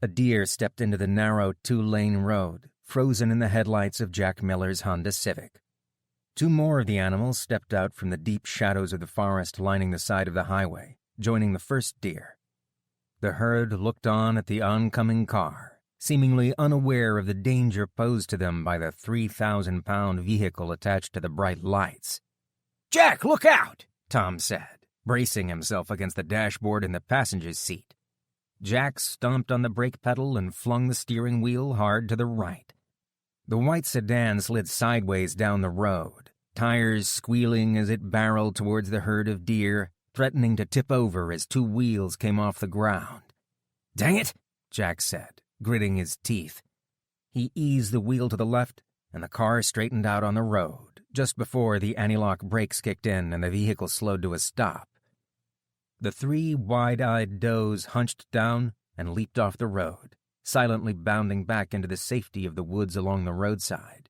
A deer stepped into the narrow 2-lane road, frozen in the headlights of Jack Miller's Honda Civic. 2 more of the animals stepped out from the deep shadows of the forest lining the side of the highway, joining the first deer. The herd looked on at the oncoming car, seemingly unaware of the danger posed to them by the 3,000-pound vehicle attached to the bright lights. "Jack, look out!" Tom said, bracing himself against the dashboard in the passenger's seat. Jack stomped on the brake pedal and flung the steering wheel hard to the right. The white sedan slid sideways down the road, tires squealing as it barreled towards the herd of deer, threatening to tip over as 2 wheels came off the ground. "Dang it," Jack said, gritting his teeth. He eased the wheel to the left, and the car straightened out on the road, just before the anti-lock brakes kicked in and the vehicle slowed to a stop. The 3 wide-eyed does hunched down and leaped off the road, silently bounding back into the safety of the woods along the roadside.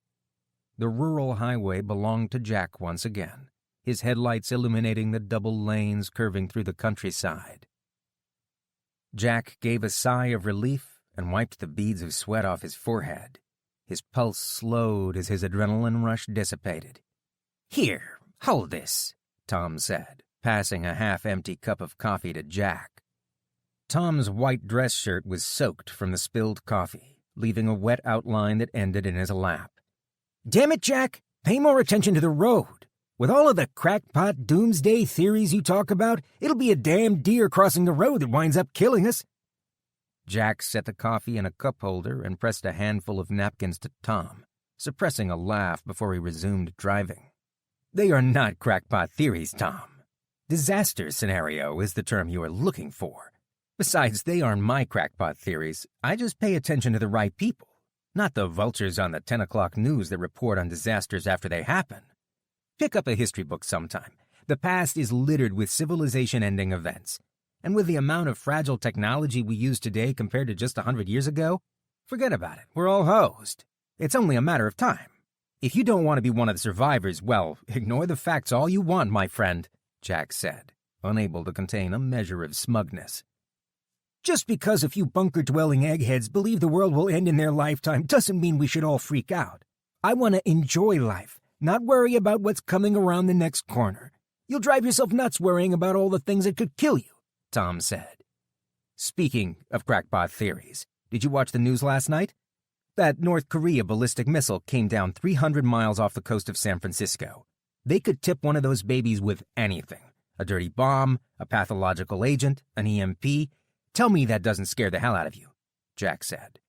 The rural highway belonged to Jack once again, his headlights illuminating the double lanes curving through the countryside. Jack gave a sigh of relief and wiped the beads of sweat off his forehead. His pulse slowed as his adrenaline rush dissipated. "Here, hold this," Tom said, passing a half-empty cup of coffee to Jack. Tom's white dress shirt was soaked from the spilled coffee, leaving a wet outline that ended in his lap. "Damn it, Jack, pay more attention to the road. With all of the crackpot doomsday theories you talk about, it'll be a damn deer crossing the road that winds up killing us." Jack set the coffee in a cup holder and pressed a handful of napkins to Tom, suppressing a laugh before he resumed driving. "They are not crackpot theories, Tom. Disaster scenario is the term you are looking for. Besides, they aren't my crackpot theories. I just pay attention to the right people, not the vultures on the 10 o'clock news that report on disasters after they happen. Pick up a history book sometime. The past is littered with civilization-ending events. And with the amount of fragile technology we use today compared to just 100 years ago, forget about it. We're all hosed. It's only a matter of time. If you don't want to be one of the survivors, well, ignore the facts all you want, my friend," Jack said, unable to contain a measure of smugness. "Just because a few bunker-dwelling eggheads believe the world will end in their lifetime doesn't mean we should all freak out. I want to enjoy life, not worry about what's coming around the next corner. You'll drive yourself nuts worrying about all the things that could kill you," Tom said. "Speaking of crackpot theories, did you watch the news last night? That North Korea ballistic missile came down 300 miles off the coast of San Francisco. They could tip one of those babies with anything. A dirty bomb, a pathological agent, an EMP. Tell me that doesn't scare the hell out of you," Jack said.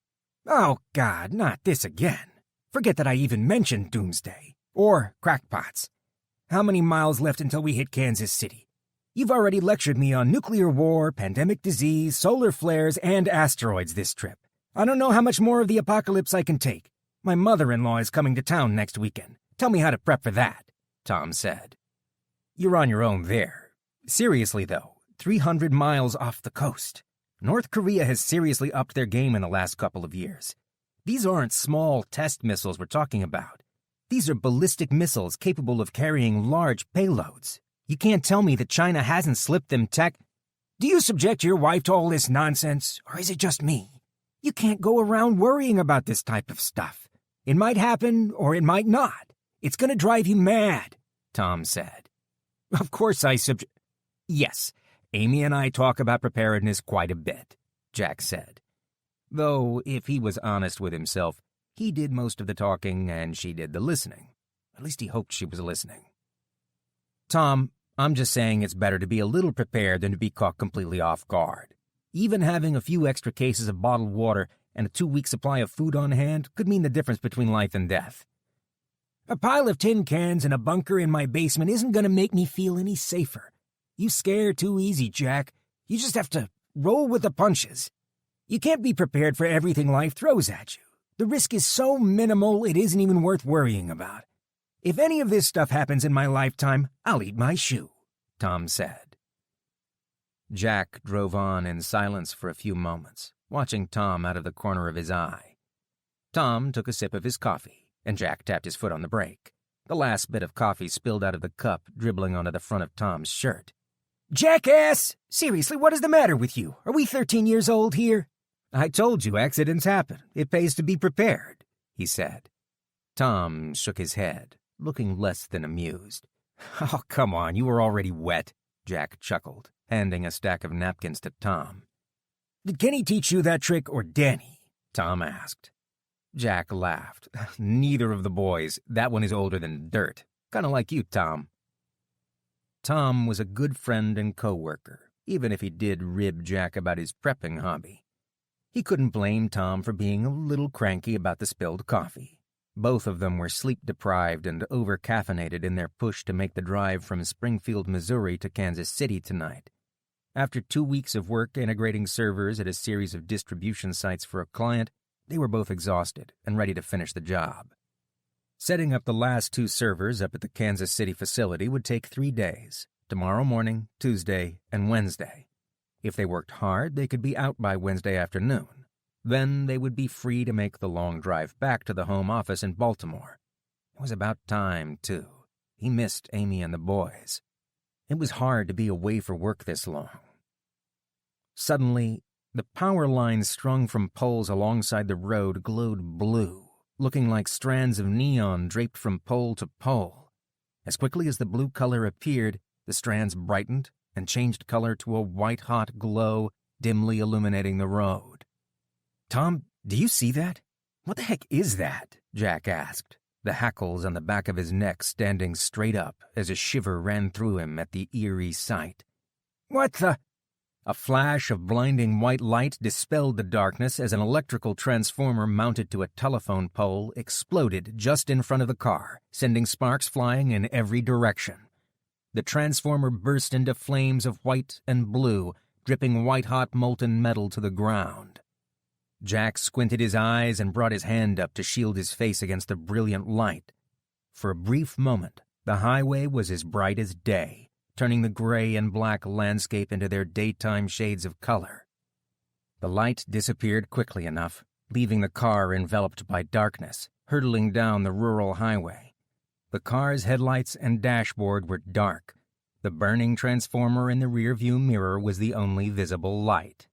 "Oh, God, not this again. Forget that I even mentioned doomsday. Or crackpots. How many miles left until we hit Kansas City? You've already lectured me on nuclear war, pandemic disease, solar flares, and asteroids this trip. I don't know how much more of the apocalypse I can take. My mother-in-law is coming to town next weekend. Tell me how to prep for that," Tom said. "You're on your own there. Seriously, though, 300 miles off the coast. North Korea has seriously upped their game in the last couple of years. These aren't small test missiles we're talking about. These are ballistic missiles capable of carrying large payloads. You can't tell me that China hasn't slipped them tech. Do you subject your wife to all this nonsense, or is it just me? You can't go around worrying about this type of stuff. It might happen, or it might not. It's going to drive you mad," Tom said. "Of course Yes, Amy and I talk about preparedness quite a bit," Jack said. Though, if he was honest with himself, he did most of the talking and she did the listening. At least he hoped she was listening. "Tom, I'm just saying it's better to be a little prepared than to be caught completely off guard. Even having a few extra cases of bottled water and a 2-week supply of food on hand could mean the difference between life and death. A pile of tin cans and a bunker in my basement isn't going to make me feel any safer. You scare too easy, Jack. You just have to roll with the punches. You can't be prepared for everything life throws at you. The risk is so minimal it isn't even worth worrying about. If any of this stuff happens in my lifetime, I'll eat my shoe," Tom said. Jack drove on in silence for a few moments, watching Tom out of the corner of his eye. Tom took a sip of his coffee, and Jack tapped his foot on the brake. The last bit of coffee spilled out of the cup, dribbling onto the front of Tom's shirt. "Jackass! Seriously, what is the matter with you? Are we 13 years old here?" "I told you accidents happen. It pays to be prepared," he said. Tom shook his head, looking less than amused. "Oh, come on, you were already wet," Jack chuckled, handing a stack of napkins to Tom. "Did Kenny teach you that trick or Danny?" Tom asked. Jack laughed. "Neither of the boys. That one is older than dirt. Kind of like you, Tom." Tom was a good friend and co-worker, even if he did rib Jack about his prepping hobby. He couldn't blame Tom for being a little cranky about the spilled coffee. Both of them were sleep-deprived and over-caffeinated in their push to make the drive from Springfield, Missouri to Kansas City tonight. After 2 weeks of work integrating servers at a series of distribution sites for a client, they were both exhausted and ready to finish the job. Setting up the last 2 servers up at the Kansas City facility would take 3 days, tomorrow morning, Tuesday, and Wednesday. If they worked hard, they could be out by Wednesday afternoon. Then they would be free to make the long drive back to the home office in Baltimore. It was about time, too. He missed Amy and the boys. It was hard to be away for work this long. Suddenly, the power lines strung from poles alongside the road glowed blue, looking like strands of neon draped from pole to pole. As quickly as the blue color appeared, the strands brightened and changed color to a white-hot glow, dimly illuminating the road. "Tom, do you see that? What the heck is that?" Jack asked, the hackles on the back of his neck standing straight up as a shiver ran through him at the eerie sight. "What the—" A flash of blinding white light dispelled the darkness as an electrical transformer mounted to a telephone pole exploded just in front of the car, sending sparks flying in every direction. The transformer burst into flames of white and blue, dripping white-hot molten metal to the ground. Jack squinted his eyes and brought his hand up to shield his face against the brilliant light. For a brief moment, the highway was as bright as day, turning the gray and black landscape into their daytime shades of color. The light disappeared quickly enough, leaving the car enveloped by darkness, hurtling down the rural highway. The car's headlights and dashboard were dark. The burning transformer in the rearview mirror was the only visible light.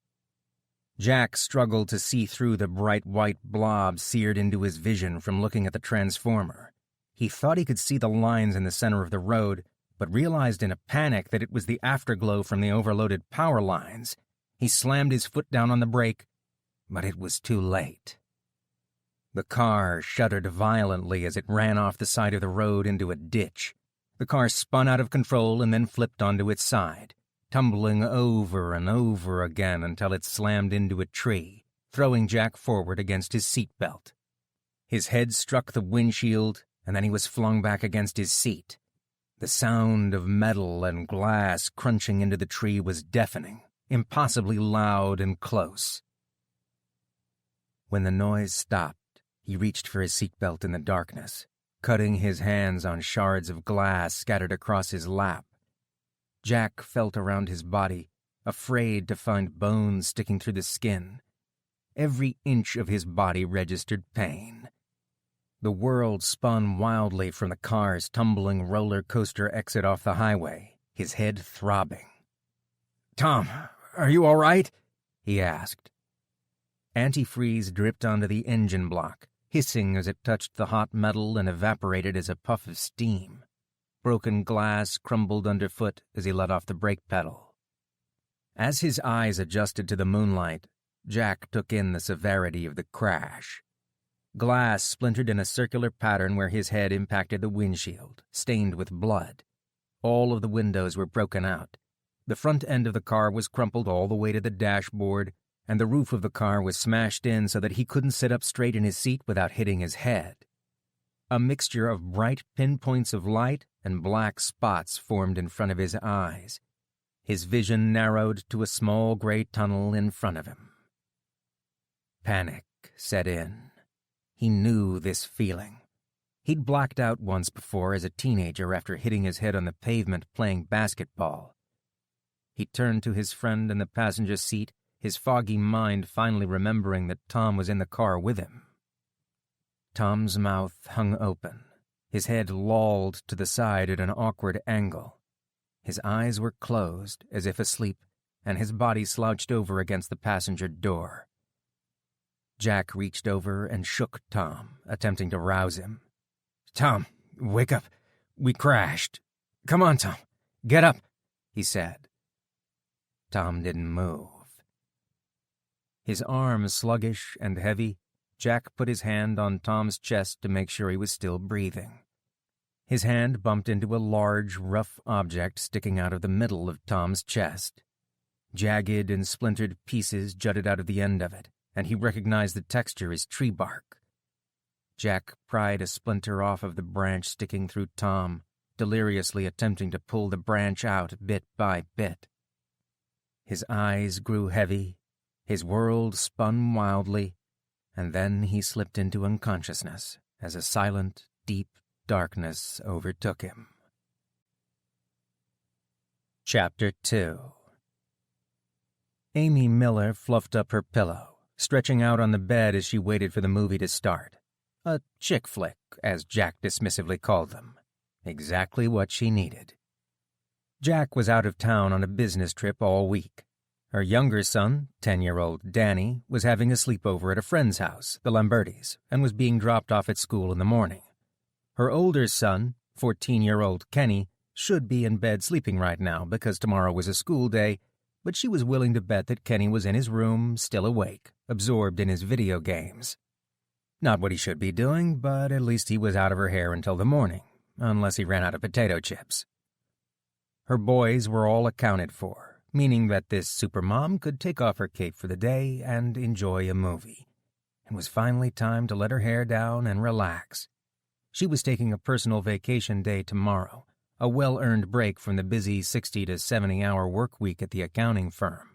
Jack struggled to see through the bright white blob seared into his vision from looking at the transformer. He thought he could see the lines in the center of the road, but realized in a panic that it was the afterglow from the overloaded power lines. He slammed his foot down on the brake, but it was too late. The car shuddered violently as it ran off the side of the road into a ditch. The car spun out of control and then flipped onto its side, tumbling over and over again until it slammed into a tree, throwing Jack forward against his seatbelt. His head struck the windshield, and then he was flung back against his seat. The sound of metal and glass crunching into the tree was deafening, impossibly loud and close. When the noise stopped, he reached for his seatbelt in the darkness, cutting his hands on shards of glass scattered across his lap. Jack felt around his body, afraid to find bones sticking through the skin. Every inch of his body registered pain. The world spun wildly from the car's tumbling roller coaster exit off the highway, his head throbbing. "Tom, are you all right?" he asked. Antifreeze dripped onto the engine block, hissing as it touched the hot metal and evaporated as a puff of steam. Broken glass crumbled underfoot as he let off the brake pedal. As his eyes adjusted to the moonlight, Jack took in the severity of the crash. Glass splintered in a circular pattern where his head impacted the windshield, stained with blood. All of the windows were broken out. The front end of the car was crumpled all the way to the dashboard, and the roof of the car was smashed in so that he couldn't sit up straight in his seat without hitting his head. A mixture of bright pinpoints of light and black spots formed in front of his eyes. His vision narrowed to a small gray tunnel in front of him. Panic set in. He knew this feeling. He'd blacked out once before as a teenager after hitting his head on the pavement playing basketball. He turned to his friend in the passenger seat, his foggy mind finally remembering that Tom was in the car with him. Tom's mouth hung open. His head lolled to the side at an awkward angle. His eyes were closed, as if asleep, and his body slouched over against the passenger door. Jack reached over and shook Tom, attempting to rouse him. "Tom, wake up. We crashed. Come on, Tom. Get up," he said. Tom didn't move. His arms sluggish and heavy, Jack put his hand on Tom's chest to make sure he was still breathing. His hand bumped into a large, rough object sticking out of the middle of Tom's chest. Jagged and splintered pieces jutted out of the end of it, and he recognized the texture as tree bark. Jack pried a splinter off of the branch sticking through Tom, deliriously attempting to pull the branch out bit by bit. His eyes grew heavy, his world spun wildly, and then he slipped into unconsciousness as a silent, deep darkness overtook him. Chapter 2. Amy Miller fluffed up her pillow, stretching out on the bed as she waited for the movie to start. A chick flick, as Jack dismissively called them. Exactly what she needed. Jack was out of town on a business trip all week. Her younger son, 10-year-old Danny, was having a sleepover at a friend's house, the Lambertis, and was being dropped off at school in the morning. Her older son, 14-year-old Kenny, should be in bed sleeping right now because tomorrow was a school day, but she was willing to bet that Kenny was in his room, still awake, absorbed in his video games. Not what he should be doing, but at least he was out of her hair until the morning, unless he ran out of potato chips. Her boys were all accounted for, meaning that this supermom could take off her cape for the day and enjoy a movie. It was finally time to let her hair down and relax. She was taking a personal vacation day tomorrow, a well-earned break from the busy 60 to 70-hour work week at the accounting firm.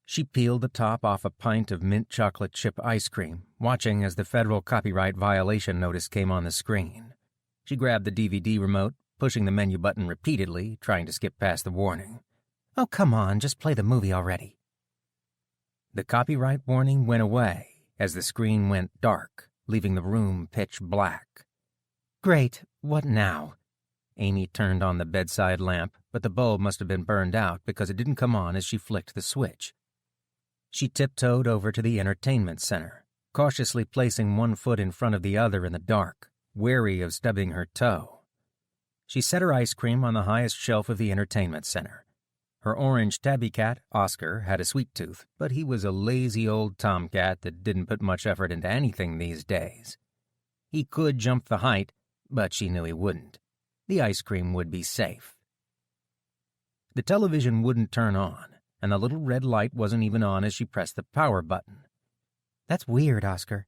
She peeled the top off a pint of mint chocolate chip ice cream, watching as the federal copyright violation notice came on the screen. She grabbed the DVD remote, pushing the menu button repeatedly, trying to skip past the warning. "Oh, come on, just play the movie already." The copyright warning went away as the screen went dark, leaving the room pitch black. "Great, what now?" Amy turned on the bedside lamp, but the bulb must have been burned out because it didn't come on as she flicked the switch. She tiptoed over to the entertainment center, cautiously placing one foot in front of the other in the dark, wary of stubbing her toe. She set her ice cream on the highest shelf of the entertainment center. Her orange tabby cat, Oscar, had a sweet tooth, but he was a lazy old tomcat that didn't put much effort into anything these days. He could jump the height, but she knew he wouldn't. The ice cream would be safe. The television wouldn't turn on, and the little red light wasn't even on as she pressed the power button. "That's weird, Oscar."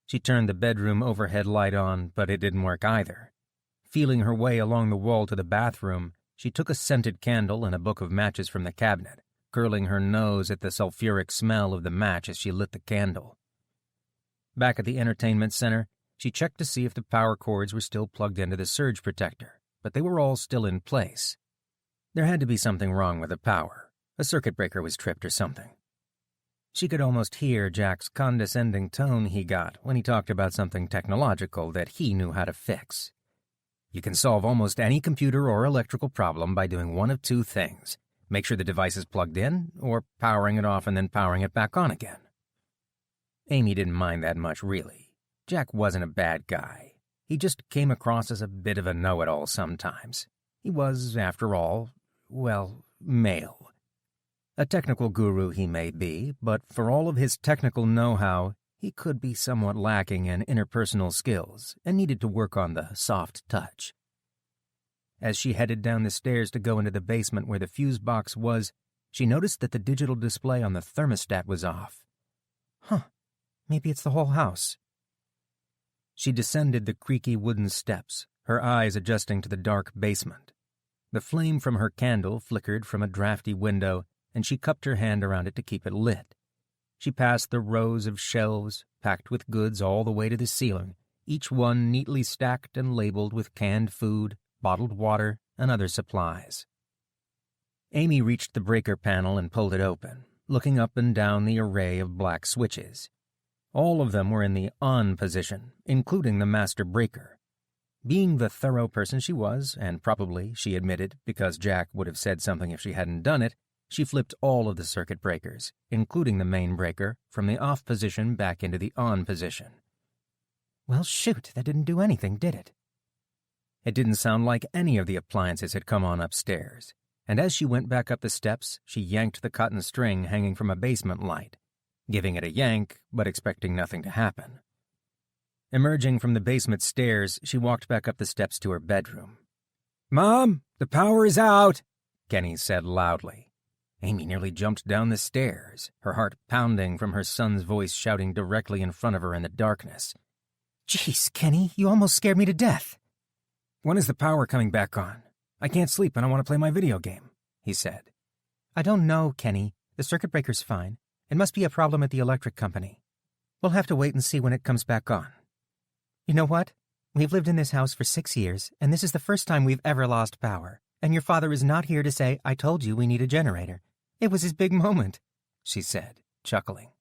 She turned the bedroom overhead light on, but it didn't work either. Feeling her way along the wall to the bathroom, she took a scented candle and a book of matches from the cabinet, curling her nose at the sulfuric smell of the match as she lit the candle. Back at the entertainment center, she checked to see if the power cords were still plugged into the surge protector, but they were all still in place. There had to be something wrong with the power. A circuit breaker was tripped or something. She could almost hear Jack's condescending tone he got when he talked about something technological that he knew how to fix. You can solve almost any computer or electrical problem by doing one of two things: make sure the device is plugged in, or powering it off and then powering it back on again. Amy didn't mind that much, really. Jack wasn't a bad guy. He just came across as a bit of a know-it-all sometimes. He was, after all, well, male. A technical guru he may be, but for all of his technical know-how, he could be somewhat lacking in interpersonal skills and needed to work on the soft touch. As she headed down the stairs to go into the basement where the fuse box was, she noticed that the digital display on the thermostat was off. Maybe it's the whole house. She descended the creaky wooden steps, her eyes adjusting to the dark basement. The flame from her candle flickered from a drafty window, and she cupped her hand around it to keep it lit. She passed the rows of shelves, packed with goods all the way to the ceiling, each one neatly stacked and labeled with canned food, bottled water, and other supplies. Amy reached the breaker panel and pulled it open, looking up and down the array of black switches. All of them were in the on position, including the master breaker. Being the thorough person she was, and probably, she admitted, because Jack would have said something if she hadn't done it, She flipped all of the circuit breakers, including the main breaker, from the off position back into the on position. Well, shoot, that didn't do anything, did it? It didn't sound like any of the appliances had come on upstairs, and as she went back up the steps, she yanked the cotton string hanging from a basement light, giving it a yank, but expecting nothing to happen. Emerging from the basement stairs, she walked back up the steps to her bedroom. "Mom, the power is out," Kenny said loudly. Amy nearly jumped down the stairs, her heart pounding from her son's voice shouting directly in front of her in the darkness. "Jeez, Kenny, you almost scared me to death." "When is the power coming back on? I can't sleep and I want to play my video game," he said. "I don't know, Kenny. The circuit breaker's fine. It must be a problem at the electric company. We'll have to wait and see when it comes back on. You know what? We've lived in this house for 6 years, and this is the first time we've ever lost power. And your father is not here to say, 'I told you we need a generator.' It was his big moment," she said, chuckling.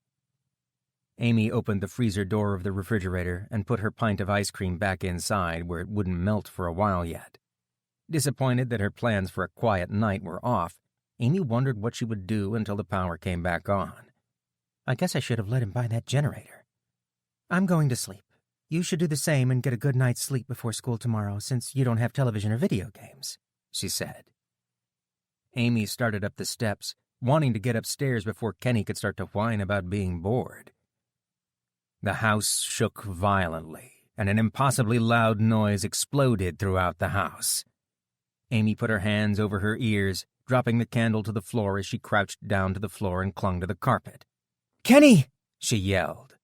Amy opened the freezer door of the refrigerator and put her pint of ice cream back inside where it wouldn't melt for a while yet. Disappointed that her plans for a quiet night were off, Amy wondered what she would do until the power came back on. "I guess I should have let him buy that generator. I'm going to sleep. You should do the same and get a good night's sleep before school tomorrow, since you don't have television or video games," she said. Amy started up the steps, wanting to get upstairs before Kenny could start to whine about being bored. The house shook violently, and an impossibly loud noise exploded throughout the house. Amy put her hands over her ears, dropping the candle to the floor as she crouched down to the floor and clung to the carpet. "Kenny!" she yelled.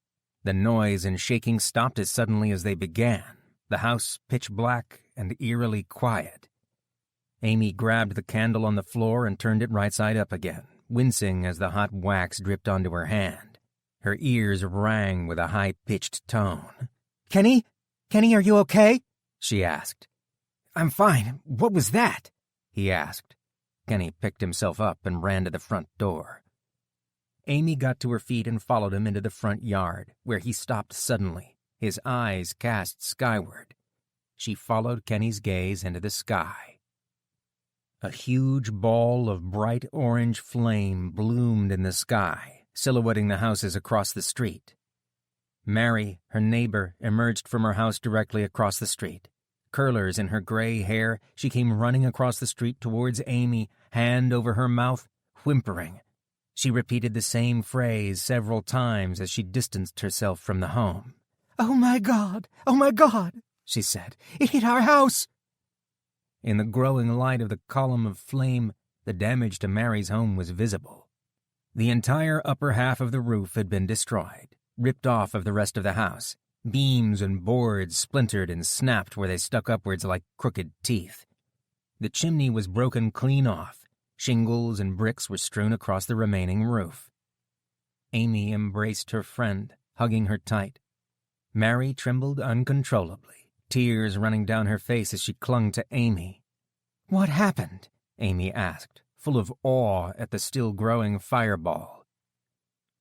The noise and shaking stopped as suddenly as they began, the house pitch black and eerily quiet. Amy grabbed the candle on the floor and turned it right side up again, wincing as the hot wax dripped onto her hand. Her ears rang with a high-pitched tone. "Kenny? Kenny, are you okay?" she asked. "I'm fine. What was that?" he asked. Kenny picked himself up and ran to the front door. Amy got to her feet and followed him into the front yard, where he stopped suddenly, his eyes cast skyward. She followed Kenny's gaze into the sky. A huge ball of bright orange flame bloomed in the sky, silhouetting the houses across the street. Mary, her neighbor, emerged from her house directly across the street. Curlers in her gray hair, she came running across the street towards Amy, hand over her mouth, whimpering. She repeated the same phrase several times as she distanced herself from the home. "Oh my God! Oh my God!" she said. "It hit our house!" In the growing light of the column of flame, the damage to Mary's home was visible. The entire upper half of the roof had been destroyed, ripped off of the rest of the house. Beams and boards splintered and snapped where they stuck upwards like crooked teeth. The chimney was broken clean off. Shingles and bricks were strewn across the remaining roof. Amy embraced her friend, hugging her tight. Mary trembled uncontrollably, tears running down her face as she clung to Amy. "What happened?" Amy asked, full of awe at the still-growing fireball.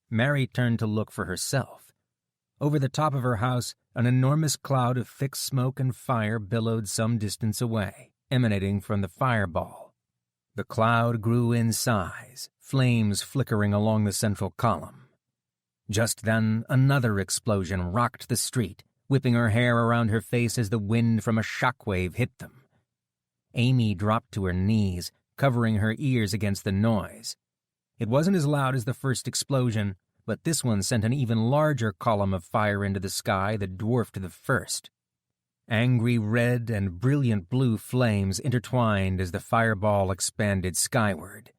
Mary turned to look for herself. Over the top of her house, an enormous cloud of thick smoke and fire billowed some distance away, emanating from the fireball. The cloud grew in size, flames flickering along the central column. Just then, another explosion rocked the street, whipping her hair around her face as the wind from a shockwave hit them. Amy dropped to her knees, covering her ears against the noise. It wasn't as loud as the first explosion, but this one sent an even larger column of fire into the sky that dwarfed the first. Angry red and brilliant blue flames intertwined as the fireball expanded skyward.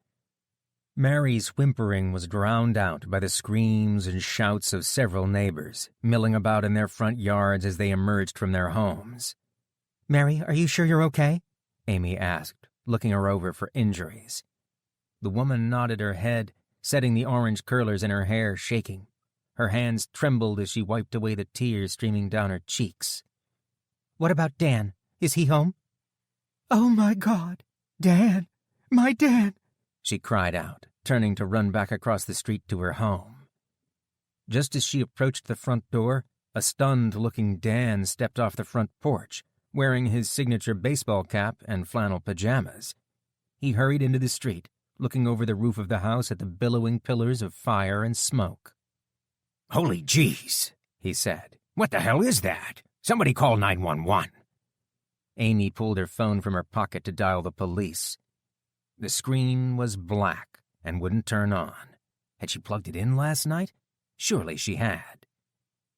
Mary's whimpering was drowned out by the screams and shouts of several neighbors, milling about in their front yards as they emerged from their homes. "Mary, are you sure you're okay?" Amy asked, looking her over for injuries. The woman nodded her head, setting the orange curlers in her hair shaking. Her hands trembled as she wiped away the tears streaming down her cheeks. "What about Dan? Is he home?" "Oh, my God! Dan! My Dan!" she cried out, turning to run back across the street to her home. Just as she approached the front door, a stunned-looking Dan stepped off the front porch, wearing his signature baseball cap and flannel pajamas. He hurried into the street, looking over the roof of the house at the billowing pillars of fire and smoke. "Holy jeez," he said. "What the hell is that? Somebody call 911. Amy pulled her phone from her pocket to dial the police. The screen was black and wouldn't turn on. Had she plugged it in last night? Surely she had.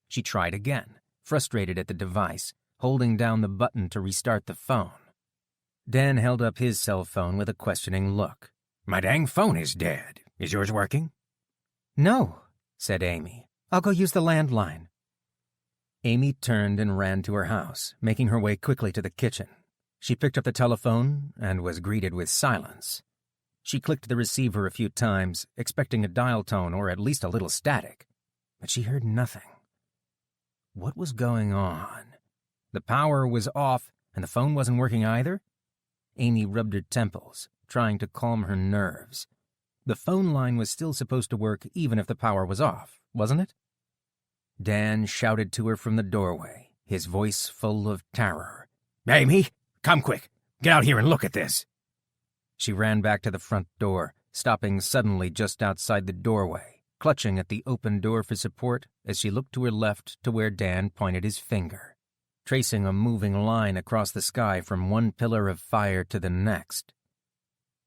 She tried again, frustrated at the device, holding down the button to restart the phone. Dan held up his cell phone with a questioning look. "My dang phone is dead. Is yours working?" "No," said Amy. "I'll go use the landline." Amy turned and ran to her house, making her way quickly to the kitchen. She picked up the telephone and was greeted with silence. She clicked the receiver a few times, expecting a dial tone or at least a little static, but she heard nothing. What was going on? The power was off and the phone wasn't working either? Amy rubbed her temples, trying to calm her nerves. The phone line was still supposed to work even if the power was off, wasn't it? Dan shouted to her from the doorway, his voice full of terror. "Amy, come quick. Get out here and look at this." She ran back to the front door, stopping suddenly just outside the doorway, clutching at the open door for support as she looked to her left to where Dan pointed his finger, tracing a moving line across the sky from one pillar of fire to the next.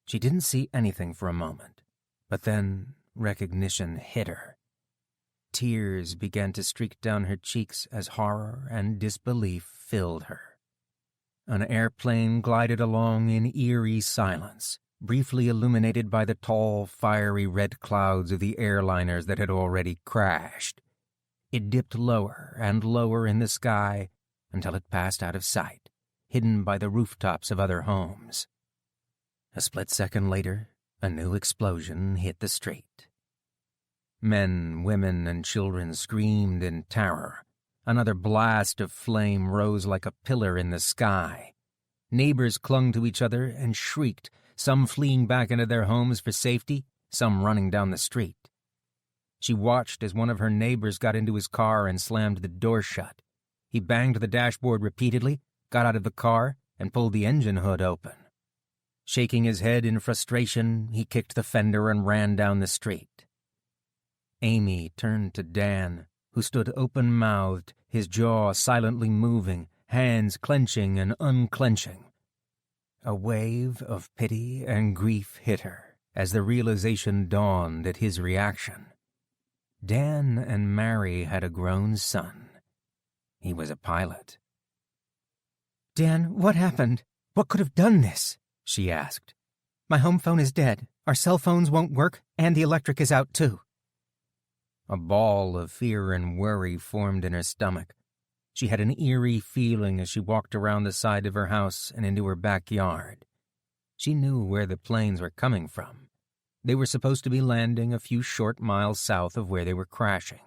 She didn't see anything for a moment, but then recognition hit her. Tears began to streak down her cheeks as horror and disbelief filled her. An airplane glided along in eerie silence, briefly illuminated by the tall, fiery red clouds of the airliners that had already crashed. It dipped lower and lower in the sky until it passed out of sight, hidden by the rooftops of other homes. A split second later, a new explosion hit the street. Men, women, and children screamed in terror. Another blast of flame rose like a pillar in the sky. Neighbors clung to each other and shrieked, some fleeing back into their homes for safety, some running down the street. She watched as one of her neighbors got into his car and slammed the door shut. He banged the dashboard repeatedly, got out of the car, and pulled the engine hood open. Shaking his head in frustration, he kicked the fender and ran down the street. Amy turned to Dan, who stood open-mouthed, his jaw silently moving, hands clenching and unclenching. A wave of pity and grief hit her as the realization dawned at his reaction. Dan and Mary had a grown son. He was a pilot. "Dan, what happened? What could have done this?" she asked. "My home phone is dead, our cell phones won't work, and the electric is out too." A ball of fear and worry formed in her stomach. She had an eerie feeling as she walked around the side of her house and into her backyard. She knew where the planes were coming from. They were supposed to be landing a few short miles south of where they were crashing.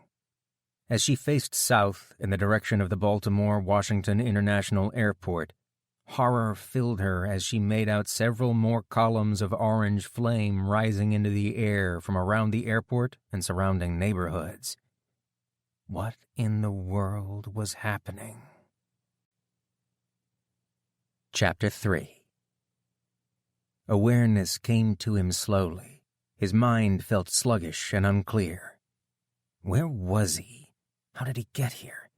As she faced south in the direction of the Baltimore-Washington International Airport, horror filled her as she made out several more columns of orange flame rising into the air from around the airport and surrounding neighborhoods. What in the world was happening? Chapter 3. Awareness came to him slowly. His mind felt sluggish and unclear. Where was he? How did he get here?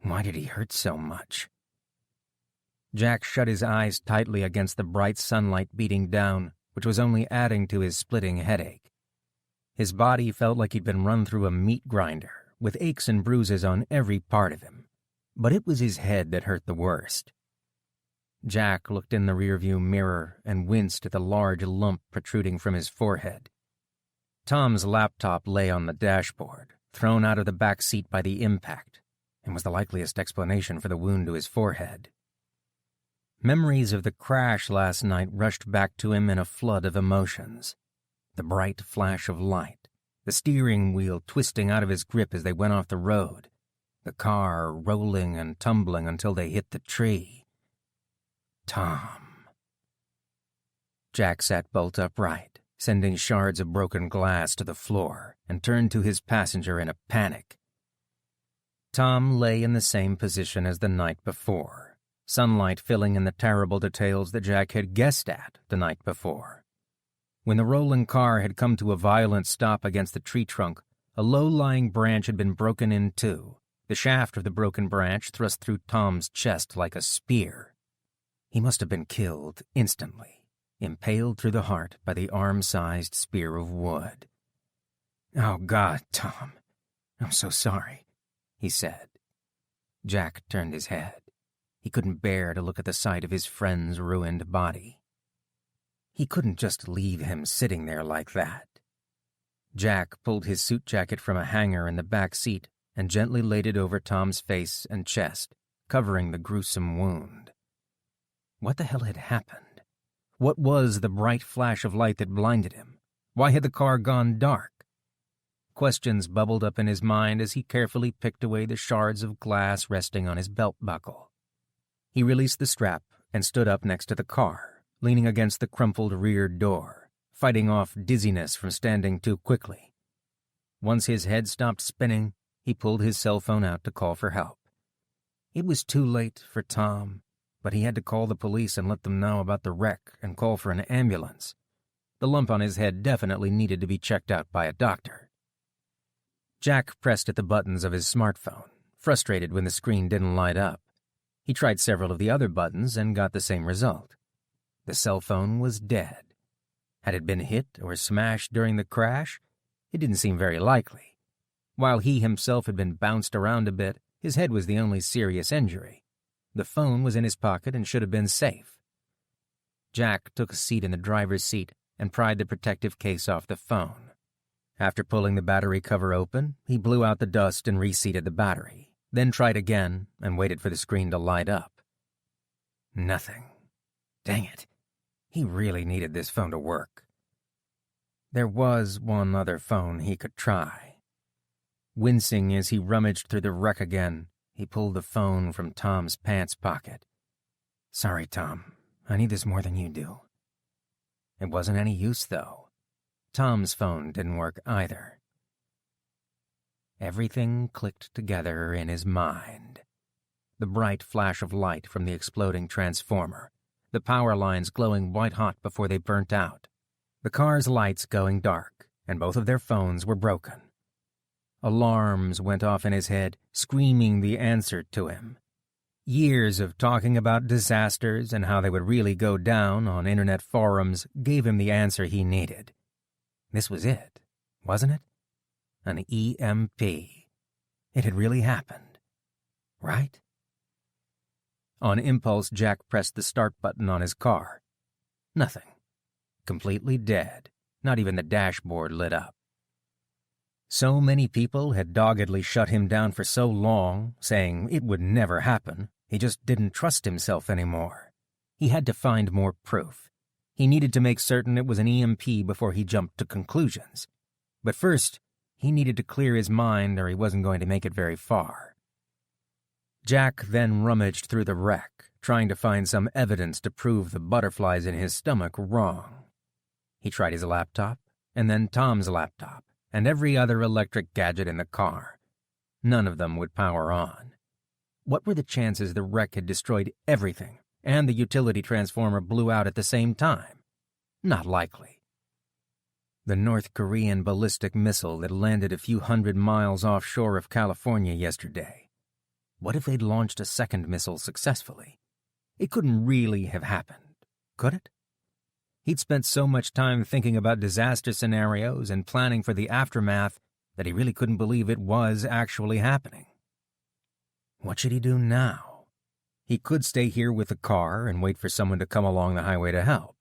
Why did he hurt so much? Jack shut his eyes tightly against the bright sunlight beating down, which was only adding to his splitting headache. His body felt like he'd been run through a meat grinder, with aches and bruises on every part of him. But it was his head that hurt the worst. Jack looked in the rearview mirror and winced at the large lump protruding from his forehead. Tom's laptop lay on the dashboard, thrown out of the back seat by the impact, and was the likeliest explanation for the wound to his forehead. Memories of the crash last night rushed back to him in a flood of emotions. The bright flash of light, the steering wheel twisting out of his grip as they went off the road, the car rolling and tumbling until they hit the tree. Tom. Jack sat bolt upright, sending shards of broken glass to the floor, and turned to his passenger in a panic. Tom lay in the same position as the night before, sunlight filling in the terrible details that Jack had guessed at the night before. When the rolling car had come to a violent stop against the tree trunk, a low-lying branch had been broken in two. The shaft of the broken branch thrust through Tom's chest like a spear. He must have been killed instantly, impaled through the heart by the arm-sized spear of wood. "Oh, God, Tom, I'm so sorry," he said. Jack turned his head. He couldn't bear to look at the sight of his friend's ruined body. He couldn't just leave him sitting there like that. Jack pulled his suit jacket from a hanger in the back seat and gently laid it over Tom's face and chest, covering the gruesome wound. What the hell had happened? What was the bright flash of light that blinded him? Why had the car gone dark? Questions bubbled up in his mind as he carefully picked away the shards of glass resting on his belt buckle. He released the strap and stood up next to the car, leaning against the crumpled rear door, fighting off dizziness from standing too quickly. Once his head stopped spinning, he pulled his cell phone out to call for help. It was too late for Tom, but he had to call the police and let them know about the wreck and call for an ambulance. The lump on his head definitely needed to be checked out by a doctor. Jack pressed at the buttons of his smartphone, frustrated when the screen didn't light up. He tried several of the other buttons and got the same result. The cell phone was dead. Had it been hit or smashed during the crash? It didn't seem very likely. While he himself had been bounced around a bit, his head was the only serious injury. The phone was in his pocket and should have been safe. Jack took a seat in the driver's seat and pried the protective case off the phone. After pulling the battery cover open, he blew out the dust and reseated the battery, then tried again and waited for the screen to light up. Nothing. Dang it. He really needed this phone to work. There was one other phone he could try. Wincing as he rummaged through the wreck again, he pulled the phone from Tom's pants pocket. "Sorry, Tom. I need this more than you do." It wasn't any use, though. Tom's phone didn't work either. Everything clicked together in his mind. The bright flash of light from the exploding transformer, the power lines glowing white-hot before they burnt out, the car's lights going dark, and both of their phones were broken. Alarms went off in his head, screaming the answer to him. Years of talking about disasters and how they would really go down on internet forums gave him the answer he needed. This was it, wasn't it? An EMP. It had really happened. Right? On impulse, Jack pressed the start button on his car. Nothing. Completely dead. Not even the dashboard lit up. So many people had doggedly shut him down for so long, saying it would never happen, he just didn't trust himself anymore. He had to find more proof. He needed to make certain it was an EMP before he jumped to conclusions. But first, he needed to clear his mind or he wasn't going to make it very far. Jack then rummaged through the wreck, trying to find some evidence to prove the butterflies in his stomach wrong. He tried his laptop, and then Tom's laptop, and every other electric gadget in the car. None of them would power on. What were the chances the wreck had destroyed everything, and the utility transformer blew out at the same time? Not likely. The North Korean ballistic missile that landed a few hundred miles offshore of California yesterday. What if they'd launched a second missile successfully? It couldn't really have happened, could it? He'd spent so much time thinking about disaster scenarios and planning for the aftermath that he really couldn't believe it was actually happening. What should he do now? He could stay here with the car and wait for someone to come along the highway to help.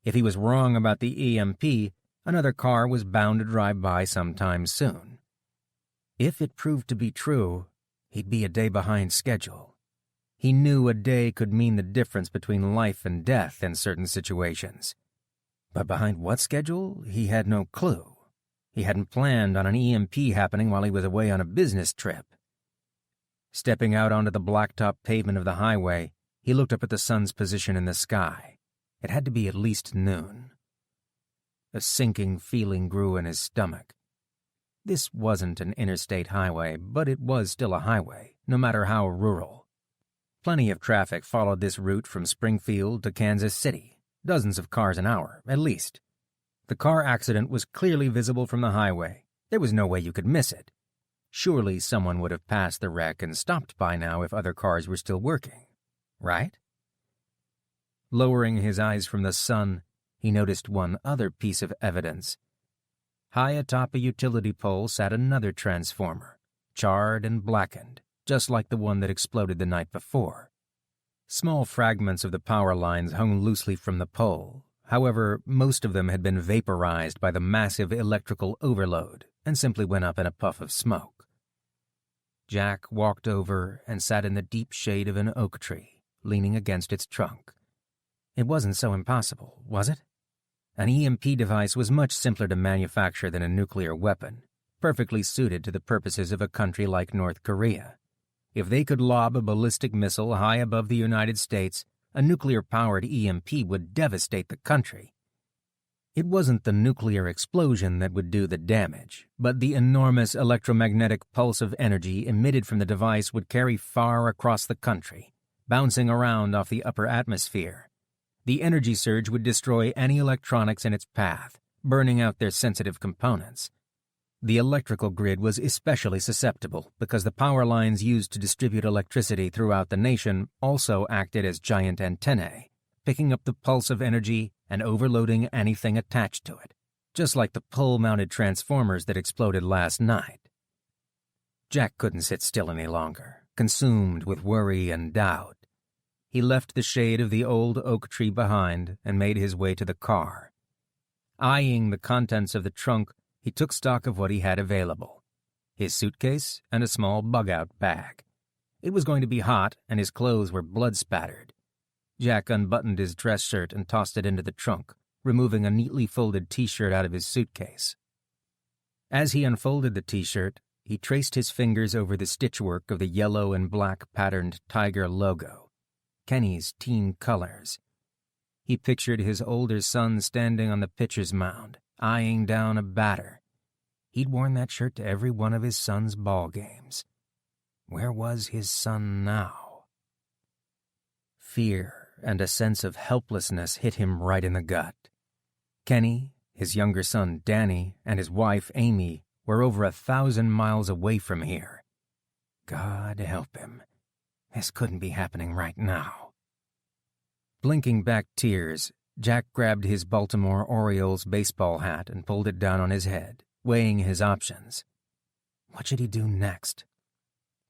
If he was wrong about the EMP, another car was bound to drive by sometime soon. If it proved to be true, he'd be a day behind schedule. He knew a day could mean the difference between life and death in certain situations. But behind what schedule, he had no clue. He hadn't planned on an EMP happening while he was away on a business trip. Stepping out onto the blacktop pavement of the highway, he looked up at the sun's position in the sky. It had to be at least noon. A sinking feeling grew in his stomach. This wasn't an interstate highway, but it was still a highway, no matter how rural. Plenty of traffic followed this route from Springfield to Kansas City, dozens of cars an hour, at least. The car accident was clearly visible from the highway. There was no way you could miss it. Surely someone would have passed the wreck and stopped by now if other cars were still working, right? Lowering his eyes from the sun, he noticed one other piece of evidence. High atop a utility pole sat another transformer, charred and blackened, just like the one that exploded the night before. Small fragments of the power lines hung loosely from the pole. However, most of them had been vaporized by the massive electrical overload and simply went up in a puff of smoke. Jack walked over and sat in the deep shade of an oak tree, leaning against its trunk. It wasn't so impossible, was it? An EMP device was much simpler to manufacture than a nuclear weapon, perfectly suited to the purposes of a country like North Korea. If they could lob a ballistic missile high above the United States, a nuclear-powered EMP would devastate the country. It wasn't the nuclear explosion that would do the damage, but the enormous electromagnetic pulse of energy emitted from the device would carry far across the country, bouncing around off the upper atmosphere. The energy surge would destroy any electronics in its path, burning out their sensitive components. The electrical grid was especially susceptible because the power lines used to distribute electricity throughout the nation also acted as giant antennae, picking up the pulse of energy and overloading anything attached to it, just like the pole-mounted transformers that exploded last night. Jack couldn't sit still any longer, consumed with worry and doubt. He left the shade of the old oak tree behind and made his way to the car. Eyeing the contents of the trunk, he took stock of what he had available: his suitcase and a small bug-out bag. It was going to be hot, and his clothes were blood-spattered. Jack unbuttoned his dress shirt and tossed it into the trunk, removing a neatly folded T-shirt out of his suitcase. As he unfolded the T-shirt, he traced his fingers over the stitchwork of the yellow and black patterned tiger logo, Kenny's teen colors. He pictured his older son standing on the pitcher's mound, eyeing down a batter. He'd worn that shirt to every one of his son's ball games. Where was his son now? Fear and a sense of helplessness hit him right in the gut. Kenny, his younger son Danny, and his wife Amy were over 1,000 miles away from here. God help him. This couldn't be happening right now. Blinking back tears, Jack grabbed his Baltimore Orioles baseball hat and pulled it down on his head, weighing his options. What should he do next?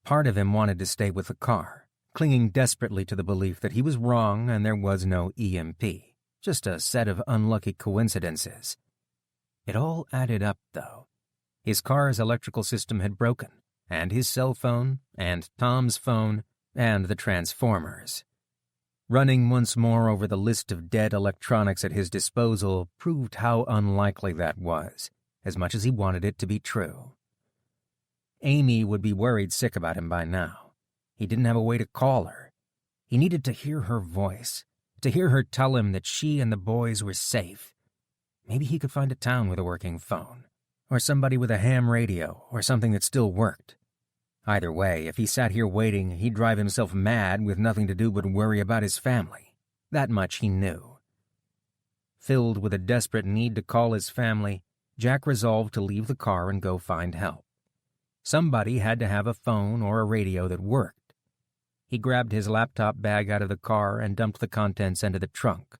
Part of him wanted to stay with the car, clinging desperately to the belief that he was wrong and there was no EMP, just a set of unlucky coincidences. It all added up, though. His car's electrical system had broken, and his cell phone, and Tom's phone, and the transformers. Running once more over the list of dead electronics at his disposal proved how unlikely that was, as much as he wanted it to be true. Amy would be worried sick about him by now. He didn't have a way to call her. He needed to hear her voice, to hear her tell him that she and the boys were safe. Maybe he could find a town with a working phone, or somebody with a ham radio, or something that still worked. Either way, if he sat here waiting, he'd drive himself mad with nothing to do but worry about his family. That much he knew. Filled with a desperate need to call his family, Jack resolved to leave the car and go find help. Somebody had to have a phone or a radio that worked. He grabbed his laptop bag out of the car and dumped the contents into the trunk.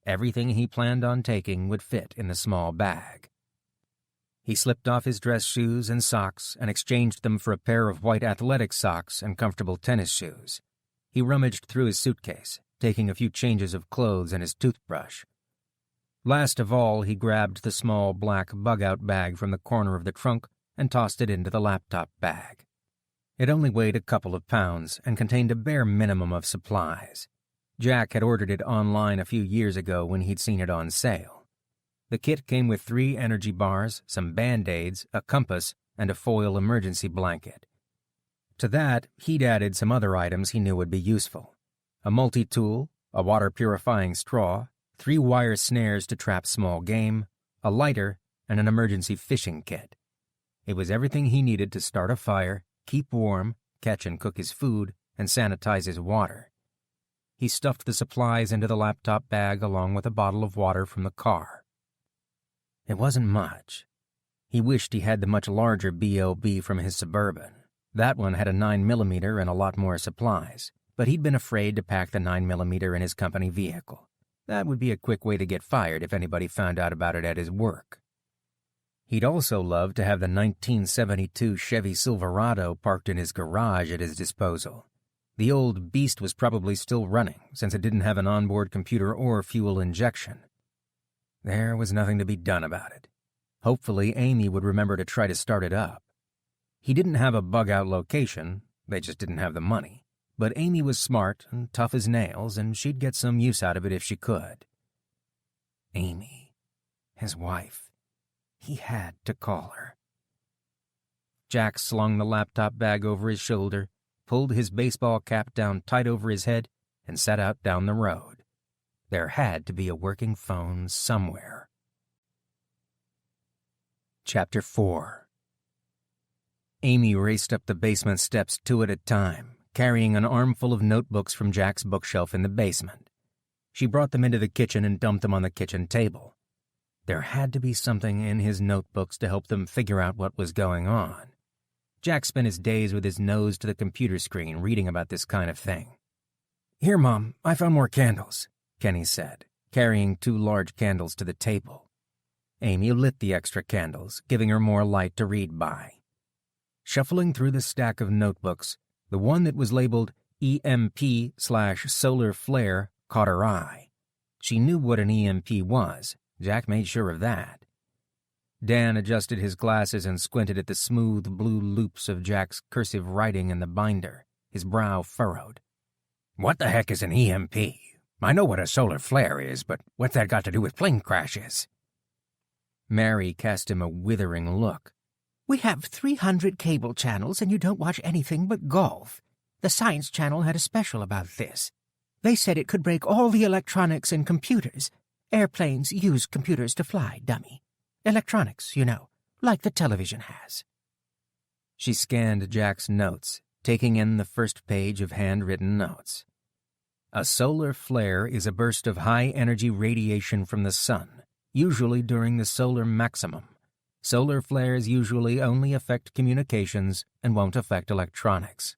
Everything he planned on taking would fit in the small bag. He slipped off his dress shoes and socks and exchanged them for a pair of white athletic socks and comfortable tennis shoes. He rummaged through his suitcase, taking a few changes of clothes and his toothbrush. Last of all, he grabbed the small black bug-out bag from the corner of the trunk and tossed it into the laptop bag. It only weighed a couple of pounds and contained a bare minimum of supplies. Jack had ordered it online a few years ago when he'd seen it on sale. The kit came with 3 energy bars, some Band-Aids, a compass, and a foil emergency blanket. To that, he'd added some other items he knew would be useful: a multi-tool, a water-purifying straw, 3 wire snares to trap small game, a lighter, and an emergency fishing kit. It was everything he needed to start a fire, keep warm, catch and cook his food, and sanitize his water. He stuffed the supplies into the laptop bag along with a bottle of water from the car. It wasn't much. He wished he had the much larger BOB from his Suburban. That one had a 9mm and a lot more supplies, but he'd been afraid to pack the 9mm in his company vehicle. That would be a quick way to get fired if anybody found out about it at his work. He'd also love to have the 1972 Chevy Silverado parked in his garage at his disposal. The old beast was probably still running, since it didn't have an onboard computer or fuel injection. There was nothing to be done about it. Hopefully, Amy would remember to try to start it up. He didn't have a bug-out location, they just didn't have the money. But Amy was smart and tough as nails, and she'd get some use out of it if she could. Amy, his wife. He had to call her. Jack slung the laptop bag over his shoulder, pulled his baseball cap down tight over his head, and set out down the road. There had to be a working phone somewhere. Chapter 4. Amy raced up the basement steps 2 at a time, carrying an armful of notebooks from Jack's bookshelf in the basement. She brought them into the kitchen and dumped them on the kitchen table. There had to be something in his notebooks to help them figure out what was going on. Jack spent his days with his nose to the computer screen reading about this kind of thing. "Here, Mom, I found more candles," Kenny said, carrying 2 large candles to the table. Amy lit the extra candles, giving her more light to read by. Shuffling through the stack of notebooks, the one that was labeled EMP/solar flare caught her eye. She knew what an EMP was. Jack made sure of that. Dan adjusted his glasses and squinted at the smooth blue loops of Jack's cursive writing in the binder, his brow furrowed. What the heck is an EMP? I know what a solar flare is, but what's that got to do with plane crashes? Mary cast him a withering look. "We have 300 cable channels and you don't watch anything but golf. The Science Channel had a special about this. They said it could break all the electronics in computers. Airplanes use computers to fly, dummy. Electronics, you know, like the television has." She scanned Jack's notes, taking in the first page of handwritten notes. A solar flare is a burst of high-energy radiation from the sun, usually during the solar maximum. Solar flares usually only affect communications and won't affect electronics.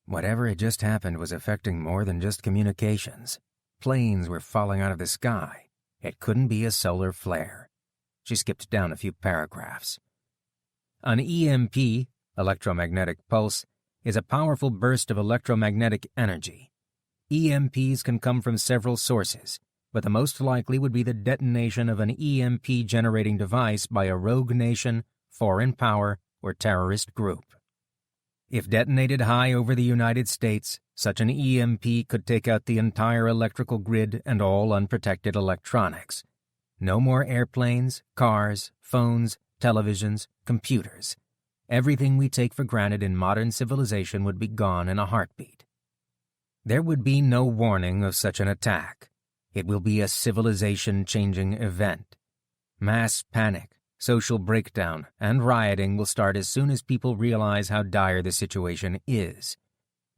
Whatever had just happened was affecting more than just communications. Planes were falling out of the sky. It couldn't be a solar flare. She skipped down a few paragraphs. An EMP, electromagnetic pulse, is a powerful burst of electromagnetic energy. EMPs can come from several sources, but the most likely would be the detonation of an EMP-generating device by a rogue nation, foreign power, or terrorist group. If detonated high over the United States, such an EMP could take out the entire electrical grid and all unprotected electronics. No more airplanes, cars, phones, televisions, computers. Everything we take for granted in modern civilization would be gone in a heartbeat. There would be no warning of such an attack. It will be a civilization-changing event. Mass panic, social breakdown, and rioting will start as soon as people realize how dire the situation is.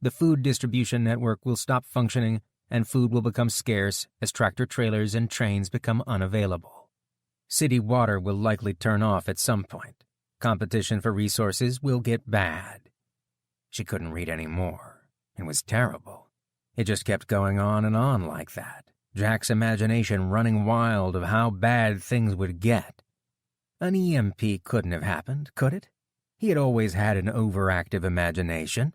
The food distribution network will stop functioning, and food will become scarce as tractor-trailers and trains become unavailable. City water will likely turn off at some point. Competition for resources will get bad. She couldn't read any more. It was terrible. It just kept going on and on like that, Jack's imagination running wild of how bad things would get. An EMP couldn't have happened, could it? He had always had an overactive imagination.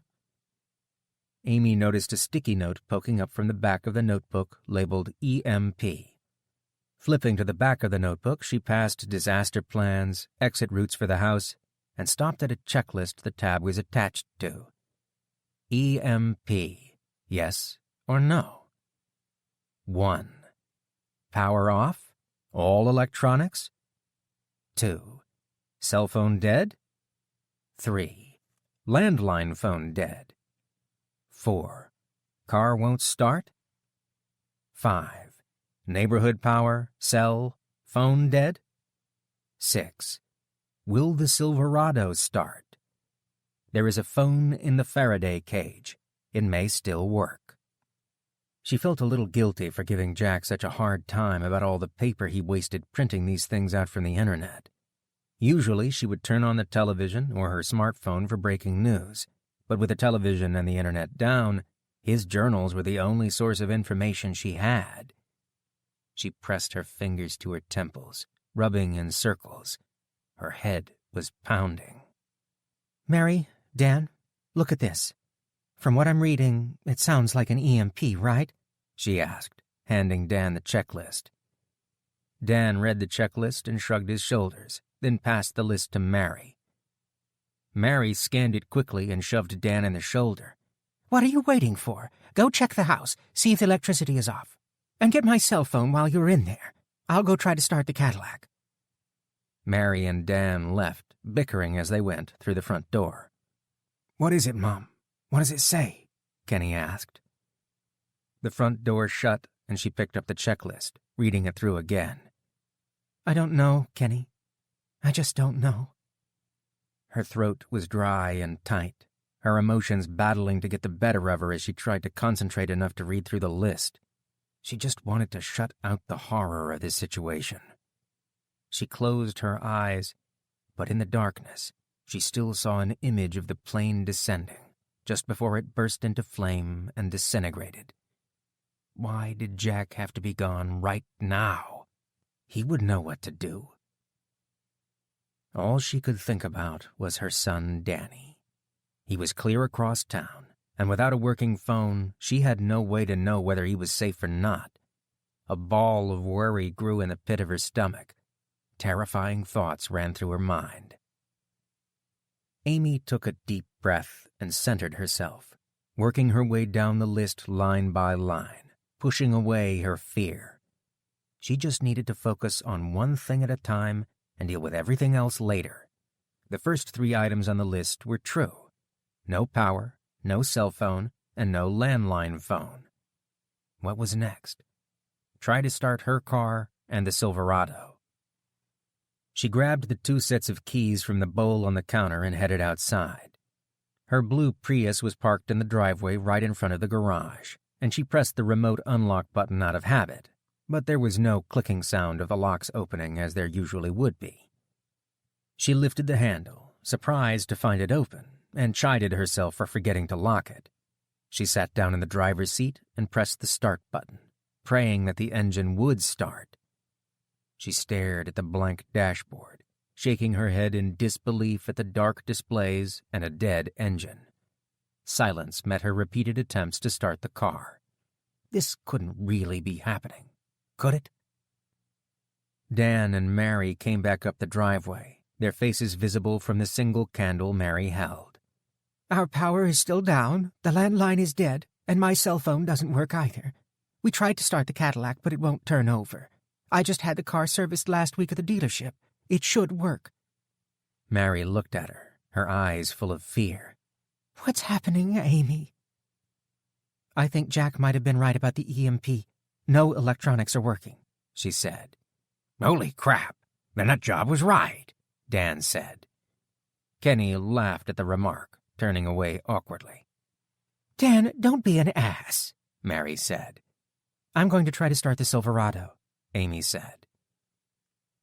Amy noticed a sticky note poking up from the back of the notebook labeled EMP. Flipping to the back of the notebook, she passed disaster plans, exit routes for the house, and stopped at a checklist the tab was attached to. EMP, yes or no? 1. Power off? All electronics? 2. Cell phone dead? 3. Landline phone dead? 4. Car won't start? 5. Neighborhood power, cell, phone dead? 6. Will the Silverado start? There is a phone in the Faraday cage. It may still work. She felt a little guilty for giving Jack such a hard time about all the paper he wasted printing these things out from the internet. Usually she would turn on the television or her smartphone for breaking news, but with the television and the internet down, his journals were the only source of information she had. She pressed her fingers to her temples, rubbing in circles. Her head was pounding. Mary, Dan, look at this. From what I'm reading, it sounds like an EMP, right? She asked, handing Dan the checklist. Dan read the checklist and shrugged his shoulders, then passed the list to Mary. Mary scanned it quickly and shoved Dan in the shoulder. What are you waiting for? Go check the house, see if the electricity is off. And get my cell phone while you're in there. I'll go try to start the Cadillac. Mary and Dan left, bickering as they went through the front door. What is it, Mom? What does it say? Kenny asked. The front door shut, and she picked up the checklist, reading it through again. I don't know, Kenny. I just don't know. Her throat was dry and tight, her emotions battling to get the better of her as she tried to concentrate enough to read through the list. She just wanted to shut out the horror of this situation. She closed her eyes, but in the darkness, she still saw an image of the plane descending, just before it burst into flame and disintegrated. Why did Jack have to be gone right now? He would know what to do. All she could think about was her son, Danny. He was clear across town, and without a working phone, she had no way to know whether he was safe or not. A ball of worry grew in the pit of her stomach. Terrifying thoughts ran through her mind. Amy took a deep breath and centered herself, working her way down the list line by line, pushing away her fear. She just needed to focus on one thing at a time and deal with everything else later. The first 3 items on the list were true. No power, no cell phone, and no landline phone. What was next? Try to start her car and the Silverado. She grabbed the 2 sets of keys from the bowl on the counter and headed outside. Her blue Prius was parked in the driveway right in front of the garage, and she pressed the remote unlock button out of habit, but there was no clicking sound of the locks opening as there usually would be. She lifted the handle, surprised to find it open, and chided herself for forgetting to lock it. She sat down in the driver's seat and pressed the start button, praying that the engine would start. She stared at the blank dashboard, shaking her head in disbelief at the dark displays and a dead engine. Silence met her repeated attempts to start the car. This couldn't really be happening, could it? Dan and Mary came back up the driveway, their faces visible from the single candle Mary held. Our power is still down, the landline is dead, and my cell phone doesn't work either. We tried to start the Cadillac, but it won't turn over. I just had the car serviced last week at the dealership. It should work. Mary looked at her eyes full of fear. What's happening, Amy? I think Jack might have been right about the EMP. No electronics are working, she said. Holy crap, then that job was right, Dan said. Kenny laughed at the remark, turning away awkwardly. Dan, don't be an ass, Mary said. I'm going to try to start the Silverado, Amy said.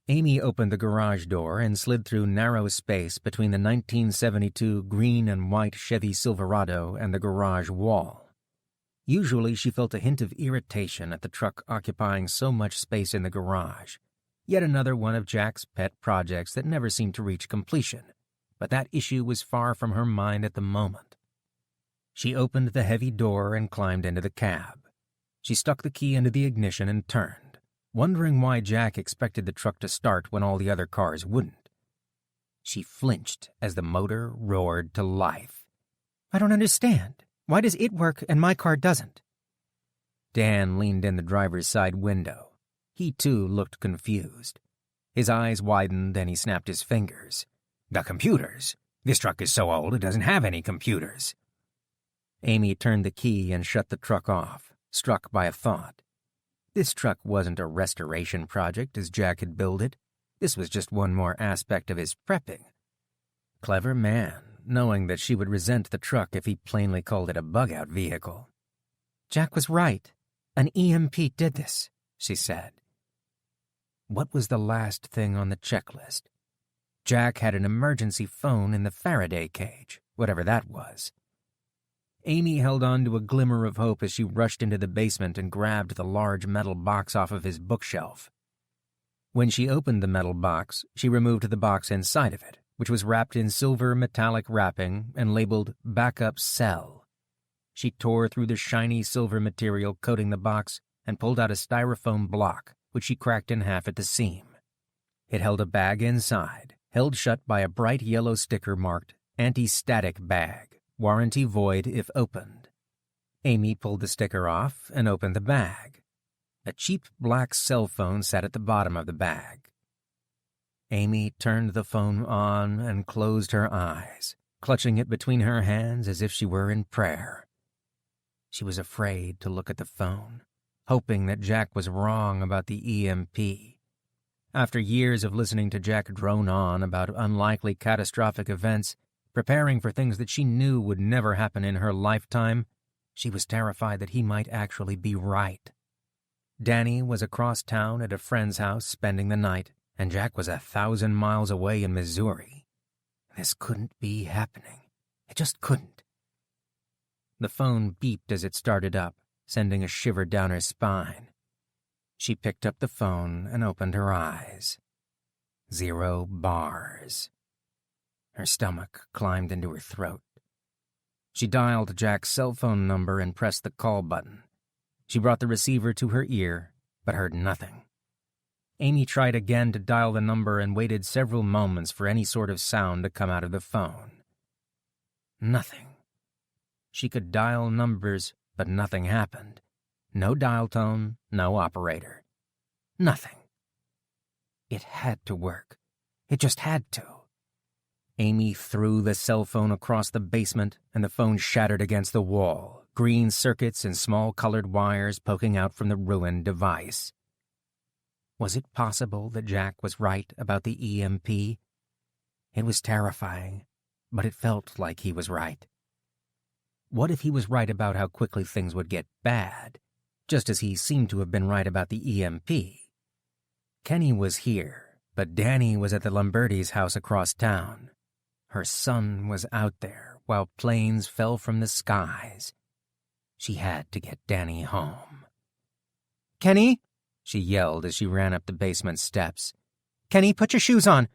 Amy opened the garage door and slid through narrow space between the 1972 green and white Chevy Silverado and the garage wall. Usually she felt a hint of irritation at the truck occupying so much space in the garage, yet another one of Jack's pet projects that never seemed to reach completion, but that issue was far from her mind at the moment. She opened the heavy door and climbed into the cab. She stuck the key into the ignition and turned, wondering why Jack expected the truck to start when all the other cars wouldn't. She flinched as the motor roared to life. I don't understand. Why does it work and my car doesn't? Dan leaned in the driver's side window. He, too, looked confused. His eyes widened and he snapped his fingers. The computers. This truck is so old it doesn't have any computers. Amy turned the key and shut the truck off, struck by a thought. This truck wasn't a restoration project as Jack had billed it. This was just one more aspect of his prepping. Clever man, knowing that she would resent the truck if he plainly called it a bug-out vehicle. Jack was right, "An EMP did this," she said. What was the last thing on the checklist? Jack had an emergency phone in the Faraday cage, whatever that was. Amy held on to a glimmer of hope as she rushed into the basement and grabbed the large metal box off of his bookshelf. When she opened the metal box, she removed the box inside of it, which was wrapped in silver metallic wrapping and labeled Backup Cell. She tore through the shiny silver material coating the box and pulled out a styrofoam block, which she cracked in half at the seam. It held a bag inside, held shut by a bright yellow sticker marked Anti-Static Bag, Warranty Void if Opened. Amy pulled the sticker off and opened the bag. A cheap black cell phone sat at the bottom of the bag. Amy turned the phone on and closed her eyes, clutching it between her hands as if she were in prayer. She was afraid to look at the phone, hoping that Jack was wrong about the EMP. After years of listening to Jack drone on about unlikely catastrophic events, preparing for things that she knew would never happen in her lifetime, she was terrified that he might actually be right. Danny was across town at a friend's house spending the night, and Jack was 1,000 miles away in Missouri. This couldn't be happening. It just couldn't. The phone beeped as it started up, sending a shiver down her spine. She picked up the phone and opened her eyes. 0 bars. Her stomach climbed into her throat. She dialed Jack's cell phone number and pressed the call button. She brought the receiver to her ear, but heard nothing. Amy tried again to dial the number and waited several moments for any sort of sound to come out of the phone. Nothing. She could dial numbers, but nothing happened. No dial tone, no operator. Nothing. It had to work. It just had to. Amy threw the cell phone across the basement, and the phone shattered against the wall, green circuits and small colored wires poking out from the ruined device. Was it possible that Jack was right about the EMP? It was terrifying, but it felt like he was right. What if he was right about how quickly things would get bad, just as he seemed to have been right about the EMP? Kenny was here, but Danny was at the Lombardi's house across town. Her son was out there while planes fell from the skies. She had to get Danny home. "Kenny," she yelled as she ran up the basement steps. "Kenny, put your shoes on.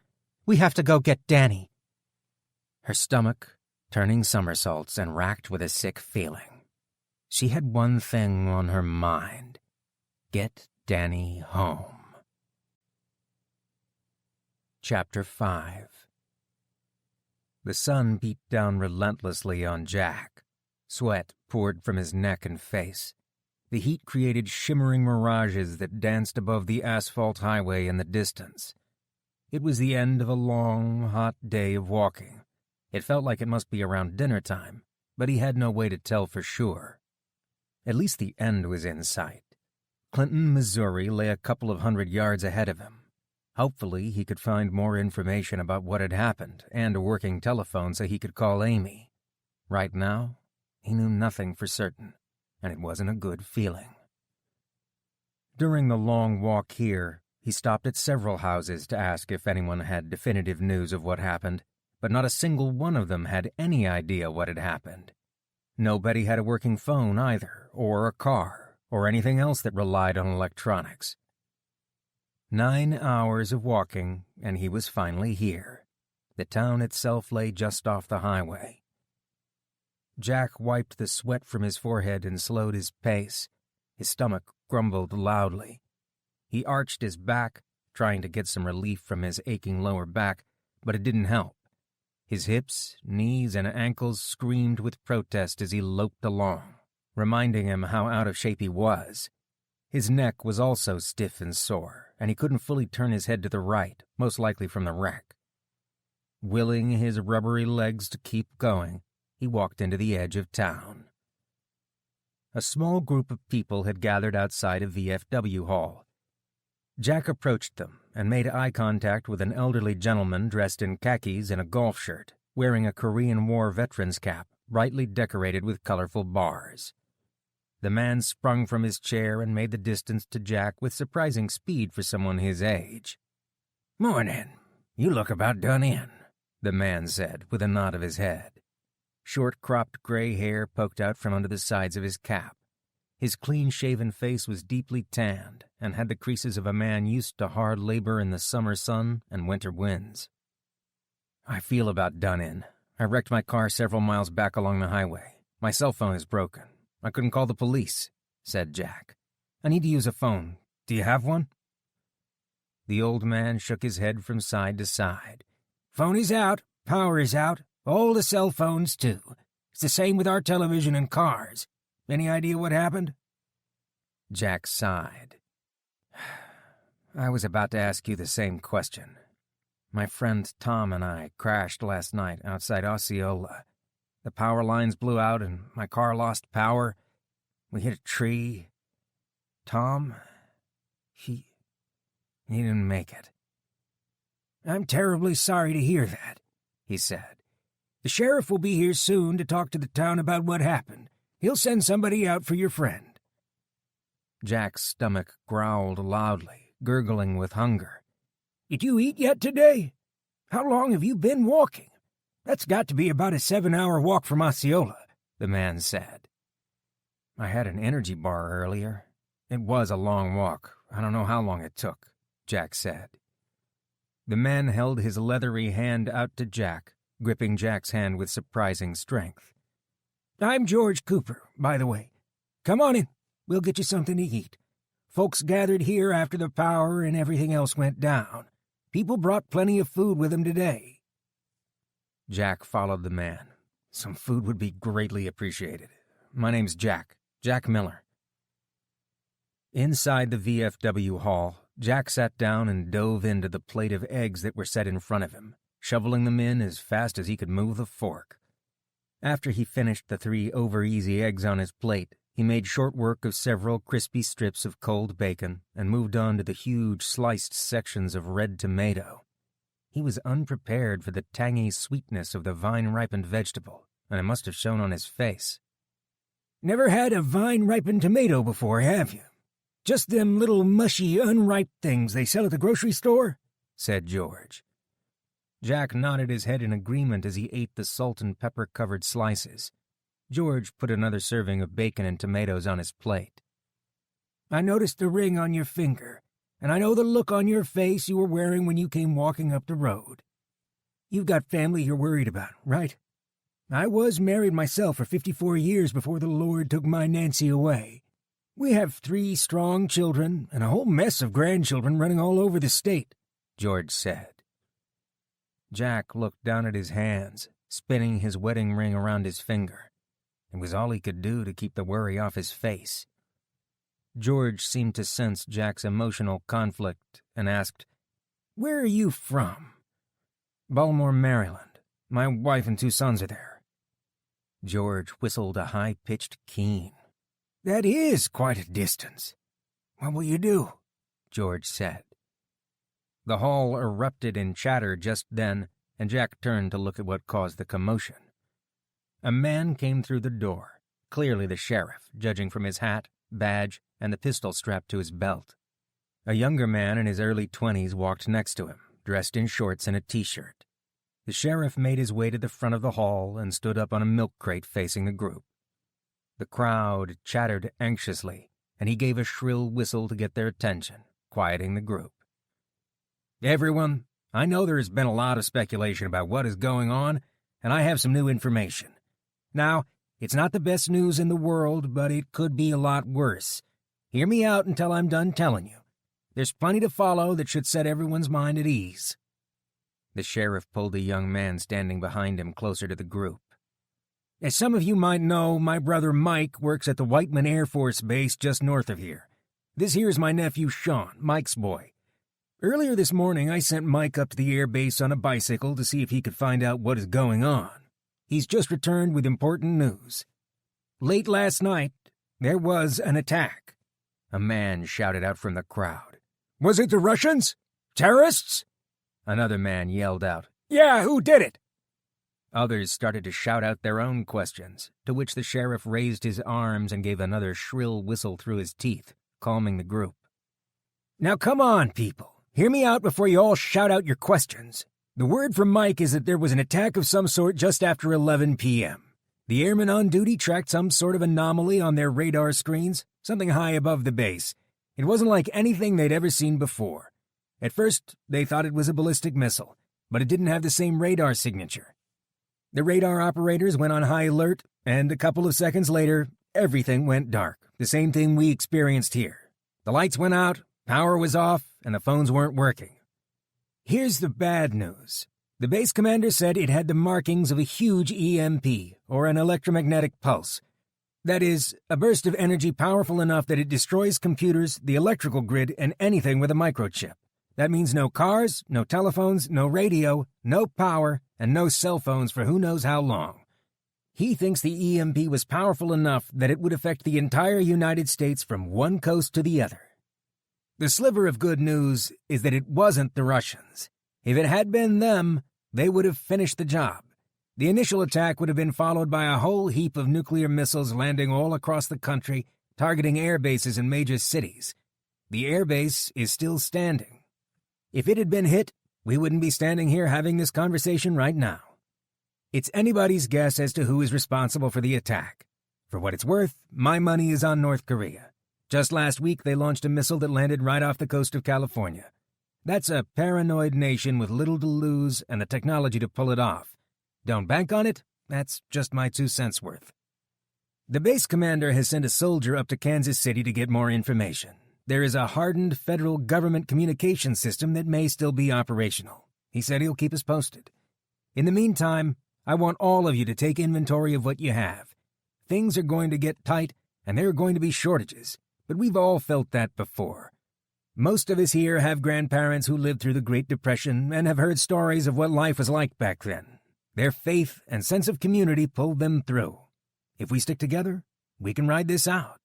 We have to go get Danny." Her stomach turning somersaults and racked with a sick feeling. She had one thing on her mind: get Danny home. Chapter 5. The sun beat down relentlessly on Jack. Sweat poured from his neck and face. The heat created shimmering mirages that danced above the asphalt highway in the distance. It was the end of a long, hot day of walking. It felt like it must be around dinner time, but he had no way to tell for sure. At least the end was in sight. Clinton, Missouri lay a couple of 100 yards ahead of him. Hopefully, he could find more information about what had happened and a working telephone so he could call Amy. Right now, he knew nothing for certain, and it wasn't a good feeling. During the long walk here, he stopped at several houses to ask if anyone had definitive news of what happened, but not a single one of them had any idea what had happened. Nobody had a working phone either, or a car, or anything else that relied on electronics. 9 hours of walking, and he was finally here. The town itself lay just off the highway. Jack wiped the sweat from his forehead and slowed his pace. His stomach grumbled loudly. He arched his back, trying to get some relief from his aching lower back, but it didn't help. His hips, knees, and ankles screamed with protest as he loped along, reminding him how out of shape he was. His neck was also stiff and sore, and he couldn't fully turn his head to the right, most likely from the wreck. Willing his rubbery legs to keep going, he walked into the edge of town. A small group of people had gathered outside a VFW hall. Jack approached them and made eye contact with an elderly gentleman dressed in khakis and a golf shirt, wearing a Korean War veteran's cap, brightly decorated with colorful bars. The man sprung from his chair and made the distance to Jack with surprising speed for someone his age. "Morning. You look about done in," the man said with a nod of his head. Short-cropped gray hair poked out from under the sides of his cap. His clean-shaven face was deeply tanned and had the creases of a man used to hard labor in the summer sun and winter winds. "I feel about done in. I wrecked my car several miles back along the highway. My cell phone is broken. I couldn't call the police," said Jack. "I need to use a phone. Do you have one?" The old man shook his head from side to side. "Phone is out. Power is out. All the cell phones, too. It's the same with our television and cars. Any idea what happened?" Jack sighed. "I was about to ask you the same question. My friend Tom and I crashed last night outside Osceola. The power lines blew out and my car lost power. We hit a tree. Tom, he didn't make it." "I'm terribly sorry to hear that," he said. "The sheriff will be here soon to talk to the town about what happened. He'll send somebody out for your friend." Jack's stomach growled loudly, gurgling with hunger. "Did you eat yet today? How long have you been walking? That's got to be about a 7-hour walk from Osceola," the man said. "I had an energy bar earlier. It was a long walk. I don't know how long it took," Jack said. The man held his leathery hand out to Jack, gripping Jack's hand with surprising strength. "I'm George Cooper, by the way. Come on in. We'll get you something to eat. Folks gathered here after the power and everything else went down. People brought plenty of food with them today." Jack followed the man. "Some food would be greatly appreciated. My name's Jack Miller." Inside the VFW hall, Jack sat down and dove into the plate of eggs that were set in front of him, shoveling them in as fast as he could move the fork. After he finished the 3 over-easy eggs on his plate, he made short work of several crispy strips of cold bacon and moved on to the huge sliced sections of red tomato. He was unprepared for the tangy sweetness of the vine-ripened vegetable, and it must have shown on his face. "Never had a vine-ripened tomato before, have you? Just them little mushy, unripe things they sell at the grocery store?" said George. Jack nodded his head in agreement as he ate the salt and pepper-covered slices. George put another serving of bacon and tomatoes on his plate. "I noticed the ring on your finger, and I know the look on your face you were wearing when you came walking up the road. You've got family you're worried about, right? I was married myself for 54 years before the Lord took my Nancy away. We have 3 strong children and a whole mess of grandchildren running all over the state," George said. Jack looked down at his hands, spinning his wedding ring around his finger. It was all he could do to keep the worry off his face. George seemed to sense Jack's emotional conflict and asked, "Where are you from?" "Baltimore, Maryland. My wife and 2 sons are there." George whistled a high-pitched keen. "That is quite a distance. What will you do?" George said. The hall erupted in chatter just then, and Jack turned to look at what caused the commotion. A man came through the door, clearly the sheriff, judging from his hat, badge, and the pistol strapped to his belt. A younger man in his early 20s walked next to him, dressed in shorts and a t-shirt. The sheriff made his way to the front of the hall and stood up on a milk crate facing the group. The crowd chattered anxiously, and he gave a shrill whistle to get their attention, quieting the group. "Everyone, I know there has been a lot of speculation about what is going on, and I have some new information. Now, it's not the best news in the world, but it could be a lot worse. Hear me out until I'm done telling you. There's plenty to follow that should set everyone's mind at ease." The sheriff pulled the young man standing behind him closer to the group. "As some of you might know, my brother Mike works at the Whiteman Air Force Base just north of here. This here's my nephew Sean, Mike's boy. Earlier this morning, I sent Mike up to the air base on a bicycle to see if he could find out what is going on. He's just returned with important news. Late last night, there was an attack." A man shouted out from the crowd. "Was it the Russians? Terrorists?" Another man yelled out, "Yeah, who did it?" Others started to shout out their own questions, to which the sheriff raised his arms and gave another shrill whistle through his teeth, calming the group. Now come on, people. Hear me out before you all shout out your questions. The word from Mike is that there was an attack of some sort just after 11 p.m. The airmen on duty tracked some sort of anomaly on their radar screens, something high above the base. It wasn't like anything they'd ever seen before. At first, they thought it was a ballistic missile, but it didn't have the same radar signature. The radar operators went on high alert, and a couple of seconds later, everything went dark, the same thing we experienced here. The lights went out, power was off, and the phones weren't working. Here's the bad news. The base commander said it had the markings of a huge EMP, or an electromagnetic pulse. That is, a burst of energy powerful enough that it destroys computers, the electrical grid, and anything with a microchip. That means no cars, no telephones, no radio, no power, and no cell phones for who knows how long. He thinks the EMP was powerful enough that it would affect the entire United States from one coast to the other. The sliver of good news is that it wasn't the Russians. If it had been them, they would have finished the job. The initial attack would have been followed by a whole heap of nuclear missiles landing all across the country, targeting air bases in major cities. The air base is still standing. If it had been hit, we wouldn't be standing here having this conversation right now. It's anybody's guess as to who is responsible for the attack. For what it's worth, my money is on North Korea. Just last week, they launched a missile that landed right off the coast of California. That's a paranoid nation with little to lose and the technology to pull it off. Don't bank on it, that's just my 2 cents worth. The base commander has sent a soldier up to Kansas City to get more information. There is a hardened federal government communication system that may still be operational. He said he'll keep us posted. In the meantime, I want all of you to take inventory of what you have. Things are going to get tight, and there are going to be shortages, but we've all felt that before. Most of us here have grandparents who lived through the Great Depression and have heard stories of what life was like back then. Their faith and sense of community pulled them through. If we stick together, we can ride this out.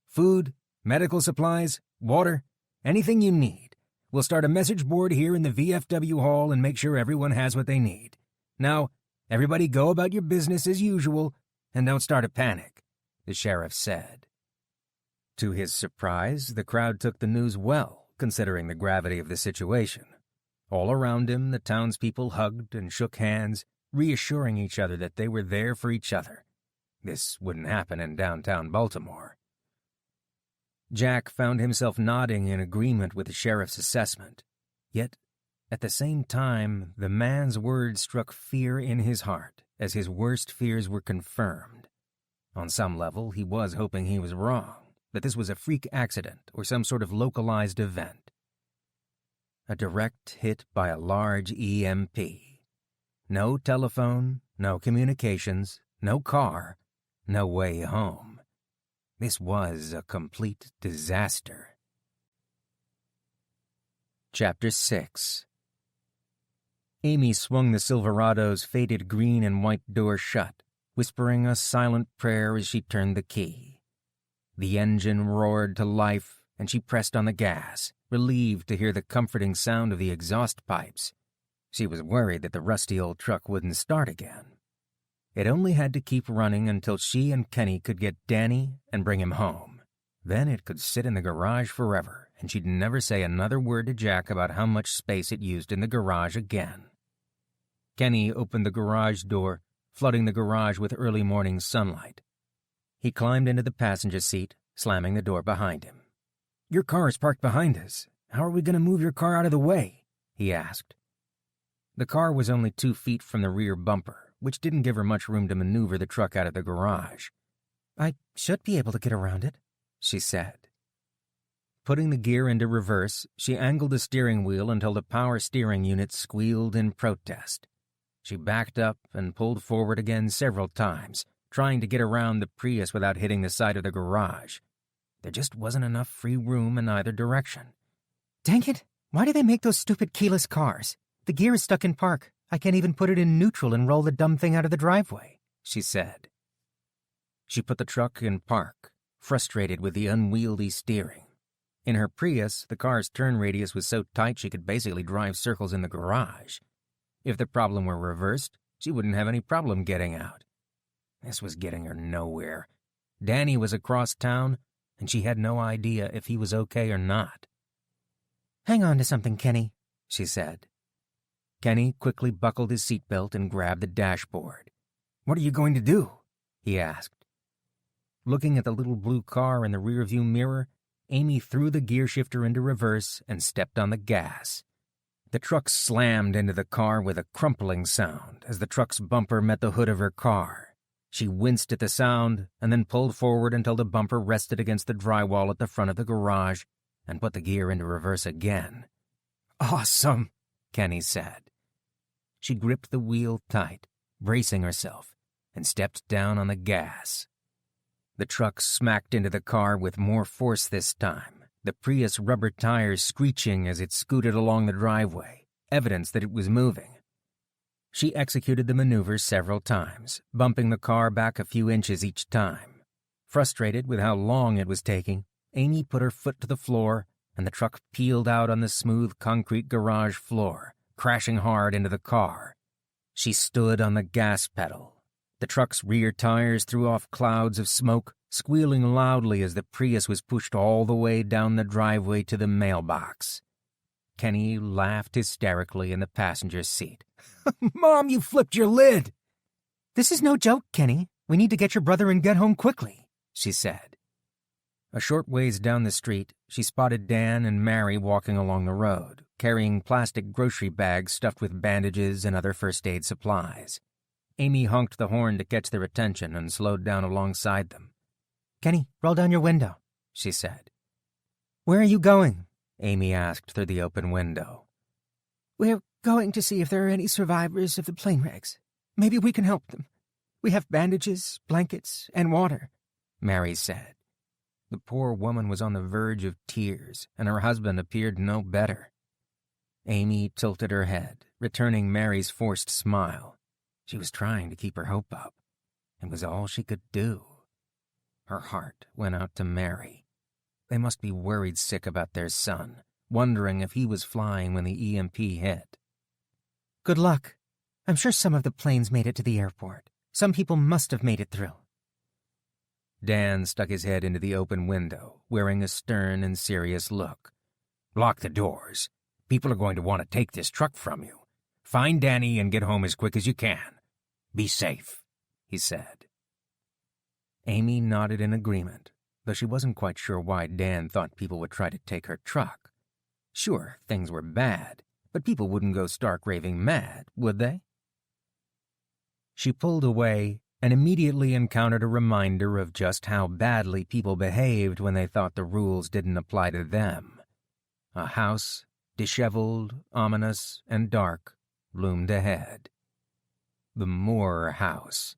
Food, medical supplies, water, anything you need. We'll start a message board here in the VFW hall and make sure everyone has what they need. Now, everybody go about your business as usual and don't start a panic, the sheriff said. To his surprise, the crowd took the news well, considering the gravity of the situation. All around him, the townspeople hugged and shook hands, reassuring each other that they were there for each other. This wouldn't happen in downtown Baltimore. Jack found himself nodding in agreement with the sheriff's assessment. Yet, at the same time, the man's words struck fear in his heart as his worst fears were confirmed. On some level, he was hoping he was wrong, that this was a freak accident or some sort of localized event. A direct hit by a large EMP. No telephone, no communications, no car, no way home. This was a complete disaster. Chapter 6. Amy swung the Silverado's faded green and white door shut, whispering a silent prayer as she turned the key. The engine roared to life, and she pressed on the gas, relieved to hear the comforting sound of the exhaust pipes. She was worried that the rusty old truck wouldn't start again. It only had to keep running until she and Kenny could get Danny and bring him home. Then it could sit in the garage forever, and she'd never say another word to Jack about how much space it used in the garage again. Kenny opened the garage door, flooding the garage with early morning sunlight. He climbed into the passenger seat, slamming the door behind him. "Your car is parked behind us. How are we going to move your car out of the way?" he asked. The car was only 2 feet from the rear bumper, which didn't give her much room to maneuver the truck out of the garage. "I should be able to get around it," she said. Putting the gear into reverse, she angled the steering wheel until the power steering unit squealed in protest. She backed up and pulled forward again several times, trying to get around the Prius without hitting the side of the garage. There just wasn't enough free room in either direction. Dang it! Why do they make those stupid keyless cars? The gear is stuck in park. I can't even put it in neutral and roll the dumb thing out of the driveway, she said. She put the truck in park, frustrated with the unwieldy steering. In her Prius, the car's turn radius was so tight she could basically drive circles in the garage. If the problem were reversed, She wouldn't have any problem getting out. This was getting her nowhere. Danny was across town, and she had no idea if he was okay or not. "Hang on to something, Kenny," she said. Kenny quickly buckled his seatbelt and grabbed the dashboard. "What are you going to do?" he asked. Looking at the little blue car in the rearview mirror, Amy threw the gear shifter into reverse and stepped on the gas. The truck slammed into the car with a crumpling sound as the truck's bumper met the hood of her car. She winced at the sound and then pulled forward until the bumper rested against the drywall at the front of the garage and put the gear into reverse again. "Awesome," Kenny said. She gripped the wheel tight, bracing herself, and stepped down on the gas. The truck smacked into the car with more force this time, the Prius rubber tires screeching as it scooted along the driveway, evidence that it was moving. She executed the maneuver several times, bumping the car back a few inches each time. Frustrated with how long it was taking, Amy put her foot to the floor, and the truck peeled out on the smooth concrete garage floor, crashing hard into the car. She stood on the gas pedal. The truck's rear tires threw off clouds of smoke, squealing loudly as the Prius was pushed all the way down the driveway to the mailbox. Kenny laughed hysterically in the passenger seat. "Mom, you flipped your lid!" "This is no joke, Kenny. We need to get your brother and get home quickly," she said. A short ways down the street, she spotted Dan and Mary walking along the road, carrying plastic grocery bags stuffed with bandages and other first aid supplies. Amy honked the horn to catch their attention and slowed down alongside them. "Kenny, roll down your window," she said. "Where are you going?" Amy asked through the open window. "We're going to see if there are any survivors of the plane wrecks. Maybe we can help them. We have bandages, blankets, and water," Mary said. The poor woman was on the verge of tears, and her husband appeared no better. Amy tilted her head, returning Mary's forced smile. She was trying to keep her hope up. It was all she could do. Her heart went out to Mary. They must be worried sick about their son, wondering if he was flying when the EMP hit. "Good luck. I'm sure some of the planes made it to the airport. Some people must have made it through." Dan stuck his head into the open window, wearing a stern and serious look. "Lock the doors. People are going to want to take this truck from you. Find Danny and get home as quick as you can. Be safe," he said. Amy nodded in agreement, though she wasn't quite sure why Dan thought people would try to take her truck. Sure, things were bad, but people wouldn't go stark raving mad, would they? She pulled away and immediately encountered a reminder of just how badly people behaved when they thought the rules didn't apply to them. A house, disheveled, ominous, and dark, loomed ahead. The Moore house.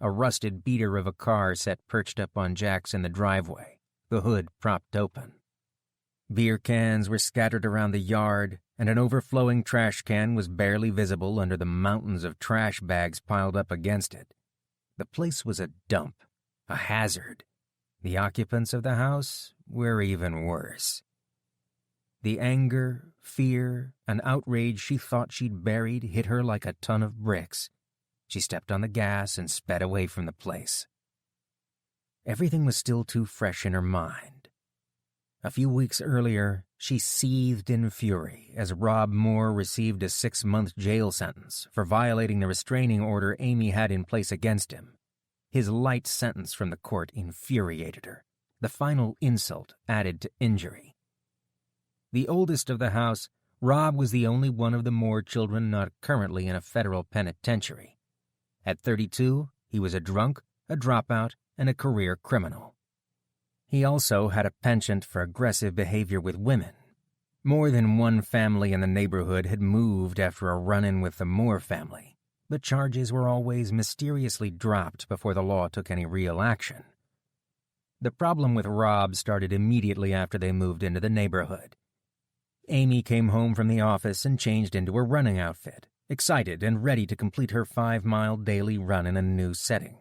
A rusted beater of a car sat perched up on jacks in the driveway, the hood propped open. Beer cans were scattered around the yard, and an overflowing trash can was barely visible under the mountains of trash bags piled up against it. The place was a dump, a hazard. The occupants of the house were even worse. The anger, fear, and outrage she thought she'd buried hit her like a ton of bricks. She stepped on the gas and sped away from the place. Everything was still too fresh in her mind. A few weeks earlier, she seethed in fury as Rob Moore received a 6-month jail sentence for violating the restraining order Amy had in place against him. His light sentence from the court infuriated her, the final insult added to injury. The oldest of the house, Rob was the only one of the Moore children not currently in a federal penitentiary. At 32, he was a drunk, a dropout, and a career criminal. He also had a penchant for aggressive behavior with women. More than one family in the neighborhood had moved after a run-in with the Moore family, but charges were always mysteriously dropped before the law took any real action. The problem with Rob started immediately after they moved into the neighborhood. Amy came home from the office and changed into her running outfit, excited and ready to complete her 5-mile daily run in a new setting.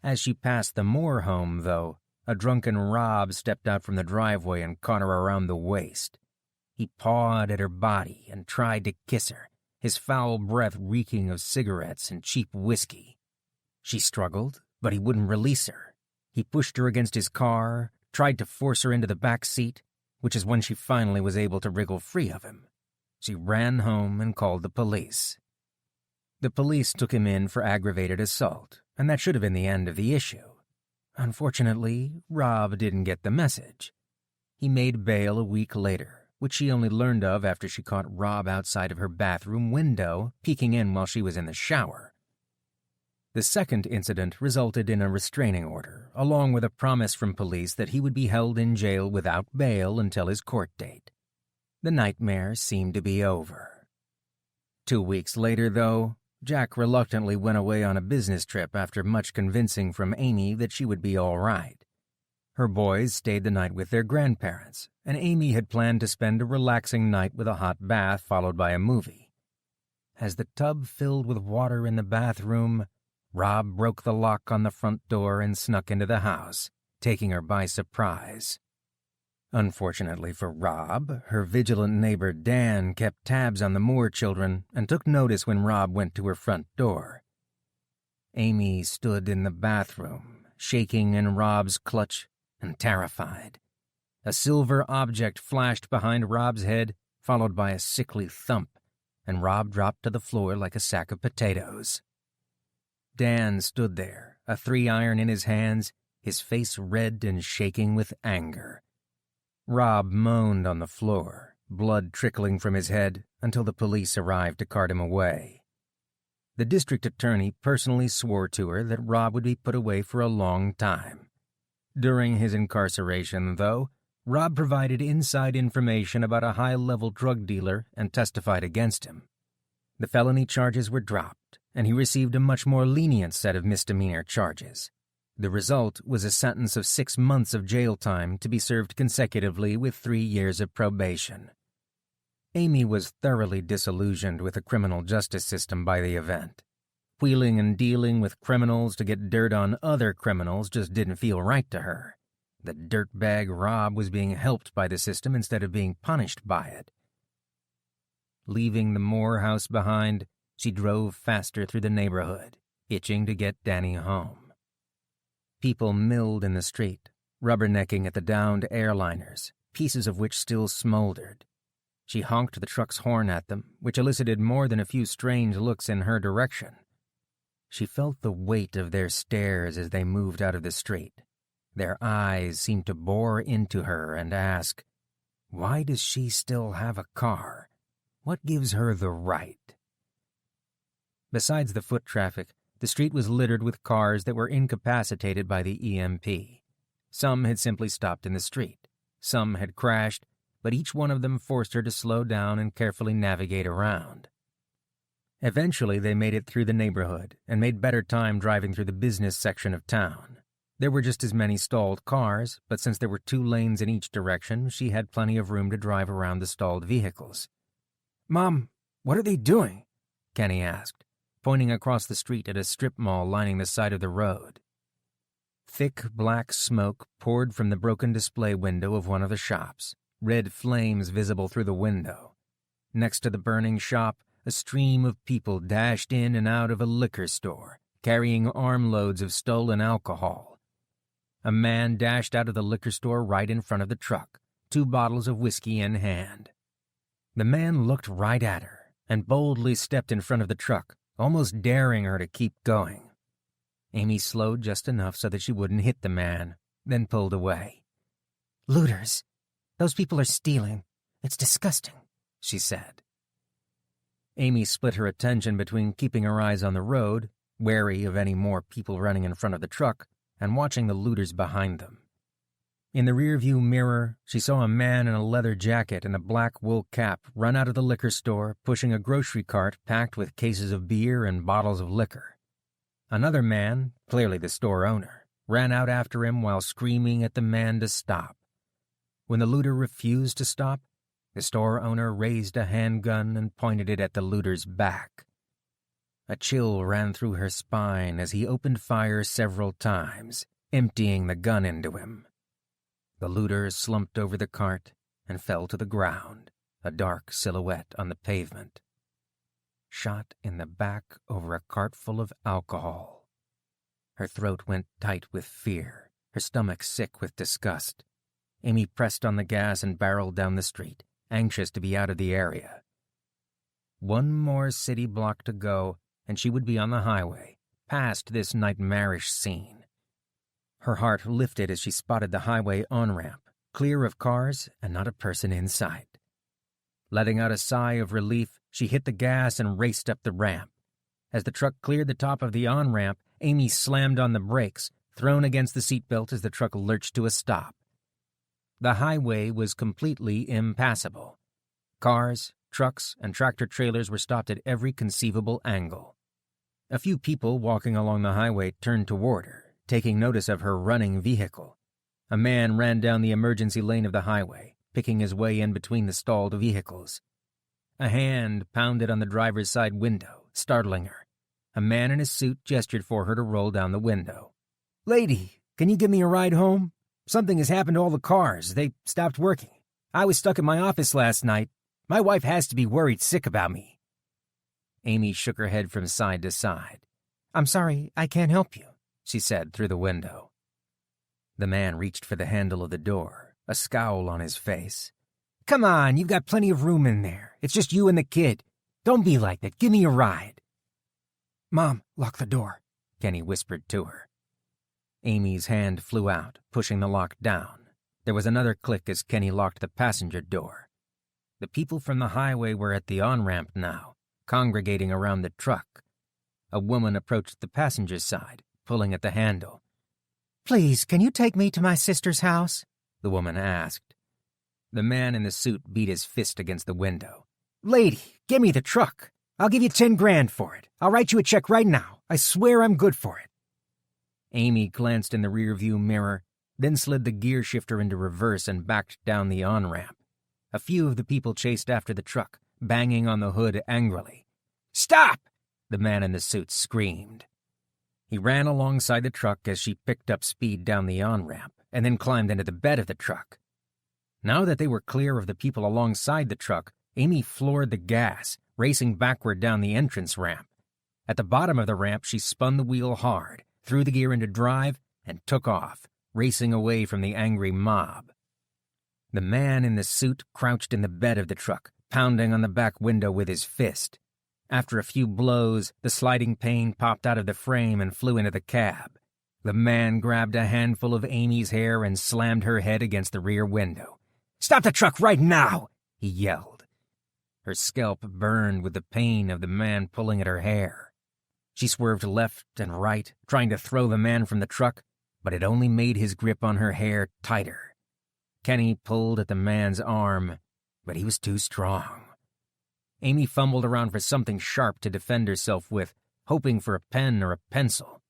As she passed the Moore home, though, a drunken Rob stepped out from the driveway and caught her around the waist. He pawed at her body and tried to kiss her, his foul breath reeking of cigarettes and cheap whiskey. She struggled, but he wouldn't release her. He pushed her against his car, tried to force her into the back seat, which is when she finally was able to wriggle free of him. She ran home and called the police. The police took him in for aggravated assault, and that should have been the end of the issue. Unfortunately, Rob didn't get the message. He made bail a week later, which she only learned of after she caught Rob outside of her bathroom window, peeking in while she was in the shower. The second incident resulted in a restraining order, along with a promise from police that he would be held in jail without bail until his court date. The nightmare seemed to be over. 2 weeks later, though, Jack reluctantly went away on a business trip after much convincing from Amy that she would be all right. Her boys stayed the night with their grandparents, and Amy had planned to spend a relaxing night with a hot bath followed by a movie. As the tub filled with water in the bathroom, Rob broke the lock on the front door and snuck into the house, taking her by surprise. Unfortunately for Rob, her vigilant neighbor Dan kept tabs on the Moore children and took notice when Rob went to her front door. Amy stood in the bathroom, shaking in Rob's clutch and terrified. A silver object flashed behind Rob's head, followed by a sickly thump, and Rob dropped to the floor like a sack of potatoes. Dan stood there, a 3-iron in his hands, his face red and shaking with anger. Rob moaned on the floor, blood trickling from his head, until the police arrived to cart him away. The district attorney personally swore to her that Rob would be put away for a long time. During his incarceration, though, Rob provided inside information about a high-level drug dealer and testified against him. The felony charges were dropped, and he received a much more lenient set of misdemeanor charges. The result was a sentence of 6 months of jail time to be served consecutively with 3 years of probation. Amy was thoroughly disillusioned with the criminal justice system by the event. Wheeling and dealing with criminals to get dirt on other criminals just didn't feel right to her. The dirtbag Rob was being helped by the system instead of being punished by it. Leaving the Moore house behind, she drove faster through the neighborhood, itching to get Danny home. People milled in the street, rubbernecking at the downed airliners, pieces of which still smoldered. She honked the truck's horn at them, which elicited more than a few strange looks in her direction. She felt the weight of their stares as they moved out of the street. Their eyes seemed to bore into her and ask, "Why does she still have a car? What gives her the right?" Besides the foot traffic, the street was littered with cars that were incapacitated by the EMP. Some had simply stopped in the street. Some had crashed, but each one of them forced her to slow down and carefully navigate around. Eventually, they made it through the neighborhood and made better time driving through the business section of town. There were just as many stalled cars, but since there were 2 lanes in each direction, she had plenty of room to drive around the stalled vehicles. "Mom, what are they doing?" Kenny asked, pointing across the street at a strip mall lining the side of the road. Thick black smoke poured from the broken display window of one of the shops, red flames visible through the window. Next to the burning shop, a stream of people dashed in and out of a liquor store, carrying armloads of stolen alcohol. A man dashed out of the liquor store right in front of the truck, 2 bottles of whiskey in hand. The man looked right at her and boldly stepped in front of the truck, almost daring her to keep going. Amy slowed just enough so that she wouldn't hit the man, then pulled away. "Looters. Those people are stealing. It's disgusting," she said. Amy split her attention between keeping her eyes on the road, wary of any more people running in front of the truck, and watching the looters behind them. In the rearview mirror, she saw a man in a leather jacket and a black wool cap run out of the liquor store, pushing a grocery cart packed with cases of beer and bottles of liquor. Another man, clearly the store owner, ran out after him while screaming at the man to stop. When the looter refused to stop, the store owner raised a handgun and pointed it at the looter's back. A chill ran through her spine as he opened fire several times, emptying the gun into him. The looter slumped over the cart and fell to the ground, a dark silhouette on the pavement. shot in the back over a cart full of alcohol. Her throat went tight with fear, her stomach sick with disgust. Amy pressed on the gas and barreled down the street, anxious to be out of the area. One more city block to go, and she would be on the highway, past this nightmarish scene. Her heart lifted as she spotted the highway on-ramp, clear of cars and not a person in sight. Letting out a sigh of relief, she hit the gas and raced up the ramp. As the truck cleared the top of the on-ramp, Amy slammed on the brakes, thrown against the seatbelt as the truck lurched to a stop. The highway was completely impassable. Cars, trucks, and tractor-trailers were stopped at every conceivable angle. A few people walking along the highway turned toward her, taking notice of her running vehicle. A man ran down the emergency lane of the highway, picking his way in between the stalled vehicles. A hand pounded on the driver's side window, startling her. A man in a suit gestured for her to roll down the window. "Lady, can you give me a ride home? Something has happened to all the cars. They stopped working. I was stuck in my office last night. My wife has to be worried sick about me." Amy shook her head from side to side. "I'm sorry, I can't help you," she said through the window. The man reached for the handle of the door, a scowl on his face. "Come on, you've got plenty of room in there. It's just you and the kid. Don't be like that. Give me a ride." "Mom, lock the door," Kenny whispered to her. Amy's hand flew out, pushing the lock down. There was another click as Kenny locked the passenger door. The people from the highway were at the on-ramp now, congregating around the truck. A woman approached the passenger side, pulling at the handle. "Please, can you take me to my sister's house?" the woman asked. The man in the suit beat his fist against the window. "Lady, give me the truck. I'll give you 10 grand for it. I'll write you a check right now. I swear I'm good for it." Amy glanced in the rearview mirror, then slid the gear shifter into reverse and backed down the on-ramp. A few of the people chased after the truck, banging on the hood angrily. "Stop!" the man in the suit screamed. He ran alongside the truck as she picked up speed down the on-ramp and then climbed into the bed of the truck. Now that they were clear of the people alongside the truck, Amy floored the gas, racing backward down the entrance ramp. At the bottom of the ramp, she spun the wheel hard, threw the gear into drive, and took off, racing away from the angry mob. The man in the suit crouched in the bed of the truck, pounding on the back window with his fist. After a few blows, the sliding pane popped out of the frame and flew into the cab. The man grabbed a handful of Amy's hair and slammed her head against the rear window. "Stop the truck right now!" he yelled. Her scalp burned with the pain of the man pulling at her hair. She swerved left and right, trying to throw the man from the truck, but it only made his grip on her hair tighter. Kenny pulled at the man's arm, but he was too strong. Amy fumbled around for something sharp to defend herself with, hoping for a pen or a pencil.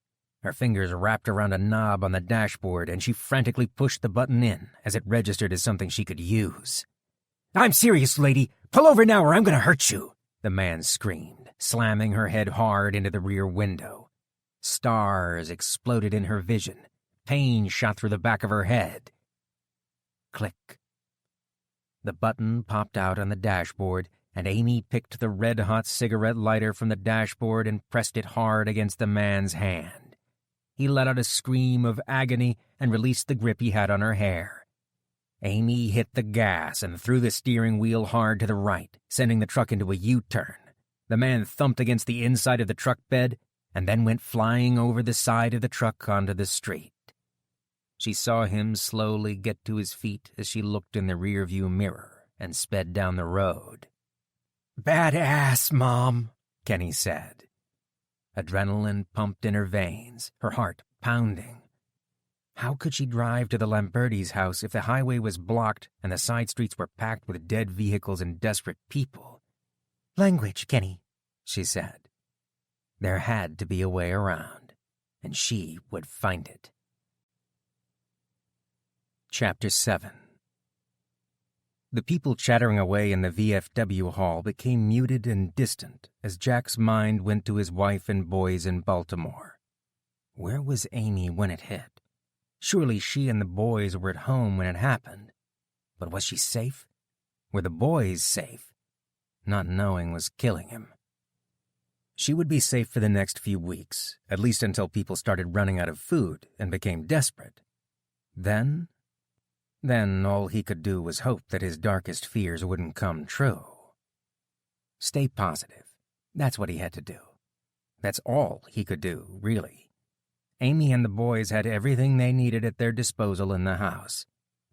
Her fingers wrapped around a knob on the dashboard, and she frantically pushed the button in as it registered as something she could use. "I'm serious, lady. Pull over now or I'm going to hurt you," the man screamed, slamming her head hard into the rear window. Stars exploded in her vision. Pain shot through the back of her head. Click. The button popped out on the dashboard, and Amy picked the red-hot cigarette lighter from the dashboard and pressed it hard against the man's hand. He let out a scream of agony and released the grip he had on her hair. Amy hit the gas and threw the steering wheel hard to the right, sending the truck into a U-turn. The man thumped against the inside of the truck bed and then went flying over the side of the truck onto the street. She saw him slowly get to his feet as she looked in the rearview mirror and sped down the road. "Badass, Mom," Kenny said. Adrenaline pumped in her veins, her heart pounding. How could she drive to the Lamberti's house if the highway was blocked and the side streets were packed with dead vehicles and desperate people? "Language, Kenny," she said. There had to be a way around, and she would find it. Chapter 7. The people chattering away in the VFW hall became muted and distant as Jack's mind went to his wife and boys in Baltimore. Where was Amy when it hit? Surely she and the boys were at home when it happened. But was she safe? Were the boys safe? Not knowing was killing him. She would be safe for the next few weeks, at least until people started running out of food and became desperate. Then all he could do was hope that his darkest fears wouldn't come true. Stay positive. That's what he had to do. That's all he could do, really. Amy and the boys had everything they needed at their disposal in the house.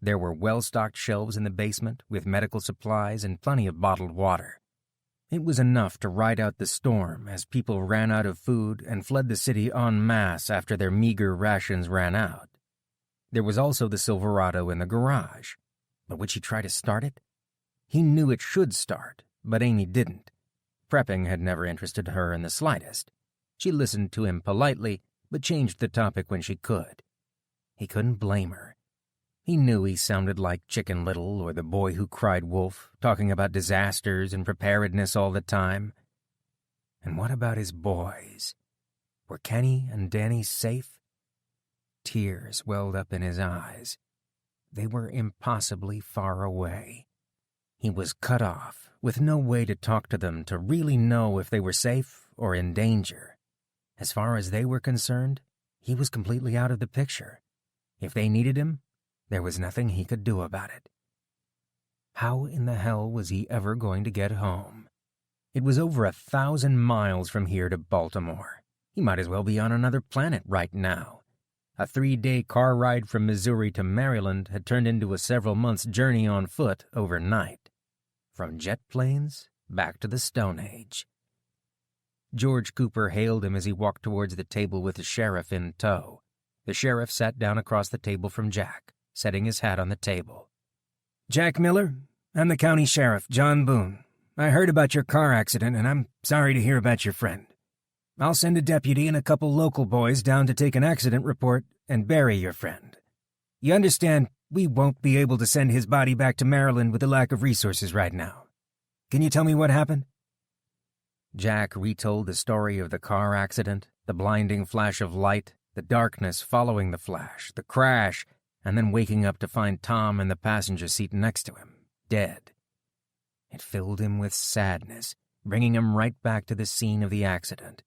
There were well-stocked shelves in the basement with medical supplies and plenty of bottled water. It was enough to ride out the storm as people ran out of food and fled the city en masse after their meager rations ran out. There was also the Silverado in the garage. But would she try to start it? He knew it should start, but Amy didn't. Prepping had never interested her in the slightest. She listened to him politely, but changed the topic when she could. He couldn't blame her. He knew he sounded like Chicken Little or the boy who cried wolf, talking about disasters and preparedness all the time. And what about his boys? Were Kenny and Danny safe? Tears welled up in his eyes. They were impossibly far away. He was cut off, with no way to talk to them to really know if they were safe or in danger. As far as they were concerned, he was completely out of the picture. If they needed him, there was nothing he could do about it. How in the hell was he ever going to get home? It was over 1,000 miles from here to Baltimore. He might as well be on another planet right now. A 3-day car ride from Missouri to Maryland had turned into a several months' journey on foot overnight. From jet planes back to the Stone Age. George Cooper hailed him as he walked towards the table with the sheriff in tow. The sheriff sat down across the table from Jack, setting his hat on the table. Jack Miller, I'm the county sheriff, John Boone. I heard about your car accident, and I'm sorry to hear about your friend. I'll send a deputy and a couple local boys down to take an accident report and bury your friend. You understand, we won't be able to send his body back to Maryland with the lack of resources right now. Can you tell me what happened? Jack retold the story of the car accident, the blinding flash of light, the darkness following the flash, the crash, and then waking up to find Tom in the passenger seat next to him, dead. It filled him with sadness, bringing him right back to the scene of the accident.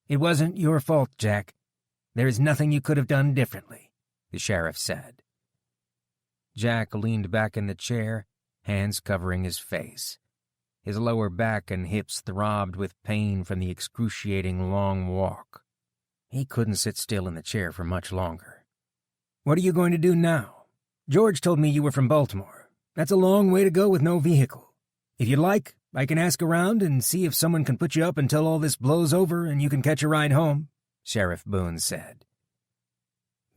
It wasn't your fault, Jack. There is nothing you could have done differently, the sheriff said. Jack leaned back in the chair, hands covering his face. His lower back and hips throbbed with pain from the excruciating long walk. He couldn't sit still in the chair for much longer. What are you going to do now? George told me you were from Baltimore. That's a long way to go with no vehicle. If you'd like, I can ask around and see if someone can put you up until all this blows over and you can catch a ride home, Sheriff Boone said.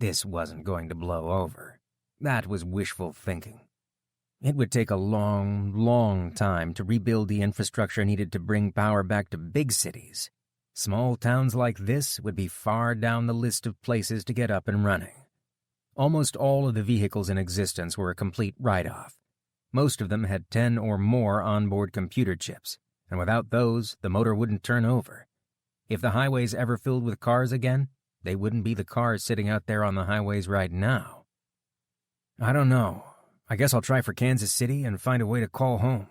This wasn't going to blow over. That was wishful thinking. It would take a long, long time to rebuild the infrastructure needed to bring power back to big cities. Small towns like this would be far down the list of places to get up and running. Almost all of the vehicles in existence were a complete write-off. Most of them had 10 or more onboard computer chips, and without those, the motor wouldn't turn over. If the highways ever filled with cars again, they wouldn't be the cars sitting out there on the highways right now. I don't know. I guess I'll try for Kansas City and find a way to call home.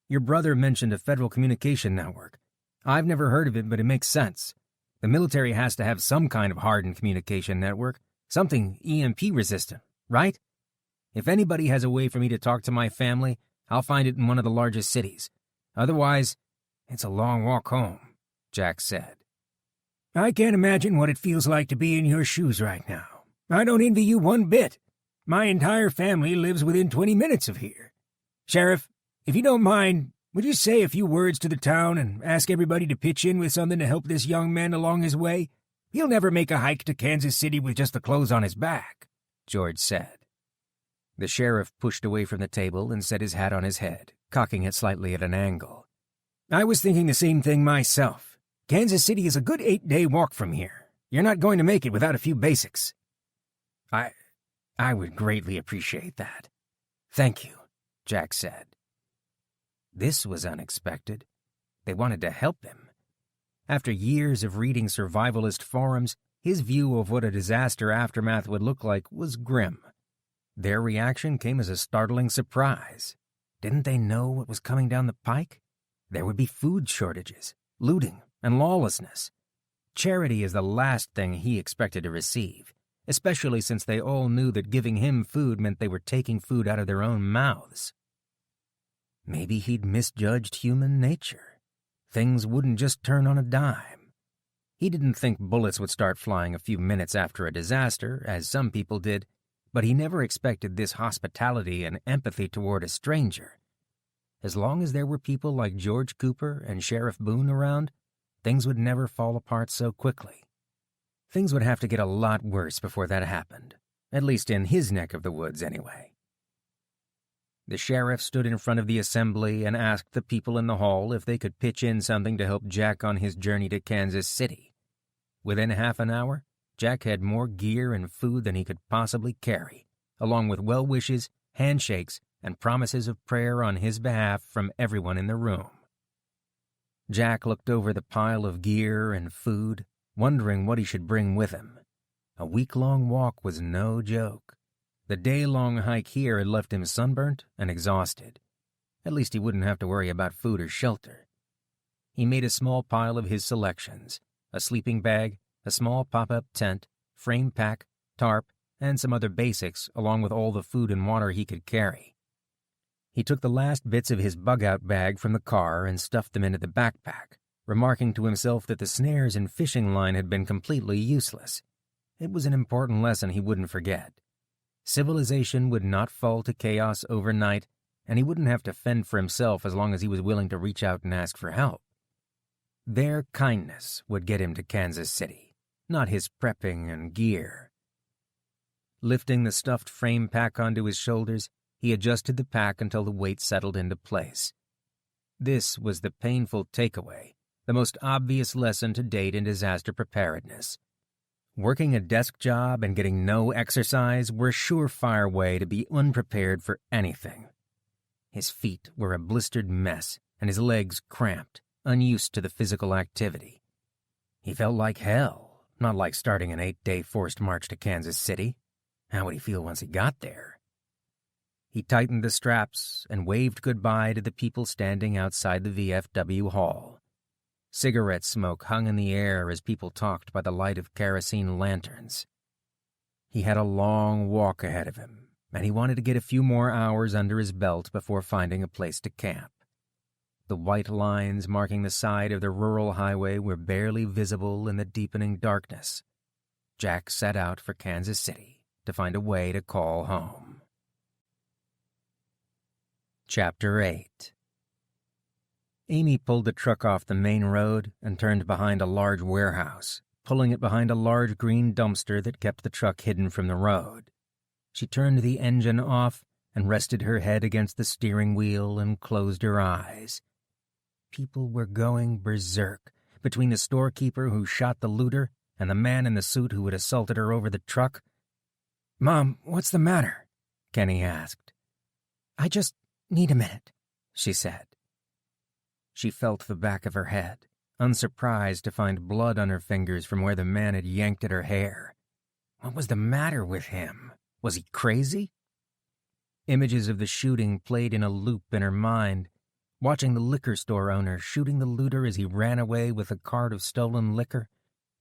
Your brother mentioned a federal communication network. I've never heard of it, but it makes sense. The military has to have some kind of hardened communication network, something EMP resistant, right? If anybody has a way for me to talk to my family, I'll find it in one of the largest cities. Otherwise, it's a long walk home, Jack said. I can't imagine what it feels like to be in your shoes right now. I don't envy you one bit. My entire family lives within 20 minutes of here. Sheriff, if you don't mind, would you say a few words to the town and ask everybody to pitch in with something to help this young man along his way? He'll never make a hike to Kansas City with just the clothes on his back, George said. The sheriff pushed away from the table and set his hat on his head, cocking it slightly at an angle. I was thinking the same thing myself. Kansas City is a good 8-day walk from here. You're not going to make it without a few basics. I would greatly appreciate that. Thank you, Jack said. This was unexpected. They wanted to help him. After years of reading survivalist forums, his view of what a disaster aftermath would look like was grim. Their reaction came as a startling surprise. Didn't they know what was coming down the pike? There would be food shortages, looting, and lawlessness. Charity is the last thing he expected to receive, especially since they all knew that giving him food meant they were taking food out of their own mouths. Maybe he'd misjudged human nature. Things wouldn't just turn on a dime. He didn't think bullets would start flying a few minutes after a disaster, as some people did, but he never expected this hospitality and empathy toward a stranger. As long as there were people like George Cooper and Sheriff Boone around, things would never fall apart so quickly. Things would have to get a lot worse before that happened, at least in his neck of the woods anyway. The sheriff stood in front of the assembly and asked the people in the hall if they could pitch in something to help Jack on his journey to Kansas City. Within half an hour, Jack had more gear and food than he could possibly carry, along with well wishes, handshakes, and promises of prayer on his behalf from everyone in the room. Jack looked over the pile of gear and food, wondering what he should bring with him. A week-long walk was no joke. The day-long hike here had left him sunburnt and exhausted. At least he wouldn't have to worry about food or shelter. He made a small pile of his selections: a sleeping bag, a small pop-up tent, frame pack, tarp, and some other basics, along with all the food and water he could carry. He took the last bits of his bug-out bag from the car and stuffed them into the backpack, remarking to himself that the snares and fishing line had been completely useless. It was an important lesson he wouldn't forget. Civilization would not fall to chaos overnight, and he wouldn't have to fend for himself as long as he was willing to reach out and ask for help. Their kindness would get him to Kansas City, not his prepping and gear. Lifting the stuffed frame pack onto his shoulders, he adjusted the pack until the weight settled into place. This was the painful takeaway, the most obvious lesson to date in disaster preparedness. Working a desk job and getting no exercise were a surefire way to be unprepared for anything. His feet were a blistered mess and his legs cramped, unused to the physical activity. He felt like hell, not like starting an 8-day forced march to Kansas City. How would he feel once he got there? He tightened the straps and waved goodbye to the people standing outside the VFW hall. Cigarette smoke hung in the air as people talked by the light of kerosene lanterns. He had a long walk ahead of him, and he wanted to get a few more hours under his belt before finding a place to camp. The white lines marking the side of the rural highway were barely visible in the deepening darkness. Jack set out for Kansas City to find a way to call home. Chapter 8. Amy pulled the truck off the main road and turned behind a large warehouse, pulling it behind a large green dumpster that kept the truck hidden from the road. She turned the engine off and rested her head against the steering wheel and closed her eyes. People were going berserk between the storekeeper who shot the looter and the man in the suit who had assaulted her over the truck. "Mom, what's the matter?" Kenny asked. "I just need a minute," she said. She felt the back of her head, unsurprised to find blood on her fingers from where the man had yanked at her hair. What was the matter with him? Was he crazy? Images of the shooting played in a loop in her mind, watching the liquor store owner shooting the looter as he ran away with a cart of stolen liquor.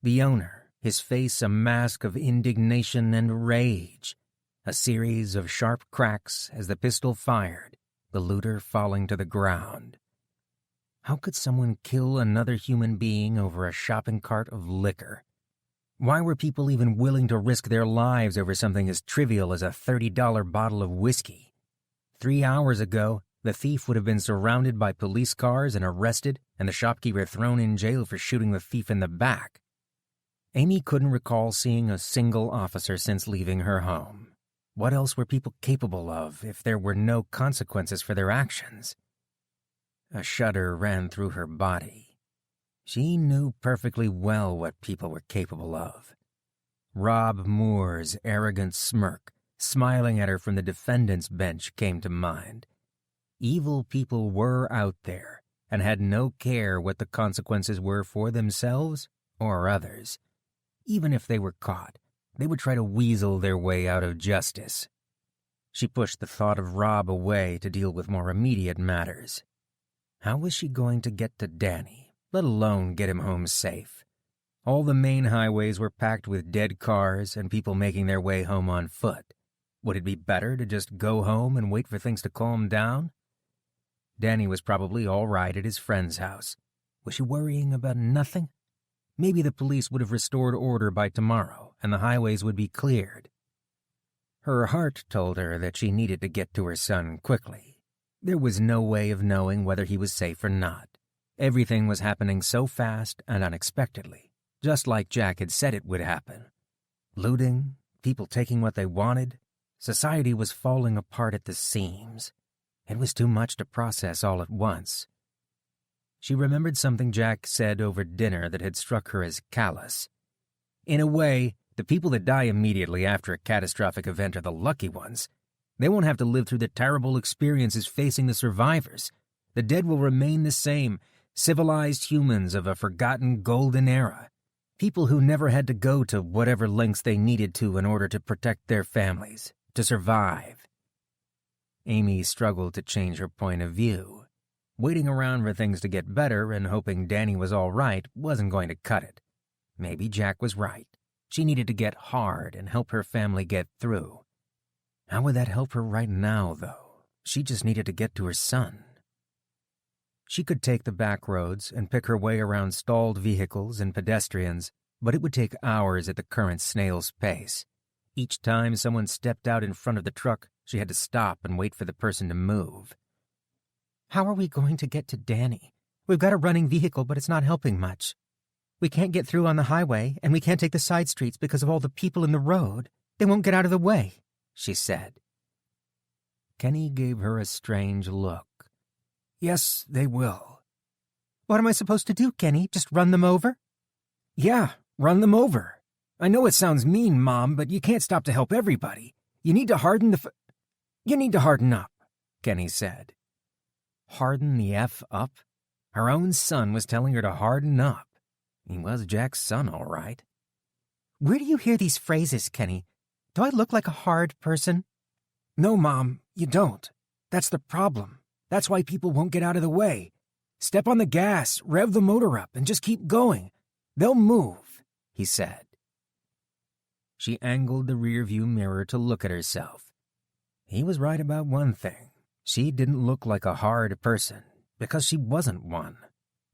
The owner, his face a mask of indignation and rage. A series of sharp cracks as the pistol fired, the looter falling to the ground. How could someone kill another human being over a shopping cart of liquor? Why were people even willing to risk their lives over something as trivial as a $30 bottle of whiskey? 3 hours ago, the thief would have been surrounded by police cars and arrested, and the shopkeeper thrown in jail for shooting the thief in the back. Amy couldn't recall seeing a single officer since leaving her home. What else were people capable of if there were no consequences for their actions? A shudder ran through her body. She knew perfectly well what people were capable of. Rob Moore's arrogant smirk, smiling at her from the defendant's bench, came to mind. Evil people were out there and had no care what the consequences were for themselves or others. Even if they were caught, they would try to weasel their way out of justice. She pushed the thought of Rob away to deal with more immediate matters. How was she going to get to Danny, let alone get him home safe. All the main highways were packed with dead cars and people making their way home on foot. Would it be better to just go home and wait for things to calm down? Danny was probably all right at his friend's house. Was she worrying about nothing? Maybe the police would have restored order by tomorrow and the highways would be cleared. Her heart told her that she needed to get to her son quickly. There was no way of knowing whether he was safe or not. Everything was happening so fast and unexpectedly, just like Jack had said it would happen. Looting, people taking what they wanted. Society was falling apart at the seams. It was too much to process all at once. She remembered something Jack said over dinner that had struck her as callous. In a way, the people that die immediately after a catastrophic event are the lucky ones. They won't have to live through the terrible experiences facing the survivors. The dead will remain the same, civilized humans of a forgotten golden era. People who never had to go to whatever lengths they needed to in order to protect their families, to survive. Amy struggled to change her point of view. Waiting around for things to get better and hoping Danny was all right wasn't going to cut it. Maybe Jack was right. She needed to get hard and help her family get through. How would that help her right now, though? She just needed to get to her son. She could take the back roads and pick her way around stalled vehicles and pedestrians, but it would take hours at the current snail's pace. Each time someone stepped out in front of the truck, she had to stop and wait for the person to move. How are we going to get to Danny? We've got a running vehicle, but it's not helping much. We can't get through on the highway, and we can't take the side streets because of all the people in the road. They won't get out of the way, she said. Kenny gave her a strange look. Yes, they will. What am I supposed to do, Kenny? Just run them over? Yeah, run them over. I know it sounds mean, Mom, but you can't stop to help everybody. You need to harden You need to harden up, Kenny said. Harden the F up? Her own son was telling her to harden up. He was Jack's son, all right. Where do you hear these phrases, Kenny? Do I look like a hard person? No, Mom, you don't. That's the problem. That's why people won't get out of the way. Step on the gas, rev the motor up, and just keep going. They'll move, he said. She angled the rearview mirror to look at herself. He was right about one thing. She didn't look like a hard person, because she wasn't one.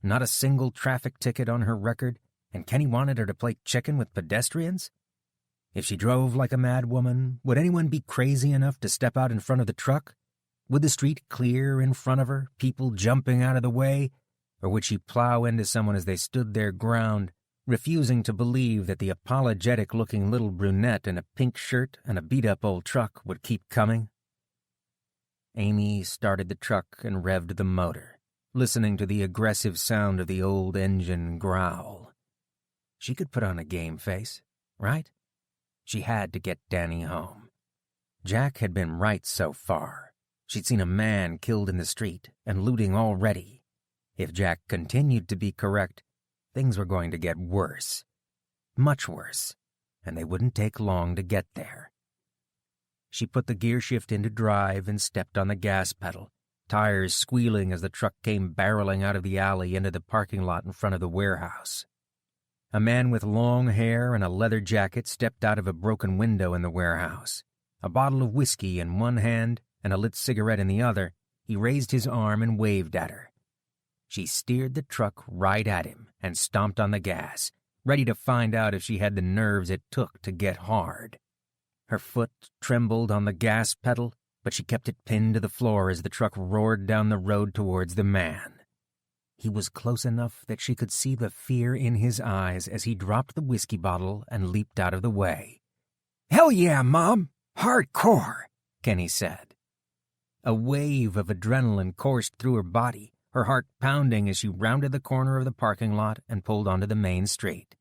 Not a single traffic ticket on her record, and Kenny wanted her to play chicken with pedestrians? If she drove like a mad woman, would anyone be crazy enough to step out in front of the truck? Would the street clear in front of her, people jumping out of the way? Or would she plow into someone as they stood their ground, refusing to believe that the apologetic-looking little brunette in a pink shirt and a beat-up old truck would keep coming? Amy started the truck and revved the motor, listening to the aggressive sound of the old engine growl. She could put on a game face, right? She had to get Danny home. Jack had been right so far. She'd seen a man killed in the street and looting already. If Jack continued to be correct, things were going to get worse. Much worse, and they wouldn't take long to get there. She put the gear shift into drive and stepped on the gas pedal, tires squealing as the truck came barreling out of the alley into the parking lot in front of the warehouse. A man with long hair and a leather jacket stepped out of a broken window in the warehouse. A bottle of whiskey in one hand and a lit cigarette in the other, he raised his arm and waved at her. She steered the truck right at him and stomped on the gas, ready to find out if she had the nerves it took to get hard. Her foot trembled on the gas pedal, but she kept it pinned to the floor as the truck roared down the road towards the man. He was close enough that she could see the fear in his eyes as he dropped the whiskey bottle and leaped out of the way. "Hell yeah, Mom! Hardcore!" Kenny said. A wave of adrenaline coursed through her body, her heart pounding as she rounded the corner of the parking lot and pulled onto the main street.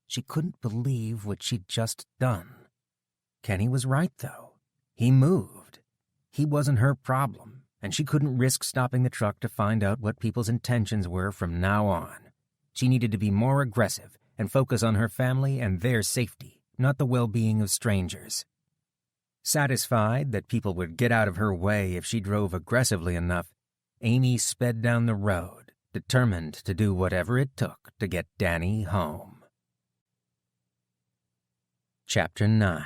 She couldn't believe what she'd just done. Kenny was right, though. He moved. He wasn't her problem, and she couldn't risk stopping the truck to find out what people's intentions were from now on. She needed to be more aggressive and focus on her family and their safety, not the well-being of strangers. Satisfied that people would get out of her way if she drove aggressively enough, Amy sped down the road, determined to do whatever it took to get Danny home. Chapter 9.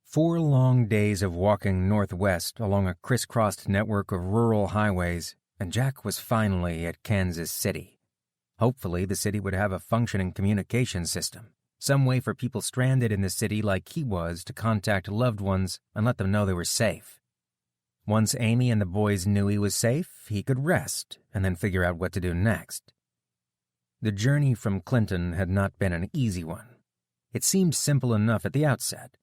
4 long days of walking northwest along a crisscrossed network of rural highways, and Jack was finally at Kansas City. Hopefully, the city would have a functioning communication system, some way for people stranded in the city like he was to contact loved ones and let them know they were safe. Once Amy and the boys knew he was safe, he could rest and then figure out what to do next. The journey from Clinton had not been an easy one. It seemed simple enough at the outset.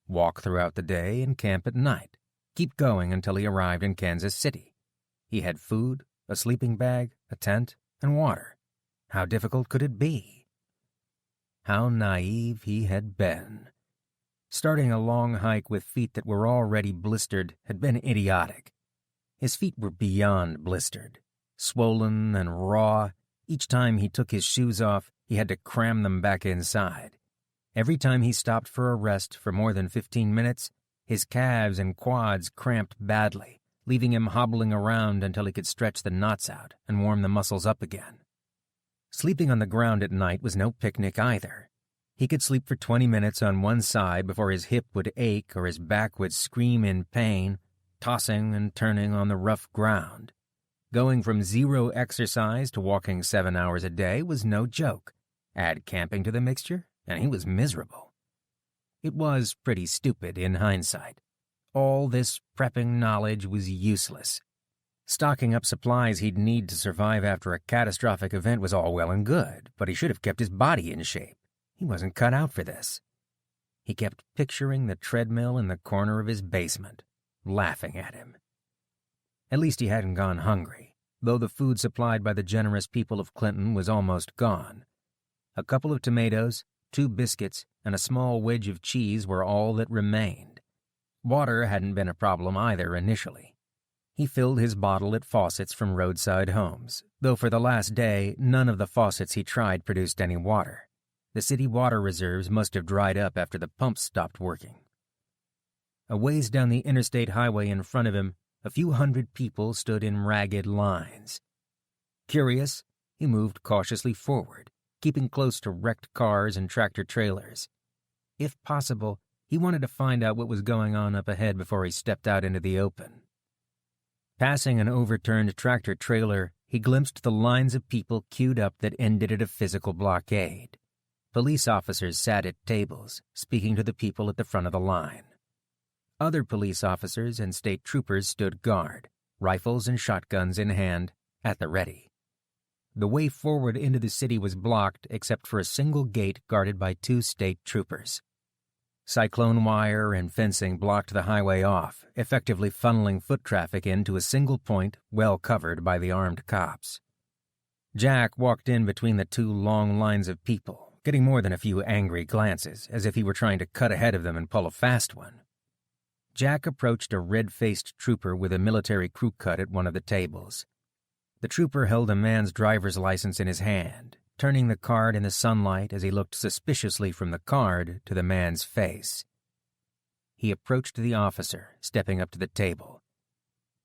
Walk throughout the day and camp at night. Keep going until he arrived in Kansas City. He had food, a sleeping bag, a tent, and water. How difficult could it be? How naive he had been. Starting a long hike with feet that were already blistered had been idiotic. His feet were beyond blistered. Swollen and raw, each time he took his shoes off, he had to cram them back inside. Every time he stopped for a rest for more than 15 minutes, his calves and quads cramped badly, leaving him hobbling around until he could stretch the knots out and warm the muscles up again. Sleeping on the ground at night was no picnic either. He could sleep for 20 minutes on one side before his hip would ache or his back would scream in pain, tossing and turning on the rough ground. Going from 0 exercise to walking 7 hours a day was no joke. Add camping to the mixture, and he was miserable. It was pretty stupid in hindsight. All this prepping knowledge was useless. Stocking up supplies he'd need to survive after a catastrophic event was all well and good, but he should have kept his body in shape. He wasn't cut out for this. He kept picturing the treadmill in the corner of his basement, laughing at him. At least he hadn't gone hungry, though the food supplied by the generous people of Clinton was almost gone. A couple of tomatoes, 2 biscuits, and a small wedge of cheese were all that remained. Water hadn't been a problem either initially. He filled his bottle at faucets from roadside homes, though for the last day, none of the faucets he tried produced any water. The city water reserves must have dried up after the pumps stopped working. A ways down the interstate highway in front of him, a few hundred people stood in ragged lines. Curious, he moved cautiously forward, keeping close to wrecked cars and tractor-trailers. If possible, he wanted to find out what was going on up ahead before he stepped out into the open. Passing an overturned tractor-trailer, he glimpsed the lines of people queued up that ended at a physical blockade. Police officers sat at tables, speaking to the people at the front of the line. Other police officers and state troopers stood guard, rifles and shotguns in hand, at the ready. The way forward into the city was blocked except for a single gate guarded by 2 state troopers. Cyclone wire and fencing blocked the highway off, effectively funneling foot traffic into a single point well covered by the armed cops. Jack walked in between the 2 long lines of people, getting more than a few angry glances, as if he were trying to cut ahead of them and pull a fast one. Jack approached a red-faced trooper with a military crew cut at one of the tables. The trooper held a man's driver's license in his hand, turning the card in the sunlight as he looked suspiciously from the card to the man's face. He approached the officer, stepping up to the table.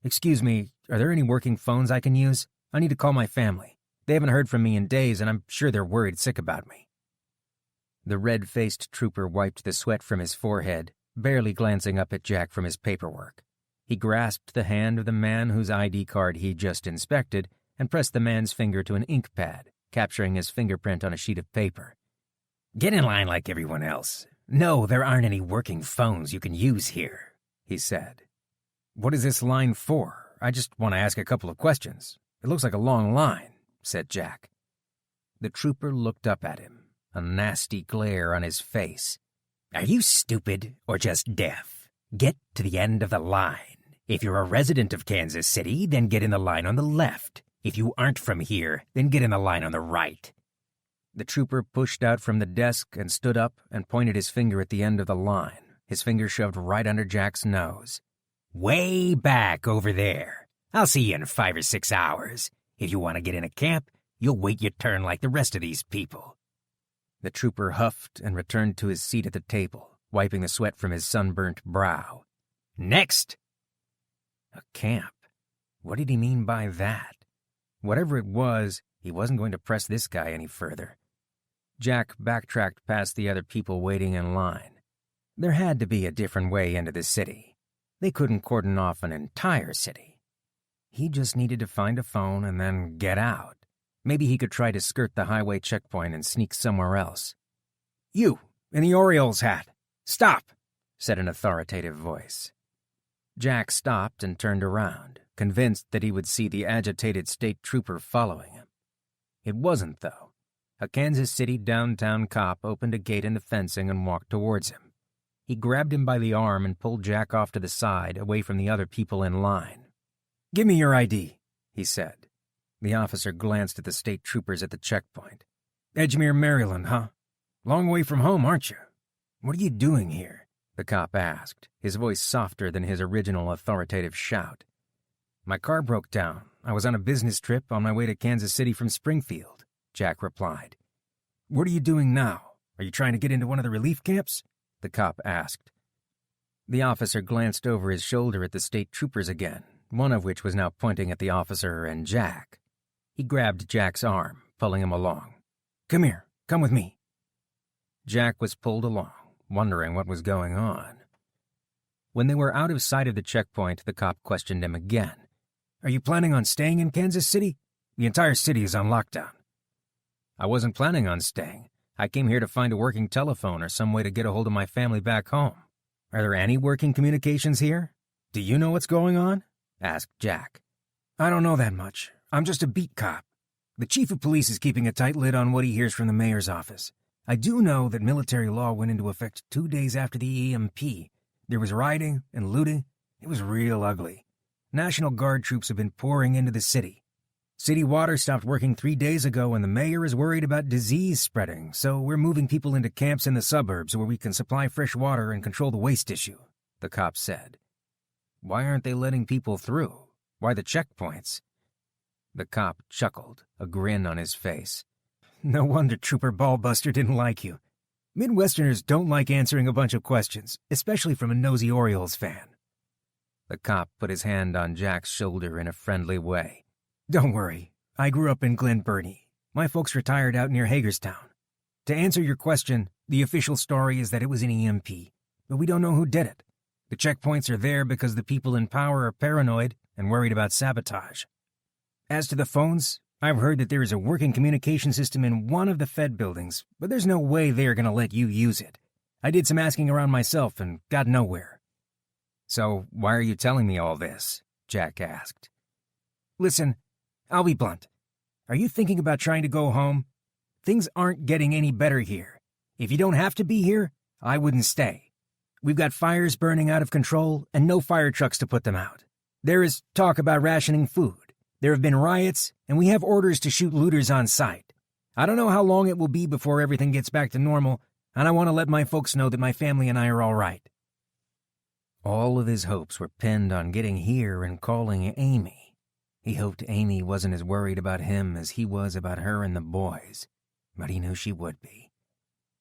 "Excuse me, are there any working phones I can use? I need to call my family. They haven't heard from me in days, and I'm sure they're worried sick about me." The red-faced trooper wiped the sweat from his forehead, barely glancing up at Jack from his paperwork. He grasped the hand of the man whose ID card he'd just inspected and pressed the man's finger to an ink pad, capturing his fingerprint on a sheet of paper. "Get in line like everyone else. No, there aren't any working phones you can use here," he said. "What is this line for? I just want to ask a couple of questions. It looks like a long line," said Jack. The trooper looked up at him, a nasty glare on his face. "Are you stupid or just deaf? Get to the end of the line. If you're a resident of Kansas City, then get in the line on the left. If you aren't from here, then get in the line on the right." The trooper pushed out from the desk and stood up and pointed his finger at the end of the line, his finger shoved right under Jack's nose. "Way back over there. I'll see you in 5 or 6 hours. If you want to get in a camp, you'll wait your turn like the rest of these people." The trooper huffed and returned to his seat at the table, wiping the sweat from his sunburnt brow. "Next!" A camp. What did he mean by that? Whatever it was, he wasn't going to press this guy any further. Jack backtracked past the other people waiting in line. There had to be a different way into the city. They couldn't cordon off an entire city. He just needed to find a phone and then get out. Maybe he could try to skirt the highway checkpoint and sneak somewhere else. "You, in the Orioles hat, stop," said an authoritative voice. Jack stopped and turned around, convinced that he would see the agitated state trooper following him. It wasn't, though. A Kansas City downtown cop opened a gate in the fencing and walked towards him. He grabbed him by the arm and pulled Jack off to the side, away from the other people in line. "Give me your ID," he said. The officer glanced at the state troopers at the checkpoint. "Edgemere, Maryland, huh? Long way from home, aren't you? What are you doing here?" the cop asked, his voice softer than his original authoritative shout. "My car broke down. I was on a business trip on my way to Kansas City from Springfield," Jack replied. "What are you doing now? Are you trying to get into one of the relief camps?" the cop asked. The officer glanced over his shoulder at the state troopers again, one of which was now pointing at the officer and Jack. He grabbed Jack's arm, pulling him along. "Come here. Come with me." Jack was pulled along, wondering what was going on. When they were out of sight of the checkpoint, the cop questioned him again. "Are you planning on staying in Kansas City? The entire city is on lockdown." "I wasn't planning on staying. I came here to find a working telephone or some way to get a hold of my family back home." "Are there any working communications here? Do you know what's going on?" asked Jack. "I don't know that much. I'm just a beat cop. The chief of police is keeping a tight lid on what he hears from the mayor's office. I do know that military law went into effect 2 days after the EMP. There was rioting and looting. It was real ugly. National Guard troops have been pouring into the city. City water stopped working 3 days ago, and the mayor is worried about disease spreading, so we're moving people into camps in the suburbs where we can supply fresh water and control the waste issue," the cop said. "Why aren't they letting people through? Why the checkpoints?" The cop chuckled, a grin on his face. "No wonder Trooper Ballbuster didn't like you. Midwesterners don't like answering a bunch of questions, especially from a nosy Orioles fan." The cop put his hand on Jack's shoulder in a friendly way. "Don't worry. I grew up in Glen Burnie. My folks retired out near Hagerstown. To answer your question, the official story is that it was an EMP, but we don't know who did it. The checkpoints are there because the people in power are paranoid and worried about sabotage. As to the phones, I've heard that there is a working communication system in one of the Fed buildings, but there's no way they're going to let you use it. I did some asking around myself and got nowhere." "So why are you telling me all this?" Jack asked. "Listen, I'll be blunt. Are you thinking about trying to go home? Things aren't getting any better here. If you don't have to be here, I wouldn't stay. We've got fires burning out of control and no fire trucks to put them out. There is talk about rationing food. There have been riots, and we have orders to shoot looters on sight. I don't know how long it will be before everything gets back to normal, and I want to let my folks know that my family and I are all right." All of his hopes were pinned on getting here and calling Amy. He hoped Amy wasn't as worried about him as he was about her and the boys, but he knew she would be.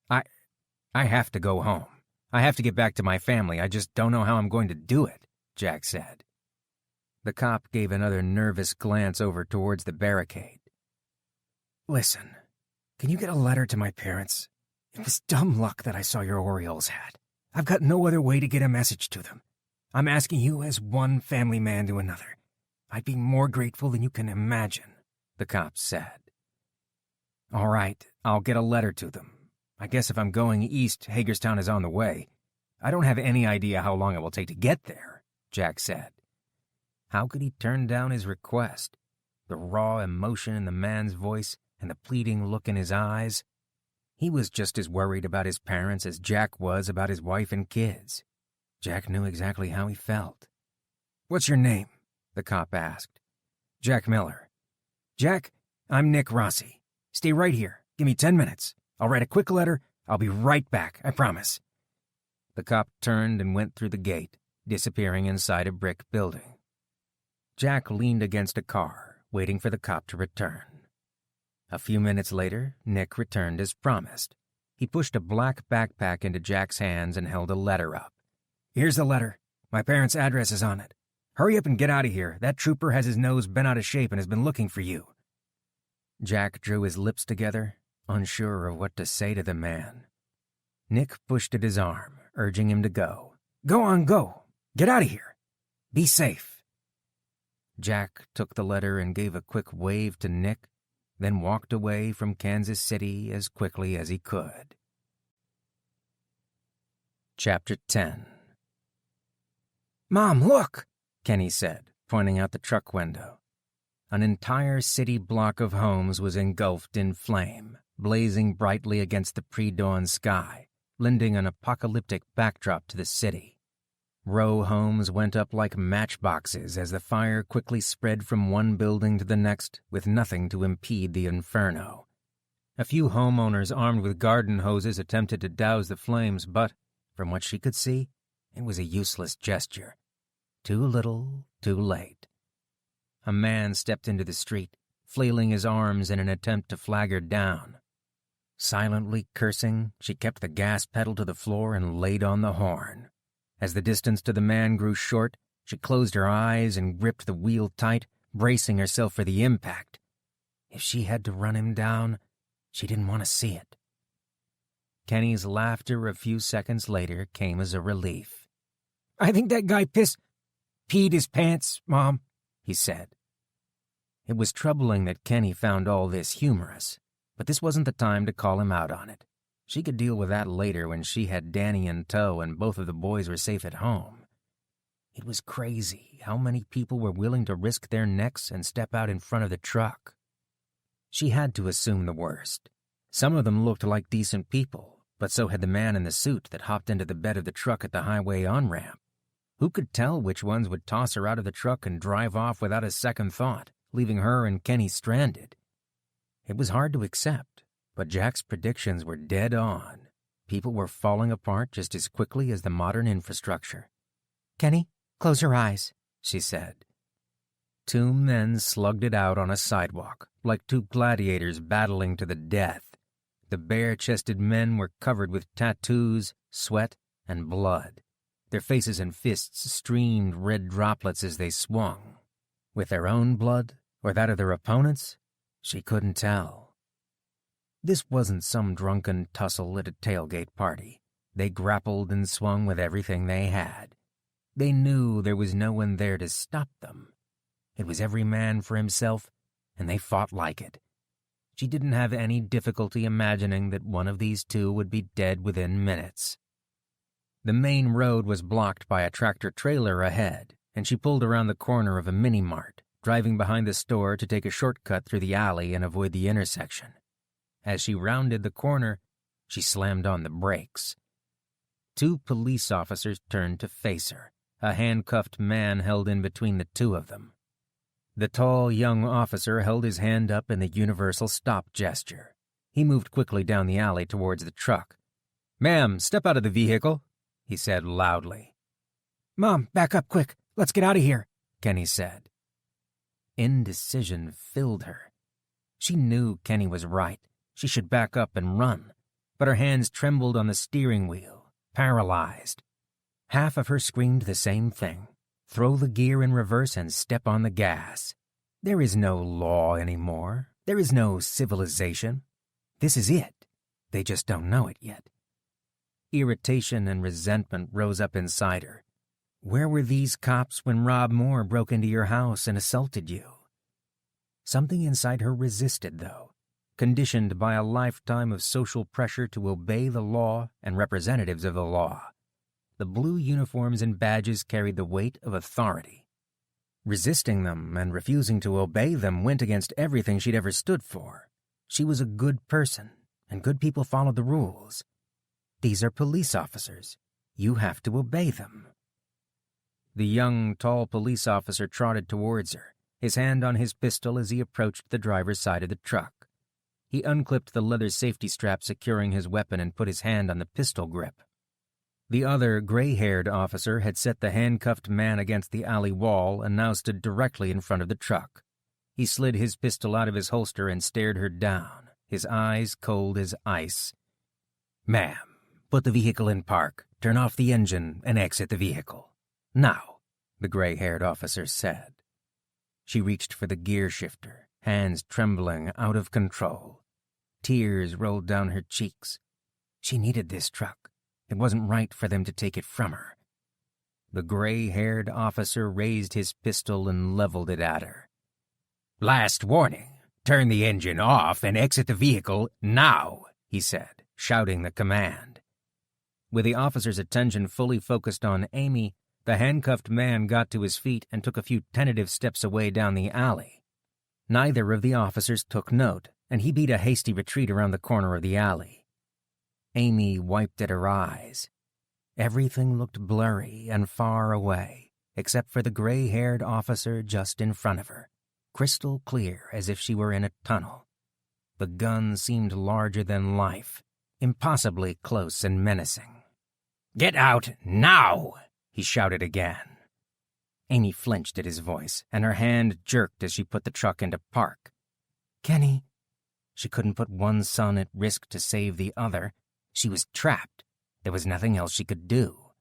I have to go home. I have to get back to my family. I just don't know how I'm going to do it," Jack said. The cop gave another nervous glance over towards the barricade. "Listen, can you get a letter to my parents? It was dumb luck that I saw your Orioles hat. I've got no other way to get a message to them. I'm asking you as one family man to another. I'd be more grateful than you can imagine," the cop said. "All right, I'll get a letter to them. I guess if I'm going east, Hagerstown is on the way. I don't have any idea how long it will take to get there," Jack said. How could he turn down his request? The raw emotion in the man's voice and the pleading look in his eyes. He was just as worried about his parents as Jack was about his wife and kids. Jack knew exactly how he felt. "What's your name?" the cop asked. "Jack Miller." "Jack, I'm Nick Rossi. Stay right here. Give me 10 minutes. I'll write a quick letter. I'll be right back, I promise." The cop turned and went through the gate, disappearing inside a brick building. Jack leaned against a car, waiting for the cop to return. A few minutes later, Nick returned as promised. He pushed a black backpack into Jack's hands and held a letter up. "Here's the letter. My parents' address is on it. Hurry up and get out of here. That trooper has his nose bent out of shape and has been looking for you. Jack drew his lips together, unsure of what to say to the man. Nick pushed at his arm, urging him to go. Go on, go. Get out of here. Be safe. Jack took the letter and gave a quick wave to Nick, then walked away from Kansas City as quickly as he could. Chapter 10. Mom, look, Kenny said, pointing out the truck window. An entire city block of homes was engulfed in flame, blazing brightly against the pre-dawn sky, lending an apocalyptic backdrop to the city. Row homes went up like matchboxes as the fire quickly spread from one building to the next with nothing to impede the inferno. A few homeowners armed with garden hoses attempted to douse the flames, but, from what she could see, it was a useless gesture. Too little, too late. A man stepped into the street, flailing his arms in an attempt to flag her down. Silently cursing, she kept the gas pedal to the floor and laid on the horn. As the distance to the man grew short, she closed her eyes and gripped the wheel tight, bracing herself for the impact. If she had to run him down, she didn't want to see it. Kenny's laughter a few seconds later came as a relief. I think that guy peed his pants, Mom, he said. It was troubling that Kenny found all this humorous, but this wasn't the time to call him out on it. She could deal with that later when she had Danny in tow and both of the boys were safe at home. It was crazy how many people were willing to risk their necks and step out in front of the truck. She had to assume the worst. Some of them looked like decent people, but so had the man in the suit that hopped into the bed of the truck at the highway on-ramp. Who could tell which ones would toss her out of the truck and drive off without a second thought, leaving her and Kenny stranded? It was hard to accept, but Jack's predictions were dead on. People were falling apart just as quickly as the modern infrastructure. Kenny, close your eyes, she said. Two men slugged it out on a sidewalk, like two gladiators battling to the death. The bare-chested men were covered with tattoos, sweat, and blood. Their faces and fists streamed red droplets as they swung. With their own blood, or that of their opponents, she couldn't tell. This wasn't some drunken tussle at a tailgate party. They grappled and swung with everything they had. They knew there was no one there to stop them. It was every man for himself, and they fought like it. She didn't have any difficulty imagining that one of these two would be dead within minutes. The main road was blocked by a tractor-trailer ahead, and she pulled around the corner of a mini-mart, driving behind the store to take a shortcut through the alley and avoid the intersection. As she rounded the corner, she slammed on the brakes. Two police officers turned to face her. A handcuffed man held in between the two of them. The tall, young officer held his hand up in the universal stop gesture. He moved quickly down the alley towards the truck. "Ma'am, step out of the vehicle," he said loudly. Mom, back up quick. Let's get out of here, Kenny said. Indecision filled her. She knew Kenny was right. She should back up and run, but her hands trembled on the steering wheel, paralyzed. Half of her screamed the same thing. Throw the gear in reverse and step on the gas. There is no law anymore. There is no civilization. This is it. They just don't know it yet. Irritation and resentment rose up inside her. Where were these cops when Rob Moore broke into your house and assaulted you? Something inside her resisted, though, conditioned by a lifetime of social pressure to obey the law and representatives of the law. The blue uniforms and badges carried the weight of authority. Resisting them and refusing to obey them went against everything she'd ever stood for. She was a good person, and good people followed the rules. These are police officers. You have to obey them. The young, tall police officer trotted towards her, his hand on his pistol as he approached the driver's side of the truck. He unclipped the leather safety strap securing his weapon and put his hand on the pistol grip. The other gray-haired officer had set the handcuffed man against the alley wall and now stood directly in front of the truck. He slid his pistol out of his holster and stared her down, his eyes cold as ice. "Ma'am, put the vehicle in park, turn off the engine, and exit the vehicle. Now," the gray-haired officer said. She reached for the gear shifter, hands trembling out of control. Tears rolled down her cheeks. She needed this truck. It wasn't right for them to take it from her. The gray-haired officer raised his pistol and leveled it at her. "Last warning. Turn the engine off and exit the vehicle now," he said, shouting the command. With the officer's attention fully focused on Amy, the handcuffed man got to his feet and took a few tentative steps away down the alley. Neither of the officers took note, and he beat a hasty retreat around the corner of the alley. Amy wiped at her eyes. Everything looked blurry and far away, except for the gray-haired officer just in front of her, crystal clear as if she were in a tunnel. The gun seemed larger than life, impossibly close and menacing. "Get out now!" he shouted again. Amy flinched at his voice, and her hand jerked as she put the truck into park. "Kenny." She couldn't put one son at risk to save the other. She was trapped. There was nothing else she could do.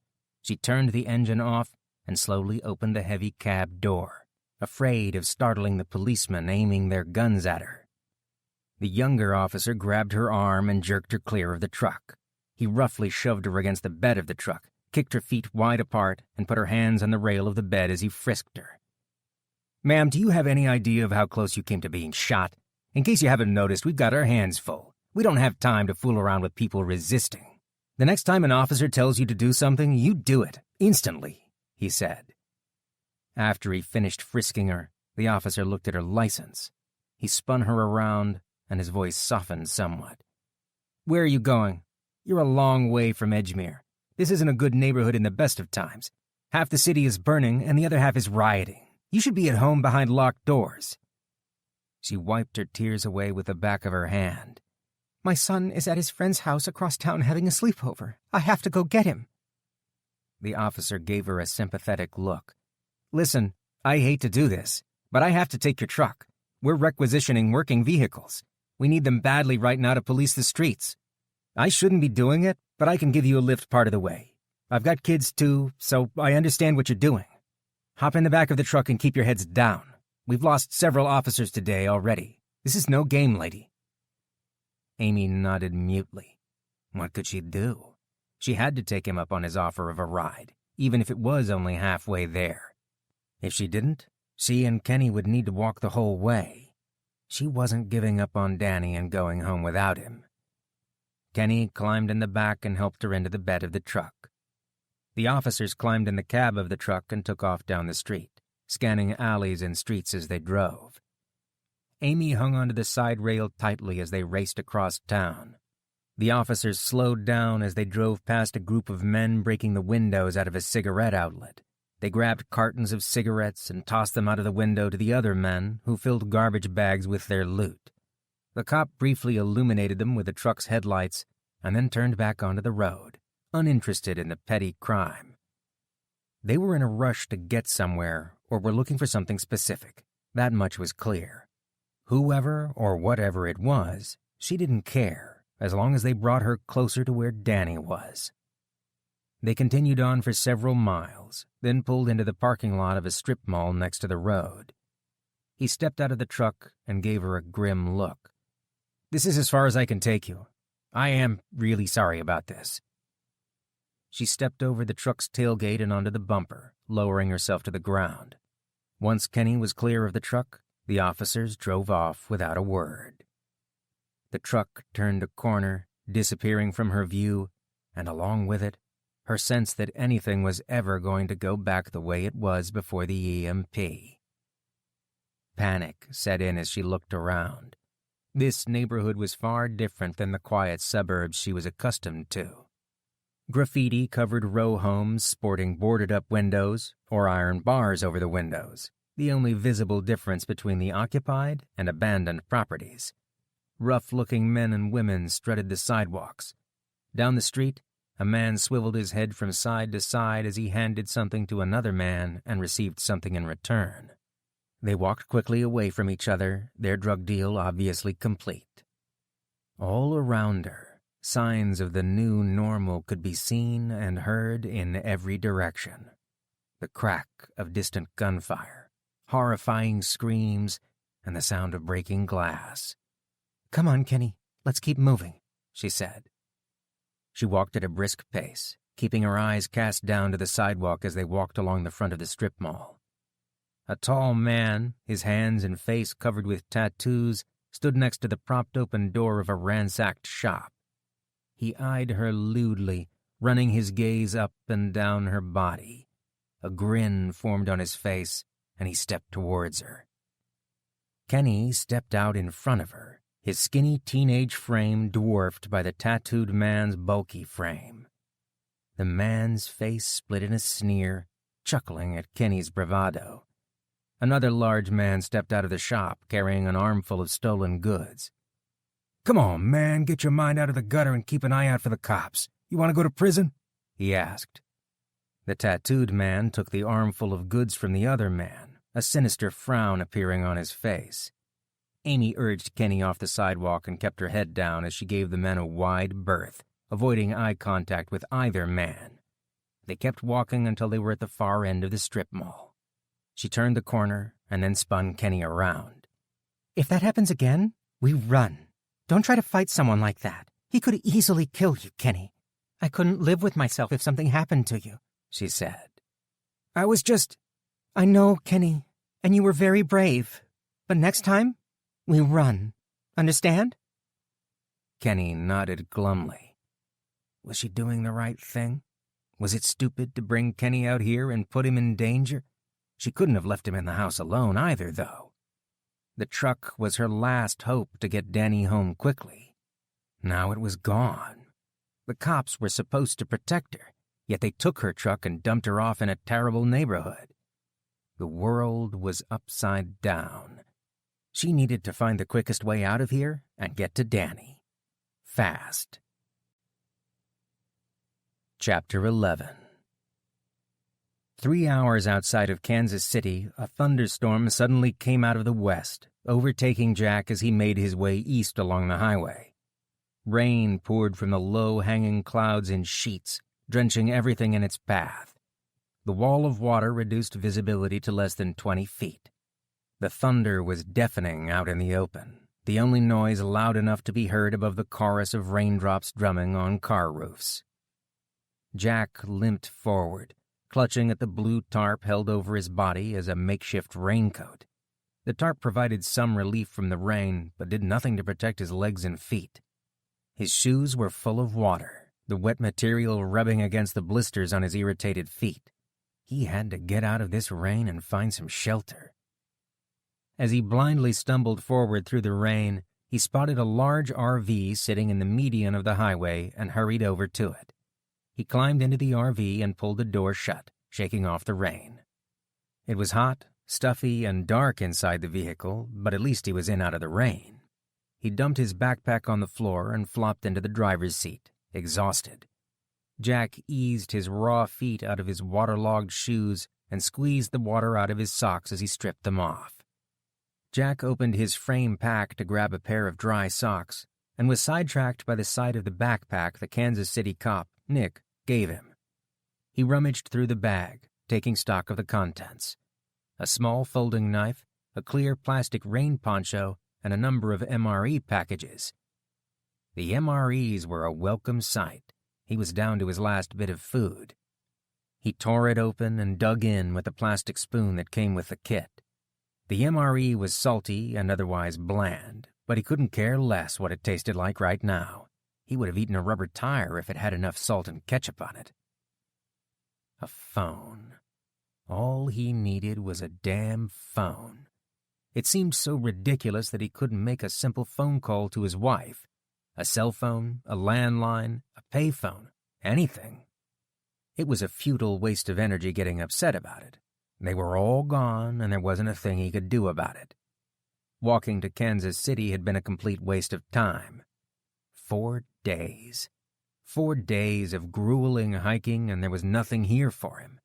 She turned the engine off and slowly opened the heavy cab door, afraid of startling the policemen aiming their guns at her. The younger officer grabbed her arm and jerked her clear of the truck. He roughly shoved her against the bed of the truck, kicked her feet wide apart, and put her hands on the rail of the bed as he frisked her. "Ma'am, do you have any idea of how close you came to being shot? In case you haven't noticed, we've got our hands full. We don't have time to fool around with people resisting. The next time an officer tells you to do something, you do it, instantly," he said. After he finished frisking her, the officer looked at her license. He spun her around, and his voice softened somewhat. "Where are you going? You're a long way from Edgemere. This isn't a good neighborhood in the best of times. Half the city is burning, and the other half is rioting. You should be at home behind locked doors." She wiped her tears away with the back of her hand. "My son is at his friend's house across town having a sleepover. I have to go get him." The officer gave her a sympathetic look. "Listen, I hate to do this, but I have to take your truck. We're requisitioning working vehicles. We need them badly right now to police the streets. I shouldn't be doing it, but I can give you a lift part of the way. I've got kids too, so I understand what you're doing. Hop in the back of the truck and keep your heads down. We've lost several officers today already. This is no game, lady." Amy nodded mutely. What could she do? She had to take him up on his offer of a ride, even if it was only halfway there. If she didn't, she and Kenny would need to walk the whole way. She wasn't giving up on Danny and going home without him. Kenny climbed in the back and helped her into the bed of the truck. The officers climbed in the cab of the truck and took off down the street, scanning alleys and streets as they drove. Amy hung onto the side rail tightly as they raced across town. The officers slowed down as they drove past a group of men breaking the windows out of a cigarette outlet. They grabbed cartons of cigarettes and tossed them out of the window to the other men, who filled garbage bags with their loot. The cop briefly illuminated them with the truck's headlights and then turned back onto the road, uninterested in the petty crime. They were in a rush to get somewhere or were looking for something specific. That much was clear. Whoever or whatever it was, she didn't care, as long as they brought her closer to where Danny was. They continued on for several miles, then pulled into the parking lot of a strip mall next to the road. He stepped out of the truck and gave her a grim look. "This is as far as I can take you. I am really sorry about this." She stepped over the truck's tailgate and onto the bumper, lowering herself to the ground. Once Kenny was clear of the truck, the officers drove off without a word. The truck turned a corner, disappearing from her view, and along with it, her sense that anything was ever going to go back the way it was before the EMP. Panic set in as she looked around. This neighborhood was far different than the quiet suburbs she was accustomed to. Graffiti-covered row homes sporting boarded-up windows or iron bars over the windows, the only visible difference between the occupied and abandoned properties. Rough-looking men and women strutted the sidewalks. Down the street, a man swiveled his head from side to side as he handed something to another man and received something in return. They walked quickly away from each other, their drug deal obviously complete. All around her, signs of the new normal could be seen and heard in every direction. The crack of distant gunfire, horrifying screams, and the sound of breaking glass. "Come on, Kenny, let's keep moving," she said. She walked at a brisk pace, keeping her eyes cast down to the sidewalk as they walked along the front of the strip mall. A tall man, his hands and face covered with tattoos, stood next to the propped-open door of a ransacked shop. He eyed her lewdly, running his gaze up and down her body. A grin formed on his face, and he stepped towards her. Kenny stepped out in front of her, his skinny teenage frame dwarfed by the tattooed man's bulky frame. The man's face split in a sneer, chuckling at Kenny's bravado. Another large man stepped out of the shop, carrying an armful of stolen goods. "Come on, man, get your mind out of the gutter and keep an eye out for the cops. You want to go to prison?" he asked. The tattooed man took the armful of goods from the other man, a sinister frown appearing on his face. Amy urged Kenny off the sidewalk and kept her head down as she gave the men a wide berth, avoiding eye contact with either man. They kept walking until they were at the far end of the strip mall. She turned the corner and then spun Kenny around. "If that happens again, we run. Don't try to fight someone like that. He could easily kill you, Kenny. I couldn't live with myself if something happened to you," she said. "I was just—" "I know, Kenny, and you were very brave. But next time, we run. Understand?" Kenny nodded glumly. Was she doing the right thing? Was it stupid to bring Kenny out here and put him in danger? She couldn't have left him in the house alone either, though. The truck was her last hope to get Danny home quickly. Now it was gone. The cops were supposed to protect her, yet they took her truck and dumped her off in a terrible neighborhood. The world was upside down. She needed to find the quickest way out of here and get to Danny. Fast. Chapter 11. 3 hours outside of Kansas City, a thunderstorm suddenly came out of the west, overtaking Jack as he made his way east along the highway. Rain poured from the low-hanging clouds in sheets, drenching everything in its path. The wall of water reduced visibility to less than 20 feet. The thunder was deafening out in the open, the only noise loud enough to be heard above the chorus of raindrops drumming on car roofs. Jack limped forward, clutching at the blue tarp held over his body as a makeshift raincoat. The tarp provided some relief from the rain, but did nothing to protect his legs and feet. His shoes were full of water, the wet material rubbing against the blisters on his irritated feet. He had to get out of this rain and find some shelter. As he blindly stumbled forward through the rain, he spotted a large RV sitting in the median of the highway and hurried over to it. He climbed into the RV and pulled the door shut, shaking off the rain. It was hot, stuffy, and dark inside the vehicle, but at least he was in out of the rain. He dumped his backpack on the floor and flopped into the driver's seat, exhausted. Jack eased his raw feet out of his waterlogged shoes and squeezed the water out of his socks as he stripped them off. Jack opened his frame pack to grab a pair of dry socks and was sidetracked by the sight of the backpack the Kansas City cop, Nick, gave him. He rummaged through the bag, taking stock of the contents. A small folding knife, a clear plastic rain poncho, and a number of MRE packages. The MREs were a welcome sight. He was down to his last bit of food. He tore it open and dug in with the plastic spoon that came with the kit. The MRE was salty and otherwise bland, but he couldn't care less what it tasted like right now. He would have eaten a rubber tire if it had enough salt and ketchup on it. A phone. All he needed was a damn phone. It seemed so ridiculous that he couldn't make a simple phone call to his wife. A cell phone, a landline, a payphone, anything. It was a futile waste of energy getting upset about it. They were all gone, and there wasn't a thing he could do about it. Walking to Kansas City had been a complete waste of time. 4 days. 4 days of grueling hiking, and there was nothing here for him.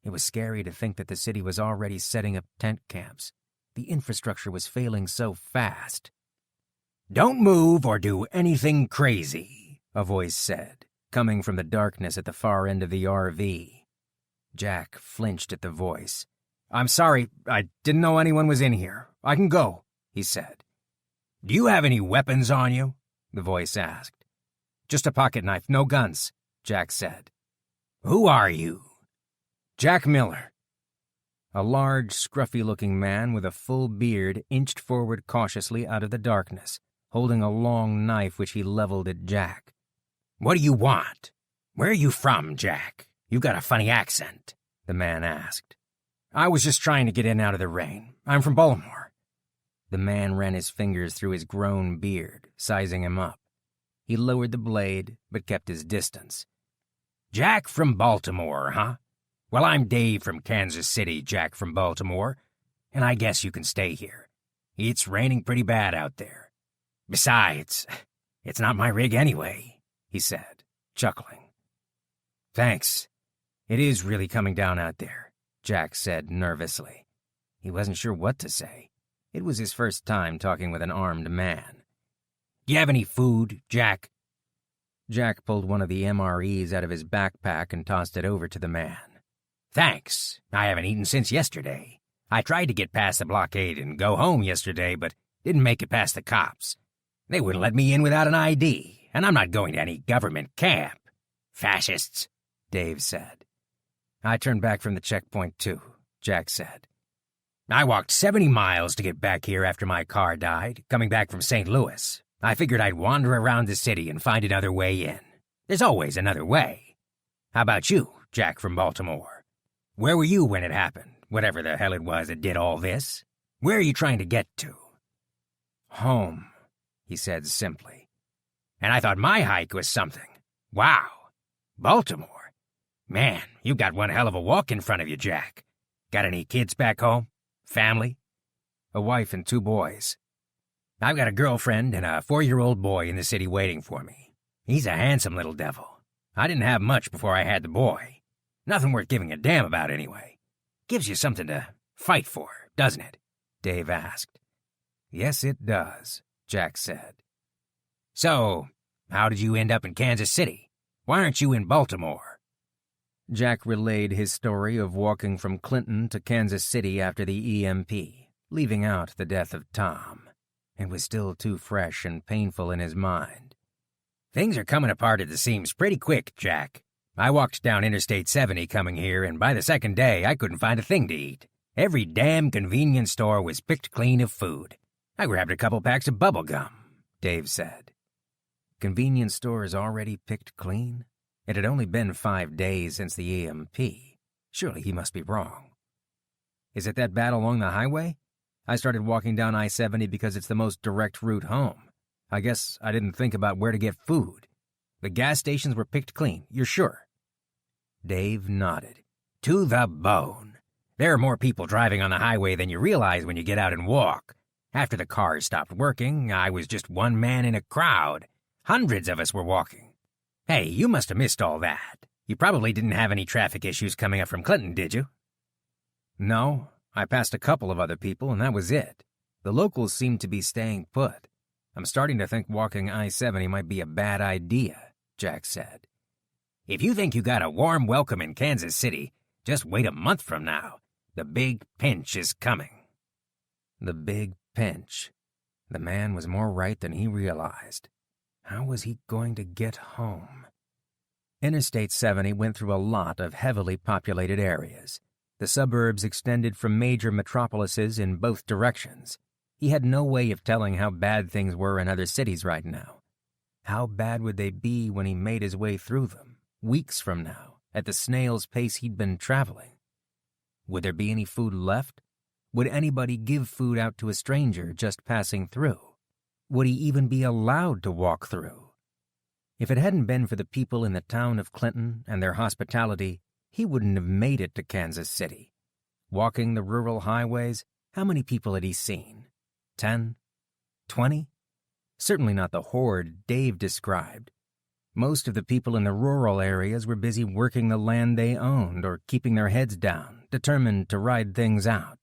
It was scary to think that the city was already setting up tent camps. The infrastructure was failing so fast. "Don't move or do anything crazy," a voice said, coming from the darkness at the far end of the RV. Jack flinched at the voice. "I'm sorry, I didn't know anyone was in here. I can go." he said. "Do you have any weapons on you?" the voice asked. "Just a pocket knife, no guns," Jack said. "Who are you?" "Jack Miller." A large, scruffy-looking man with a full beard inched forward cautiously out of the darkness, holding a long knife which he leveled at Jack. "What do you want? Where are you from, Jack? You've got a funny accent," the man asked. "I was just trying to get in out of the rain. I'm from Baltimore." The man ran his fingers through his grown beard, sizing him up. He lowered the blade, but kept his distance. "Jack from Baltimore, huh? Well, I'm Dave from Kansas City, Jack from Baltimore, and I guess you can stay here. It's raining pretty bad out there. Besides, it's not my rig anyway," he said, chuckling. "Thanks. It is really coming down out there," Jack said nervously. He wasn't sure what to say. It was his first time talking with an armed man. "Do you have any food, Jack?" Jack pulled one of the MREs out of his backpack and tossed it over to the man. "Thanks. I haven't eaten since yesterday. I tried to get past the blockade and go home yesterday, but didn't make it past the cops. They wouldn't let me in without an ID, and I'm not going to any government camp. Fascists," Dave said. "I turned back from the checkpoint too," Jack said. "I walked 70 miles to get back here after my car died, coming back from St. Louis. I figured I'd wander around the city and find another way in. There's always another way. How about you, Jack from Baltimore? Where were you when it happened, whatever the hell it was that did all this? Where are you trying to get to?" "Home," he said simply. "And I thought my hike was something. Wow. Baltimore. Man, you've got one hell of a walk in front of you, Jack. Got any kids back home? Family?" "A wife and 2 boys. I've got a girlfriend and a 4-year-old boy in the city waiting for me. He's a handsome little devil. I didn't have much before I had the boy. Nothing worth giving a damn about anyway. Gives you something to fight for, doesn't it?" Dave asked. "Yes, it does," Jack said. "So, how did you end up in Kansas City? Why aren't you in Baltimore?" Jack relayed his story of walking from Clinton to Kansas City after the EMP, leaving out the death of Tom. It was still too fresh and painful in his mind. "Things are coming apart at the seams pretty quick, Jack. I walked down Interstate 70 coming here, and by the second day, I couldn't find a thing to eat. Every damn convenience store was picked clean of food. I grabbed a couple packs of bubble gum," Dave said. Convenience stores already picked clean? It had only been 5 days since the EMP. Surely he must be wrong. "Is it that bad along the highway? I started walking down I-70 because it's the most direct route home. I guess I didn't think about where to get food. The gas stations were picked clean, you're sure?" Dave nodded. "To the bone. There are more people driving on the highway than you realize when you get out and walk. After the cars stopped working, I was just one man in a crowd. Hundreds of us were walking. Hey, you must have missed all that. You probably didn't have any traffic issues coming up from Clinton, did you?" "No. I passed a couple of other people, and that was it. The locals seemed to be staying put. I'm starting to think walking I-70 might be a bad idea," Jack said. "If you think you got a warm welcome in Kansas City, just wait a month from now. The big pinch is coming." The big pinch. The man was more right than he realized. How was he going to get home? Interstate 70 went through a lot of heavily populated areas. The suburbs extended from major metropolises in both directions. He had no way of telling how bad things were in other cities right now. How bad would they be when he made his way through them, weeks from now, at the snail's pace he'd been traveling? Would there be any food left? Would anybody give food out to a stranger just passing through? Would he even be allowed to walk through? If it hadn't been for the people in the town of Clinton and their hospitality, he wouldn't have made it to Kansas City. Walking the rural highways, how many people had he seen? 10? 20? Certainly not the horde Dave described. Most of the people in the rural areas were busy working the land they owned or keeping their heads down, determined to ride things out.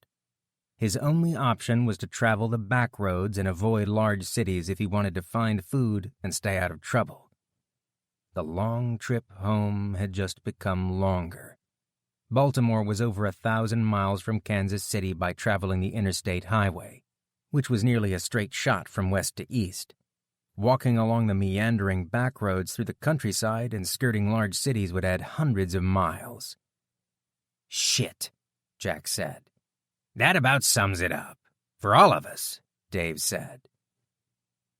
His only option was to travel the back roads and avoid large cities if he wanted to find food and stay out of trouble. The long trip home had just become longer. Baltimore was over 1,000 miles from Kansas City by traveling the interstate highway. which was nearly a straight shot from west to east. Walking along the meandering back roads through the countryside and skirting large cities would add hundreds of miles. "Shit," Jack said. "That about sums it up. For all of us," Dave said.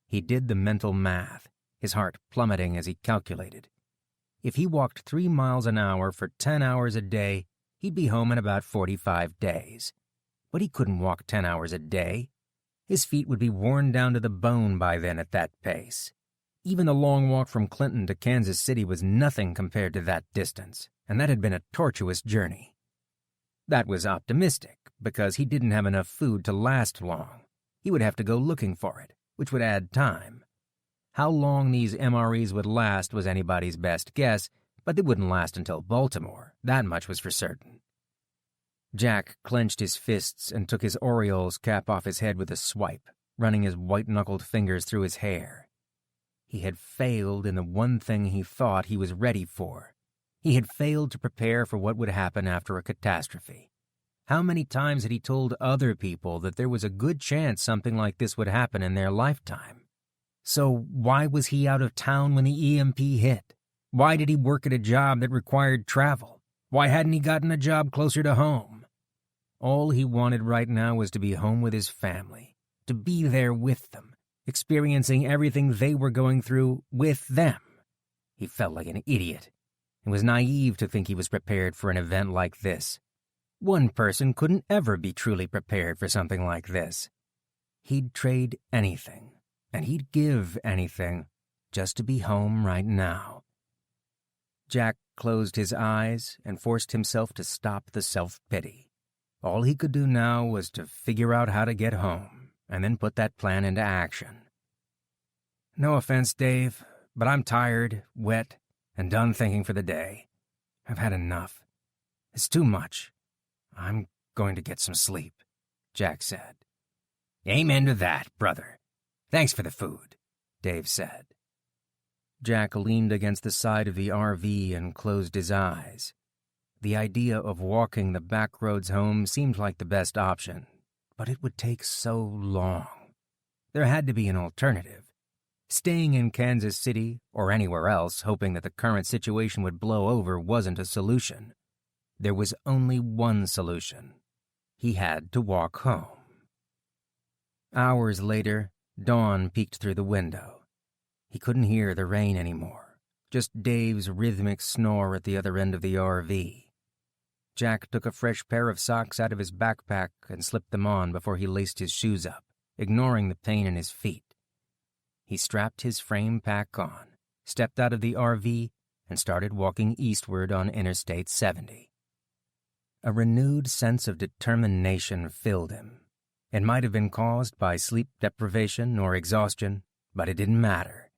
He did the mental math, his heart plummeting as he calculated. If he walked 3 miles an hour for 10 hours a day, he'd be home in about 45 days. But he couldn't walk 10 hours a day. His feet would be worn down to the bone by then at that pace. Even the long walk from Clinton to Kansas City was nothing compared to that distance, and that had been a tortuous journey. That was optimistic, because he didn't have enough food to last long. He would have to go looking for it, which would add time. How long these MREs would last was anybody's best guess, but they wouldn't last until Baltimore. That much was for certain. Jack clenched his fists and took his Orioles cap off his head with a swipe, running his white-knuckled fingers through his hair. He had failed in the one thing he thought he was ready for. He had failed to prepare for what would happen after a catastrophe. How many times had he told other people that there was a good chance something like this would happen in their lifetime? So why was he out of town when the EMP hit? Why did he work at a job that required travel? Why hadn't he gotten a job closer to home? All he wanted right now was to be home with his family, to be there with them, experiencing everything they were going through with them. He felt like an idiot. It was naive to think he was prepared for an event like this. One person couldn't ever be truly prepared for something like this. He'd trade anything, and he'd give anything, just to be home right now. Jack closed his eyes and forced himself to stop the self-pity. All he could do now was to figure out how to get home, and then put that plan into action. "No offense, Dave, but I'm tired, wet, and done thinking for the day. I've had enough. It's too much. I'm going to get some sleep," Jack said. "Amen to that, brother. Thanks for the food," Dave said. Jack leaned against the side of the RV and closed his eyes. The idea of walking the back roads home seemed like the best option, but it would take so long. There had to be an alternative. Staying in Kansas City or anywhere else, hoping that the current situation would blow over, wasn't a solution. There was only one solution. He had to walk home. Hours later, dawn peeked through the window. He couldn't hear the rain anymore, just Dave's rhythmic snore at the other end of the RV. Jack took a fresh pair of socks out of his backpack and slipped them on before he laced his shoes up, ignoring the pain in his feet. He strapped his frame pack on, stepped out of the RV, and started walking eastward on Interstate 70. A renewed sense of determination filled him. It might have been caused by sleep deprivation or exhaustion, but it didn't matter.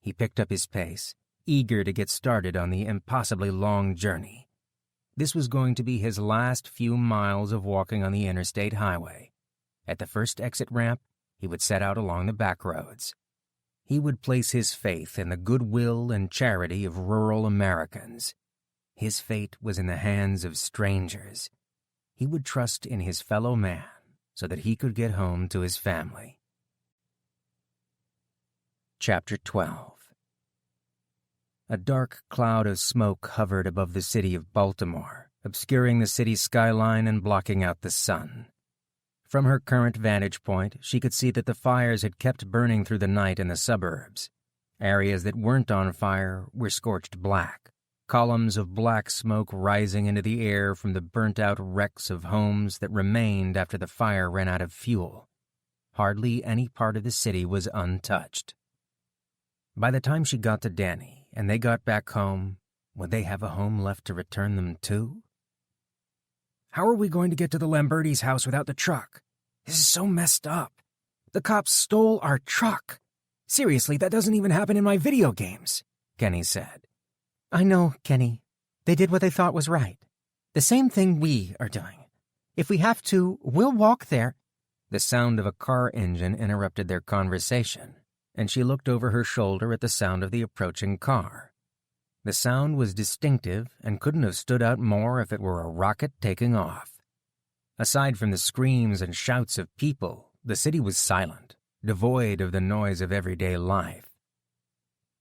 He picked up his pace, eager to get started on the impossibly long journey. This was going to be his last few miles of walking on the interstate highway. At the first exit ramp, he would set out along the back roads. He would place his faith in the goodwill and charity of rural Americans. His fate was in the hands of strangers. He would trust in his fellow man so that he could get home to his family. Chapter 12. A dark cloud of smoke hovered above the city of Baltimore, obscuring the city's skyline and blocking out the sun. From her current vantage point, she could see that the fires had kept burning through the night in the suburbs. Areas that weren't on fire were scorched black, columns of black smoke rising into the air from the burnt-out wrecks of homes that remained after the fire ran out of fuel. Hardly any part of the city was untouched. By the time she got to Danny and they got back home, would they have a home left to return them to? "How are we going to get to the Lamberti's house without the truck? This is so messed up. The cops stole our truck. Seriously, that doesn't even happen in my video games," Kenny said. "I know, Kenny. They did what they thought was right. The same thing we are doing. If we have to, we'll walk there." The sound of a car engine interrupted their conversation, and she looked over her shoulder at the sound of the approaching car. The sound was distinctive and couldn't have stood out more if it were a rocket taking off. Aside from the screams and shouts of people, the city was silent, devoid of the noise of everyday life.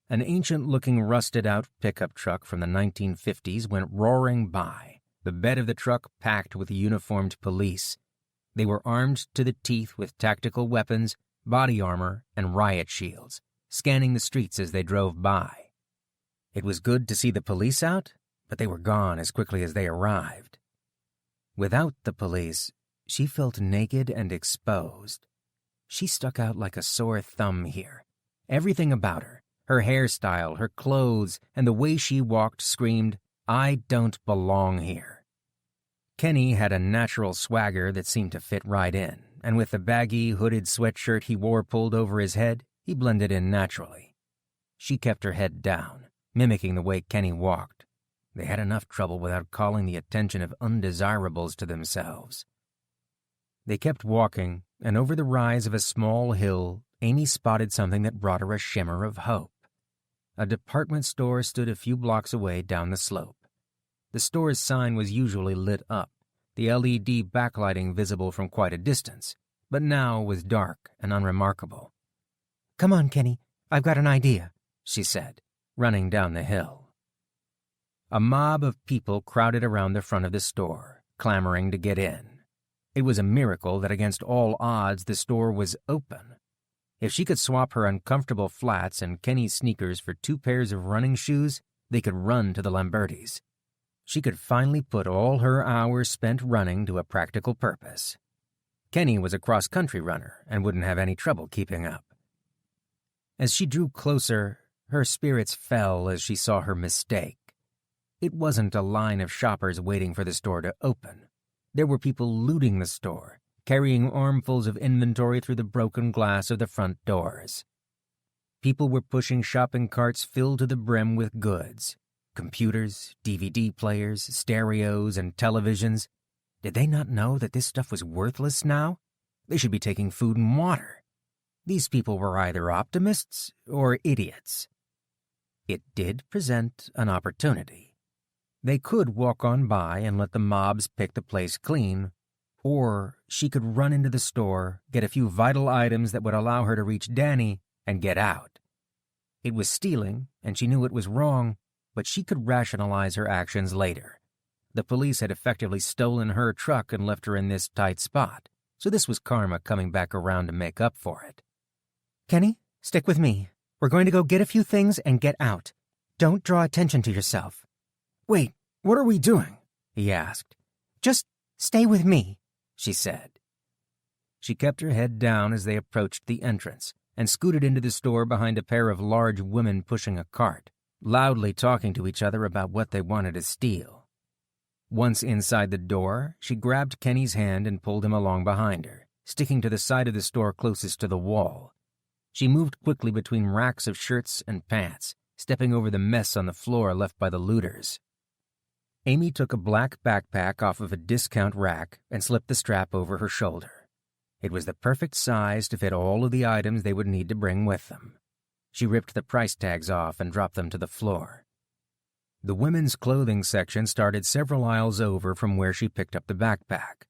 An ancient-looking rusted-out pickup truck from the 1950s went roaring by, the bed of the truck packed with uniformed police. They were armed to the teeth with tactical weapons, body armor, and riot shields, scanning the streets as they drove by. It was good to see the police out, but they were gone as quickly as they arrived. Without the police, she felt naked and exposed. She stuck out like a sore thumb here. Everything about her, her hairstyle, her clothes, and the way she walked screamed, "I don't belong here." Kenny had a natural swagger that seemed to fit right in, and with the baggy, hooded sweatshirt he wore pulled over his head, he blended in naturally. She kept her head down, mimicking the way Kenny walked. They had enough trouble without calling the attention of undesirables to themselves. They kept walking, and over the rise of a small hill, Amy spotted something that brought her a shimmer of hope. A department store stood a few blocks away down the slope. The store's sign was usually lit up, the LED backlighting visible from quite a distance, but now was dark and unremarkable. "Come on, Kenny, I've got an idea," she said, running down the hill. A mob of people crowded around the front of the store, clamoring to get in. It was a miracle that against all odds the store was open. If she could swap her uncomfortable flats and Kenny's sneakers for 2 pairs of running shoes, they could run to the Lambertis. She could finally put all her hours spent running to a practical purpose. Kenny was a cross-country runner and wouldn't have any trouble keeping up. As she drew closer, her spirits fell as she saw her mistake. It wasn't a line of shoppers waiting for the store to open. There were people looting the store, carrying armfuls of inventory through the broken glass of the front doors. People were pushing shopping carts filled to the brim with goods. Computers, DVD players, stereos, and televisions. Did they not know that this stuff was worthless now? They should be taking food and water. These people were either optimists or idiots. It did present an opportunity. They could walk on by and let the mobs pick the place clean, or she could run into the store, get a few vital items that would allow her to reach Danny, and get out. It was stealing, and she knew it was wrong, but she could rationalize her actions later. The police had effectively stolen her truck and left her in this tight spot, so this was karma coming back around to make up for it. "Kenny, stick with me. We're going to go get a few things and get out. Don't draw attention to yourself." "Wait, what are we doing?" he asked. "Just stay with me," she said. She kept her head down as they approached the entrance and scooted into the store behind a pair of large women pushing a cart, loudly talking to each other about what they wanted to steal. Once inside the door, she grabbed Kenny's hand and pulled him along behind her, sticking to the side of the store closest to the wall. She moved quickly between racks of shirts and pants, stepping over the mess on the floor left by the looters. Amy took a black backpack off of a discount rack and slipped the strap over her shoulder. It was the perfect size to fit all of the items they would need to bring with them. She ripped the price tags off and dropped them to the floor. The women's clothing section started several aisles over from where she picked up the backpack.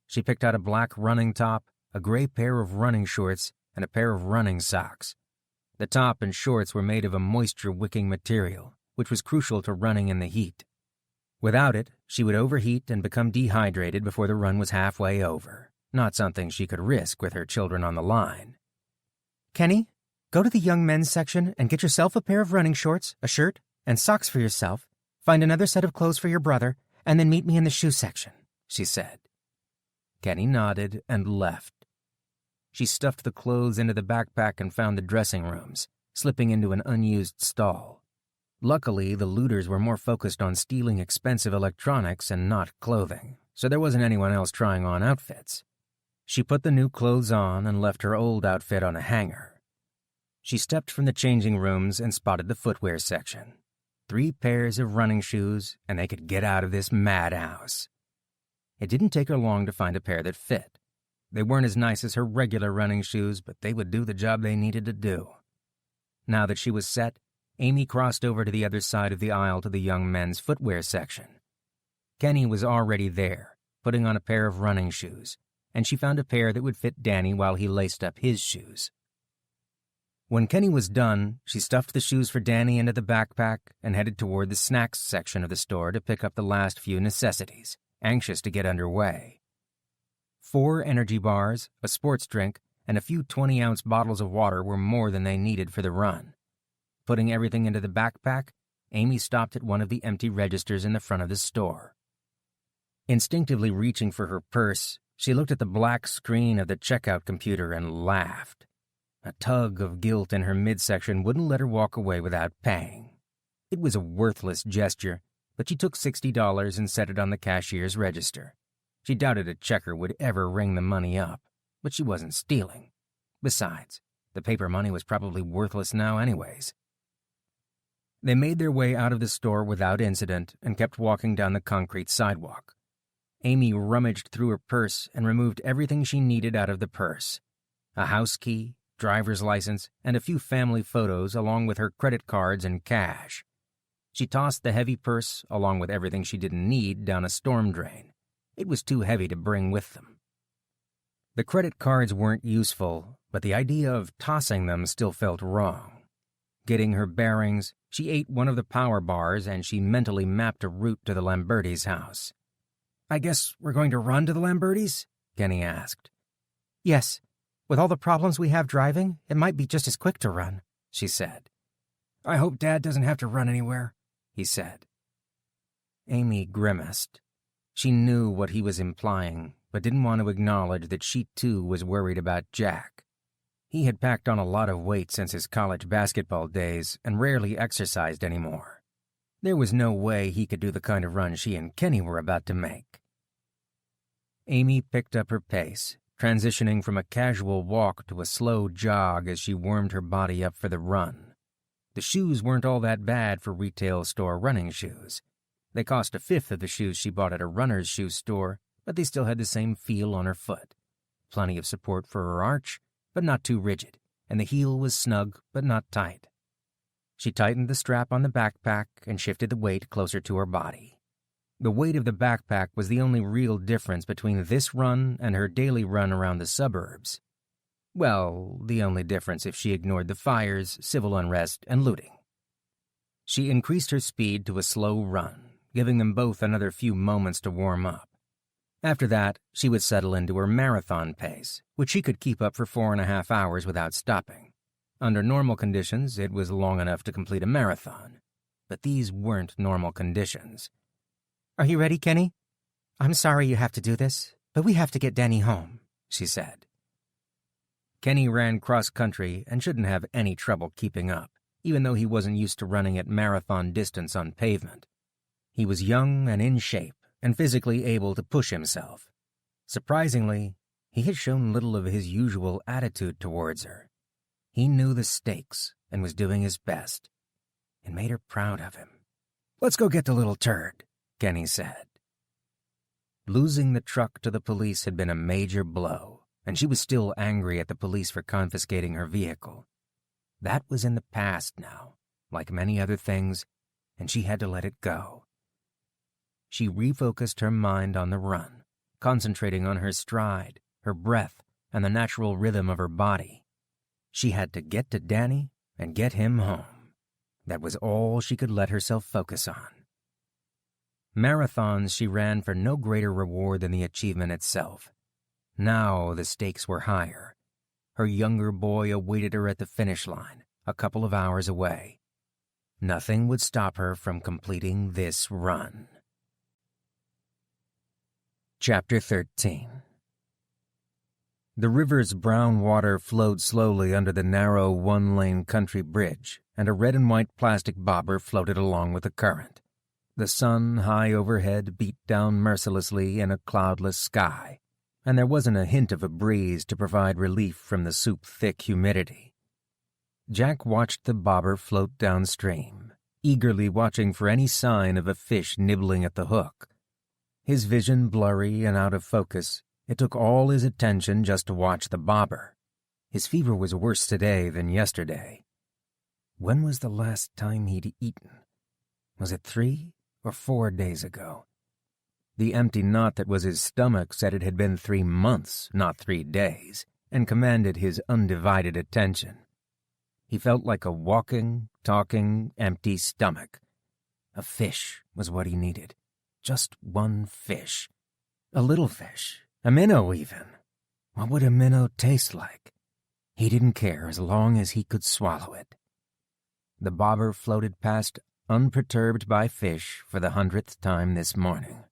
She picked out a black running top, a gray pair of running shorts, and a pair of running socks. The top and shorts were made of a moisture-wicking material, which was crucial to running in the heat. Without it, she would overheat and become dehydrated before the run was halfway over, not something she could risk with her children on the line. "Kenny, go to the young men's section and get yourself a pair of running shorts, a shirt, and socks for yourself. Find another set of clothes for your brother, and then meet me in the shoe section," she said. Kenny nodded and left. She stuffed the clothes into the backpack and found the dressing rooms, slipping into an unused stall. Luckily, the looters were more focused on stealing expensive electronics and not clothing, so there wasn't anyone else trying on outfits. She put the new clothes on and left her old outfit on a hanger. She stepped from the changing rooms and spotted the footwear section. 3 pairs of running shoes, and they could get out of this madhouse. It didn't take her long to find a pair that fit. They weren't as nice as her regular running shoes, but they would do the job they needed to do. Now that she was set, Amy crossed over to the other side of the aisle to the young men's footwear section. Kenny was already there, putting on a pair of running shoes, and she found a pair that would fit Danny while he laced up his shoes. When Kenny was done, she stuffed the shoes for Danny into the backpack and headed toward the snacks section of the store to pick up the last few necessities, anxious to get underway. 4 energy bars, a sports drink, and a few 20-ounce bottles of water were more than they needed for the run. Putting everything into the backpack, Amy stopped at one of the empty registers in the front of the store. Instinctively reaching for her purse, she looked at the black screen of the checkout computer and laughed. A tug of guilt in her midsection wouldn't let her walk away without paying. It was a worthless gesture, but she took $60 and set it on the cashier's register. She doubted a checker would ever ring the money up, but she wasn't stealing. Besides, the paper money was probably worthless now anyways. They made their way out of the store without incident and kept walking down the concrete sidewalk. Amy rummaged through her purse and removed everything she needed out of the purse. A house key, driver's license, and a few family photos along with her credit cards and cash. She tossed the heavy purse, along with everything she didn't need, down a storm drain. It was too heavy to bring with them. The credit cards weren't useful, but the idea of tossing them still felt wrong. Getting her bearings, she ate one of the power bars and she mentally mapped a route to the Lambertis' house. "I guess we're going to run to the Lambertis?" Kenny asked. "Yes. With all the problems we have driving, it might be just as quick to run," she said. "I hope Dad doesn't have to run anywhere," he said. Amy grimaced. She knew what he was implying, but didn't want to acknowledge that she too was worried about Jack. He had packed on a lot of weight since his college basketball days and rarely exercised anymore. There was no way he could do the kind of run she and Kenny were about to make. Amy picked up her pace, transitioning from a casual walk to a slow jog as she warmed her body up for the run. The shoes weren't all that bad for retail store running shoes. They cost 1/5 of the shoes she bought at a runner's shoe store, but they still had the same feel on her foot. Plenty of support for her arch, but not too rigid, and the heel was snug but not tight. She tightened the strap on the backpack and shifted the weight closer to her body. The weight of the backpack was the only real difference between this run and her daily run around the suburbs. Well, the only difference if she ignored the fires, civil unrest, and looting. She increased her speed to a slow run, giving them both another few moments to warm up. After that, she would settle into her marathon pace, which she could keep up for 4.5 hours without stopping. Under normal conditions, it was long enough to complete a marathon. But these weren't normal conditions. "Are you ready, Kenny? I'm sorry you have to do this, but we have to get Danny home," she said. Kenny ran cross-country and shouldn't have any trouble keeping up, even though he wasn't used to running at marathon distance on pavement. He was young and in shape, and physically able to push himself. Surprisingly, he had shown little of his usual attitude towards her. He knew the stakes and was doing his best. It made her proud of him. "Let's go get the little turd," Kenny said. Losing the truck to the police had been a major blow, and she was still angry at the police for confiscating her vehicle. That was in the past now, like many other things, and she had to let it go. She refocused her mind on the run, concentrating on her stride, her breath, and the natural rhythm of her body. She had to get to Danny and get him home. That was all she could let herself focus on. Marathons she ran for no greater reward than the achievement itself. Now the stakes were higher. Her younger boy awaited her at the finish line, a couple of hours away. Nothing would stop her from completing this run. Chapter 13. The river's brown water flowed slowly under the narrow one-lane country bridge, and a red and white plastic bobber floated along with the current. The sun high overhead beat down mercilessly in a cloudless sky, and there wasn't a hint of a breeze to provide relief from the soup-thick humidity. Jack watched the bobber float downstream, eagerly watching for any sign of a fish nibbling at the hook. His vision blurry and out of focus, it took all his attention just to watch the bobber. His fever was worse today than yesterday. When was the last time he'd eaten? Was it 3 or 4 days ago? The empty knot that was his stomach said it had been 3 months, not 3 days, and commanded his undivided attention. He felt like a walking, talking, empty stomach. A fish was what he needed. Just one fish. A little fish. A minnow, even. What would a minnow taste like? He didn't care as long as he could swallow it. The bobber floated past unperturbed by fish for the 100th time this morning.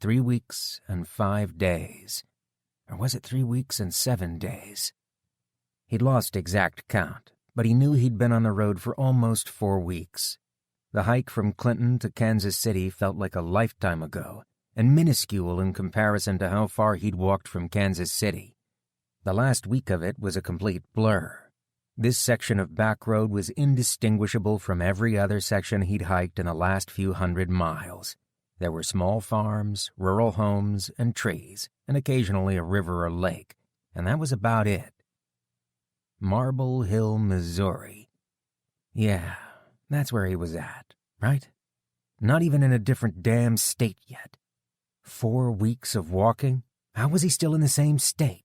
3 weeks and 5 days. Or was it 3 weeks and 7 days? He'd lost exact count, but he knew he'd been on the road for almost 4 weeks. The hike from Clinton to Kansas City felt like a lifetime ago, and minuscule in comparison to how far he'd walked from Kansas City. The last week of it was a complete blur. This section of back road was indistinguishable from every other section he'd hiked in the last few 100 miles. There were small farms, rural homes, and trees, and occasionally a river or lake, and that was about it. Marble Hill, Missouri. Yeah, that's where he was at, right? Not even in a different damn state yet. 4 weeks of walking? How was he still in the same state?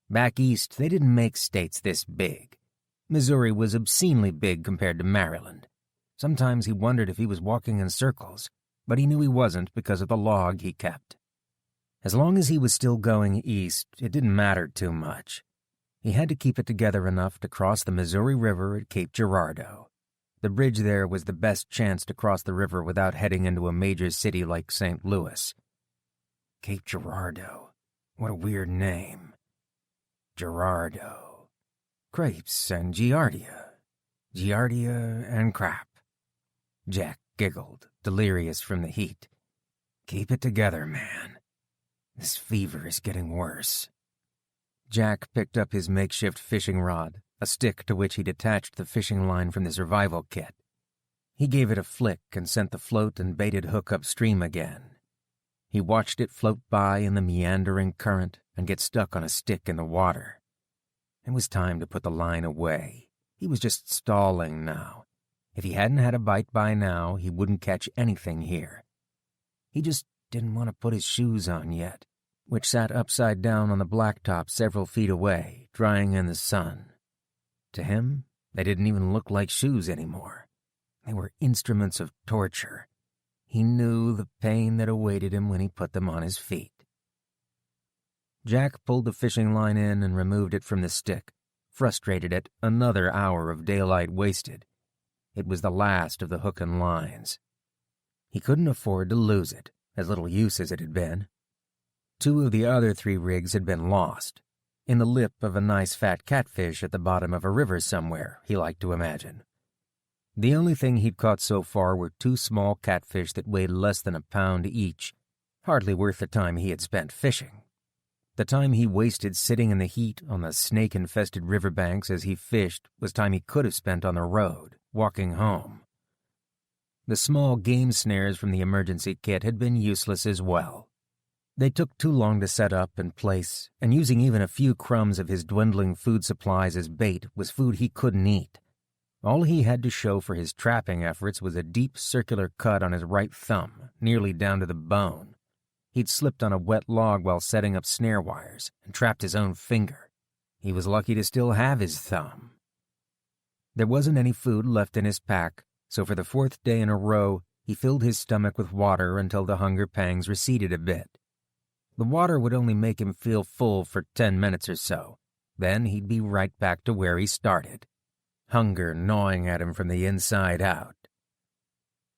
Back east, they didn't make states this big. Missouri was obscenely big compared to Maryland. Sometimes he wondered if he was walking in circles, but he knew he wasn't because of the log he kept. As long as he was still going east, it didn't matter too much. He had to keep it together enough to cross the Missouri River at Cape Girardeau. The bridge there was the best chance to cross the river without heading into a major city like St. Louis. Cape Girardeau. What a weird name. Girardeau. Crepes and giardia. Giardia and crap. Jack giggled, delirious from the heat. Keep it together, man. This fever is getting worse. Jack picked up his makeshift fishing rod, a stick to which he'd attached the fishing line from the survival kit. He gave it a flick and sent the float and baited hook upstream again. He watched it float by in the meandering current and get stuck on a stick in the water. It was time to put the line away. He was just stalling now. If he hadn't had a bite by now, he wouldn't catch anything here. He just didn't want to put his shoes on yet, which sat upside down on the blacktop several feet away, drying in the sun. To him, they didn't even look like shoes anymore. They were instruments of torture. He knew the pain that awaited him when he put them on his feet. Jack pulled the fishing line in and removed it from the stick, frustrated at another hour of daylight wasted. It was the last of the hook and lines. He couldn't afford to lose it, as little use as it had been. 2 of the other 3 rigs had been lost, in the lip of a nice fat catfish at the bottom of a river somewhere, he liked to imagine. The only thing he'd caught so far were 2 small catfish that weighed less than a pound each, hardly worth the time he had spent fishing. The time he wasted sitting in the heat on the snake-infested riverbanks as he fished was time he could have spent on the road, walking home. The small game snares from the emergency kit had been useless as well. They took too long to set up and place, and using even a few crumbs of his dwindling food supplies as bait was food he couldn't eat. All he had to show for his trapping efforts was a deep circular cut on his right thumb, nearly down to the bone. He'd slipped on a wet log while setting up snare wires and trapped his own finger. He was lucky to still have his thumb. There wasn't any food left in his pack, so for the 4th day in a row, he filled his stomach with water until the hunger pangs receded a bit. The water would only make him feel full for 10 minutes or so. Then he'd be right back to where he started, hunger gnawing at him from the inside out.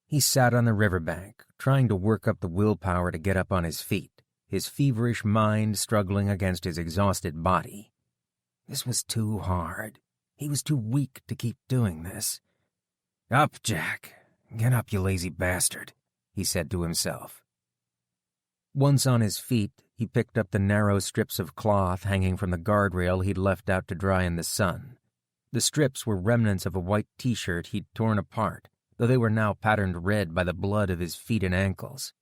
He sat on the riverbank, trying to work up the willpower to get up on his feet, his feverish mind struggling against his exhausted body. This was too hard. He was too weak to keep doing this. "Up, Jack. Get up, you lazy bastard," he said to himself. Once on his feet, he picked up the narrow strips of cloth hanging from the guardrail he'd left out to dry in the sun. The strips were remnants of a white t-shirt he'd torn apart, though they were now patterned red by the blood of his feet and ankles.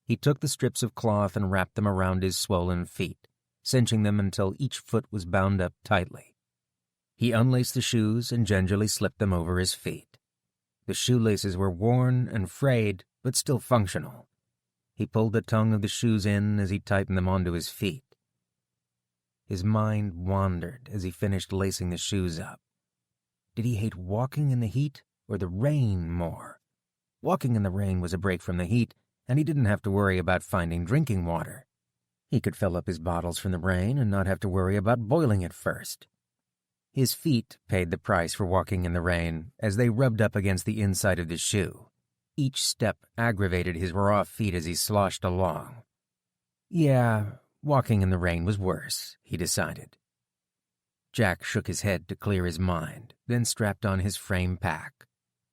He took the strips of cloth and wrapped them around his swollen feet, cinching them until each foot was bound up tightly. He unlaced the shoes and gingerly slipped them over his feet. The shoelaces were worn and frayed, but still functional. He pulled the tongue of the shoes in as he tightened them onto his feet. His mind wandered as he finished lacing the shoes up. Did he hate walking in the heat or the rain more? Walking in the rain was a break from the heat, and he didn't have to worry about finding drinking water. He could fill up his bottles from the rain and not have to worry about boiling it first. His feet paid the price for walking in the rain as they rubbed up against the inside of the shoe. Each step aggravated his raw feet as he sloshed along. Yeah, walking in the rain was worse, he decided. Jack shook his head to clear his mind, then strapped on his frame pack.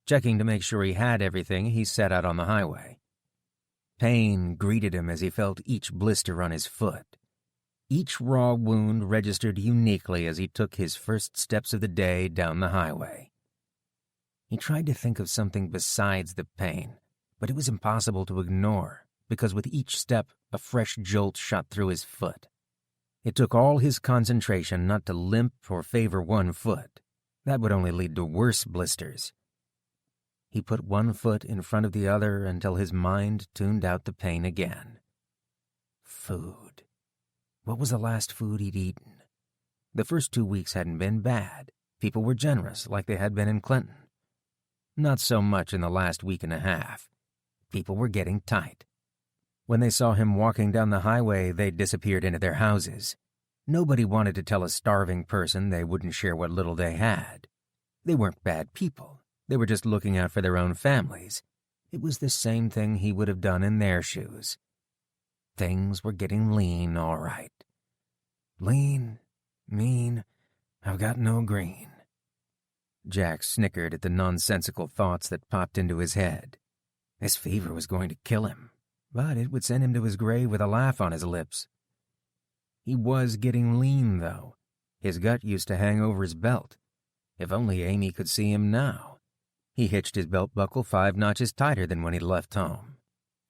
Checking to make sure he had everything, he set out on the highway. Pain greeted him as he felt each blister on his foot. Each raw wound registered uniquely as he took his first steps of the day down the highway. He tried to think of something besides the pain, but it was impossible to ignore, because with each step, a fresh jolt shot through his foot. It took all his concentration not to limp or favor one foot. That would only lead to worse blisters. He put one foot in front of the other until his mind tuned out the pain again. Food. What was the last food he'd eaten? The first 2 weeks hadn't been bad. People were generous, like they had been in Clinton. Not so much in the last week and a half. People were getting tight. When they saw him walking down the highway, they disappeared into their houses. Nobody wanted to tell a starving person they wouldn't share what little they had. They weren't bad people. They were just looking out for their own families. It was the same thing he would have done in their shoes. Things were getting lean, all right. Lean, mean, I've got no green. Jack snickered at the nonsensical thoughts that popped into his head. This fever was going to kill him, but it would send him to his grave with a laugh on his lips. He was getting lean, though. His gut used to hang over his belt. If only Amy could see him now. He hitched his belt buckle 5 notches tighter than when he'd left home.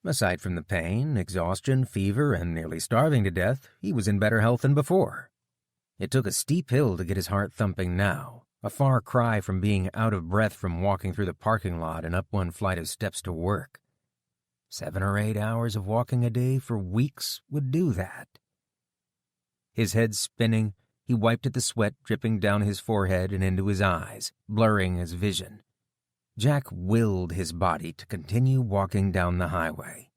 Aside from the pain, exhaustion, fever, and nearly starving to death, he was in better health than before. It took a steep hill to get his heart thumping now, a far cry from being out of breath from walking through the parking lot and up one flight of steps to work. 7 or 8 hours of walking a day for weeks would do that. His head spinning, he wiped at the sweat dripping down his forehead and into his eyes, blurring his vision. Jack willed his body to continue walking down the highway.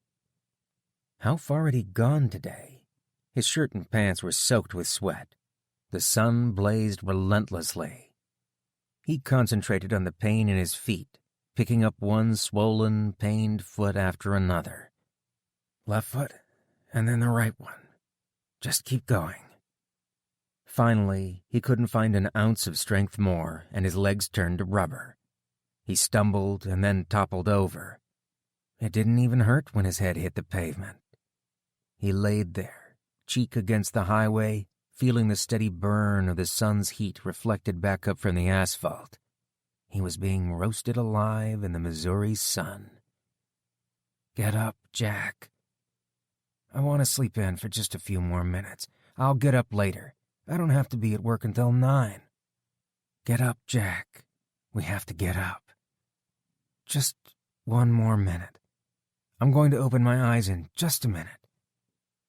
How far had he gone today? His shirt and pants were soaked with sweat. The sun blazed relentlessly. He concentrated on the pain in his feet, picking up one swollen, pained foot after another. Left foot, and then the right one. Just keep going. Finally, he couldn't find an ounce of strength more, and his legs turned to rubber. He stumbled and then toppled over. It didn't even hurt when his head hit the pavement. He laid there, cheek against the highway, feeling the steady burn of the sun's heat reflected back up from the asphalt. He was being roasted alive in the Missouri sun. Get up, Jack. I want to sleep in for just a few more minutes. I'll get up later. I don't have to be at work until 9. Get up, Jack. We have to get up. Just one more minute. I'm going to open my eyes in just a minute.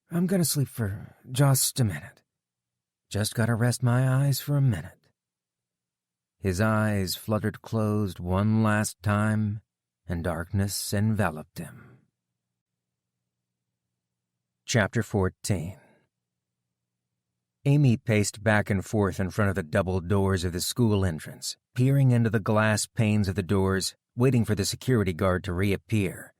I'm going to sleep for just a minute. Just got to rest my eyes for a minute. His eyes fluttered closed one last time, and darkness enveloped him. Chapter 14. Amy paced back and forth in front of the double doors of the school entrance, peering into the glass panes of the doors, waiting for the security guard to reappear.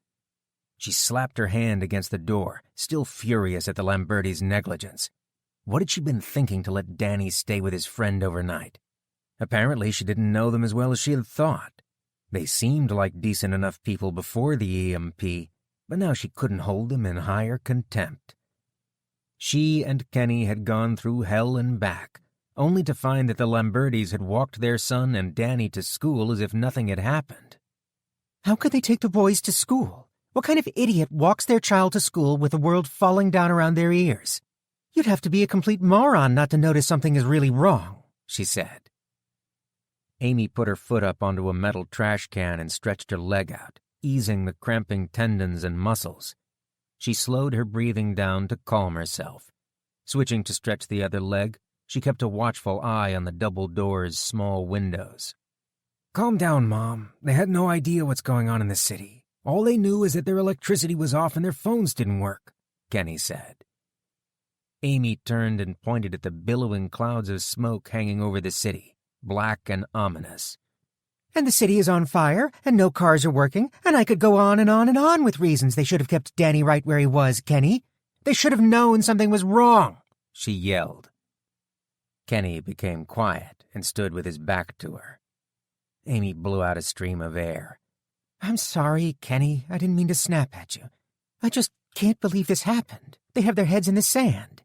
She slapped her hand against the door, still furious at the Lambertis' negligence. What had she been thinking to let Danny stay with his friend overnight? Apparently she didn't know them as well as she had thought. They seemed like decent enough people before the EMP, but now she couldn't hold them in higher contempt. She and Kenny had gone through hell and back, only to find that the Lambertis had walked their son and Danny to school as if nothing had happened. How could they take the boys to school? What kind of idiot walks their child to school with the world falling down around their ears? You'd have to be a complete moron not to notice something is really wrong, she said. Amy put her foot up onto a metal trash can and stretched her leg out, easing the cramping tendons and muscles. She slowed her breathing down to calm herself. Switching to stretch the other leg, she kept a watchful eye on the double door's small windows. Calm down, Mom. They had no idea what's going on in the city. All they knew is that their electricity was off and their phones didn't work, Kenny said. Amy turned and pointed at the billowing clouds of smoke hanging over the city, black and ominous. And the city is on fire, and no cars are working, and I could go on and on and on with reasons they should have kept Danny right where he was, Kenny. They should have known something was wrong, she yelled. Kenny became quiet and stood with his back to her. Amy blew out a stream of air. I'm sorry, Kenny. I didn't mean to snap at you. I just can't believe this happened. They have their heads in the sand.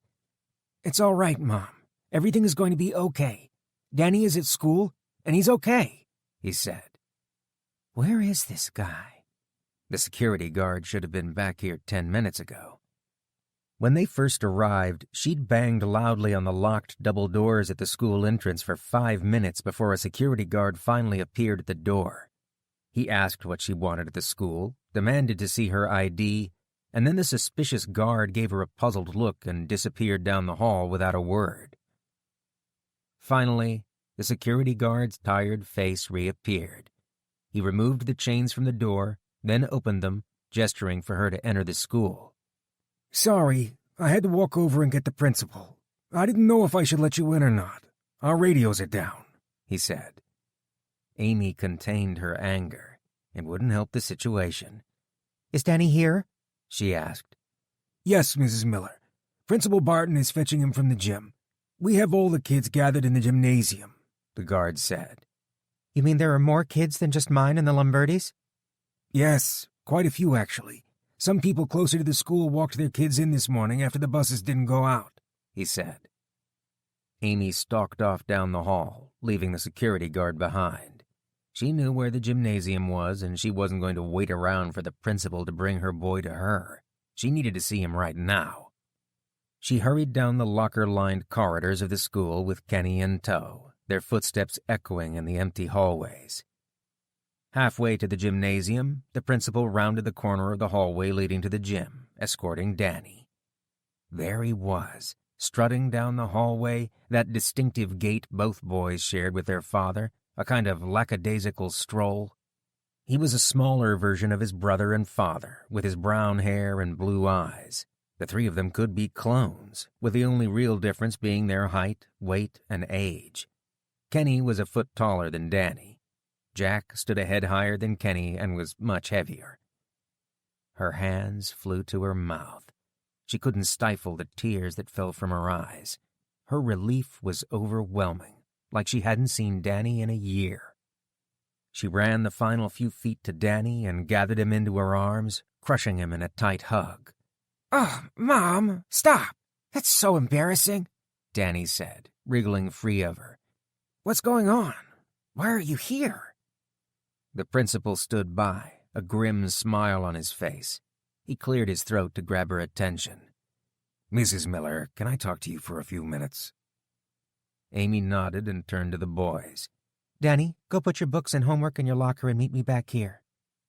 It's all right, Mom. Everything is going to be okay. Danny is at school, and he's okay, he said. Where is this guy? The security guard should have been back here 10 minutes ago. When they first arrived, she'd banged loudly on the locked double doors at the school entrance for 5 minutes before a security guard finally appeared at the door. He asked what she wanted at the school, demanded to see her ID, and then the suspicious guard gave her a puzzled look and disappeared down the hall without a word. Finally, the security guard's tired face reappeared. He removed the chains from the door, then opened them, gesturing for her to enter the school. Sorry, I had to walk over and get the principal. I didn't know if I should let you in or not. Our radios are down, he said. Amy contained her anger. It wouldn't help the situation. Is Danny here? She asked. Yes, Mrs. Miller. Principal Barton is fetching him from the gym. We have all the kids gathered in the gymnasium, the guard said. You mean there are more kids than just mine and the Lombardis? Yes, quite a few actually. Some people closer to the school walked their kids in this morning after the buses didn't go out, he said. Amy stalked off down the hall, leaving the security guard behind. She knew where the gymnasium was, and she wasn't going to wait around for the principal to bring her boy to her. She needed to see him right now. She hurried down the locker-lined corridors of the school with Kenny in tow, their footsteps echoing in the empty hallways. Halfway to the gymnasium, the principal rounded the corner of the hallway leading to the gym, escorting Danny. There he was, strutting down the hallway, that distinctive gait both boys shared with their father, a kind of lackadaisical stroll. He was a smaller version of his brother and father, with his brown hair and blue eyes. The three of them could be clones, with the only real difference being their height, weight, and age. Kenny was a foot taller than Danny. Jack stood a head higher than Kenny and was much heavier. Her hands flew to her mouth. She couldn't stifle the tears that fell from her eyes. Her relief was overwhelming, like she hadn't seen Danny in a year. She ran the final few feet to Danny and gathered him into her arms, crushing him in a tight hug. Oh, Mom, stop. That's so embarrassing, Danny said, wriggling free of her. What's going on? Why are you here? The principal stood by, a grim smile on his face. He cleared his throat to grab her attention. Mrs. Miller, can I talk to you for a few minutes? Amy nodded and turned to the boys. Danny, go put your books and homework in your locker and meet me back here.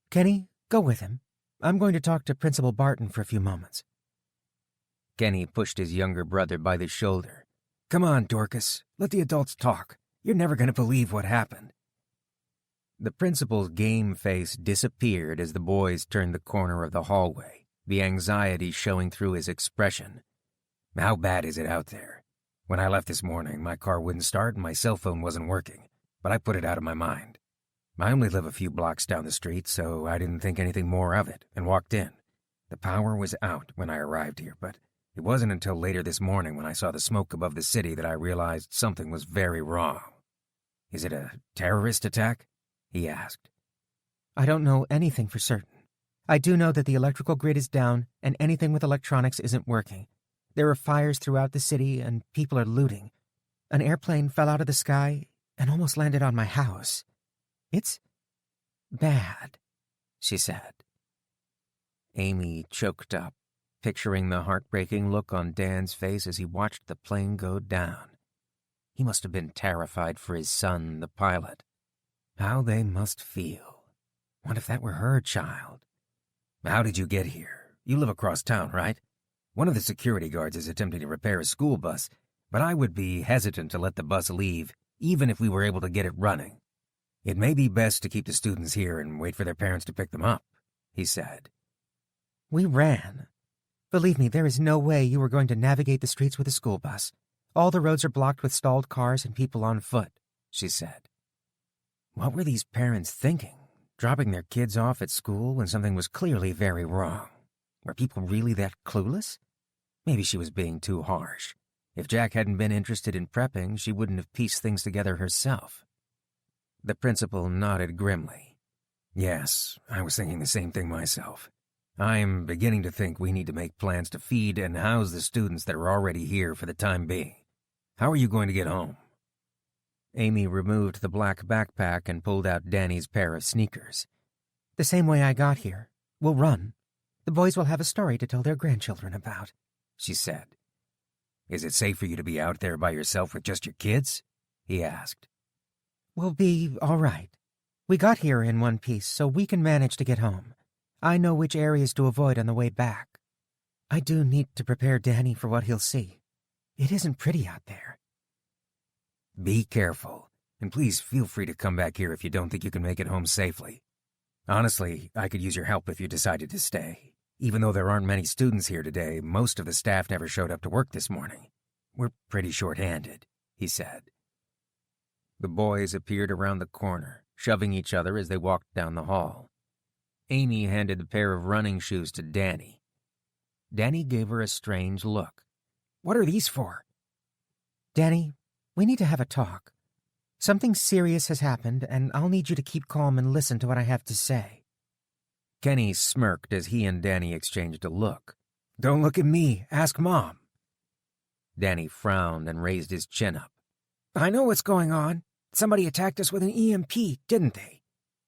Kenny, go with him. I'm going to talk to Principal Barton for a few moments. Kenny pushed his younger brother by the shoulder. Come on, Dorcas. Let the adults talk. You're never going to believe what happened. The principal's game face disappeared as the boys turned the corner of the hallway, the anxiety showing through his expression. How bad is it out there? When I left this morning, my car wouldn't start and my cell phone wasn't working, but I put it out of my mind. I only live a few blocks down the street, so I didn't think anything more of it and walked in. The power was out when I arrived here, but it wasn't until later this morning when I saw the smoke above the city that I realized something was very wrong. Is it a terrorist attack? He asked. I don't know anything for certain. I do know that the electrical grid is down and anything with electronics isn't working. There are fires throughout the city and people are looting. An airplane fell out of the sky and almost landed on my house. It's bad, she said. Amy choked up, picturing the heartbreaking look on Dan's face as he watched the plane go down. He must have been terrified for his son, the pilot. How they must feel. What if that were her child? How did you get here? you live across town, right? One of the security guards is attempting to repair a school bus, but I would be hesitant to let the bus leave, even if we were able to get it running. It may be best to keep the students here and wait for their parents to pick them up, he said. We ran. Believe me, there is no way you were going to navigate the streets with a school bus. All the roads are blocked with stalled cars and people on foot, she said. What were these parents thinking, dropping their kids off at school when something was clearly very wrong? Were people really that clueless? Maybe she was being too harsh. If Jack hadn't been interested in prepping, she wouldn't have pieced things together herself. The principal nodded grimly. Yes, I was thinking the same thing myself. I'm beginning to think we need to make plans to feed and house the students that are already here for the time being. How are you going to get home? Amy removed the black backpack and pulled out Danny's pair of sneakers. The same way I got here. We'll run. The boys will have a story to tell their grandchildren about, she said. Is it safe for you to be out there by yourself with just your kids? He asked. We'll be all right. We got here in one piece, so we can manage to get home. I know which areas to avoid on the way back. I do need to prepare Danny for what he'll see. It isn't pretty out there. Be careful, and please feel free to come back here if you don't think you can make it home safely. Honestly, I could use your help if you decided to stay. Even though there aren't many students here today, most of the staff never showed up to work this morning. We're pretty short-handed, he said. The boys appeared around the corner, shoving each other as they walked down the hall. Amy handed the pair of running shoes to Danny. Danny gave her a strange look. What are these for? Danny, we need to have a talk. Something serious has happened, and I'll need you to keep calm and listen to what I have to say. Kenny smirked as he and Danny exchanged a look. Don't look at me. Ask Mom. Danny frowned and raised his chin up. I know what's going on. Somebody attacked us with an EMP, didn't they?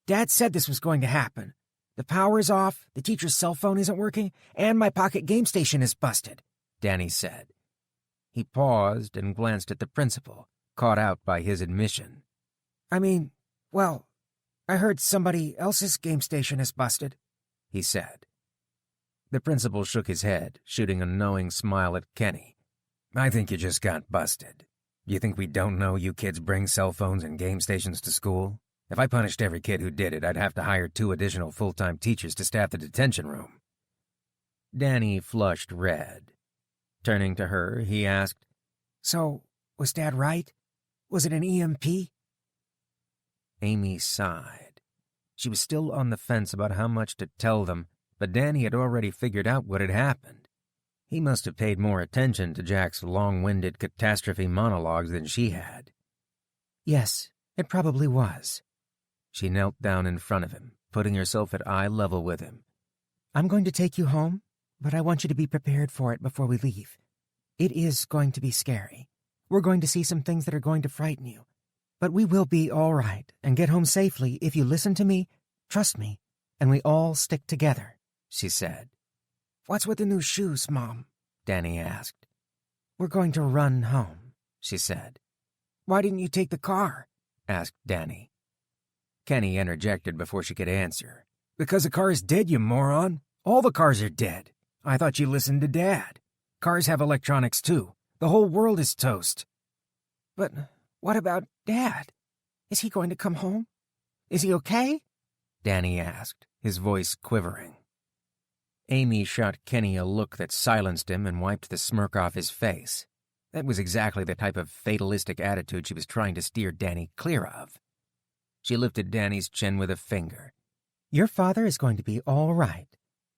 Dad said this was going to happen. The power is off, the teacher's cell phone isn't working, and my pocket game station is busted, Danny said. He paused and glanced at the principal, caught out by his admission. I heard somebody else's game station is busted, he said. The principal shook his head, shooting a knowing smile at Kenny. I think you just got busted. You think we don't know you kids bring cell phones and game stations to school? If I punished every kid who did it, I'd have to hire 2 additional full-time teachers to staff the detention room. Danny flushed red. Turning to her, he asked, So, was Dad right? Was it an EMP? Amy sighed. She was still on the fence about how much to tell them, but Danny had already figured out what had happened. He must have paid more attention to Jack's long-winded catastrophe monologues than she had. Yes, it probably was. She knelt down in front of him, putting herself at eye level with him. I'm going to take you home, but I want you to be prepared for it before we leave. It is going to be scary. We're going to see some things that are going to frighten you. But we will be all right and get home safely if you listen to me, trust me, and we all stick together, she said. What's with the new shoes, Mom? Danny asked. We're going to run home, she said. Why didn't you take the car? Asked Danny. Kenny interjected before she could answer. Because the car is dead, you moron. All the cars are dead. I thought you listened to Dad. Cars have electronics too. The whole world is toast. But what about Dad? Is he going to come home? Is he okay? Danny asked, his voice quivering. Amy shot Kenny a look that silenced him and wiped the smirk off his face. That was exactly the type of fatalistic attitude she was trying to steer Danny clear of. She lifted Danny's chin with a finger. Your father is going to be all right.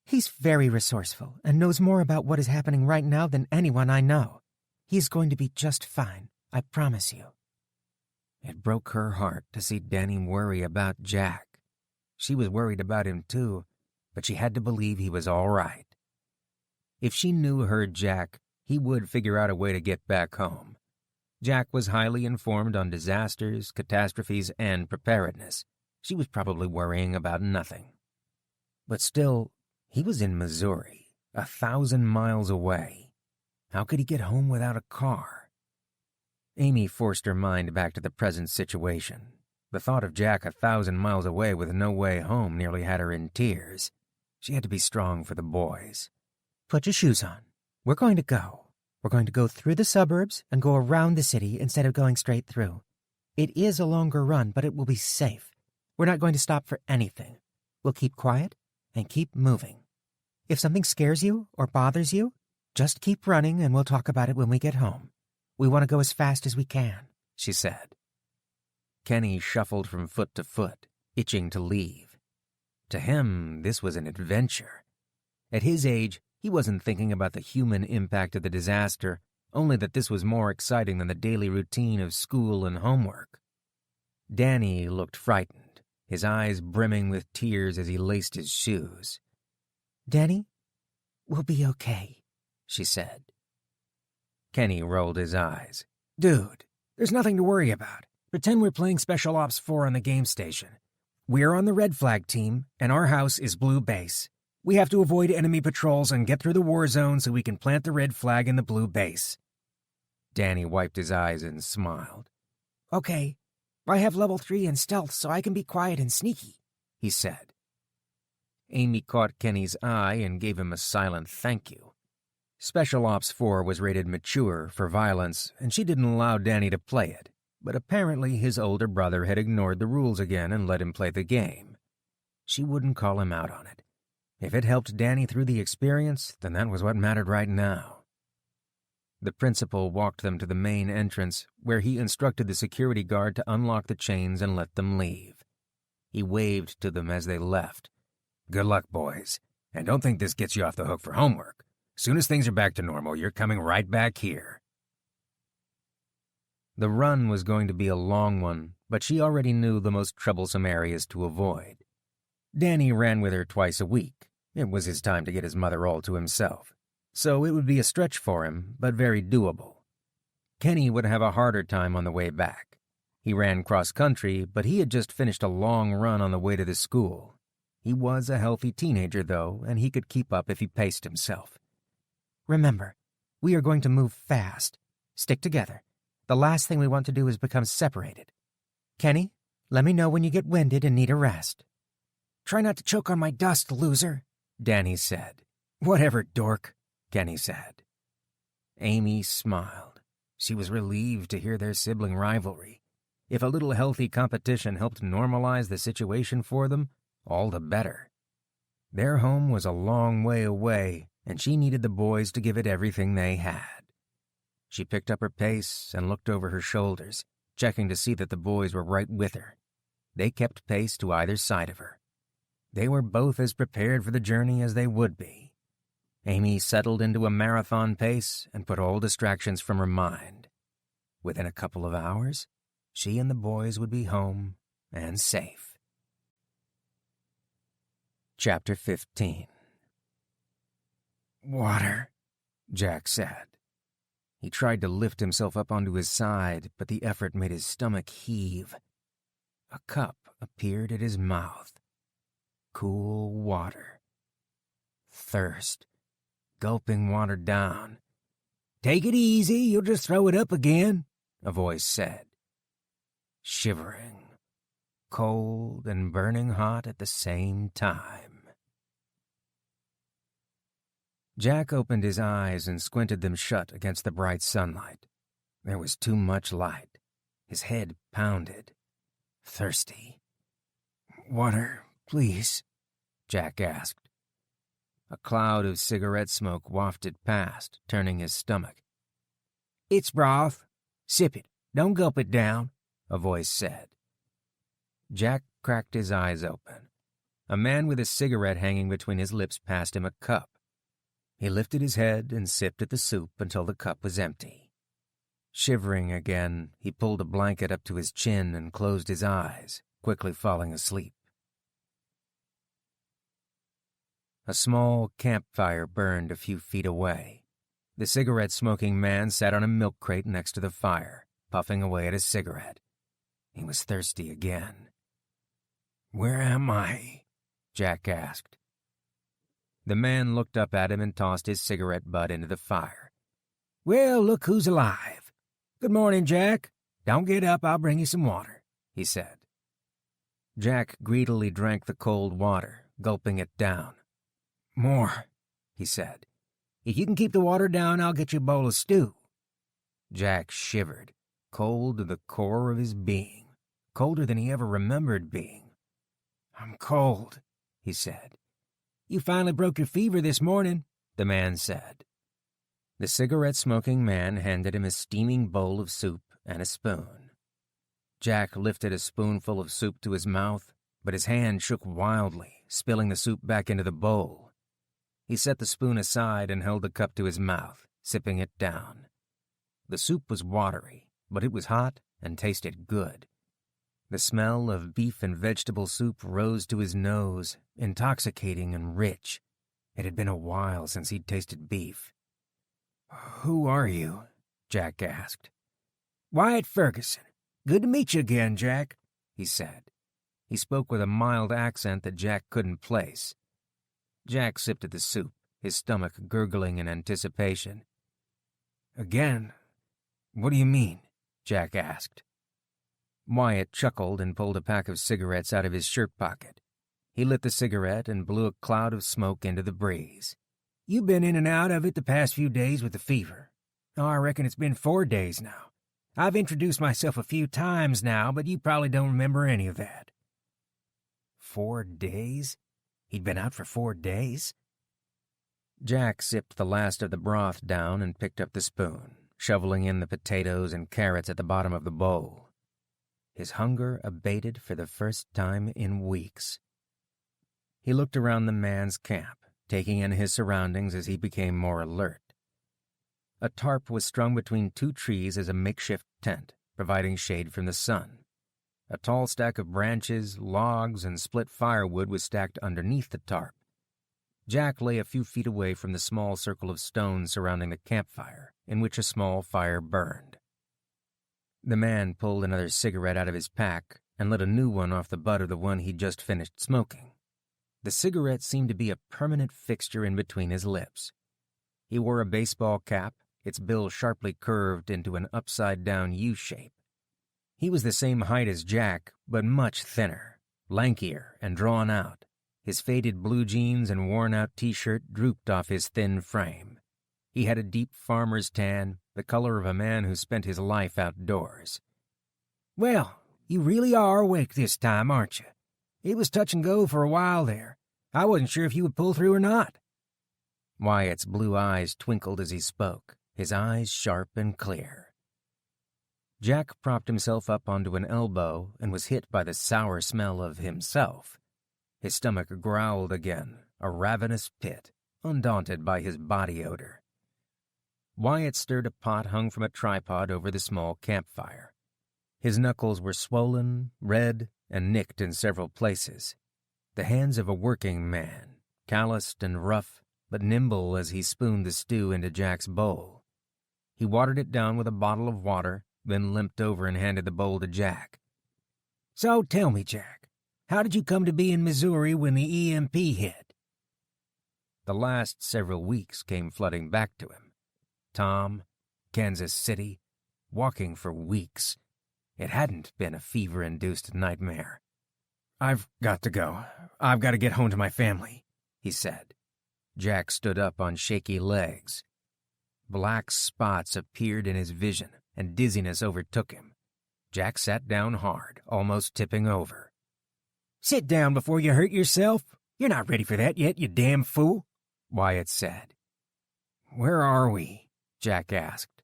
He's very resourceful and knows more about what is happening right now than anyone I know. He's going to be just fine, I promise you. It broke her heart to see Danny worry about Jack. She was worried about him too, but she had to believe he was all right. If she knew her Jack, he would figure out a way to get back home. Jack was highly informed on disasters, catastrophes, and preparedness. She was probably worrying about nothing. But still, he was in Missouri, 1,000 miles away. How could he get home without a car? Amy forced her mind back to the present situation. The thought of Jack 1,000 miles away with no way home nearly had her in tears. She had to be strong for the boys. Put your shoes on. We're going to go. We're going to go through the suburbs and go around the city instead of going straight through. It is a longer run, but it will be safe. We're not going to stop for anything. We'll keep quiet and keep moving. If something scares you or bothers you, just keep running and we'll talk about it when we get home. We want to go as fast as we can, she said. Kenny shuffled from foot to foot, itching to leave. To him, this was an adventure. At his age, he wasn't thinking about the human impact of the disaster, only that this was more exciting than the daily routine of school and homework. Danny looked frightened, his eyes brimming with tears as he laced his shoes. Danny, we'll be okay, she said. Kenny rolled his eyes. Dude, there's nothing to worry about. Pretend we're playing Special Ops 4 on the game station. We're on the red flag team, and our house is blue base. We have to avoid enemy patrols and get through the war zone so we can plant the red flag in the blue base. Danny wiped his eyes and smiled. Okay, I have level 3 in stealth so I can be quiet and sneaky, he said. Amy caught Kenny's eye and gave him a silent thank you. Special Ops 4 was rated mature for violence, and she didn't allow Danny to play it, but apparently his older brother had ignored the rules again and let him play the game. She wouldn't call him out on it. If it helped Danny through the experience, then that was what mattered right now. The principal walked them to the main entrance, where he instructed the security guard to unlock the chains and let them leave. He waved to them as they left. Good luck, boys, and don't think this gets you off the hook for homework. Soon as things are back to normal, you're coming right back here. The run was going to be a long one, but she already knew the most troublesome areas to avoid. Danny ran with her twice a week. It was his time to get his mother all to himself. So it would be a stretch for him, but very doable. Kenny would have a harder time on the way back. He ran cross-country, but he had just finished a long run on the way to the school. He was a healthy teenager, though, and he could keep up if he paced himself. Remember, we are going to move fast. Stick together. The last thing we want to do is become separated. Kenny, let me know when you get winded and need a rest. Try not to choke on my dust, loser, Danny said. Whatever, dork, Kenny said. Amy smiled. She was relieved to hear their sibling rivalry. If a little healthy competition helped normalize the situation for them, all the better. Their home was a long way away, and she needed the boys to give it everything they had. She picked up her pace and looked over her shoulders, checking to see that the boys were right with her. They kept pace to either side of her. They were both as prepared for the journey as they would be. Amy settled into a marathon pace and put all distractions from her mind. Within a couple of hours, she and the boys would be home and safe. Chapter 15. Water, Jack said. He tried to lift himself up onto his side, but the effort made his stomach heave. A cup appeared at his mouth. Cool water. Thirst. Gulping water down. Take it easy, you'll just throw it up again, a voice said. Shivering. Cold and burning hot at the same time. Jack opened his eyes and squinted them shut against the bright sunlight. There was too much light. His head pounded. Thirsty. Water, please, Jack asked. A cloud of cigarette smoke wafted past, turning his stomach. It's broth. Sip it. Don't gulp it down, a voice said. Jack cracked his eyes open. A man with a cigarette hanging between his lips passed him a cup. He lifted his head and sipped at the soup until the cup was empty. Shivering again, he pulled a blanket up to his chin and closed his eyes, quickly falling asleep. A small campfire burned a few feet away. The cigarette-smoking man sat on a milk crate next to the fire, puffing away at a cigarette. He was thirsty again. "Where am I?" Jack asked. The man looked up at him and tossed his cigarette butt into the fire. "Well, look who's alive. Good morning, Jack. Don't get up, I'll bring you some water," he said. Jack greedily drank the cold water, gulping it down. More, he said. If you can keep the water down, I'll get you a bowl of stew. Jack shivered, cold to the core of his being, colder than he ever remembered being. I'm cold, he said. You finally broke your fever this morning, the man said. The cigarette-smoking man handed him a steaming bowl of soup and a spoon. Jack lifted a spoonful of soup to his mouth, but his hand shook wildly, spilling the soup back into the bowl. He set the spoon aside and held the cup to his mouth, sipping it down. The soup was watery, but it was hot and tasted good. The smell of beef and vegetable soup rose to his nose, intoxicating and rich. It had been a while since he'd tasted beef. Who are you? Jack asked. Wyatt Ferguson. Good to meet you again, Jack, he said. He spoke with a mild accent that Jack couldn't place. Jack sipped at the soup, his stomach gurgling in anticipation. Again? What do you mean? Jack asked. Wyatt chuckled and pulled a pack of cigarettes out of his shirt pocket. He lit the cigarette and blew a cloud of smoke into the breeze. You've been in and out of it the past few days with the fever. Oh, I reckon it's been 4 days now. I've introduced myself a few times now, but you probably don't remember any of that. 4 days? He'd been out for 4 days? Jack sipped the last of the broth down and picked up the spoon, shoveling in the potatoes and carrots at the bottom of the bowl. His hunger abated for the first time in weeks. He looked around the man's camp, taking in his surroundings as he became more alert. A tarp was strung between 2 trees as a makeshift tent, providing shade from the sun. A tall stack of branches, logs, and split firewood was stacked underneath the tarp. Jack lay a few feet away from the small circle of stones surrounding the campfire, in which a small fire burned. The man pulled another cigarette out of his pack and lit a new one off the butt of the one he'd just finished smoking. The cigarette seemed to be a permanent fixture in between his lips. He wore a baseball cap, its bill sharply curved into an upside-down U-shape. He was the same height as Jack, but much thinner, lankier, and drawn out. His faded blue jeans and worn-out T-shirt drooped off his thin frame. He had a deep farmer's tan, the color of a man who spent his life outdoors. Well, you really are awake this time, aren't you? It was touch and go for a while there. I wasn't sure if you would pull through or not. Wyatt's blue eyes twinkled as he spoke, his eyes sharp and clear. Jack propped himself up onto an elbow and was hit by the sour smell of himself. His stomach growled again, a ravenous pit, undaunted by his body odor. Wyatt stirred a pot hung from a tripod over the small campfire. His knuckles were swollen, red, and nicked in several places. The hands of a working man, calloused and rough, but nimble as he spooned the stew into Jack's bowl. He watered it down with a bottle of water, then limped over and handed the bowl to Jack. So tell me, Jack, how did you come to be in Missouri when the EMP hit? The last several weeks came flooding back to him. Tom, Kansas City, walking for weeks. It hadn't been a fever-induced nightmare. I've got to go. I've got to get home to my family, he said. Jack stood up on shaky legs. Black spots appeared in his vision, and dizziness overtook him. Jack sat down hard, almost tipping over. Sit down before you hurt yourself. You're not ready for that yet, you damn fool, Wyatt said. Where are we? Jack asked.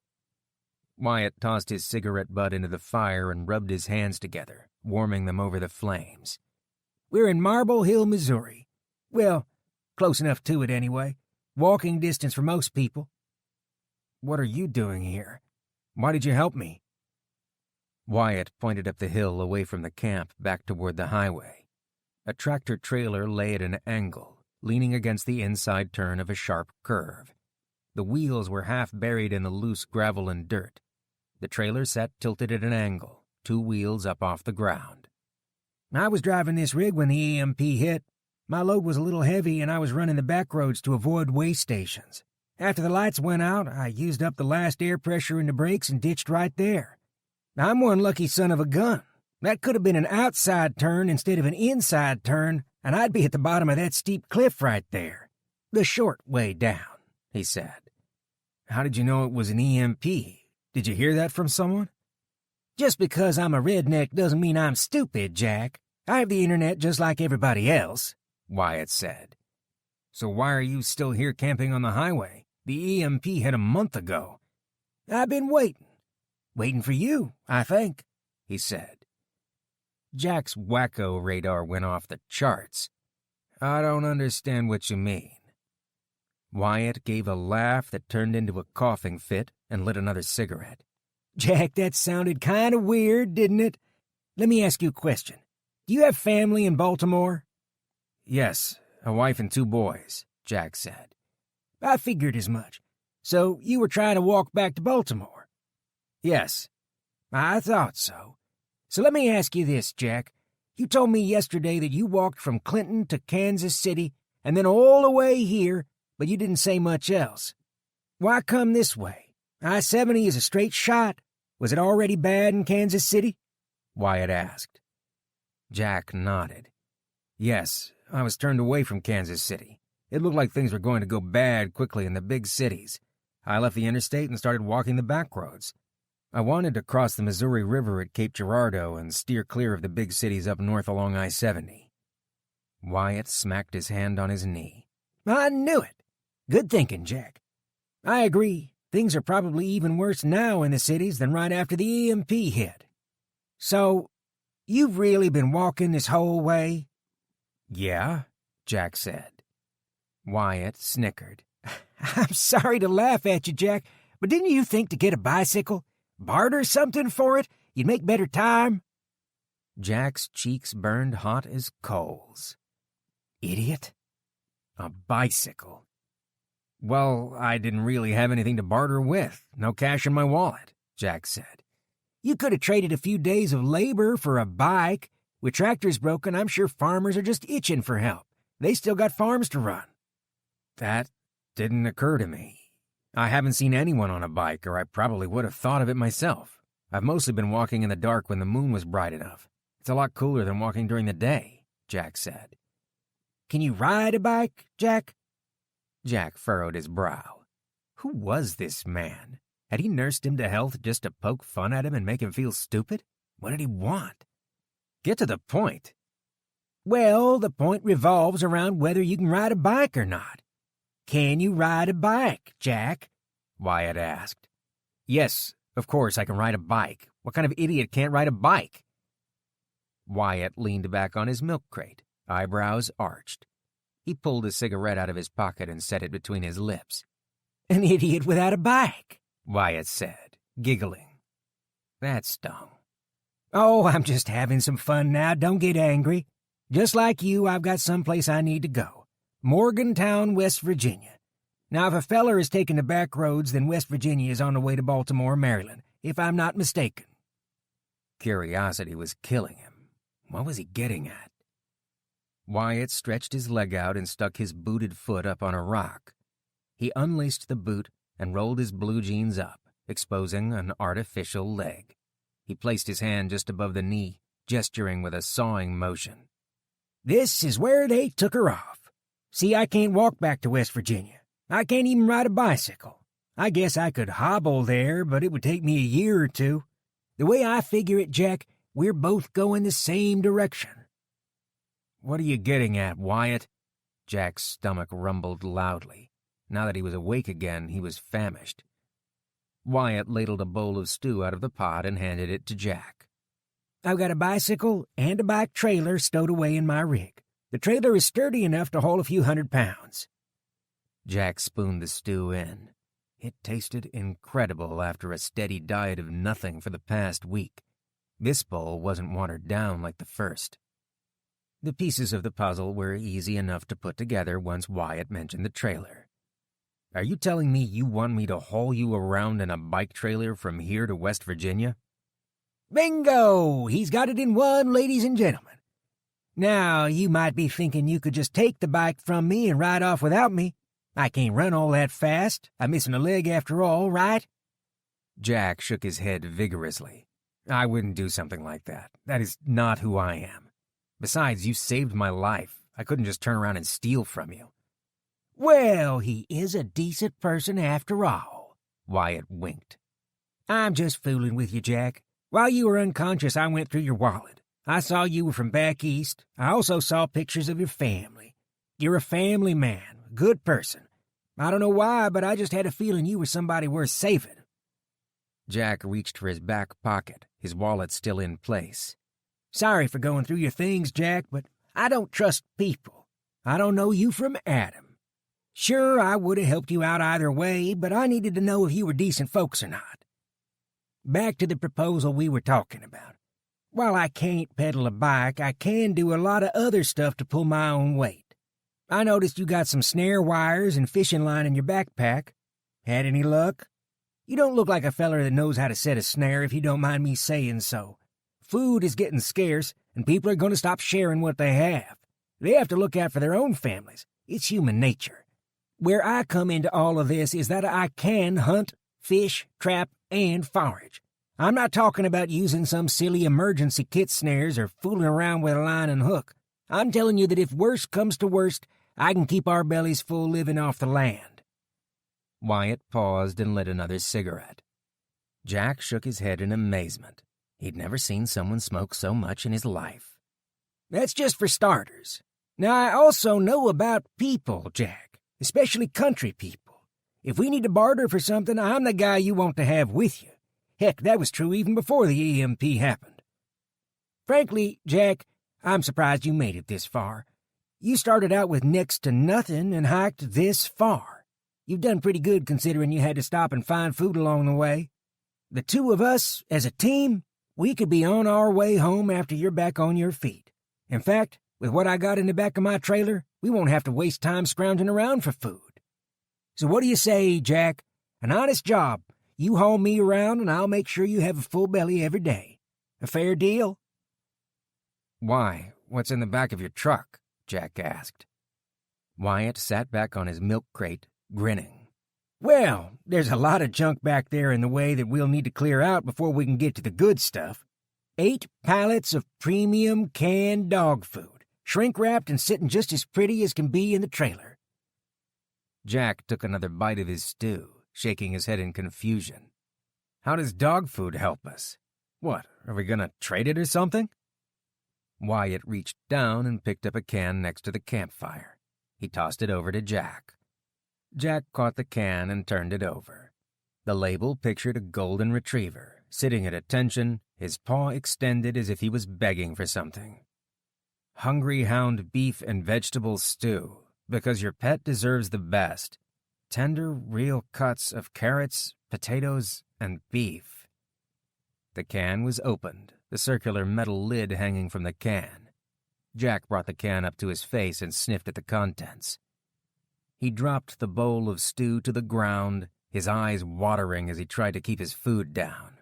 Wyatt tossed his cigarette butt into the fire and rubbed his hands together, warming them over the flames. We're in Marble Hill, Missouri. Well, close enough to it anyway. Walking distance for most people. What are you doing here? Why did you help me? Wyatt pointed up the hill away from the camp back toward the highway. A tractor-trailer lay at an angle, leaning against the inside turn of a sharp curve. The wheels were half buried in the loose gravel and dirt. The trailer sat tilted at an angle, 2 wheels up off the ground. I was driving this rig when the EMP hit. My load was a little heavy and I was running the back roads to avoid way stations. After the lights went out, I used up the last air pressure in the brakes and ditched right there. I'm one lucky son of a gun. That could have been an outside turn instead of an inside turn, and I'd be at the bottom of that steep cliff right there. "The short way down," he said. "How did you know it was an EMP? Did you hear that from someone?" "Just because I'm a redneck doesn't mean I'm stupid, Jack. I have the internet just like everybody else," Wyatt said. "So why are you still here camping on the highway? The EMP hit a month ago." "I've been waiting. Waiting for you, I think," he said. Jack's wacko radar went off the charts. "I don't understand what you mean." Wyatt gave a laugh that turned into a coughing fit and lit another cigarette. "Jack, that sounded kind of weird, didn't it? Let me ask you a question. Do you have family in Baltimore?" "Yes, a wife and 2 boys," Jack said. "I figured as much. So you were trying to walk back to Baltimore?" "Yes." "I thought so. So let me ask you this, Jack. You told me yesterday that you walked from Clinton to Kansas City and then all the way here, but you didn't say much else. Why come this way? I-70 is a straight shot. Was it already bad in Kansas City?" Wyatt asked. Jack nodded. "Yes, I was turned away from Kansas City. It looked like things were going to go bad quickly in the big cities. I left the interstate and started walking the back roads. I wanted to cross the Missouri River at Cape Girardeau and steer clear of the big cities up north along I-70. Wyatt smacked his hand on his knee. "I knew it. Good thinking, Jack. I agree. Things are probably even worse now in the cities than right after the EMP hit. So, you've really been walking this whole way?" "Yeah," Jack said. Wyatt snickered. "I'm sorry to laugh at you, Jack, but didn't you think to get a bicycle? Barter something for it? You'd make better time?" Jack's cheeks burned hot as coals. "Idiot. A bicycle. Well, I didn't really have anything to barter with. No cash in my wallet," Jack said. You could have traded a few days of labor for a bike. With tractors broken, I'm sure farmers are just itching for help. They still got farms to run." "That didn't occur to me. I haven't seen anyone on a bike, or I probably would have thought of it myself. I've mostly been walking in the dark when the moon was bright enough. It's a lot cooler than walking during the day," Jack said. "Can you ride a bike, Jack?" Jack furrowed his brow. Who was this man? Had he nursed him to health just to poke fun at him and make him feel stupid? What did he want? Get to the point. "Well, the point revolves around whether you can ride a bike or not. Can you ride a bike, Jack?" Wyatt asked. "Yes, of course I can ride a bike. What kind of idiot can't ride a bike?" Wyatt leaned back on his milk crate, eyebrows arched. He pulled a cigarette out of his pocket and set it between his lips. "An idiot without a bike," Wyatt said, giggling. That stung. "Oh, I'm just having some fun now. Don't get angry. Just like you, I've got someplace I need to go. Morgantown, West Virginia. Now, if a feller is taking the back roads, then West Virginia is on the way to Baltimore, Maryland, if I'm not mistaken." Curiosity was killing him. What was he getting at? Wyatt stretched his leg out and stuck his booted foot up on a rock. He unlaced the boot and rolled his blue jeans up, exposing an artificial leg. He placed his hand just above the knee, gesturing with a sawing motion. "This is where they took her off. See, I can't walk back to West Virginia. I can't even ride a bicycle. I guess I could hobble there, but it would take me a year or 2. The way I figure it, Jack, we're both going the same direction." "What are you getting at, Wyatt?" Jack's stomach rumbled loudly. Now that he was awake again, he was famished. Wyatt ladled a bowl of stew out of the pot and handed it to Jack. "I've got a bicycle and a bike trailer stowed away in my rig. The trailer is sturdy enough to haul a few 100 pounds." Jack spooned the stew in. It tasted incredible after a steady diet of nothing for the past week. This bowl wasn't watered down like the first. The pieces of the puzzle were easy enough to put together once Wyatt mentioned the trailer. "Are you telling me you want me to haul you around in a bike trailer from here to West Virginia?" "Bingo! He's got it in one, ladies and gentlemen. Now, you might be thinking you could just take the bike from me and ride off without me. I can't run all that fast. I'm missing a leg after all, right?" Jack shook his head vigorously. "I wouldn't do something like that. That is not who I am. Besides, you saved my life. I couldn't just turn around and steal from you." Well, he is a decent person after all. Wyatt winked. I'm just fooling with you, Jack. While you were unconscious, I went through your wallet. I saw you were from back east. I also saw pictures of your family. You're a family man, a good person. I don't know why, but I just had a feeling you were somebody worth saving. Jack reached for his back pocket, his wallet still in place. Sorry for going through your things, Jack, but I don't trust people. I don't know you from Adam. Sure, I would have helped you out either way, but I needed to know if you were decent folks or not. Back to the proposal we were talking about. While I can't pedal a bike, I can do a lot of other stuff to pull my own weight. I noticed you got some snare wires and fishing line in your backpack. Had any luck? You don't look like a feller that knows how to set a snare, if you don't mind me saying so. Food is getting scarce, and people are going to stop sharing what they have. They have to look out for their own families. It's human nature. Where I come into all of this is that I can hunt, fish, trap, and forage. I'm not talking about using some silly emergency kit snares or fooling around with a line and hook. I'm telling you that if worst comes to worst, I can keep our bellies full living off the land. Wyatt paused and lit another cigarette. Jack shook his head in amazement. He'd never seen someone smoke so much in his life. That's just for starters. Now, I also know about people, Jack, especially country people. If we need to barter for something, I'm the guy you want to have with you. Heck, that was true even before the EMP happened. Frankly, Jack, I'm surprised you made it this far. You started out with next to nothing and hiked this far. You've done pretty good considering you had to stop and find food along the way. The two of us, as a team, we could be on our way home after you're back on your feet. In fact, with what I got in the back of my trailer, we won't have to waste time scrounging around for food. So what do you say, Jack? An honest job. You haul me around and I'll make sure you have a full belly every day. A fair deal? Why, what's in the back of your truck? Jack asked. Wyatt sat back on his milk crate, grinning. Well, there's a lot of junk back there in the way that we'll need to clear out before we can get to the good stuff. 8 pallets of premium canned dog food, shrink-wrapped and sitting just as pretty as can be in the trailer. Jack took another bite of his stew, shaking his head in confusion. How does dog food help us? What, are we gonna trade it or something? Wyatt reached down and picked up a can next to the campfire. He tossed it over to Jack. Jack caught the can and turned it over. The label pictured a golden retriever, sitting at attention, his paw extended as if he was begging for something. Hungry Hound beef and vegetable stew, because your pet deserves the best. Tender, real cuts of carrots, potatoes, and beef. The can was opened, the circular metal lid hanging from the can. Jack brought the can up to his face and sniffed at the contents. He dropped the bowl of stew to the ground, his eyes watering as he tried to keep his food down.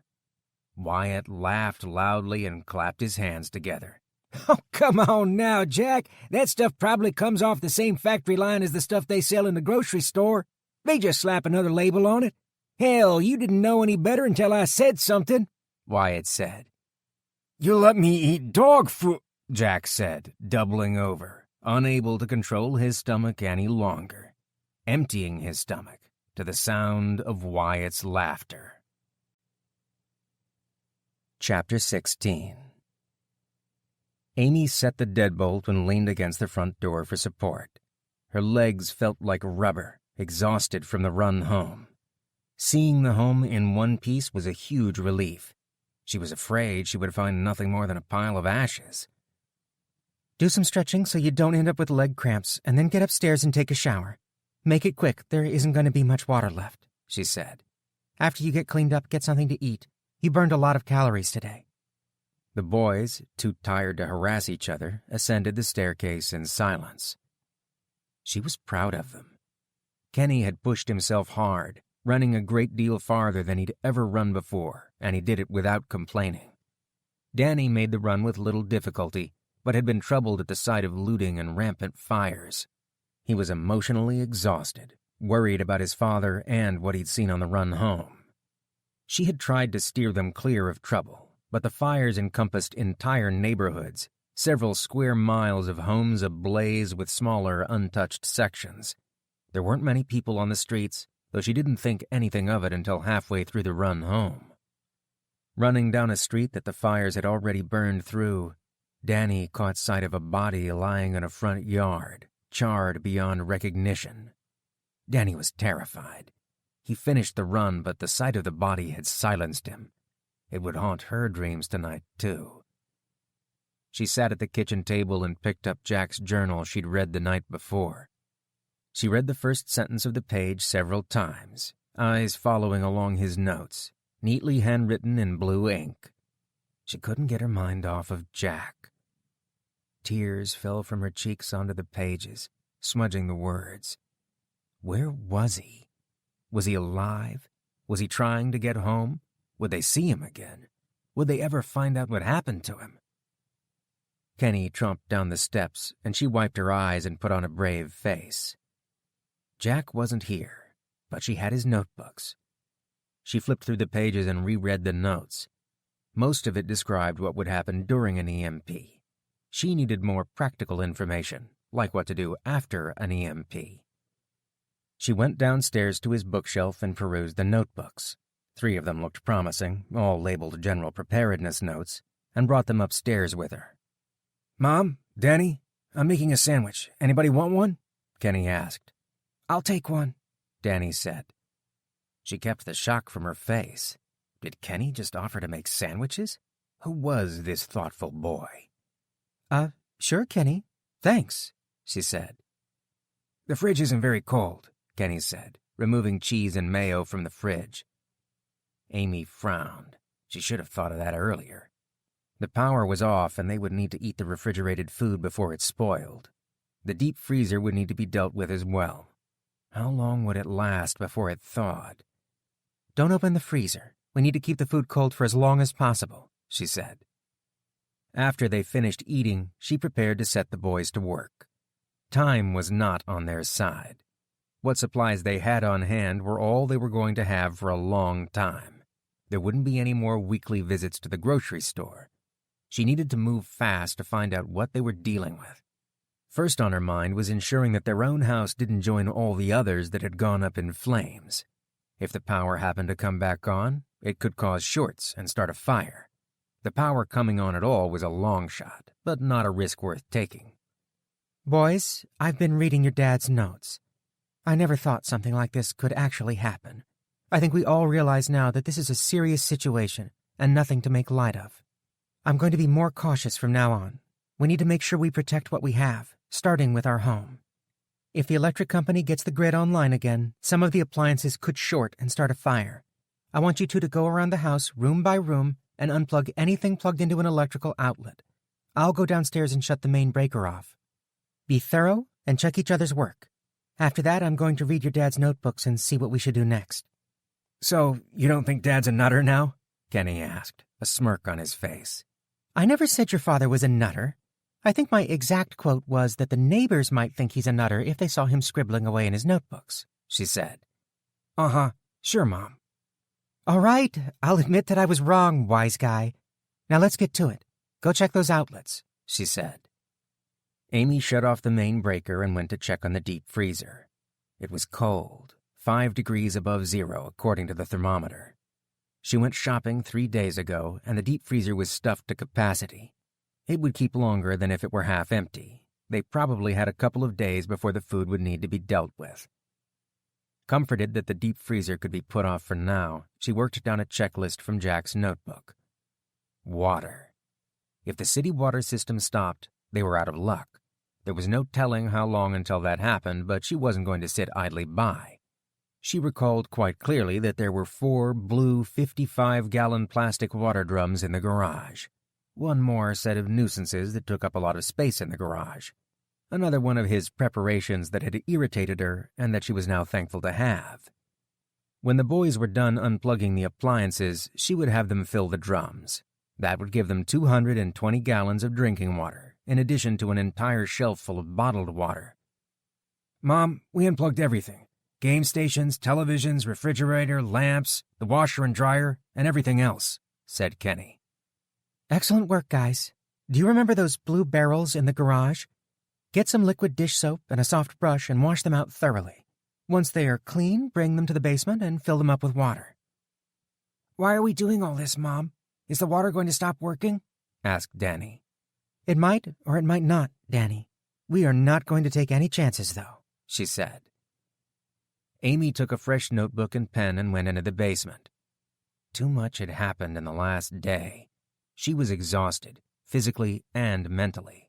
Wyatt laughed loudly and clapped his hands together. Oh, come on now, Jack. That stuff probably comes off the same factory line as the stuff they sell in the grocery store. They just slap another label on it. Hell, you didn't know any better until I said something, Wyatt said. You let me eat dog food, Jack said, doubling over, unable to control his stomach any longer, emptying his stomach to the sound of Wyatt's laughter. Chapter 16. Amy set the deadbolt and leaned against the front door for support. Her legs felt like rubber, exhausted from the run home. Seeing the home in one piece was a huge relief. She was afraid she would find nothing more than a pile of ashes. Do some stretching so you don't end up with leg cramps, and then get upstairs and take a shower. Make it quick, there isn't going to be much water left, she said. After you get cleaned up, get something to eat. You burned a lot of calories today. The boys, too tired to harass each other, ascended the staircase in silence. She was proud of them. Kenny had pushed himself hard, running a great deal farther than he'd ever run before, and he did it without complaining. Danny made the run with little difficulty, but had been troubled at the sight of looting and rampant fires. He was emotionally exhausted, worried about his father and what he'd seen on the run home. She had tried to steer them clear of trouble, but the fires encompassed entire neighborhoods, several square miles of homes ablaze with smaller, untouched sections. There weren't many people on the streets, though she didn't think anything of it until halfway through the run home. Running down a street that the fires had already burned through, Danny caught sight of a body lying in a front yard, charred beyond recognition. Danny was terrified. He finished the run, but the sight of the body had silenced him. It would haunt her dreams tonight, too. She sat at the kitchen table and picked up Jack's journal she'd read the night before. She read the first sentence of the page several times, eyes following along his notes, neatly handwritten in blue ink. She couldn't get her mind off of Jack. Tears fell from her cheeks onto the pages, smudging the words. Where was he? Was he alive? Was he trying to get home? Would they see him again? Would they ever find out what happened to him? Kenny tromped down the steps, and she wiped her eyes and put on a brave face. Jack wasn't here, but she had his notebooks. She flipped through the pages and reread the notes. Most of it described what would happen during an EMP. She needed more practical information, like what to do after an EMP. She went downstairs to his bookshelf and perused the notebooks. 3 of them looked promising, all labeled general preparedness notes, and brought them upstairs with her. Mom, Danny, I'm making a sandwich. Anybody want one? Kenny asked. I'll take one, Danny said. She kept the shock from her face. Did Kenny just offer to make sandwiches? Who was this thoughtful boy? Sure, Kenny. Thanks, she said. The fridge isn't very cold, Kenny said, removing cheese and mayo from the fridge. Amy frowned. She should have thought of that earlier. The power was off, and they would need to eat the refrigerated food before it spoiled. The deep freezer would need to be dealt with as well. How long would it last before it thawed? Don't open the freezer. We need to keep the food cold for as long as possible, she said. After they finished eating, she prepared to set the boys to work. Time was not on their side. What supplies they had on hand were all they were going to have for a long time. There wouldn't be any more weekly visits to the grocery store. She needed to move fast to find out what they were dealing with. First on her mind was ensuring that their own house didn't join all the others that had gone up in flames. If the power happened to come back on, it could cause shorts and start a fire. The power coming on at all was a long shot, but not a risk worth taking. Boys, I've been reading your dad's notes. I never thought something like this could actually happen. I think we all realize now that this is a serious situation and nothing to make light of. I'm going to be more cautious from now on. We need to make sure we protect what we have, starting with our home. If the electric company gets the grid online again, some of the appliances could short and start a fire. I want you two to go around the house room by room and unplug anything plugged into an electrical outlet. I'll go downstairs and shut the main breaker off. Be thorough and check each other's work. After that, I'm going to read your dad's notebooks and see what we should do next. So, you don't think Dad's a nutter now? Kenny asked, a smirk on his face. I never said your father was a nutter. I think my exact quote was that the neighbors might think he's a nutter if they saw him scribbling away in his notebooks, she said. Uh-huh. Sure, Mom. All right, I'll admit that I was wrong, wise guy. Now let's get to it. Go check those outlets, she said. Amy shut off the main breaker and went to check on the deep freezer. It was cold, 5 degrees above zero according to the thermometer. She went shopping 3 days ago, and the deep freezer was stuffed to capacity. It would keep longer than if it were half empty. They probably had a couple of days before the food would need to be dealt with. Comforted that the deep freezer could be put off for now, she worked down a checklist from Jack's notebook. Water. If the city water system stopped, they were out of luck. There was no telling how long until that happened, but she wasn't going to sit idly by. She recalled quite clearly that there were 4 blue 55-gallon plastic water drums in the garage. One more set of nuisances that took up a lot of space in the garage. Another one of his preparations that had irritated her and that she was now thankful to have. When the boys were done unplugging the appliances, she would have them fill the drums. That would give them 220 gallons of drinking water, in addition to an entire shelf full of bottled water. Mom, we unplugged everything. Game stations, televisions, refrigerator, lamps, the washer and dryer, and everything else, said Kenny. Excellent work, guys. Do you remember those blue barrels in the garage? Get some liquid dish soap and a soft brush and wash them out thoroughly. Once they are clean, bring them to the basement and fill them up with water." "Why are we doing all this, Mom? Is the water going to stop working?" asked Danny. "It might or it might not, Danny. We are not going to take any chances, though," she said. Amy took a fresh notebook and pen and went into the basement. Too much had happened in the last day. She was exhausted, physically and mentally.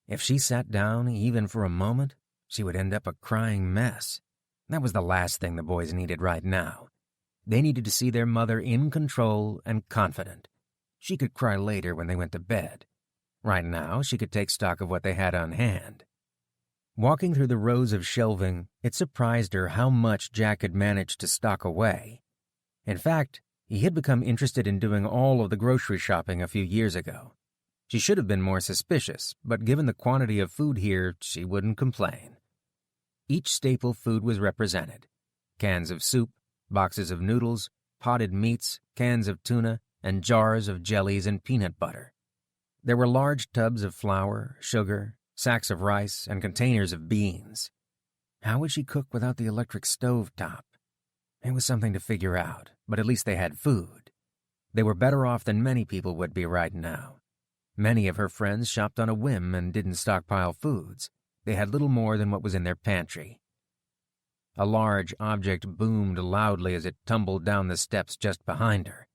If she sat down even for a moment, she would end up a crying mess. That was the last thing the boys needed right now. They needed to see their mother in control and confident. She could cry later when they went to bed. Right now, she could take stock of what they had on hand. Walking through the rows of shelving, it surprised her how much Jack had managed to stock away. In fact, he had become interested in doing all of the grocery shopping a few years ago. She should have been more suspicious, but given the quantity of food here, she wouldn't complain. Each staple food was represented: cans of soup, boxes of noodles, potted meats, cans of tuna, and jars of jellies and peanut butter. There were large tubs of flour, sugar, sacks of rice, and containers of beans. How would she cook without the electric stove top? It was something to figure out, but at least they had food. They were better off than many people would be right now. Many of her friends shopped on a whim and didn't stockpile foods. They had little more than what was in their pantry. A large object boomed loudly as it tumbled down the steps just behind her.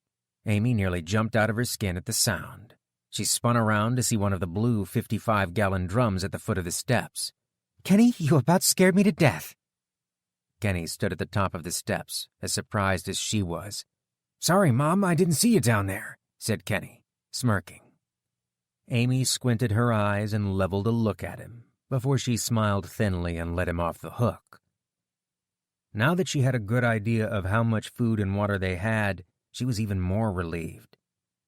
Amy nearly jumped out of her skin at the sound. She spun around to see one of the blue 55-gallon drums at the foot of the steps. "Kenny, you about scared me to death." Kenny stood at the top of the steps, as surprised as she was. "Sorry, Mom, I didn't see you down there," said Kenny, smirking. Amy squinted her eyes and leveled a look at him, before she smiled thinly and let him off the hook. Now that she had a good idea of how much food and water they had, she was even more relieved.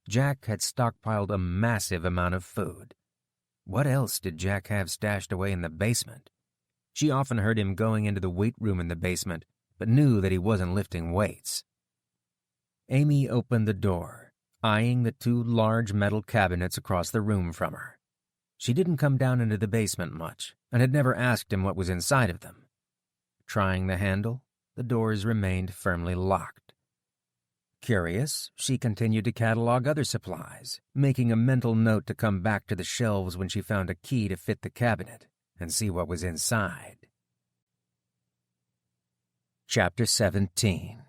Jack had stockpiled a massive amount of food. What else did Jack have stashed away in the basement? She often heard him going into the weight room in the basement, but knew that he wasn't lifting weights. Amy opened the door, eyeing the two large metal cabinets across the room from her. She didn't come down into the basement much, and had never asked him what was inside of them. Trying the handle, the doors remained firmly locked. Curious, she continued to catalog other supplies, making a mental note to come back to the shelves when she found a key to fit the cabinet and see what was inside. Chapter 17.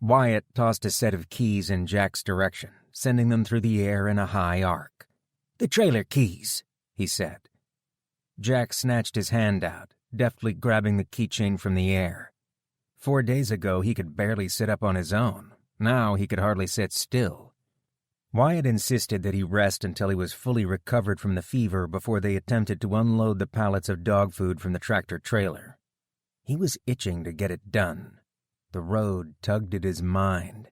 Wyatt tossed a set of keys in Jack's direction, sending them through the air in a high arc. "The trailer keys," he said. Jack snatched his hand out, deftly grabbing the keychain from the air. 4 days ago, he could barely sit up on his own. Now he could hardly sit still. Wyatt insisted that he rest until he was fully recovered from the fever before they attempted to unload the pallets of dog food from the tractor trailer. He was itching to get it done. The road tugged at his mind.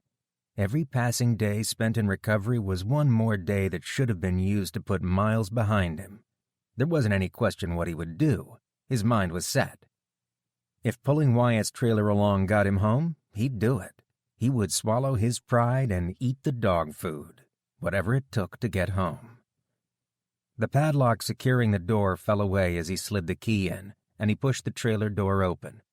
Every passing day spent in recovery was one more day that should have been used to put miles behind him. There wasn't any question what he would do. His mind was set. If pulling Wyatt's trailer along got him home, he'd do it. He would swallow his pride and eat the dog food, whatever it took to get home. The padlock securing the door fell away as he slid the key in, and he pushed the trailer door open.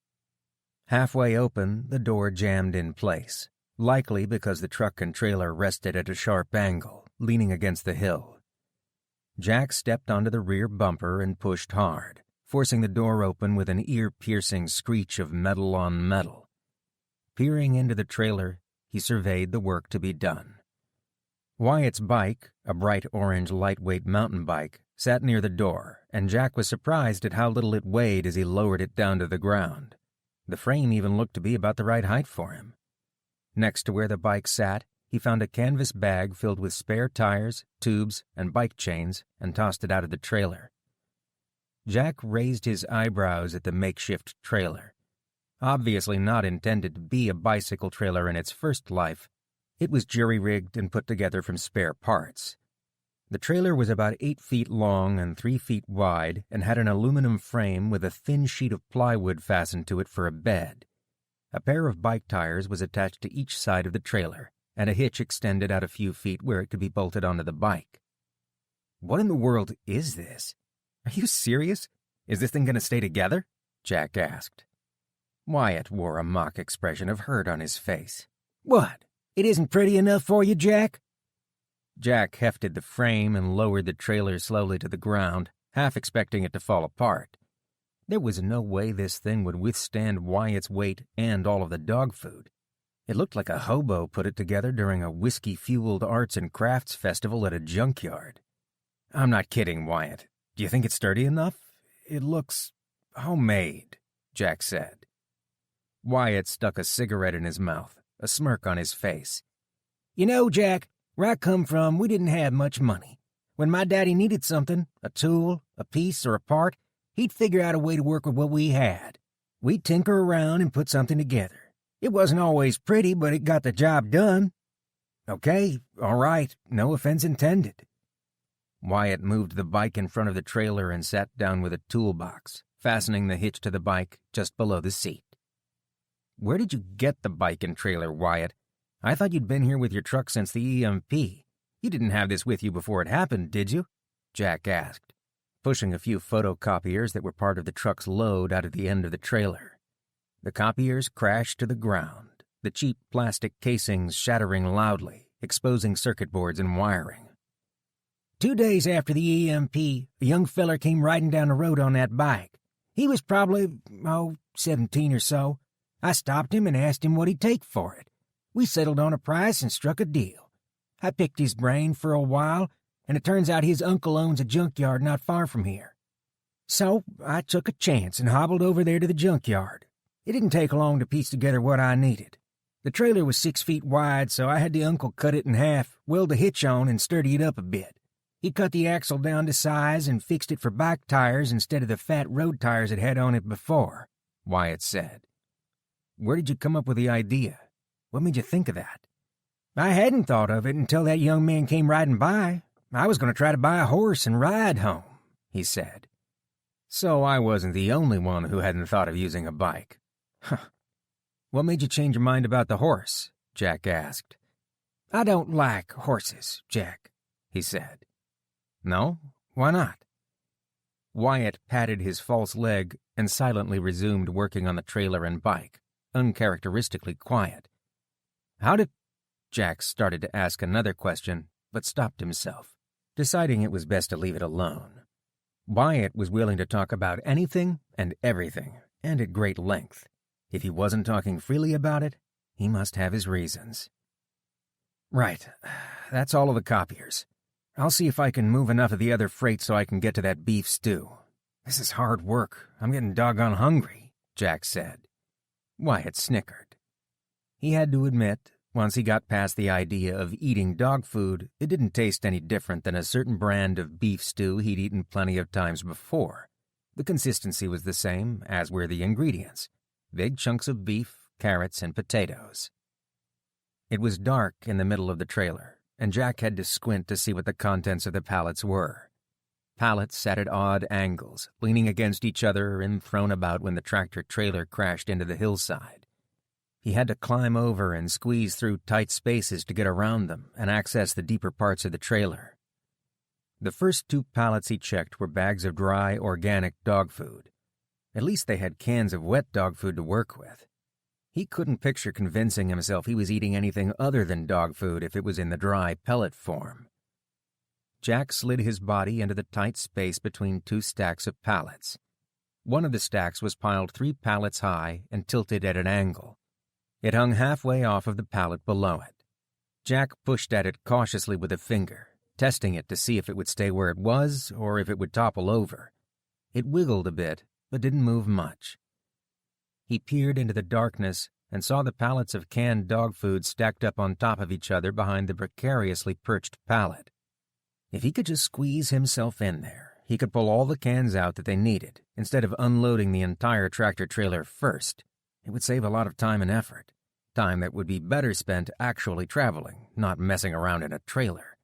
Halfway open, the door jammed in place, likely because the truck and trailer rested at a sharp angle, leaning against the hill. Jack stepped onto the rear bumper and pushed hard, forcing the door open with an ear-piercing screech of metal on metal. Peering into the trailer, he surveyed the work to be done. Wyatt's bike, a bright orange lightweight mountain bike, sat near the door, and Jack was surprised at how little it weighed as he lowered it down to the ground. The frame even looked to be about the right height for him. Next to where the bike sat, he found a canvas bag filled with spare tires, tubes, and bike chains and tossed it out of the trailer. Jack raised his eyebrows at the makeshift trailer. Obviously not intended to be a bicycle trailer in its first life, it was jury-rigged and put together from spare parts. The trailer was about 8 feet long and 3 feet wide and had an aluminum frame with a thin sheet of plywood fastened to it for a bed. A pair of bike tires was attached to each side of the trailer, and a hitch extended out a few feet where it could be bolted onto the bike. What in the world is this? Are you serious? Is this thing going to stay together? Jack asked. Wyatt wore a mock expression of hurt on his face. What? It isn't pretty enough for you, Jack? Jack hefted the frame and lowered the trailer slowly to the ground, half expecting it to fall apart. There was no way this thing would withstand Wyatt's weight and all of the dog food. It looked like a hobo put it together during a whiskey-fueled arts and crafts festival at a junkyard. I'm not kidding, Wyatt. Do you think it's sturdy enough? It looks homemade, Jack said. Wyatt stuck a cigarette in his mouth, a smirk on his face. You know, Jack, where I come from, we didn't have much money. When my daddy needed something, a tool, a piece, or a part, he'd figure out a way to work with what we had. We'd tinker around and put something together. It wasn't always pretty, but it got the job done. Okay, all right, no offense intended. Wyatt moved the bike in front of the trailer and sat down with a toolbox, fastening the hitch to the bike just below the seat. Where did you get the bike and trailer, Wyatt? I thought you'd been here with your truck since the EMP. You didn't have this with you before it happened, did you? Jack asked, pushing a few photocopiers that were part of the truck's load out of the end of the trailer. The copiers crashed to the ground, the cheap plastic casings shattering loudly, exposing circuit boards and wiring. 2 days after the EMP, a young feller came riding down the road on that bike. He was probably, 17 or so. I stopped him and asked him what he'd take for it. We settled on a price and struck a deal. I picked his brain for a while, and it turns out his uncle owns a junkyard not far from here. So I took a chance and hobbled over there to the junkyard. It didn't take long to piece together what I needed. The trailer was 6 feet wide, so I had the uncle cut it in half, weld the hitch on, and sturdy it up a bit. He cut the axle down to size and fixed it for bike tires instead of the fat road tires it had on it before, Wyatt said. Where did you come up with the idea? What made you think of that? I hadn't thought of it until that young man came riding by. I was going to try to buy a horse and ride home, he said. So I wasn't the only one who hadn't thought of using a bike. Huh. What made you change your mind about the horse? Jack asked. I don't like horses, Jack, he said. No? Why not? Wyatt patted his false leg and silently resumed working on the trailer and bike, uncharacteristically quiet. How did... Jack started to ask another question, but stopped himself, deciding it was best to leave it alone. Wyatt was willing to talk about anything and everything, and at great length. If he wasn't talking freely about it, he must have his reasons. Right, that's all of the copiers. I'll see if I can move enough of the other freight so I can get to that beef stew. This is hard work. I'm getting doggone hungry, Jack said. Wyatt snickered. He had to admit, once he got past the idea of eating dog food, it didn't taste any different than a certain brand of beef stew he'd eaten plenty of times before. The consistency was the same, as were the ingredients. Big chunks of beef, carrots, and potatoes. It was dark in the middle of the trailer, and Jack had to squint to see what the contents of the pallets were. Pallets sat at odd angles, leaning against each other and thrown about when the tractor-trailer crashed into the hillside. He had to climb over and squeeze through tight spaces to get around them and access the deeper parts of the trailer. The first 2 pallets he checked were bags of dry, organic dog food. At least they had cans of wet dog food to work with. He couldn't picture convincing himself he was eating anything other than dog food if it was in the dry pellet form. Jack slid his body into the tight space between 2 stacks of pallets. One of the stacks was piled 3 pallets high and tilted at an angle. It hung halfway off of the pallet below it. Jack pushed at it cautiously with a finger, testing it to see if it would stay where it was or if it would topple over. It wiggled a bit, but didn't move much. He peered into the darkness and saw the pallets of canned dog food stacked up on top of each other behind the precariously perched pallet. If he could just squeeze himself in there, he could pull all the cans out that they needed, instead of unloading the entire tractor-trailer first. It would save a lot of time and effort, time that would be better spent actually traveling, not messing around in a trailer.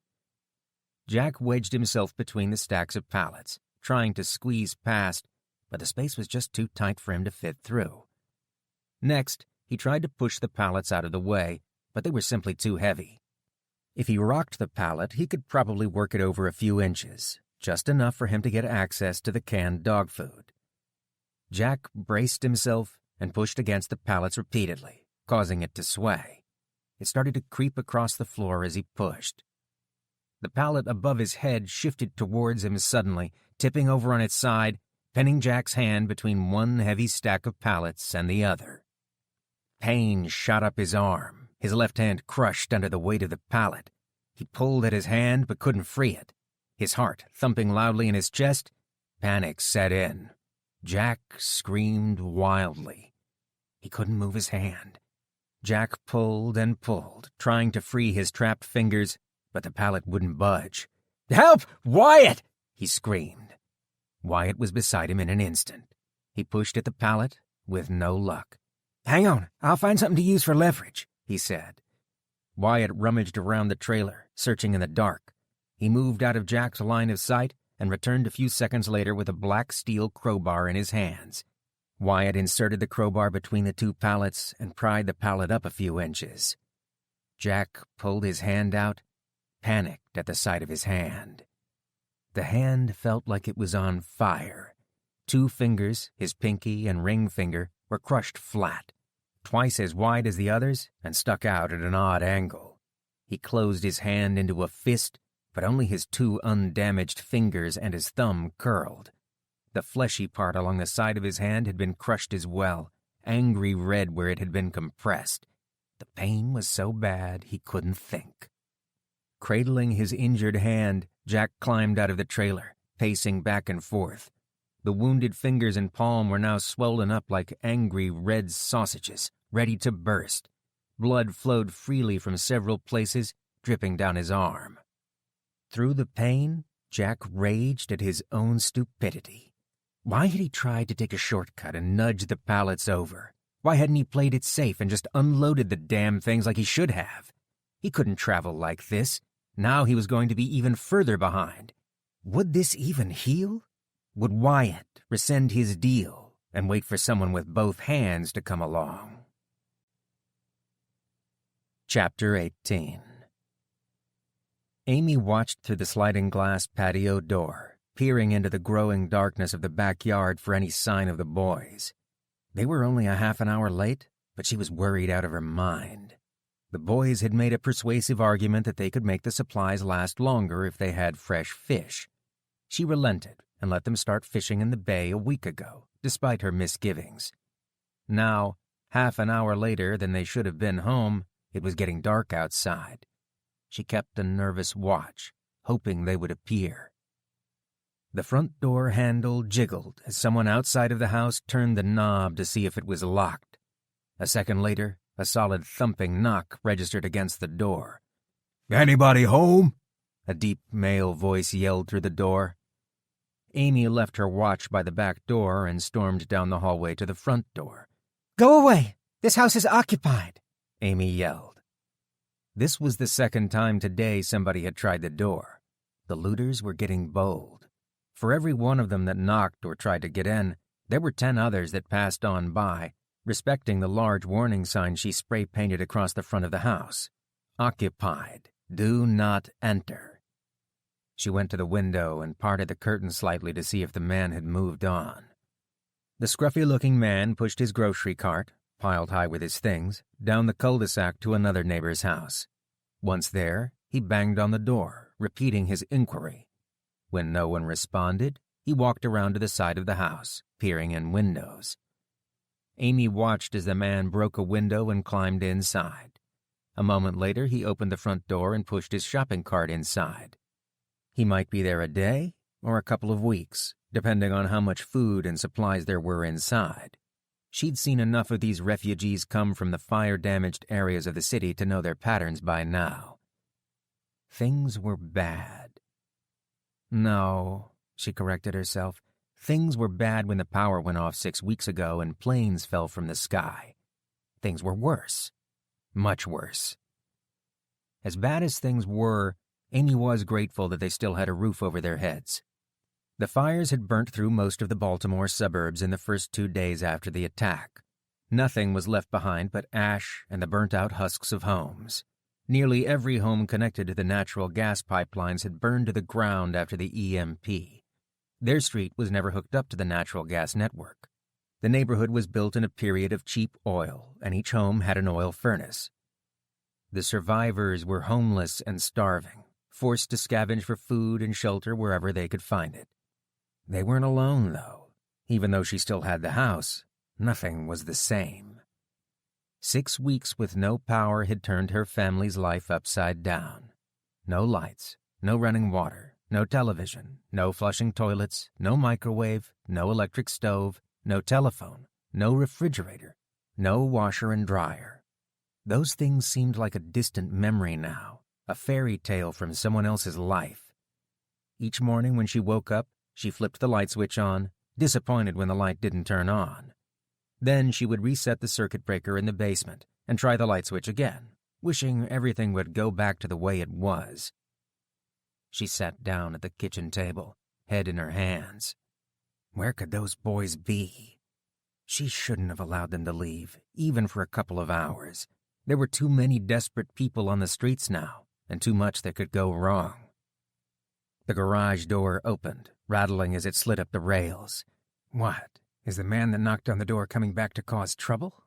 Jack wedged himself between the stacks of pallets, trying to squeeze past, but the space was just too tight for him to fit through. Next, he tried to push the pallets out of the way, but they were simply too heavy. If he rocked the pallet, he could probably work it over a few inches, just enough for him to get access to the canned dog food. Jack braced himself and pushed against the pallets repeatedly, causing it to sway. It started to creep across the floor as he pushed. The pallet above his head shifted towards him suddenly, tipping over on its side, pinning Jack's hand between one heavy stack of pallets and the other. Pain shot up his arm, his left hand crushed under the weight of the pallet. He pulled at his hand but couldn't free it. His heart thumping loudly in his chest, panic set in. Jack screamed wildly. He couldn't move his hand. Jack pulled and pulled, trying to free his trapped fingers, but the pallet wouldn't budge. "Help! Wyatt!" he screamed. Wyatt was beside him in an instant. He pushed at the pallet with no luck. "Hang on, I'll find something to use for leverage," he said. Wyatt rummaged around the trailer, searching in the dark. He moved out of Jack's line of sight and returned a few seconds later with a black steel crowbar in his hands. Wyatt inserted the crowbar between the two pallets and pried the pallet up a few inches. Jack pulled his hand out, panicked at the sight of his hand. The hand felt like it was on fire. 2 fingers, his pinky and ring finger, were crushed flat, twice as wide as the others and stuck out at an odd angle. He closed his hand into a fist, but only his 2 undamaged fingers and his thumb curled. The fleshy part along the side of his hand had been crushed as well, angry red where it had been compressed. The pain was so bad he couldn't think. Cradling his injured hand, Jack climbed out of the trailer, pacing back and forth. The wounded fingers and palm were now swollen up like angry red sausages, ready to burst. Blood flowed freely from several places, dripping down his arm. Through the pain, Jack raged at his own stupidity. Why had he tried to take a shortcut and nudge the pallets over? Why hadn't he played it safe and just unloaded the damn things like he should have? He couldn't travel like this. Now he was going to be even further behind. Would this even heal? Would Wyatt rescind his deal and wait for someone with both hands to come along? Chapter 18. Amy watched through the sliding glass patio door, peering into the growing darkness of the backyard for any sign of the boys. They were only a half an hour late, but she was worried out of her mind. The boys had made a persuasive argument that they could make the supplies last longer if they had fresh fish. She relented and let them start fishing in the bay a week ago, despite her misgivings. Now, half an hour later than they should have been home, it was getting dark outside. She kept a nervous watch, hoping they would appear. The front door handle jiggled as someone outside of the house turned the knob to see if it was locked. A second later, a solid thumping knock registered against the door. "Anybody home?" a deep male voice yelled through the door. Amy left her watch by the back door and stormed down the hallway to the front door. "Go away! This house is occupied!" Amy yelled. This was the second time today somebody had tried the door. The looters were getting bold. For every one of them that knocked or tried to get in, there were 10 others that passed on by, respecting the large warning sign she spray-painted across the front of the house. Occupied. Do not enter. She went to the window and parted the curtain slightly to see if the man had moved on. The scruffy-looking man pushed his grocery cart, piled high with his things, down the cul-de-sac to another neighbor's house. Once there, he banged on the door, repeating his inquiry. When no one responded, he walked around to the side of the house, peering in windows. Amy watched as the man broke a window and climbed inside. A moment later, he opened the front door and pushed his shopping cart inside. He might be there a day or a couple of weeks, depending on how much food and supplies there were inside. She'd seen enough of these refugees come from the fire-damaged areas of the city to know their patterns by now. Things were bad. No, she corrected herself. Things were bad when the power went off 6 weeks ago and planes fell from the sky. Things were worse. Much worse. As bad as things were, Amy was grateful that they still had a roof over their heads. The fires had burnt through most of the Baltimore suburbs in the first 2 days after the attack. Nothing was left behind but ash and the burnt-out husks of homes. Nearly every home connected to the natural gas pipelines had burned to the ground after the EMP. Their street was never hooked up to the natural gas network. The neighborhood was built in a period of cheap oil, and each home had an oil furnace. The survivors were homeless and starving, forced to scavenge for food and shelter wherever they could find it. They weren't alone, though. Even though she still had the house, nothing was the same. 6 weeks with no power had turned her family's life upside down. No lights, no running water, no television, no flushing toilets, no microwave, no electric stove, no telephone, no refrigerator, no washer and dryer. Those things seemed like a distant memory now, a fairy tale from someone else's life. Each morning when she woke up, she flipped the light switch on, disappointed when the light didn't turn on. Then she would reset the circuit breaker in the basement and try the light switch again, wishing everything would go back to the way it was. She sat down at the kitchen table, head in her hands. Where could those boys be? She shouldn't have allowed them to leave, even for a couple of hours. There were too many desperate people on the streets now, and too much that could go wrong. The garage door opened, rattling as it slid up the rails. What? Is the man that knocked on the door coming back to cause trouble?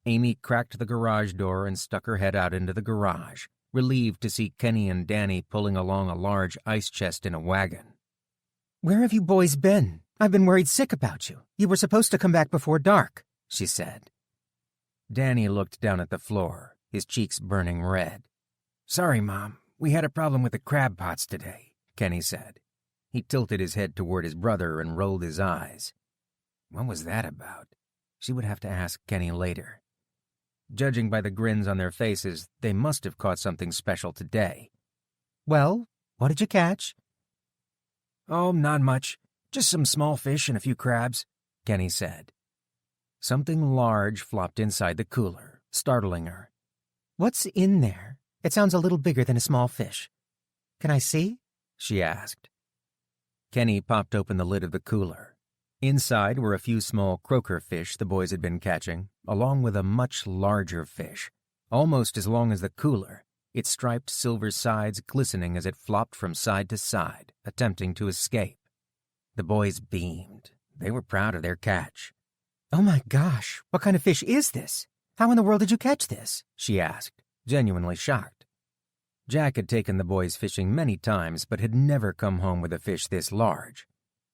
Amy cracked the garage door and stuck her head out into the garage, relieved to see Kenny and Danny pulling along a large ice chest in a wagon. "Where have you boys been? I've been worried sick about you. You were supposed to come back before dark," she said. Danny looked down at the floor, his cheeks burning red. "Sorry, Mom. We had a problem with the crab pots today," Kenny said. He tilted his head toward his brother and rolled his eyes. What was that about? She would have to ask Kenny later. Judging by the grins on their faces, they must have caught something special today. "Well, what did you catch?" "Oh, not much. Just some small fish and a few crabs," Kenny said. Something large flopped inside the cooler, startling her. "What's in there? It sounds a little bigger than a small fish. Can I see?" she asked. Kenny popped open the lid of the cooler. Inside were a few small croaker fish the boys had been catching, along with a much larger fish, almost as long as the cooler, its striped silver sides glistening as it flopped from side to side, attempting to escape. The boys beamed. They were proud of their catch. "Oh my gosh, what kind of fish is this? How in the world did you catch this?" she asked, genuinely shocked. Jack had taken the boys fishing many times, but had never come home with a fish this large.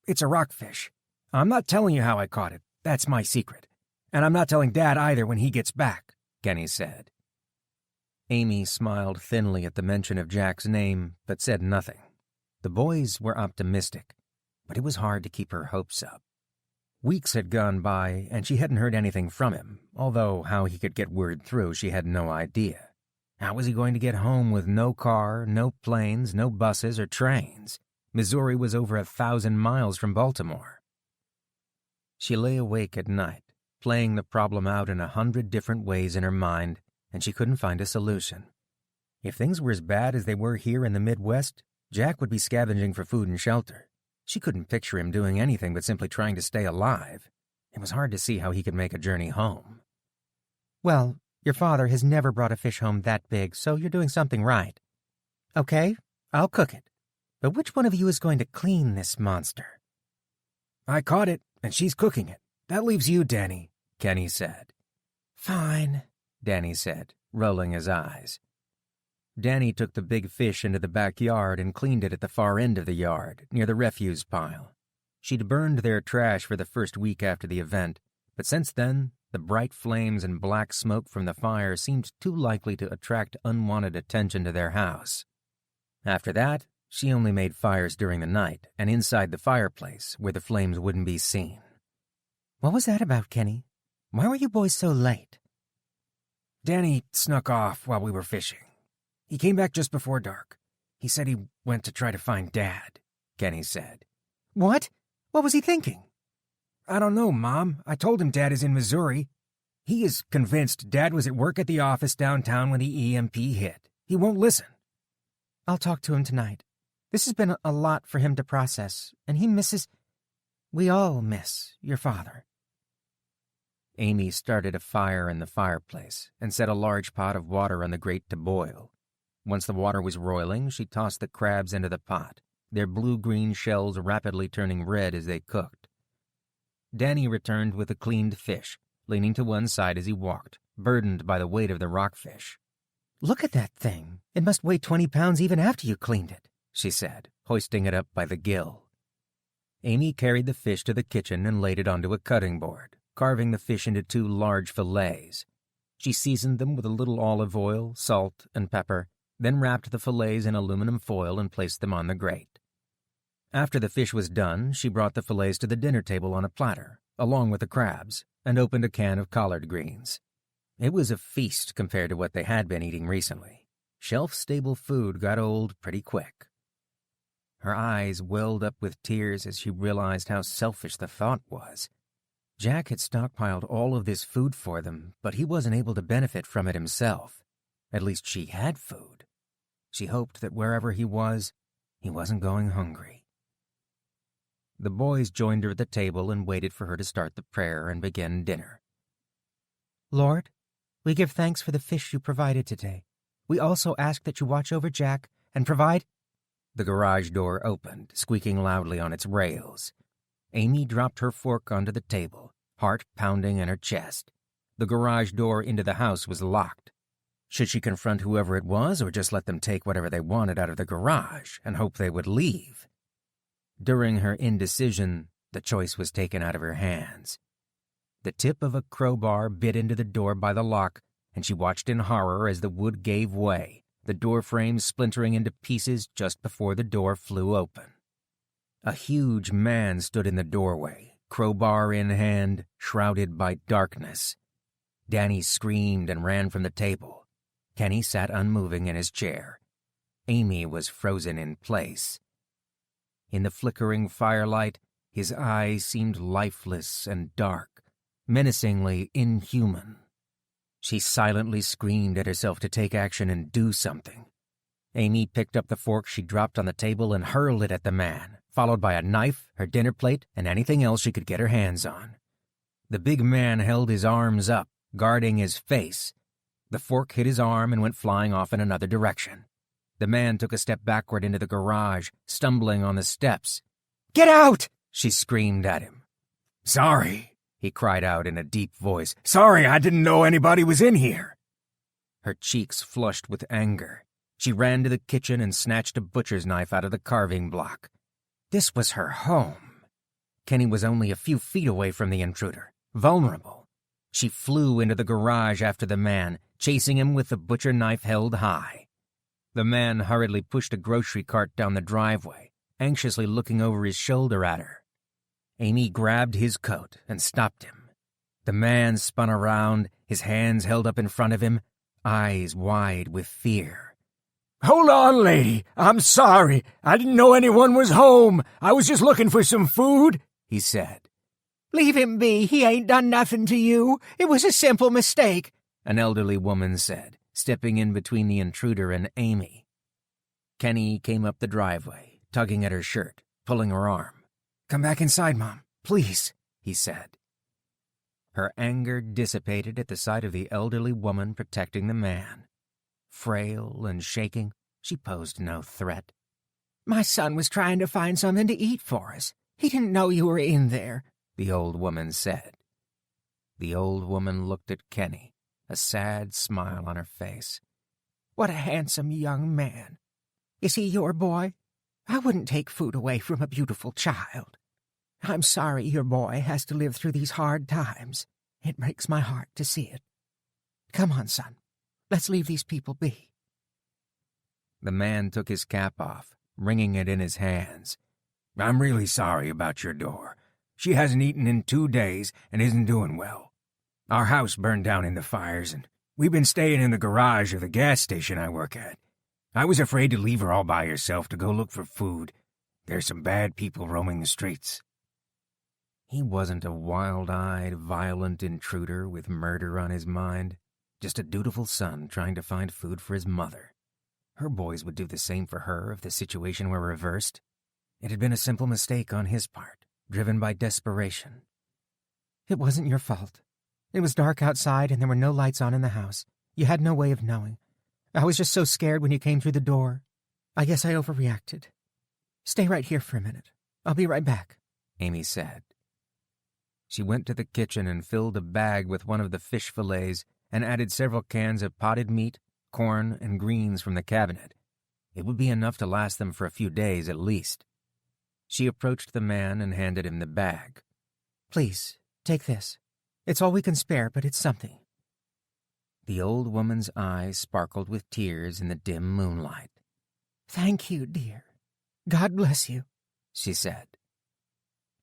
"It's a rockfish. I'm not telling you how I caught it. That's my secret. And I'm not telling Dad either when he gets back," Kenny said. Amy smiled thinly at the mention of Jack's name, but said nothing. The boys were optimistic, but it was hard to keep her hopes up. Weeks had gone by, and she hadn't heard anything from him, although how he could get word through she had no idea. How was he going to get home with no car, no planes, no buses or trains? Missouri was over 1,000 miles from Baltimore. She lay awake at night, playing the problem out in 100 different ways in her mind, and she couldn't find a solution. If things were as bad as they were here in the Midwest, Jack would be scavenging for food and shelter. She couldn't picture him doing anything but simply trying to stay alive. It was hard to see how he could make a journey home. "Well, your father has never brought a fish home that big, so you're doing something right. Okay, I'll cook it. But which one of you is going to clean this monster?" "I caught it, and she's cooking it. That leaves you, Danny," Kenny said. "Fine," Danny said, rolling his eyes. Danny took the big fish into the backyard and cleaned it at the far end of the yard, near the refuse pile. She'd burned their trash for the first week after the event, but since then, the bright flames and black smoke from the fire seemed too likely to attract unwanted attention to their house. After that, she only made fires during the night and inside the fireplace where the flames wouldn't be seen. "What was that about, Kenny? Why were you boys so late?" "Danny snuck off while we were fishing. He came back just before dark. He said he went to try to find Dad," Kenny said. "What? What was he thinking?" "I don't know, Mom. I told him Dad is in Missouri. He is convinced Dad was at work at the office downtown when the EMP hit. He won't listen." "I'll talk to him tonight. This has been a lot for him to process, and he misses... We all miss your father." Amy started a fire in the fireplace and set a large pot of water on the grate to boil. Once the water was roiling, she tossed the crabs into the pot, their blue-green shells rapidly turning red as they cooked. Danny returned with a cleaned fish, leaning to one side as he walked, burdened by the weight of the rockfish. "Look at that thing. It must weigh 20 pounds even after you cleaned it," she said, hoisting it up by the gill. Amy carried the fish to the kitchen and laid it onto a cutting board, carving the fish into 2 large fillets. She seasoned them with a little olive oil, salt, and pepper, then wrapped the fillets in aluminum foil and placed them on the grate. After the fish was done, she brought the fillets to the dinner table on a platter, along with the crabs, and opened a can of collard greens. It was a feast compared to what they had been eating recently. Shelf-stable food got old pretty quick. Her eyes welled up with tears as she realized how selfish the thought was. Jack had stockpiled all of this food for them, but he wasn't able to benefit from it himself. At least she had food. She hoped that wherever he wasn't going hungry. The boys joined her at the table and waited for her to start the prayer and begin dinner. "Lord, we give thanks for the fish you provided today. We also ask that you watch over Jack and provide—" The garage door opened, squeaking loudly on its rails. Amy dropped her fork onto the table, heart pounding in her chest. The garage door into the house was locked. Should she confront whoever it was or just let them take whatever they wanted out of the garage and hope they would leave? During her indecision, the choice was taken out of her hands. The tip of a crowbar bit into the door by the lock, and she watched in horror as the wood gave way, the door frame splintering into pieces just before the door flew open. A huge man stood in the doorway, crowbar in hand, shrouded by darkness. Danny screamed and ran from the table. Kenny sat unmoving in his chair. Amy was frozen in place. In the flickering firelight, his eyes seemed lifeless and dark, menacingly inhuman. She silently screamed at herself to take action and do something. Amy picked up the fork she dropped on the table and hurled it at the man, followed by a knife, her dinner plate, and anything else she could get her hands on. The big man held his arms up, guarding his face. The fork hit his arm and went flying off in another direction. The man took a step backward into the garage, stumbling on the steps. "Get out!" she screamed at him. "Sorry," he cried out in a deep voice. "Sorry, I didn't know anybody was in here." Her cheeks flushed with anger. She ran to the kitchen and snatched a butcher's knife out of the carving block. This was her home. Kenny was only a few feet away from the intruder, vulnerable. She flew into the garage after the man, chasing him with the butcher knife held high. The man hurriedly pushed a grocery cart down the driveway, anxiously looking over his shoulder at her. Amy grabbed his coat and stopped him. The man spun around, his hands held up in front of him, eyes wide with fear. "Hold on, lady. I'm sorry. I didn't know anyone was home. I was just looking for some food," he said. "Leave him be. He ain't done nothing to you. It was a simple mistake," an elderly woman said, stepping in between the intruder and Amy. Kenny came up the driveway, tugging at her shirt, pulling her arm. "Come back inside, Mom, please," he said. Her anger dissipated at the sight of the elderly woman protecting the man. Frail and shaking, she posed no threat. "My son was trying to find something to eat for us. He didn't know you were in there," the old woman said. The old woman looked at Kenny, a sad smile on her face. "What a handsome young man. Is he your boy? I wouldn't take food away from a beautiful child. I'm sorry your boy has to live through these hard times. It breaks my heart to see it. Come on, son. Let's leave these people be." The man took his cap off, wringing it in his hands. "I'm really sorry about your door. She hasn't eaten in 2 days and isn't doing well. Our house burned down in the fires, and we've been staying in the garage of the gas station I work at. I was afraid to leave her all by herself to go look for food. There's some bad people roaming the streets." He wasn't a wild-eyed, violent intruder with murder on his mind, just a dutiful son trying to find food for his mother. Her boys would do the same for her if the situation were reversed. It had been a simple mistake on his part, driven by desperation. "It wasn't your fault. It was dark outside and there were no lights on in the house. You had no way of knowing. I was just so scared when you came through the door. I guess I overreacted. Stay right here for a minute. I'll be right back," Amy said. She went to the kitchen and filled a bag with one of the fish fillets and added several cans of potted meat, corn, and greens from the cabinet. It would be enough to last them for a few days at least. She approached the man and handed him the bag. Please, take this. It's all we can spare, but it's something. The old woman's eyes sparkled with tears in the dim moonlight. Thank you, dear. God bless you, she said.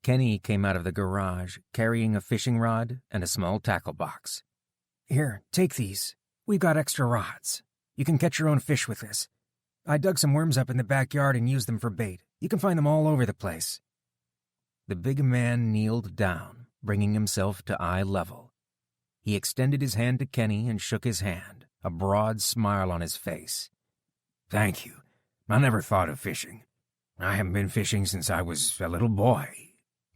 Kenny came out of the garage carrying a fishing rod and a small tackle box. Here, take these. We've got extra rods. You can catch your own fish with this. I dug some worms up in the backyard and used them for bait. You can find them all over the place. The big man kneeled down, bringing himself to eye level. He extended his hand to Kenny and shook his hand, a broad smile on his face. Thank you. I never thought of fishing. I haven't been fishing since I was a little boy,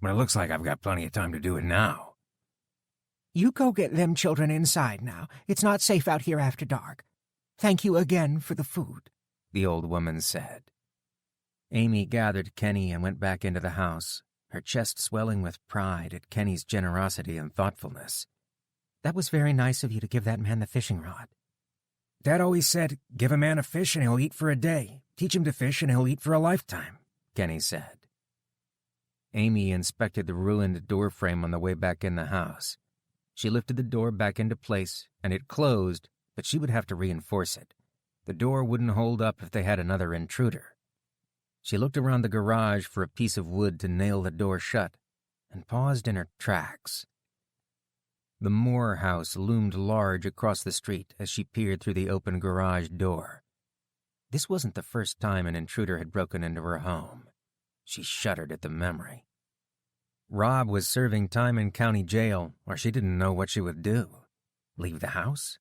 but it looks like I've got plenty of time to do it now. You go get them children inside now. It's not safe out here after dark. Thank you again for the food, the old woman said. Amy gathered Kenny and went back into the house, her chest swelling with pride at Kenny's generosity and thoughtfulness. That was very nice of you to give that man the fishing rod. Dad always said, give a man a fish and he'll eat for a day. Teach him to fish and he'll eat for a lifetime, Kenny said. Amy inspected the ruined doorframe on the way back in the house. She lifted the door back into place, and it closed, but she would have to reinforce it. The door wouldn't hold up if they had another intruder. She looked around the garage for a piece of wood to nail the door shut, and paused in her tracks. The Moore house loomed large across the street as she peered through the open garage door. This wasn't the first time an intruder had broken into her home. She shuddered at the memory. Rob was serving time in county jail, or she didn't know what she would do. Leave the house?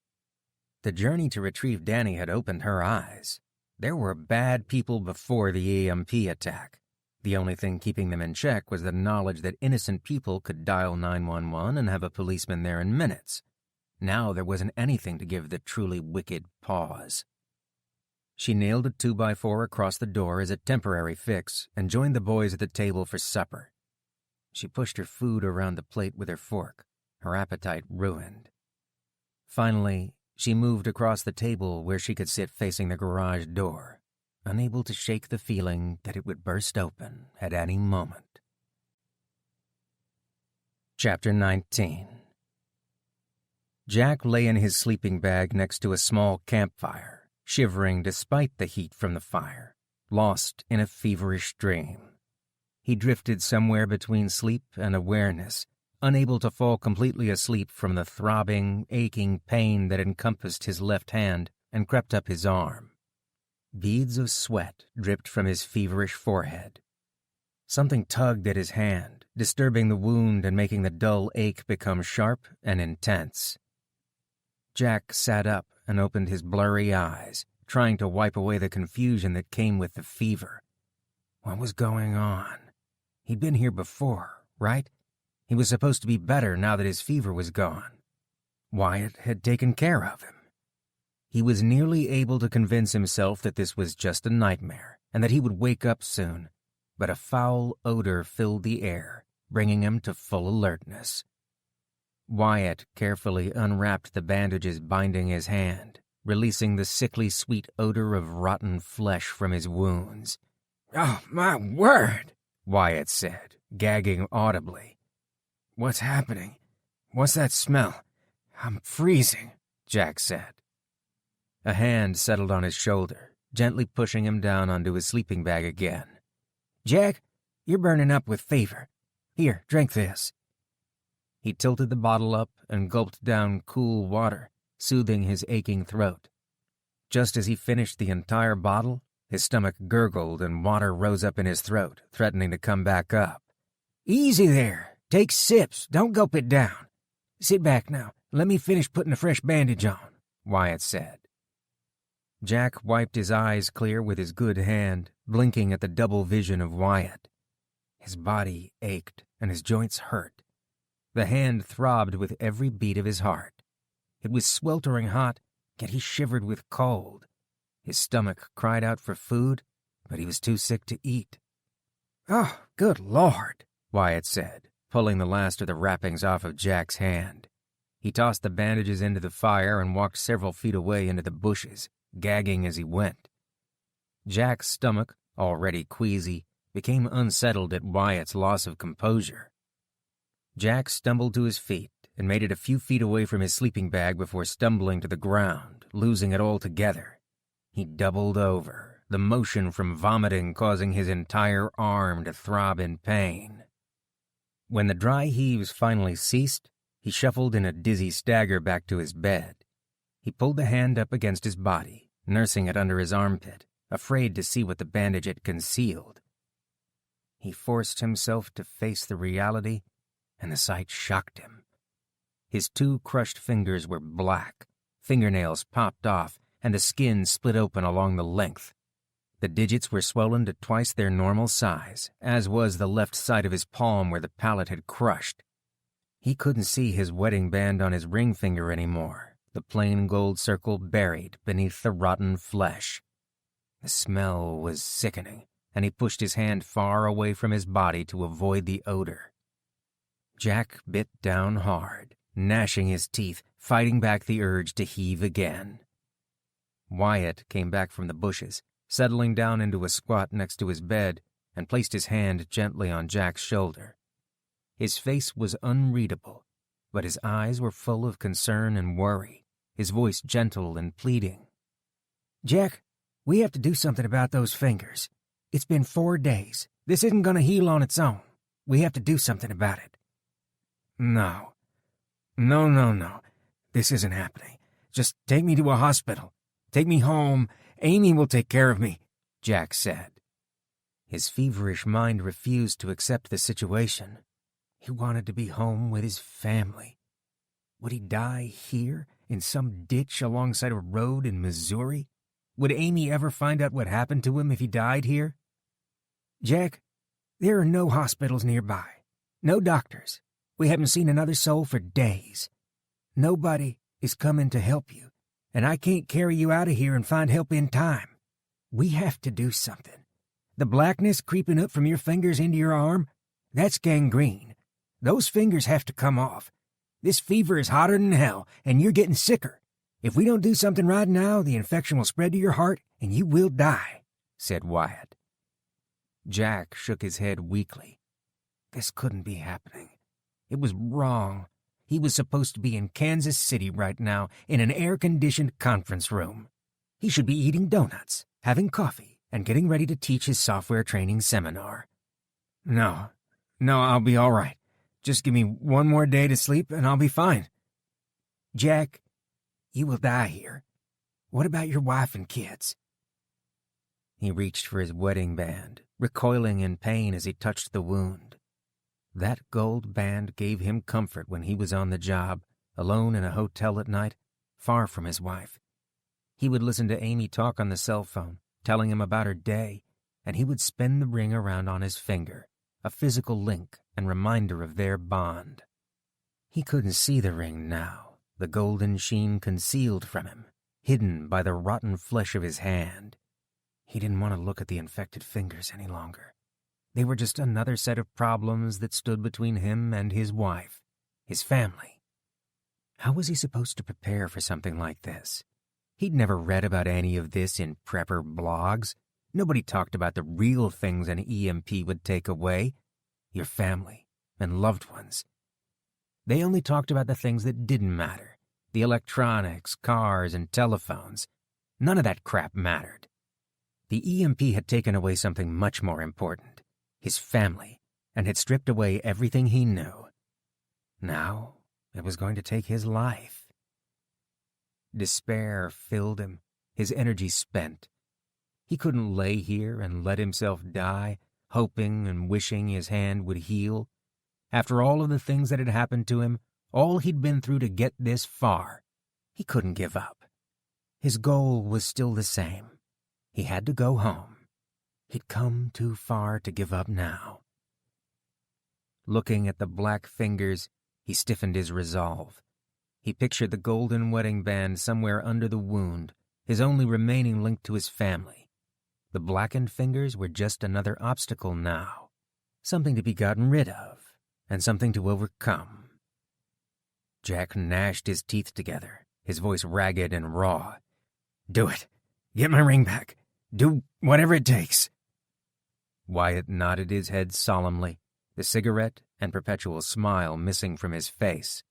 The journey to retrieve Danny had opened her eyes. There were bad people before the EMP attack. The only thing keeping them in check was the knowledge that innocent people could dial 911 and have a policeman there in minutes. Now there wasn't anything to give the truly wicked pause. She nailed a 2x4 across the door as a temporary fix and joined the boys at the table for supper. She pushed her food around the plate with her fork, her appetite ruined. Finally, she moved across the table where she could sit facing the garage door, unable to shake the feeling that it would burst open at any moment. Chapter 19. Jack lay in his sleeping bag next to a small campfire, shivering despite the heat from the fire, lost in a feverish dream. He drifted somewhere between sleep and awareness, unable to fall completely asleep from the throbbing, aching pain that encompassed his left hand and crept up his arm. Beads of sweat dripped from his feverish forehead. Something tugged at his hand, disturbing the wound and making the dull ache become sharp and intense. Jack sat up and opened his blurry eyes, trying to wipe away the confusion that came with the fever. What was going on? He'd been here before, right? He was supposed to be better now that his fever was gone. Wyatt had taken care of him. He was nearly able to convince himself that this was just a nightmare and that he would wake up soon, but a foul odor filled the air, bringing him to full alertness. Wyatt carefully unwrapped the bandages binding his hand, releasing the sickly sweet odor of rotten flesh from his wounds. "Oh, my word," Wyatt said, gagging audibly. "What's happening? What's that smell? I'm freezing," Jack said. A hand settled on his shoulder, gently pushing him down onto his sleeping bag again. "Jack, you're burning up with fever. Here, drink this." He tilted the bottle up and gulped down cool water, soothing his aching throat. Just as he finished the entire bottle, his stomach gurgled and water rose up in his throat, threatening to come back up. "Easy there. Take sips. Don't gulp it down. Sit back now. Let me finish putting a fresh bandage on," Wyatt said. Jack wiped his eyes clear with his good hand, blinking at the double vision of Wyatt. His body ached and his joints hurt. The hand throbbed with every beat of his heart. It was sweltering hot, yet he shivered with cold. His stomach cried out for food, but he was too sick to eat. "Oh, good Lord," Wyatt said, pulling the last of the wrappings off of Jack's hand. He tossed the bandages into the fire and walked several feet away into the bushes, gagging as he went. Jack's stomach, already queasy, became unsettled at Wyatt's loss of composure. Jack stumbled to his feet and made it a few feet away from his sleeping bag before stumbling to the ground, losing it altogether. He doubled over, the motion from vomiting causing his entire arm to throb in pain. When the dry heaves finally ceased, he shuffled in a dizzy stagger back to his bed. He pulled the hand up against his body, nursing it under his armpit, afraid to see what the bandage had concealed. He forced himself to face the reality, and the sight shocked him. His 2 crushed fingers were black, fingernails popped off, and the skin split open along the length. The digits were swollen to twice their normal size, as was the left side of his palm where the pallet had crushed. He couldn't see his wedding band on his ring finger anymore, the plain gold circle buried beneath the rotten flesh. The smell was sickening, and he pushed his hand far away from his body to avoid the odor. Jack bit down hard, gnashing his teeth, fighting back the urge to heave again. Wyatt came back from the bushes, settling down into a squat next to his bed, and placed his hand gently on Jack's shoulder. His face was unreadable, but his eyes were full of concern and worry, his voice gentle and pleading. Jack, we have to do something about those fingers. It's been 4 days. This isn't going to heal on its own. We have to do something about it. No. This isn't happening. Just take me to a hospital. Take me home. Amy will take care of me, Jack said. His feverish mind refused to accept the situation. He wanted to be home with his family. Would he die here, in some ditch alongside a road in Missouri? Would Amy ever find out what happened to him if he died here? Jack, there are no hospitals nearby. No doctors. We haven't seen another soul for days. Nobody is coming to help you, and I can't carry you out of here and find help in time. We have to do something. The blackness creeping up from your fingers into your arm, that's gangrene. Those fingers have to come off. This fever is hotter than hell, and you're getting sicker. If we don't do something right now, the infection will spread to your heart, and you will die, said Wyatt. Jack shook his head weakly. This couldn't be happening. It was wrong. He was supposed to be in Kansas City right now, in an air-conditioned conference room. He should be eating donuts, having coffee, and getting ready to teach his software training seminar. No, I'll be all right. Just give me 1 more day to sleep, and I'll be fine. Jack, you will die here. What about your wife and kids? He reached for his wedding band, recoiling in pain as he touched the wound. That gold band gave him comfort when he was on the job, alone in a hotel at night, far from his wife. He would listen to Amy talk on the cell phone, telling him about her day, and he would spin the ring around on his finger, a physical link and reminder of their bond. He couldn't see the ring now, the golden sheen concealed from him, hidden by the rotten flesh of his hand. He didn't want to look at the infected fingers any longer. They were just another set of problems that stood between him and his wife, his family. How was he supposed to prepare for something like this? He'd never read about any of this in prepper blogs. Nobody talked about the real things an EMP would take away, your family and loved ones. They only talked about the things that didn't matter, the electronics, cars, and telephones. None of that crap mattered. The EMP had taken away something much more important, his family, and had stripped away everything he knew. Now it was going to take his life. Despair filled him, his energy spent. He couldn't lay here and let himself die, hoping and wishing his hand would heal. After all of the things that had happened to him, all he'd been through to get this far, he couldn't give up. His goal was still the same. He had to go home. He'd come too far to give up now. Looking at the black fingers, he stiffened his resolve. He pictured the golden wedding band somewhere under the wound, his only remaining link to his family. The blackened fingers were just another obstacle now, something to be gotten rid of, and something to overcome. Jack gnashed his teeth together, his voice ragged and raw. Do it. Get my ring back. Do whatever it takes. Wyatt nodded his head solemnly, the cigarette and perpetual smile missing from his face.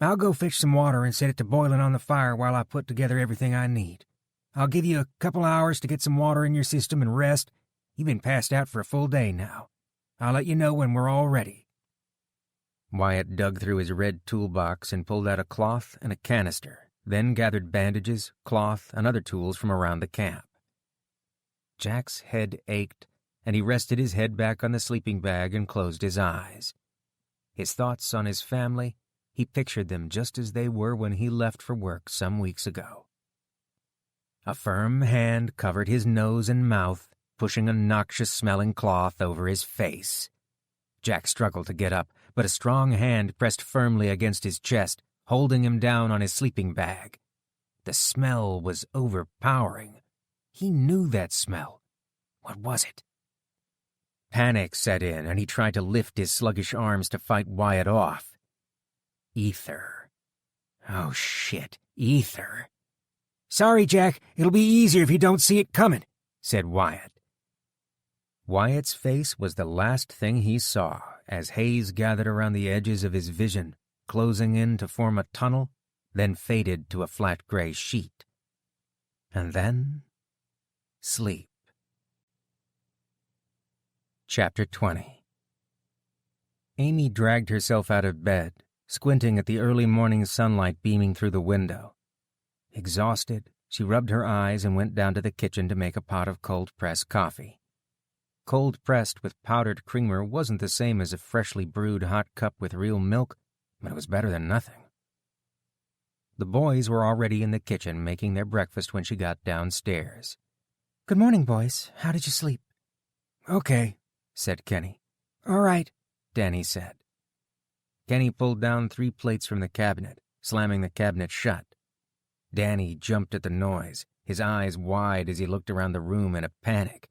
I'll go fetch some water and set it to boiling on the fire while I put together everything I need. I'll give you a couple hours to get some water in your system and rest. You've been passed out for a full day now. I'll let you know when we're all ready. Wyatt dug through his red toolbox and pulled out a cloth and a canister, then gathered bandages, cloth, and other tools from around the camp. Jack's head ached, and he rested his head back on the sleeping bag and closed his eyes. His thoughts on his family, he pictured them just as they were when he left for work some weeks ago. A firm hand covered his nose and mouth, pushing a noxious-smelling cloth over his face. Jack struggled to get up, but a strong hand pressed firmly against his chest, holding him down on his sleeping bag. The smell was overpowering. He knew that smell. What was it? Panic set in, and he tried to lift his sluggish arms to fight Wyatt off. Ether. Oh, shit. Ether. Sorry, Jack. It'll be easier if you don't see it coming, said Wyatt. Wyatt's face was the last thing he saw as haze gathered around the edges of his vision, closing in to form a tunnel, then faded to a flat gray sheet. And then, sleep. Chapter 20. Amy dragged herself out of bed, squinting at the early morning sunlight beaming through the window. Exhausted, she rubbed her eyes and went down to the kitchen to make a pot of cold-pressed coffee. Cold-pressed with powdered creamer wasn't the same as a freshly brewed hot cup with real milk, but it was better than nothing. The boys were already in the kitchen making their breakfast when she got downstairs. Good morning, boys. How did you sleep? Okay, said Kenny. All right, Danny said. Kenny pulled down 3 plates from the cabinet, slamming the cabinet shut. Danny jumped at the noise, his eyes wide as he looked around the room in a panic.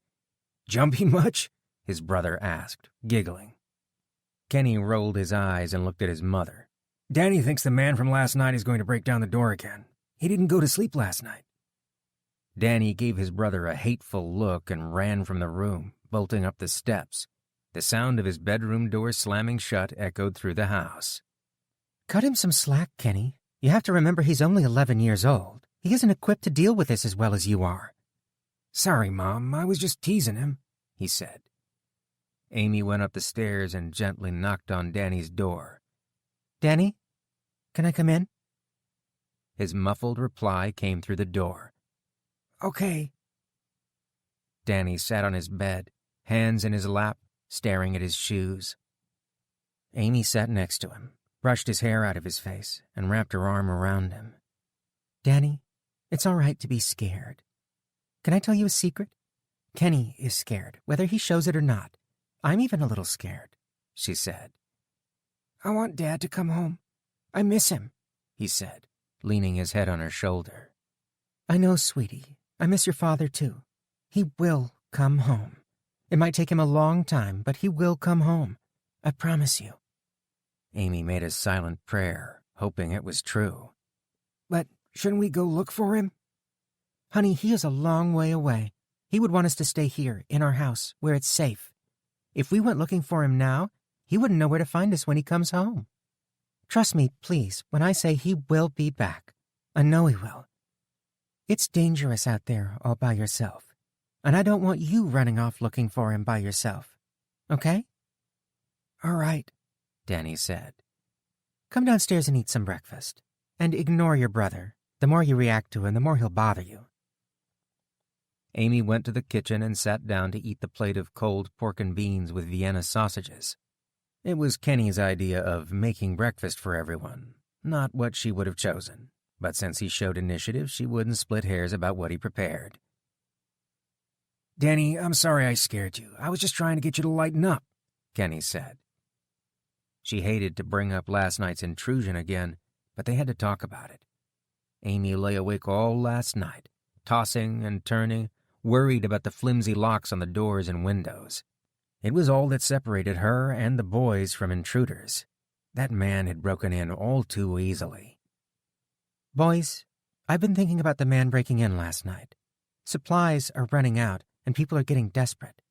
Jumpy much? His brother asked, giggling. Kenny rolled his eyes and looked at his mother. Danny thinks the man from last night is going to break down the door again. He didn't go to sleep last night. Danny gave his brother a hateful look and ran from the room, bolting up the steps. The sound of his bedroom door slamming shut echoed through the house. Cut him some slack, Kenny. You have to remember he's only 11 years old. He isn't equipped to deal with this as well as you are. Sorry, Mom. I was just teasing him, he said. Amy went up the stairs and gently knocked on Danny's door. Danny, can I come in? His muffled reply came through the door. Okay. Danny sat on his bed, hands in his lap, staring at his shoes. Amy sat next to him, brushed his hair out of his face, and wrapped her arm around him. Danny, it's all right to be scared. Can I tell you a secret? Kenny is scared, whether he shows it or not. I'm even a little scared, she said. I want Dad to come home. I miss him, he said, leaning his head on her shoulder. I know, sweetie. I miss your father, too. He will come home. It might take him a long time, but he will come home. I promise you. Amy made a silent prayer, hoping it was true. But shouldn't we go look for him? Honey, he is a long way away. He would want us to stay here, in our house, where it's safe. If we went looking for him now, he wouldn't know where to find us when he comes home. Trust me, please, when I say he will be back. I know he will. It's dangerous out there all by yourself, and I don't want you running off looking for him by yourself. Okay? All right, Danny said. Come downstairs and eat some breakfast, and ignore your brother. The more you react to him, the more he'll bother you. Amy went to the kitchen and sat down to eat the plate of cold pork and beans with Vienna sausages. It was Kenny's idea of making breakfast for everyone, not what she would have chosen, but since he showed initiative, she wouldn't split hairs about what he prepared. Danny, I'm sorry I scared you. I was just trying to get you to lighten up, Kenny said. She hated to bring up last night's intrusion again, but they had to talk about it. Amy lay awake all last night, tossing and turning, worried about the flimsy locks on the doors and windows. It was all that separated her and the boys from intruders. That man had broken in all too easily. Boys, I've been thinking about the man breaking in last night. Supplies are running out, and people are getting desperate.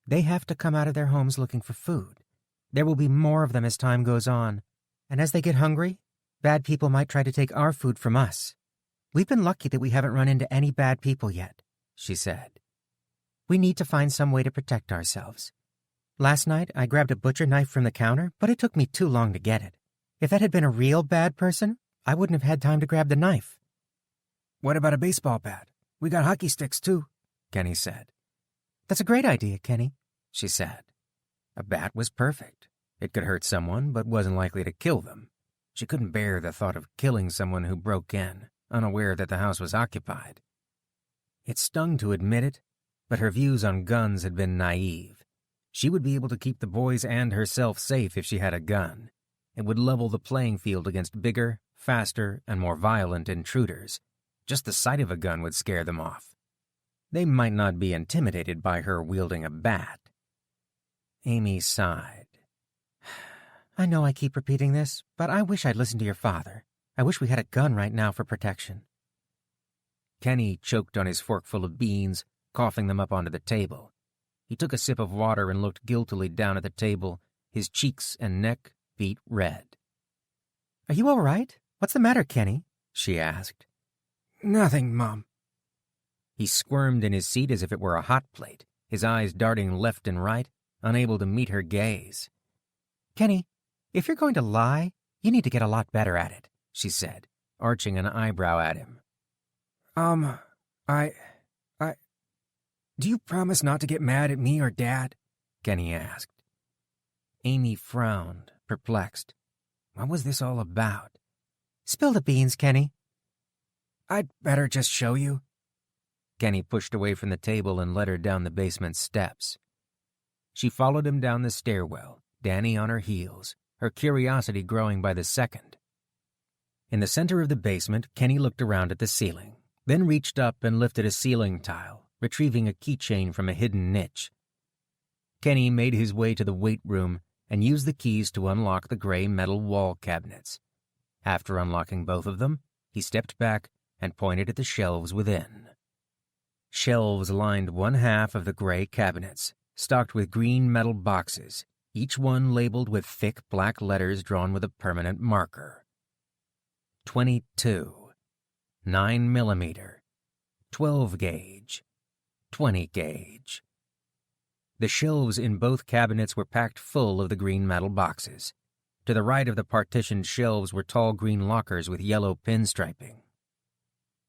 They have to come out of their homes looking for food. There will be more of them as time goes on, and as they get hungry, bad people might try to take our food from us. We've been lucky that we haven't run into any bad people yet, she said. We need to find some way to protect ourselves. Last night, I grabbed a butcher knife from the counter, but it took me too long to get it. If that had been a real bad person, I wouldn't have had time to grab the knife. What about a baseball bat? We got hockey sticks, too, Kenny said. That's a great idea, Kenny, she said. A bat was perfect. It could hurt someone, but wasn't likely to kill them. She couldn't bear the thought of killing someone who broke in, unaware that the house was occupied. It stung to admit it, but her views on guns had been naive. She would be able to keep the boys and herself safe if she had a gun. It would level the playing field against bigger, faster, and more violent intruders. Just the sight of a gun would scare them off. They might not be intimidated by her wielding a bat. Amy sighed. I know I keep repeating this, but I wish I'd listened to your father. I wish we had a gun right now for protection. Kenny choked on his forkful of beans, coughing them up onto the table. He took a sip of water and looked guiltily down at the table, his cheeks and neck beet red. Are you all right? What's the matter, Kenny? She asked. Nothing, Mom. He squirmed in his seat as if it were a hot plate, his eyes darting left and right, unable to meet her gaze. Kenny, if you're going to lie, you need to get a lot better at it, she said, arching an eyebrow at him. Do you promise not to get mad at me or Dad? Kenny asked. Amy frowned, perplexed. What was this all about? Spill the beans, Kenny. I'd better just show you. Kenny pushed away from the table and led her down the basement steps. She followed him down the stairwell, Danny on her heels, her curiosity growing by the second. In the center of the basement, Kenny looked around at the ceiling, then reached up and lifted a ceiling tile, retrieving a keychain from a hidden niche. Kenny made his way to the weight room and used the keys to unlock the gray metal wall cabinets. After unlocking both of them, he stepped back and pointed at the shelves within. Shelves lined one half of the gray cabinets, stocked with green metal boxes, each one labeled with thick black letters drawn with a permanent marker. 22, 9mm, 12 gauge, 20 gauge. The shelves in both cabinets were packed full of the green metal boxes. To the right of the partitioned shelves were tall green lockers with yellow pinstriping.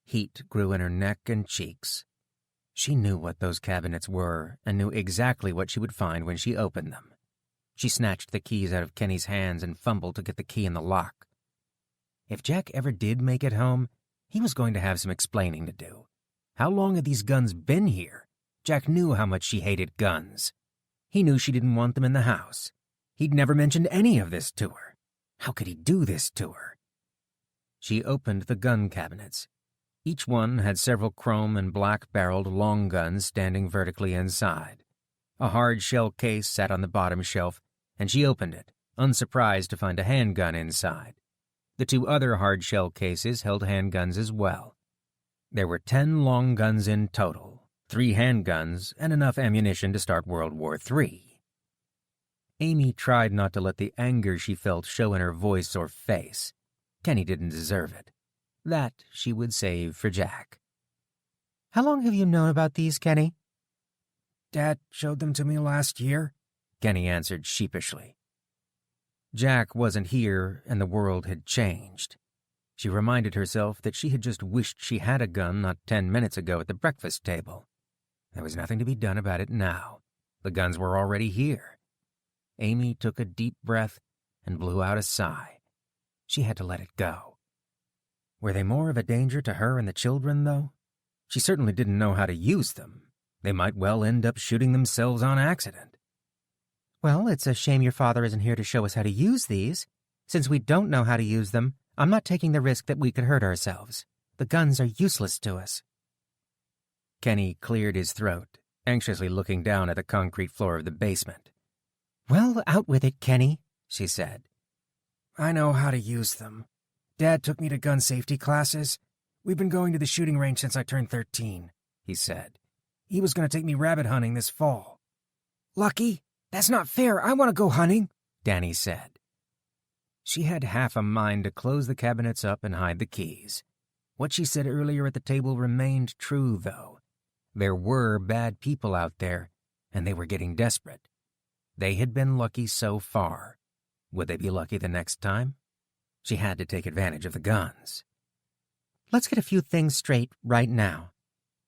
Heat grew in her neck and cheeks. She knew what those cabinets were and knew exactly what she would find when she opened them. She snatched the keys out of Kenny's hands and fumbled to get the key in the lock. If Jack ever did make it home, he was going to have some explaining to do. How long had these guns been here? Jack knew how much she hated guns. He knew she didn't want them in the house. He'd never mentioned any of this to her. How could he do this to her? She opened the gun cabinets. Each one had several chrome and black-barreled long guns standing vertically inside. A hard shell case sat on the bottom shelf, and she opened it, unsurprised to find a handgun inside. The two other hard shell cases held handguns as well. There were 10 long guns in total, 3 handguns, and enough ammunition to start World War III. Amy tried not to let the anger she felt show in her voice or face. Kenny didn't deserve it. That she would save for Jack. How long have you known about these, Kenny? Dad showed them to me last year, Kenny answered sheepishly. Jack wasn't here, and the world had changed. She reminded herself that she had just wished she had a gun not 10 minutes ago at the breakfast table. There was nothing to be done about it now. The guns were already here. Amy took a deep breath and blew out a sigh. She had to let it go. Were they more of a danger to her and the children, though? She certainly didn't know how to use them. They might well end up shooting themselves on accident. Well, it's a shame your father isn't here to show us how to use these. Since we don't know how to use them, I'm not taking the risk that we could hurt ourselves. The guns are useless to us. Kenny cleared his throat, anxiously looking down at the concrete floor of the basement. "Well, out with it, Kenny," she said. "I know how to use them. Dad took me to gun safety classes. We've been going to the shooting range since I turned 13, he said. He was going to take me rabbit hunting this fall. Lucky, that's not fair. I want to go hunting, Danny said. She had half a mind to close the cabinets up and hide the keys. What she said earlier at the table remained true, though. There were bad people out there, and they were getting desperate. They had been lucky so far. Would they be lucky the next time? She had to take advantage of the guns. "Let's get a few things straight right now.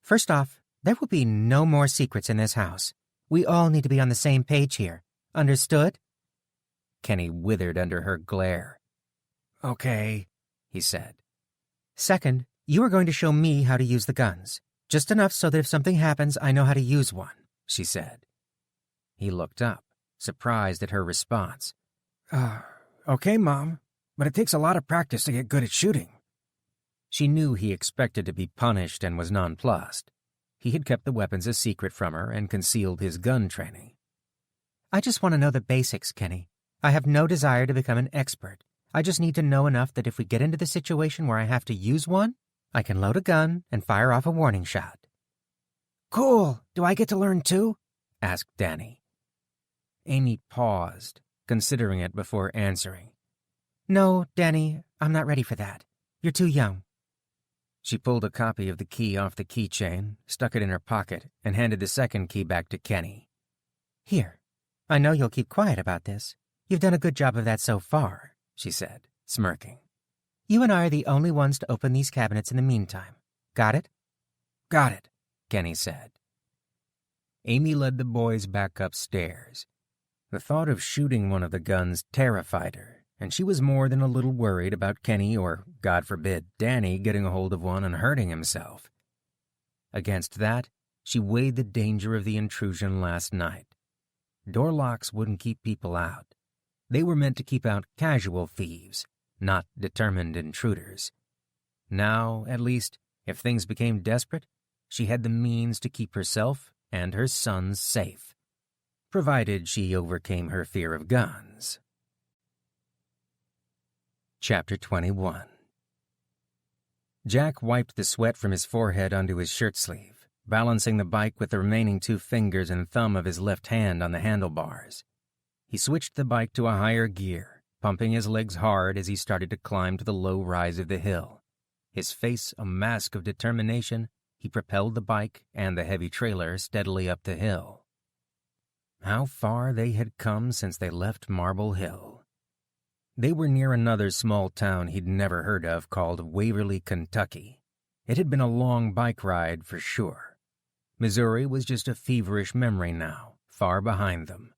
First off, there will be no more secrets in this house. We all need to be on the same page here. Understood?" Kenny withered under her glare. "Okay," he said. "Second, you are going to show me how to use the guns. Just enough so that if something happens, I know how to use one," she said. He looked up, surprised at her response. Okay, Mom, but it takes a lot of practice to get good at shooting." She knew he expected to be punished and was nonplussed. He had kept the weapons a secret from her and concealed his gun training. "I just want to know the basics, Kenny. I have no desire to become an expert. I just need to know enough that if we get into the situation where I have to use one, I can load a gun and fire off a warning shot." "Cool. Do I get to learn too?" asked Danny. Amy paused, considering it before answering. "No, Danny, I'm not ready for that. You're too young." She pulled a copy of the key off the keychain, stuck it in her pocket, and handed the second key back to Kenny. "Here. I know you'll keep quiet about this. You've done a good job of that so far," she said, smirking. "You and I are the only ones to open these cabinets in the meantime. Got it?" "Got it," Kenny said. Amy led the boys back upstairs. The thought of shooting one of the guns terrified her, and she was more than a little worried about Kenny or, God forbid, Danny getting a hold of one and hurting himself. Against that, she weighed the danger of the intrusion last night. Door locks wouldn't keep people out. They were meant to keep out casual thieves, not determined intruders. Now, at least, if things became desperate, she had the means to keep herself and her sons safe, provided she overcame her fear of guns. Chapter 21. Jack wiped the sweat from his forehead onto his shirt sleeve, balancing the bike with the remaining 2 fingers and thumb of his left hand on the handlebars. He switched the bike to a higher gear, pumping his legs hard as he started to climb to the low rise of the hill. His face a mask of determination, he propelled the bike and the heavy trailer steadily up the hill. How far they had come since they left Marble Hill. They were near another small town he'd never heard of called Waverly, Kentucky. It had been a long bike ride for sure. Missouri was just a feverish memory now, far behind them.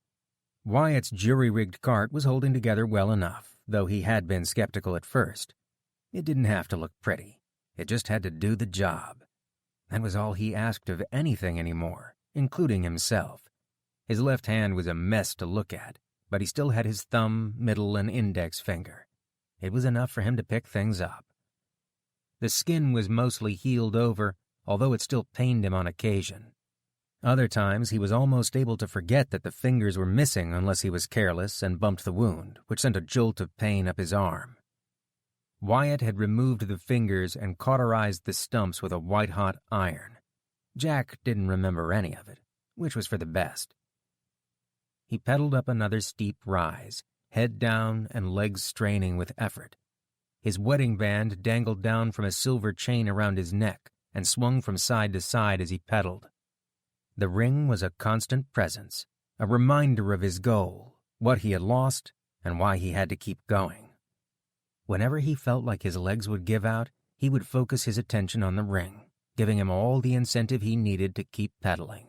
Wyatt's jury-rigged cart was holding together well enough, though he had been skeptical at first. It didn't have to look pretty. It just had to do the job. That was all he asked of anything anymore, including himself. His left hand was a mess to look at, but he still had his thumb, middle, and index finger. It was enough for him to pick things up. The skin was mostly healed over, although it still pained him on occasion. Other times he was almost able to forget that the fingers were missing unless he was careless and bumped the wound, which sent a jolt of pain up his arm. Wyatt had removed the fingers and cauterized the stumps with a white-hot iron. Jack didn't remember any of it, which was for the best. He pedaled up another steep rise, head down and legs straining with effort. His wedding band dangled down from a silver chain around his neck and swung from side to side as he pedaled. The ring was a constant presence, a reminder of his goal, what he had lost, and why he had to keep going. Whenever he felt like his legs would give out, he would focus his attention on the ring, giving him all the incentive he needed to keep pedaling.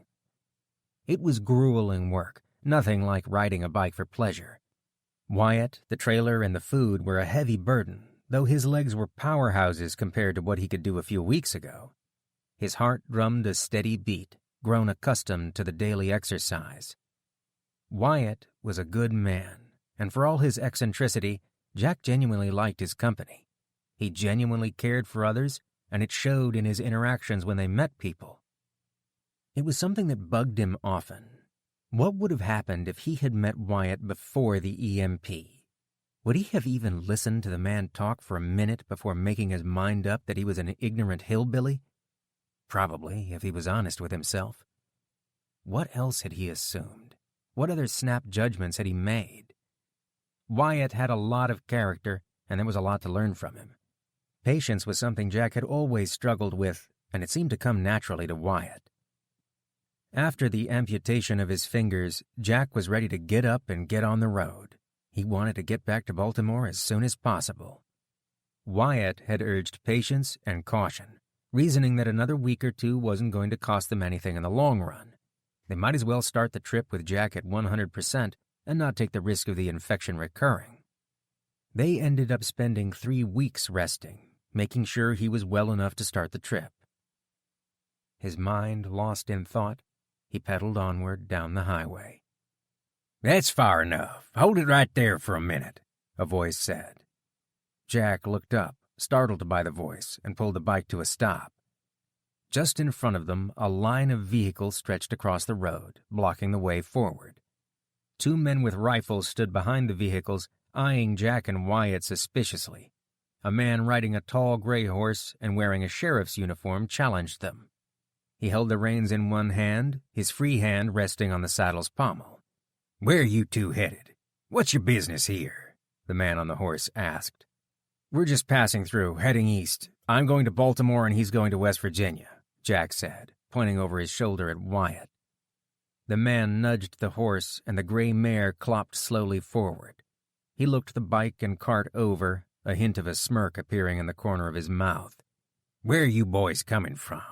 It was grueling work, nothing like riding a bike for pleasure. Wyatt, the trailer, and the food were a heavy burden, though his legs were powerhouses compared to what he could do a few weeks ago. His heart drummed a steady beat, grown accustomed to the daily exercise. Wyatt was a good man, and for all his eccentricity, Jack genuinely liked his company. He genuinely cared for others, and it showed in his interactions when they met people. It was something that bugged him often. What would have happened if he had met Wyatt before the EMP? Would he have even listened to the man talk for a minute before making his mind up that he was an ignorant hillbilly? Probably, if he was honest with himself. What else had he assumed? What other snap judgments had he made? Wyatt had a lot of character, and there was a lot to learn from him. Patience was something Jack had always struggled with, and it seemed to come naturally to Wyatt. After the amputation of his fingers, Jack was ready to get up and get on the road. He wanted to get back to Baltimore as soon as possible. Wyatt had urged patience and caution, reasoning that another week or two wasn't going to cost them anything in the long run. They might as well start the trip with Jack at 100% and not take the risk of the infection recurring. They ended up spending 3 weeks resting, making sure he was well enough to start the trip. His mind lost in thought, he pedaled onward down the highway. "That's far enough. Hold it right there for a minute," a voice said. Jack looked up, startled by the voice, and pulled the bike to a stop. Just in front of them, a line of vehicles stretched across the road, blocking the way forward. 2 men with rifles stood behind the vehicles, eyeing Jack and Wyatt suspiciously. A man riding a tall gray horse and wearing a sheriff's uniform challenged them. He held the reins in one hand, his free hand resting on the saddle's pommel. "Where are you two headed? What's your business here?" the man on the horse asked. "We're just passing through, heading east. I'm going to Baltimore and he's going to West Virginia," Jack said, pointing over his shoulder at Wyatt. The man nudged the horse and the gray mare clopped slowly forward. He looked the bike and cart over, a hint of a smirk appearing in the corner of his mouth. "Where are you boys coming from?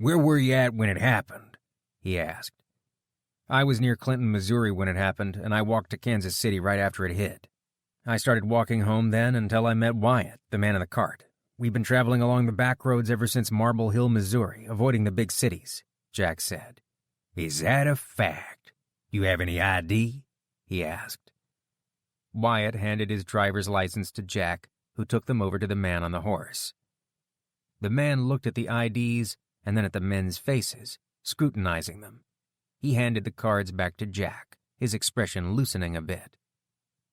Where were you at when it happened?" he asked. "I was near Clinton, Missouri when it happened, and I walked to Kansas City right after it hit. I started walking home then until I met Wyatt, the man in the cart. We've been traveling along the back roads ever since Marble Hill, Missouri, avoiding the big cities," Jack said. "Is that a fact? You have any ID?" he asked. Wyatt handed his driver's license to Jack, who took them over to the man on the horse. The man looked at the IDs and then at the men's faces, scrutinizing them. He handed the cards back to Jack, his expression loosening a bit.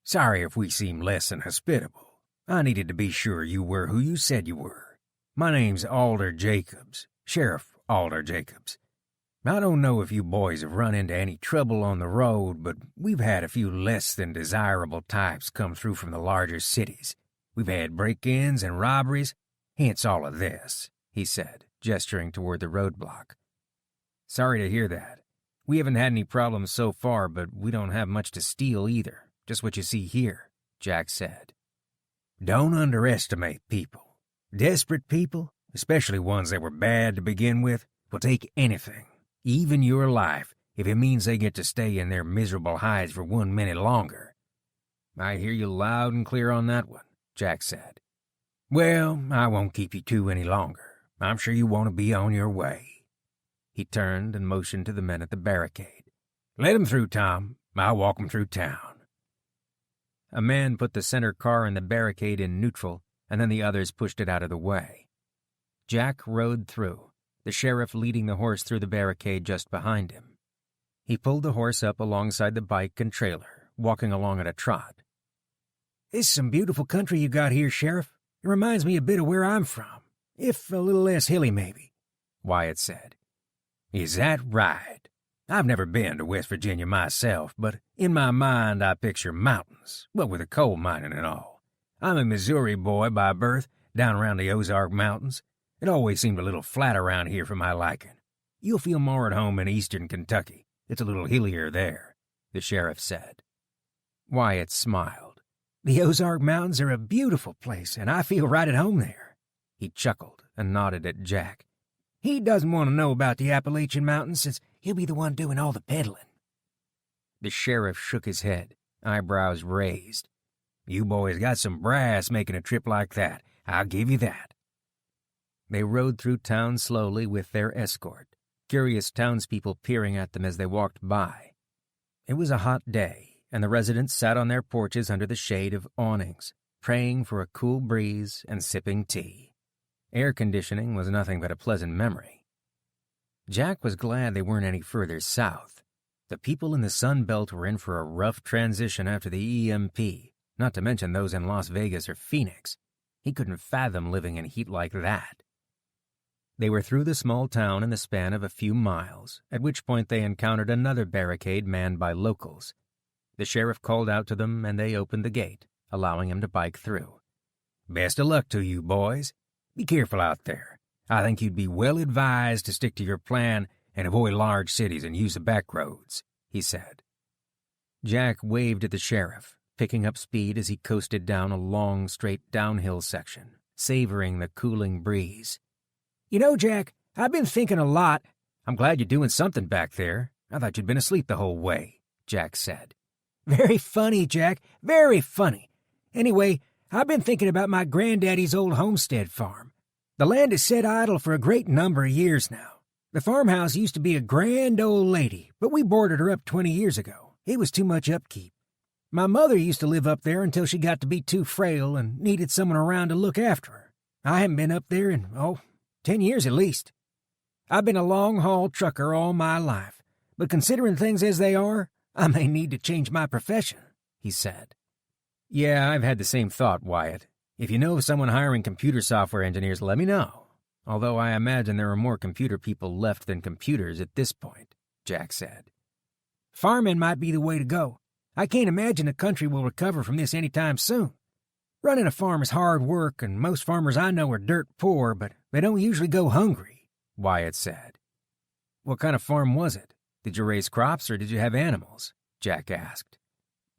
"Sorry if we seem less than hospitable. I needed to be sure you were who you said you were. My name's Alder Jacobs, Sheriff Alder Jacobs. I don't know if you boys have run into any trouble on the road, but we've had a few less than desirable types come through from the larger cities. We've had break-ins and robberies, hence all of this," he said, gesturing toward the roadblock. "Sorry to hear that. We haven't had any problems so far, but we don't have much to steal either, just what you see here," Jack said. "Don't underestimate people. Desperate people, especially ones that were bad to begin with, will take anything, even your life, if it means they get to stay in their miserable hides for 1 minute longer." "I hear you loud and clear on that one," Jack said. "Well, I won't keep you two any longer. I'm sure you want to be on your way." He turned and motioned to the men at the barricade. "Let 'em through, Tom. I'll walk 'em through town." A man put the center car in the barricade in neutral, and then the others pushed it out of the way. Jack rode through, the sheriff leading the horse through the barricade just behind him. He pulled the horse up alongside the bike and trailer, walking along at a trot. "This is some beautiful country you got here, Sheriff. It reminds me a bit of where I'm from, if a little less hilly, maybe," Wyatt said. "Is that right? I've never been to West Virginia myself, but in my mind I picture mountains, what with the coal mining and all. I'm a Missouri boy by birth, down around the Ozark Mountains. It always seemed a little flat around here for my liking. You'll feel more at home in eastern Kentucky. It's a little hillier there," the sheriff said. Wyatt smiled. "The Ozark Mountains are a beautiful place, and I feel right at home there." He chuckled and nodded at Jack. "He doesn't want to know about the Appalachian Mountains since he'll be the one doing all the peddling." The sheriff shook his head, eyebrows raised. "You boys got some brass making a trip like that, I'll give you that." They rode through town slowly with their escort, curious townspeople peering at them as they walked by. It was a hot day, and the residents sat on their porches under the shade of awnings, praying for a cool breeze and sipping tea. Air conditioning was nothing but a pleasant memory. Jack was glad they weren't any further south. The people in the Sun Belt were in for a rough transition after the EMP, not to mention those in Las Vegas or Phoenix. He couldn't fathom living in heat like that. They were through the small town in the span of a few miles, at which point they encountered another barricade manned by locals. The sheriff called out to them, and they opened the gate, allowing him to bike through. "Best of luck to you, boys. Be careful out there. I think you'd be well advised to stick to your plan and avoid large cities and use the back roads," he said. Jack waved at the sheriff, picking up speed as he coasted down a long, straight downhill section, savoring the cooling breeze. "You know, Jack, I've been thinking a lot." "I'm glad you're doing something back there. I thought you'd been asleep the whole way," Jack said. "Very funny, Jack, very funny. Anyway, I've been thinking about my granddaddy's old homestead farm. The land has sat idle for a great number of years now. The farmhouse used to be a grand old lady, but we boarded her up 20 years ago. It was too much upkeep. My mother used to live up there until she got to be too frail and needed someone around to look after her. I haven't been up there in, 10 years at least. I've been a long-haul trucker all my life, but considering things as they are, I may need to change my profession," he said. "Yeah, I've had the same thought, Wyatt. If you know of someone hiring computer software engineers, let me know. Although I imagine there are more computer people left than computers at this point," Jack said. "Farming might be the way to go. I can't imagine the country will recover from this anytime soon. Running a farm is hard work, and most farmers I know are dirt poor, but they don't usually go hungry," Wyatt said. "What kind of farm was it? Did you raise crops or did you have animals?" Jack asked.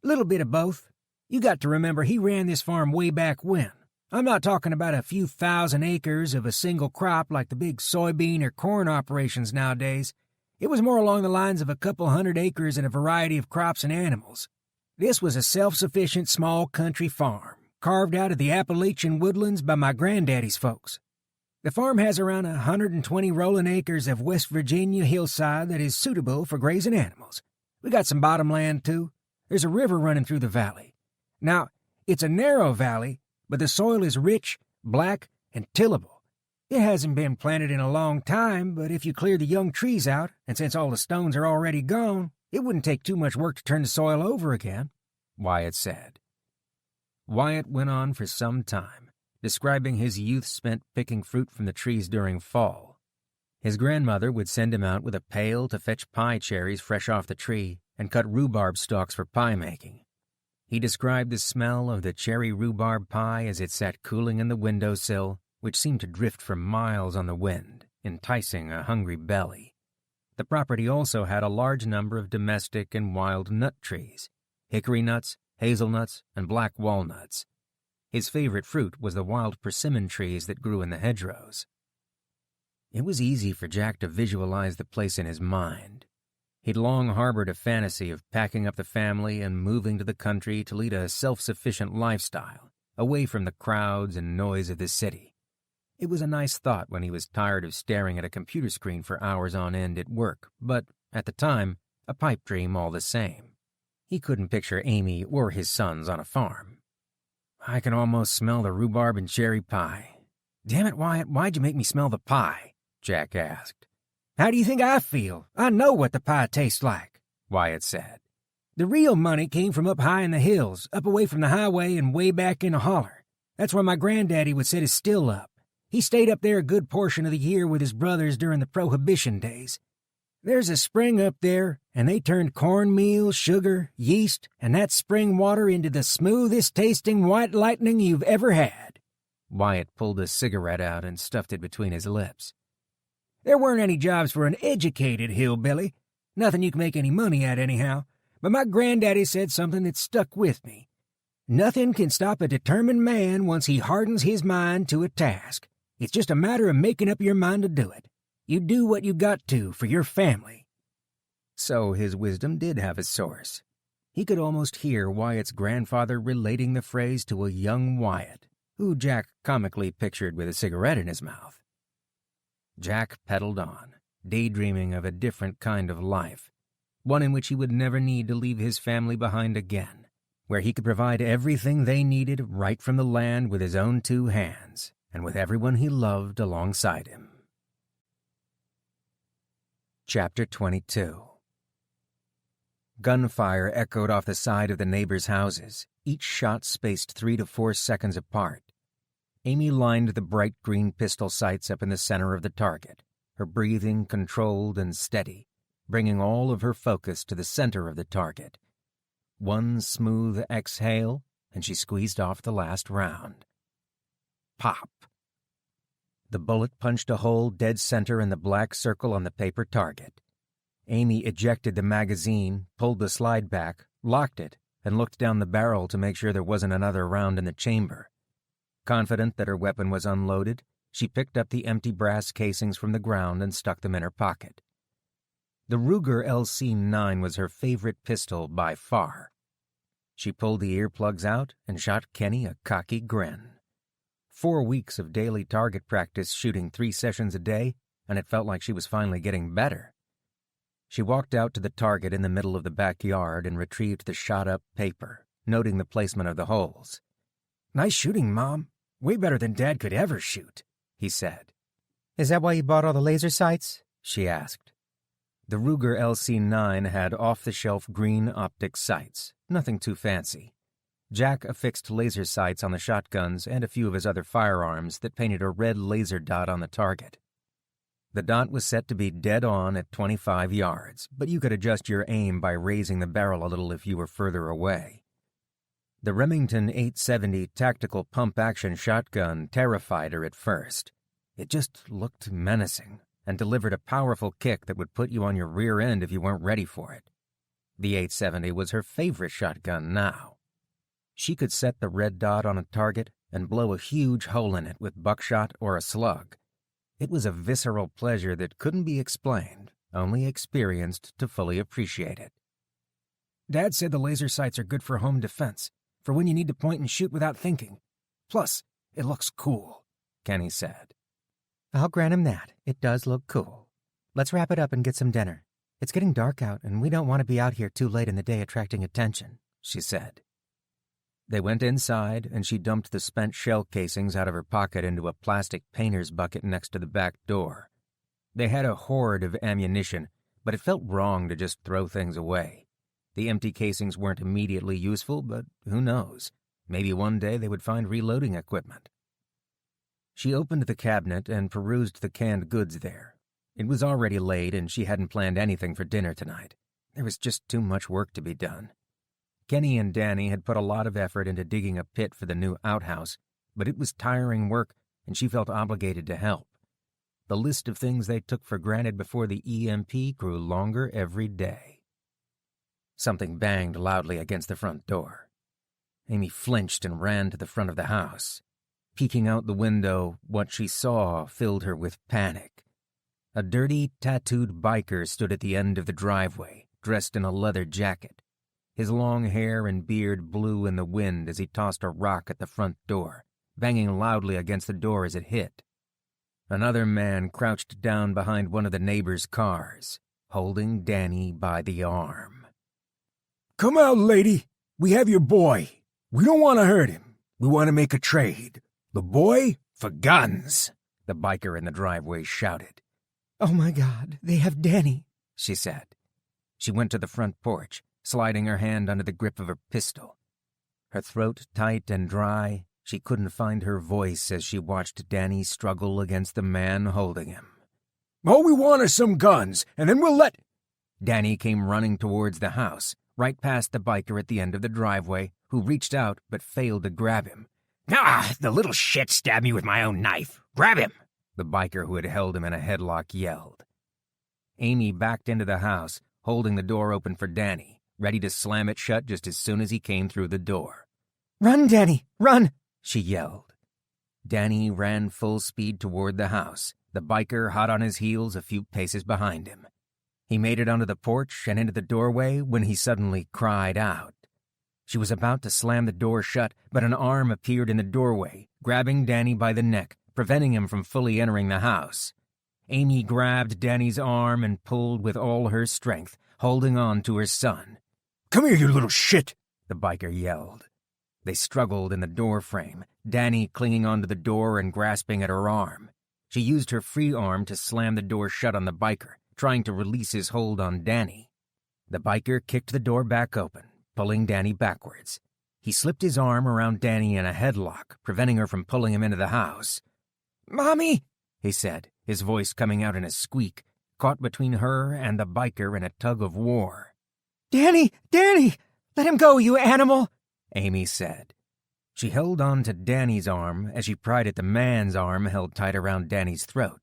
"A little bit of both. You got to remember he ran this farm way back when. I'm not talking about a few thousand acres of a single crop like the big soybean or corn operations nowadays. It was more along the lines of a couple hundred acres and a variety of crops and animals. This was a self-sufficient small country farm, carved out of the Appalachian woodlands by my granddaddy's folks. The farm has around 120 rolling acres of West Virginia hillside that is suitable for grazing animals. We got some bottomland, too. There's a river running through the valley. Now, it's a narrow valley, but the soil is rich, black, and tillable. It hasn't been planted in a long time, but if you clear the young trees out, and since all the stones are already gone, it wouldn't take too much work to turn the soil over again," Wyatt said. Wyatt went on for some time, describing his youth spent picking fruit from the trees during fall. His grandmother would send him out with a pail to fetch pie cherries fresh off the tree and cut rhubarb stalks for pie making. He described the smell of the cherry rhubarb pie as it sat cooling in the windowsill, which seemed to drift for miles on the wind, enticing a hungry belly. The property also had a large number of domestic and wild nut trees, hickory nuts, hazelnuts, and black walnuts. His favorite fruit was the wild persimmon trees that grew in the hedgerows. It was easy for Jack to visualize the place in his mind. He'd long harbored a fantasy of packing up the family and moving to the country to lead a self-sufficient lifestyle, away from the crowds and noise of the city. It was a nice thought when he was tired of staring at a computer screen for hours on end at work, but, at the time, a pipe dream all the same. He couldn't picture Amy or his sons on a farm. "I can almost smell the rhubarb and cherry pie. Damn it, Wyatt, why'd you make me smell the pie?" Jack asked. "How do you think I feel? I know what the pie tastes like," Wyatt said. "The real money came from up high in the hills, up away from the highway and way back in a holler. That's where my granddaddy would set his still up. He stayed up there a good portion of the year with his brothers during the Prohibition days. There's a spring up there, and they turned cornmeal, sugar, yeast, and that spring water into the smoothest tasting white lightning you've ever had." Wyatt pulled a cigarette out and stuffed it between his lips. "There weren't any jobs for an educated hillbilly. Nothing you can make any money at anyhow. But my granddaddy said something that stuck with me. Nothing can stop a determined man once he hardens his mind to a task. It's just a matter of making up your mind to do it. You do what you got to for your family." So his wisdom did have a source. He could almost hear Wyatt's grandfather relating the phrase to a young Wyatt, who Jack comically pictured with a cigarette in his mouth. Jack pedaled on, daydreaming of a different kind of life, one in which he would never need to leave his family behind again, where he could provide everything they needed right from the land with his own two hands, and with everyone he loved alongside him. Chapter 22. Gunfire echoed off the side of the neighbors' houses, each shot spaced 3 to 4 seconds apart. Amy lined the bright green pistol sights up in the center of the target, her breathing controlled and steady, bringing all of her focus to the center of the target. One smooth exhale, and she squeezed off the last round. Pop. The bullet punched a hole dead center in the black circle on the paper target. Amy ejected the magazine, pulled the slide back, locked it, and looked down the barrel to make sure there wasn't another round in the chamber. Confident that her weapon was unloaded, she picked up the empty brass casings from the ground and stuck them in her pocket. The Ruger LC-9 was her favorite pistol by far. She pulled the earplugs out and shot Kenny a cocky grin. 4 weeks of daily target practice shooting 3 sessions a day, and it felt like she was finally getting better. She walked out to the target in the middle of the backyard and retrieved the shot-up paper, noting the placement of the holes. "Nice shooting, Mom. Way better than Dad could ever shoot," he said. "Is that why you bought all the laser sights?" she asked. The Ruger LC-9 had off-the-shelf green optic sights, nothing too fancy. Jack affixed laser sights on the shotguns and a few of his other firearms that painted a red laser dot on the target. The dot was set to be dead on at 25 yards, but you could adjust your aim by raising the barrel a little if you were further away. The Remington 870 tactical pump-action shotgun terrified her at first. It just looked menacing and delivered a powerful kick that would put you on your rear end if you weren't ready for it. The 870 was her favorite shotgun now. She could set the red dot on a target and blow a huge hole in it with buckshot or a slug. It was a visceral pleasure that couldn't be explained, only experienced to fully appreciate it. "Dad said the laser sights are good for home defense, for when you need to point and shoot without thinking. Plus, it looks cool," Kenny said. "I'll grant him that. It does look cool. Let's wrap it up and get some dinner. It's getting dark out, and we don't want to be out here too late in the day attracting attention," she said. They went inside, and she dumped the spent shell casings out of her pocket into a plastic painter's bucket next to the back door. They had a hoard of ammunition, but it felt wrong to just throw things away. The empty casings weren't immediately useful, but who knows? Maybe one day they would find reloading equipment. She opened the cabinet and perused the canned goods there. It was already late, and she hadn't planned anything for dinner tonight. There was just too much work to be done. Kenny and Danny had put a lot of effort into digging a pit for the new outhouse, but it was tiring work, and she felt obligated to help. The list of things they took for granted before the EMP grew longer every day. Something banged loudly against the front door. Amy flinched and ran to the front of the house. Peeking out the window, what she saw filled her with panic. A dirty, tattooed biker stood at the end of the driveway, dressed in a leather jacket. His long hair and beard blew in the wind as he tossed a rock at the front door, banging loudly against the door as it hit. Another man crouched down behind one of the neighbors' cars, holding Danny by the arm. "Come out, lady. We have your boy. We don't want to hurt him. We want to make a trade. The boy for guns," the biker in the driveway shouted. "Oh my God, they have Danny," she said. She went to the front porch, sliding her hand under the grip of her pistol. Her throat tight and dry, she couldn't find her voice as she watched Danny struggle against the man holding him. "All we want are some guns, and then we'll let—" Danny came running towards the house, right past the biker at the end of the driveway, who reached out but failed to grab him. "Ah, the little shit stabbed me with my own knife. Grab him!" the biker who had held him in a headlock yelled. Amy backed into the house, holding the door open for Danny, ready to slam it shut just as soon as he came through the door. "Run, Danny, run!" she yelled. Danny ran full speed toward the house, the biker hot on his heels a few paces behind him. He made it onto the porch and into the doorway when he suddenly cried out. She was about to slam the door shut, but an arm appeared in the doorway, grabbing Danny by the neck, preventing him from fully entering the house. Amy grabbed Danny's arm and pulled with all her strength, holding on to her son. "Come here, you little shit!" the biker yelled. They struggled in the door frame, Danny clinging onto the door and grasping at her arm. She used her free arm to slam the door shut on the biker, trying to release his hold on Danny. The biker kicked the door back open, pulling Danny backwards. He slipped his arm around Danny in a headlock, preventing her from pulling him into the house. "Mommy," he said, his voice coming out in a squeak, caught between her and the biker in a tug of war. Danny! Let him go, you animal!" Amy said. She held on to Danny's arm as she pried at the man's arm held tight around Danny's throat.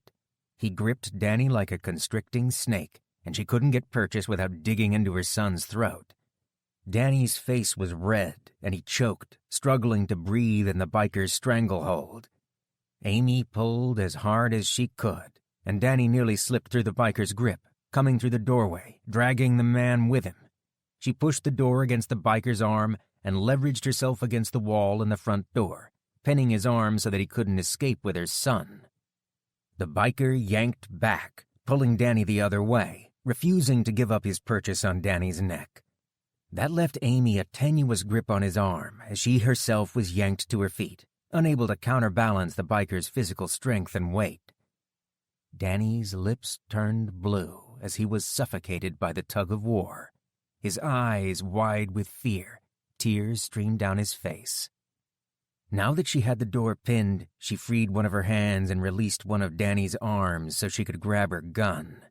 He gripped Danny like a constricting snake, and she couldn't get purchase without digging into her son's throat. Danny's face was red, and he choked, struggling to breathe in the biker's stranglehold. Amy pulled as hard as she could, and Danny nearly slipped through the biker's grip, coming through the doorway, dragging the man with him. She pushed the door against the biker's arm and leveraged herself against the wall in the front door, pinning his arm so that he couldn't escape with her son. The biker yanked back, pulling Danny the other way, refusing to give up his purchase on Danny's neck. That left Amy a tenuous grip on his arm as she herself was yanked to her feet, unable to counterbalance the biker's physical strength and weight. Danny's lips turned blue as he was suffocated by the tug of war. His eyes wide with fear, tears streamed down his face. Now that she had the door pinned, she freed one of her hands and released one of Danny's arms so she could grab her gun.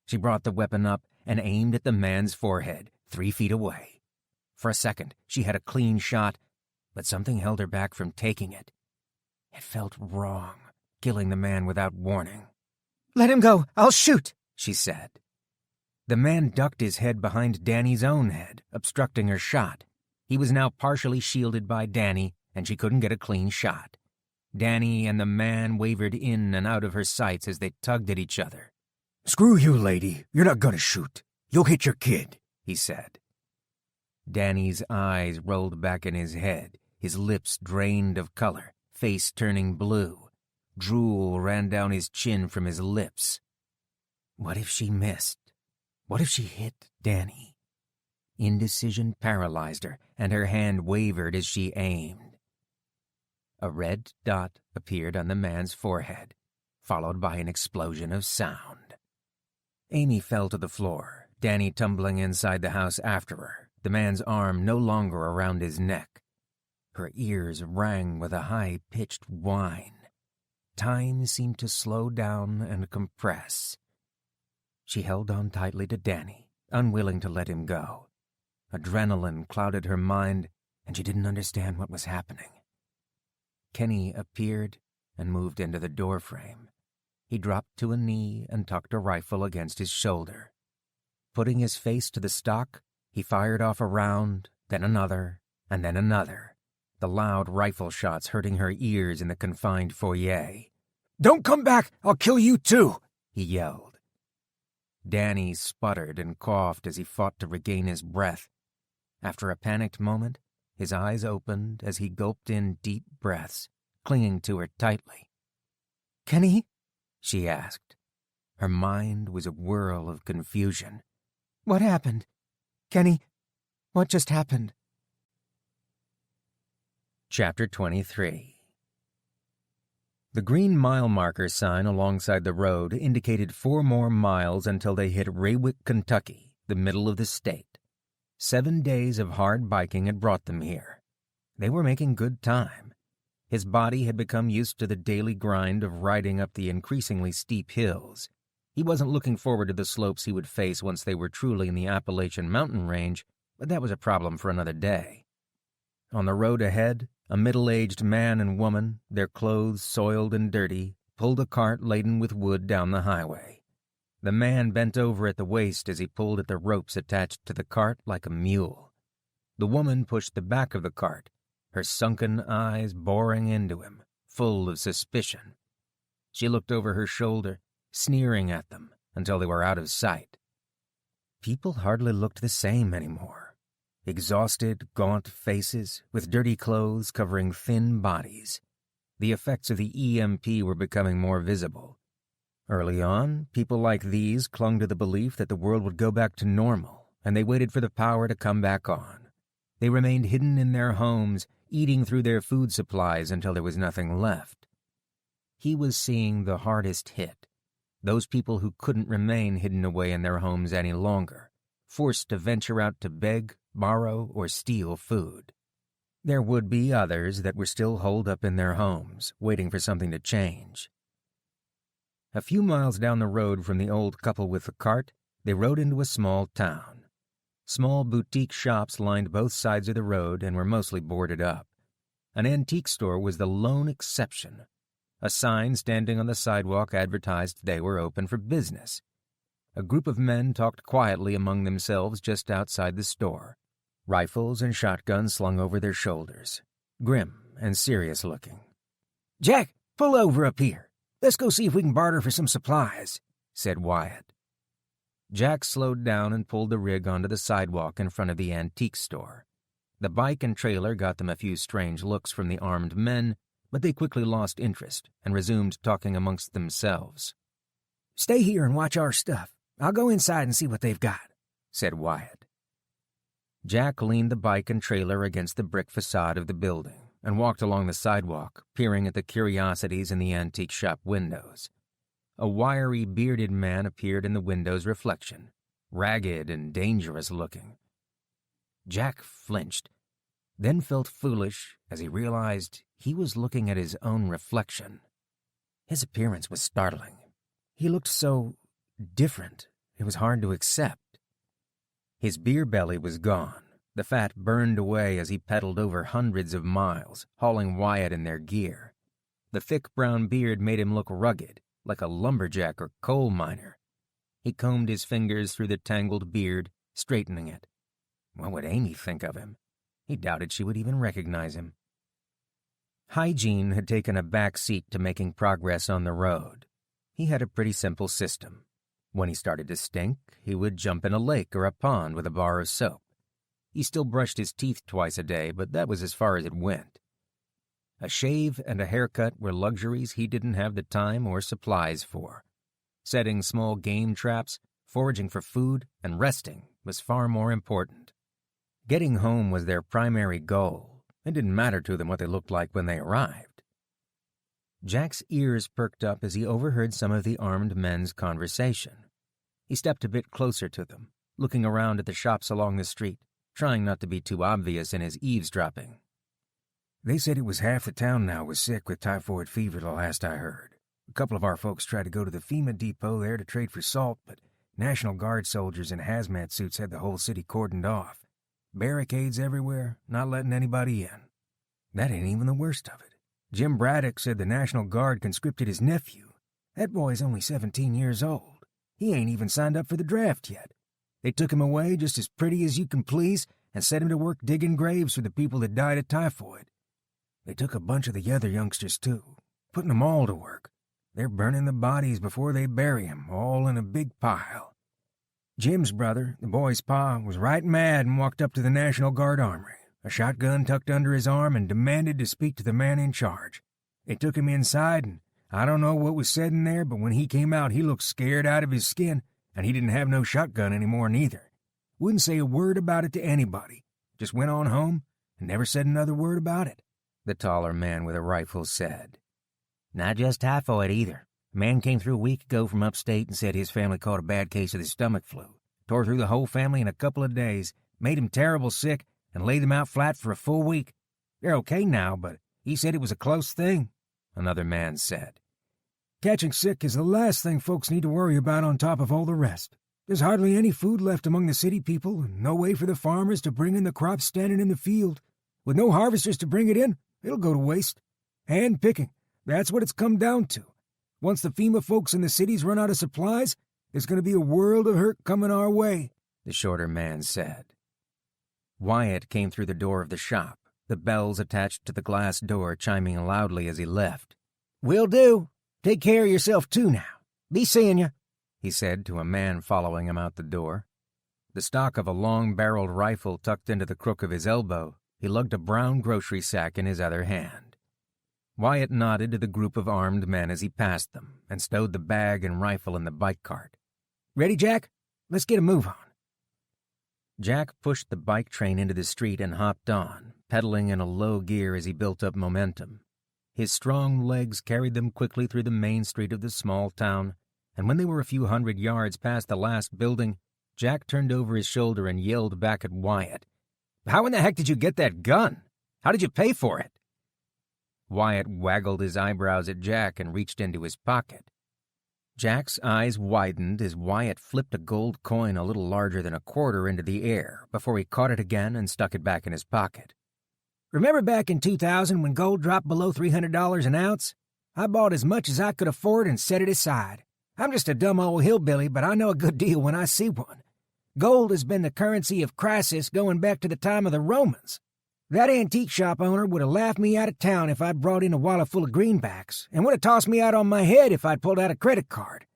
She brought the weapon up and aimed at the man's forehead, 3 feet away. For a second, she had a clean shot, but something held her back from taking it. It felt wrong, killing the man without warning. "Let him go, I'll shoot," she said. The man ducked his head behind Danny's own head, obstructing her shot. He was now partially shielded by Danny, and she couldn't get a clean shot. Danny and the man wavered in and out of her sights as they tugged at each other. "Screw you, lady. You're not gonna shoot. You'll hit your kid," he said. Danny's eyes rolled back in his head, his lips drained of color, face turning blue. Drool ran down his chin from his lips. What if she missed? What if she hit Danny? Indecision paralyzed her, and her hand wavered as she aimed. A red dot appeared on the man's forehead, followed by an explosion of sound. Amy fell to the floor, Danny tumbling inside the house after her, the man's arm no longer around his neck. Her ears rang with a high-pitched whine. Time seemed to slow down and compress. She held on tightly to Danny, unwilling to let him go. Adrenaline clouded her mind, and she didn't understand what was happening. Kenny appeared and moved into the doorframe. He dropped to a knee and tucked a rifle against his shoulder. Putting his face to the stock, he fired off a round, then another, and then another, the loud rifle shots hurting her ears in the confined foyer. "Don't come back! I'll kill you too!" he yelled. Danny sputtered and coughed as he fought to regain his breath. After a panicked moment, his eyes opened as he gulped in deep breaths, clinging to her tightly. "Kenny?" she asked. Her mind was a whirl of confusion. "What happened? Kenny, what just happened?" Chapter 23. The green mile marker sign alongside the road indicated 4 more miles until they hit Raywick, Kentucky, the middle of the state. 7 days of hard biking had brought them here. They were making good time. His body had become used to the daily grind of riding up the increasingly steep hills. He wasn't looking forward to the slopes he would face once they were truly in the Appalachian mountain range, but that was a problem for another day. On the road ahead, a middle-aged man and woman, their clothes soiled and dirty, pulled a cart laden with wood down the highway. The man bent over at the waist as he pulled at the ropes attached to the cart like a mule. The woman pushed the back of the cart, her sunken eyes boring into him, full of suspicion. She looked over her shoulder, sneering at them until they were out of sight. People hardly looked the same anymore. Exhausted, gaunt faces with dirty clothes covering thin bodies. The effects of the EMP were becoming more visible. Early on, people like these clung to the belief that the world would go back to normal, and they waited for the power to come back on. They remained hidden in their homes, eating through their food supplies until there was nothing left. He was seeing the hardest hit. those people who couldn't remain hidden away in their homes any longer, forced to venture out to beg, borrow, or steal food. There would be others that were still holed up in their homes, waiting for something to change. A few miles down the road from the old couple with the cart, they rode into a small town. Small boutique shops lined both sides of the road and were mostly boarded up. An antique store was the lone exception. A sign standing on the sidewalk advertised they were open for business. A group of men talked quietly among themselves just outside the store, rifles and shotguns slung over their shoulders, grim and serious-looking. "Jack, pull over up here. Let's go see if we can barter for some supplies," said Wyatt. Jack slowed down and pulled the rig onto the sidewalk in front of the antique store. The bike and trailer got them a few strange looks from the armed men, but they quickly lost interest and resumed talking amongst themselves. "Stay here and watch our stuff. I'll go inside and see what they've got," said Wyatt. Jack leaned the bike and trailer against the brick facade of the building and walked along the sidewalk, peering at the curiosities in the antique shop windows. A wiry, bearded man appeared in the window's reflection, ragged and dangerous-looking. Jack flinched, then felt foolish as he realized he was looking at his own reflection. His appearance was startling. He looked so different, it was hard to accept. His beer belly was gone. The fat burned away as he pedaled over hundreds of miles, hauling Wyatt in their gear. The thick brown beard made him look rugged, like a lumberjack or coal miner. He combed his fingers through the tangled beard, straightening it. What would Amy think of him? He doubted she would even recognize him. Hygiene had taken a back seat to making progress on the road. He had a pretty simple system. When he started to stink, he would jump in a lake or a pond with a bar of soap. He still brushed his teeth twice a day, but that was as far as it went. A shave and a haircut were luxuries he didn't have the time or supplies for. Setting small game traps, foraging for food, and resting was far more important. Getting home was their primary goal. It didn't matter to them what they looked like when they arrived. Jack's ears perked up as he overheard some of the armed men's conversation. He stepped a bit closer to them, looking around at the shops along the street, trying not to be too obvious in his eavesdropping. "They said it was half the town now was sick with typhoid fever the last I heard. A couple of our folks tried to go to the FEMA depot there to trade for salt, but National Guard soldiers in hazmat suits had the whole city cordoned off. Barricades everywhere, not letting anybody in. That ain't even the worst of it. Jim Braddock said the National Guard conscripted his nephew. That boy's only 17 years old. He ain't even signed up for the draft yet. They took him away just as pretty as you can please and set him to work digging graves for the people that died of typhoid. They took a bunch of the other youngsters, too, putting them all to work. They're burning the bodies before they bury 'em, all in a big pile. Jim's brother, the boy's pa, was right mad and walked up to the National Guard armory, a shotgun tucked under his arm, and demanded to speak to the man in charge. They took him inside, and I don't know what was said in there, but when he came out, he looked scared out of his skin, and he didn't have no shotgun anymore neither. Wouldn't say a word about it to anybody. Just went on home and never said another word about it," the taller man with a rifle said. Not just typhoid either. A man came through a week ago from upstate and said his family caught a bad case of the stomach flu. Tore through the whole family in a couple of days, made him terrible sick, and laid them out flat for a full week. They're okay now, but he said it was a close thing, another man said. "Catching sick is the last thing folks need to worry about on top of all the rest. There's hardly any food left among the city people, and no way for the farmers to bring in the crops standing in the field. With no harvesters to bring it in, it'll go to waste. Hand picking, that's what it's come down to. Once the FEMA folks in the cities run out of supplies, there's going to be a world of hurt coming our way," the shorter man said. Wyatt came through the door of the shop, the bells attached to the glass door chiming loudly as he left. "Will do. Take care of yourself, too, now. Be seeing you," he said to a man following him out the door. The stock of a long-barreled rifle tucked into the crook of his elbow, he lugged a brown grocery sack in his other hand. Wyatt nodded to the group of armed men as he passed them and stowed the bag and rifle in the bike cart. "Ready, Jack? Let's get a move on." Jack pushed the bike train into the street and hopped on, pedaling in a low gear as he built up momentum. His strong legs carried them quickly through the main street of the small town and when they were a few hundred yards past the last building, Jack turned over his shoulder and yelled back at Wyatt, "How in the heck did you get that gun? How did you pay for it?" Wyatt waggled his eyebrows at Jack and reached into his pocket. Jack's eyes widened as Wyatt flipped a gold coin a little larger than a quarter into the air before he caught it again and stuck it back in his pocket. Remember back in 2000 when gold dropped below $300 an ounce? I bought as much as I could afford and set it aside. I'm just a dumb old hillbilly, but I know a good deal when I see one. Gold has been the currency of crisis going back to the time of the Romans. That antique shop owner would have laughed me out of town if I'd brought in a wallet full of greenbacks, and would have tossed me out on my head if I'd pulled out a credit card.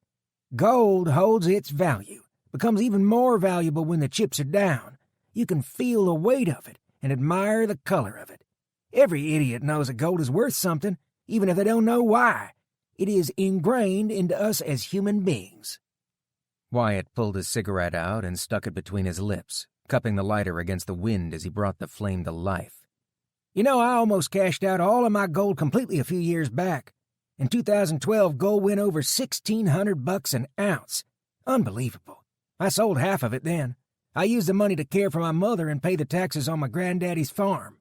Gold holds its value, becomes even more valuable when the chips are down. You can feel the weight of it and admire the color of it. Every idiot knows that gold is worth something, even if they don't know why. It is ingrained into us as human beings. Wyatt pulled his cigarette out and stuck it between his lips, cupping the lighter against the wind as he brought the flame to life. You know, I almost cashed out all of my gold completely a few years back. In 2012, gold went over $1,600 an ounce. Unbelievable. I sold half of it then. I used the money to care for my mother and pay the taxes on my granddaddy's farm.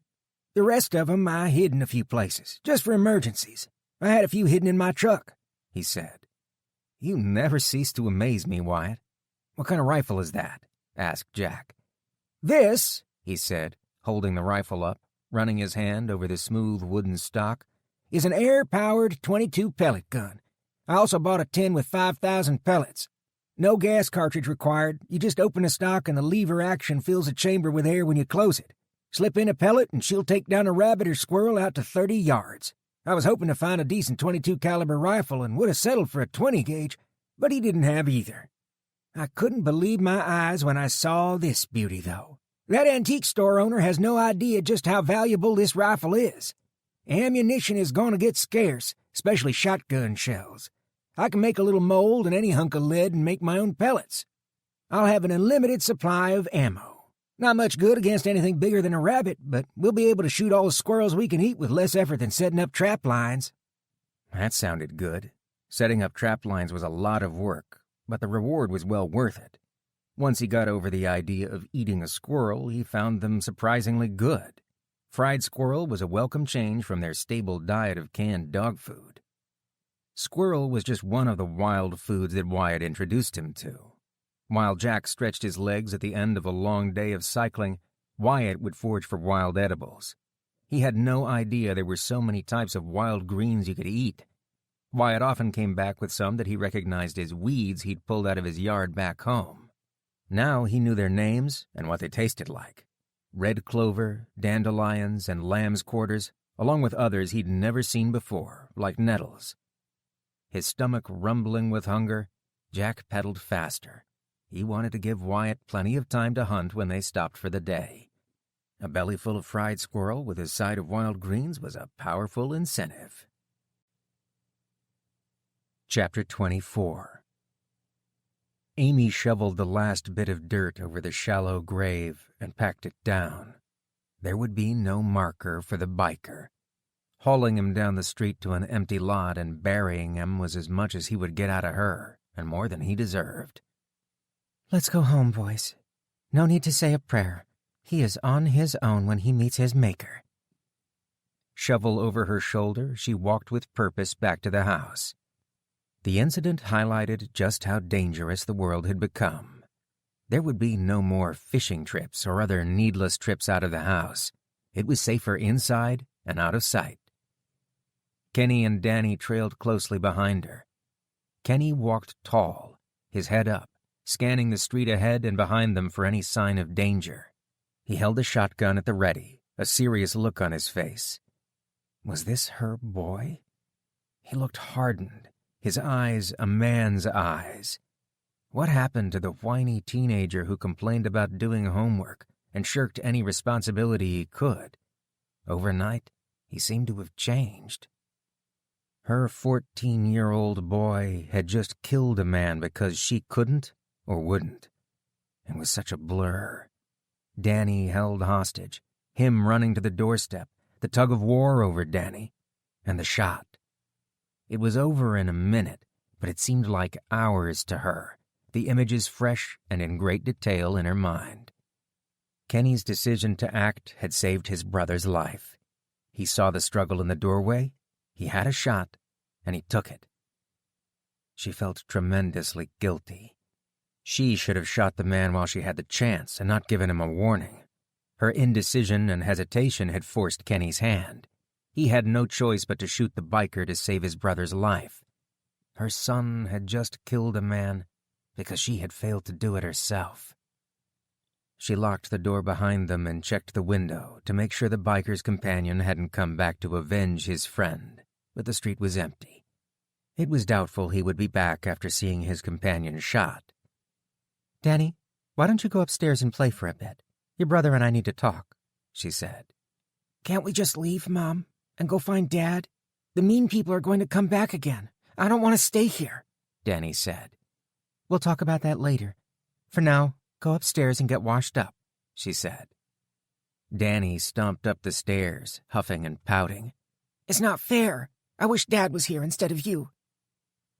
The rest of 'em I hid in a few places, just for emergencies. I had a few hidden in my truck, he said. You never cease to amaze me, Wyatt. What kind of rifle is that? Asked Jack. This, he said, holding the rifle up, running his hand over the smooth wooden stock, is an air-powered .22 pellet gun. I also bought a tin with 5,000 pellets. No gas cartridge required. You just open the stock and the lever action fills the chamber with air when you close it. Slip in a pellet and she'll take down a rabbit or squirrel out to 30 yards. I was hoping to find a decent .22 caliber rifle and would have settled for a 20 gauge, but he didn't have either. I couldn't believe my eyes when I saw this beauty, though. That antique store owner has no idea just how valuable this rifle is. Ammunition is going to get scarce, especially shotgun shells. I can make a little mold in any hunk of lead and make my own pellets. I'll have an unlimited supply of ammo. Not much good against anything bigger than a rabbit, but we'll be able to shoot all the squirrels we can eat with less effort than setting up trap lines. That sounded good. Setting up trap lines was a lot of work, but the reward was well worth it. Once he got over the idea of eating a squirrel, he found them surprisingly good. Fried squirrel was a welcome change from their stable diet of canned dog food. Squirrel was just one of the wild foods that Wyatt introduced him to. While Jack stretched his legs at the end of a long day of cycling, Wyatt would forage for wild edibles. He had no idea there were so many types of wild greens you could eat. Wyatt often came back with some that he recognized as weeds he'd pulled out of his yard back home. Now he knew their names and what they tasted like. Red clover, dandelions, and lamb's quarters, along with others he'd never seen before, like nettles. His stomach rumbling with hunger, Jack pedaled faster. He wanted to give Wyatt plenty of time to hunt when they stopped for the day. A bellyful of fried squirrel with a side of wild greens was a powerful incentive. Chapter 24. Amy shoveled the last bit of dirt over the shallow grave and packed it down. There would be no marker for the biker. Hauling him down the street to an empty lot and burying him was as much as he would get out of her, and more than he deserved. Let's go home, boys. No need to say a prayer. He is on his own when he meets his maker. Shovel over her shoulder, she walked with purpose back to the house. The incident highlighted just how dangerous the world had become. There would be no more fishing trips or other needless trips out of the house. It was safer inside and out of sight. Kenny and Danny trailed closely behind her. Kenny walked tall, his head up, scanning the street ahead and behind them for any sign of danger. He held a shotgun at the ready, a serious look on his face. Was this her boy? He looked hardened, his eyes a man's eyes. What happened to the whiny teenager who complained about doing homework and shirked any responsibility he could? Overnight, he seemed to have changed. Her 14-year-old boy had just killed a man because she couldn't or wouldn't. It was such a blur. Danny held hostage, him running to the doorstep, the tug of war over Danny, and the shot. It was over in a minute, but it seemed like hours to her, the images fresh and in great detail in her mind. Kenny's decision to act had saved his brother's life. He saw the struggle in the doorway, he had a shot, and he took it. She felt tremendously guilty. She should have shot the man while she had the chance and not given him a warning. Her indecision and hesitation had forced Kenny's hand. He had no choice but to shoot the biker to save his brother's life. Her son had just killed a man because she had failed to do it herself. She locked the door behind them and checked the window to make sure the biker's companion hadn't come back to avenge his friend, but the street was empty. It was doubtful he would be back after seeing his companion shot. "Danny, why don't you go upstairs and play for a bit? Your brother and I need to talk," she said. "Can't we just leave, Mom, and go find Dad? The mean people are going to come back again. I don't want to stay here," Danny said. "We'll talk about that later. For now, go upstairs and get washed up," she said. Danny stomped up the stairs, huffing and pouting. "It's not fair. I wish Dad was here instead of you."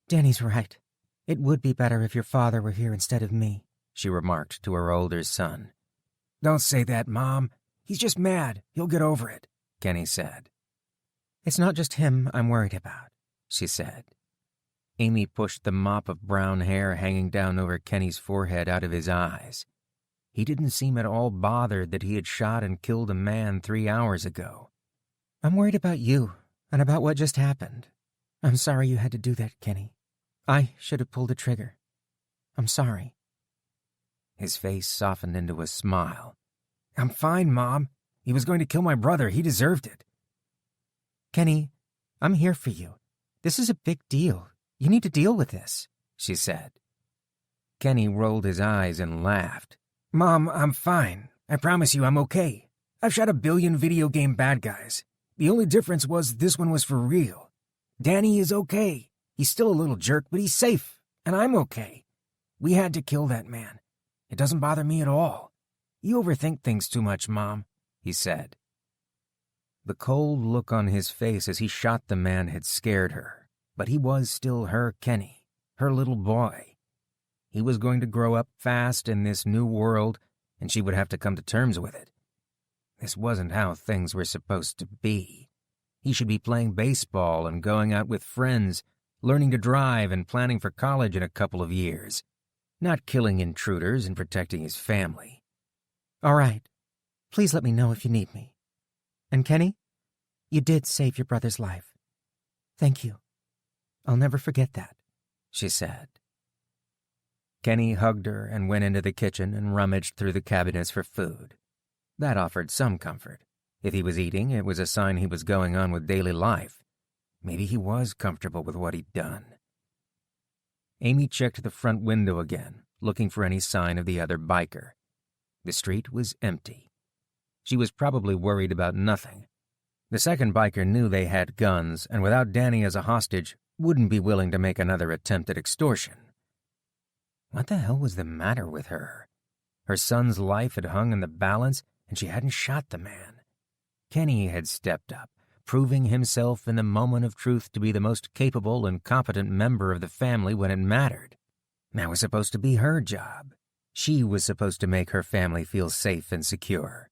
"Danny's right. It would be better if your father were here instead of me," she remarked to her older son. "Don't say that, Mom. He's just mad. He'll get over it," Kenny said. "It's not just him I'm worried about," she said. Amy pushed the mop of brown hair hanging down over Kenny's forehead out of his eyes. He didn't seem at all bothered that he had shot and killed a man 3 hours ago. "I'm worried about you and about what just happened. I'm sorry you had to do that, Kenny. I should have pulled the trigger. I'm sorry." His face softened into a smile. "I'm fine, Mom. He was going to kill my brother. He deserved it." "Kenny, I'm here for you. This is a big deal. You need to deal with this," she said. Kenny rolled his eyes and laughed. "Mom, I'm fine. I promise you I'm okay. I've shot 1 billion video game bad guys. The only difference was this one was for real. Danny is okay. He's still a little jerk, but he's safe, and I'm okay. We had to kill that man. It doesn't bother me at all. You overthink things too much, Mom," he said. The cold look on his face as he shot the man had scared her, but he was still her Kenny, her little boy. He was going to grow up fast in this new world, and she would have to come to terms with it. This wasn't how things were supposed to be. He should be playing baseball and going out with friends, learning to drive and planning for college in a couple of years, not killing intruders and protecting his family. "All right. Please let me know if you need me. And Kenny, you did save your brother's life. Thank you. I'll never forget that," she said. Kenny hugged her and went into the kitchen and rummaged through the cabinets for food. That offered some comfort. If he was eating, it was a sign he was going on with daily life. Maybe he was comfortable with what he'd done. Amy checked the front window again, looking for any sign of the other biker. The street was empty. She was probably worried about nothing. The second biker knew they had guns, and without Danny as a hostage, wouldn't be willing to make another attempt at extortion. What the hell was the matter with her? Her son's life had hung in the balance, and she hadn't shot the man. Kenny had stepped up, proving himself in the moment of truth to be the most capable and competent member of the family when it mattered. That was supposed to be her job. She was supposed to make her family feel safe and secure.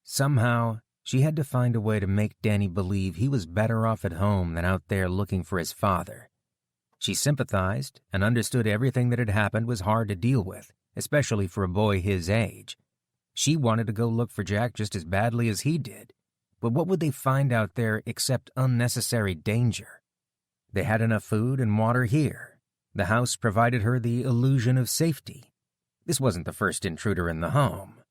Somehow, she had to find a way to make Danny believe he was better off at home than out there looking for his father. She sympathized and understood everything that had happened was hard to deal with, especially for a boy his age. She wanted to go look for Jack just as badly as he did. But what would they find out there except unnecessary danger? They had enough food and water here. The house provided her the illusion of safety. This wasn't the first intruder in the home.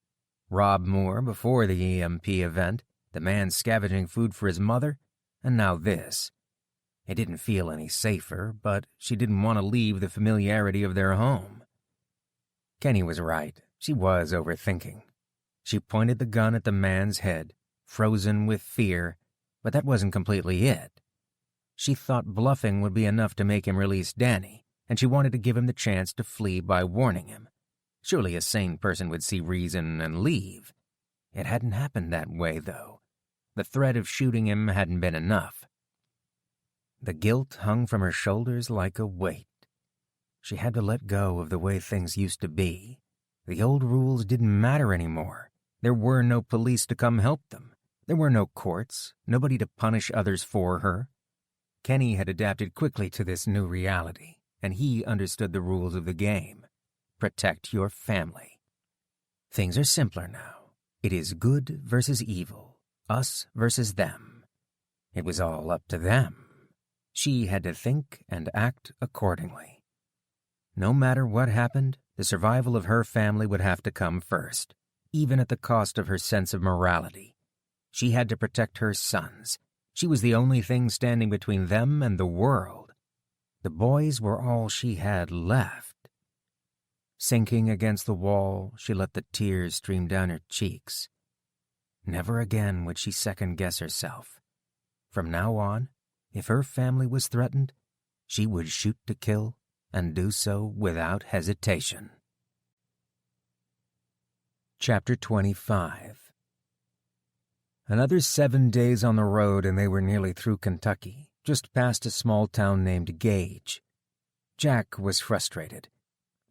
Rob Moore before the EMP event, the man scavenging food for his mother, and now this. It didn't feel any safer, but she didn't want to leave the familiarity of their home. Kenny was right. She was overthinking. She pointed the gun at the man's head, frozen with fear, but that wasn't completely it. She thought bluffing would be enough to make him release Danny, and she wanted to give him the chance to flee by warning him. Surely a sane person would see reason and leave. It hadn't happened that way, though. The threat of shooting him hadn't been enough. The guilt hung from her shoulders like a weight. She had to let go of the way things used to be. The old rules didn't matter anymore. There were no police to come help them. There were no courts, nobody to punish others for her. Kenny had adapted quickly to this new reality, and he understood the rules of the game. Protect your family. Things are simpler now. It is good versus evil, us versus them. It was all up to them. She had to think and act accordingly. No matter what happened, the survival of her family would have to come first, even at the cost of her sense of morality. She had to protect her sons. She was the only thing standing between them and the world. The boys were all she had left. Sinking against the wall, she let the tears stream down her cheeks. Never again would she second-guess herself. From now on, if her family was threatened, she would shoot to kill and do so without hesitation. Chapter 25. Another 7 days on the road and they were nearly through Kentucky, just past a small town named Gage. Jack was frustrated.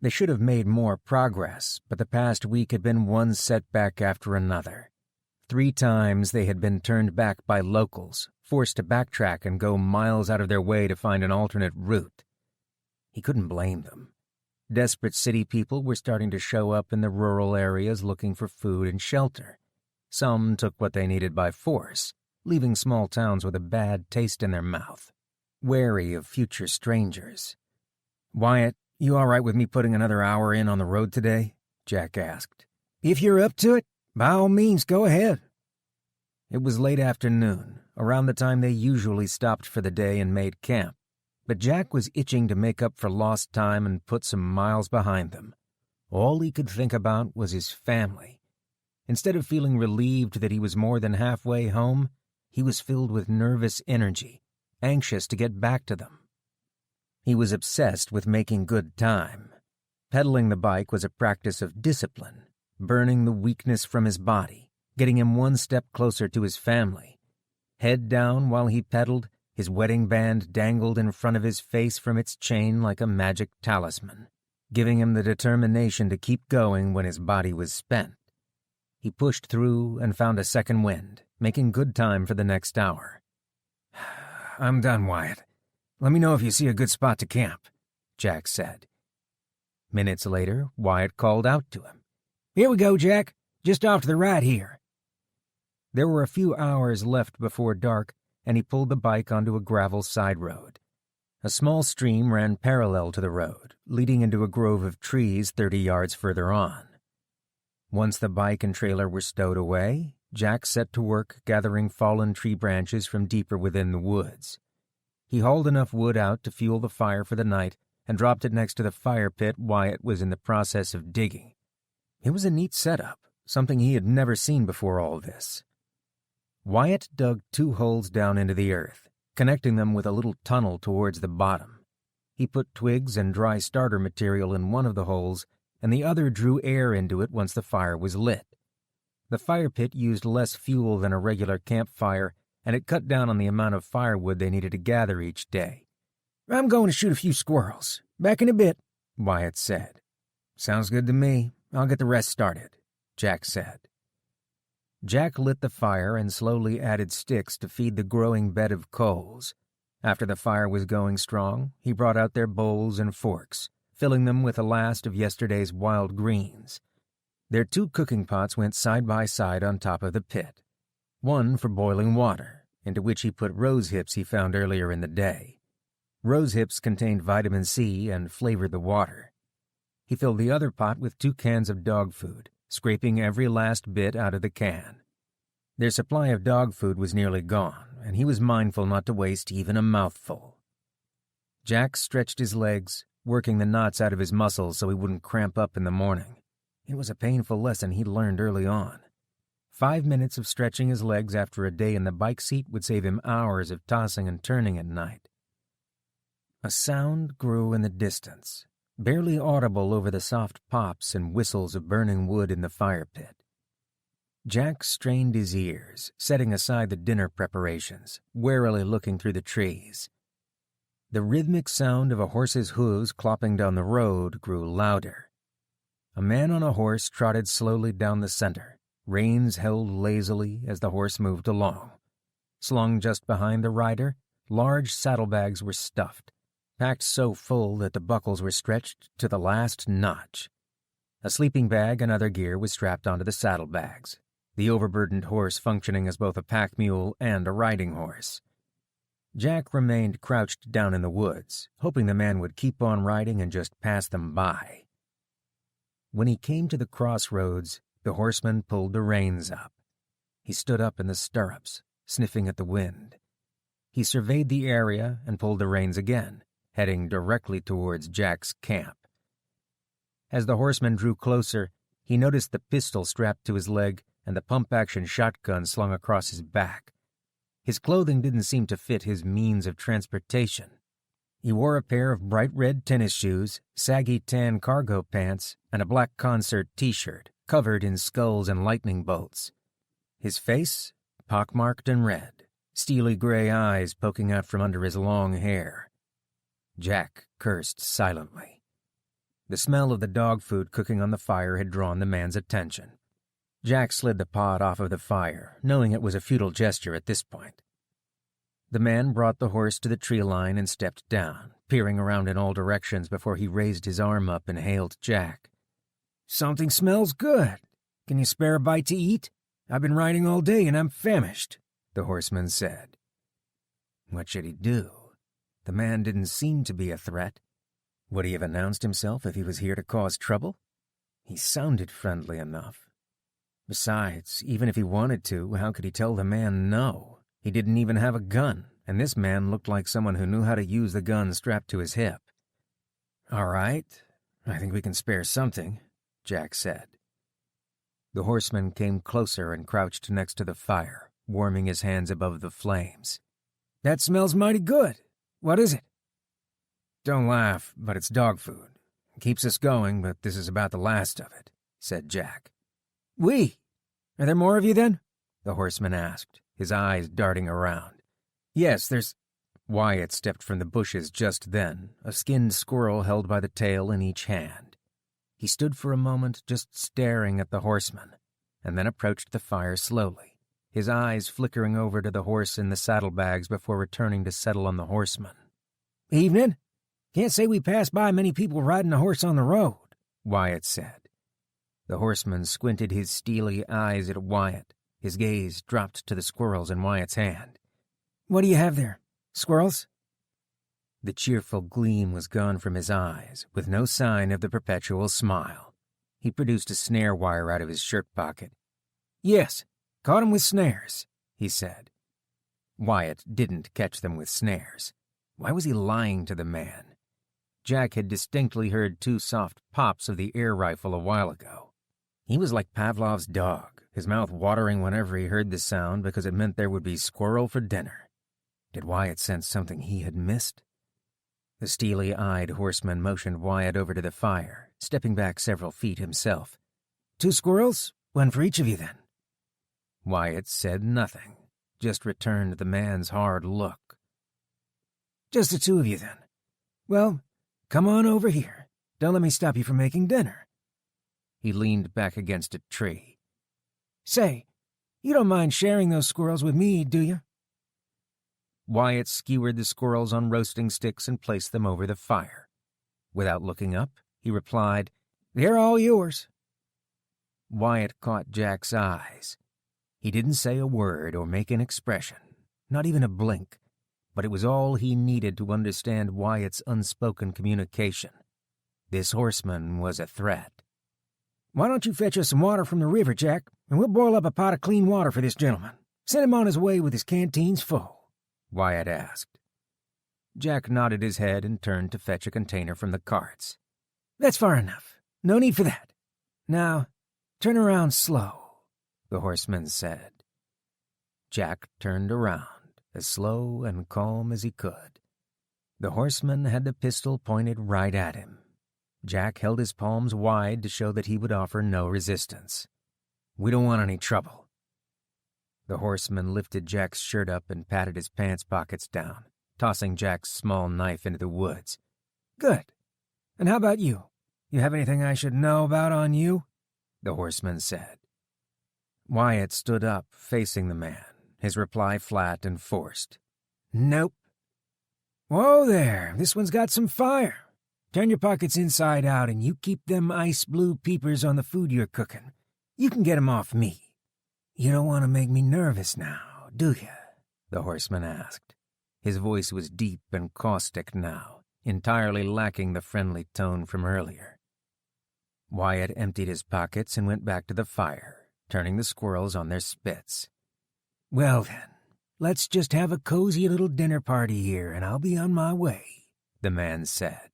They should have made more progress, but the past week had been one setback after another. 3 times they had been turned back by locals, forced to backtrack and go miles out of their way to find an alternate route. He couldn't blame them. Desperate city people were starting to show up in the rural areas looking for food and shelter. Some took what they needed by force, leaving small towns with a bad taste in their mouth, wary of future strangers. "Wyatt, you all right with me putting another hour in on the road today?" Jack asked. "If you're up to it, by all means, go ahead." It was late afternoon, around the time they usually stopped for the day and made camp, but Jack was itching to make up for lost time and put some miles behind them. All he could think about was his family. Instead of feeling relieved that he was more than halfway home, he was filled with nervous energy, anxious to get back to them. He was obsessed with making good time. Pedaling the bike was a practice of discipline, burning the weakness from his body, getting him one step closer to his family. Head down while he pedaled, his wedding band dangled in front of his face from its chain like a magic talisman, giving him the determination to keep going when his body was spent. He pushed through and found a second wind, making good time for the next hour. "I'm done, Wyatt. Let me know if you see a good spot to camp," Jack said. Minutes later, Wyatt called out to him. "Here we go, Jack. Just off to the right here." There were a few hours left before dark, and he pulled the bike onto a gravel side road. A small stream ran parallel to the road, leading into a grove of trees 30 yards further on. Once the bike and trailer were stowed away, Jack set to work gathering fallen tree branches from deeper within the woods. He hauled enough wood out to fuel the fire for the night and dropped it next to the fire pit Wyatt was in the process of digging. It was a neat setup, something he had never seen before all this. Wyatt dug 2 holes down into the earth, connecting them with a little tunnel towards the bottom. He put twigs and dry starter material in one of the holes, and the other drew air into it once the fire was lit. The fire pit used less fuel than a regular campfire, and it cut down on the amount of firewood they needed to gather each day. "I'm going to shoot a few squirrels. Back in a bit," Wyatt said. "Sounds good to me. I'll get the rest started," Jack said. Jack lit the fire and slowly added sticks to feed the growing bed of coals. After the fire was going strong, he brought out their bowls and forks, filling them with the last of yesterday's wild greens. Their 2 cooking pots went side by side on top of the pit. One for boiling water, into which he put rose hips he found earlier in the day. Rose hips contained vitamin C and flavored the water. He filled the other pot with 2 cans of dog food, scraping every last bit out of the can. Their supply of dog food was nearly gone, and he was mindful not to waste even a mouthful. Jack stretched his legs, working the knots out of his muscles so he wouldn't cramp up in the morning. It was a painful lesson he'd learned early on. 5 minutes of stretching his legs after a day in the bike seat would save him hours of tossing and turning at night. A sound grew in the distance, barely audible over the soft pops and whistles of burning wood in the fire pit. Jack strained his ears, setting aside the dinner preparations, warily looking through the trees. The rhythmic sound of a horse's hooves clopping down the road grew louder. A man on a horse trotted slowly down the center, reins held lazily as the horse moved along. Slung just behind the rider, large saddlebags were stuffed, packed so full that the buckles were stretched to the last notch. A sleeping bag and other gear was strapped onto the saddlebags, the overburdened horse functioning as both a pack mule and a riding horse. Jack remained crouched down in the woods, hoping the man would keep on riding and just pass them by. When he came to the crossroads, the horseman pulled the reins up. He stood up in the stirrups, sniffing at the wind. He surveyed the area and pulled the reins again, heading directly towards Jack's camp. As the horseman drew closer, he noticed the pistol strapped to his leg and the pump-action shotgun slung across his back. His clothing didn't seem to fit his means of transportation. He wore a pair of bright red tennis shoes, saggy tan cargo pants, and a black concert t-shirt covered in skulls and lightning bolts. His face, pockmarked and red, steely gray eyes poking out from under his long hair. Jack cursed silently. The smell of the dog food cooking on the fire had drawn the man's attention. Jack slid the pot off of the fire, knowing it was a futile gesture at this point. The man brought the horse to the tree line and stepped down, peering around in all directions before he raised his arm up and hailed Jack. "Something smells good. Can you spare a bite to eat? I've been riding all day and I'm famished," the horseman said. What should he do? The man didn't seem to be a threat. Would he have announced himself if he was here to cause trouble? He sounded friendly enough. Besides, even if he wanted to, how could he tell the man no? He didn't even have a gun, and this man looked like someone who knew how to use the gun strapped to his hip. "All right, I think we can spare something," Jack said. The horseman came closer and crouched next to the fire, warming his hands above the flames. "That smells mighty good. What is it?" "Don't laugh, but it's dog food. It keeps us going, but this is about the last of it," said Jack. Are there more of you then?" the horseman asked, his eyes darting around. "Yes, there's—" Wyatt stepped from the bushes just then, a skinned squirrel held by the tail in each hand. He stood for a moment just staring at the horseman, and then approached the fire slowly, his eyes flickering over to the horse in the saddlebags before returning to settle on the horseman. "Evening. Can't say we pass by many people riding a horse on the road," Wyatt said. The horseman squinted his steely eyes at Wyatt. His gaze dropped to the squirrels in Wyatt's hand. "What do you have there? Squirrels?" The cheerful gleam was gone from his eyes, with no sign of the perpetual smile. He produced a snare wire out of his shirt pocket. "Yes, caught 'em with snares," he said. Wyatt didn't catch them with snares. Why was he lying to the man? Jack had distinctly heard 2 soft pops of the air rifle a while ago. He was like Pavlov's dog, his mouth watering whenever he heard the sound because it meant there would be squirrel for dinner. Did Wyatt sense something he had missed? The steely-eyed horseman motioned Wyatt over to the fire, stepping back several feet himself. 2 squirrels? One for each of you, then." Wyatt said nothing, just returned the man's hard look. "Just the 2 of you, then. Well, come on over here. Don't let me stop you from making dinner." He leaned back against a tree. "Say, you don't mind sharing those squirrels with me, do you?" Wyatt skewered the squirrels on roasting sticks and placed them over the fire. Without looking up, he replied, "They're all yours." Wyatt caught Jack's eyes. He didn't say a word or make an expression, not even a blink, but it was all he needed to understand Wyatt's unspoken communication. This horseman was a threat. "Why don't you fetch us some water from the river, Jack, and we'll boil up a pot of clean water for this gentleman. Send him on his way with his canteens full," Wyatt asked. Jack nodded his head and turned to fetch a container from the carts. "That's far enough. No need for that. Now, turn around slow," the horseman said. Jack turned around, as slow and calm as he could. The horseman had the pistol pointed right at him. Jack held his palms wide to show that he would offer no resistance. "We don't want any trouble." The horseman lifted Jack's shirt up and patted his pants pockets down, tossing Jack's small knife into the woods. "Good. And how about you? You have anything I should know about on you?" the horseman said. Wyatt stood up, facing the man, his reply flat and forced. "Nope." "Whoa there, this one's got some fire. Turn your pockets inside out and you keep them ice blue peepers on the food you're cooking. You can get 'em off me. You don't want to make me nervous now, do you?" the horseman asked. His voice was deep and caustic now, entirely lacking the friendly tone from earlier. Wyatt emptied his pockets and went back to the fire, turning the squirrels on their spits. "Well then, let's just have a cozy little dinner party here and I'll be on my way," the man said.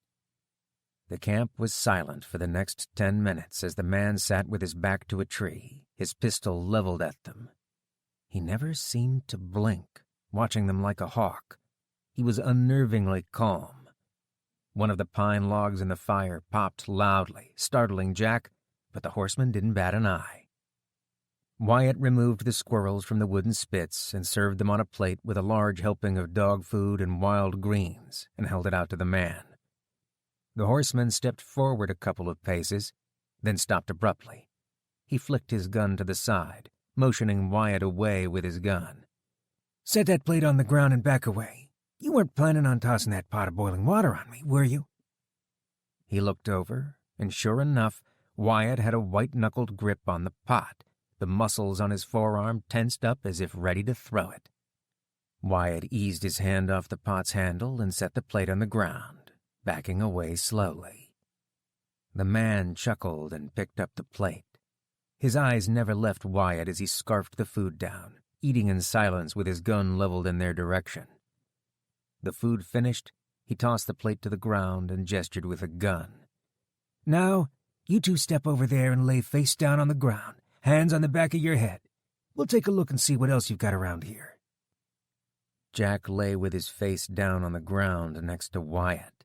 The camp was silent for the next 10 minutes as the man sat with his back to a tree, his pistol leveled at them. He never seemed to blink, watching them like a hawk. He was unnervingly calm. One of the pine logs in the fire popped loudly, startling Jack, but the horseman didn't bat an eye. Wyatt removed the squirrels from the wooden spits and served them on a plate with a large helping of dog food and wild greens and held it out to the man. The horseman stepped forward a couple of paces, then stopped abruptly. He flicked his gun to the side, motioning Wyatt away with his gun. "Set that plate on the ground and back away. You weren't planning on tossing that pot of boiling water on me, were you?" He looked over, and sure enough, Wyatt had a white-knuckled grip on the pot, the muscles on his forearm tensed up as if ready to throw it. Wyatt eased his hand off the pot's handle and set the plate on the ground, backing away slowly. The man chuckled and picked up the plate. His eyes never left Wyatt as he scarfed the food down, eating in silence with his gun leveled in their direction. The food finished, he tossed the plate to the ground and gestured with a gun. "Now, you two step over there and lay face down on the ground, hands on the back of your head. We'll take a look and see what else you've got around here." Jack lay with his face down on the ground next to Wyatt.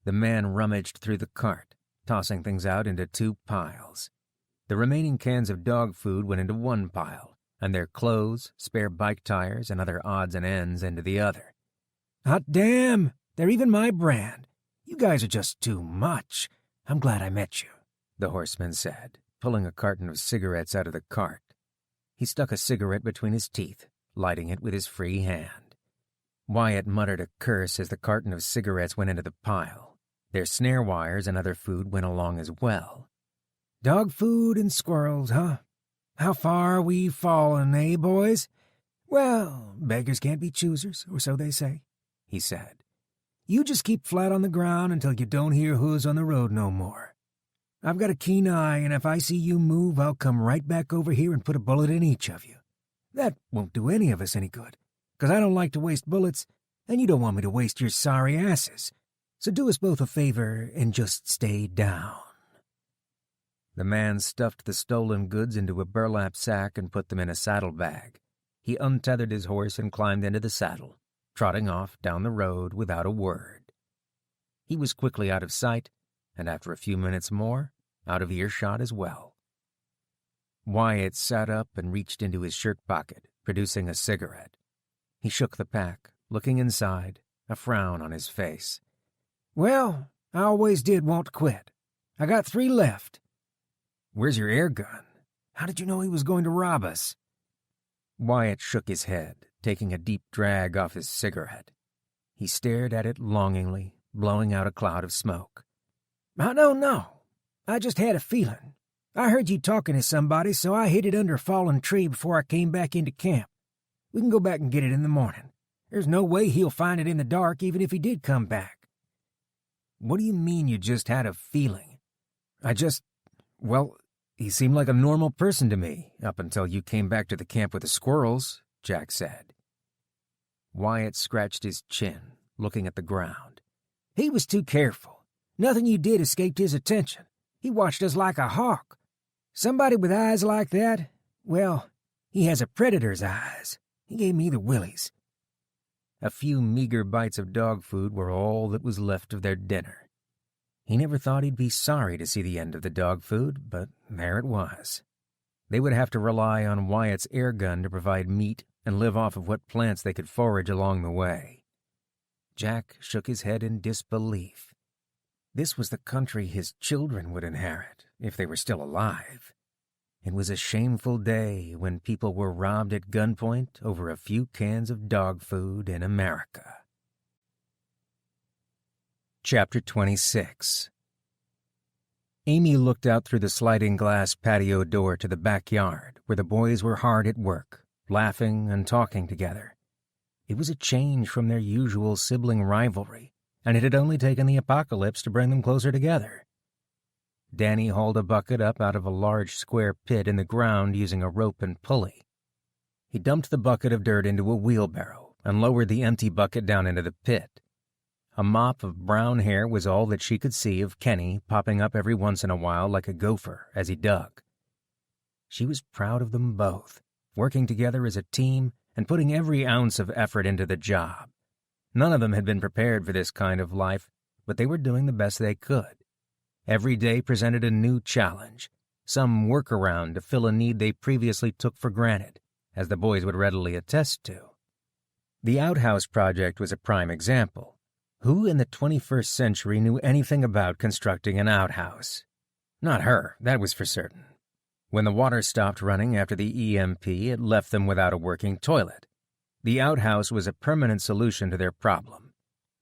The man rummaged through the cart, tossing things out into 2 piles. The remaining cans of dog food went into 1 pile, and their clothes, spare bike tires, and other odds and ends into the other. "Hot damn! They're even my brand. You guys are just too much. I'm glad I met you," the horseman said, pulling a carton of cigarettes out of the cart. He stuck a cigarette between his teeth, lighting it with his free hand. Wyatt muttered a curse as the carton of cigarettes went into the pile. Their snare wires and other food went along as well. "Dog food and squirrels, huh? How far we've fallen, eh, boys? Well, beggars can't be choosers, or so they say," he said. "You just keep flat on the ground until you don't hear hooves on the road no more. I've got a keen eye, and if I see you move, I'll come right back over here and put a bullet in each of you. That won't do any of us any good, 'cause I don't like to waste bullets, and you don't want me to waste your sorry asses. So do us both a favor and just stay down." The man stuffed the stolen goods into a burlap sack and put them in a saddlebag. He untethered his horse and climbed into the saddle, trotting off down the road without a word. He was quickly out of sight, and after a few minutes more, out of earshot as well. Wyatt sat up and reached into his shirt pocket, producing a cigarette. He shook the pack, looking inside, a frown on his face. "Well, I always did want to quit. I got 3 left." "Where's your air gun? "How did you know he was going to rob us?" Wyatt shook his head, taking a deep drag off his cigarette. He stared at it longingly, blowing out a cloud of smoke. "I don't know. I just had a feeling. I heard you talking to somebody, so I hid it under a fallen tree before I came back into camp. We can go back and get it in the morning. There's no way he'll find it in the dark, even if he did come back." "What do you mean you just had a feeling?" Well, he seemed like a normal person to me, up until you came back to the camp with the squirrels," Jack said. Wyatt scratched his chin, looking at the ground. "He was too careful. Nothing you did escaped his attention. He watched us like a hawk. Somebody with eyes like that, well, he has a predator's eyes. He gave me the willies." A few meager bites of dog food were all that was left of their dinner. He never thought he'd be sorry to see the end of the dog food, but there it was. They would have to rely on Wyatt's air gun to provide meat and live off of what plants they could forage along the way. Jack shook his head in disbelief. This was the country his children would inherit, if they were still alive. It was a shameful day when people were robbed at gunpoint over a few cans of dog food in America. Chapter 26. Amy looked out through the sliding glass patio door to the backyard where the boys were hard at work, laughing and talking together. It was a change from their usual sibling rivalry, and it had only taken the apocalypse to bring them closer together. Danny hauled a bucket up out of a large square pit in the ground using a rope and pulley. He dumped the bucket of dirt into a wheelbarrow and lowered the empty bucket down into the pit. A mop of brown hair was all that she could see of Kenny popping up every once in a while like a gopher as he dug. She was proud of them both, working together as a team and putting every ounce of effort into the job. None of them had been prepared for this kind of life, but they were doing the best they could. Every day presented a new challenge, some workaround to fill a need they previously took for granted, as the boys would readily attest to. The outhouse project was a prime example. Who in the 21st century knew anything about constructing an outhouse? Not her, that was for certain. When the water stopped running after the EMP, it left them without a working toilet. The outhouse was a permanent solution to their problem.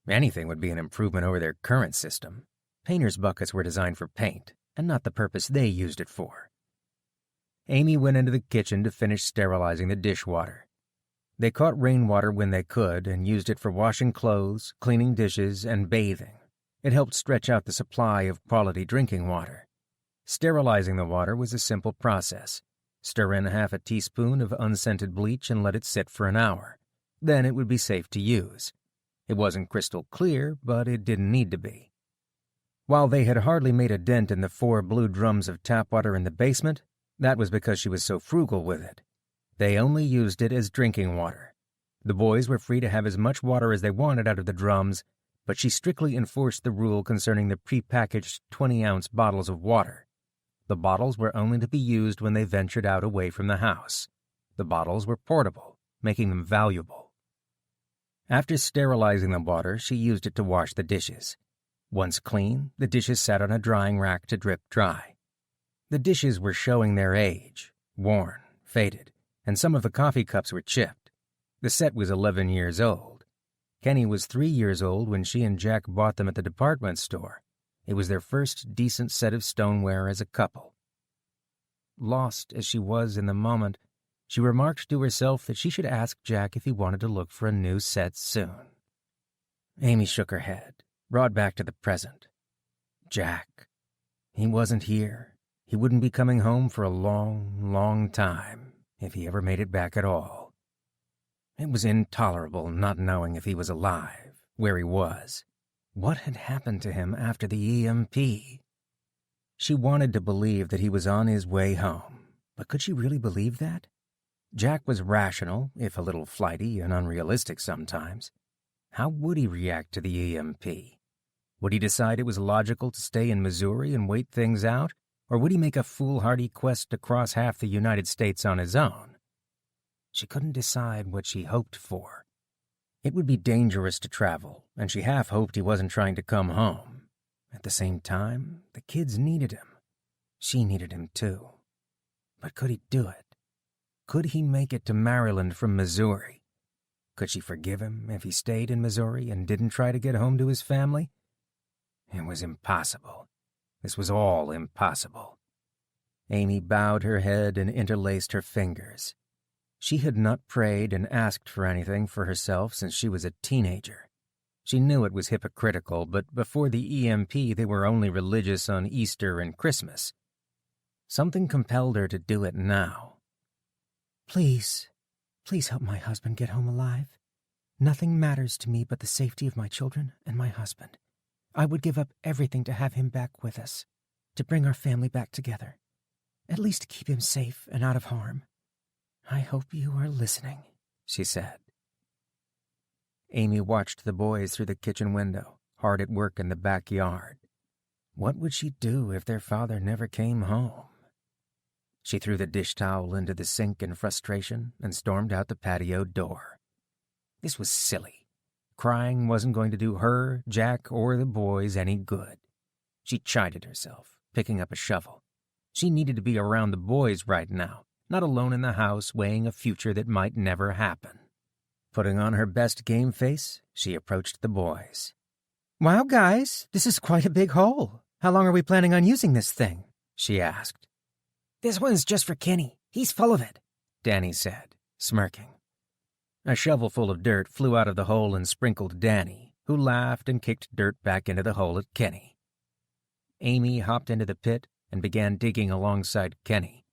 Anything would be an improvement over their current system. Painters' buckets were designed for paint, and not the purpose they used it for. Amy went into the kitchen to finish sterilizing the dishwater. They caught rainwater when they could and used it for washing clothes, cleaning dishes, and bathing. It helped stretch out the supply of quality drinking water. Sterilizing the water was a simple process. Stir in half a teaspoon of unscented bleach and let it sit for an hour. Then it would be safe to use. It wasn't crystal clear, but it didn't need to be. While they had hardly made a dent in the 4 blue drums of tap water in the basement, that was because she was so frugal with it. They only used it as drinking water. The boys were free to have as much water as they wanted out of the drums, but she strictly enforced the rule concerning the prepackaged 20-ounce bottles of water. The bottles were only to be used when they ventured out away from the house. The bottles were portable, making them valuable. After sterilizing the water, she used it to wash the dishes. Once clean, the dishes sat on a drying rack to drip dry. The dishes were showing their age, worn, faded, and some of the coffee cups were chipped. The set was 11 years old. Kenny was 3 years old when she and Jack bought them at the department store. It was their first decent set of stoneware as a couple. Lost as she was in the moment, she remarked to herself that she should ask Jack if he wanted to look for a new set soon. Amy shook her head, brought back to the present. Jack. He wasn't here. He wouldn't be coming home for a long, long time, if he ever made it back at all. It was intolerable not knowing if he was alive, where he was. What had happened to him after the EMP? She wanted to believe that he was on his way home, but could she really believe that? Jack was rational, if a little flighty and unrealistic sometimes. How would he react to the EMP? Would he decide it was logical to stay in Missouri and wait things out, or would he make a foolhardy quest to cross half the United States on his own? She couldn't decide what she hoped for. It would be dangerous to travel, and she half hoped he wasn't trying to come home. At the same time, the kids needed him. She needed him too. But could he do it? Could he make it to Maryland from Missouri? Could she forgive him if he stayed in Missouri and didn't try to get home to his family? It was impossible. This was all impossible. Amy bowed her head and interlaced her fingers. She had not prayed and asked for anything for herself since she was a teenager. She knew it was hypocritical, but before the EMP they were only religious on Easter and Christmas. Something compelled her to do it now. Please help my husband get home alive. Nothing matters to me but the safety of my children and my husband. I would give up everything to have him back with us, to bring our family back together, at least to keep him safe and out of harm. I hope you are listening, she said. Amy watched the boys through the kitchen window, hard at work in the backyard. What would she do if their father never came home? She threw the dish towel into the sink in frustration and stormed out the patio door. This was silly. Crying wasn't going to do her, Jack, or the boys any good. She chided herself, picking up a shovel. She needed to be around the boys right now, not alone in the house weighing a future that might never happen. Putting on her best game face, she approached the boys. "Wow, guys, this is quite a big hole. How long are we planning on using this thing?" she asked. "This one's just for Kenny. He's full of it," Danny said, smirking. A shovelful of dirt flew out of the hole and sprinkled Danny, who laughed and kicked dirt back into the hole at Kenny. Amy hopped into the pit and began digging alongside Kenny.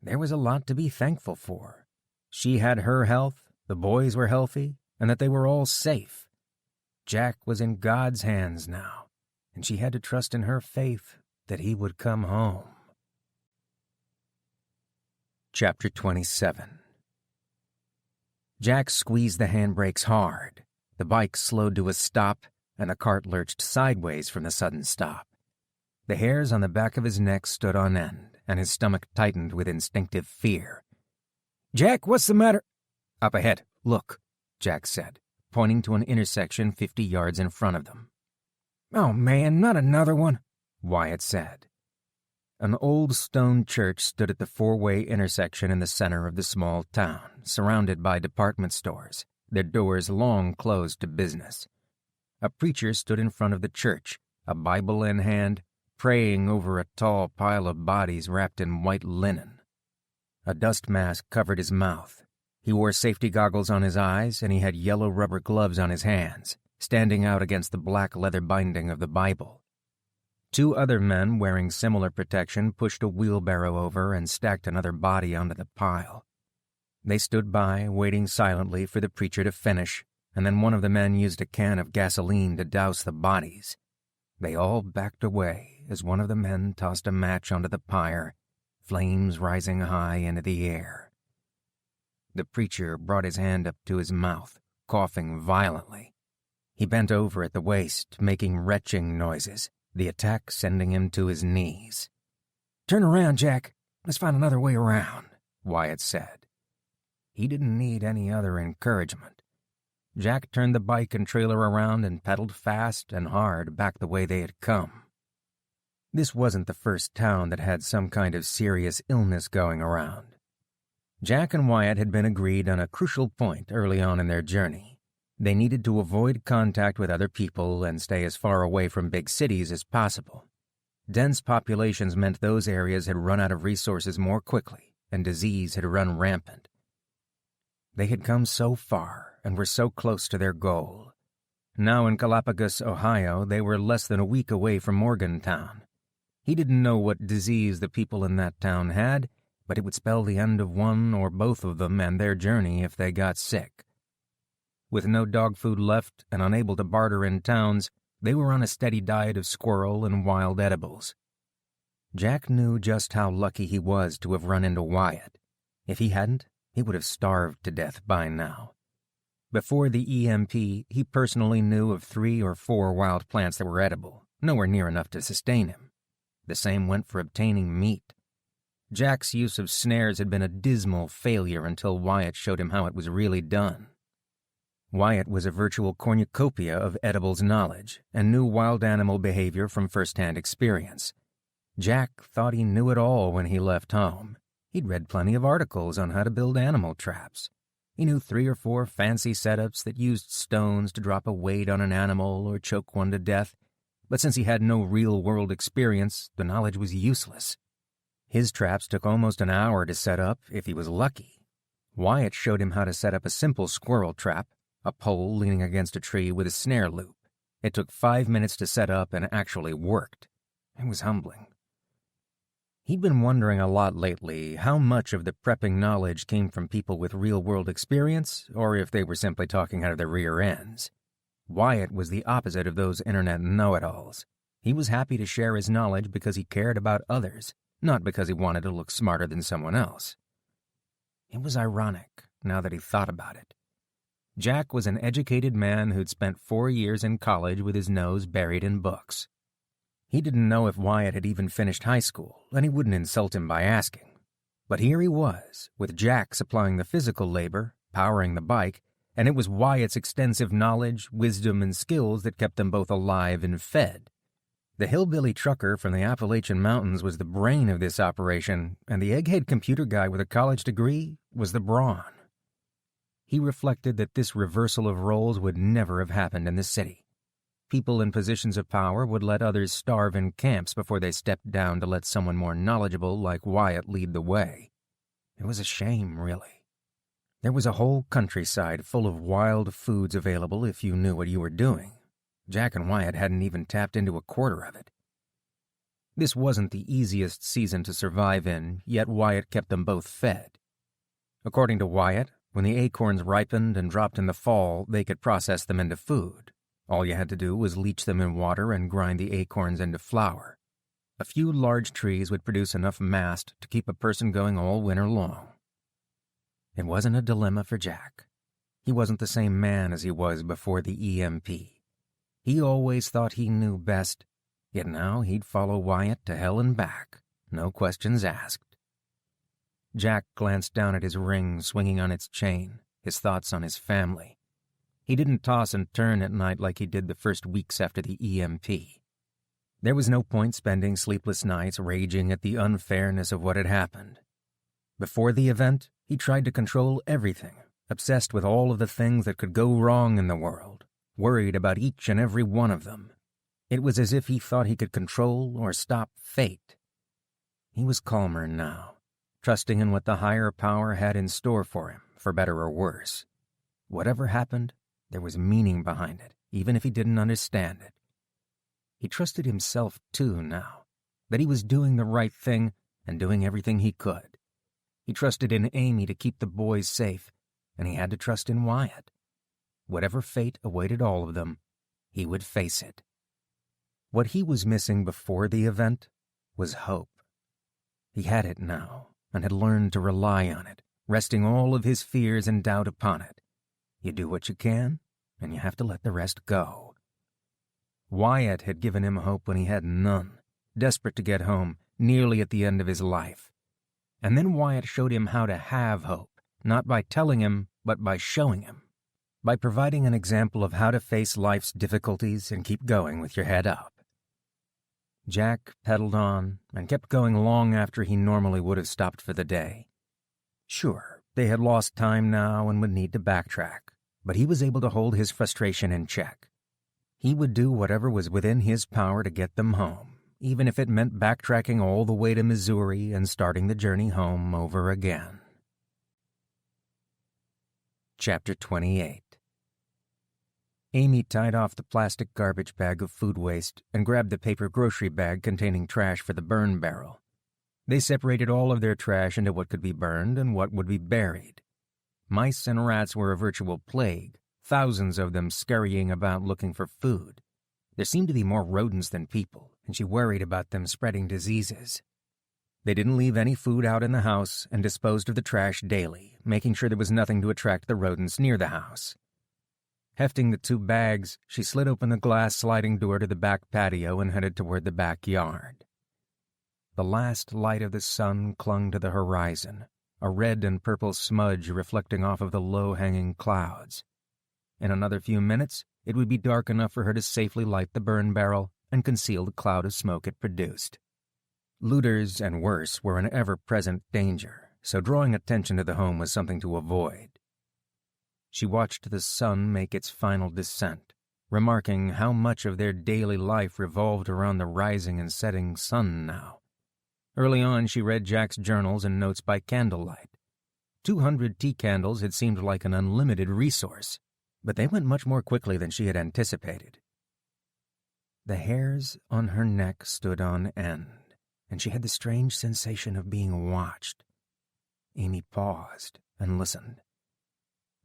There was a lot to be thankful for. She had her health, the boys were healthy, and that they were all safe. Jack was in God's hands now, and she had to trust in her faith that he would come home. Chapter 27. Jack squeezed the handbrakes hard. The bike slowed to a stop, and the cart lurched sideways from the sudden stop. The hairs on the back of his neck stood on end, and his stomach tightened with instinctive fear. "Jack, what's the matter?" "Up ahead, look," Jack said, pointing to an intersection 50 yards in front of them. "Oh man, not another one," Wyatt said. An old stone church stood at the four-way intersection in the center of the small town, surrounded by department stores, their doors long closed to business. A preacher stood in front of the church, a Bible in hand, praying over a tall pile of bodies wrapped in white linen. A dust mask covered his mouth. He wore safety goggles on his eyes, and he had yellow rubber gloves on his hands, standing out against the black leather binding of the Bible. 2 other men wearing similar protection pushed a wheelbarrow over and stacked another body onto the pile. They stood by, waiting silently for the preacher to finish, and then one of the men used a can of gasoline to douse the bodies. They all backed away as one of the men tossed a match onto the pyre, flames rising high into the air. The preacher brought his hand up to his mouth, coughing violently. He bent over at the waist, making retching noises, the attack sending him to his knees. "Turn around, Jack. Let's find another way around," Wyatt said. He didn't need any other encouragement. Jack turned the bike and trailer around and pedaled fast and hard back the way they had come. This wasn't the first town that had some kind of serious illness going around. Jack and Wyatt had been agreed on a crucial point early on in their journey. They needed to avoid contact with other people and stay as far away from big cities as possible. Dense populations meant those areas had run out of resources more quickly, and disease had run rampant. They had come so far and were so close to their goal. Now in Galapagos, Ohio, they were less than a week away from Morgantown. He didn't know what disease the people in that town had, but it would spell the end of one or both of them and their journey if they got sick. With no dog food left and unable to barter in towns, they were on a steady diet of squirrel and wild edibles. Jack knew just how lucky he was to have run into Wyatt. If he hadn't, he would have starved to death by now. Before the EMP, he personally knew of 3 or 4 wild plants that were edible, nowhere near enough to sustain him. The same went for obtaining meat. Jack's use of snares had been a dismal failure until Wyatt showed him how it was really done. Wyatt was a virtual cornucopia of edibles knowledge and knew wild animal behavior from first-hand experience. Jack thought he knew it all when he left home. He'd read plenty of articles on how to build animal traps. He knew 3 or 4 fancy setups that used stones to drop a weight on an animal or choke one to death, but since he had no real-world experience, the knowledge was useless. His traps took almost an hour to set up if he was lucky. Wyatt showed him how to set up a simple squirrel trap, a pole leaning against a tree with a snare loop. It took 5 minutes to set up and actually worked. It was humbling. He'd been wondering a lot lately how much of the prepping knowledge came from people with real-world experience, or if they were simply talking out of their rear ends. Wyatt was the opposite of those internet know-it-alls. He was happy to share his knowledge because he cared about others, not because he wanted to look smarter than someone else. It was ironic, now that he thought about it. Jack was an educated man who'd spent 4 years in college with his nose buried in books. He didn't know if Wyatt had even finished high school, and he wouldn't insult him by asking. But here he was, with Jack supplying the physical labor, powering the bike, and it was Wyatt's extensive knowledge, wisdom, and skills that kept them both alive and fed. The hillbilly trucker from the Appalachian Mountains was the brain of this operation, and the egghead computer guy with a college degree was the brawn. He reflected that this reversal of roles would never have happened in the city. People in positions of power would let others starve in camps before they stepped down to let someone more knowledgeable like Wyatt lead the way. It was a shame, really. There was a whole countryside full of wild foods available if you knew what you were doing. Jack and Wyatt hadn't even tapped into a quarter of it. This wasn't the easiest season to survive in, yet Wyatt kept them both fed. According to Wyatt, when the acorns ripened and dropped in the fall, they could process them into food. All you had to do was leach them in water and grind the acorns into flour. A few large trees would produce enough mast to keep a person going all winter long. It wasn't a dilemma for Jack. He wasn't the same man as he was before the EMP. He always thought he knew best, yet now he'd follow Wyatt to hell and back, no questions asked. Jack glanced down at his ring swinging on its chain, his thoughts on his family. He didn't toss and turn at night like he did the first weeks after the EMP. There was no point spending sleepless nights raging at the unfairness of what had happened. Before the event, he tried to control everything, obsessed with all of the things that could go wrong in the world, worried about each and every one of them. It was as if he thought he could control or stop fate. He was calmer now, trusting in what the higher power had in store for him, for better or worse. Whatever happened, there was meaning behind it, even if he didn't understand it. He trusted himself, too, now, that he was doing the right thing and doing everything he could. He trusted in Amy to keep the boys safe, and he had to trust in Wyatt. Whatever fate awaited all of them, he would face it. What he was missing before the event was hope. He had it now, and had learned to rely on it, resting all of his fears and doubt upon it. You do what you can, and you have to let the rest go. Wyatt had given him hope when he had none, desperate to get home, nearly at the end of his life. And then Wyatt showed him how to have hope, not by telling him, but by showing him. By providing an example of how to face life's difficulties and keep going with your head up. Jack pedaled on and kept going long after he normally would have stopped for the day. Sure, they had lost time now and would need to backtrack, but he was able to hold his frustration in check. He would do whatever was within his power to get them home, even if it meant backtracking all the way to Missouri and starting the journey home over again. Chapter 28. Amy tied off the plastic garbage bag of food waste and grabbed the paper grocery bag containing trash for the burn barrel. They separated all of their trash into what could be burned and what would be buried. Mice and rats were a virtual plague, thousands of them scurrying about looking for food. There seemed to be more rodents than people, and she worried about them spreading diseases. They didn't leave any food out in the house and disposed of the trash daily, making sure there was nothing to attract the rodents near the house. Hefting the 2 bags, she slid open the glass sliding door to the back patio and headed toward the backyard. The last light of the sun clung to the horizon, a red and purple smudge reflecting off of the low-hanging clouds. In another few minutes, it would be dark enough for her to safely light the burn barrel and conceal the cloud of smoke it produced. Looters and worse were an ever-present danger, so drawing attention to the home was something to avoid. She watched the sun make its final descent, remarking how much of their daily life revolved around the rising and setting sun now. Early on, she read Jack's journals and notes by candlelight. 200 tea candles had seemed like an unlimited resource, but they went much more quickly than she had anticipated. The hairs on her neck stood on end, and she had the strange sensation of being watched. Amy paused and listened.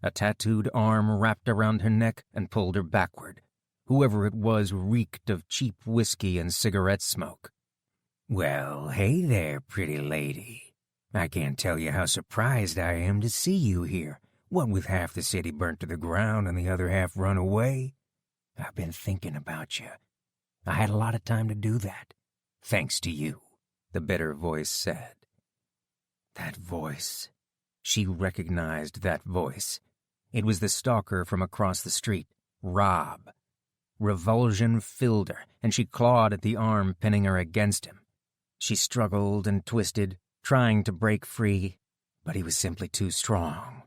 A tattooed arm wrapped around her neck and pulled her backward. Whoever it was reeked of cheap whiskey and cigarette smoke. "Well, hey there, pretty lady. I can't tell you how surprised I am to see you here, what with half the city burnt to the ground and the other half run away. I've been thinking about you. I had a lot of time to do that, thanks to you," the bitter voice said. That voice. She recognized that voice. It was the stalker from across the street, Rob. Revulsion filled her, and she clawed at the arm pinning her against him. She struggled and twisted, trying to break free, but he was simply too strong.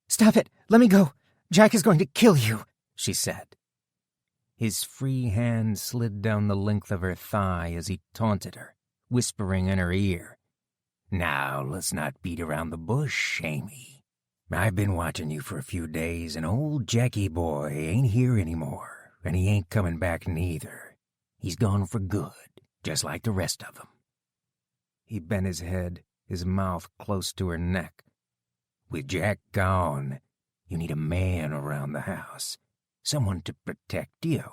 "Stop it! Let me go! Jack is going to kill you," she said. His free hand slid down the length of her thigh as he taunted her, whispering in her ear, "Now, let's not beat around the bush, Amy. I've been watching you for a few days, and old Jackie boy ain't here anymore, and he ain't coming back neither. He's gone for good, just like the rest of them." He bent his head, his mouth close to her neck. "With Jack gone, you need a man around the house, someone to protect you."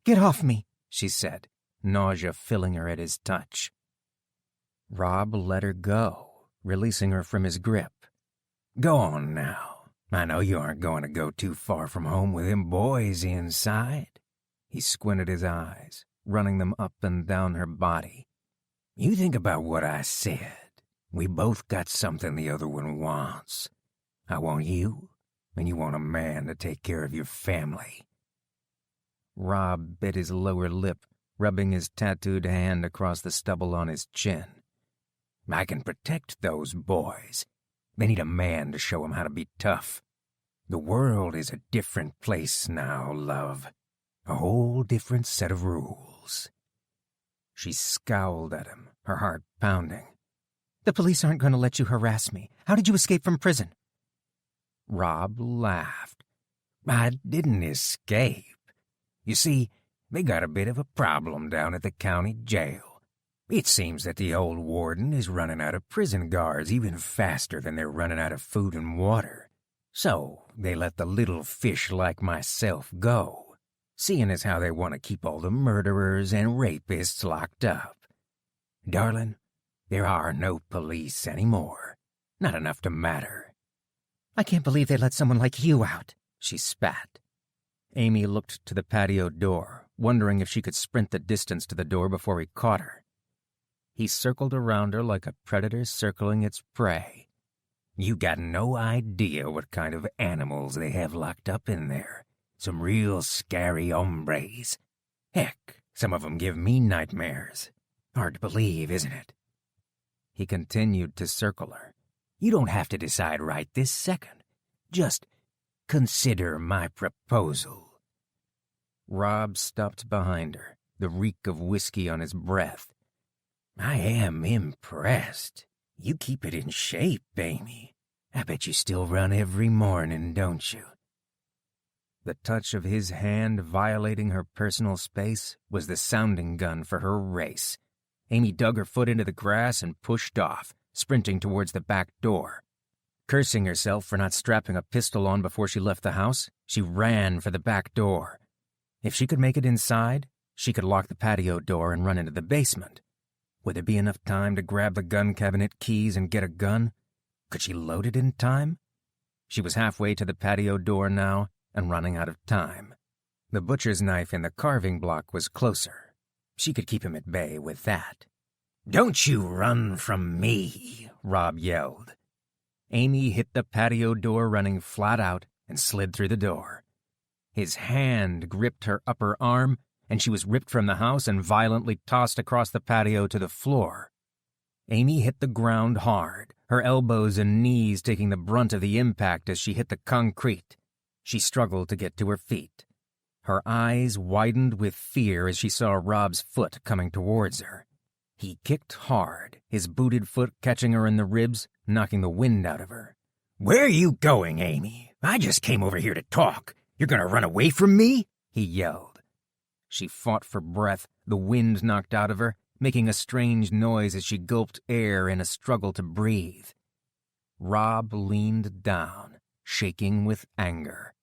"Get off me," she said, nausea filling her at his touch. Rob let her go, releasing her from his grip. "Go on now. I know you aren't going to go too far from home with them boys inside." He squinted his eyes, running them up and down her body. "You think about what I said. We both got something the other one wants. I want you, and you want a man to take care of your family." Rob bit his lower lip, rubbing his tattooed hand across the stubble on his chin. "I can protect those boys. They need a man to show them how to be tough. The world is a different place now, love. A whole different set of rules." She scowled at him, her heart pounding. "The police aren't going to let you harass me. How did you escape from prison?" Rob laughed. "I didn't escape. You see, they got a bit of a problem down at the county jail. It seems that the old warden is running out of prison guards even faster than they're running out of food and water. So they let the little fish like myself go, seeing as how they want to keep all the murderers and rapists locked up. Darling, there are no police anymore. Not enough to matter." "I can't believe they let someone like you out," she spat. Amy looked to the patio door, wondering if she could sprint the distance to the door before he caught her. He circled around her like a predator circling its prey. "You got no idea what kind of animals they have locked up in there. Some real scary hombres. Heck, some of them give me nightmares. Hard to believe, isn't it?" He continued to circle her. "You don't have to decide right this second. Just consider my proposal." Rob stopped behind her, the reek of whiskey on his breath. "I am impressed. You keep it in shape, Amy. I bet you still run every morning, don't you?" The touch of his hand violating her personal space was the sounding gun for her race. Amy dug her foot into the grass and pushed off, sprinting towards the back door. Cursing herself for not strapping a pistol on before she left the house, she ran for the back door. If she could make it inside, she could lock the patio door and run into the basement. Would there be enough time to grab the gun cabinet keys and get a gun? Could she load it in time? She was halfway to the patio door now and running out of time. The butcher's knife in the carving block was closer. She could keep him at bay with that. "Don't you run from me," Rob yelled. Amy hit the patio door running flat out and slid through the door. His hand gripped her upper arm, and she was ripped from the house and violently tossed across the patio to the floor. Amy hit the ground hard, her elbows and knees taking the brunt of the impact as she hit the concrete. She struggled to get to her feet. Her eyes widened with fear as she saw Rob's foot coming towards her. He kicked hard, his booted foot catching her in the ribs, knocking the wind out of her. "Where are you going, Amy? I just came over here to talk. You're going to run away from me?" he yelled. She fought for breath, the wind knocked out of her, making a strange noise as she gulped air in a struggle to breathe. Rob leaned down, shaking with anger.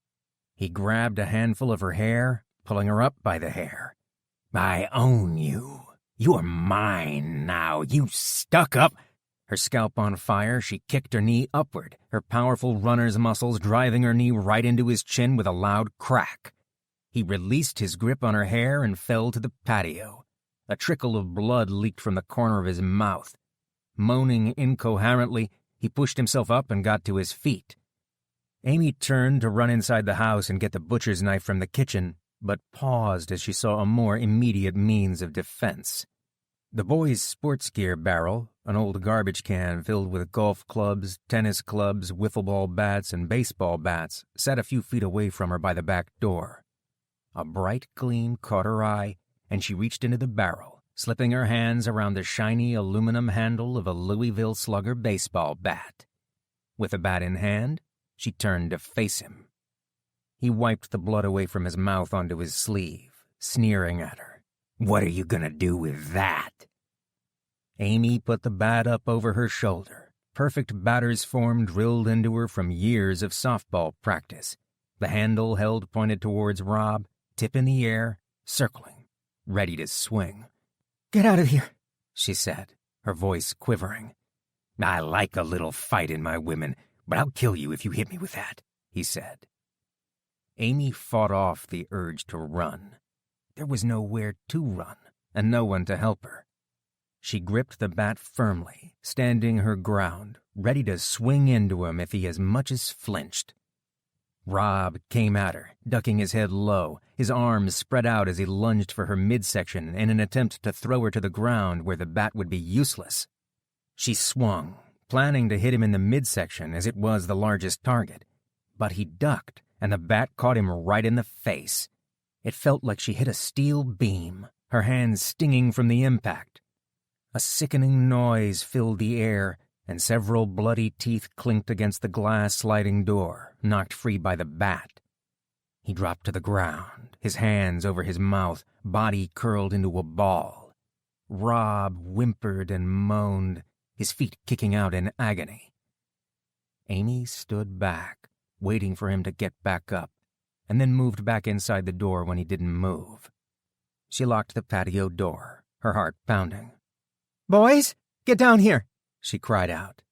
He grabbed a handful of her hair, pulling her up by the hair. "I own you. You're mine now, you stuck-up—" Her scalp on fire, she kicked her knee upward, her powerful runner's muscles driving her knee right into his chin with a loud crack. He released his grip on her hair and fell to the patio. A trickle of blood leaked from the corner of his mouth. Moaning incoherently, he pushed himself up and got to his feet. Amy turned to run inside the house and get the butcher's knife from the kitchen, but paused as she saw a more immediate means of defense. The boys' sports gear barrel, an old garbage can filled with golf clubs, tennis clubs, wiffle ball bats, and baseball bats, sat a few feet away from her by the back door. A bright gleam caught her eye, and she reached into the barrel, slipping her hands around the shiny aluminum handle of a Louisville Slugger baseball bat. With the bat in hand, she turned to face him. He wiped the blood away from his mouth onto his sleeve, sneering at her. "What are you gonna do with that?" Amy put the bat up over her shoulder, perfect batter's form drilled into her from years of softball practice. The handle held pointed towards Rob, tip in the air, circling, ready to swing. "Get out of here," she said, her voice quivering. "I like a little fight in my women, but I'll kill you if you hit me with that," he said. Amy fought off the urge to run. There was nowhere to run, and no one to help her. She gripped the bat firmly, standing her ground, ready to swing into him if he as much as flinched. Rob came at her, ducking his head low, his arms spread out as he lunged for her midsection in an attempt to throw her to the ground where the bat would be useless. She swung, planning to hit him in the midsection as it was the largest target, but he ducked, and the bat caught him right in the face. It felt like she hit a steel beam, her hands stinging from the impact. A sickening noise filled the air, and several bloody teeth clinked against the glass sliding door, knocked free by the bat. He dropped to the ground, his hands over his mouth, body curled into a ball. Rob whimpered and moaned, his feet kicking out in agony. Amy stood back, waiting for him to get back up, and then moved back inside the door when he didn't move. She locked the patio door, her heart pounding. "Boys, get down here," she cried out.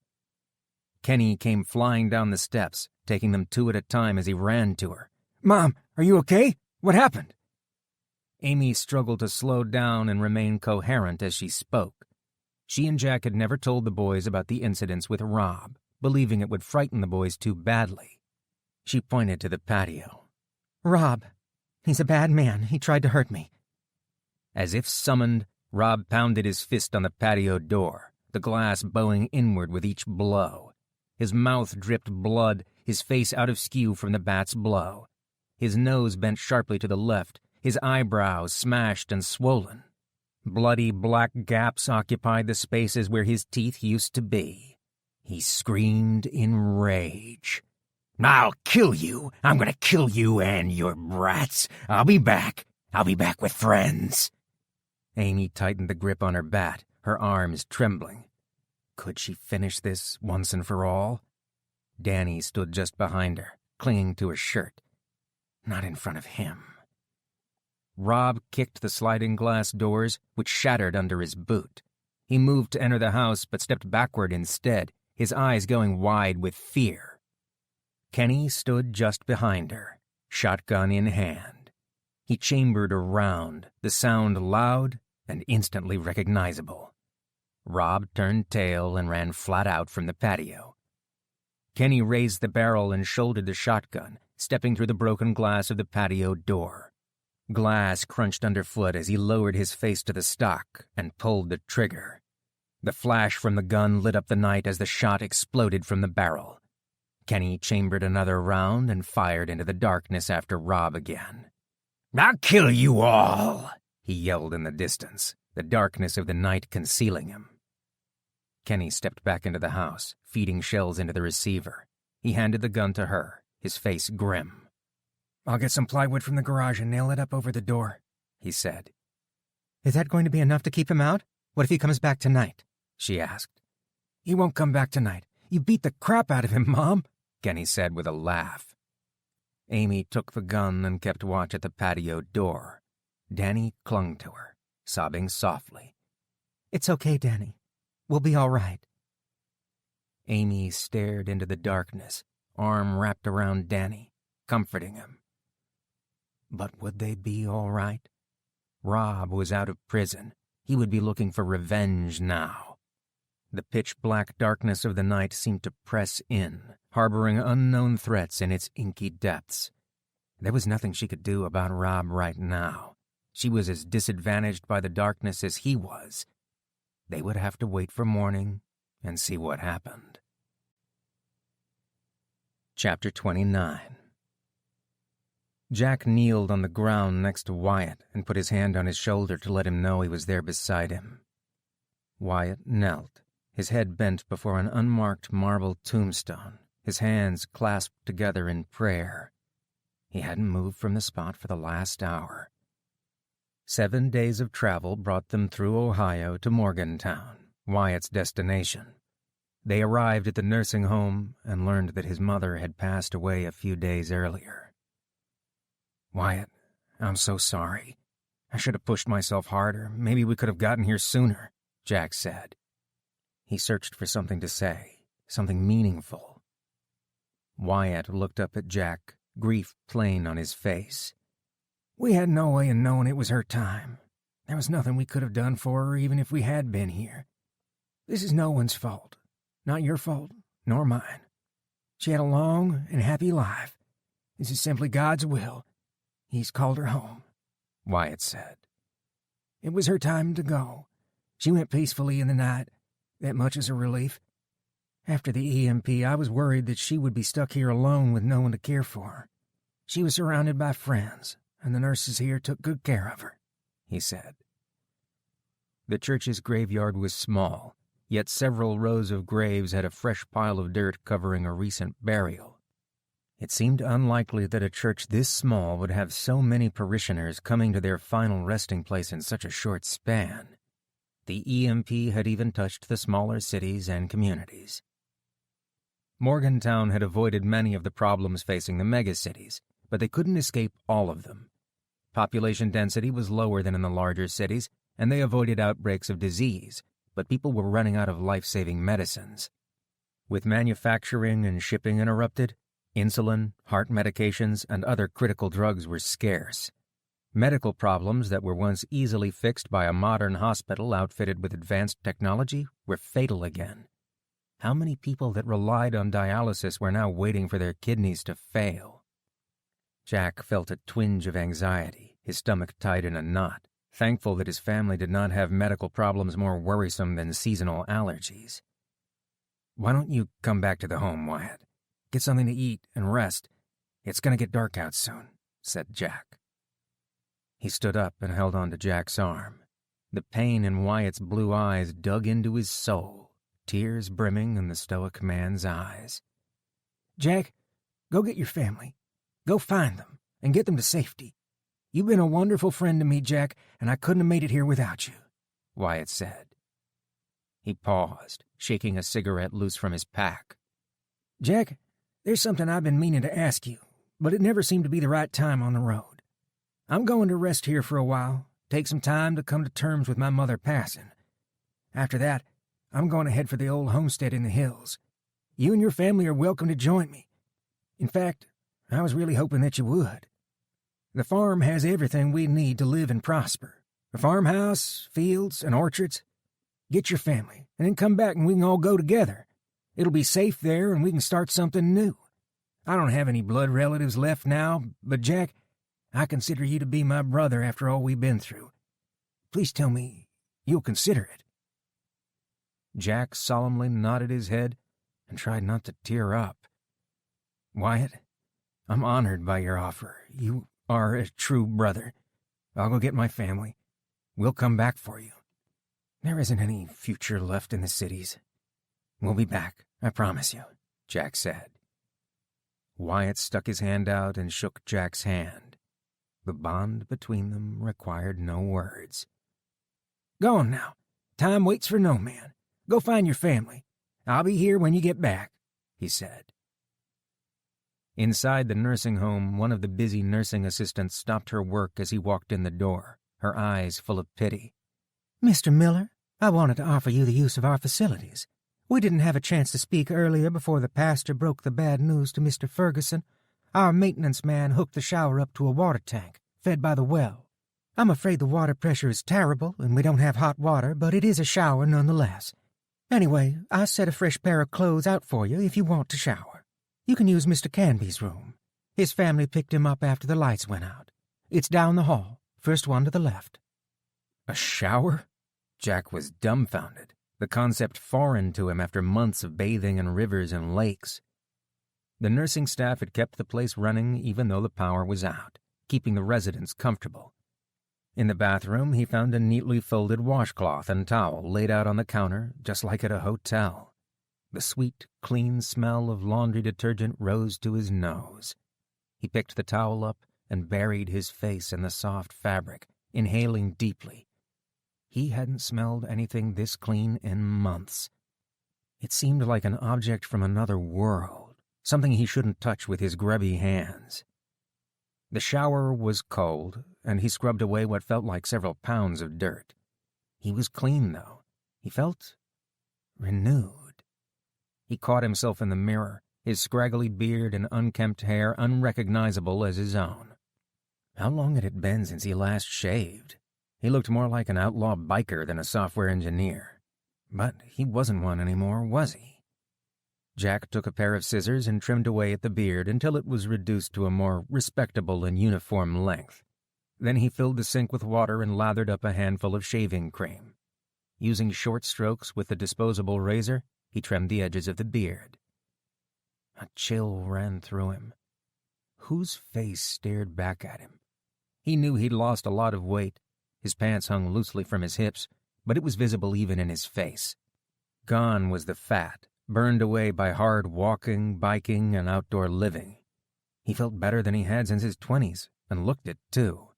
Kenny came flying down the steps, taking them two at a time as he ran to her. "Mom, are you okay? What happened?" Amy struggled to slow down and remain coherent as she spoke. She and Jack had never told the boys about the incidents with Rob, believing it would frighten the boys too badly. She pointed to the patio. "Rob. He's a bad man. He tried to hurt me." As if summoned, Rob pounded his fist on the patio door, the glass bowing inward with each blow. His mouth dripped blood, his face out of skew from the bat's blow. His nose bent sharply to the left, his eyebrows smashed and swollen. Bloody black gaps occupied the spaces where his teeth used to be. He screamed in rage. "I'll kill you! I'm gonna kill you and your brats! I'll be back! I'll be back with friends!" Amy tightened the grip on her bat, her arms trembling. Could she finish this once and for all? Danny stood just behind her, clinging to her shirt. Not in front of him. Rob kicked the sliding glass doors, which shattered under his boot. He moved to enter the house, but stepped backward instead, his eyes going wide with fear. Kenny stood just behind her, shotgun in hand. He chambered around, the sound loud and instantly recognizable. Rob turned tail and ran flat out from the patio. Kenny raised the barrel and shouldered the shotgun, stepping through the broken glass of the patio door. Glass crunched underfoot as he lowered his face to the stock and pulled the trigger. The flash from the gun lit up the night as the shot exploded from the barrel. Kenny chambered another round and fired into the darkness after Rob again. "I'll kill you all!" he yelled in the distance, the darkness of the night concealing him. Kenny stepped back into the house, feeding shells into the receiver. He handed the gun to her, his face grim. "I'll get some plywood from the garage and nail it up over the door," he said. "Is that going to be enough to keep him out? What if he comes back tonight?" she asked. "He won't come back tonight. You beat the crap out of him, Mom," Kenny said with a laugh. Amy took the gun and kept watch at the patio door. Danny clung to her, sobbing softly. "It's okay, Danny. We'll be all right." Amy stared into the darkness, arm wrapped around Danny, comforting him. But would they be all right? Rob was out of prison. He would be looking for revenge now. The pitch-black darkness of the night seemed to press in, harboring unknown threats in its inky depths. There was nothing she could do about Rob right now. She was as disadvantaged by the darkness as he was. They would have to wait for morning and see what happened. Chapter 29. Jack kneeled on the ground next to Wyatt and put his hand on his shoulder to let him know he was there beside him. Wyatt knelt, his head bent before an unmarked marble tombstone, his hands clasped together in prayer. He hadn't moved from the spot for the last hour. 7 days of travel brought them through Ohio to Morgantown, Wyatt's destination. They arrived at the nursing home and learned that his mother had passed away a few days earlier. "Wyatt, I'm so sorry. I should have pushed myself harder. Maybe we could have gotten here sooner," Jack said. He searched for something to say, something meaningful. Wyatt looked up at Jack, grief plain on his face. "We had no way of knowing it was her time. There was nothing we could have done for her even if we had been here. This is no one's fault. Not your fault, nor mine. She had a long and happy life. This is simply God's will. He's called her home," Wyatt said. "It was her time to go. She went peacefully in the night. That much is a relief. After the EMP, I was worried that she would be stuck here alone with no one to care for her. She was surrounded by friends, and the nurses here took good care of her," he said. The church's graveyard was small, yet several rows of graves had a fresh pile of dirt covering a recent burial. It seemed unlikely that a church this small would have so many parishioners coming to their final resting place in such a short span. The EMP had even touched the smaller cities and communities. Morgantown had avoided many of the problems facing the megacities, but they couldn't escape all of them. Population density was lower than in the larger cities, and they avoided outbreaks of disease, but people were running out of life-saving medicines. With manufacturing and shipping interrupted, insulin, heart medications, and other critical drugs were scarce. Medical problems that were once easily fixed by a modern hospital outfitted with advanced technology were fatal again. How many people that relied on dialysis were now waiting for their kidneys to fail? Jack felt a twinge of anxiety, his stomach tight in a knot, thankful that his family did not have medical problems more worrisome than seasonal allergies. "Why don't you come back to the home, Wyatt? Get something to eat and rest. It's going to get dark out soon," said Jack. He stood up and held on to Jack's arm. The pain in Wyatt's blue eyes dug into his soul, tears brimming in the stoic man's eyes. "Jack, go get your family. Go find them and get them to safety. You've been a wonderful friend to me, Jack, and I couldn't have made it here without you," Wyatt said. He paused, shaking a cigarette loose from his pack. "Jack, there's something I've been meaning to ask you, but it never seemed to be the right time on the road. I'm going to rest here for a while, take some time to come to terms with my mother passing. After that, I'm going to head for the old homestead in the hills. You and your family are welcome to join me. In fact, I was really hoping that you would. The farm has everything we need to live and prosper. A farmhouse, fields, and orchards. Get your family, and then come back and we can all go together. It'll be safe there and we can start something new. I don't have any blood relatives left now, but Jack, I consider you to be my brother after all we've been through. Please tell me you'll consider it." Jack solemnly nodded his head and tried not to tear up. "Wyatt, I'm honored by your offer. You are a true brother. I'll go get my family. We'll come back for you. There isn't any future left in the cities. We'll be back, I promise you," Jack said. Wyatt stuck his hand out and shook Jack's hand. The bond between them required no words. "Go on now. Time waits for no man. Go find your family. I'll be here when you get back," he said. Inside the nursing home, one of the busy nursing assistants stopped her work as he walked in the door, her eyes full of pity. "Mr. Miller, I wanted to offer you the use of our facilities. We didn't have a chance to speak earlier before the pastor broke the bad news to Mr. Ferguson. Our maintenance man hooked the shower up to a water tank, fed by the well. I'm afraid the water pressure is terrible and we don't have hot water, but it is a shower nonetheless. Anyway, I set a fresh pair of clothes out for you if you want to shower. You can use Mr. Canby's room. His family picked him up after the lights went out. It's down the hall, first one to the left." A shower? Jack was dumbfounded, the concept foreign to him after months of bathing in rivers and lakes. The nursing staff had kept the place running even though the power was out, keeping the residents comfortable. In the bathroom, he found a neatly folded washcloth and towel laid out on the counter, just like at a hotel. The sweet, clean smell of laundry detergent rose to his nose. He picked the towel up and buried his face in the soft fabric, inhaling deeply. He hadn't smelled anything this clean in months. It seemed like an object from another world, something he shouldn't touch with his grubby hands. The shower was cold, and he scrubbed away what felt like several pounds of dirt. He was clean, though. He felt renewed. He caught himself in the mirror, his scraggly beard and unkempt hair unrecognizable as his own. How long had it been since he last shaved? He looked more like an outlaw biker than a software engineer. But he wasn't one anymore, was he? Jack took a pair of scissors and trimmed away at the beard until it was reduced to a more respectable and uniform length. Then he filled the sink with water and lathered up a handful of shaving cream. Using short strokes with the disposable razor, he trimmed the edges of the beard. A chill ran through him. Whose face stared back at him? He knew he'd lost a lot of weight. His pants hung loosely from his hips, but it was visible even in his face. Gone was the fat, burned away by hard walking, biking, and outdoor living. He felt better than he had since his 20s, and looked it, too.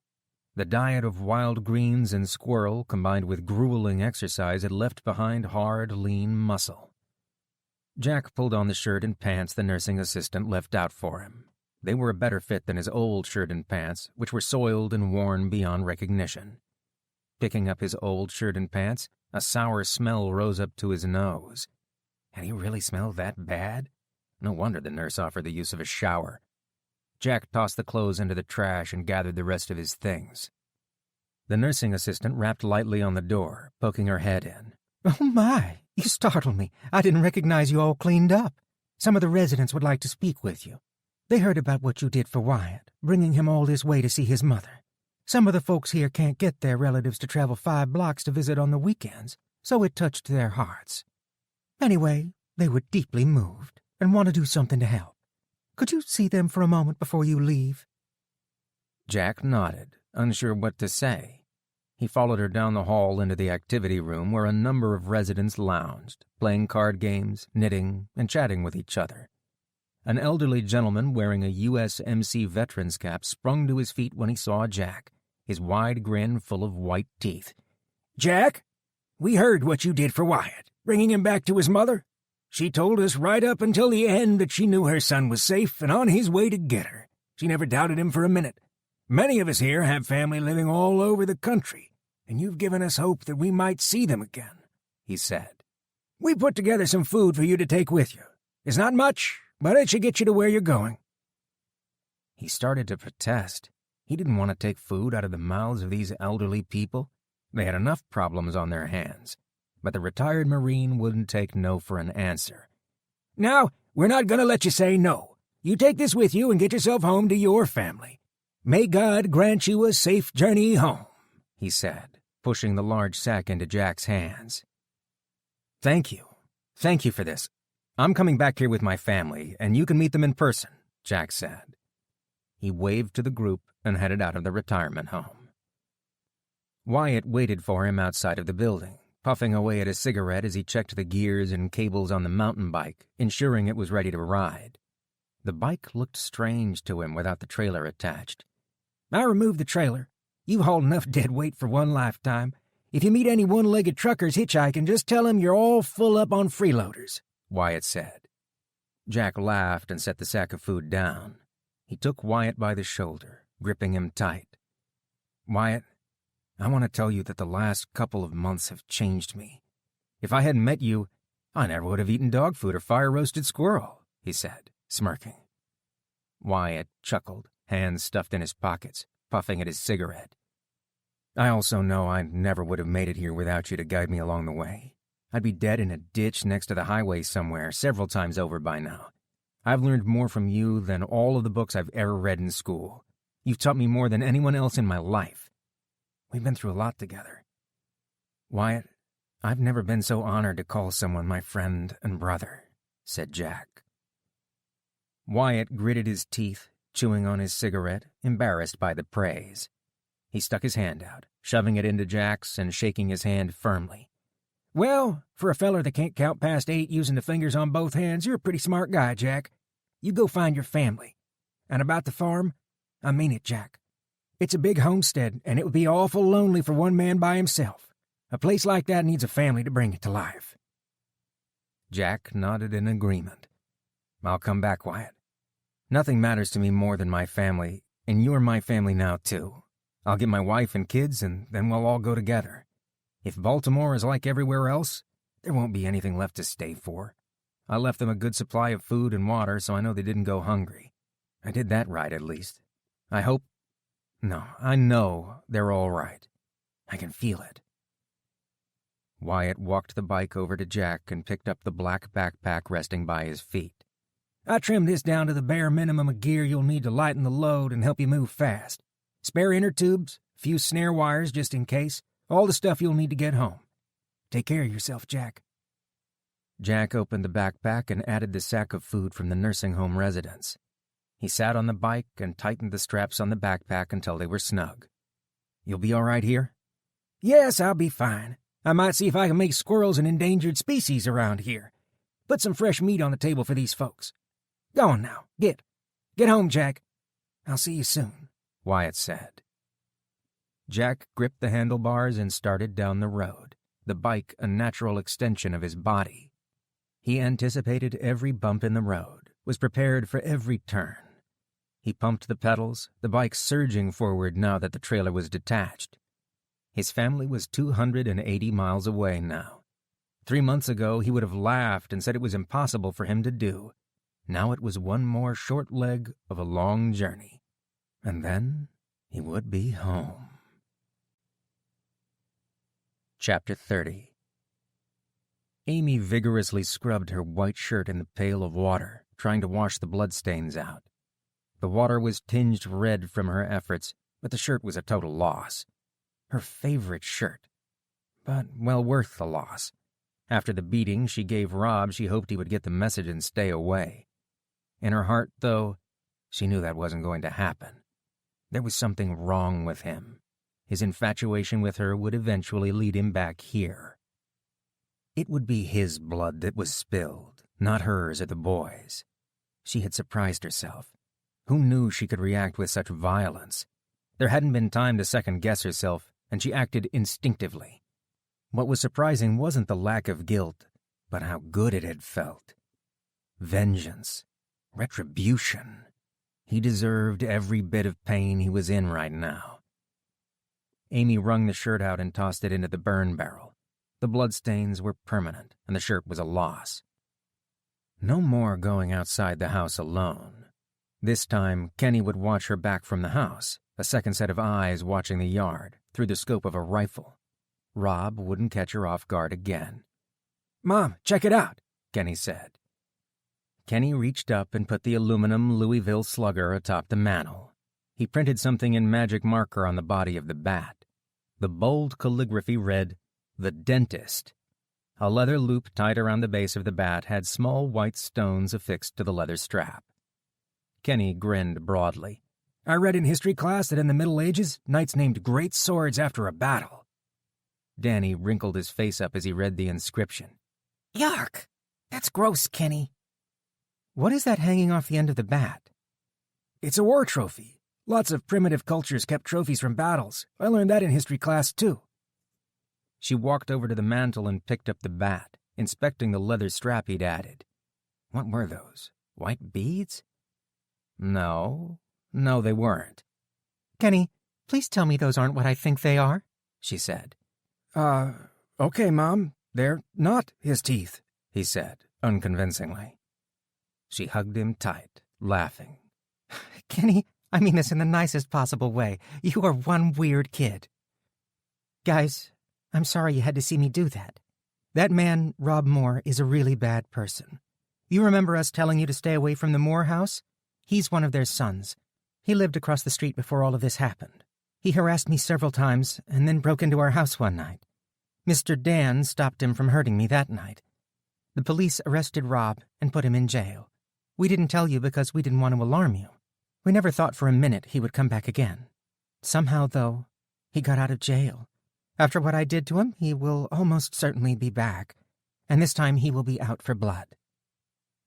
The diet of wild greens and squirrel combined with grueling exercise had left behind hard, lean muscle. Jack pulled on the shirt and pants the nursing assistant left out for him. They were a better fit than his old shirt and pants, which were soiled and worn beyond recognition. Picking up his old shirt and pants, a sour smell rose up to his nose. Had he really smelled that bad? No wonder the nurse offered the use of a shower. Jack tossed the clothes into the trash and gathered the rest of his things. The nursing assistant rapped lightly on the door, poking her head in. "Oh, my! You startled me. I didn't recognize you all cleaned up. Some of the residents would like to speak with you. They heard about what you did for Wyatt, bringing him all this way to see his mother. Some of the folks here can't get their relatives to travel 5 blocks to visit on the weekends, so it touched their hearts. Anyway, they were deeply moved and want to do something to help. Could you see them for a moment before you leave?" Jack nodded, unsure what to say. He followed her down the hall into the activity room where a number of residents lounged, playing card games, knitting, and chatting with each other. An elderly gentleman wearing a USMC veteran's cap sprung to his feet when he saw Jack, his wide grin full of white teeth. "Jack, we heard what you did for Wyatt, bringing him back to his mother. She told us right up until the end that she knew her son was safe and on his way to get her. She never doubted him for a minute. Many of us here have family living all over the country, and you've given us hope that we might see them again," he said. "We put together some food for you to take with you. It's not much, but it should get you to where you're going." He started to protest. He didn't want to take food out of the mouths of these elderly people. They had enough problems on their hands. But the retired Marine wouldn't take no for an answer. "Now, we're not going to let you say no. You take this with you and get yourself home to your family. May God grant you a safe journey home," he said, pushing the large sack into Jack's hands. Thank you for this. I'm coming back here with my family, and you can meet them in person," Jack said. He waved to the group and headed out of the retirement home. Wyatt waited for him outside of the building, puffing away at a cigarette as he checked the gears and cables on the mountain bike, ensuring it was ready to ride. The bike looked strange to him without the trailer attached. "I removed the trailer. You've hauled enough dead weight for one lifetime. If you meet any one-legged truckers hitchhiking, just tell them you're all full up on freeloaders," Wyatt said. Jack laughed and set the sack of food down. He took Wyatt by the shoulder, gripping him tight. "Wyatt, I want to tell you that the last couple of months have changed me. If I hadn't met you, I never would have eaten dog food or fire-roasted squirrel," he said, smirking. Wyatt chuckled, hands stuffed in his pockets, puffing at his cigarette. "I also know I never would have made it here without you to guide me along the way. I'd be dead in a ditch next to the highway somewhere several times over by now. I've learned more from you than all of the books I've ever read in school. You've taught me more than anyone else in my life. We've been through a lot together. Wyatt, I've never been so honored to call someone my friend and brother," said Jack. Wyatt gritted his teeth, chewing on his cigarette, embarrassed by the praise. He stuck his hand out, shoving it into Jack's and shaking his hand firmly. "Well, for a feller that can't count past 8 using the fingers on both hands, you're a pretty smart guy, Jack. You go find your family. And about the farm, I mean it, Jack. It's a big homestead, and it would be awful lonely for one man by himself. A place like that needs a family to bring it to life." Jack nodded in agreement. "I'll come back, Wyatt. Nothing matters to me more than my family, and you're my family now, too. I'll get my wife and kids, and then we'll all go together. If Baltimore is like everywhere else, there won't be anything left to stay for. I left them a good supply of food and water, so I know they didn't go hungry. I did that right, at least. I know they're all right. I can feel it." Wyatt walked the bike over to Jack and picked up the black backpack resting by his feet. "I trimmed this down to the bare minimum of gear you'll need to lighten the load and help you move fast. Spare inner tubes, a few snare wires just in case, all the stuff you'll need to get home. Take care of yourself, Jack." Jack opened the backpack and added the sack of food from the nursing home residence. He sat on the bike and tightened the straps on the backpack until they were snug. "You'll be all right here?" "Yes, I'll be fine. I might see if I can make squirrels an endangered species around here. Put some fresh meat on the table for these folks. Go on now, get home, Jack. I'll see you soon," Wyatt said. Jack gripped the handlebars and started down the road, the bike a natural extension of his body. He anticipated every bump in the road, was prepared for every turn. He pumped the pedals, the bike surging forward now that the trailer was detached. His family was 280 miles away now. 3 months ago, he would have laughed and said it was impossible for him to do. Now it was one more short leg of a long journey. And then he would be home. Chapter 30. Amy vigorously scrubbed her white shirt in the pail of water, trying to wash the bloodstains out. The water was tinged red from her efforts, but the shirt was a total loss. Her favorite shirt. But well worth the loss. After the beating she gave Rob, she hoped he would get the message and stay away. In her heart, though, she knew that wasn't going to happen. There was something wrong with him. His infatuation with her would eventually lead him back here. It would be his blood that was spilled, not hers or the boys. She had surprised herself. Who knew she could react with such violence? There hadn't been time to second-guess herself, and she acted instinctively. What was surprising wasn't the lack of guilt, but how good it had felt. Vengeance. Retribution. He deserved every bit of pain he was in right now. Amy wrung the shirt out and tossed it into the burn barrel. The bloodstains were permanent, and the shirt was a loss. No more going outside the house alone. This time, Kenny would watch her back from the house, a second set of eyes watching the yard, through the scope of a rifle. Rob wouldn't catch her off guard again. "Mom, check it out," Kenny said. Kenny reached up and put the aluminum Louisville slugger atop the mantel. He printed something in magic marker on the body of the bat. The bold calligraphy read, "The Dentist." A leather loop tied around the base of the bat had small white stones affixed to the leather strap. Kenny grinned broadly. "I read in history class that in the Middle Ages, knights named great swords after a battle." Danny wrinkled his face up as he read the inscription. Yuck! That's gross, Kenny. What is that hanging off the end of the bat? "It's a war trophy. Lots of primitive cultures kept trophies from battles. I learned that in history class, too." She walked over to the mantel and picked up the bat, inspecting the leather strap he'd added. What were those? White beads? No, they weren't. Kenny, please tell me those aren't what I think they are, she said. Okay, Mom. They're not his teeth," he said, unconvincingly. She hugged him tight, laughing. Kenny, I mean this in the nicest possible way. You are one weird kid. Guys, I'm sorry you had to see me do that. That man, Rob Moore, is a really bad person. You remember us telling you to stay away from the Moore house? He's one of their sons. He lived across the street before all of this happened. He harassed me several times and then broke into our house one night. Mr. Dan stopped him from hurting me that night. The police arrested Rob and put him in jail. We didn't tell you because we didn't want to alarm you. We never thought for a minute he would come back again. Somehow, though, he got out of jail. After what I did to him, he will almost certainly be back, and this time he will be out for blood.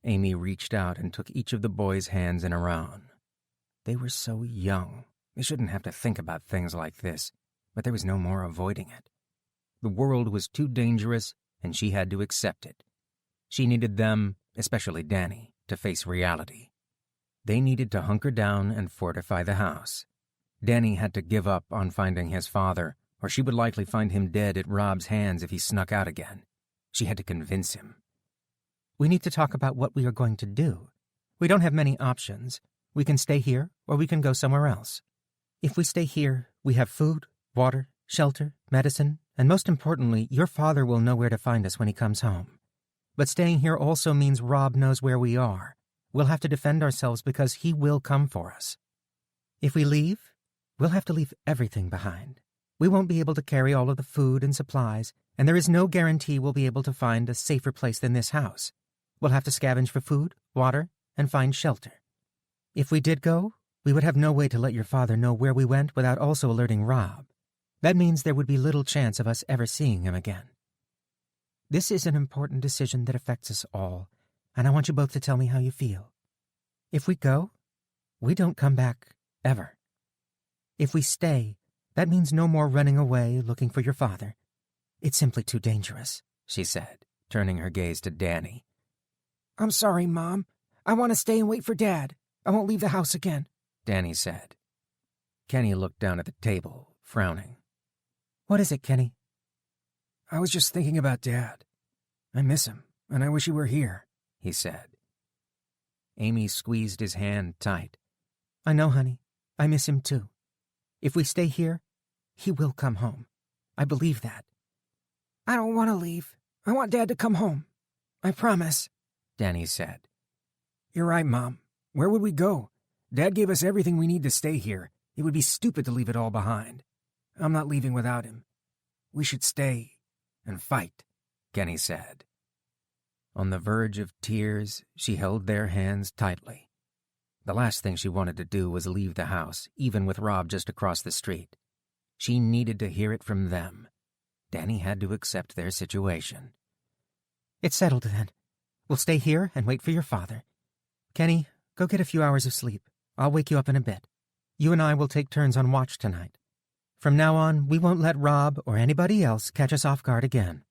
Amy reached out and took each of the boys' hands in her own. They were so young. They shouldn't have to think about things like this, but there was no more avoiding it. The world was too dangerous, and she had to accept it. She needed them, especially Danny, to face reality. They needed to hunker down and fortify the house. Danny had to give up on finding his father, or she would likely find him dead at Rob's hands if he snuck out again. She had to convince him. We need to talk about what we are going to do. We don't have many options. We can stay here, or we can go somewhere else. If we stay here, we have food, water, shelter, medicine, and most importantly, your father will know where to find us when he comes home. But staying here also means Rob knows where we are. We'll have to defend ourselves because he will come for us. If we leave, we'll have to leave everything behind. We won't be able to carry all of the food and supplies, and there is no guarantee we'll be able to find a safer place than this house. We'll have to scavenge for food, water, and find shelter. If we did go, we would have no way to let your father know where we went without also alerting Rob. That means there would be little chance of us ever seeing him again. This is an important decision that affects us all, and I want you both to tell me how you feel. If we go, we don't come back, ever. If we stay, that means no more running away looking for your father. It's simply too dangerous, she said, turning her gaze to Danny. I'm sorry, Mom. I want to stay and wait for Dad. I won't leave the house again, Danny said. Kenny looked down at the table, frowning. What is it, Kenny? I was just thinking about Dad. I miss him, and I wish he were here, he said. Amy squeezed his hand tight. I know, honey. I miss him too. If we stay here, he will come home. I believe that. I don't want to leave. I want Dad to come home. I promise, Danny said. You're right, Mom. Where would we go? Dad gave us everything we need to stay here. It would be stupid to leave it all behind. I'm not leaving without him. We should stay and fight, Kenny said. On the verge of tears, she held their hands tightly. The last thing she wanted to do was leave the house, even with Rob just across the street. She needed to hear it from them. Danny had to accept their situation. It's settled then. We'll stay here and wait for your father. Kenny, go get a few hours of sleep. I'll wake you up in a bit. You and I will take turns on watch tonight. From now on, we won't let Rob or anybody else catch us off guard again.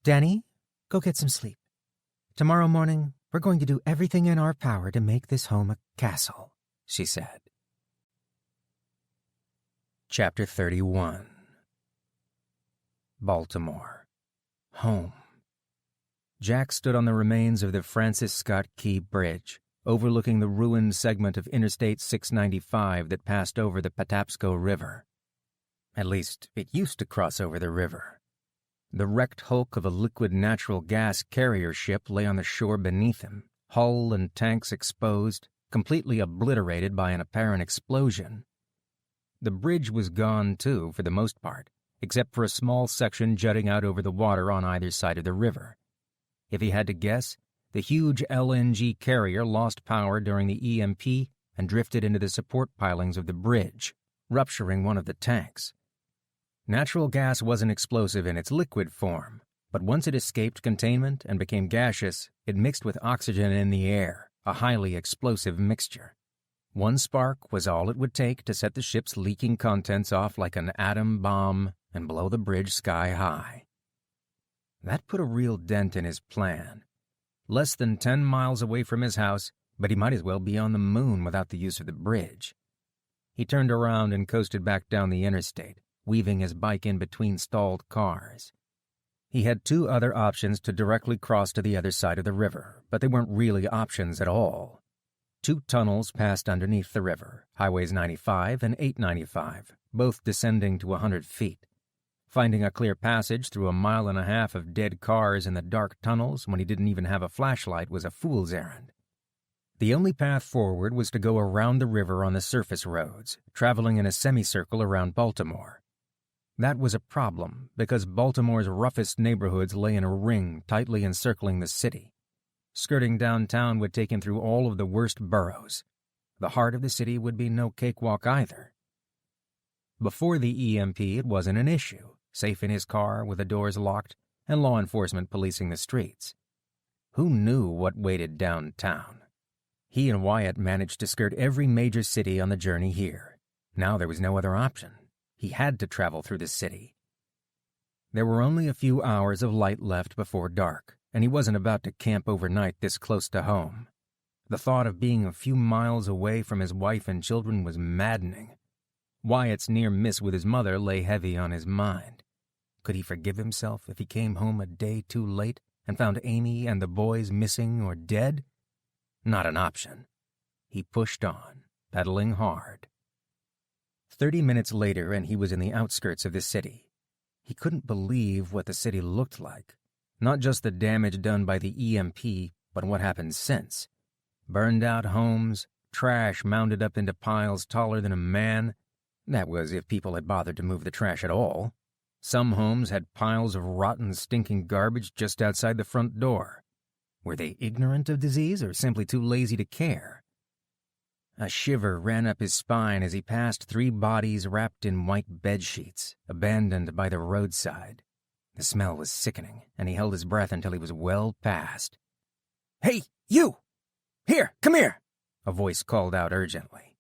Danny, go get some sleep. Tomorrow morning, we're going to do everything in our power to make this home a castle, she said. Chapter 31. Baltimore. Home. Jack stood on the remains of the Francis Scott Key Bridge, overlooking the ruined segment of Interstate 695 that passed over the Patapsco River. At least, it used to cross over the river. The wrecked hulk of a liquid natural gas carrier ship lay on the shore beneath him, hull and tanks exposed, completely obliterated by an apparent explosion. The bridge was gone, too, for the most part, except for a small section jutting out over the water on either side of the river. If he had to guess, the huge LNG carrier lost power during the EMP and drifted into the support pilings of the bridge, rupturing one of the tanks. Natural gas wasn't explosive in its liquid form, but once it escaped containment and became gaseous, it mixed with oxygen in the air, a highly explosive mixture. One spark was all it would take to set the ship's leaking contents off like an atom bomb and blow the bridge sky high. That put a real dent in his plan. Less than 10 miles away from his house, but he might as well be on the moon without the use of the bridge. He turned around and coasted back down the interstate, weaving his bike in between stalled cars. He had two other options to directly cross to the other side of the river, but they weren't really options at all. Two tunnels passed underneath the river, Highways 95 and 895, both descending to 100 feet. Finding a clear passage through 1.5 miles of dead cars in the dark tunnels when he didn't even have a flashlight was a fool's errand. The only path forward was to go around the river on the surface roads, traveling in a semicircle around Baltimore. That was a problem because Baltimore's roughest neighborhoods lay in a ring tightly encircling the city. Skirting downtown would take him through all of the worst boroughs. The heart of the city would be no cakewalk either. Before the EMP, it wasn't an issue, safe in his car with the doors locked and law enforcement policing the streets. Who knew what waited downtown? He and Wyatt managed to skirt every major city on the journey here. Now there was no other option. He had to travel through the city. There were only a few hours of light left before dark, and he wasn't about to camp overnight this close to home. The thought of being a few miles away from his wife and children was maddening. Wyatt's near miss with his mother lay heavy on his mind. Could he forgive himself if he came home a day too late and found Amy and the boys missing or dead? Not an option. He pushed on, pedaling hard. 30 minutes later, and he was in the outskirts of the city. He couldn't believe what the city looked like. Not just the damage done by the EMP, but what happened since. Burned-out homes, trash mounded up into piles taller than a man. That was if people had bothered to move the trash at all. Some homes had piles of rotten, stinking garbage just outside the front door. Were they ignorant of disease or simply too lazy to care? A shiver ran up his spine as he passed 3 bodies wrapped in white bedsheets, abandoned by the roadside. The smell was sickening, and he held his breath until he was well past. "Hey, you! Here, come here!" a voice called out urgently.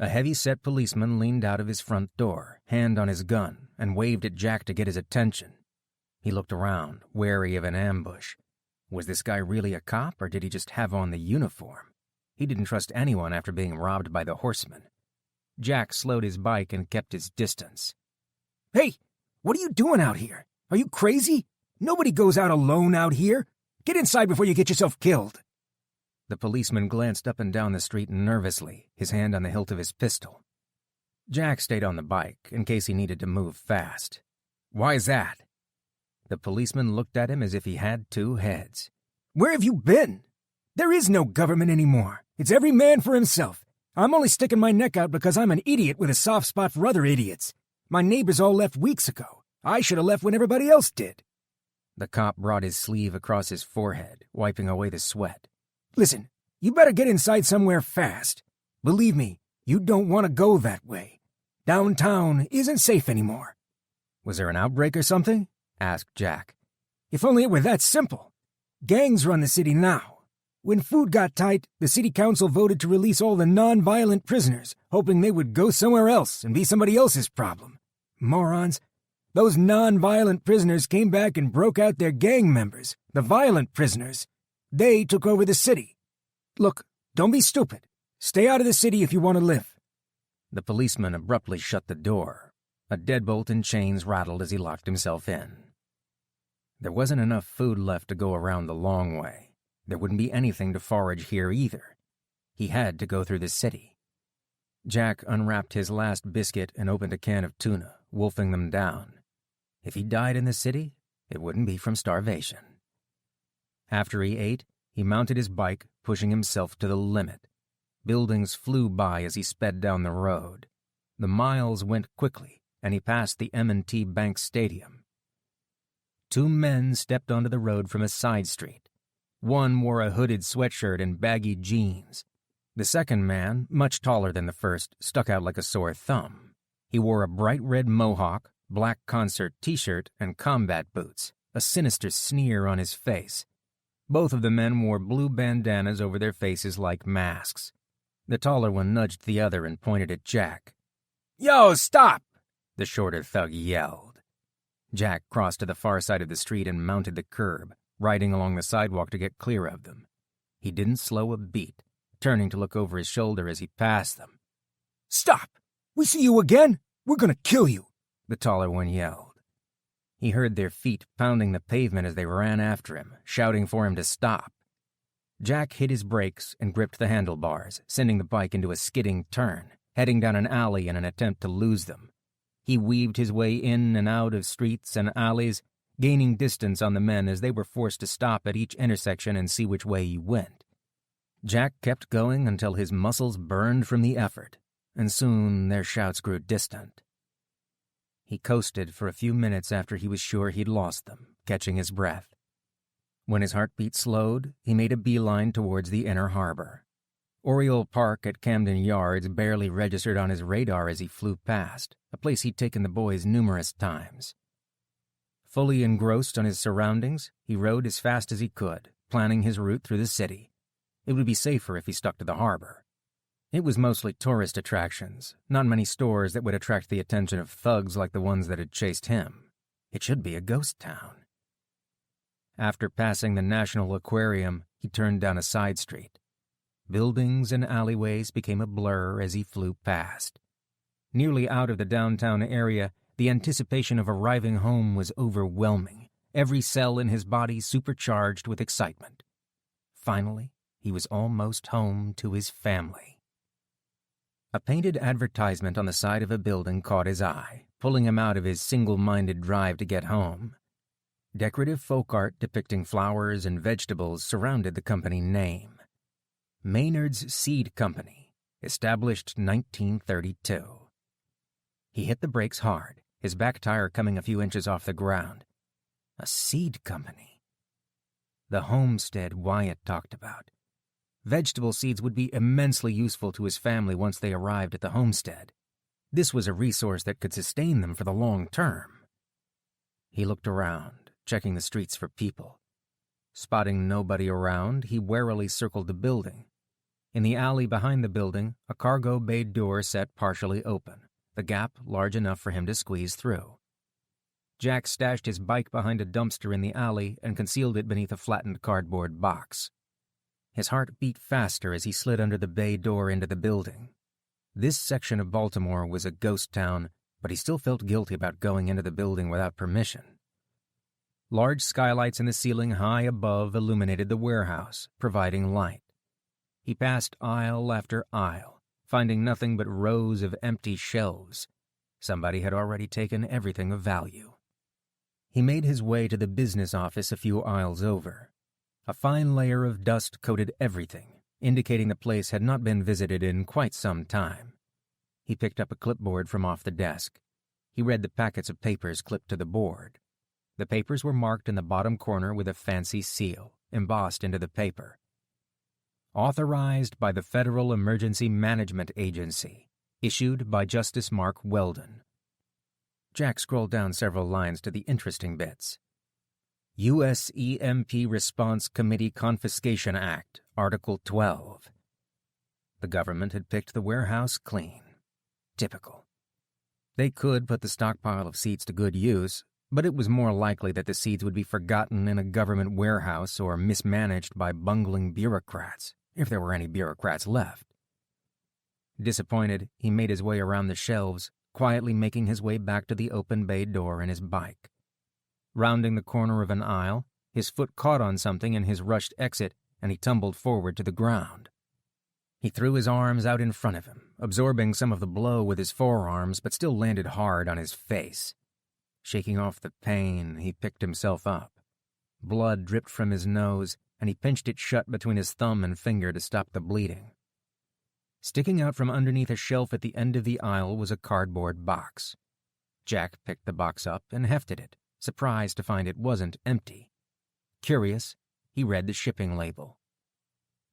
A heavy-set policeman leaned out of his front door, hand on his gun, and waved at Jack to get his attention. He looked around, wary of an ambush. Was this guy really a cop, or did he just have on the uniform? He didn't trust anyone after being robbed by the horsemen. Jack slowed his bike and kept his distance. "Hey, what are you doing out here? Are you crazy? Nobody goes out alone out here. Get inside before you get yourself killed." The policeman glanced up and down the street nervously, his hand on the hilt of his pistol. Jack stayed on the bike in case he needed to move fast. "Why's that?" The policeman looked at him as if he had 2 heads. "Where have you been? There is no government anymore. It's every man for himself. I'm only sticking my neck out because I'm an idiot with a soft spot for other idiots. My neighbors all left weeks ago. I should have left when everybody else did." The cop brought his sleeve across his forehead, wiping away the sweat. "Listen, you better get inside somewhere fast. Believe me, you don't want to go that way. Downtown isn't safe anymore." "Was there an outbreak or something?" asked Jack. "If only it were that simple. Gangs run the city now. When food got tight, the city council voted to release all the non-violent prisoners, hoping they would go somewhere else and be somebody else's problem. Morons. Those non-violent prisoners came back and broke out their gang members, the violent prisoners. They took over the city. Look, don't be stupid. Stay out of the city if you want to live." The policeman abruptly shut the door. A deadbolt and chains rattled as he locked himself in. There wasn't enough food left to go around the long way. There wouldn't be anything to forage here either. He had to go through the city. Jack unwrapped his last biscuit and opened a can of tuna, wolfing them down. If he died in the city, it wouldn't be from starvation. After he ate, he mounted his bike, pushing himself to the limit. Buildings flew by as he sped down the road. The miles went quickly, and he passed the M&T Bank Stadium. 2 men stepped onto the road from a side street. One wore a hooded sweatshirt and baggy jeans. The second man, much taller than the first, stuck out like a sore thumb. He wore a bright red mohawk, black concert t-shirt, and combat boots, a sinister sneer on his face. Both of the men wore blue bandanas over their faces like masks. The taller one nudged the other and pointed at Jack. "Yo, stop!" the shorter thug yelled. Jack crossed to the far side of the street and mounted the curb, riding along the sidewalk to get clear of them. He didn't slow a beat, turning to look over his shoulder as he passed them. "Stop! We see you again? We're gonna kill you!" the taller one yelled. He heard their feet pounding the pavement as they ran after him, shouting for him to stop. Jack hit his brakes and gripped the handlebars, sending the bike into a skidding turn, heading down an alley in an attempt to lose them. He weaved his way in and out of streets and alleys, gaining distance on the men as they were forced to stop at each intersection and see which way he went. Jack kept going until his muscles burned from the effort, and soon their shouts grew distant. He coasted for a few minutes after he was sure he'd lost them, catching his breath. When his heartbeat slowed, he made a beeline towards the inner harbor. Oriole Park at Camden Yards barely registered on his radar as he flew past, a place he'd taken the boys numerous times. Fully engrossed on his surroundings, he rode as fast as he could, planning his route through the city. It would be safer if he stuck to the harbor. It was mostly tourist attractions, not many stores that would attract the attention of thugs like the ones that had chased him. It should be a ghost town. After passing the National Aquarium, he turned down a side street. Buildings and alleyways became a blur as he flew past. Nearly out of the downtown area, the anticipation of arriving home was overwhelming, every cell in his body supercharged with excitement. Finally, he was almost home to his family. A painted advertisement on the side of a building caught his eye, pulling him out of his single-minded drive to get home. Decorative folk art depicting flowers and vegetables surrounded the company name. Maynard's Seed Company, established 1932. He hit the brakes hard, his back tire coming a few inches off the ground. A seed company. The homestead Wyatt talked about. Vegetable seeds would be immensely useful to his family once they arrived at the homestead. This was a resource that could sustain them for the long term. He looked around, checking the streets for people. Spotting nobody around, he warily circled the building. In the alley behind the building, a cargo bay door sat partially open, the gap large enough for him to squeeze through. Jack stashed his bike behind a dumpster in the alley and concealed it beneath a flattened cardboard box. His heart beat faster as he slid under the bay door into the building. This section of Baltimore was a ghost town, but he still felt guilty about going into the building without permission. Large skylights in the ceiling high above illuminated the warehouse, providing light. He passed aisle after aisle, finding nothing but rows of empty shelves. Somebody had already taken everything of value. He made his way to the business office a few aisles over. A fine layer of dust coated everything, indicating the place had not been visited in quite some time. He picked up a clipboard from off the desk. He read the packets of papers clipped to the board. The papers were marked in the bottom corner with a fancy seal, embossed into the paper. Authorized by the Federal Emergency Management Agency, issued by Justice Mark Weldon. Jack scrolled down several lines to the interesting bits. U.S. EMP Response Committee Confiscation Act, Article 12. The government had picked the warehouse clean. Typical. They could put the stockpile of seeds to good use, but it was more likely that the seeds would be forgotten in a government warehouse or mismanaged by bungling bureaucrats, if there were any bureaucrats left. Disappointed, he made his way around the shelves, quietly making his way back to the open bay door in his bike. Rounding the corner of an aisle, his foot caught on something in his rushed exit, and he tumbled forward to the ground. He threw his arms out in front of him, absorbing some of the blow with his forearms, but still landed hard on his face. Shaking off the pain, he picked himself up. Blood dripped from his nose, and he pinched it shut between his thumb and finger to stop the bleeding. Sticking out from underneath a shelf at the end of the aisle was a cardboard box. Jack picked the box up and hefted it, surprised to find it wasn't empty. Curious, he read the shipping label.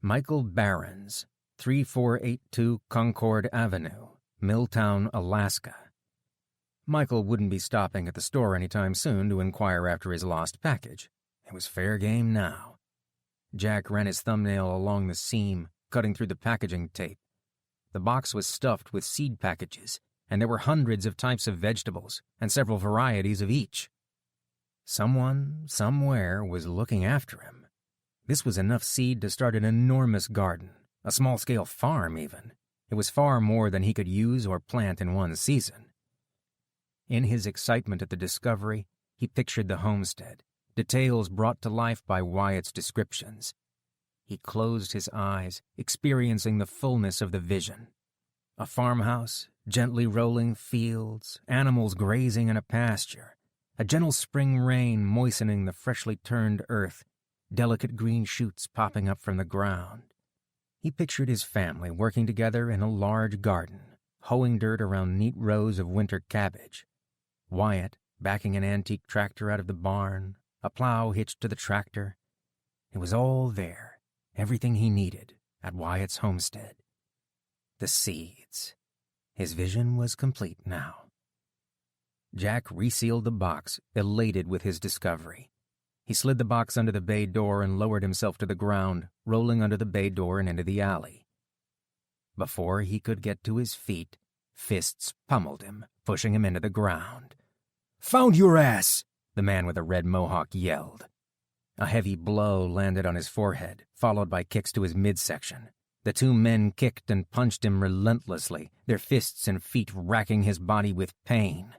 Michael Barron's, 3482 Concord Avenue, Milltown, Alaska. Michael wouldn't be stopping at the store anytime soon to inquire after his lost package. It was fair game now. Jack ran his thumbnail along the seam, cutting through the packaging tape. The box was stuffed with seed packages, and there were hundreds of types of vegetables and several varieties of each. Someone, somewhere, was looking after him. This was enough seed to start an enormous garden, a small-scale farm even. It was far more than he could use or plant in one season. In his excitement at the discovery, he pictured the homestead, details brought to life by Wyatt's descriptions. He closed his eyes, experiencing the fullness of the vision. A farmhouse, Gently rolling fields, animals grazing in a pasture, a gentle spring rain moistening the freshly turned earth, delicate green shoots popping up from the ground. He pictured his family working together in a large garden, hoeing dirt around neat rows of winter cabbage. Wyatt backing an antique tractor out of the barn, a plow hitched to the tractor. It was all there, everything he needed at Wyatt's homestead. The seeds. His vision was complete now. Jack resealed the box, elated with his discovery. He slid the box under the bay door and lowered himself to the ground, rolling under the bay door and into the alley. Before he could get to his feet, fists pummeled him, pushing him into the ground. "Found your ass!" the man with a red mohawk yelled. A heavy blow landed on his forehead, followed by kicks to his midsection. The two men kicked and punched him relentlessly, their fists and feet racking his body with pain.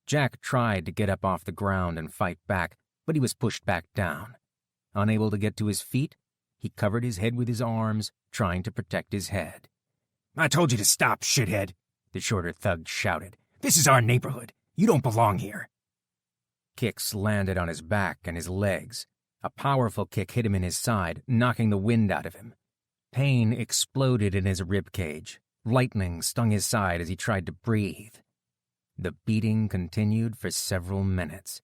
Jack tried to get up off the ground and fight back, but he was pushed back down. Unable to get to his feet, he covered his head with his arms, trying to protect his head. "I told you to stop, shithead," the shorter thug shouted. "This is our neighborhood. You don't belong here." Kicks landed on his back and his legs. A powerful kick hit him in his side, knocking the wind out of him. Pain exploded in his ribcage. Lightning stung his side as he tried to breathe. The beating continued for several minutes.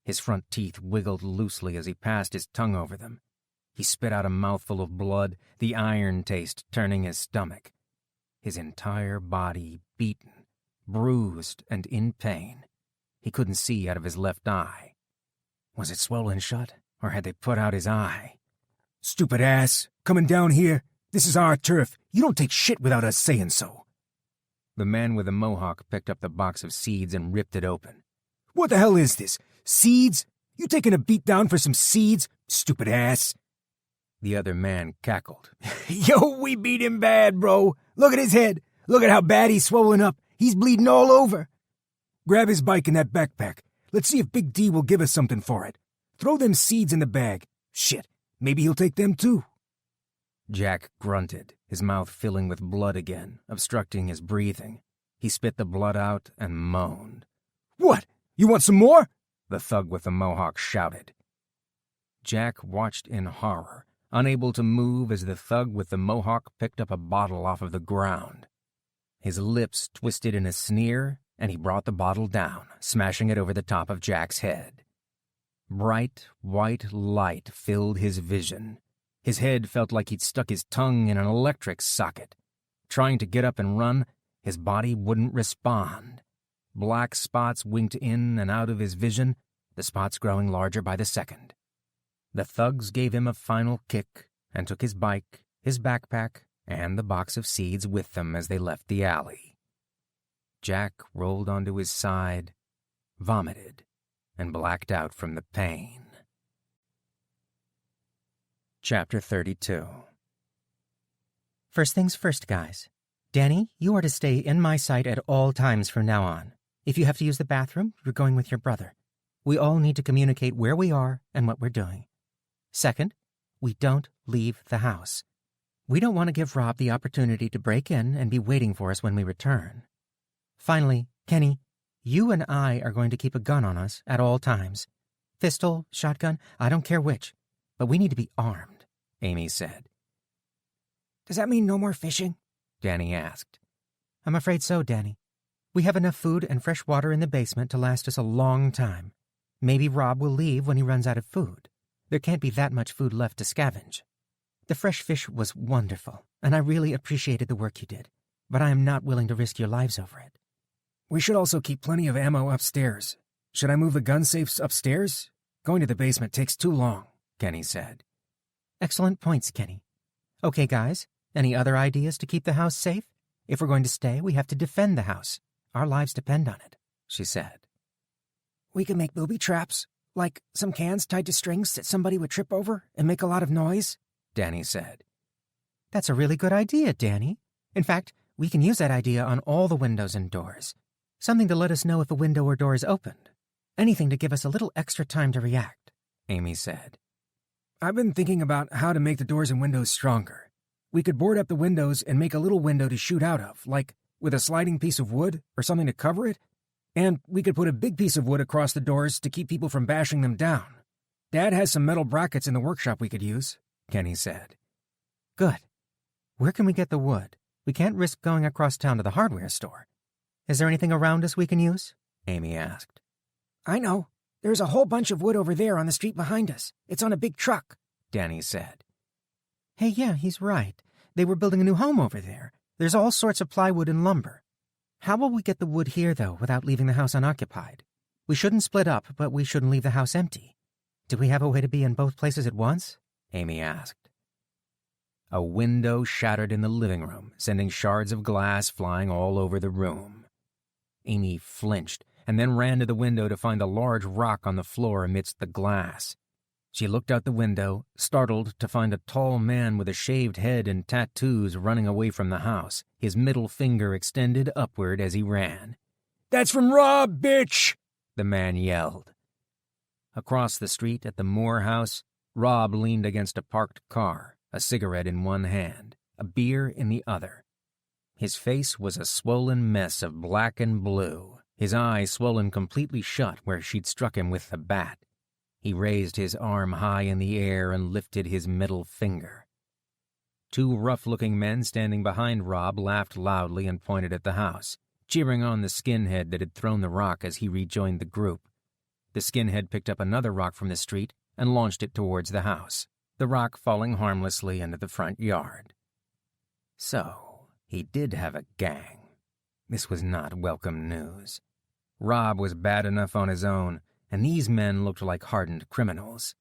His front teeth wiggled loosely as he passed his tongue over them. He spit out a mouthful of blood, the iron taste turning his stomach. His entire body beaten, bruised, and in pain. He couldn't see out of his left eye. Was it swollen shut, or had they put out his eye? "Stupid ass, coming down here. This is our turf. You don't take shit without us saying so." The man with the mohawk picked up the box of seeds and ripped it open. "What the hell is this? Seeds? You taking a beat down for some seeds, stupid ass?" The other man cackled. "Yo, we beat him bad, bro. Look at his head. Look at how bad he's swollen up. He's bleeding all over. Grab his bike and that backpack. Let's see if Big D will give us something for it. Throw them seeds in the bag. Shit, maybe he'll take them too." Jack grunted, his mouth filling with blood again, obstructing his breathing. He spit the blood out and moaned. "What? You want some more?" the thug with the mohawk shouted. Jack watched in horror, unable to move as the thug with the mohawk picked up a bottle off of the ground. His lips twisted in a sneer, and he brought the bottle down, smashing it over the top of Jack's head. Bright, white light filled his vision. His head felt like he'd stuck his tongue in an electric socket. Trying to get up and run, his body wouldn't respond. Black spots winked in and out of his vision, the spots growing larger by the second. The thugs gave him a final kick and took his bike, his backpack, and the box of seeds with them as they left the alley. Jack rolled onto his side, vomited, and blacked out from the pain. Chapter 32. First things first, guys. Danny, you are to stay in my sight at all times from now on. If you have to use the bathroom, you're going with your brother. We all need to communicate where we are and what we're doing. Second, we don't leave the house. We don't want to give Rob the opportunity to break in and be waiting for us when we return. Finally, Kenny, you and I are going to keep a gun on us at all times. Pistol, shotgun, I don't care which. But we need to be armed, Amy said. "Does that mean no more fishing?" Danny asked. I'm afraid so, Danny. We have enough food and fresh water in the basement to last us a long time. Maybe Rob will leave when he runs out of food. There can't be that much food left to scavenge. The fresh fish was wonderful, and I really appreciated the work you did, but I am not willing to risk your lives over it. "We should also keep plenty of ammo upstairs. Should I move the gun safes upstairs? Going to the basement takes too long," Kenny said. Excellent points, Kenny. Okay, guys, any other ideas to keep the house safe? If we're going to stay, we have to defend the house. Our lives depend on it, she said. "We can make booby traps, like some cans tied to strings that somebody would trip over and make a lot of noise," Danny said. That's a really good idea, Danny. In fact, we can use that idea on all the windows and doors. Something to let us know if a window or door is opened. Anything to give us a little extra time to react, Amy said. "I've been thinking about how to make the doors and windows stronger. We could board up the windows and make a little window to shoot out of, like with a sliding piece of wood or something to cover it. And we could put a big piece of wood across the doors to keep people from bashing them down. Dad has some metal brackets in the workshop we could use, Kenny said. Good. Where can we get the wood? We can't risk going across town to the hardware store. Is there anything around us we can use? Amy asked. I know. There's a whole bunch of wood over there on the street behind us. It's on a big truck, Danny said. Hey, yeah, he's right. They were building a new home over there. There's all sorts of plywood and lumber. How will we get the wood here, though, without leaving the house unoccupied? We shouldn't split up, but we shouldn't leave the house empty. Do we have a way to be in both places at once? Amy asked. A window shattered in the living room, sending shards of glass flying all over the room. Amy flinched and then ran to the window to find a large rock on the floor amidst the glass. She looked out the window, startled to find a tall man with a shaved head and tattoos running away from the house, his middle finger extended upward as he ran. "That's from Rob, bitch!" the man yelled. Across the street at the Moore house, Rob leaned against a parked car, a cigarette in one hand, a beer in the other. His face was a swollen mess of black and blue, his eyes swollen completely shut where she'd struck him with the bat. He raised his arm high in the air and lifted his middle finger. Two rough-looking men standing behind Rob laughed loudly and pointed at the house, cheering on the skinhead that had thrown the rock as he rejoined the group. The skinhead picked up another rock from the street and launched it towards the house, the rock falling harmlessly into the front yard. So, he did have a gang. This was not welcome news. Rob was bad enough on his own, and these men looked like hardened criminals.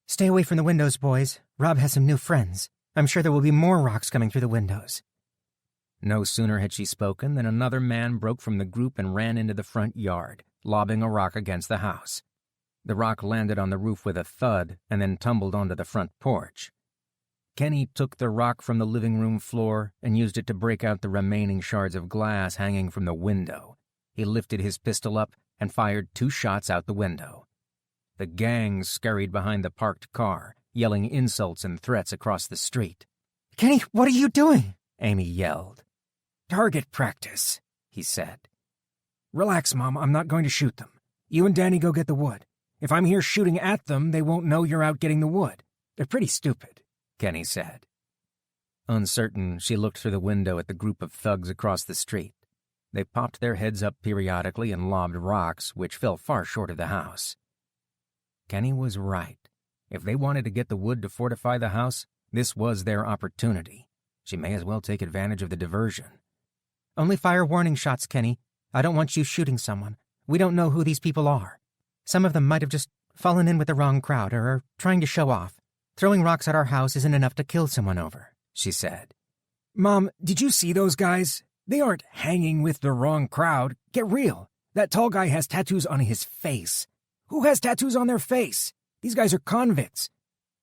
Stay away from the windows, boys. Rob has some new friends. I'm sure there will be more rocks coming through the windows. No sooner had she spoken than another man broke from the group and ran into the front yard, lobbing a rock against the house. The rock landed on the roof with a thud and then tumbled onto the front porch. Kenny took the rock from the living room floor and used it to break out the remaining shards of glass hanging from the window. He lifted his pistol up and fired 2 shots out the window. The gang scurried behind the parked car, yelling insults and threats across the street. "Kenny, what are you doing?" Amy yelled. "Target practice," he said. "Relax, Mom, I'm not going to shoot them. You and Danny go get the wood. If I'm here shooting at them, they won't know you're out getting the wood. They're pretty stupid," Kenny said. Uncertain, she looked through the window at the group of thugs across the street. They popped their heads up periodically and lobbed rocks, which fell far short of the house. Kenny was right. If they wanted to get the wood to fortify the house, this was their opportunity. She may as well take advantage of the diversion. Only fire warning shots, Kenny. I don't want you shooting someone. We don't know who these people are. Some of them might have just fallen in with the wrong crowd or are trying to show off. Throwing rocks at our house isn't enough to kill someone over, she said. "Mom, did you see those guys? They aren't hanging with the wrong crowd. Get real. That tall guy has tattoos on his face. Who has tattoos on their face? These guys are convicts.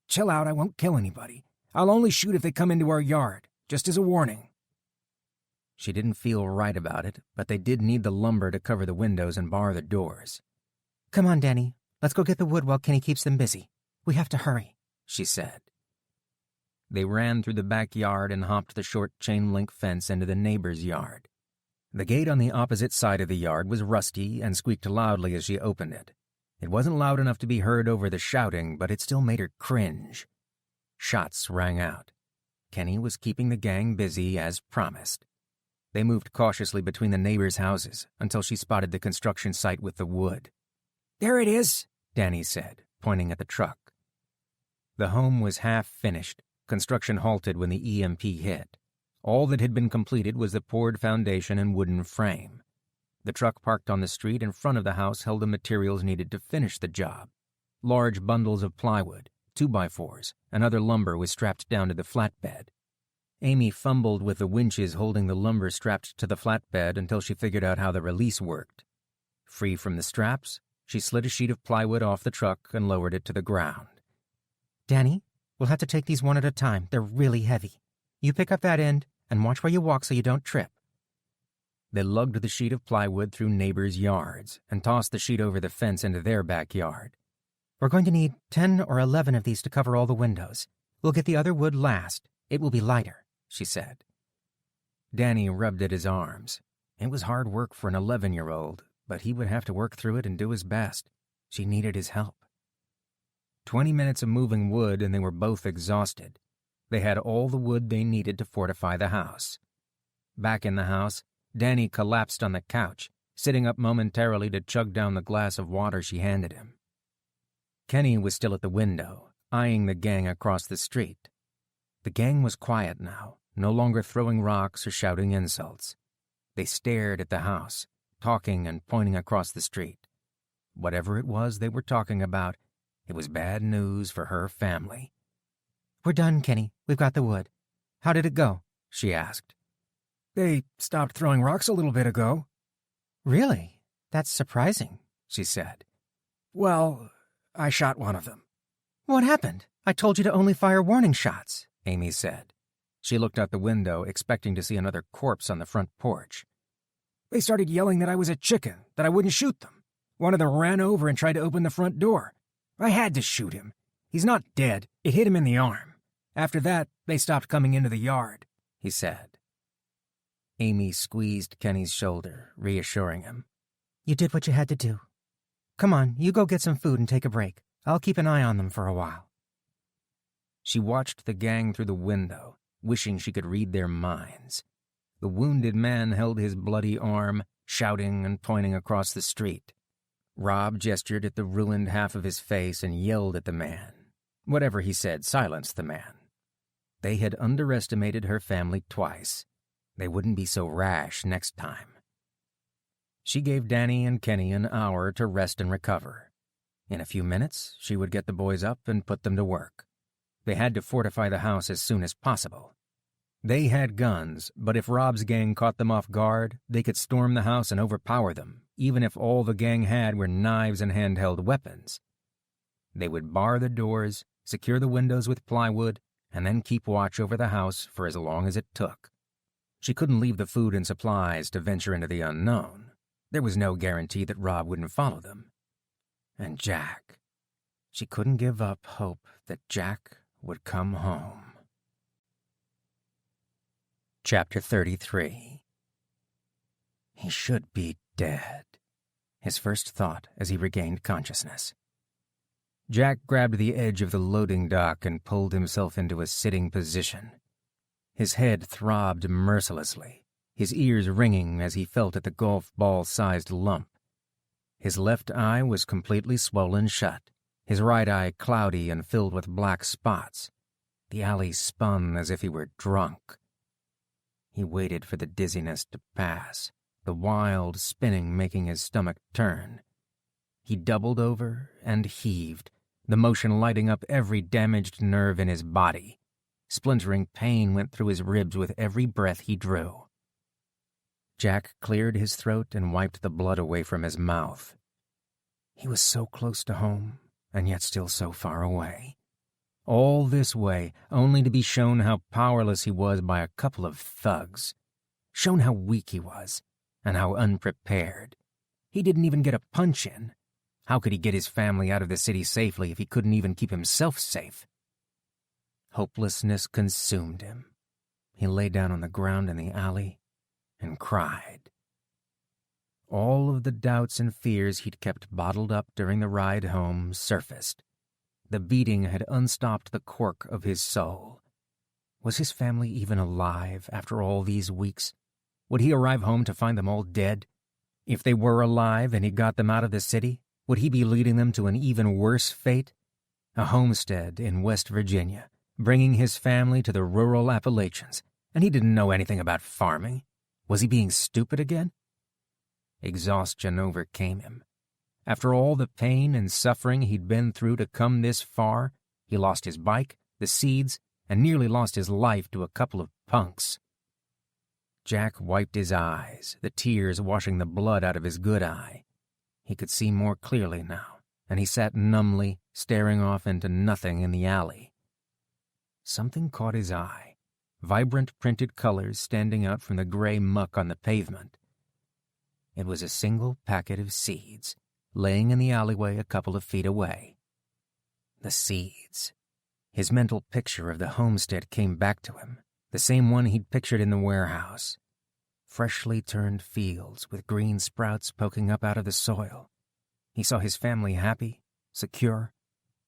Chill out, I won't kill anybody. I'll only shoot if they come into our yard, just as a warning." She didn't feel right about it, but they did need the lumber to cover the windows and bar the doors. "Come on, Danny. Let's go get the wood while Kenny keeps them busy. We have to hurry," she said. They ran through the backyard and hopped the short chain-link fence into the neighbor's yard. The gate on the opposite side of the yard was rusty and squeaked loudly as she opened it. It wasn't loud enough to be heard over the shouting, but it still made her cringe. Shots rang out. Kenny was keeping the gang busy as promised. They moved cautiously between the neighbors' houses until she spotted the construction site with the wood. "There it is," Danny said, pointing at the truck. The home was half finished. Construction halted when the EMP hit. All that had been completed was the poured foundation and wooden frame. The truck parked on the street in front of the house held the materials needed to finish the job. Large bundles of plywood, 2x4s, and other lumber was strapped down to the flatbed. Amy fumbled with the winches holding the lumber strapped to the flatbed until she figured out how the release worked. Free from the straps, she slid a sheet of plywood off the truck and lowered it to the ground. "Danny, we'll have to take these one at a time. They're really heavy. You pick up that end and watch where you walk so you don't trip." They lugged the sheet of plywood through neighbors' yards and tossed the sheet over the fence into their backyard. "We're going to need 10 or 11 of these to cover all the windows. We'll get the other wood last. It will be lighter," she said. Danny rubbed at his arms. It was hard work for an 11-year-old, but he would have to work through it and do his best. She needed his help. 20 minutes of moving wood and they were both exhausted. They had all the wood they needed to fortify the house. Back in the house, Danny collapsed on the couch, sitting up momentarily to chug down the glass of water she handed him. Kenny was still at the window, eyeing the gang across the street. The gang was quiet now, no longer throwing rocks or shouting insults. They stared at the house, talking and pointing across the street. Whatever it was they were talking about, it was bad news for her family. "We're done, Kenny. We've got the wood. How did it go?" she asked. "They stopped throwing rocks a little bit ago." "Really? That's surprising," she said. "Well, I shot one of them." "What happened? I told you to only fire warning shots," Amy said. She looked out the window, expecting to see another corpse on the front porch. "They started yelling that I was a chicken, that I wouldn't shoot them. One of them ran over and tried to open the front door. I had to shoot him. He's not dead. It hit him in the arm. After that, they stopped coming into the yard," he said. Amy squeezed Kenny's shoulder, reassuring him. "You did what you had to do. Come on, you go get some food and take a break. I'll keep an eye on them for a while." She watched the gang through the window, wishing she could read their minds. The wounded man held his bloody arm, shouting and pointing across the street. Rob gestured at the ruined half of his face and yelled at the man. Whatever he said silenced the man. They had underestimated her family twice. They wouldn't be so rash next time. She gave Danny and Kenny an hour to rest and recover. In a few minutes, she would get the boys up and put them to work. They had to fortify the house as soon as possible. They had guns, but if Rob's gang caught them off guard, they could storm the house and overpower them, even if all the gang had were knives and handheld weapons. They would bar the doors, secure the windows with plywood, and then keep watch over the house for as long as it took. She couldn't leave the food and supplies to venture into the unknown. There was no guarantee that Rob wouldn't follow them. And Jack. She couldn't give up hope that Jack would come home. Chapter 33. He should be dead, his first thought as he regained consciousness. Jack grabbed the edge of the loading dock and pulled himself into a sitting position. His head throbbed mercilessly, his ears ringing as he felt at the golf ball-sized lump. His left eye was completely swollen shut, his right eye cloudy and filled with black spots. The alley spun as if he were drunk. He waited for the dizziness to pass, the wild spinning making his stomach turn. He doubled over and heaved, the motion lighting up every damaged nerve in his body. Splintering pain went through his ribs with every breath he drew. Jack cleared his throat and wiped the blood away from his mouth. He was so close to home, and yet still so far away. All this way, only to be shown how powerless he was by a couple of thugs. Shown how weak he was, and how unprepared. He didn't even get a punch in. How could he get his family out of the city safely if he couldn't even keep himself safe? Hopelessness consumed him. He lay down on the ground in the alley and cried. All of the doubts and fears he'd kept bottled up during the ride home surfaced. The beating had unstopped the cork of his soul. Was his family even alive after all these weeks? Would he arrive home to find them all dead? If they were alive and he got them out of the city, would he be leading them to an even worse fate? A homestead in West Virginia, bringing his family to the rural Appalachians, and he didn't know anything about farming. Was he being stupid again? Exhaustion overcame him. After all the pain and suffering he'd been through to come this far, he lost his bike, the seeds, and nearly lost his life to a couple of punks. Jack wiped his eyes, the tears washing the blood out of his good eye. He could see more clearly now, and he sat numbly, staring off into nothing in the alley. Something caught his eye, vibrant printed colors standing out from the gray muck on the pavement. It was a single packet of seeds, laying in the alleyway a couple of feet away. The seeds. His mental picture of the homestead came back to him, the same one he'd pictured in the warehouse. Freshly turned fields with green sprouts poking up out of the soil. He saw his family happy, secure,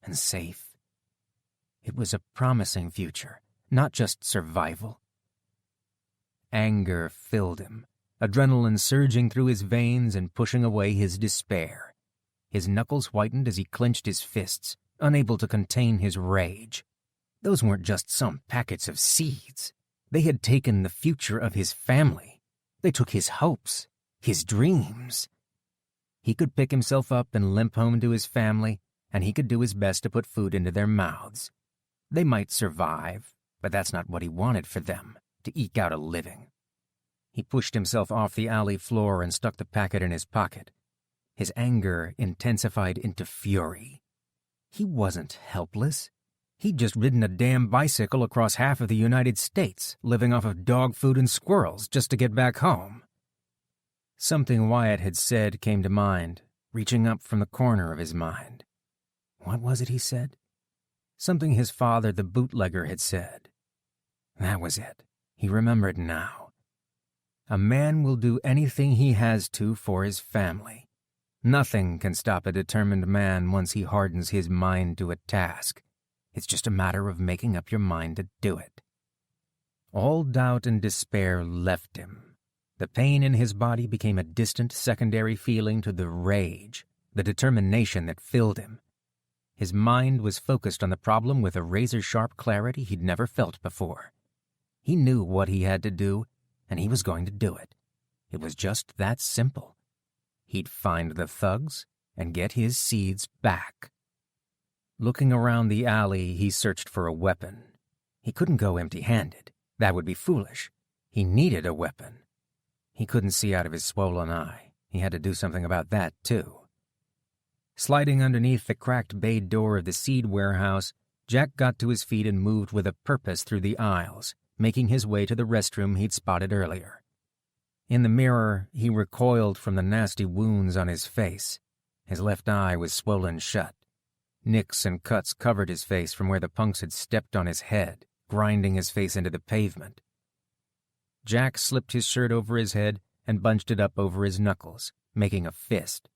and safe. It was a promising future, not just survival. Anger filled him, adrenaline surging through his veins and pushing away his despair. His knuckles whitened as he clenched his fists, unable to contain his rage. Those weren't just some packets of seeds. They had taken the future of his family. They took his hopes, his dreams. He could pick himself up and limp home to his family, and he could do his best to put food into their mouths. They might survive, but that's not what he wanted for them, to eke out a living. He pushed himself off the alley floor and stuck the packet in his pocket. His anger intensified into fury. He wasn't helpless. He'd just ridden a damn bicycle across half of the United States, living off of dog food and squirrels just to get back home. Something Wyatt had said came to mind, reaching up from the corner of his mind. What was it he said? Something his father, the bootlegger, had said. That was it. He remembered now. A man will do anything he has to for his family. Nothing can stop a determined man once he hardens his mind to a task. It's just a matter of making up your mind to do it. All doubt and despair left him. The pain in his body became a distant secondary feeling to the rage, the determination that filled him. His mind was focused on the problem with a razor-sharp clarity he'd never felt before. He knew what he had to do, and he was going to do it. It was just that simple. He'd find the thugs and get his seeds back. Looking around the alley, he searched for a weapon. He couldn't go empty-handed. That would be foolish. He needed a weapon. He couldn't see out of his swollen eye. He had to do something about that, too. Sliding underneath the cracked bay door of the seed warehouse, Jack got to his feet and moved with a purpose through the aisles, making his way to the restroom he'd spotted earlier. In the mirror, he recoiled from the nasty wounds on his face. His left eye was swollen shut. Nicks and cuts covered his face from where the punks had stepped on his head, grinding his face into the pavement. Jack slipped his shirt over his head and bunched it up over his knuckles, making a fist.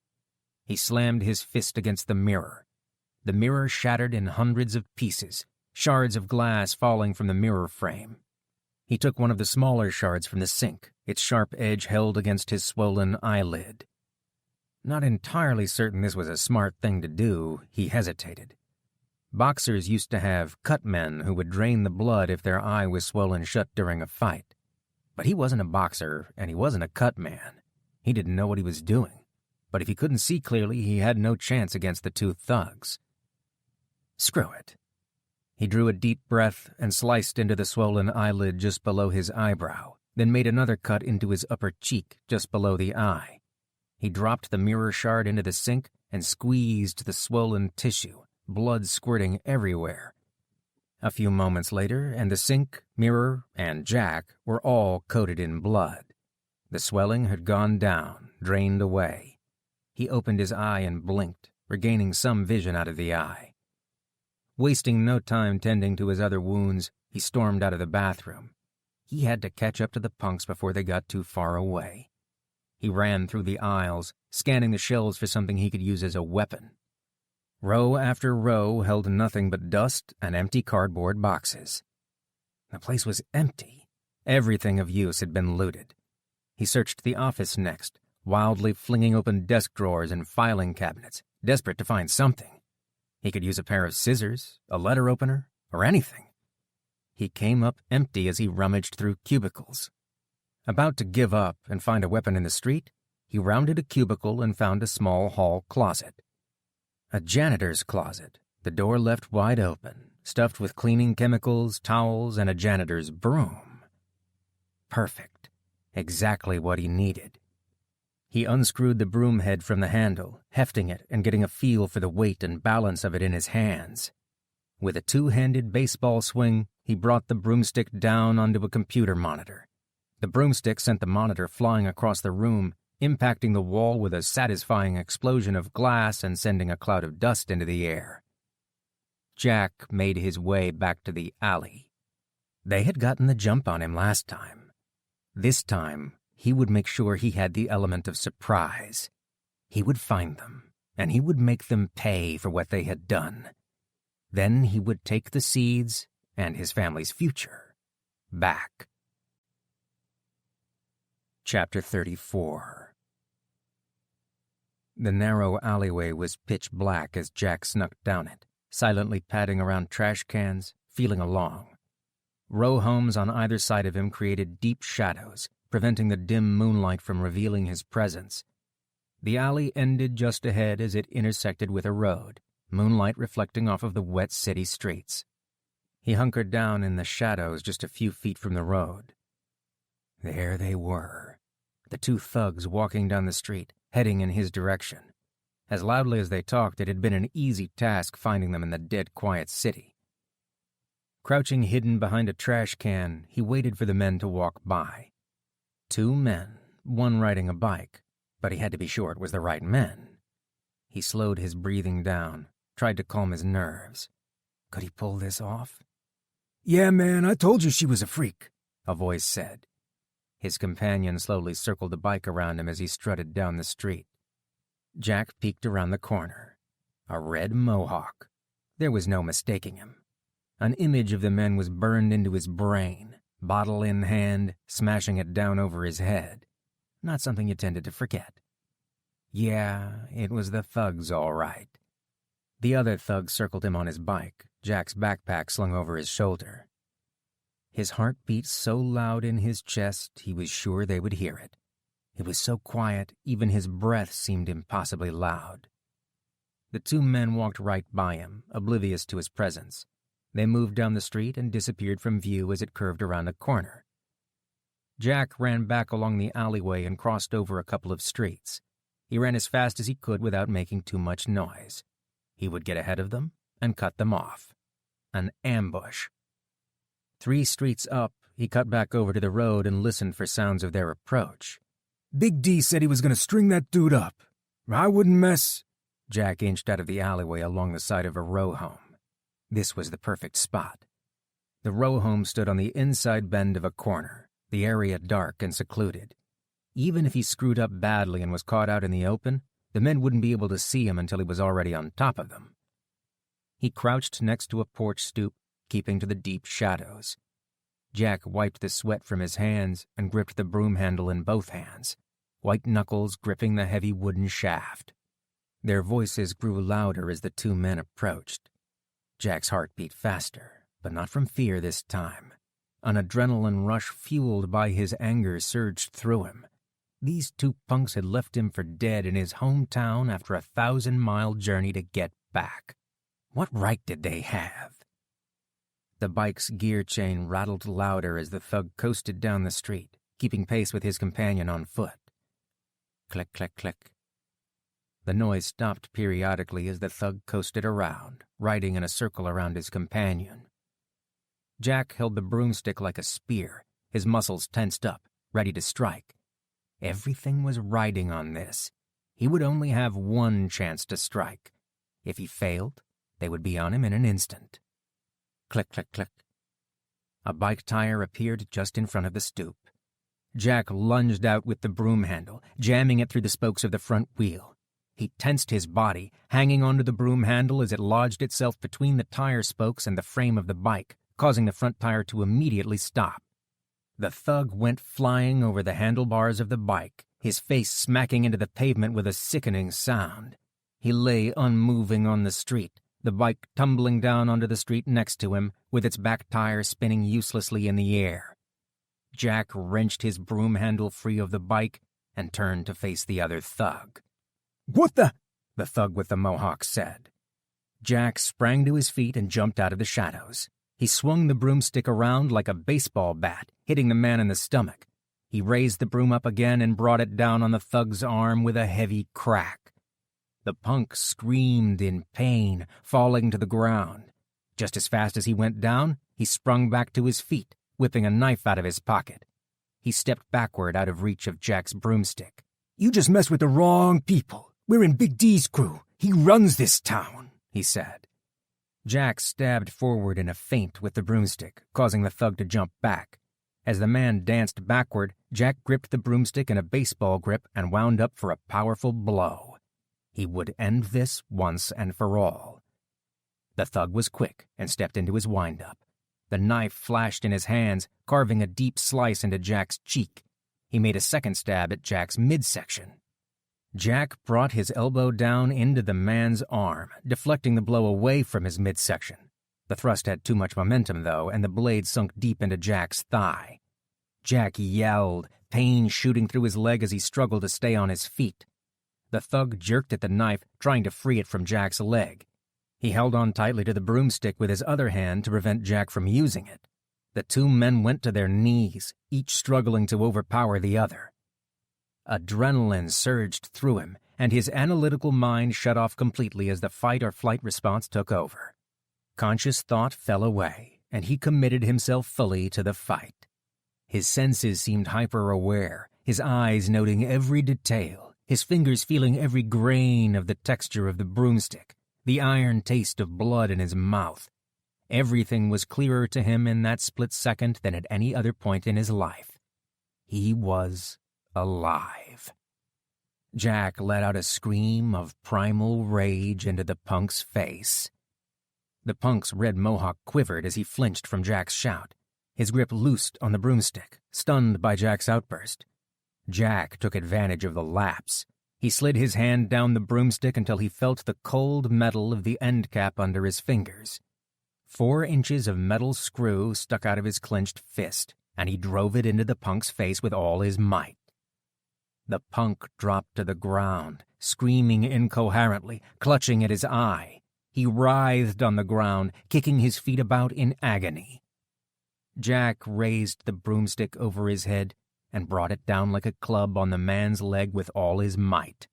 He slammed his fist against the mirror. The mirror shattered in hundreds of pieces, shards of glass falling from the mirror frame. He took one of the smaller shards from the sink, its sharp edge held against his swollen eyelid. Not entirely certain this was a smart thing to do, he hesitated. Boxers used to have cut men who would drain the blood if their eye was swollen shut during a fight. But he wasn't a boxer, and he wasn't a cut man. He didn't know what he was doing. But if he couldn't see clearly, he had no chance against the two thugs. Screw it. He drew a deep breath and sliced into the swollen eyelid just below his eyebrow, then made another cut into his upper cheek just below the eye. He dropped the mirror shard into the sink and squeezed the swollen tissue, blood squirting everywhere. A few moments later, and the sink, mirror, and Jack were all coated in blood. The swelling had gone down, drained away. He opened his eye and blinked, regaining some vision out of the eye. Wasting no time tending to his other wounds, he stormed out of the bathroom. He had to catch up to the punks before they got too far away. He ran through the aisles, scanning the shelves for something he could use as a weapon. Row after row held nothing but dust and empty cardboard boxes. The place was empty. Everything of use had been looted. He searched the office next, wildly flinging open desk drawers and filing cabinets, desperate to find something. He could use a pair of scissors, a letter opener, or anything. He came up empty as he rummaged through cubicles. About to give up and find a weapon in the street, he rounded a cubicle and found a small hall closet. A janitor's closet, the door left wide open, stuffed with cleaning chemicals, towels, and a janitor's broom. Perfect. Exactly what he needed. He unscrewed the broom head from the handle, hefting it and getting a feel for the weight and balance of it in his hands. With a two-handed baseball swing, he brought the broomstick down onto a computer monitor. The broomstick sent the monitor flying across the room, impacting the wall with a satisfying explosion of glass and sending a cloud of dust into the air. Jack made his way back to the alley. They had gotten the jump on him last time. This time, he would make sure he had the element of surprise. He would find them, and he would make them pay for what they had done. Then he would take the seeds and his family's future back. Chapter 34. The narrow alleyway was pitch black as Jack snuck down it, silently padding around trash cans, feeling along. Row homes on either side of him created deep shadows, preventing the dim moonlight from revealing his presence. The alley ended just ahead as it intersected with a road, moonlight reflecting off of the wet city streets. He hunkered down in the shadows just a few feet from the road. There they were, the two thugs walking down the street, heading in his direction. As loudly as they talked, it had been an easy task finding them in the dead quiet city. Crouching hidden behind a trash can, he waited for the men to walk by. Two men, one riding a bike, but he had to be sure it was the right men. He slowed his breathing down, tried to calm his nerves. Could he pull this off? "Yeah, man, I told you she was a freak," a voice said. His companion slowly circled the bike around him as he strutted down the street. Jack peeked around the corner. A red mohawk. There was no mistaking him. An image of the men was burned into his brain, bottle in hand, smashing it down over his head. Not something you tended to forget. Yeah, it was the thugs, all right. The other thug circled him on his bike, Jack's backpack slung over his shoulder. His heart beat so loud in his chest he was sure they would hear it. It was so quiet, even his breath seemed impossibly loud. The two men walked right by him, oblivious to his presence. They moved down the street and disappeared from view as it curved around a corner. Jack ran back along the alleyway and crossed over a couple of streets. He ran as fast as he could without making too much noise. He would get ahead of them and cut them off. An ambush. 3 streets up, he cut back over to the road and listened for sounds of their approach. "Big D said he was going to string that dude up. I wouldn't mess." Jack inched out of the alleyway along the side of a row home. This was the perfect spot. The row home stood on the inside bend of a corner, the area dark and secluded. Even if he screwed up badly and was caught out in the open, the men wouldn't be able to see him until he was already on top of them. He crouched next to a porch stoop, keeping to the deep shadows. Jack wiped the sweat from his hands and gripped the broom handle in both hands, white knuckles gripping the heavy wooden shaft. Their voices grew louder as the two men approached. Jack's heart beat faster, but not from fear this time. An adrenaline rush fueled by his anger surged through him. These two punks had left him for dead in his hometown after a 1,000-mile journey to get back. What right did they have? The bike's gear chain rattled louder as the thug coasted down the street, keeping pace with his companion on foot. Click, click, click. The noise stopped periodically as the thug coasted around, riding in a circle around his companion. Jack held the broomstick like a spear, his muscles tensed up, ready to strike. Everything was riding on this. He would only have one chance to strike. If he failed, they would be on him in an instant. Click, click, click. A bike tire appeared just in front of the stoop. Jack lunged out with the broom handle, jamming it through the spokes of the front wheel. He tensed his body, hanging onto the broom handle as it lodged itself between the tire spokes and the frame of the bike, causing the front tire to immediately stop. The thug went flying over the handlebars of the bike, his face smacking into the pavement with a sickening sound. He lay unmoving on the street, the bike tumbling down onto the street next to him, with its back tire spinning uselessly in the air. Jack wrenched his broom handle free of the bike and turned to face the other thug. "What the?" the thug with the mohawk said. Jack sprang to his feet and jumped out of the shadows. He swung the broomstick around like a baseball bat, hitting the man in the stomach. He raised the broom up again and brought it down on the thug's arm with a heavy crack. The punk screamed in pain, falling to the ground. Just as fast as he went down, he sprung back to his feet, whipping a knife out of his pocket. He stepped backward out of reach of Jack's broomstick. "You just messed with the wrong people. We're in Big D's crew. He runs this town," he said. Jack stabbed forward in a feint with the broomstick, causing the thug to jump back. As the man danced backward, Jack gripped the broomstick in a baseball grip and wound up for a powerful blow. He would end this once and for all. The thug was quick and stepped into his wind-up. The knife flashed in his hands, carving a deep slice into Jack's cheek. He made a second stab at Jack's midsection. Jack brought his elbow down into the man's arm, deflecting the blow away from his midsection. The thrust had too much momentum, though, and the blade sunk deep into Jack's thigh. Jack yelled, pain shooting through his leg as he struggled to stay on his feet. The thug jerked at the knife, trying to free it from Jack's leg. He held on tightly to the broomstick with his other hand to prevent Jack from using it. The two men went to their knees, each struggling to overpower the other. Adrenaline surged through him, and his analytical mind shut off completely as the fight-or-flight response took over. Conscious thought fell away, and he committed himself fully to the fight. His senses seemed hyper-aware, his eyes noting every detail, his fingers feeling every grain of the texture of the broomstick, the iron taste of blood in his mouth. Everything was clearer to him in that split second than at any other point in his life. He was alive. Jack let out a scream of primal rage into the punk's face. The punk's red mohawk quivered as he flinched from Jack's shout. His grip loosed on the broomstick, stunned by Jack's outburst. Jack took advantage of the lapse. He slid his hand down the broomstick until he felt the cold metal of the end cap under his fingers. 4 inches of metal screw stuck out of his clenched fist, and he drove it into the punk's face with all his might. The punk dropped to the ground, screaming incoherently, clutching at his eye. He writhed on the ground, kicking his feet about in agony. Jack raised the broomstick over his head and brought it down like a club on the man's leg with all his might.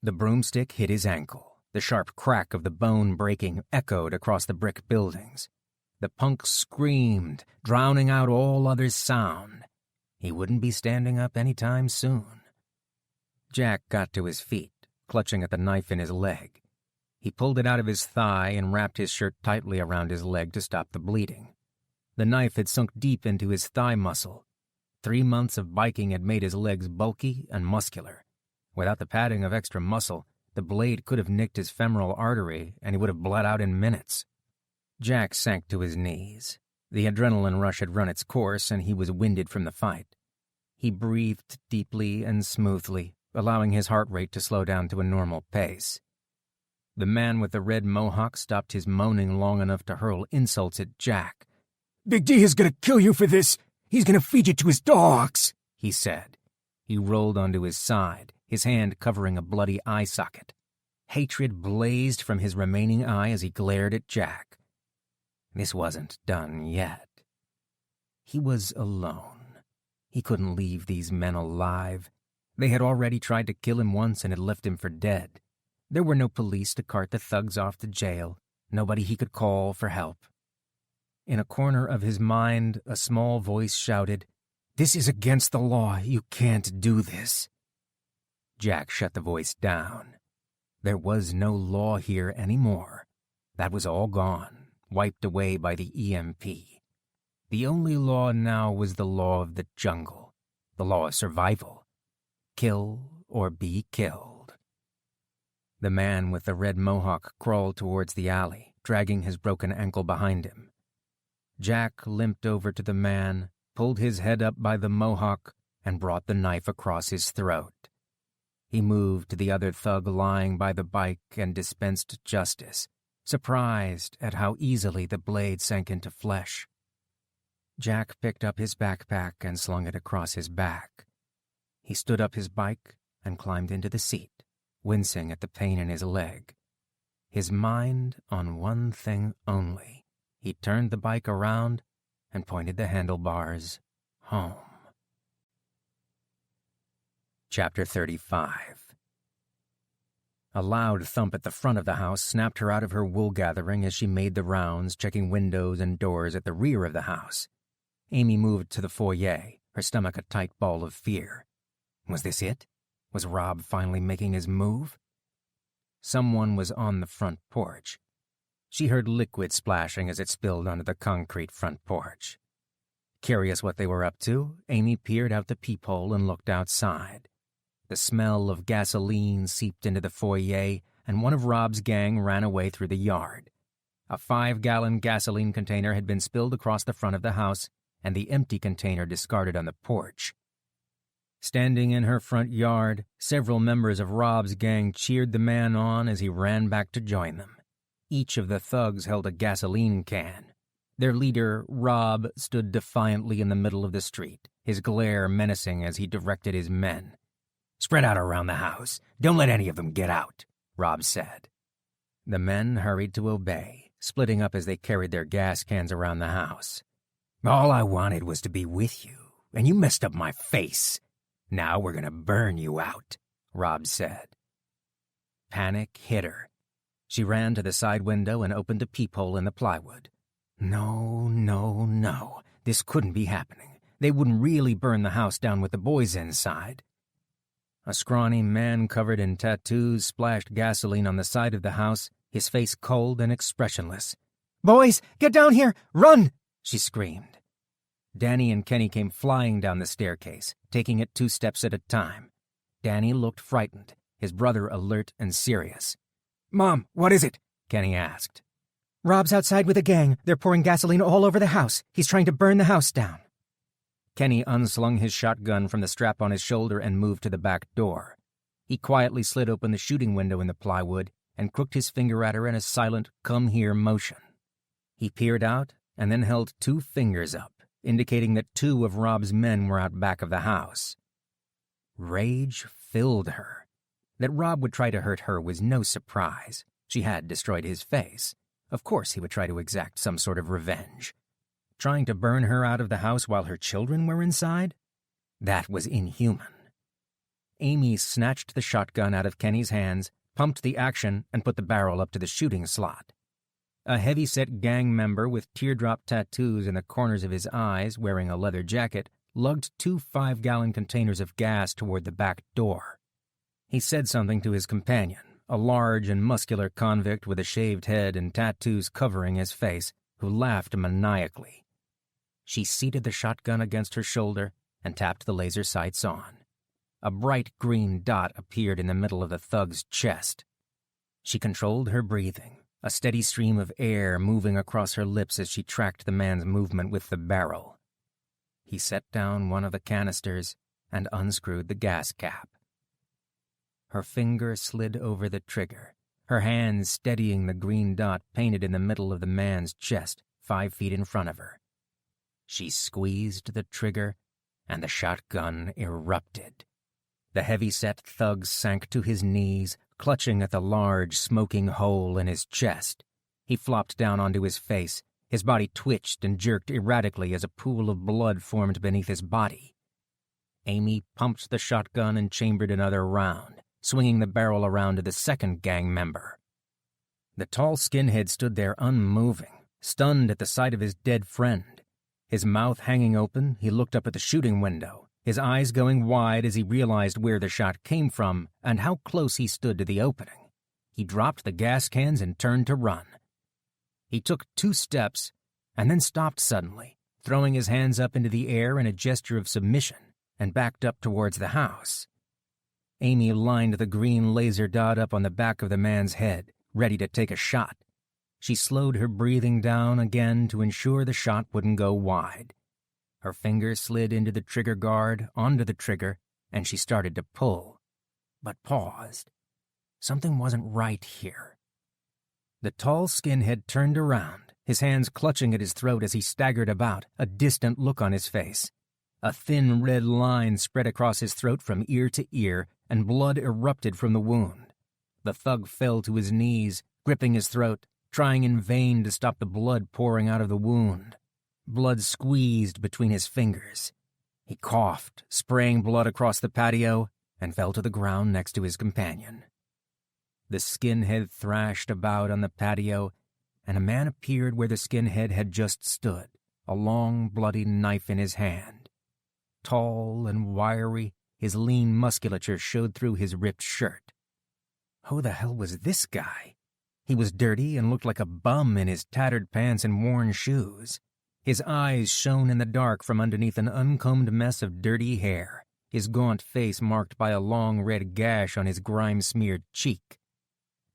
The broomstick hit his ankle. The sharp crack of the bone breaking echoed across the brick buildings. The punk screamed, drowning out all other sound. He wouldn't be standing up any time soon. Jack got to his feet, clutching at the knife in his leg. He pulled it out of his thigh and wrapped his shirt tightly around his leg to stop the bleeding. The knife had sunk deep into his thigh muscle. 3 months of biking had made his legs bulky and muscular. Without the padding of extra muscle, the blade could have nicked his femoral artery and he would have bled out in minutes. Jack sank to his knees. The adrenaline rush had run its course and he was winded from the fight. He breathed deeply and smoothly, allowing his heart rate to slow down to a normal pace. The man with the red mohawk stopped his moaning long enough to hurl insults at Jack. "Big D is gonna kill you for this. He's gonna feed you to his dogs," he said. He rolled onto his side, his hand covering a bloody eye socket. Hatred blazed from his remaining eye as he glared at Jack. This wasn't done yet. He was alone. He couldn't leave these men alive. They had already tried to kill him once and had left him for dead. There were no police to cart the thugs off to jail, nobody he could call for help. In a corner of his mind, a small voice shouted, "This is against the law. You can't do this." Jack shut the voice down. There was no law here anymore. That was all gone, wiped away by the EMP. The only law now was the law of the jungle, the law of survival. Kill or be killed. The man with the red mohawk crawled towards the alley, dragging his broken ankle behind him. Jack limped over to the man, pulled his head up by the mohawk, and brought the knife across his throat. He moved to the other thug lying by the bike and dispensed justice, surprised at how easily the blade sank into flesh. Jack picked up his backpack and slung it across his back. He stood up his bike and climbed into the seat, wincing at the pain in his leg. His mind on one thing only. He turned the bike around and pointed the handlebars home. Chapter 35. A loud thump at the front of the house snapped her out of her wool gathering as she made the rounds, checking windows and doors at the rear of the house. Amy moved to the foyer, her stomach a tight ball of fear. Was this it? Was Rob finally making his move? Someone was on the front porch. She heard liquid splashing as it spilled onto the concrete front porch. Curious what they were up to, Amy peered out the peephole and looked outside. The smell of gasoline seeped into the foyer, and one of Rob's gang ran away through the yard. A 5-gallon gasoline container had been spilled across the front of the house, and the empty container discarded on the porch. Standing in her front yard, several members of Rob's gang cheered the man on as he ran back to join them. Each of the thugs held a gasoline can. Their leader, Rob, stood defiantly in the middle of the street, his glare menacing as he directed his men. "Spread out around the house. Don't let any of them get out," Rob said. The men hurried to obey, splitting up as they carried their gas cans around the house. "All I wanted was to be with you, and you messed up my face. Now we're going to burn you out," Rob said. Panic hit her. She ran to the side window and opened a peephole in the plywood. No. This couldn't be happening. They wouldn't really burn the house down with the boys inside. A scrawny man covered in tattoos splashed gasoline on the side of the house, his face cold and expressionless. "Boys, get down here! Run!" she screamed. Danny and Kenny came flying down the staircase, taking it 2 steps at a time. Danny looked frightened, his brother alert and serious. "Mom, what is it?" Kenny asked. "Rob's outside with a gang. They're pouring gasoline all over the house. He's trying to burn the house down." Kenny unslung his shotgun from the strap on his shoulder and moved to the back door. He quietly slid open the shooting window in the plywood and crooked his finger at her in a silent come-here motion. He peered out and then held 2 fingers up, indicating that 2 of Rob's men were out back of the house. Rage filled her. That Rob would try to hurt her was no surprise. She had destroyed his face. Of course he would try to exact some sort of revenge. Trying to burn her out of the house while her children were inside? That was inhuman. Amy snatched the shotgun out of Kenny's hands, pumped the action, and put the barrel up to the shooting slot. A heavy-set gang member with teardrop tattoos in the corners of his eyes, wearing a leather jacket, lugged 2 5-gallon containers of gas toward the back door. He said something to his companion, a large and muscular convict with a shaved head and tattoos covering his face, who laughed maniacally. She seated the shotgun against her shoulder and tapped the laser sights on. A bright green dot appeared in the middle of the thug's chest. She controlled her breathing, a steady stream of air moving across her lips as she tracked the man's movement with the barrel. He set down one of the canisters and unscrewed the gas cap. Her finger slid over the trigger, her hand steadying the green dot painted in the middle of the man's chest, 5 feet in front of her. She squeezed the trigger, and the shotgun erupted. The heavy-set thug sank to his knees, clutching at the large, smoking hole in his chest. He flopped down onto his face. His body twitched and jerked erratically as a pool of blood formed beneath his body. Amy pumped the shotgun and chambered another round, swinging the barrel around to the second gang member. The tall skinhead stood there unmoving, stunned at the sight of his dead friend. His mouth hanging open, he looked up at the shooting window, his eyes going wide as he realized where the shot came from and how close he stood to the opening. He dropped the gas cans and turned to run. He took 2 steps and then stopped suddenly, throwing his hands up into the air in a gesture of submission, and backed up towards the house. Amy lined the green laser dot up on the back of the man's head, ready to take a shot. She slowed her breathing down again to ensure the shot wouldn't go wide. Her fingers slid into the trigger guard, onto the trigger, and she started to pull, but paused. Something wasn't right here. The tall skinhead turned around, his hands clutching at his throat as he staggered about, a distant look on his face. A thin red line spread across his throat from ear to ear, and blood erupted from the wound. The thug fell to his knees, gripping his throat, trying in vain to stop the blood pouring out of the wound. Blood squeezed between his fingers. He coughed, spraying blood across the patio, and fell to the ground next to his companion. The skinhead thrashed about on the patio, and a man appeared where the skinhead had just stood, a long, bloody knife in his hand. Tall and wiry, his lean musculature showed through his ripped shirt. Who the hell was this guy? He was dirty and looked like a bum in his tattered pants and worn shoes. His eyes shone in the dark from underneath an uncombed mess of dirty hair, his gaunt face marked by a long red gash on his grime-smeared cheek.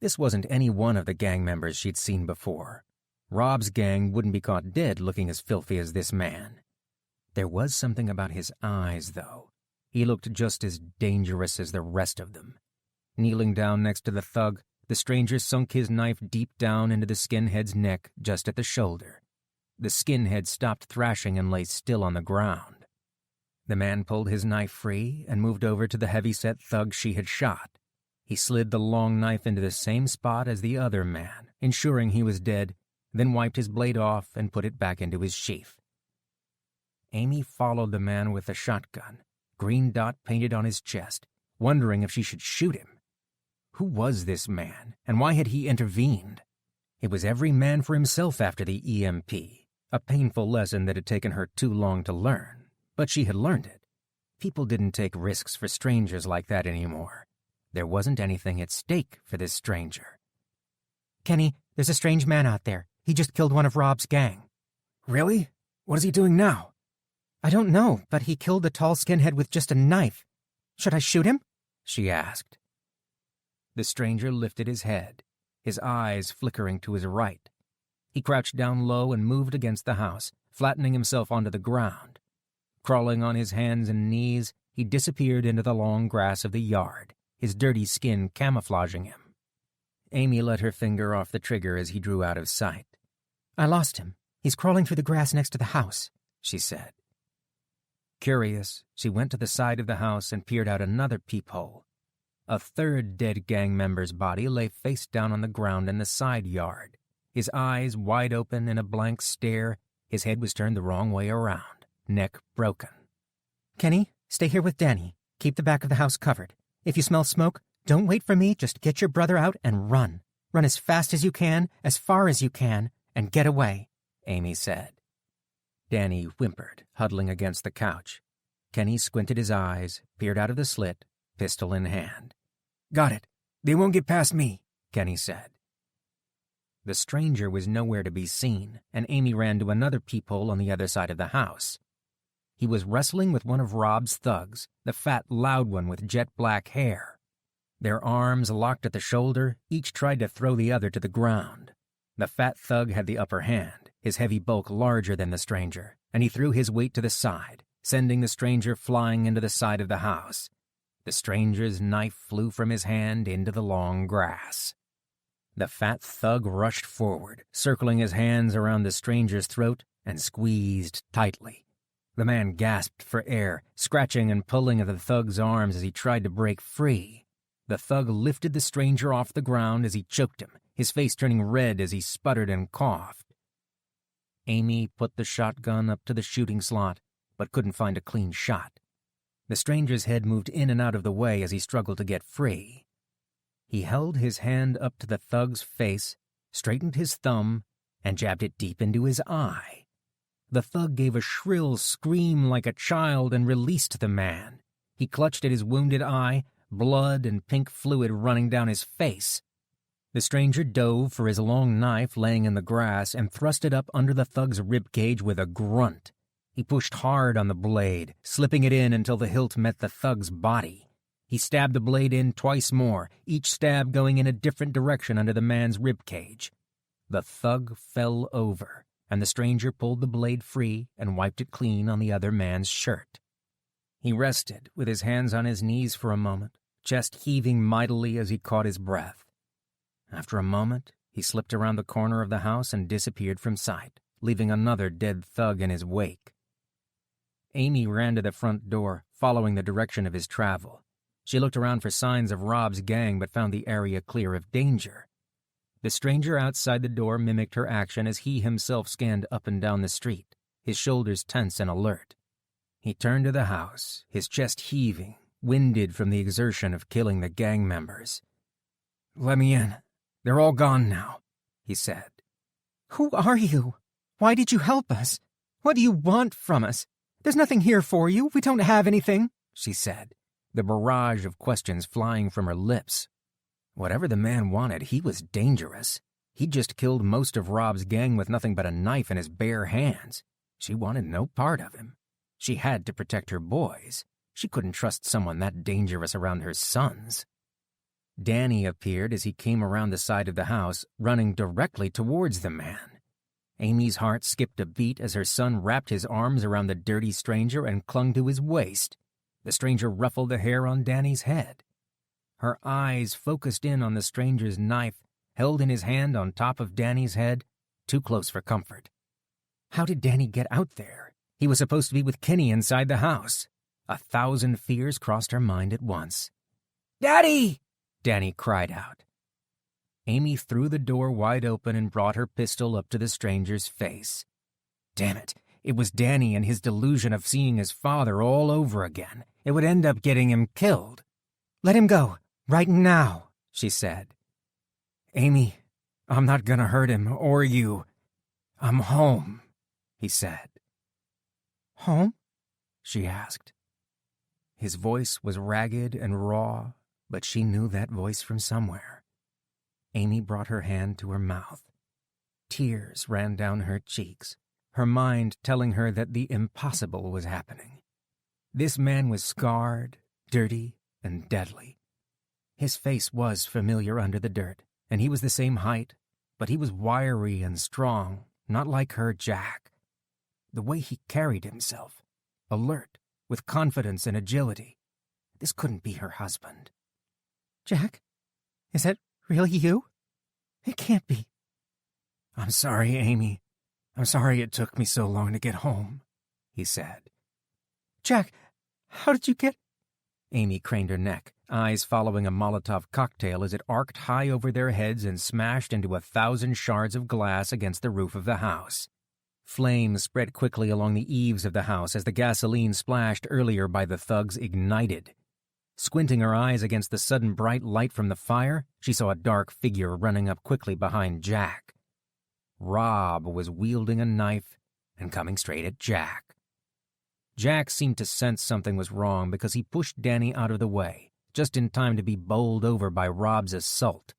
This wasn't any one of the gang members she'd seen before. Rob's gang wouldn't be caught dead looking as filthy as this man. There was something about his eyes, though. He looked just as dangerous as the rest of them. Kneeling down next to the thug, the stranger sunk his knife deep down into the skinhead's neck just at the shoulder. The skinhead stopped thrashing and lay still on the ground. The man pulled his knife free and moved over to the heavy-set thug she had shot. He slid the long knife into the same spot as the other man, ensuring he was dead, then wiped his blade off and put it back into his sheath. Amy followed the man with the shotgun, green dot painted on his chest, wondering if she should shoot him. Who was this man, and why had he intervened? It was every man for himself after the EMP, a painful lesson that had taken her too long to learn, but she had learned it. People didn't take risks for strangers like that anymore. There wasn't anything at stake for this stranger. Kenny, there's a strange man out there. He just killed one of Rob's gang. Really? What is he doing now? I don't know, but he killed the tall skinhead with just a knife. Should I shoot him? She asked. The stranger lifted his head, his eyes flickering to his right. He crouched down low and moved against the house, flattening himself onto the ground. Crawling on his hands and knees, he disappeared into the long grass of the yard, his dirty skin camouflaging him. Amy let her finger off the trigger as he drew out of sight. I lost him. He's crawling through the grass next to the house, she said. Curious, she went to the side of the house and peered out another peephole. A third dead gang member's body lay face down on the ground in the side yard, his eyes wide open in a blank stare. His head was turned the wrong way around, neck broken. Kenny, stay here with Danny. Keep the back of the house covered. If you smell smoke, don't wait for me. Just get your brother out and run. Run as fast as you can, as far as you can, and get away, Amy said. Danny whimpered, huddling against the couch. Kenny squinted his eyes, peered out of the slit, pistol in hand. Got it. They won't get past me, Kenny said. The stranger was nowhere to be seen, and Amy ran to another peephole on the other side of the house. He was wrestling with one of Rob's thugs, the fat, loud one with jet-black hair. Their arms locked at the shoulder, each tried to throw the other to the ground. The fat thug had the upper hand, his heavy bulk larger than the stranger, and he threw his weight to the side, sending the stranger flying into the side of the house. The stranger's knife flew from his hand into the long grass. The fat thug rushed forward, circling his hands around the stranger's throat, and squeezed tightly. The man gasped for air, scratching and pulling at the thug's arms as he tried to break free. The thug lifted the stranger off the ground as he choked him, his face turning red as he sputtered and coughed. Amy put the shotgun up to the shooting slot, but couldn't find a clean shot. The stranger's head moved in and out of the way as he struggled to get free. He held his hand up to the thug's face, straightened his thumb, and jabbed it deep into his eye. The thug gave a shrill scream like a child and released the man. He clutched at his wounded eye, blood and pink fluid running down his face. The stranger dove for his long knife laying in the grass and thrust it up under the thug's ribcage with a grunt. He pushed hard on the blade, slipping it in until the hilt met the thug's body. He stabbed the blade in twice more, each stab going in a different direction under the man's ribcage. The thug fell over, and the stranger pulled the blade free and wiped it clean on the other man's shirt. He rested, with his hands on his knees for a moment, chest heaving mightily as he caught his breath. After a moment, he slipped around the corner of the house and disappeared from sight, leaving another dead thug in his wake. Amy ran to the front door, following the direction of his travel. She looked around for signs of Rob's gang but found the area clear of danger. The stranger outside the door mimicked her action as he himself scanned up and down the street, his shoulders tense and alert. He turned to the house, his chest heaving, winded from the exertion of killing the gang members. Let me in. They're all gone now, he said. Who are you? Why did you help us? What do you want from us? There's nothing here for you. We don't have anything, she said, the barrage of questions flying from her lips. Whatever the man wanted, he was dangerous. He'd just killed most of Rob's gang with nothing but a knife in his bare hands. She wanted no part of him. She had to protect her boys. She couldn't trust someone that dangerous around her sons. Danny appeared as he came around the side of the house, running directly towards the man. Amy's heart skipped a beat as her son wrapped his arms around the dirty stranger and clung to his waist. The stranger ruffled the hair on Danny's head. Her eyes focused in on the stranger's knife, held in his hand on top of Danny's head, too close for comfort. How did Danny get out there? He was supposed to be with Kenny inside the house. 1,000 fears crossed her mind at once. "Daddy!" Danny cried out. Amy threw the door wide open and brought her pistol up to the stranger's face. Damn it, it was Danny and his delusion of seeing his father all over again. It would end up getting him killed. "Let him go, right now," she said. "Amy, I'm not gonna hurt him, or you. I'm home," he said. "Home?" she asked. His voice was ragged and raw, but she knew that voice from somewhere. Amy brought her hand to her mouth. Tears ran down her cheeks, her mind telling her that the impossible was happening. This man was scarred, dirty, and deadly. His face was familiar under the dirt, and he was the same height, but he was wiry and strong, not like her Jack. The way he carried himself, alert, with confidence and agility. This couldn't be her husband. "Jack, is that really you? It can't be." "I'm sorry, Amy. I'm sorry it took me so long to get home," he said. "Jack, how did you get—" Amy craned her neck, eyes following a Molotov cocktail as it arced high over their heads and smashed into 1,000 shards of glass against the roof of the house. Flames spread quickly along the eaves of the house as the gasoline splashed earlier by the thugs ignited. Squinting her eyes against the sudden bright light from the fire, she saw a dark figure running up quickly behind Jack. Rob was wielding a knife and coming straight at Jack. Jack seemed to sense something was wrong because he pushed Danny out of the way, just in time to be bowled over by Rob's assault.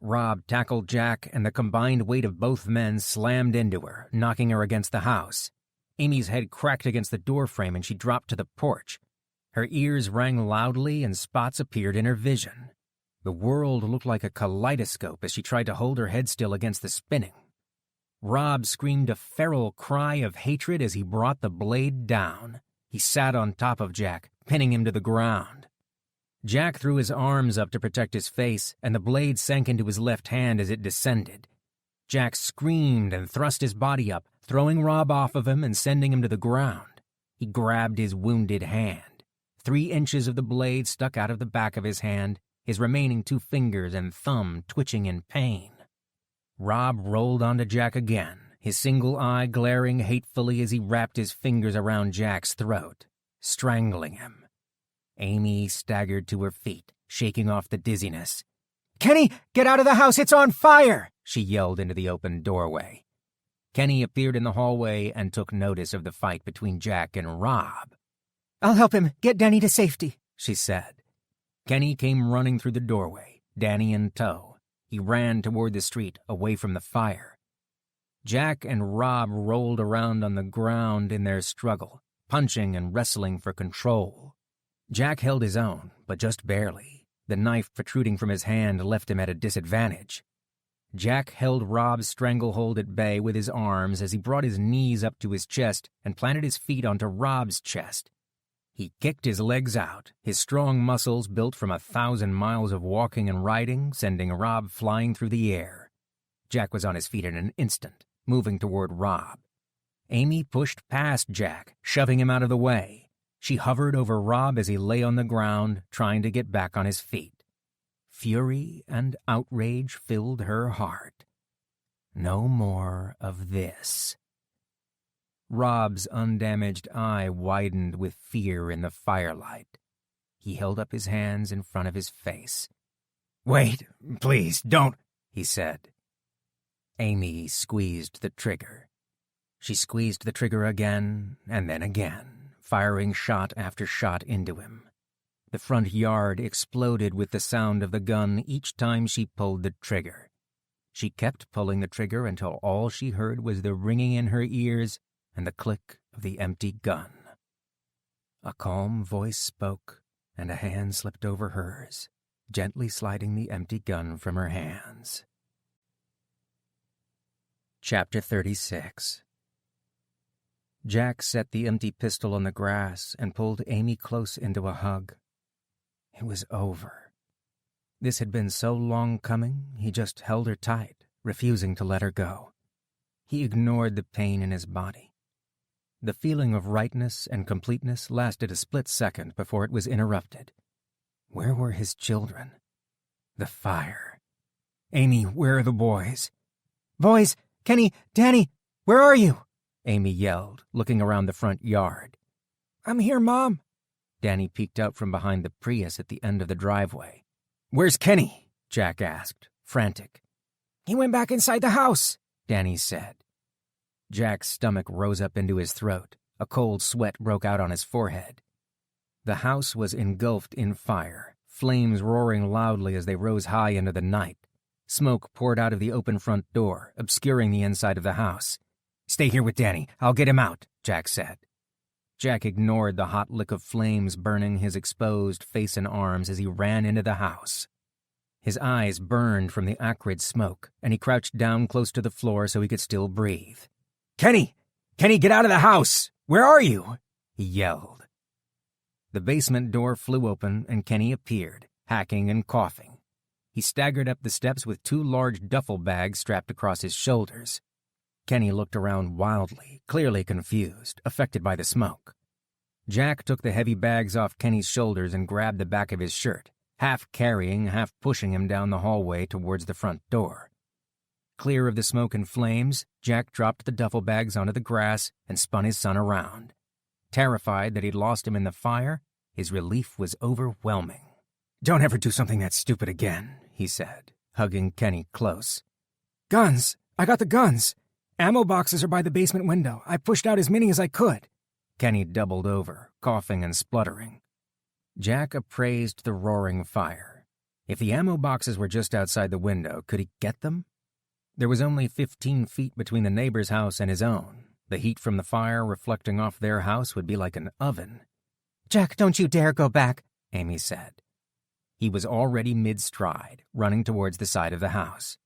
Rob tackled Jack, and the combined weight of both men slammed into her, knocking her against the house. Amy's head cracked against the doorframe and she dropped to the porch. Her ears rang loudly and spots appeared in her vision. The world looked like a kaleidoscope as she tried to hold her head still against the spinning. Rob screamed a feral cry of hatred as he brought the blade down. He sat on top of Jack, pinning him to the ground. Jack threw his arms up to protect his face, and the blade sank into his left hand as it descended. Jack screamed and thrust his body up, throwing Rob off of him and sending him to the ground. He grabbed his wounded hand. 3 inches of the blade stuck out of the back of his hand, his remaining 2 fingers and thumb twitching in pain. Rob rolled onto Jack again, his single eye glaring hatefully as he wrapped his fingers around Jack's throat, strangling him. Amy staggered to her feet, shaking off the dizziness. "Kenny, get out of the house! It's on fire!" she yelled into the open doorway. Kenny appeared in the hallway and took notice of the fight between Jack and Rob. "I'll help him get Danny to safety," she said. Kenny came running through the doorway, Danny in tow. He ran toward the street, away from the fire. Jack and Rob rolled around on the ground in their struggle, punching and wrestling for control. Jack held his own, but just barely. The knife protruding from his hand left him at a disadvantage. Jack held Rob's stranglehold at bay with his arms as he brought his knees up to his chest and planted his feet onto Rob's chest. He kicked his legs out, his strong muscles built from 1,000 miles of walking and riding, sending Rob flying through the air. Jack was on his feet in an instant, moving toward Rob. Amy pushed past Jack, shoving him out of the way. She hovered over Rob as he lay on the ground, trying to get back on his feet. Fury and outrage filled her heart. No more of this. Rob's undamaged eye widened with fear in the firelight. He held up his hands in front of his face. "Wait, please, don't," he said. Amy squeezed the trigger. She squeezed the trigger again and then again, firing shot after shot into him. The front yard exploded with the sound of the gun each time she pulled the trigger. She kept pulling the trigger until all she heard was the ringing in her ears and the click of the empty gun. A calm voice spoke, and a hand slipped over hers, gently sliding the empty gun from her hands. Chapter 36. Jack set the empty pistol on the grass and pulled Amy close into a hug. It was over. This had been so long coming, he just held her tight, refusing to let her go. He ignored the pain in his body. The feeling of rightness and completeness lasted a split second before it was interrupted. Where were his children? The fire. Amy, where are the boys? Boys, Kenny, Danny, where are you? Amy yelled, looking around the front yard. I'm here, Mom. Danny peeked out from behind the Prius at the end of the driveway. Where's Kenny? Jack asked, frantic. He went back inside the house, Danny said. Jack's stomach rose up into his throat. A cold sweat broke out on his forehead. The house was engulfed in fire, flames roaring loudly as they rose high into the night. Smoke poured out of the open front door, obscuring the inside of the house. Stay here with Danny. I'll get him out, Jack said. Jack ignored the hot lick of flames burning his exposed face and arms as he ran into the house. His eyes burned from the acrid smoke, and he crouched down close to the floor so he could still breathe. Kenny! Kenny, get out of the house! Where are you? He yelled. The basement door flew open and Kenny appeared, hacking and coughing. He staggered up the steps with 2 large duffel bags strapped across his shoulders. Kenny looked around wildly, clearly confused, affected by the smoke. Jack took the heavy bags off Kenny's shoulders and grabbed the back of his shirt, half carrying, half pushing him down the hallway towards the front door. Clear of the smoke and flames, Jack dropped the duffel bags onto the grass and spun his son around. Terrified that he'd lost him in the fire, his relief was overwhelming. Don't ever do something that stupid again, he said, hugging Kenny close. Guns! I got the guns! Ammo boxes are by the basement window. I pushed out as many as I could. Kenny doubled over, coughing and spluttering. Jack appraised the roaring fire. If the ammo boxes were just outside the window, could he get them? There was only 15 feet between the neighbor's house and his own. The heat from the fire reflecting off their house would be like an oven. Jack, don't you dare go back, Amy said. He was already mid-stride, running towards the side of the house.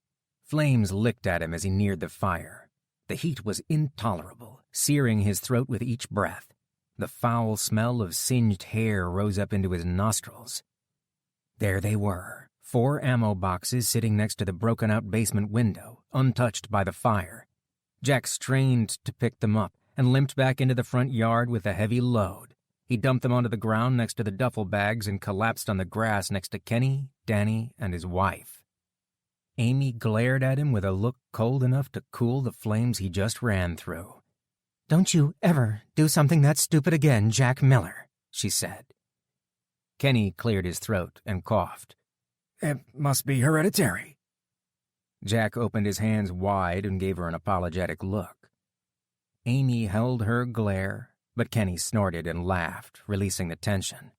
Flames licked at him as he neared the fire. The heat was intolerable, searing his throat with each breath. The foul smell of singed hair rose up into his nostrils. There they were, 4 ammo boxes sitting next to the broken-out basement window, untouched by the fire. Jack strained to pick them up and limped back into the front yard with a heavy load. He dumped them onto the ground next to the duffel bags and collapsed on the grass next to Kenny, Danny, and his wife. Amy glared at him with a look cold enough to cool the flames he just ran through. Don't you ever do something that stupid again, Jack Miller, she said. Kenny cleared his throat and coughed. It must be hereditary. Jack opened his hands wide and gave her an apologetic look. Amy held her glare, but Kenny snorted and laughed, releasing the tension.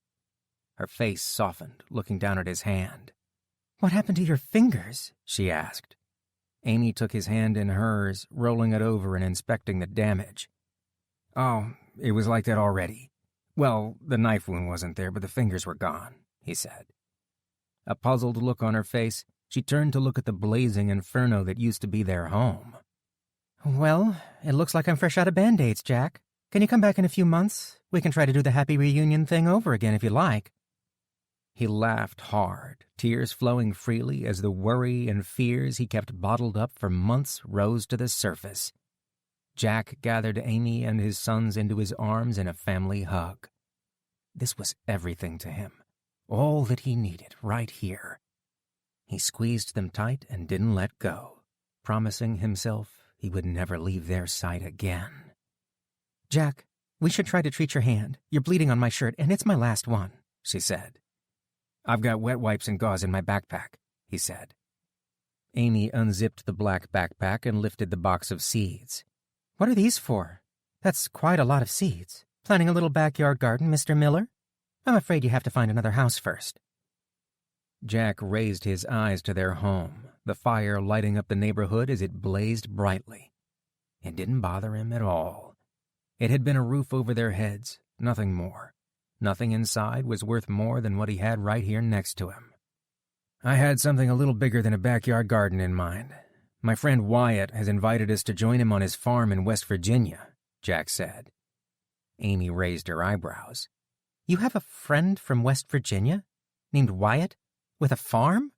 Her face softened, looking down at his hand. What happened to your fingers? She asked. Amy took his hand in hers, rolling it over and inspecting the damage. Oh, it was like that already. Well, the knife wound wasn't there, but the fingers were gone, he said. A puzzled look on her face, she turned to look at the blazing inferno that used to be their home. Well, it looks like I'm fresh out of Band-Aids, Jack. Can you come back in a few months? We can try to do the happy reunion thing over again if you like. He laughed hard, tears flowing freely as the worry and fears he kept bottled up for months rose to the surface. Jack gathered Amy and his sons into his arms in a family hug. This was everything to him, all that he needed right here. He squeezed them tight and didn't let go, promising himself he would never leave their sight again. Jack, we should try to treat your hand. You're bleeding on my shirt, and it's my last one, she said. I've got wet wipes and gauze in my backpack, he said. Amy unzipped the black backpack and lifted the box of seeds. What are these for? That's quite a lot of seeds. Planting a little backyard garden, Mr. Miller? I'm afraid you have to find another house first. Jack raised his eyes to their home, the fire lighting up the neighborhood as it blazed brightly. It didn't bother him at all. It had been a roof over their heads, nothing more. Nothing inside was worth more than what he had right here next to him. I had something a little bigger than a backyard garden in mind. My friend Wyatt has invited us to join him on his farm in West Virginia, Jack said. Amy raised her eyebrows. You have a friend from West Virginia, named Wyatt, with a farm?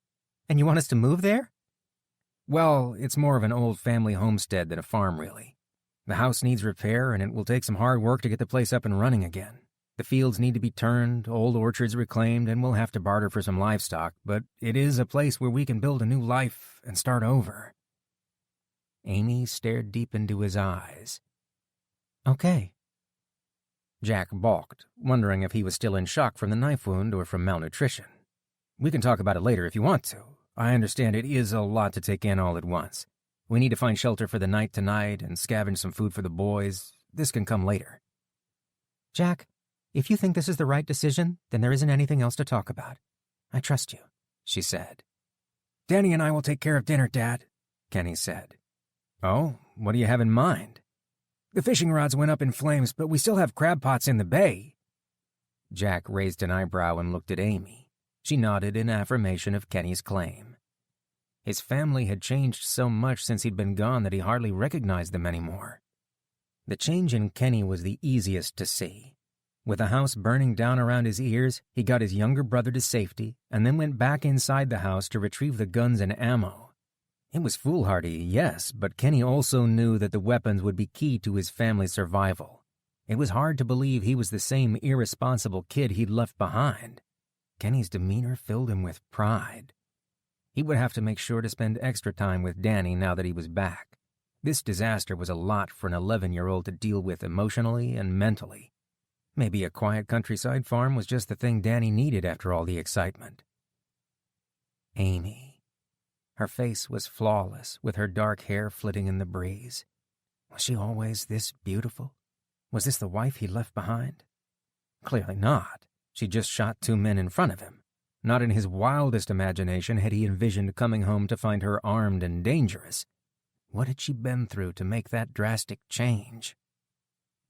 And you want us to move there? Well, it's more of an old family homestead than a farm, really. The house needs repair, and it will take some hard work to get the place up and running again. The fields need to be turned, old orchards reclaimed, and we'll have to barter for some livestock, but it is a place where we can build a new life and start over. Amy stared deep into his eyes. Okay. Jack balked, wondering if he was still in shock from the knife wound or from malnutrition. We can talk about it later if you want to. I understand it is a lot to take in all at once. We need to find shelter for the night tonight and scavenge some food for the boys. This can come later. Jack, if you think this is the right decision, then there isn't anything else to talk about. I trust you, she said. Danny and I will take care of dinner, Dad, Kenny said. Oh, what do you have in mind? The fishing rods went up in flames, but we still have crab pots in the bay. Jack raised an eyebrow and looked at Amy. She nodded in affirmation of Kenny's claim. His family had changed so much since he'd been gone that he hardly recognized them anymore. The change in Kenny was the easiest to see. With the house burning down around his ears, he got his younger brother to safety and then went back inside the house to retrieve the guns and ammo. It was foolhardy, yes, but Kenny also knew that the weapons would be key to his family's survival. It was hard to believe he was the same irresponsible kid he'd left behind. Kenny's demeanor filled him with pride. He would have to make sure to spend extra time with Danny now that he was back. This disaster was a lot for an 11-year-old to deal with emotionally and mentally. Maybe a quiet countryside farm was just the thing Danny needed after all the excitement. Amy. Her face was flawless, with her dark hair flitting in the breeze. Was she always this beautiful? Was this the wife he left behind? Clearly not. She just shot 2 men in front of him. Not in his wildest imagination had he envisioned coming home to find her armed and dangerous. What had she been through to make that drastic change?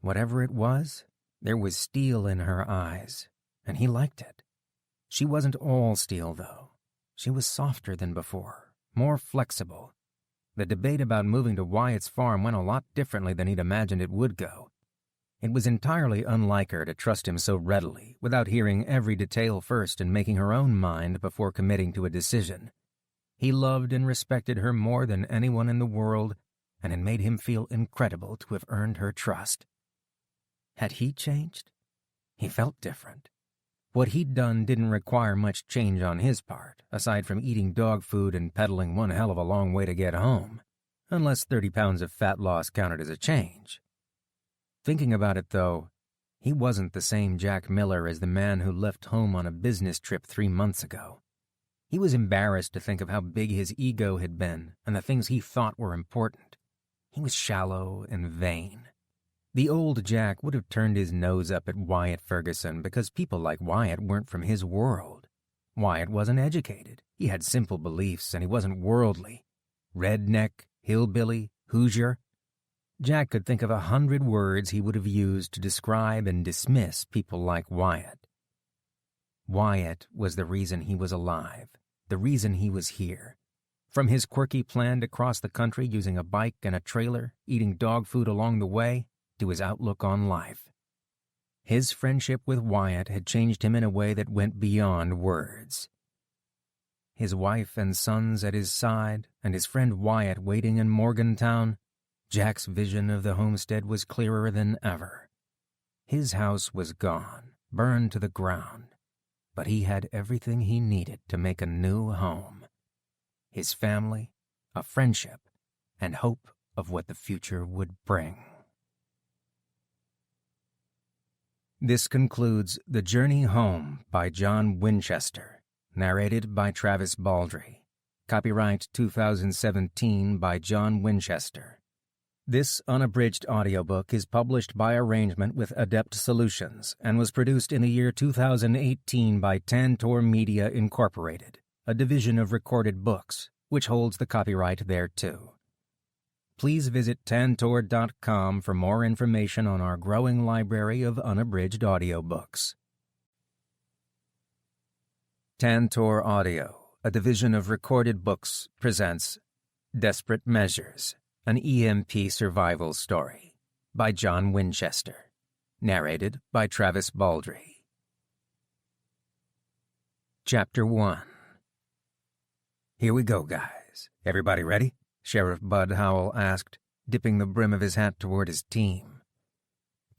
Whatever it was, there was steel in her eyes, and he liked it. She wasn't all steel, though. She was softer than before. More flexible. The debate about moving to Wyatt's farm went a lot differently than he'd imagined it would go. It was entirely unlike her to trust him so readily, without hearing every detail first and making her own mind before committing to a decision. He loved and respected her more than anyone in the world, and it made him feel incredible to have earned her trust. Had he changed? He felt different. What he'd done didn't require much change on his part, aside from eating dog food and pedaling one hell of a long way to get home, unless 30 pounds of fat loss counted as a change. Thinking about it, though, he wasn't the same Jack Miller as the man who left home on a business trip 3 months ago. He was embarrassed to think of how big his ego had been and the things he thought were important. He was shallow and vain. The old Jack would have turned his nose up at Wyatt Ferguson because people like Wyatt weren't from his world. Wyatt wasn't educated. He had simple beliefs, and he wasn't worldly. Redneck, hillbilly, Hoosier. Jack could think of 100 words he would have used to describe and dismiss people like Wyatt. Wyatt was the reason he was alive, the reason he was here. From his quirky plan to cross the country using a bike and a trailer, eating dog food along the way, to his outlook on life. His friendship with Wyatt had changed him in a way that went beyond words. His wife and sons at his side, and his friend Wyatt waiting in Morgantown, Jack's vision of the homestead was clearer than ever. His house was gone, burned to the ground, but he had everything he needed to make a new home. His family, a friendship, and hope of what the future would bring. This concludes The Journey Home by John Winchester, narrated by Travis Baldry. Copyright 2017 by John Winchester. This unabridged audiobook is published by arrangement with Adept Solutions and was produced in the year 2018 by Tantor Media Incorporated, a division of Recorded Books, which holds the copyright thereto. Please visit tantor.com for more information on our growing library of unabridged audiobooks. Tantor Audio, a division of Recorded Books, presents Desperate Measures, an EMP survival story by John Winchester, narrated by Travis Baldry. Chapter 1. "Here we go, guys. Everybody ready?" Sheriff Bud Howell asked, dipping the brim of his hat toward his team.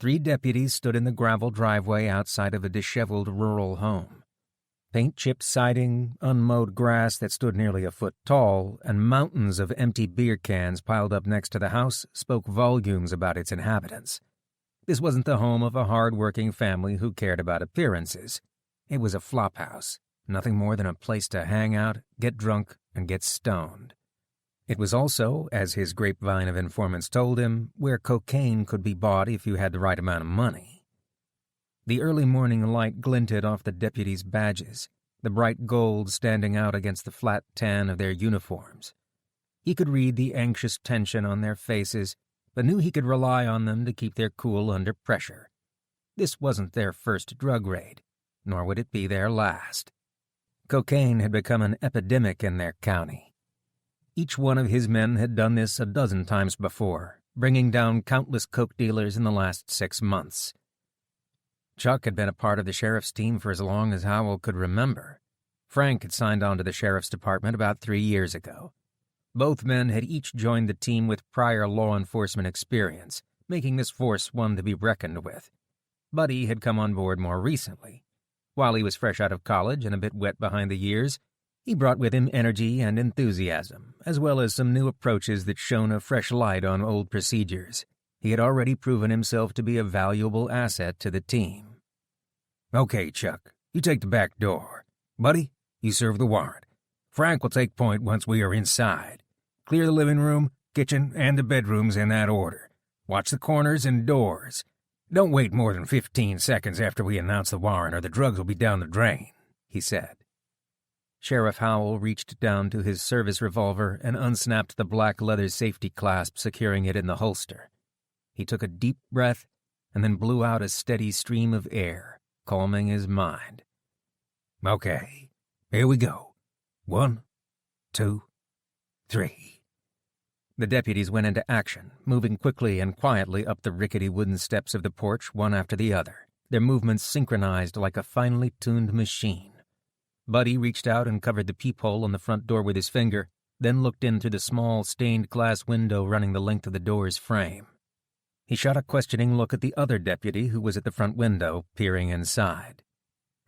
3 deputies stood in the gravel driveway outside of a disheveled rural home. Paint-chipped siding, unmowed grass that stood nearly a foot tall, and mountains of empty beer cans piled up next to the house spoke volumes about its inhabitants. This wasn't the home of a hard-working family who cared about appearances. It was a flophouse, nothing more than a place to hang out, get drunk, and get stoned. It was also, as his grapevine of informants told him, where cocaine could be bought if you had the right amount of money. The early morning light glinted off the deputies' badges, the bright gold standing out against the flat tan of their uniforms. He could read the anxious tension on their faces, but knew he could rely on them to keep their cool under pressure. This wasn't their first drug raid, nor would it be their last. Cocaine had become an epidemic in their county. Each one of his men had done this a dozen times before, bringing down countless coke dealers in the last 6 months. Chuck had been a part of the sheriff's team for as long as Howell could remember. Frank had signed on to the sheriff's department about 3 years ago. Both men had each joined the team with prior law enforcement experience, making this force one to be reckoned with. Buddy had come on board more recently. While he was fresh out of college and a bit wet behind the years, he brought with him energy and enthusiasm, as well as some new approaches that shone a fresh light on old procedures. He had already proven himself to be a valuable asset to the team. "Okay, Chuck, you take the back door. Buddy, you serve the warrant. Frank will take point once we are inside. Clear the living room, kitchen, and the bedrooms in that order. Watch the corners and doors. Don't wait more than 15 seconds after we announce the warrant or the drugs will be down the drain," he said. Sheriff Howell reached down to his service revolver and unsnapped the black leather safety clasp securing it in the holster. He took a deep breath and then blew out a steady stream of air, calming his mind. "Okay, here we go. 1, 2, 3. The deputies went into action, moving quickly and quietly up the rickety wooden steps of the porch one after the other, their movements synchronized like a finely tuned machine. Buddy reached out and covered the peephole on the front door with his finger, then looked in through the small stained glass window running the length of the door's frame. He shot a questioning look at the other deputy who was at the front window, peering inside.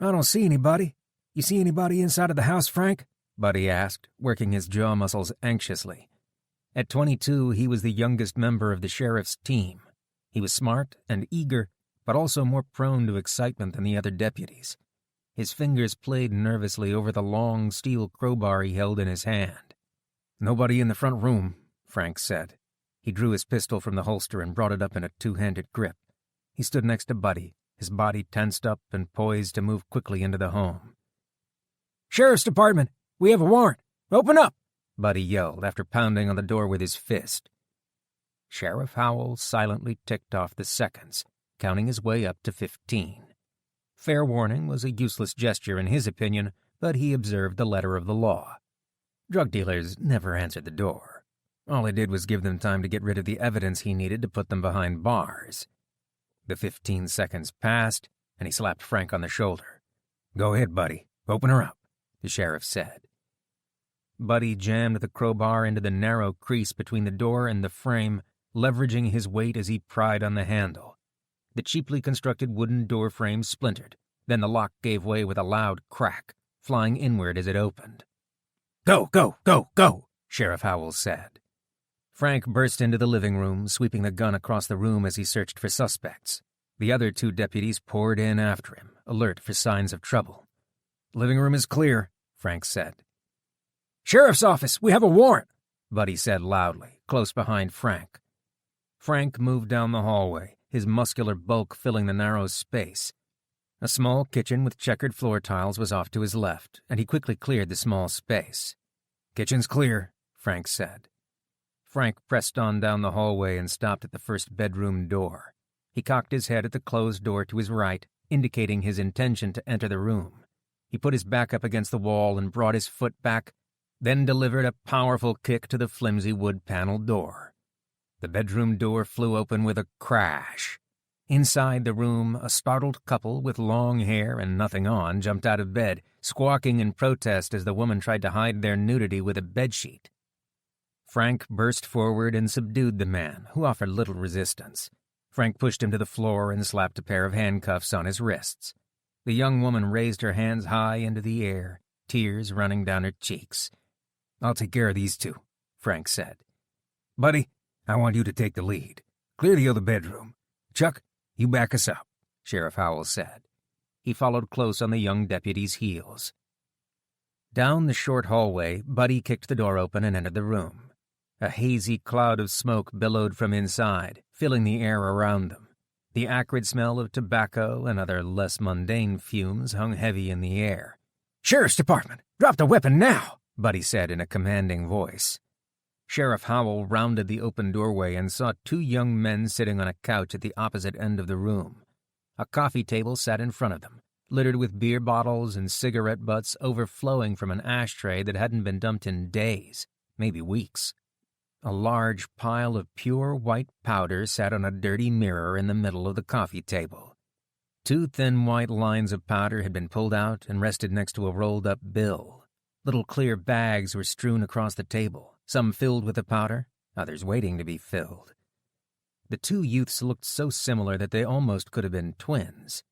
"I don't see anybody. You see anybody inside of the house, Frank?" Buddy asked, working his jaw muscles anxiously. At 22, he was the youngest member of the sheriff's team. He was smart and eager, but also more prone to excitement than the other deputies. His fingers played nervously over the long steel crowbar he held in his hand. "Nobody in the front room," Frank said. He drew his pistol from the holster and brought it up in a two-handed grip. He stood next to Buddy, his body tensed up and poised to move quickly into the home. "Sheriff's Department, we have a warrant. Open up!" Buddy yelled after pounding on the door with his fist. Sheriff Howell silently ticked off the seconds, counting his way up to 15. Fair warning was a useless gesture in his opinion, but he observed the letter of the law. Drug dealers never answered the door. All it did was give them time to get rid of the evidence he needed to put them behind bars. The 15 seconds passed, and he slapped Frank on the shoulder. "Go ahead, Buddy. Open her up," the sheriff said. Buddy jammed the crowbar into the narrow crease between the door and the frame, leveraging his weight as he pried on the handle. The cheaply constructed wooden door frame splintered. Then the lock gave way with a loud crack, flying inward as it opened. "Go, go, go, go," Sheriff Howell said. Frank burst into the living room, sweeping the gun across the room as he searched for suspects. The other 2 deputies poured in after him, alert for signs of trouble. "Living room is clear," Frank said. "Sheriff's office, we have a warrant," Buddy said loudly, close behind Frank. Frank moved down the hallway, his muscular bulk filling the narrow space. A small kitchen with checkered floor tiles was off to his left, and he quickly cleared the small space. "Kitchen's clear," Frank said. Frank pressed on down the hallway and stopped at the first bedroom door. He cocked his head at the closed door to his right, indicating his intention to enter the room. He put his back up against the wall and brought his foot back, then delivered a powerful kick to the flimsy wood-paneled door. The bedroom door flew open with a crash. Inside the room, a startled couple with long hair and nothing on jumped out of bed, squawking in protest as the woman tried to hide their nudity with a bedsheet. Frank burst forward and subdued the man, who offered little resistance. Frank pushed him to the floor and slapped a pair of handcuffs on his wrists. The young woman raised her hands high into the air, tears running down her cheeks. "I'll take care of these two," Frank said. "Buddy, I want you to take the lead. Clear the other bedroom. Chuck, you back us up," Sheriff Howell said. He followed close on the young deputy's heels. Down the short hallway, Buddy kicked the door open and entered the room. A hazy cloud of smoke billowed from inside, filling the air around them. The acrid smell of tobacco and other less mundane fumes hung heavy in the air. "Sheriff's Department, drop the weapon now," Buddy said in a commanding voice. Sheriff Howell rounded the open doorway and saw two young men sitting on a couch at the opposite end of the room. A coffee table sat in front of them, littered with beer bottles and cigarette butts overflowing from an ashtray that hadn't been dumped in days, maybe weeks. A large pile of pure white powder sat on a dirty mirror in the middle of the coffee table. Two thin white lines of powder had been pulled out and rested next to a rolled-up bill. Little clear bags were strewn across the table, some filled with the powder, others waiting to be filled. The two youths looked so similar that they almost could have been twins.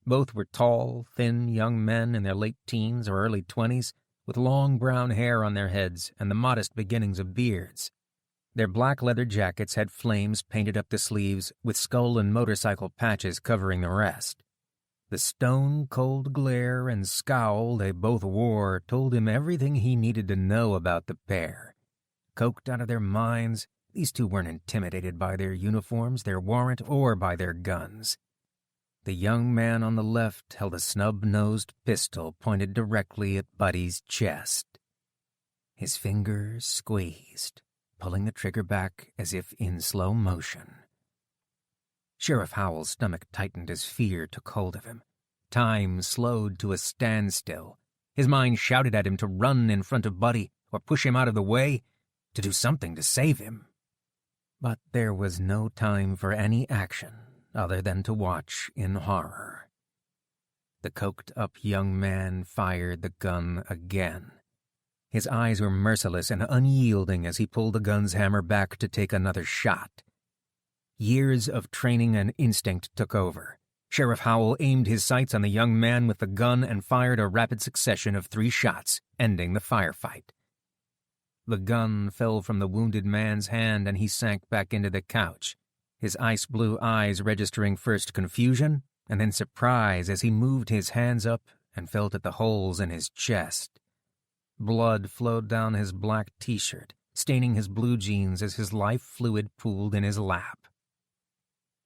Both were tall, thin young men in their late teens or early 20s, with long brown hair on their heads and the modest beginnings of beards. Their black leather jackets had flames painted up the sleeves, with skull and motorcycle patches covering the rest. The stone-cold glare and scowl they both wore told him everything he needed to know about the pair. Coked out of their minds, these two weren't intimidated by their uniforms, their warrant, or by their guns. The young man on the left held a snub-nosed pistol pointed directly at Buddy's chest. His fingers squeezed, pulling the trigger back as if in slow motion. Sheriff Howell's stomach tightened as fear took hold of him. Time slowed to a standstill. His mind shouted at him to run in front of Buddy or push him out of the way, to do something to save him. But there was no time for any action other than to watch in horror. The coked-up young man fired the gun again. His eyes were merciless and unyielding as he pulled the gun's hammer back to take another shot. Years of training and instinct took over. Sheriff Howell aimed his sights on the young man with the gun and fired a rapid succession of 3 shots, ending the firefight. The gun fell from the wounded man's hand and he sank back into the couch, his ice-blue eyes registering first confusion and then surprise as he moved his hands up and felt at the holes in his chest. Blood flowed down his black t-shirt, staining his blue jeans as his life fluid pooled in his lap.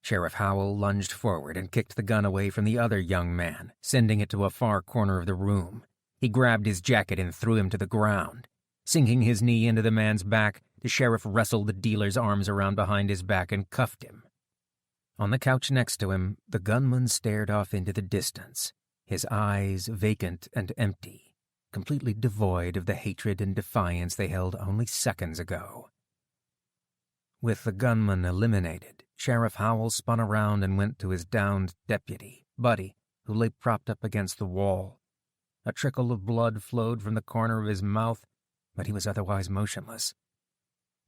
Sheriff Howell lunged forward and kicked the gun away from the other young man, sending it to a far corner of the room. He grabbed his jacket and threw him to the ground. Sinking his knee into the man's back, the sheriff wrestled the dealer's arms around behind his back and cuffed him. On the couch next to him, the gunman stared off into the distance, his eyes vacant and empty, completely devoid of the hatred and defiance they held only seconds ago. With the gunman eliminated, Sheriff Howell spun around and went to his downed deputy, Buddy, who lay propped up against the wall. A trickle of blood flowed from the corner of his mouth, but he was otherwise motionless.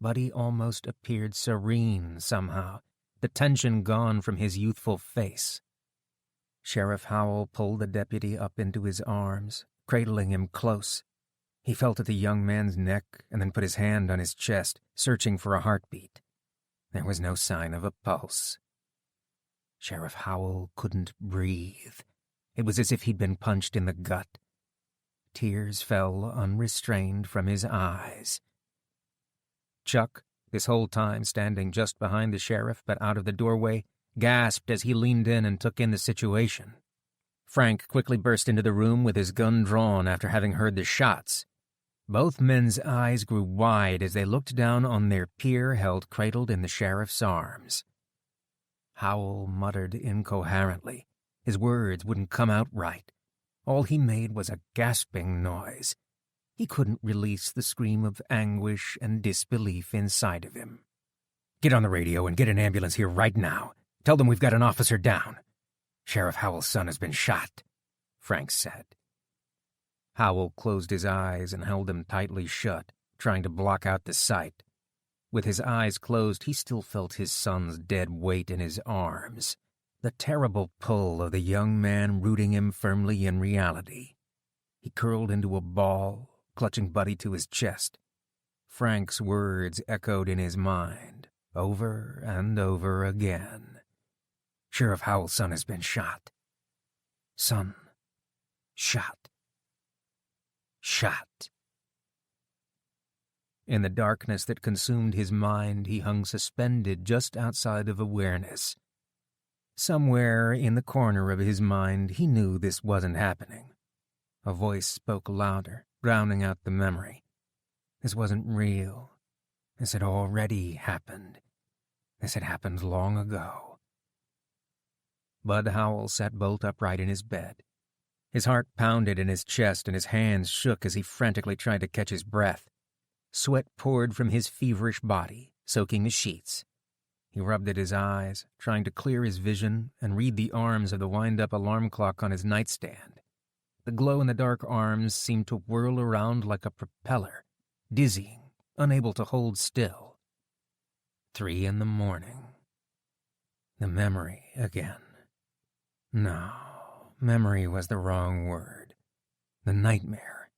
Buddy almost appeared serene somehow, the tension gone from his youthful face. Sheriff Howell pulled the deputy up into his arms, cradling him close. He felt at the young man's neck and then put his hand on his chest, searching for a heartbeat. There was no sign of a pulse. Sheriff Howell couldn't breathe. It was as if he'd been punched in the gut. Tears fell unrestrained from his eyes. "Chuck, this whole time standing just behind the sheriff but out of the doorway, gasped as he leaned in and took in the situation. Frank quickly burst into the room with his gun drawn after having heard the shots. Both men's eyes grew wide as they looked down on their peer held cradled in the sheriff's arms. Howell muttered incoherently. His words wouldn't come out right. All he made was a gasping noise. He couldn't release the scream of anguish and disbelief inside of him. "Get on the radio and get an ambulance here right now. Tell them we've got an officer down. Sheriff Howell's son has been shot," Frank said. Howell closed his eyes and held them tightly shut, trying to block out the sight. With his eyes closed, he still felt his son's dead weight in his arms, the terrible pull of the young man rooting him firmly in reality. He curled into a ball, clutching Buddy to his chest. Frank's words echoed in his mind, over and over again. "Sheriff Howell's son has been shot. Son. Shot. Shot." In the darkness that consumed his mind, he hung suspended just outside of awareness. Somewhere in the corner of his mind, he knew this wasn't happening. A voice spoke louder, drowning out the memory. This wasn't real. This had already happened. This had happened long ago. Bud Howell sat bolt upright in his bed. His heart pounded in his chest and his hands shook as he frantically tried to catch his breath. Sweat poured from his feverish body, soaking the sheets. He rubbed at his eyes, trying to clear his vision and read the arms of the wind-up alarm clock on his nightstand. The glow-in-the-dark arms seemed to whirl around like a propeller, dizzying, unable to hold still. 3 a.m. The memory again. No, memory was the wrong word. The nightmare.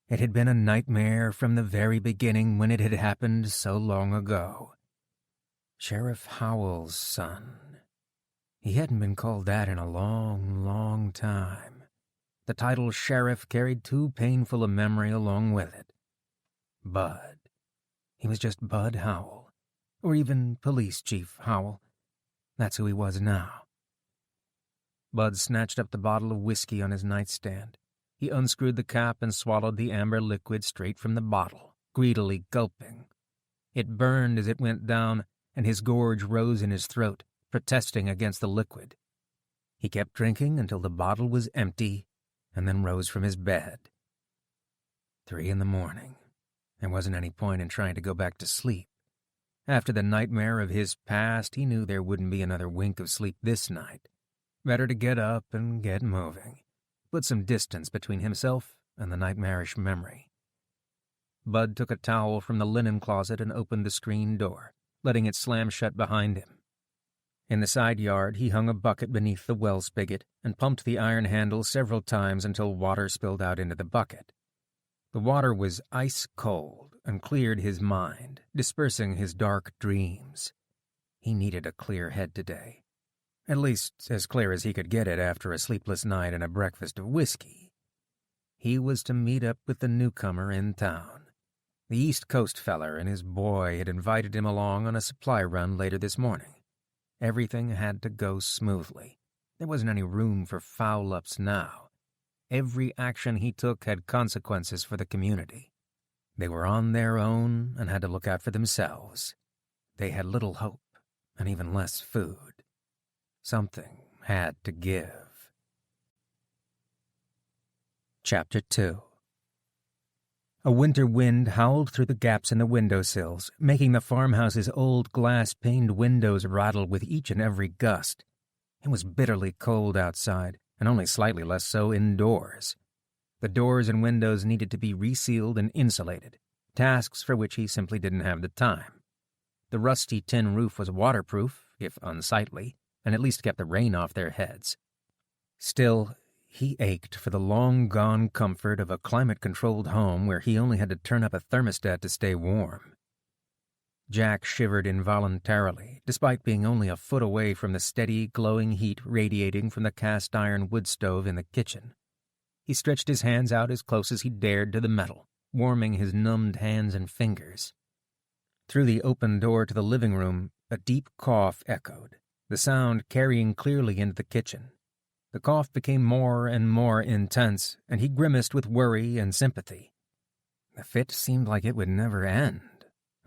It had been a nightmare from the very beginning when it had happened so long ago. Sheriff Howell's son. He hadn't been called that in a long, long time. The title sheriff carried too painful a memory along with it. Bud. He was just Bud Howell. Or even Police Chief Howell. That's who he was now. Bud snatched up the bottle of whiskey on his nightstand. He unscrewed the cap and swallowed the amber liquid straight from the bottle, greedily gulping. It burned as it went down, and his gorge rose in his throat, protesting against the liquid. He kept drinking until the bottle was empty, and then rose from his bed. 3 a.m. There wasn't any point in trying to go back to sleep. After the nightmare of his past, he knew there wouldn't be another wink of sleep this night. Better to get up and get moving. Put some distance between himself and the nightmarish memory. Bud took a towel from the linen closet and opened the screen door, letting it slam shut behind him. In the side yard, he hung a bucket beneath the well spigot and pumped the iron handle several times until water spilled out into the bucket. The water was ice cold and cleared his mind, dispersing his dark dreams. He needed a clear head today. At least as clear as he could get it after a sleepless night and a breakfast of whiskey. He was to meet up with the newcomer in town. The East Coast feller and his boy had invited him along on a supply run later this morning. Everything had to go smoothly. There wasn't any room for foul-ups now. Every action he took had consequences for the community. They were on their own and had to look out for themselves. They had little hope and even less food. Something had to give. Chapter 2. A winter wind howled through the gaps in the windowsills, making the farmhouse's old glass-paned windows rattle with each and every gust. It was bitterly cold outside, and only slightly less so indoors. The doors and windows needed to be resealed and insulated, tasks for which he simply didn't have the time. The rusty tin roof was waterproof, if unsightly, and at least kept the rain off their heads. Still, he ached for the long-gone comfort of a climate-controlled home where he only had to turn up a thermostat to stay warm. Jack shivered involuntarily, despite being only a foot away from the steady, glowing heat radiating from the cast-iron wood stove in the kitchen. He stretched his hands out as close as he dared to the metal, warming his numbed hands and fingers. Through the open door to the living room, a deep cough echoed, the sound carrying clearly into the kitchen. The cough became more and more intense, and he grimaced with worry and sympathy. The fit seemed like it would never end,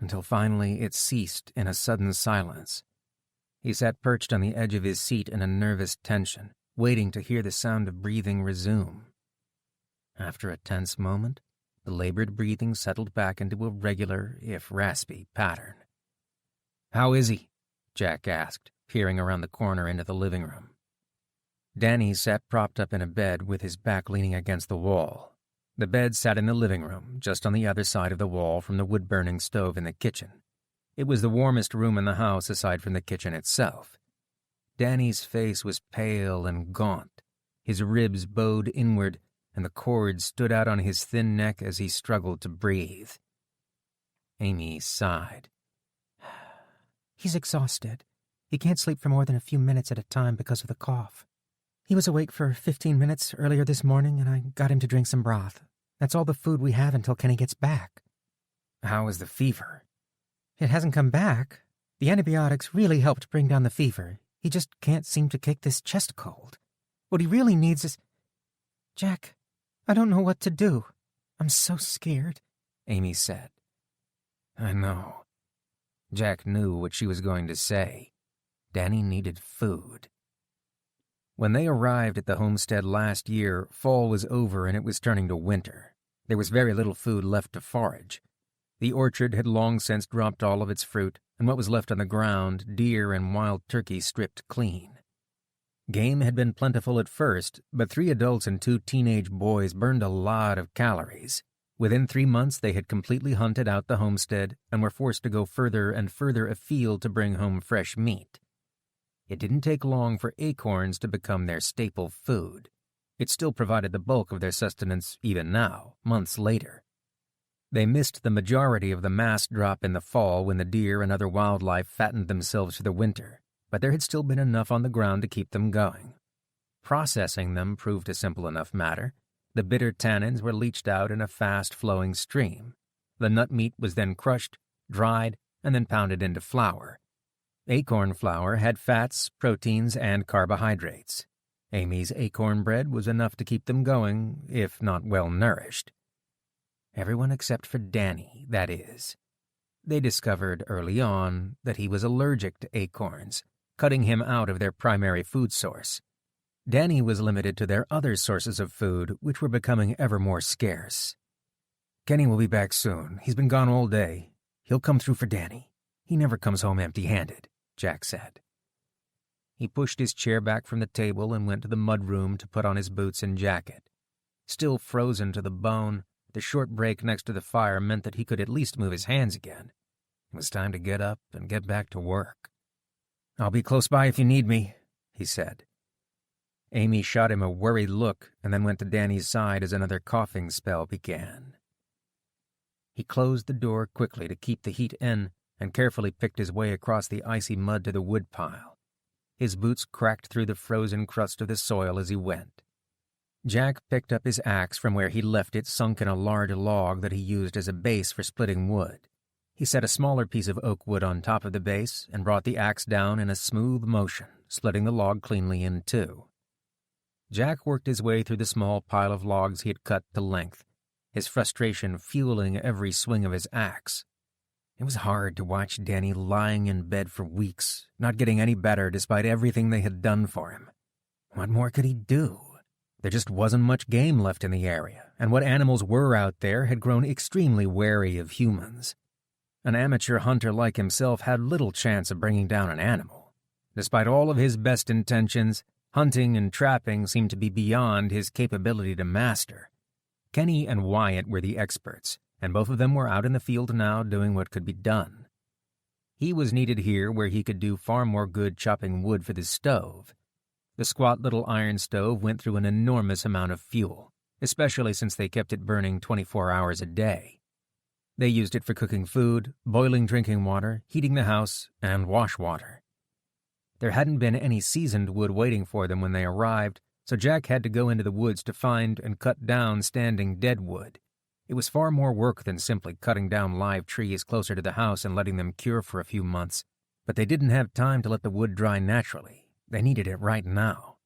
until finally it ceased in a sudden silence. He sat perched on the edge of his seat in a nervous tension, waiting to hear the sound of breathing resume. After a tense moment, the labored breathing settled back into a regular, if raspy, pattern. "How is he?" Jack asked, peering around the corner into the living room. Danny sat propped up in a bed with his back leaning against the wall. The bed sat in the living room, just on the other side of the wall from the wood-burning stove in the kitchen. It was the warmest room in the house aside from the kitchen itself. Danny's face was pale and gaunt, his ribs bowed inward, and the cords stood out on his thin neck as he struggled to breathe. Amy sighed. He's exhausted. He can't sleep for more than a few minutes at a time because of the cough. He was awake for 15 minutes earlier this morning, and I got him to drink some broth. That's all the food we have until Kenny gets back." "How is the fever?" "It hasn't come back. The antibiotics really helped bring down the fever. He just can't seem to kick this chest cold. What he really needs is... Jack, I don't know what to do. I'm so scared," Amy said. "I know." Jack knew what she was going to say. Danny needed food. When they arrived at the homestead last year, fall was over and it was turning to winter. There was very little food left to forage. The orchard had long since dropped all of its fruit, and what was left on the ground, deer and wild turkey stripped clean. Game had been plentiful at first, but 3 adults and 2 teenage boys burned a lot of calories. Within 3 months, they had completely hunted out the homestead and were forced to go further and further afield to bring home fresh meat. It didn't take long for acorns to become their staple food. It still provided the bulk of their sustenance even now, months later. They missed the majority of the mass drop in the fall when the deer and other wildlife fattened themselves for the winter, but there had still been enough on the ground to keep them going. Processing them proved a simple enough matter. The bitter tannins were leached out in a fast-flowing stream. The nut meat was then crushed, dried, and then pounded into flour. Acorn flour had fats, proteins, and carbohydrates. Amy's acorn bread was enough to keep them going, if not well-nourished. Everyone except for Danny, that is. They discovered early on that he was allergic to acorns, cutting him out of their primary food source. Danny was limited to their other sources of food, which were becoming ever more scarce. "Kenny will be back soon. He's been gone all day. He'll come through for Danny. He never comes home empty-handed," Jack said. He pushed his chair back from the table and went to the mudroom to put on his boots and jacket. Still frozen to the bone, the short break next to the fire meant that he could at least move his hands again. It was time to get up and get back to work. "I'll be close by if you need me," he said. Amy shot him a worried look and then went to Danny's side as another coughing spell began. He closed the door quickly to keep the heat in and carefully picked his way across the icy mud to the woodpile. His boots cracked through the frozen crust of the soil as he went. Jack picked up his axe from where he left it sunk in a large log that he used as a base for splitting wood. He set a smaller piece of oak wood on top of the base and brought the axe down in a smooth motion, splitting the log cleanly in two. Jack worked his way through the small pile of logs he had cut to length, his frustration fueling every swing of his axe. It was hard to watch Danny lying in bed for weeks, not getting any better despite everything they had done for him. What more could he do? There just wasn't much game left in the area, and what animals were out there had grown extremely wary of humans. An amateur hunter like himself had little chance of bringing down an animal. Despite all of his best intentions, hunting and trapping seemed to be beyond his capability to master. Kenny and Wyatt were the experts, and both of them were out in the field now doing what could be done. He was needed here where he could do far more good chopping wood for the stove. The squat little iron stove went through an enormous amount of fuel, especially since they kept it burning 24 hours a day. They used it for cooking food, boiling drinking water, heating the house, and wash water. There hadn't been any seasoned wood waiting for them when they arrived, so Jack had to go into the woods to find and cut down standing dead wood. It was far more work than simply cutting down live trees closer to the house and letting them cure for a few months, but they didn't have time to let the wood dry naturally. They needed it right now.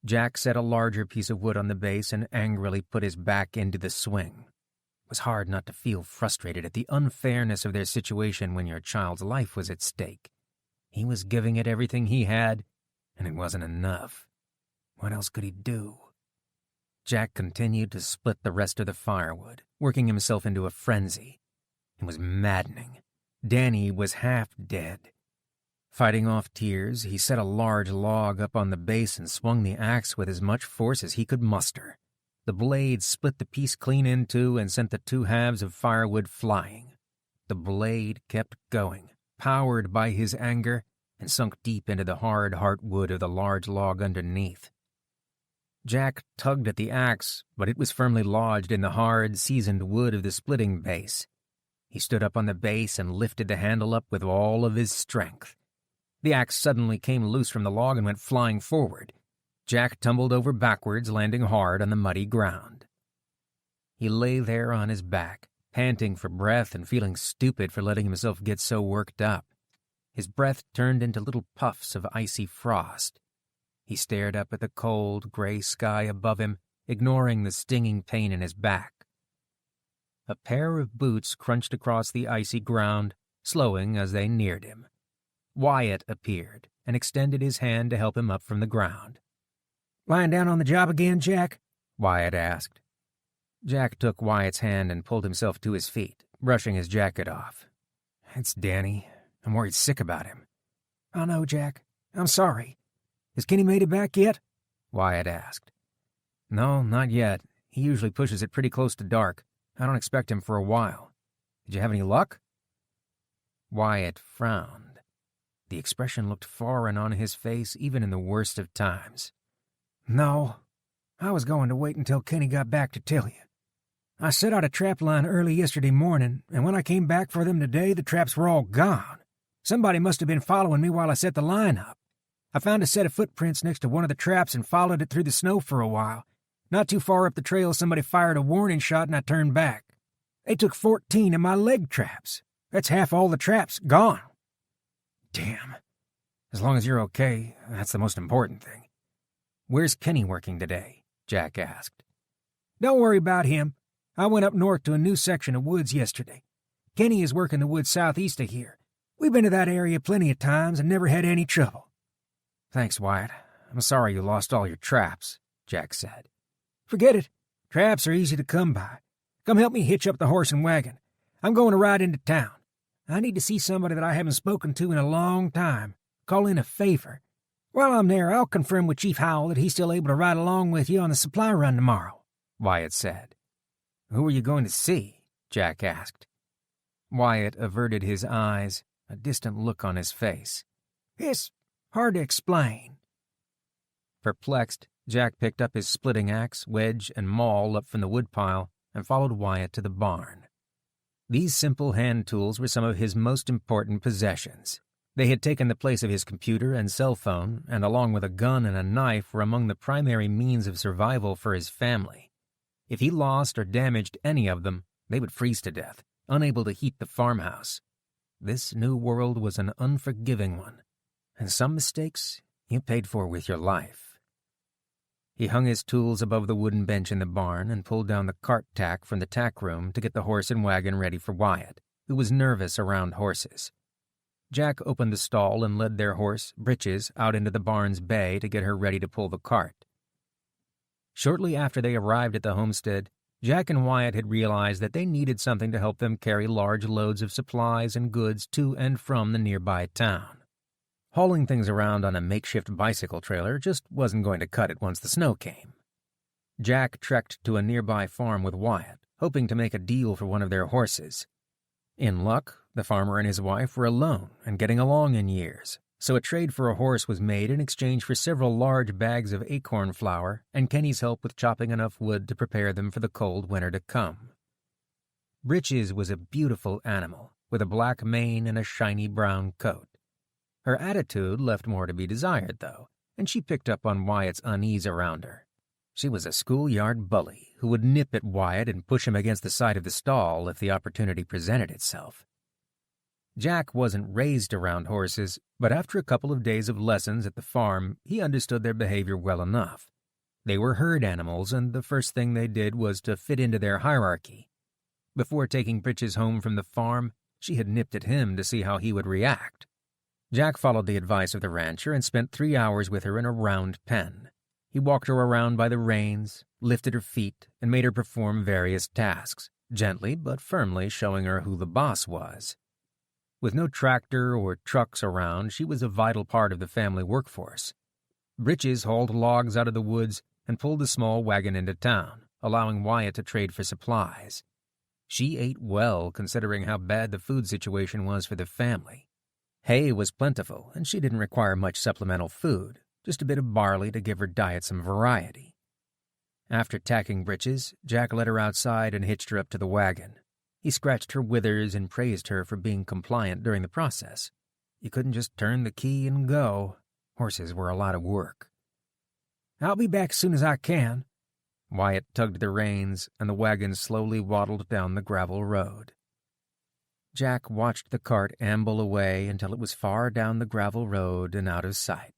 Jack set a larger piece of wood on the base and angrily put his back into the swing. It was hard not to feel frustrated at the unfairness of their situation when your child's life was at stake. He was giving it everything he had, and it wasn't enough. What else could he do? Jack continued to split the rest of the firewood, working himself into a frenzy. It was maddening. Danny was half dead. Fighting off tears, he set a large log up on the base and swung the axe with as much force as he could muster. The blade split the piece clean in two and sent the two halves of firewood flying. The blade kept going, powered by his anger, and sunk deep into the hard heartwood of the large log underneath. Jack tugged at the axe, but it was firmly lodged in the hard, seasoned wood of the splitting base. He stood up on the base and lifted the handle up with all of his strength. The axe suddenly came loose from the log and went flying forward. Jack tumbled over backwards, landing hard on the muddy ground. He lay there on his back, panting for breath and feeling stupid for letting himself get so worked up. His breath turned into little puffs of icy frost. He stared up at the cold, gray sky above him, ignoring the stinging pain in his back. A pair of boots crunched across the icy ground, slowing as they neared him. Wyatt appeared and extended his hand to help him up from the ground. "Lying down on the job again, Jack?" Wyatt asked. Jack took Wyatt's hand and pulled himself to his feet, brushing his jacket off. "It's Danny. I'm worried sick about him." "I know, Jack. I'm sorry. Has Kenny made it back yet?" Wyatt asked. "No, not yet. He usually pushes it pretty close to dark. I don't expect him for a while. Did you have any luck?" Wyatt frowned. The expression looked foreign on his face even in the worst of times. "No. I was going to wait until Kenny got back to tell you. I set out a trap line early yesterday morning, and when I came back for them today, the traps were all gone. Somebody must have been following me while I set the line up. I found a set of footprints next to one of the traps and followed it through the snow for a while. Not too far up the trail, somebody fired a warning shot and I turned back. They took 14 of my leg traps. That's half all the traps gone." "Damn. As long as you're okay, that's the most important thing. Where's Kenny working today?" Jack asked. "Don't worry about him. I went up north to a new section of woods yesterday. Kenny is working the woods southeast of here. We've been to that area plenty of times and never had any trouble." "Thanks, Wyatt. I'm sorry you lost all your traps," Jack said. "Forget it. Traps are easy to come by. Come help me hitch up the horse and wagon. I'm going to ride into town. I need to see somebody that I haven't spoken to in a long time. Call in a favor. While I'm there, I'll confirm with Chief Howell that he's still able to ride along with you on the supply run tomorrow," Wyatt said. "Who are you going to see?" Jack asked. Wyatt averted his eyes, a distant look on his face. "It's hard to explain." Perplexed, Jack picked up his splitting axe, wedge, and maul up from the woodpile and followed Wyatt to the barn. These simple hand tools were some of his most important possessions. They had taken the place of his computer and cell phone, and along with a gun and a knife were among the primary means of survival for his family. If he lost or damaged any of them, they would freeze to death, unable to heat the farmhouse. This new world was an unforgiving one, and some mistakes you paid for with your life. He hung his tools above the wooden bench in the barn and pulled down the cart tack from the tack room to get the horse and wagon ready for Wyatt, who was nervous around horses. Jack opened the stall and led their horse, Britches, out into the barn's bay to get her ready to pull the cart. Shortly after they arrived at the homestead, Jack and Wyatt had realized that they needed something to help them carry large loads of supplies and goods to and from the nearby town. Hauling things around on a makeshift bicycle trailer just wasn't going to cut it once the snow came. Jack trekked to a nearby farm with Wyatt, hoping to make a deal for one of their horses. In luck, the farmer and his wife were alone and getting along in years, so a trade for a horse was made in exchange for several large bags of acorn flour and Kenny's help with chopping enough wood to prepare them for the cold winter to come. Britches was a beautiful animal, with a black mane and a shiny brown coat. Her attitude left more to be desired, though, and she picked up on Wyatt's unease around her. She was a schoolyard bully who would nip at Wyatt and push him against the side of the stall if the opportunity presented itself. Jack wasn't raised around horses, but after a couple of days of lessons at the farm, he understood their behavior well enough. They were herd animals, and the first thing they did was to fit into their hierarchy. Before taking Britches home from the farm, she had nipped at him to see how he would react. Jack followed the advice of the rancher and spent 3 hours with her in a round pen. He walked her around by the reins, lifted her feet, and made her perform various tasks, gently but firmly showing her who the boss was. With no tractor or trucks around, she was a vital part of the family workforce. Britches hauled logs out of the woods and pulled the small wagon into town, allowing Wyatt to trade for supplies. She ate well, considering how bad the food situation was for the family. Hay was plentiful, and she didn't require much supplemental food, just a bit of barley to give her diet some variety. After tacking Britches, Jack led her outside and hitched her up to the wagon. He scratched her withers and praised her for being compliant during the process. You couldn't just turn the key and go. Horses were a lot of work. "I'll be back as soon as I can." Wyatt tugged the reins, and the wagon slowly waddled down the gravel road. Jack watched the cart amble away until it was far down the gravel road and out of sight.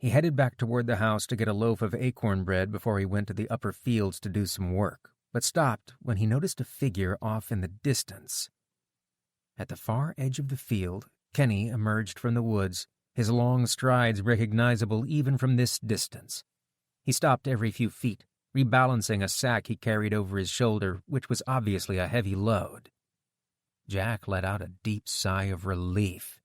He headed back toward the house to get a loaf of acorn bread before he went to the upper fields to do some work, but stopped when he noticed a figure off in the distance. At the far edge of the field, Kenny emerged from the woods, his long strides recognizable even from this distance. He stopped every few feet, rebalancing a sack he carried over his shoulder, which was obviously a heavy load. Jack let out a deep sigh of relief.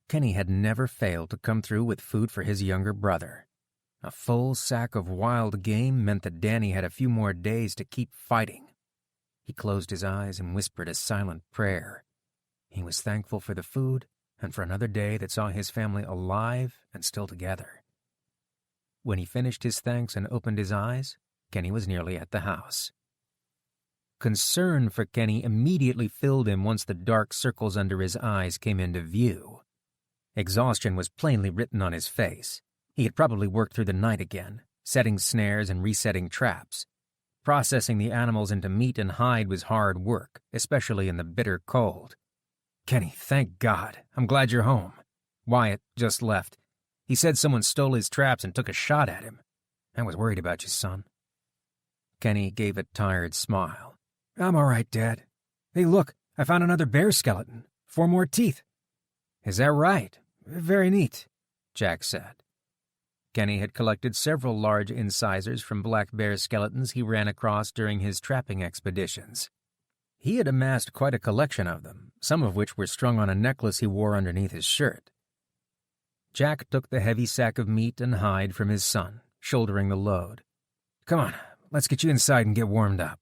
Kenny had never failed to come through with food for his younger brother. A full sack of wild game meant that Danny had a few more days to keep fighting. He closed his eyes and whispered a silent prayer. He was thankful for the food and for another day that saw his family alive and still together. When he finished his thanks and opened his eyes, Kenny was nearly at the house. Concern for Kenny immediately filled him once the dark circles under his eyes came into view. Exhaustion was plainly written on his face. He had probably worked through the night again, setting snares and resetting traps. Processing the animals into meat and hide was hard work, especially in the bitter cold. "Kenny, thank God. I'm glad you're home. Wyatt just left. He said someone stole his traps and took a shot at him. I was worried about you, son." Kenny gave a tired smile. "I'm all right, Dad. Hey, look, I found another bear skeleton. 4 more teeth." "Is that right?" "Very neat," Jack said. Kenny had collected several large incisors from black bear skeletons he ran across during his trapping expeditions. He had amassed quite a collection of them, some of which were strung on a necklace he wore underneath his shirt. Jack took the heavy sack of meat and hide from his son, shouldering the load. "Come on, let's get you inside and get warmed up."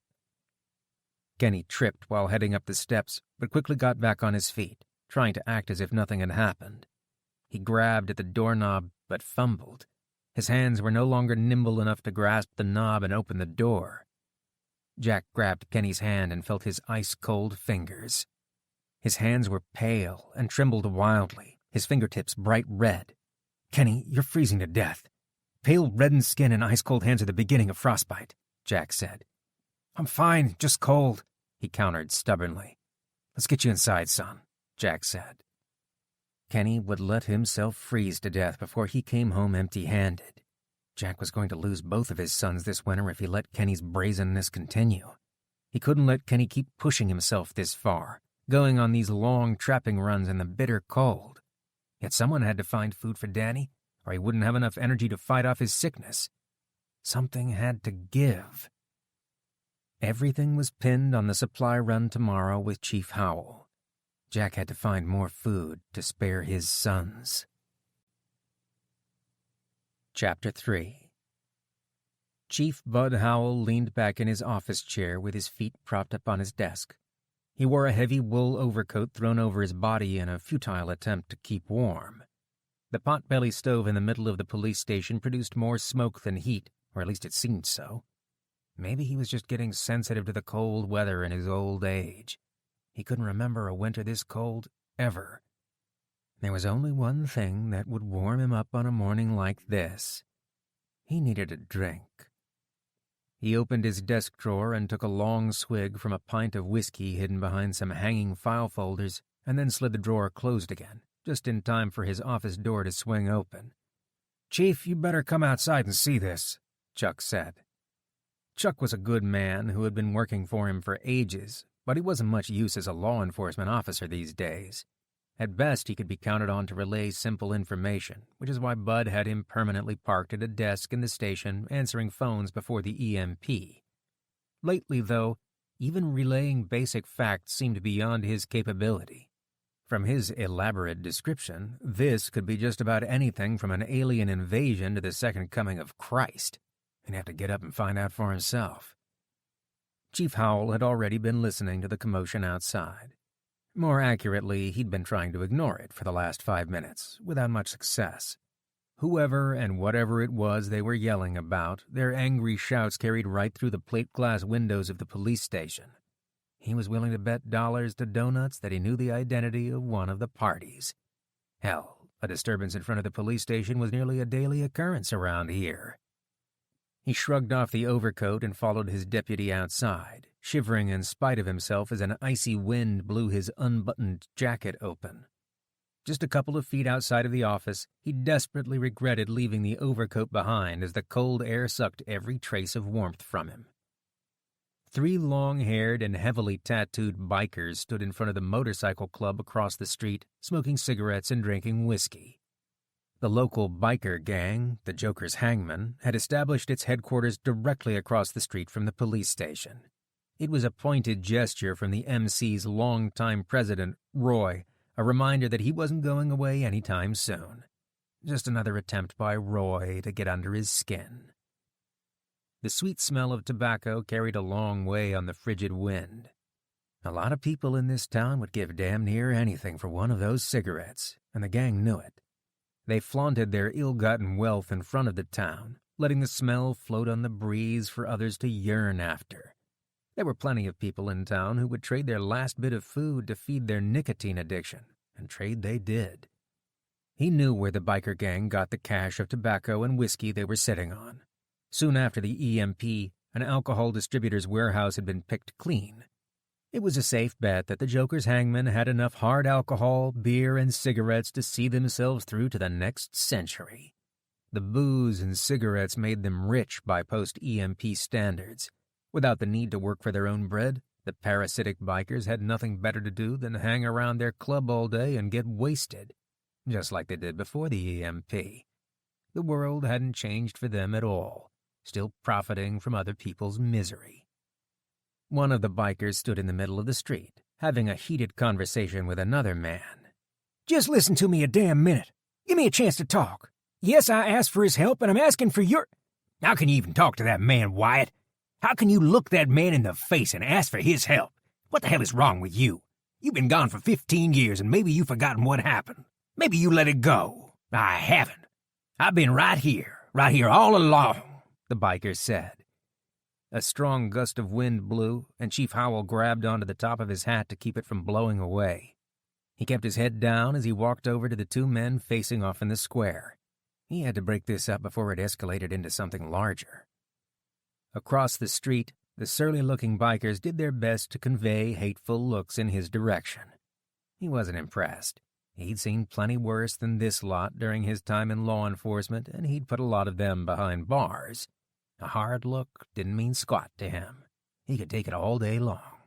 Kenny tripped while heading up the steps, but quickly got back on his feet, trying to act as if nothing had happened. He grabbed at the doorknob, but fumbled. His hands were no longer nimble enough to grasp the knob and open the door. Jack grabbed Kenny's hand and felt his ice-cold fingers. His hands were pale and trembled wildly, his fingertips bright red. "Kenny, you're freezing to death. Pale reddened skin and ice-cold hands are the beginning of frostbite," Jack said. "I'm fine, just cold," he countered stubbornly. "Let's get you inside, son," Jack said. Kenny would let himself freeze to death before he came home empty-handed. Jack was going to lose both of his sons this winter if he let Kenny's brazenness continue. He couldn't let Kenny keep pushing himself this far, going on these long trapping runs in the bitter cold. Yet someone had to find food for Danny, or he wouldn't have enough energy to fight off his sickness. Something had to give. Everything was pinned on the supply run tomorrow with Chief Howell. Jack had to find more food to spare his sons. Chapter 3. Chief Bud Howell leaned back in his office chair with his feet propped up on his desk. He wore a heavy wool overcoat thrown over his body in a futile attempt to keep warm. The potbelly stove in the middle of the police station produced more smoke than heat, or at least it seemed so. Maybe he was just getting sensitive to the cold weather in his old age. He couldn't remember a winter this cold, ever. There was only one thing that would warm him up on a morning like this. He needed a drink. He opened his desk drawer and took a long swig from a pint of whiskey hidden behind some hanging file folders, and then slid the drawer closed again, just in time for his office door to swing open. "Chief, you better come outside and see this," Chuck said. Chuck was a good man who had been working for him for ages, but he wasn't much use as a law enforcement officer these days. At best, he could be counted on to relay simple information, which is why Bud had him permanently parked at a desk in the station answering phones before the EMP. Lately, though, even relaying basic facts seemed beyond his capability. From his elaborate description, this could be just about anything from an alien invasion to the second coming of Christ. He'd have to get up and find out for himself. Chief Howell had already been listening to the commotion outside. More accurately, he'd been trying to ignore it for the last 5 minutes, without much success. Whoever and whatever it was they were yelling about, their angry shouts carried right through the plate glass windows of the police station. He was willing to bet dollars to donuts that he knew the identity of one of the parties. Hell, a disturbance in front of the police station was nearly a daily occurrence around here. He shrugged off the overcoat and followed his deputy outside, shivering in spite of himself as an icy wind blew his unbuttoned jacket open. Just a couple of feet outside of the office, he desperately regretted leaving the overcoat behind as the cold air sucked every trace of warmth from him. 3 long-haired and heavily tattooed bikers stood in front of the motorcycle club across the street, smoking cigarettes and drinking whiskey. The local biker gang, the Joker's Hangman, had established its headquarters directly across the street from the police station. It was a pointed gesture from the MC's longtime president, Roy, a reminder that he wasn't going away anytime soon. Just another attempt by Roy to get under his skin. The sweet smell of tobacco carried a long way on the frigid wind. A lot of people in this town would give damn near anything for one of those cigarettes, and the gang knew it. They flaunted their ill-gotten wealth in front of the town, letting the smell float on the breeze for others to yearn after. There were plenty of people in town who would trade their last bit of food to feed their nicotine addiction, and trade they did. He knew where the biker gang got the cache of tobacco and whiskey they were sitting on. Soon after the EMP, an alcohol distributor's warehouse had been picked clean. It was a safe bet that the Joker's Hangman had enough hard alcohol, beer, and cigarettes to see themselves through to the next century. The booze and cigarettes made them rich by post-EMP standards. Without the need to work for their own bread, the parasitic bikers had nothing better to do than hang around their club all day and get wasted, just like they did before the EMP. The world hadn't changed for them at all, still profiting from other people's misery. One of the bikers stood in the middle of the street, having a heated conversation with another man. "Just listen to me a damn minute. Give me a chance to talk. Yes, I asked for his help, and I'm asking for your—" "How can you even talk to that man, Wyatt? How can you look that man in the face and ask for his help? What the hell is wrong with you? You've been gone for 15 years, and maybe you've forgotten what happened. Maybe you let it go. I haven't. I've been right here all along," the biker said. A strong gust of wind blew, and Chief Howell grabbed onto the top of his hat to keep it from blowing away. He kept his head down as he walked over to the 2 men facing off in the square. He had to break this up before it escalated into something larger. Across the street, the surly-looking bikers did their best to convey hateful looks in his direction. He wasn't impressed. He'd seen plenty worse than this lot during his time in law enforcement, and he'd put a lot of them behind bars. A hard look didn't mean squat to him. He could take it all day long.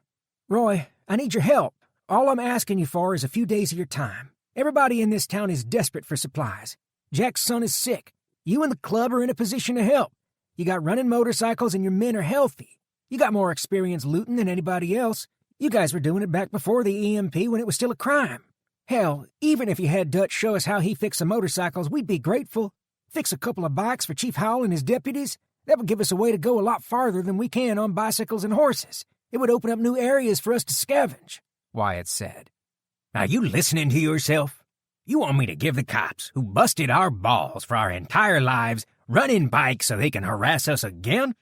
"Roy, I need your help. All I'm asking you for is a few days of your time. Everybody in this town is desperate for supplies. Jack's son is sick. You and the club are in a position to help. You got running motorcycles and your men are healthy. You got more experience looting than anybody else. You guys were doing it back before the EMP when it was still a crime. Hell, even if you had Dutch show us how he fixed the motorcycles, we'd be grateful. Fix a couple of bikes for Chief Howell and his deputies. That would give us a way to go a lot farther than we can on bicycles and horses. It would open up new areas for us to scavenge," Wyatt said. "Are you listening to yourself? You want me to give the cops, who busted our balls for our entire lives, running bikes so they can harass us again?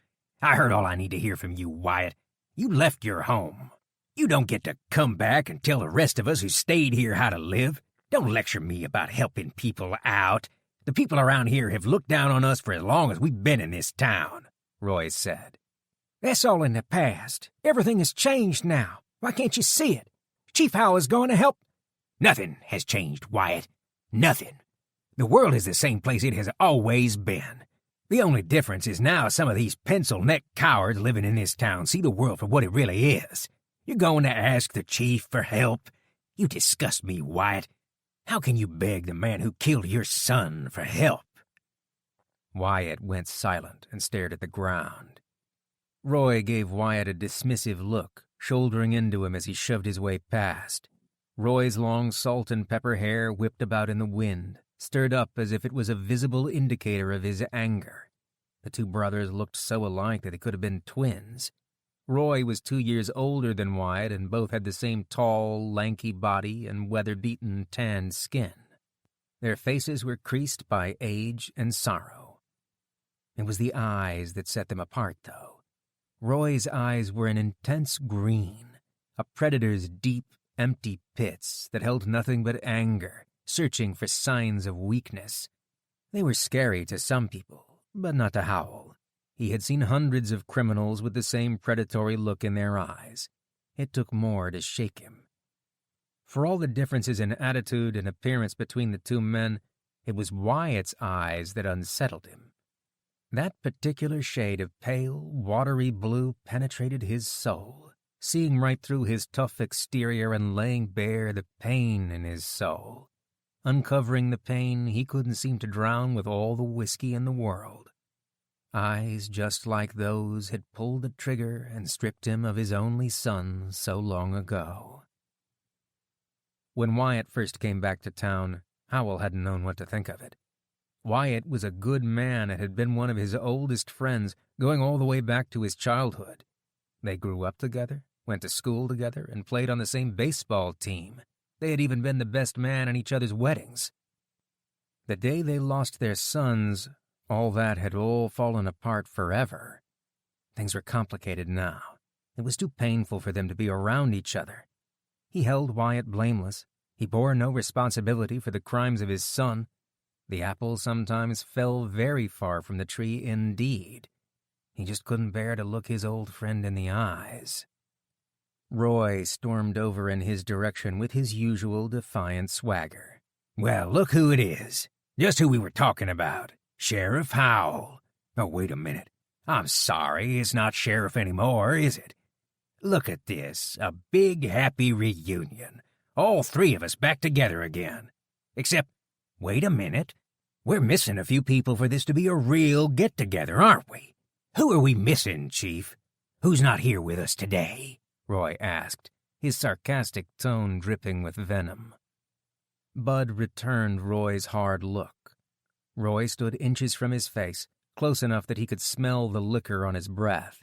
I heard all I need to hear from you, Wyatt. You left your home. You don't get to come back and tell the rest of us who stayed here how to live. Don't lecture me about helping people out. The people around here have looked down on us for as long as we've been in this town," Roy said. "That's all in the past. Everything has changed now. Why can't you see it? Chief Howell is going to help—" "Nothing has changed, Wyatt. Nothing. The world is the same place it has always been. The only difference is now some of these pencil-neck cowards living in this town see the world for what it really is. You're going to ask the chief for help? You disgust me, Wyatt. How can you beg the man who killed your son for help?" Wyatt went silent and stared at the ground. Roy gave Wyatt a dismissive look, shouldering into him as he shoved his way past. Roy's long salt and pepper hair whipped about in the wind, stirred up as if it was a visible indicator of his anger. The two brothers looked so alike that they could have been twins. Roy was 2 years older than Wyatt, and both had the same tall, lanky body and weather-beaten, tanned skin. Their faces were creased by age and sorrow. It was the eyes that set them apart, though. Roy's eyes were an intense green, a predator's deep, empty pits that held nothing but anger, searching for signs of weakness. They were scary to some people, but not to Howell. He had seen hundreds of criminals with the same predatory look in their eyes. It took more to shake him. For all the differences in attitude and appearance between the two men, it was Wyatt's eyes that unsettled him. That particular shade of pale, watery blue penetrated his soul, seeing right through his tough exterior and laying bare the pain in his soul. Uncovering the pain he couldn't seem to drown with all the whiskey in the world. Eyes just like those had pulled the trigger and stripped him of his only son so long ago. When Wyatt first came back to town, Howell hadn't known what to think of it. Wyatt was a good man and had been one of his oldest friends, going all the way back to his childhood. They grew up together, went to school together, and played on the same baseball team. They had even been the best man at each other's weddings. The day they lost their sons, all that had all fallen apart forever. Things were complicated now. It was too painful for them to be around each other. He held Wyatt blameless. He bore no responsibility for the crimes of his son. The apple sometimes fell very far from the tree indeed. He just couldn't bear to look his old friend in the eyes. Roy stormed over in his direction with his usual defiant swagger. "Well, look who it is. Just who we were talking about. Sheriff Howell. Oh, wait a minute. I'm sorry, it's not Sheriff anymore, is it? Look at this, a big happy reunion. All three of us back together again. Except, wait a minute. We're missing a few people for this to be a real get-together, aren't we? Who are we missing, Chief? Who's not here with us today?" Roy asked, his sarcastic tone dripping with venom. Bud returned Roy's hard look. Roy stood inches from his face, close enough that he could smell the liquor on his breath.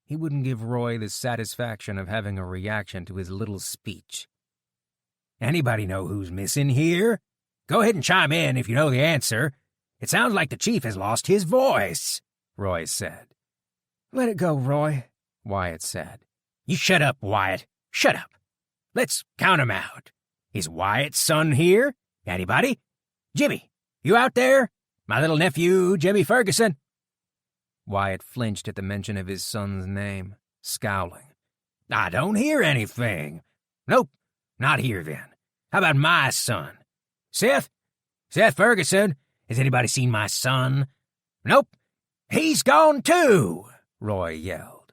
He wouldn't give Roy the satisfaction of having a reaction to his little speech. "Anybody know who's missing here? Go ahead and chime in if you know the answer. It sounds like the chief has lost his voice," Roy said. "Let it go, Roy," Wyatt said. "You shut up, Wyatt. Shut up. Let's count 'em out. Is Wyatt's son here? Anybody? Jimmy, you out there? My little nephew, Jimmy Ferguson?" Wyatt flinched at the mention of his son's name, scowling. "I don't hear anything. Nope, not here then. How about my son? Seth Ferguson, has anybody seen my son? Nope, he's gone too," Roy yelled.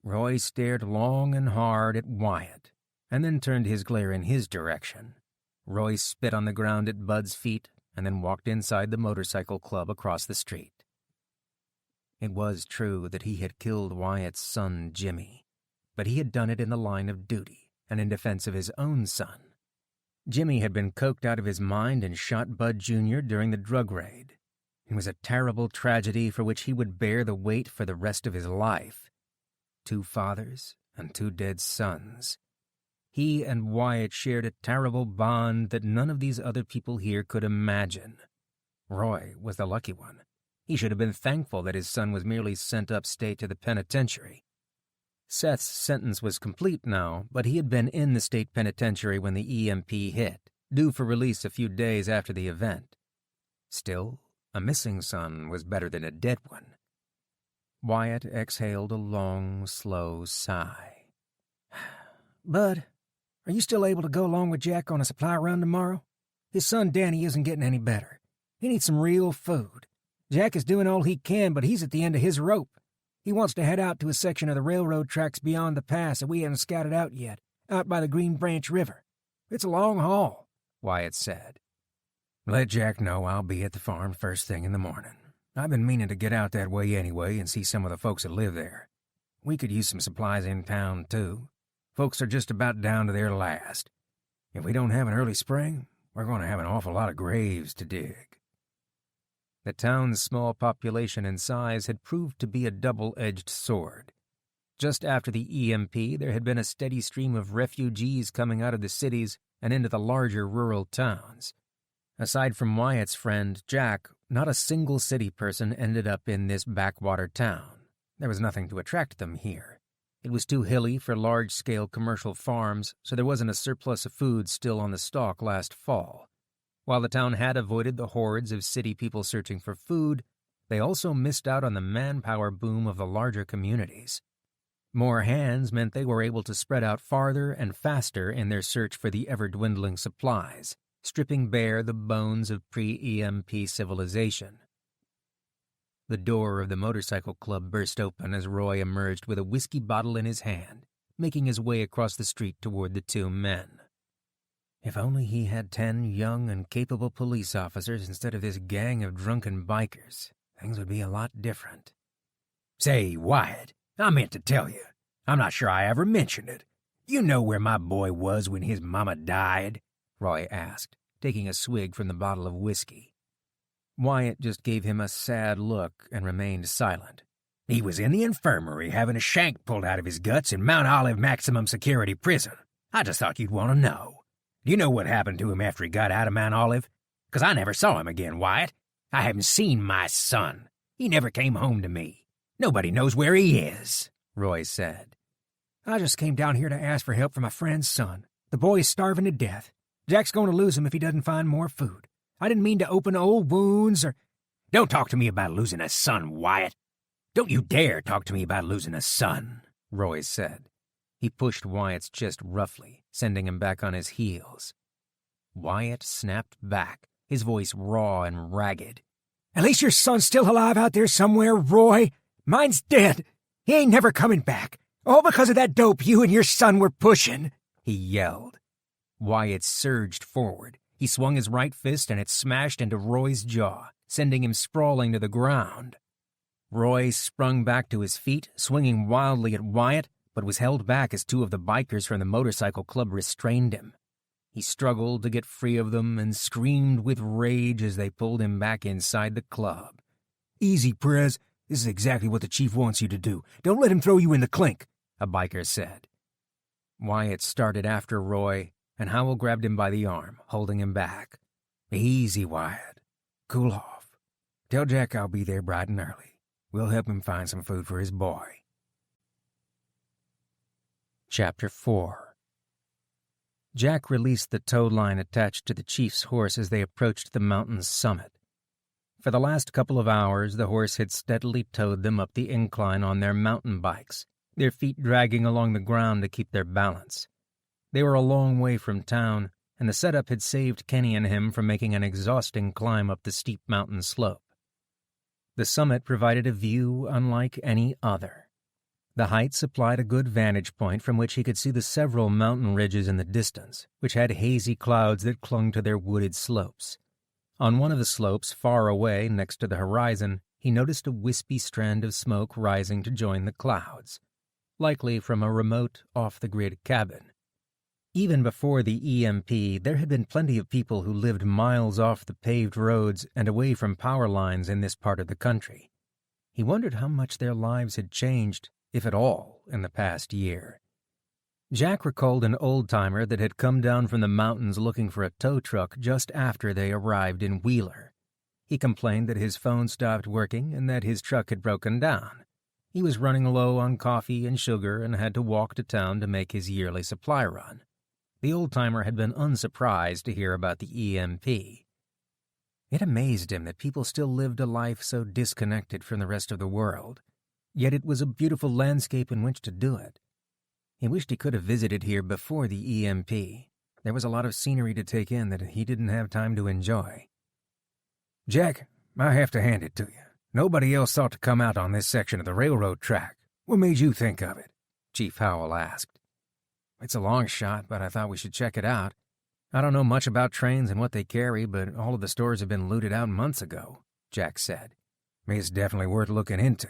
Roy stared long and hard at Wyatt, and then turned his glare in his direction. Roy spit on the ground at Bud's feet and then walked inside the motorcycle club across the street. It was true that he had killed Wyatt's son, Jimmy, but he had done it in the line of duty and in defense of his own son. Jimmy had been coked out of his mind and shot Bud Jr. during the drug raid. It was a terrible tragedy for which he would bear the weight for the rest of his life. 2 fathers and 2 dead sons. He and Wyatt shared a terrible bond that none of these other people here could imagine. Roy was the lucky one. He should have been thankful that his son was merely sent upstate to the penitentiary. Seth's sentence was complete now, but he had been in the state penitentiary when the EMP hit, due for release a few days after the event. Still, a missing son was better than a dead one. Wyatt exhaled a long, slow sigh. Bud, are you still able to go along with Jack on a supply run tomorrow? His son Danny isn't getting any better. He needs some real food. Jack is doing all he can, but he's at the end of his rope. He wants to head out to a section of the railroad tracks beyond the pass that we haven't scouted out yet, out by the Green Branch River. It's a long haul, Wyatt said. Let Jack know I'll be at the farm first thing in the morning. I've been meaning to get out that way anyway and see some of the folks that live there. We could use some supplies in town, too. Folks are just about down to their last. If we don't have an early spring, we're going to have an awful lot of graves to dig. The town's small population and size had proved to be a double-edged sword. Just after the EMP, there had been a steady stream of refugees coming out of the cities and into the larger rural towns. Aside from Wyatt's friend, Jack, not a single city person ended up in this backwater town. There was nothing to attract them here. It was too hilly for large-scale commercial farms, so there wasn't a surplus of food still on the stalk last fall. While the town had avoided the hordes of city people searching for food, they also missed out on the manpower boom of the larger communities. More hands meant they were able to spread out farther and faster in their search for the ever-dwindling supplies, stripping bare the bones of pre-EMP civilization. The door of the motorcycle club burst open as Roy emerged with a whiskey bottle in his hand, making his way across the street toward the two men. If only he had 10 young and capable police officers instead of this gang of drunken bikers, things would be a lot different. Say, Wyatt, I meant to tell you. I'm not sure I ever mentioned it. You know where my boy was when his mama died? Roy asked, taking a swig from the bottle of whiskey. Wyatt just gave him a sad look and remained silent. He was in the infirmary having a shank pulled out of his guts in Mount Olive Maximum Security Prison. I just thought you'd want to know. Do you know what happened to him after he got out of Mount Olive? 'Cause I never saw him again, Wyatt. I haven't seen my son. He never came home to me. Nobody knows where he is, Roy said. I just came down here to ask for help for my friend's son. The boy is starving to death. Jack's going to lose him if he doesn't find more food. I didn't mean to open old wounds or... Don't talk to me about losing a son, Wyatt. Don't you dare talk to me about losing a son, Roy said. He pushed Wyatt's chest roughly, sending him back on his heels. Wyatt snapped back, his voice raw and ragged. At least your son's still alive out there somewhere, Roy. Mine's dead. He ain't never coming back. All because of that dope you and your son were pushing, he yelled. Wyatt surged forward. He swung his right fist and it smashed into Roy's jaw, sending him sprawling to the ground. Roy sprung back to his feet, swinging wildly at Wyatt, but was held back as two of the bikers from the motorcycle club restrained him. He struggled to get free of them and screamed with rage as they pulled him back inside the club. Easy, Prez. This is exactly what the chief wants you to do. Don't let him throw you in the clink, a biker said. Wyatt started after Roy, and Howell grabbed him by the arm, holding him back. Easy, Wyatt. Cool off. Tell Jack I'll be there bright and early. We'll help him find some food for his boy. Chapter 4. Jack released the tow line attached to the chief's horse as they approached the mountain's summit. For the last couple of hours, the horse had steadily towed them up the incline on their mountain bikes, their feet dragging along the ground to keep their balance. They were a long way from town, and the setup had saved Kenny and him from making an exhausting climb up the steep mountain slope. The summit provided a view unlike any other. The height supplied a good vantage point from which he could see the several mountain ridges in the distance, which had hazy clouds that clung to their wooded slopes. On one of the slopes, far away next to the horizon, he noticed a wispy strand of smoke rising to join the clouds, likely from a remote, off-the-grid cabin. Even before the EMP, there had been plenty of people who lived miles off the paved roads and away from power lines in this part of the country. He wondered how much their lives had changed, if at all, in the past year. Jack recalled an old-timer that had come down from the mountains looking for a tow truck just after they arrived in Wheeler. He complained that his phone stopped working and that his truck had broken down. He was running low on coffee and sugar and had to walk to town to make his yearly supply run. The old-timer had been unsurprised to hear about the EMP. It amazed him that people still lived a life so disconnected from the rest of the world, yet it was a beautiful landscape in which to do it. He wished he could have visited here before the EMP. There was a lot of scenery to take in that he didn't have time to enjoy. Jack, I have to hand it to you. Nobody else thought to come out on this section of the railroad track. What made you think of it? Chief Howell asked. It's a long shot, but I thought we should check it out. I don't know much about trains and what they carry, but all of the stores have been looted out months ago, Jack said. It's definitely worth looking into.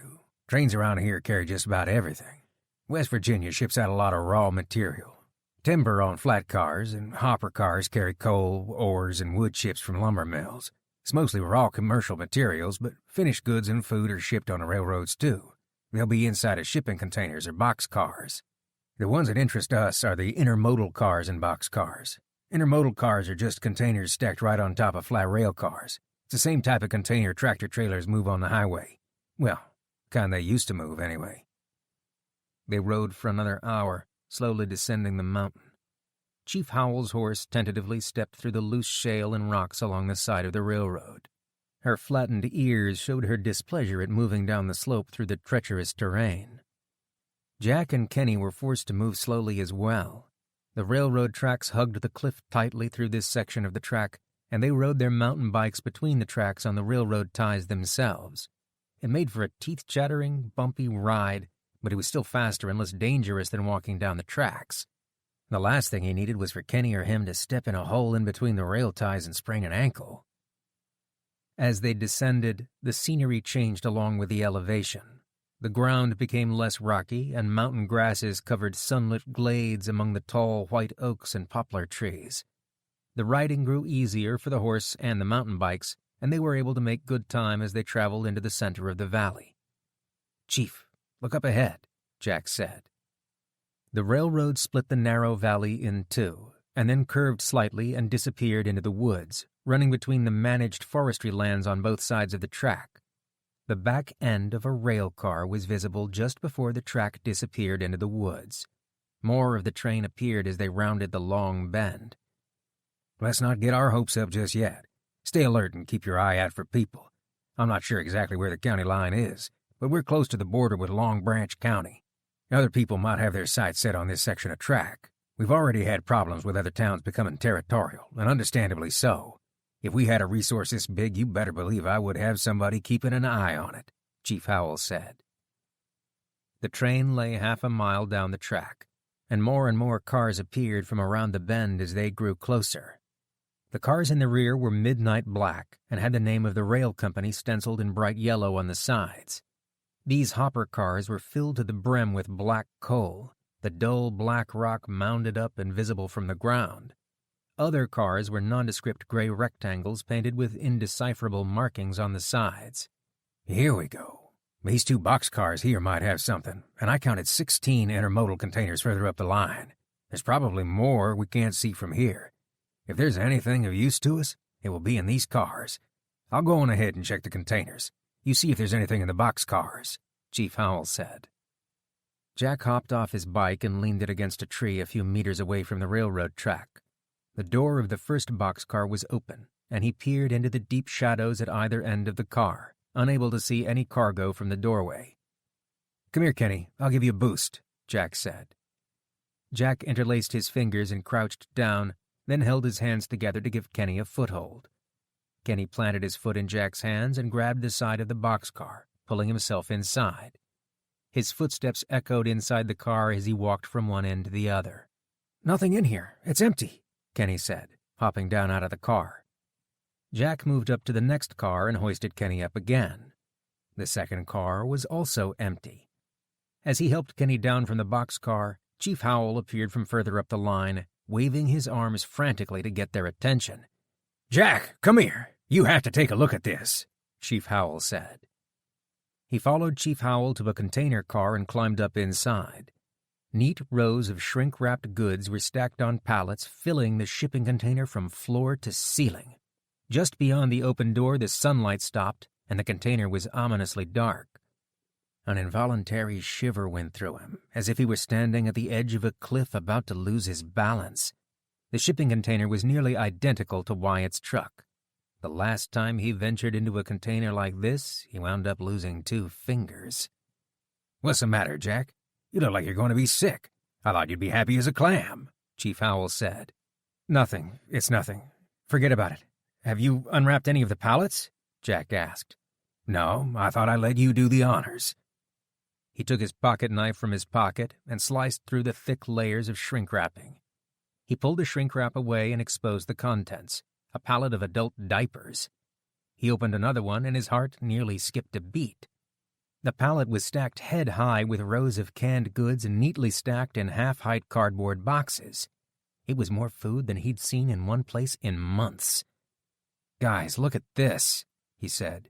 Trains around here carry just about everything. West Virginia ships out a lot of raw material. Timber on flat cars, and hopper cars carry coal, ores, and wood chips from lumber mills. It's mostly raw commercial materials, but finished goods and food are shipped on the railroads too. They'll be inside of shipping containers or box cars. The ones that interest us are the intermodal cars and box cars. Intermodal cars are just containers stacked right on top of flat rail cars. It's the same type of container tractor trailers move on the highway. Well, kind they used to move anyway. They rode for another hour, slowly descending the mountain. Chief Howell's horse tentatively stepped through the loose shale and rocks along the side of the railroad. Her flattened ears showed her displeasure at moving down the slope through the treacherous terrain. Jack and Kenny were forced to move slowly as well. The railroad tracks hugged the cliff tightly through this section of the track, and they rode their mountain bikes between the tracks on the railroad ties themselves. It made for a teeth-chattering, bumpy ride, but it was still faster and less dangerous than walking down the tracks. The last thing he needed was for Kenny or him to step in a hole in between the rail ties and sprain an ankle. As they descended, the scenery changed along with the elevation. The ground became less rocky, and mountain grasses covered sunlit glades among the tall white oaks and poplar trees. The riding grew easier for the horse and the mountain bikes, and they were able to make good time as they traveled into the center of the valley. "Chief, look up ahead," Jack said. The railroad split the narrow valley in two, and then curved slightly and disappeared into the woods, running between the managed forestry lands on both sides of the track. The back end of a rail car was visible just before the track disappeared into the woods. More of the train appeared as they rounded the long bend. "Let's not get our hopes up just yet. Stay alert and keep your eye out for people. I'm not sure exactly where the county line is, but we're close to the border with Long Branch County. Other people might have their sights set on this section of track. We've already had problems with other towns becoming territorial, and understandably so. If we had a resource this big, you better believe I would have somebody keeping an eye on it," Chief Howell said. The train lay half a mile down the track, and more cars appeared from around the bend as they grew closer. The cars in the rear were midnight black and had the name of the rail company stenciled in bright yellow on the sides. These hopper cars were filled to the brim with black coal, the dull black rock mounded up and visible from the ground. Other cars were nondescript gray rectangles painted with indecipherable markings on the sides. "Here we go. These two boxcars here might have something, and I counted 16 intermodal containers further up the line. There's probably more we can't see from here. If there's anything of use to us, it will be in these cars. I'll go on ahead and check the containers. You see if there's anything in the boxcars," Chief Howell said. Jack hopped off his bike and leaned it against a tree a few meters away from the railroad track. The door of the first boxcar was open, and he peered into the deep shadows at either end of the car, unable to see any cargo from the doorway. "Come here, Kenny. I'll give you a boost," Jack said. Jack interlaced his fingers and crouched down, then held his hands together to give Kenny a foothold. Kenny planted his foot in Jack's hands and grabbed the side of the boxcar, pulling himself inside. His footsteps echoed inside the car as he walked from one end to the other. "Nothing in here. It's empty," Kenny said, hopping down out of the car. Jack moved up to the next car and hoisted Kenny up again. The second car was also empty. As he helped Kenny down from the boxcar, Chief Howell appeared from further up the line, waving his arms frantically to get their attention. "Jack, come here. You have to take a look at this," Chief Howell said. He followed Chief Howell to a container car and climbed up inside. Neat rows of shrink-wrapped goods were stacked on pallets, filling the shipping container from floor to ceiling. Just beyond the open door, the sunlight stopped, and the container was ominously dark. An involuntary shiver went through him, as if he were standing at the edge of a cliff about to lose his balance. The shipping container was nearly identical to Wyatt's truck. The last time he ventured into a container like this, he wound up losing 2 fingers. "What's the matter, Jack? You look like you're going to be sick. I thought you'd be happy as a clam," Chief Howell said. "Nothing. It's nothing. Forget about it. Have you unwrapped any of the pallets?" Jack asked. "No, I thought I'd let you do the honors." He took his pocket knife from his pocket and sliced through the thick layers of shrink wrapping. He pulled the shrink wrap away and exposed the contents, a pallet of adult diapers. He opened another one and his heart nearly skipped a beat. The pallet was stacked head-high with rows of canned goods neatly stacked in half-height cardboard boxes. It was more food than he'd seen in one place in months. "Guys, look at this," he said.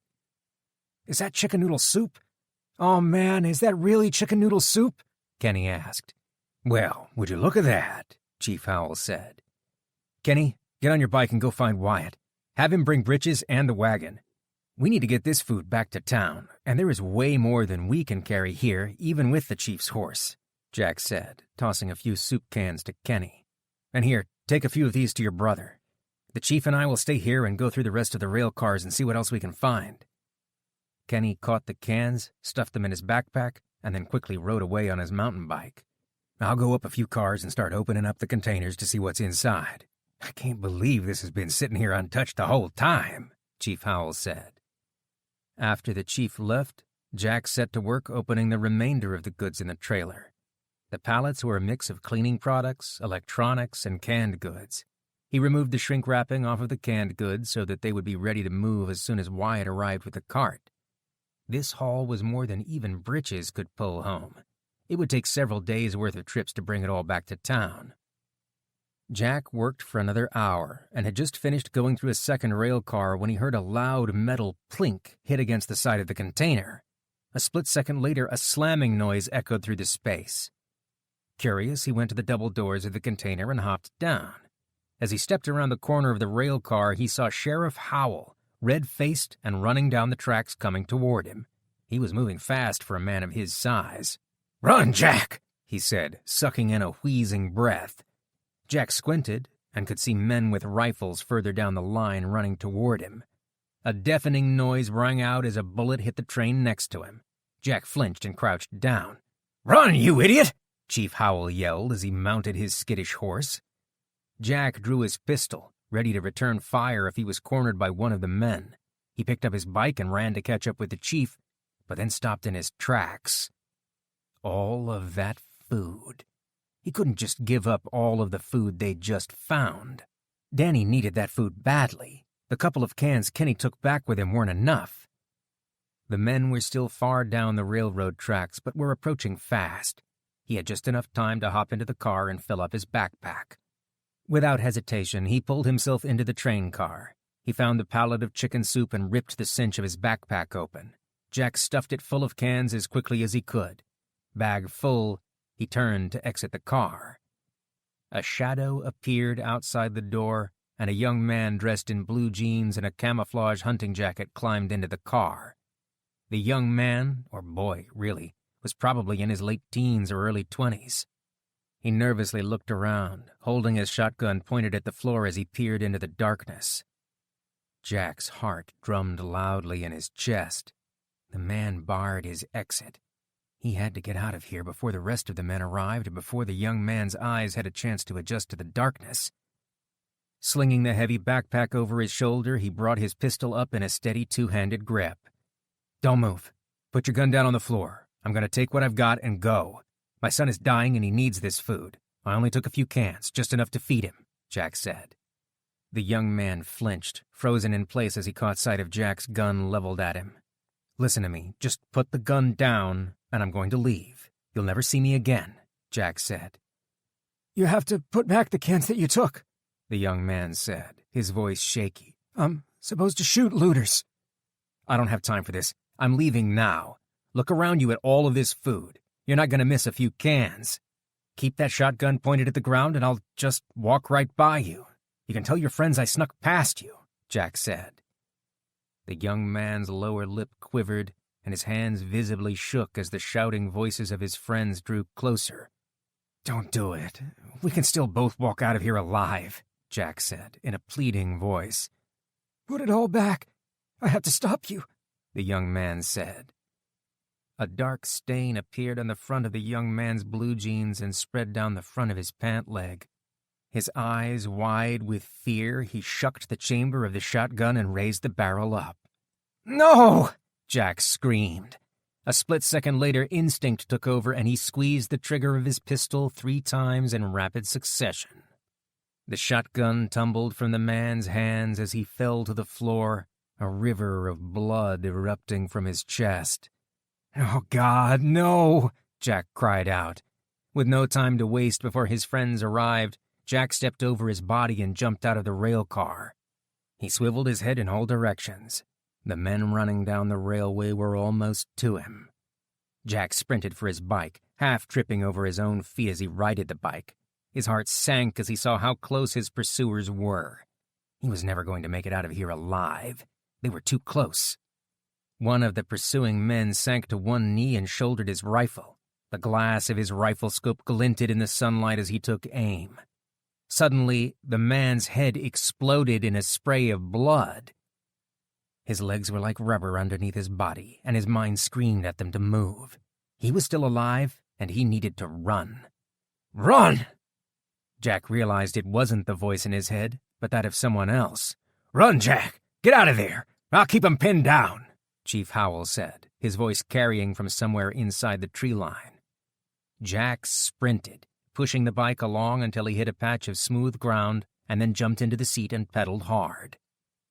"Is that chicken noodle soup? Oh man, is that really chicken noodle soup?" Kenny asked. "Well, would you look at that?" Chief Howell said. "Kenny, get on your bike and go find Wyatt. Have him bring britches and the wagon. We need to get this food back to town, and there is way more than we can carry here, even with the chief's horse," Jack said, tossing a few soup cans to Kenny. "And here, take a few of these to your brother. The chief and I will stay here and go through the rest of the rail cars and see what else we can find." Kenny caught the cans, stuffed them in his backpack, and then quickly rode away on his mountain bike. "I'll go up a few cars and start opening up the containers to see what's inside. I can't believe this has been sitting here untouched the whole time," Chief Howell said. After the chief left, Jack set to work opening the remainder of the goods in the trailer. The pallets were a mix of cleaning products, electronics, and canned goods. He removed the shrink wrapping off of the canned goods so that they would be ready to move as soon as Wyatt arrived with the cart. This haul was more than even britches could pull home. It would take several days' worth of trips to bring it all back to town. Jack worked for another hour and had just finished going through a second rail car when he heard a loud metal plink hit against the side of the container. A split second later, a slamming noise echoed through the space. Curious, he went to the double doors of the container and hopped down. As he stepped around the corner of the rail car, he saw Sheriff Howell, red-faced and running down the tracks coming toward him. He was moving fast for a man of his size. "Run, Jack," he said, sucking in a wheezing breath. Jack squinted and could see men with rifles further down the line running toward him. A deafening noise rang out as a bullet hit the train next to him. Jack flinched and crouched down. "Run, you idiot!" Chief Howell yelled as he mounted his skittish horse. Jack drew his pistol, ready to return fire if he was cornered by one of the men. He picked up his bike and ran to catch up with the chief, but then stopped in his tracks. All of that food. He couldn't just give up all of the food they'd just found. Danny needed that food badly. The couple of cans Kenny took back with him weren't enough. The men were still far down the railroad tracks, but were approaching fast. He had just enough time to hop into the car and fill up his backpack. Without hesitation, he pulled himself into the train car. He found the pallet of chicken soup and ripped the cinch of his backpack open. Jack stuffed it full of cans as quickly as he could. Bag full, he turned to exit the car. A shadow appeared outside the door, and a young man dressed in blue jeans and a camouflage hunting jacket climbed into the car. The young man, or boy, really, was probably in his late teens or early 20s. He nervously looked around, holding his shotgun pointed at the floor as he peered into the darkness. Jack's heart drummed loudly in his chest. The man barred his exit. He had to get out of here before the rest of the men arrived and before the young man's eyes had a chance to adjust to the darkness. Slinging the heavy backpack over his shoulder, he brought his pistol up in a steady two-handed grip. "Don't move. Put your gun down on the floor. I'm going to take what I've got and go. My son is dying and he needs this food. I only took a few cans, just enough to feed him," Jack said. The young man flinched, frozen in place as he caught sight of Jack's gun leveled at him. "Listen to me. Just put the gun down, and I'm going to leave. You'll never see me again," Jack said. "You have to put back the cans that you took," the young man said, his voice shaky. "I'm supposed to shoot looters." "I don't have time for this. I'm leaving now. Look around you at all of this food. You're not going to miss a few cans. Keep that shotgun pointed at the ground and I'll just walk right by you. You can tell your friends I snuck past you," Jack said. The young man's lower lip quivered and his hands visibly shook as the shouting voices of his friends drew closer. "Don't do it. We can still both walk out of here alive," Jack said in a pleading voice. Put it all back. I have to stop you," the young man said. A dark stain appeared on the front of the young man's blue jeans and spread down the front of his pant leg. His eyes wide with fear, he shucked the chamber of the shotgun and raised the barrel up. "No!" Jack screamed. A split second later, instinct took over and he squeezed the trigger of his pistol 3 times in rapid succession. The shotgun tumbled from the man's hands as he fell to the floor, a river of blood erupting from his chest. "Oh, God, no!" Jack cried out. With no time to waste before his friends arrived, Jack stepped over his body and jumped out of the rail car. He swiveled his head in all directions. The men running down the railway were almost to him. Jack sprinted for his bike, half tripping over his own feet as he righted the bike. His heart sank as he saw how close his pursuers were. He was never going to make it out of here alive. They were too close. One of the pursuing men sank to one knee and shouldered his rifle. The glass of his rifle scope glinted in the sunlight as he took aim. Suddenly, the man's head exploded in a spray of blood. His legs were like rubber underneath his body, and his mind screamed at them to move. He was still alive, and he needed to run. "Run!" Jack realized it wasn't the voice in his head, but that of someone else. "Run, Jack! Get out of there! I'll keep him pinned down," Chief Howell said, his voice carrying from somewhere inside the tree line. Jack sprinted, pushing the bike along until he hit a patch of smooth ground and then jumped into the seat and pedaled hard.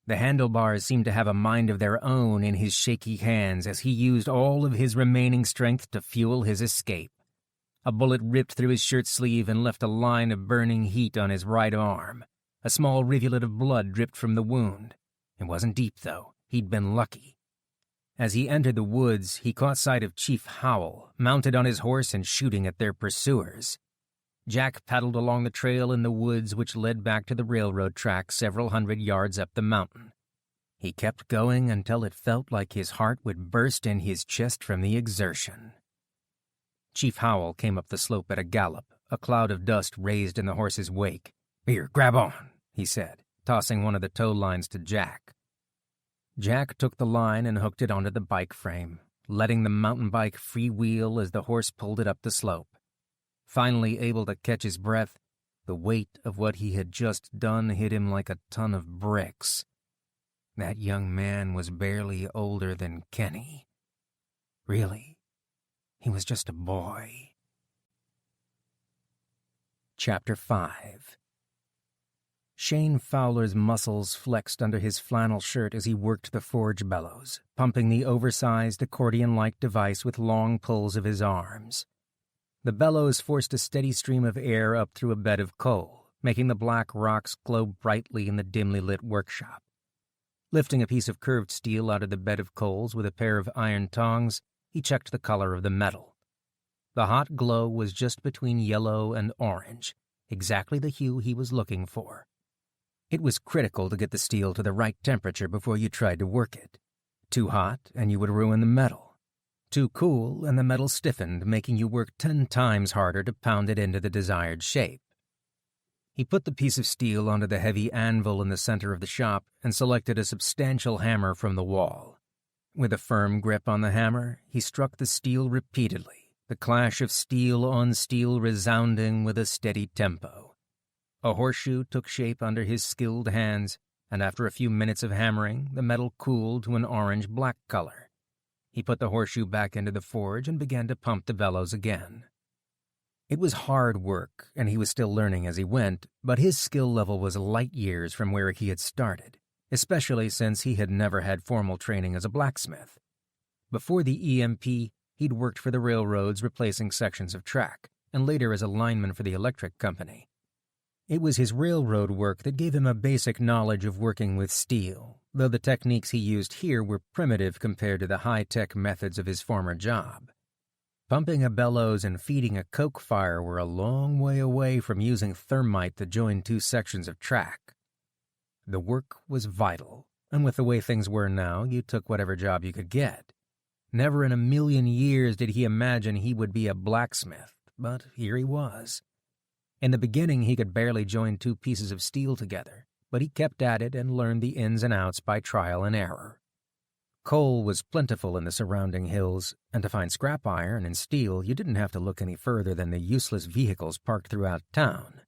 The handlebars seemed to have a mind of their own in his shaky hands as he used all of his remaining strength to fuel his escape. A bullet ripped through his shirt sleeve and left a line of burning heat on his right arm. A small rivulet of blood dripped from the wound. It wasn't deep, though. He'd been lucky. As he entered the woods, he caught sight of Chief Howell, mounted on his horse and shooting at their pursuers. Jack paddled along the trail in the woods which led back to the railroad track several hundred yards up the mountain. He kept going until it felt like his heart would burst in his chest from the exertion. Chief Howell came up the slope at a gallop, a cloud of dust raised in the horse's wake. "Here, grab on," he said, tossing one of the tow lines to Jack. Jack took the line and hooked it onto the bike frame, letting the mountain bike freewheel as the horse pulled it up the slope. Finally able to catch his breath, the weight of what he had just done hit him like a ton of bricks. That young man was barely older than Kenny. Really, he was just a boy. Chapter 5. Shane Fowler's muscles flexed under his flannel shirt as he worked the forge bellows, pumping the oversized accordion-like device with long pulls of his arms. The bellows forced a steady stream of air up through a bed of coal, making the black rocks glow brightly in the dimly lit workshop. Lifting a piece of curved steel out of the bed of coals with a pair of iron tongs, he checked the color of the metal. The hot glow was just between yellow and orange, exactly the hue he was looking for. It was critical to get the steel to the right temperature before you tried to work it. Too hot, and you would ruin the metal. Too cool, and the metal stiffened, making you work 10 times harder to pound it into the desired shape. He put the piece of steel onto the heavy anvil in the center of the shop and selected a substantial hammer from the wall. With a firm grip on the hammer, he struck the steel repeatedly, the clash of steel on steel resounding with a steady tempo. A horseshoe took shape under his skilled hands, and after a few minutes of hammering, the metal cooled to an orange-black color. He put the horseshoe back into the forge and began to pump the bellows again. It was hard work, and he was still learning as he went, but his skill level was light years from where he had started, especially since he had never had formal training as a blacksmith. Before the EMP, he'd worked for the railroads replacing sections of track, and later as a lineman for the electric company. It was his railroad work that gave him a basic knowledge of working with steel, though the techniques he used here were primitive compared to the high-tech methods of his former job. Pumping a bellows and feeding a coke fire were a long way away from using thermite to join 2 sections of track. The work was vital, and with the way things were now, you took whatever job you could get. Never in a million years did he imagine he would be a blacksmith, but here he was. In the beginning, he could barely join 2 pieces of steel together, but he kept at it and learned the ins and outs by trial and error. Coal was plentiful in the surrounding hills, and to find scrap iron and steel you didn't have to look any further than the useless vehicles parked throughout town.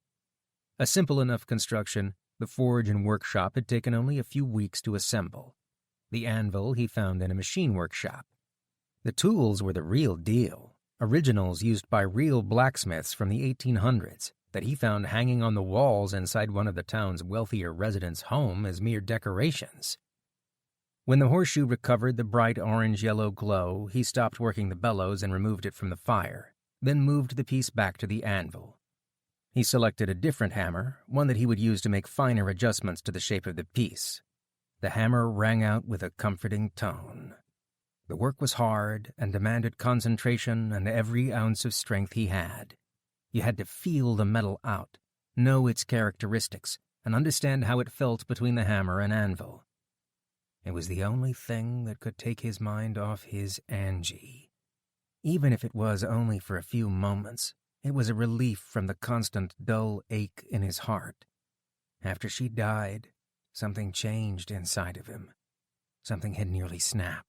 A simple enough construction, the forge and workshop had taken only a few weeks to assemble. The anvil he found in a machine workshop. The tools were the real deal, originals used by real blacksmiths from the 1800s that he found hanging on the walls inside one of the town's wealthier residents' home as mere decorations. When the horseshoe recovered the bright orange-yellow glow, he stopped working the bellows and removed it from the fire, then moved the piece back to the anvil. He selected a different hammer, one that he would use to make finer adjustments to the shape of the piece. The hammer rang out with a comforting tone. The work was hard and demanded concentration and every ounce of strength he had. You had to feel the metal out, know its characteristics, and understand how it felt between the hammer and anvil. It was the only thing that could take his mind off his Angie. Even if it was only for a few moments, it was a relief from the constant dull ache in his heart. After she died, something changed inside of him. Something had nearly snapped.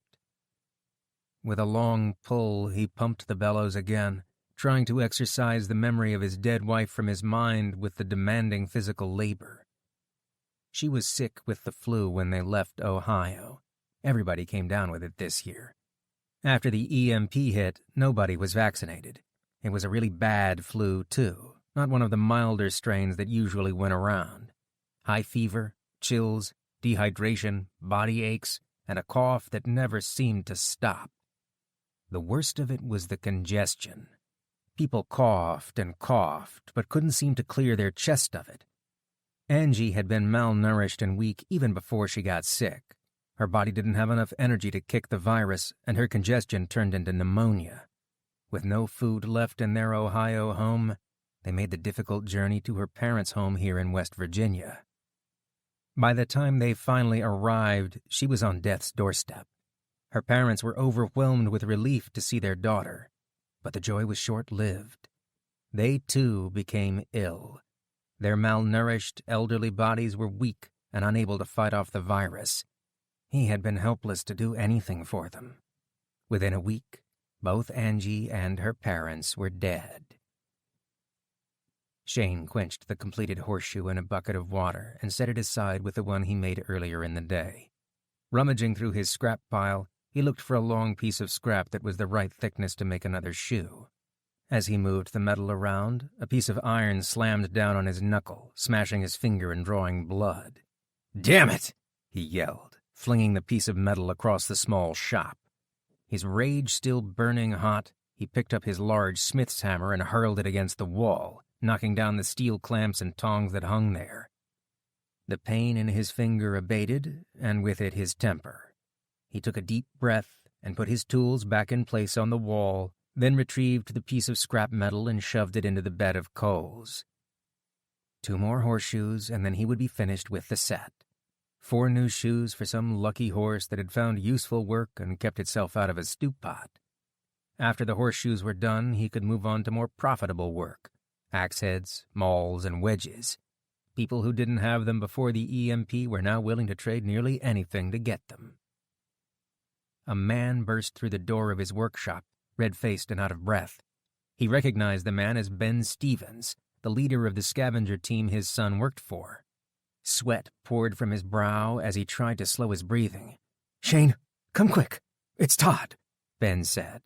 With a long pull, he pumped the bellows again, trying to exorcise the memory of his dead wife from his mind with the demanding physical labor. She was sick with the flu when they left Ohio. Everybody came down with it this year. After the EMP hit, nobody was vaccinated. It was a really bad flu, too, not one of the milder strains that usually went around. High fever, chills, dehydration, body aches, and a cough that never seemed to stop. The worst of it was the congestion. People coughed and coughed, but couldn't seem to clear their chest of it. Angie had been malnourished and weak even before she got sick. Her body didn't have enough energy to kick the virus, and her congestion turned into pneumonia. With no food left in their Ohio home, they made the difficult journey to her parents' home here in West Virginia. By the time they finally arrived, she was on death's doorstep. Her parents were overwhelmed with relief to see their daughter, but the joy was short-lived. They, too, became ill. Their malnourished, elderly bodies were weak and unable to fight off the virus. He had been helpless to do anything for them. Within a week, both Angie and her parents were dead. Shane quenched the completed horseshoe in a bucket of water and set it aside with the one he made earlier in the day. Rummaging through his scrap pile, he looked for a long piece of scrap that was the right thickness to make another shoe. As he moved the metal around, a piece of iron slammed down on his knuckle, smashing his finger and drawing blood. "Damn it!" he yelled, flinging the piece of metal across the small shop. His rage still burning hot, he picked up his large smith's hammer and hurled it against the wall, knocking down the steel clamps and tongs that hung there. The pain in his finger abated, and with it his temper. He took a deep breath and put his tools back in place on the wall, then retrieved the piece of scrap metal and shoved it into the bed of coals. 2 more horseshoes, and then he would be finished with the set. 4 new shoes for some lucky horse that had found useful work and kept itself out of a stew pot. After the horseshoes were done, he could move on to more profitable work: axe heads, mauls, and wedges. People who didn't have them before the EMP were now willing to trade nearly anything to get them. A man burst through the door of his workshop, red-faced and out of breath. He recognized the man as Ben Stevens, the leader of the scavenger team his son worked for. Sweat poured from his brow as he tried to slow his breathing. "Shane, come quick. It's Todd," Ben said.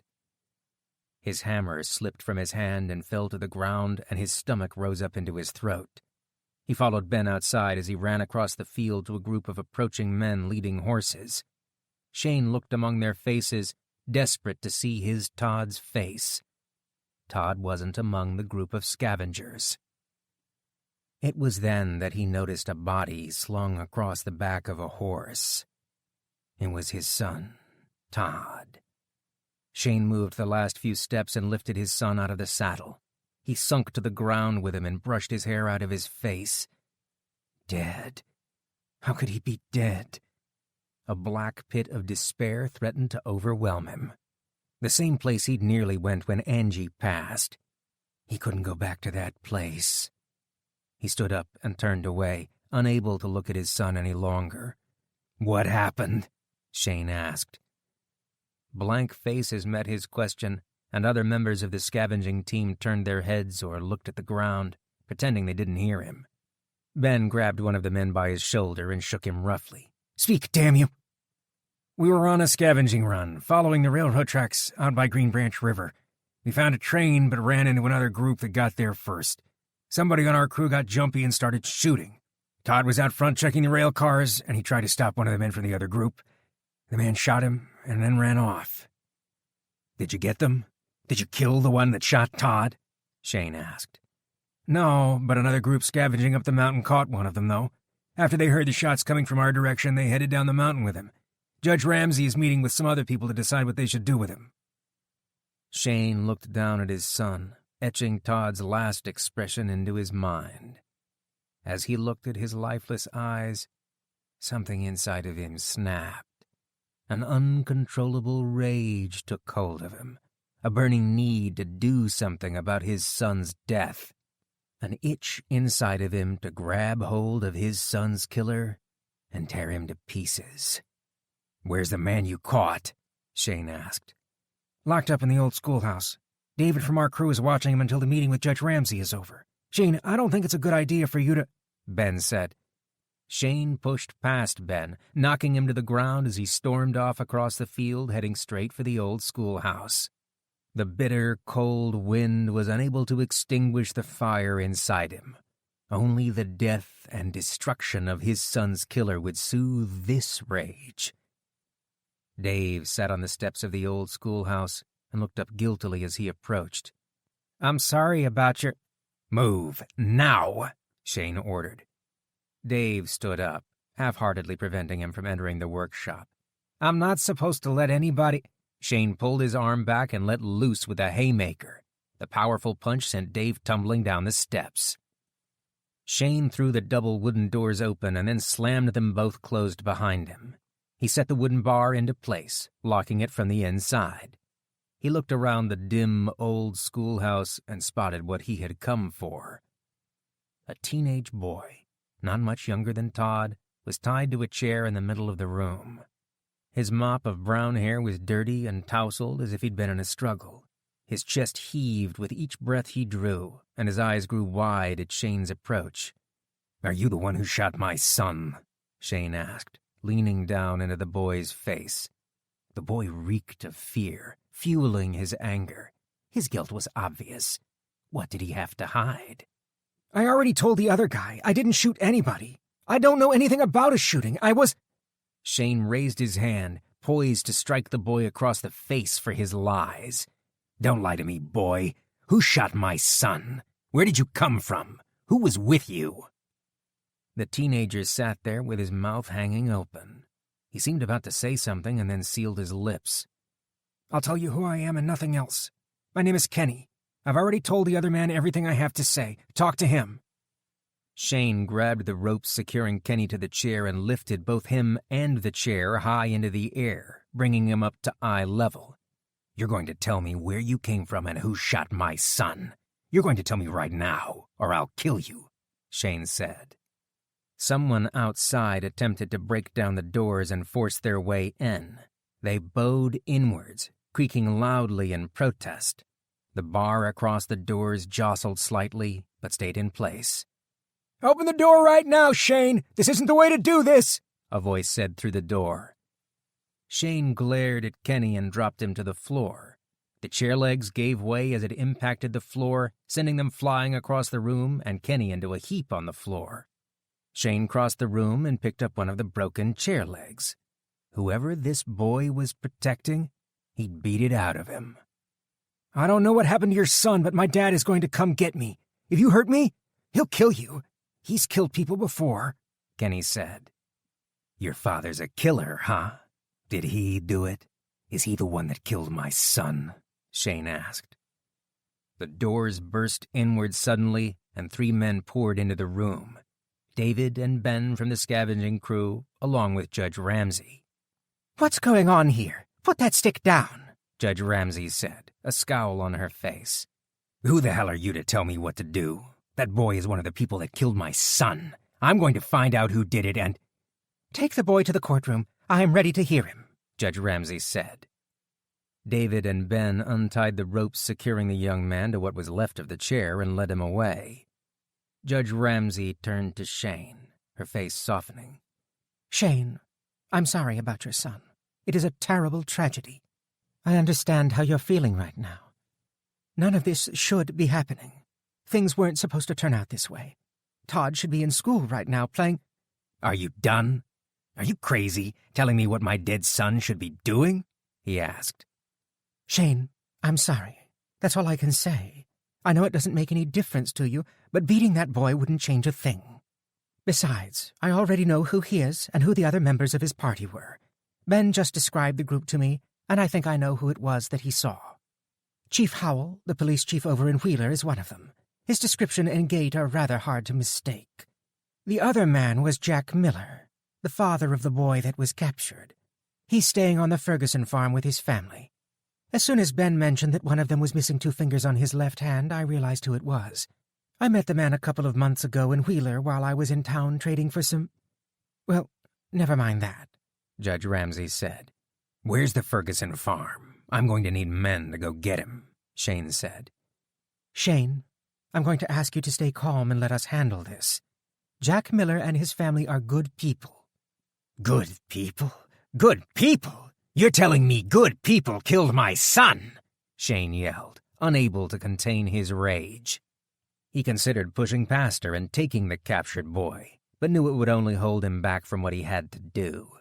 His hammer slipped from his hand and fell to the ground, and his stomach rose up into his throat. He followed Ben outside as he ran across the field to a group of approaching men leading horses. Shane looked among their faces, desperate to see his Todd's face. Todd wasn't among the group of scavengers. It was then that he noticed a body slung across the back of a horse. It was his son, Todd. Shane moved the last few steps and lifted his son out of the saddle. He sunk to the ground with him and brushed his hair out of his face. Dead. How could he be dead? A black pit of despair threatened to overwhelm him. The same place he'd nearly went when Angie passed. He couldn't go back to that place. He stood up and turned away, unable to look at his son any longer. "What happened?" Shane asked. Blank faces met his question, and other members of the scavenging team turned their heads or looked at the ground, pretending they didn't hear him. Ben grabbed one of the men by his shoulder and shook him roughly. "Speak, damn you!" "We were on a scavenging run, following the railroad tracks out by Green Branch River. We found a train but ran into another group that got there first. Somebody on our crew got jumpy and started shooting. Todd was out front checking the rail cars, and he tried to stop one of the men from the other group. The man shot him and then ran off." "Did you get them? Did you kill the one that shot Todd?" Shane asked. "No, but another group scavenging up the mountain caught one of them, though. After they heard the shots coming from our direction, they headed down the mountain with him. Judge Ramsey is meeting with some other people to decide what they should do with him." Shane looked down at his son, etching Todd's last expression into his mind. As he looked at his lifeless eyes, something inside of him snapped. An uncontrollable rage took hold of him, a burning need to do something about his son's death, an itch inside of him to grab hold of his son's killer and tear him to pieces. "Where's the man you caught?" Shane asked. "Locked up in the old schoolhouse. David from our crew is watching him until the meeting with Judge Ramsey is over. Shane, I don't think it's a good idea for you to—" Ben said. Shane pushed past Ben, knocking him to the ground as he stormed off across the field, heading straight for the old schoolhouse. The bitter, cold wind was unable to extinguish the fire inside him. Only the death and destruction of his son's killer would soothe this rage. Dave sat on the steps of the old schoolhouse and looked up guiltily as he approached. "I'm sorry about your—" "Move, now!" Shane ordered. Dave stood up, half-heartedly preventing him from entering the workshop. "I'm not supposed to let anybody—" Shane pulled his arm back and let loose with a haymaker. The powerful punch sent Dave tumbling down the steps. Shane threw the double wooden doors open and then slammed them both closed behind him. He set the wooden bar into place, locking it from the inside. He looked around the dim, old schoolhouse and spotted what he had come for. A teenage boy, not much younger than Todd, was tied to a chair in the middle of the room. His mop of brown hair was dirty and tousled as if he'd been in a struggle. His chest heaved with each breath he drew, and his eyes grew wide at Shane's approach. "Are you the one who shot my son?" Shane asked, leaning down into the boy's face. The boy reeked of fear, fueling his anger. His guilt was obvious. What did he have to hide? "I already told the other guy. I didn't shoot anybody. I don't know anything about a shooting. I was—" Shane raised his hand, poised to strike the boy across the face for his lies. "Don't lie to me, boy. Who shot my son? Where did you come from? Who was with you?" The teenager sat there with his mouth hanging open. He seemed about to say something and then sealed his lips. "I'll tell you who I am and nothing else. My name is Kenny. I've already told the other man everything I have to say. Talk to him." Shane grabbed the ropes securing Kenny to the chair and lifted both him and the chair high into the air, bringing him up to eye level. "You're going to tell me where you came from and who shot my son. You're going to tell me right now, or I'll kill you," Shane said. Someone outside attempted to break down the doors and force their way in. They bowed inwards, creaking loudly in protest. The bar across the doors jostled slightly, but stayed in place. "Open the door right now, Shane! This isn't the way to do this!" a voice said through the door. Shane glared at Kenny and dropped him to the floor. The chair legs gave way as it impacted the floor, sending them flying across the room and Kenny into a heap on the floor. Shane crossed the room and picked up one of the broken chair legs. Whoever this boy was protecting, he'd beat it out of him. "I don't know what happened to your son, but my dad is going to come get me. If you hurt me, he'll kill you. He's killed people before," Kenny said. "Your father's a killer, huh? Did he do it? Is he the one that killed my son?" Shane asked. The doors burst inward suddenly, and 3 men poured into the room. David and Ben from the scavenging crew, along with Judge Ramsey. "What's going on here? Put that stick down," Judge Ramsey said, a scowl on her face. "Who the hell are you to tell me what to do? That boy is one of the people that killed my son. I'm going to find out who did it and—" "Take the boy to the courtroom. I am ready to hear him," Judge Ramsey said. David and Ben untied the ropes securing the young man to what was left of the chair and led him away. Judge Ramsey turned to Shane, her face softening. "Shane, I'm sorry about your son. It is a terrible tragedy. I understand how you're feeling right now. None of this should be happening. Things weren't supposed to turn out this way. Todd should be in school right now playing—" "Are you done? Are you crazy, telling me what my dead son should be doing?" he asked. "Shane, I'm sorry. That's all I can say. I know it doesn't make any difference to you, but beating that boy wouldn't change a thing. Besides, I already know who he is and who the other members of his party were. Ben just described the group to me, and I think I know who it was that he saw. Chief Howell, the police chief over in Wheeler, is one of them. His description and gait are rather hard to mistake. The other man was Jack Miller, the father of the boy that was captured. He's staying on the Ferguson farm with his family. As soon as Ben mentioned that one of them was missing 2 fingers on his left hand, I realized who it was. I met the man a couple of months ago in Wheeler while I was in town trading for some— Well, never mind that," Judge Ramsey said. "Where's the Ferguson farm? I'm going to need men to go get him," Shane said. "Shane, I'm going to ask you to stay calm and let us handle this. Jack Miller and his family are good people." "Good people? Good people? You're telling me good people killed my son?" Shane yelled, unable to contain his rage. He considered pushing past her and taking the captured boy, but knew it would only hold him back from what he had to do.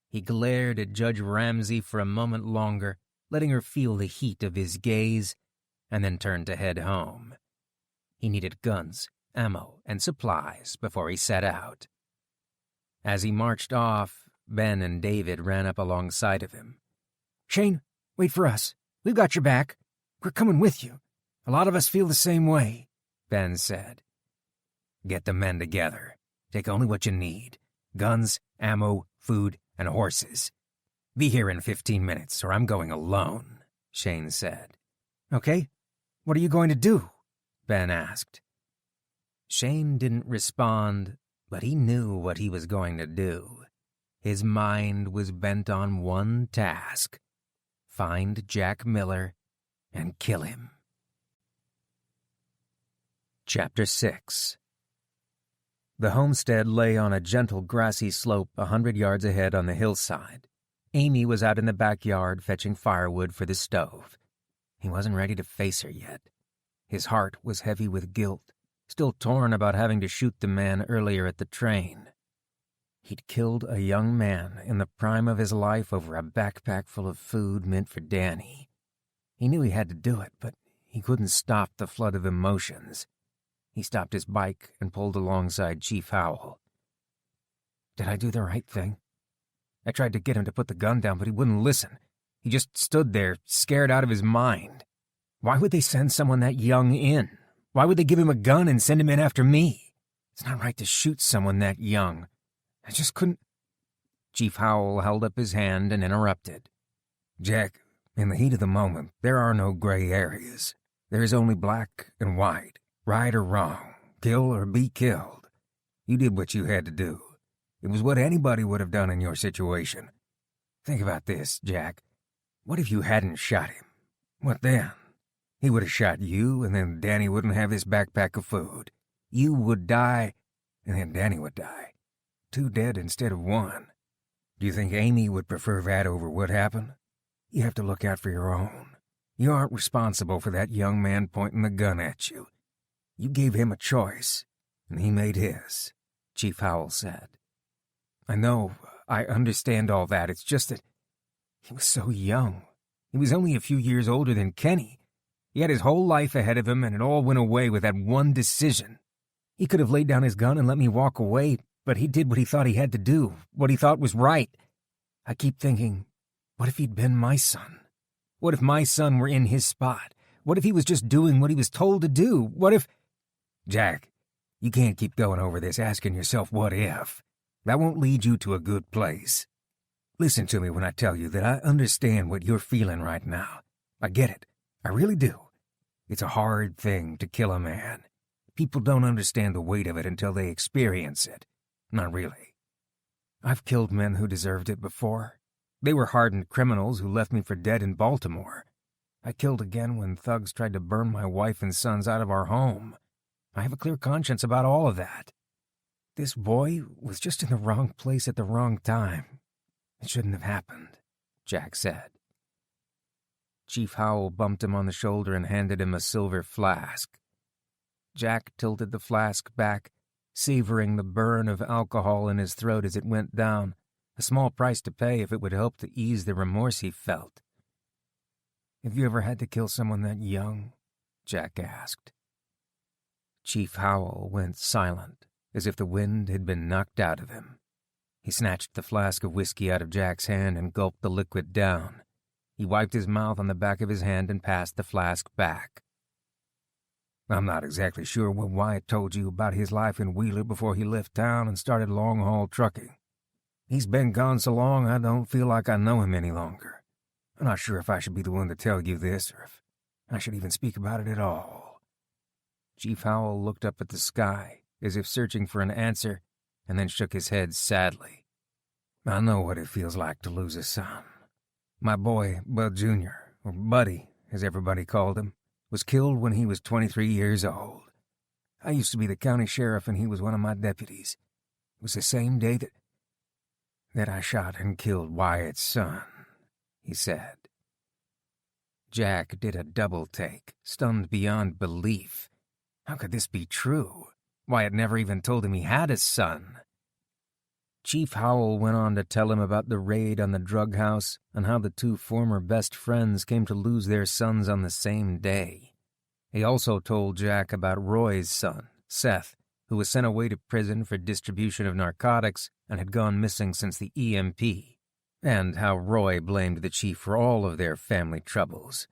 He glared at Judge Ramsey for a moment longer, letting her feel the heat of his gaze, and then turned to head home. He needed guns, ammo, and supplies before he set out. As he marched off, Ben and David ran up alongside of him. "Shane, wait for us. We've got your back. We're coming with you. A lot of us feel the same way," Ben said. "Get the men together. Take only what you need. Guns, ammo, food, and horses. Be here in 15 minutes, or I'm going alone," Shane said. "Okay, what are you going to do?" Ben asked. Shane didn't respond, but he knew what he was going to do. His mind was bent on one task: find Jack Miller and kill him. Chapter 6. The homestead lay on a gentle grassy slope 100 yards ahead on the hillside. Amy was out in the backyard fetching firewood for the stove. He wasn't ready to face her yet. His heart was heavy with guilt, still torn about having to shoot the man earlier at the train. He'd killed a young man in the prime of his life over a backpack full of food meant for Danny. He knew he had to do it, but he couldn't stop the flood of emotions. He stopped his bike and pulled alongside Chief Howell. "Did I do the right thing? I tried to get him to put the gun down, but he wouldn't listen. He just stood there, scared out of his mind. Why would they send someone that young in? Why would they give him a gun and send him in after me? It's not right to shoot someone that young. I just couldn't—" Chief Howell held up his hand and interrupted. "Jack, in the heat of the moment, there are no gray areas. There is only black and white, right or wrong, kill or be killed. You did what you had to do. It was what anybody would have done in your situation. Think about this, Jack. What if you hadn't shot him? What then? He would have shot you, and then Danny wouldn't have his backpack of food. You would die, and then Danny would die. 2 dead instead of 1. Do you think Amy would prefer that over what happened? You have to look out for your own. You aren't responsible for that young man pointing the gun at you. You gave him a choice, and he made his," Chief Howell said. "I know, I understand all that. It's just that he was so young. He was only a few years older than Kenny. He had his whole life ahead of him, and it all went away with that one decision. He could have laid down his gun and let me walk away, but he did what he thought he had to do, what he thought was right. I keep thinking, what if he'd been my son? What if my son were in his spot? What if he was just doing what he was told to do? What if—" "Jack, you can't keep going over this asking yourself what if. That won't lead you to a good place. Listen to me when I tell you that I understand what you're feeling right now. I get it. I really do. It's a hard thing to kill a man. People don't understand the weight of it until they experience it. Not really. I've killed men who deserved it before. They were hardened criminals who left me for dead in Baltimore. I killed again when thugs tried to burn my wife and sons out of our home. I have a clear conscience about all of that. This boy was just in the wrong place at the wrong time. It shouldn't have happened, Jack said. Chief Howell bumped him on the shoulder and handed him a silver flask. Jack tilted the flask back, savoring the burn of alcohol in his throat as it went down, a small price to pay if it would help to ease the remorse he felt. "Have you ever had to kill someone that young?" Jack asked. Chief Howell went silent, as if the wind had been knocked out of him. He snatched the flask of whiskey out of Jack's hand and gulped the liquid down. He wiped his mouth on the back of his hand and passed the flask back. "I'm not exactly sure what Wyatt told you about his life in Wheeler before he left town and started long-haul trucking. He's been gone so long I don't feel like I know him any longer. I'm not sure if I should be the one to tell you this or if I should even speak about it at all." Chief Howell looked up at the sky, as if searching for an answer, and then shook his head sadly. "I know what it feels like to lose a son. My boy, Bud Jr., or Buddy, as everybody called him, was killed when he was 23 years old. I used to be the county sheriff and he was one of my deputies. It was the same day that I shot and killed Wyatt's son," he said. Jack did a double take, stunned beyond belief. How could this be true? Wyatt never even told him he had a son. Chief Howell went on to tell him about the raid on the drug house and how the two former best friends came to lose their sons on the same day. He also told Jack about Roy's son, Seth, who was sent away to prison for distribution of narcotics and had gone missing since the EMP, and how Roy blamed the chief for all of their family troubles.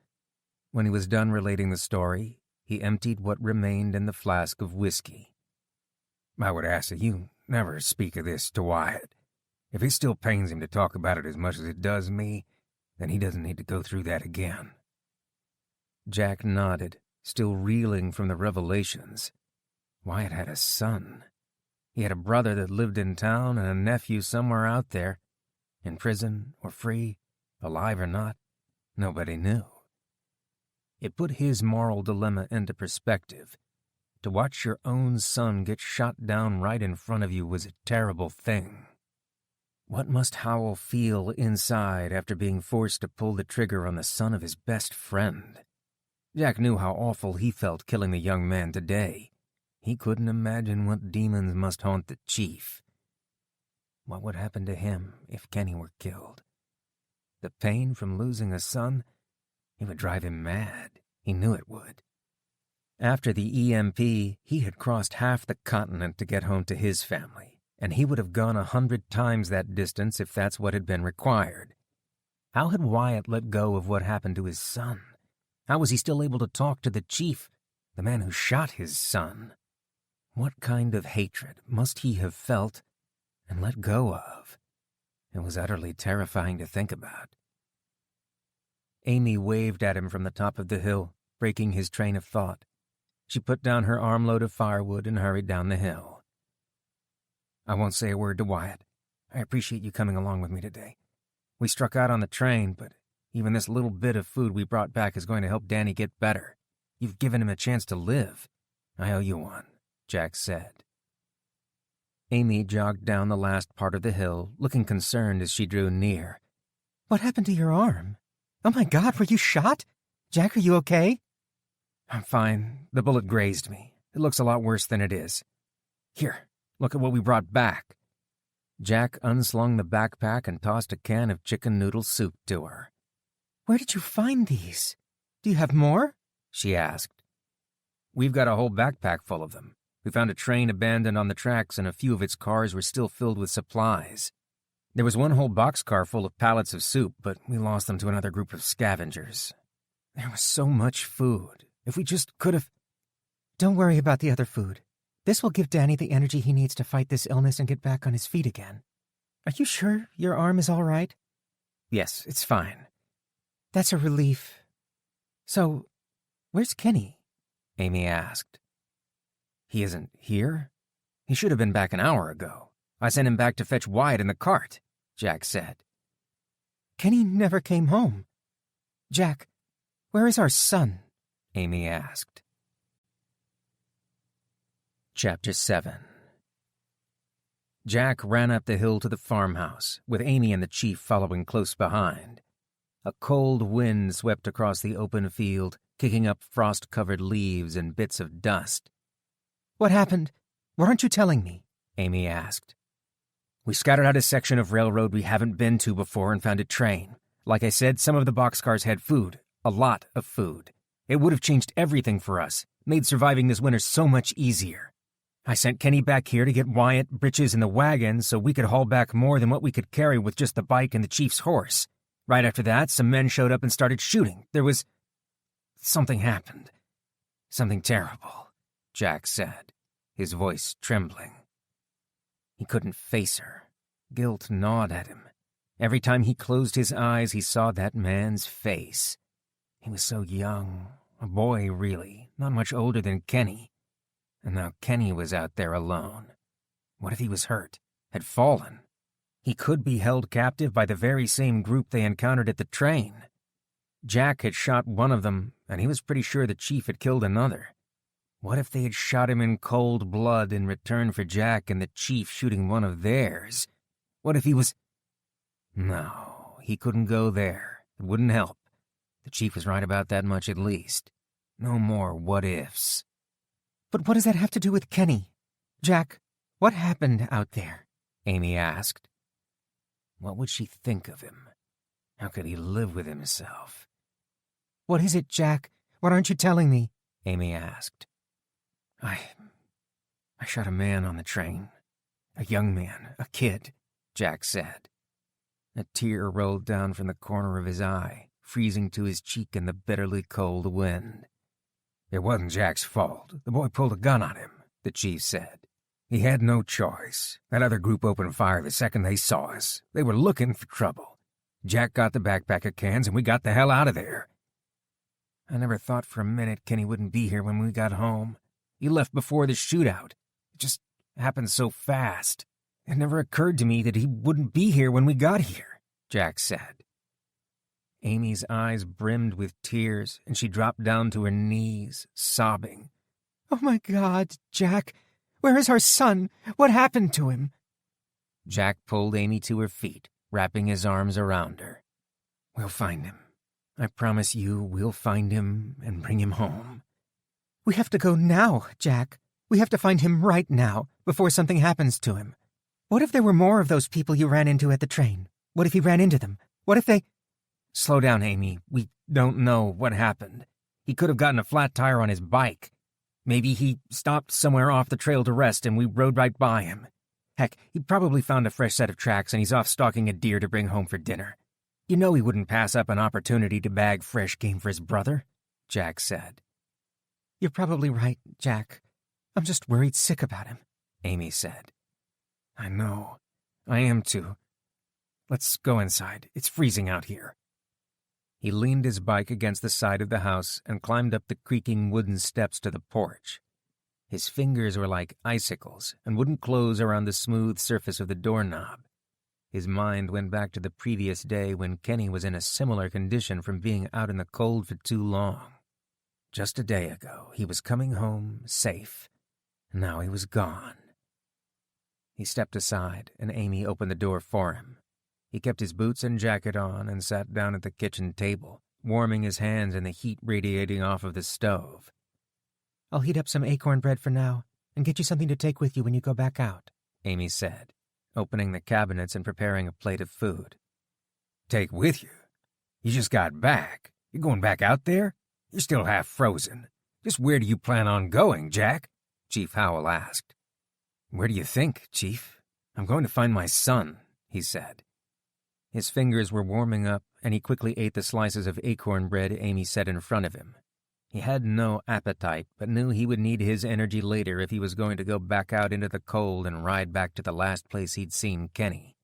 When he was done relating the story, he emptied what remained in the flask of whiskey. "I would ask that you never speak of this to Wyatt. If it still pains him to talk about it as much as it does me, then he doesn't need to go through that again." Jack nodded, still reeling from the revelations. Wyatt had a son. He had a brother that lived in town and a nephew somewhere out there, in prison or free, alive or not, nobody knew. It put his moral dilemma into perspective. To watch your own son get shot down right in front of you was a terrible thing. What must Howell feel inside after being forced to pull the trigger on the son of his best friend? Jack knew how awful he felt killing the young man today. He couldn't imagine what demons must haunt the chief. What would happen to him if Kenny were killed? The pain from losing a son? It would drive him mad. He knew it would. After the EMP, he had crossed half the continent to get home to his family, and he would have gone 100 times that distance if that's what had been required. How had Wyatt let go of what happened to his son? How was he still able to talk to the chief, the man who shot his son? What kind of hatred must he have felt and let go of? It was utterly terrifying to think about. Amy waved at him from the top of the hill, breaking his train of thought. She put down her armload of firewood and hurried down the hill. "I won't say a word to Wyatt. I appreciate you coming along with me today. We struck out on the train, but even this little bit of food we brought back is going to help Danny get better. You've given him a chance to live. I owe you one," Jack said. Amy jogged down the last part of the hill, looking concerned as she drew near. "What happened to your arm? Oh my God, were you shot? Jack, are you okay?" "I'm fine. The bullet grazed me. It looks a lot worse than it is. Here, look at what we brought back." Jack unslung the backpack and tossed a can of chicken noodle soup to her. "Where did you find these? Do you have more?" she asked. "We've got a whole backpack full of them. We found a train abandoned on the tracks and a few of its cars were still filled with supplies. There was one whole boxcar full of pallets of soup, but we lost them to another group of scavengers. There was so much food. If we just could have—" "Don't worry about the other food. This will give Danny the energy he needs to fight this illness and get back on his feet again. Are you sure your arm is all right?" "Yes, it's fine." "That's a relief. So, where's Kenny?" Amy asked. He isn't here? He should have been back an hour ago. I sent him back to fetch Wyatt in the cart, Jack said. Kenny never came home. Jack, where is our son? Amy asked. Chapter 7. Jack ran up the hill to the farmhouse, with Amy and the chief following close behind. A cold wind swept across the open field, kicking up frost-covered leaves and bits of dust. What happened? What aren't you telling me? Amy asked. We scouted out a section of railroad we haven't been to before and found a train. Like I said, some of the boxcars had food. A lot of food. It would have changed everything for us, made surviving this winter so much easier. I sent Kenny back here to get Wyatt, Britches, and the wagon so we could haul back more than what we could carry with just the bike and the chief's horse. Right after that, some men showed up and started shooting. Something happened. Something terrible, Jack said, his voice trembling. He couldn't face her. Guilt gnawed at him. Every time he closed his eyes, he saw that man's face. He was so young, a boy really, not much older than Kenny. And now Kenny was out there alone. What if he was hurt, had fallen? He could be held captive by the very same group they encountered at the train. Jack had shot one of them, and he was pretty sure the chief had killed another. What if they had shot him in cold blood in return for Jack and the chief shooting one of theirs? What if he was... No, he couldn't go there. It wouldn't help. The chief was right about that much at least. No more what-ifs. But what does that have to do with Kenny? Jack, what happened out there? Amy asked. What would she think of him? How could he live with himself? What is it, Jack? What aren't you telling me? Amy asked. I shot a man on the train. A young man, a kid, Jack said. A tear rolled down from the corner of his eye, freezing to his cheek in the bitterly cold wind. It wasn't Jack's fault. The boy pulled a gun on him, the chief said. He had no choice. That other group opened fire the second they saw us. They were looking for trouble. Jack got the backpack of cans and we got the hell out of there. I never thought for a minute Kenny wouldn't be here when we got home. He left before the shootout. It just happened so fast. It never occurred to me that he wouldn't be here when we got here, Jack said. Amy's eyes brimmed with tears, and she dropped down to her knees, sobbing. Oh my God, Jack, where is our son? What happened to him? Jack pulled Amy to her feet, wrapping his arms around her. We'll find him. I promise you we'll find him and bring him home. We have to go now, Jack. We have to find him right now, before something happens to him. What if there were more of those people you ran into at the train? What if he ran into them? What if they... Slow down, Amy. We don't know what happened. He could have gotten a flat tire on his bike. Maybe he stopped somewhere off the trail to rest and we rode right by him. Heck, he probably found a fresh set of tracks and he's off stalking a deer to bring home for dinner. You know he wouldn't pass up an opportunity to bag fresh game for his brother, Jack said. You're probably right, Jack. I'm just worried sick about him, Amy said. I know. I am too. Let's go inside. It's freezing out here. He leaned his bike against the side of the house and climbed up the creaking wooden steps to the porch. His fingers were like icicles and wouldn't close around the smooth surface of the doorknob. His mind went back to the previous day when Kenny was in a similar condition from being out in the cold for too long. Just a day ago, he was coming home safe. Now he was gone. He stepped aside, and Amy opened the door for him. He kept his boots and jacket on and sat down at the kitchen table, warming his hands in the heat radiating off of the stove. I'll heat up some acorn bread for now and get you something to take with you when you go back out, Amy said, opening the cabinets and preparing a plate of food. Take with you? You just got back. You're going back out there? You're still half frozen. Just where do you plan on going, Jack? Chief Howell asked. Where do you think, Chief? I'm going to find my son, he said. His fingers were warming up, and he quickly ate the slices of acorn bread Amy set in front of him. He had no appetite, but knew he would need his energy later if he was going to go back out into the cold and ride back to the last place he'd seen Kenny.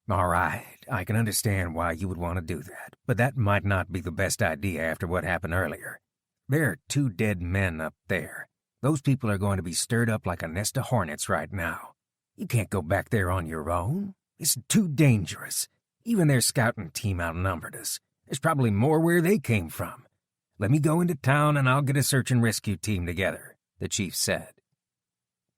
All right, I can understand why you would want to do that, but that might not be the best idea after what happened earlier. There are 2 dead men up there. Those people are going to be stirred up like a nest of hornets right now. You can't go back there on your own. It's too dangerous. Even their scouting team outnumbered us. There's probably more where they came from. Let me go into town and I'll get a search and rescue team together," the chief said.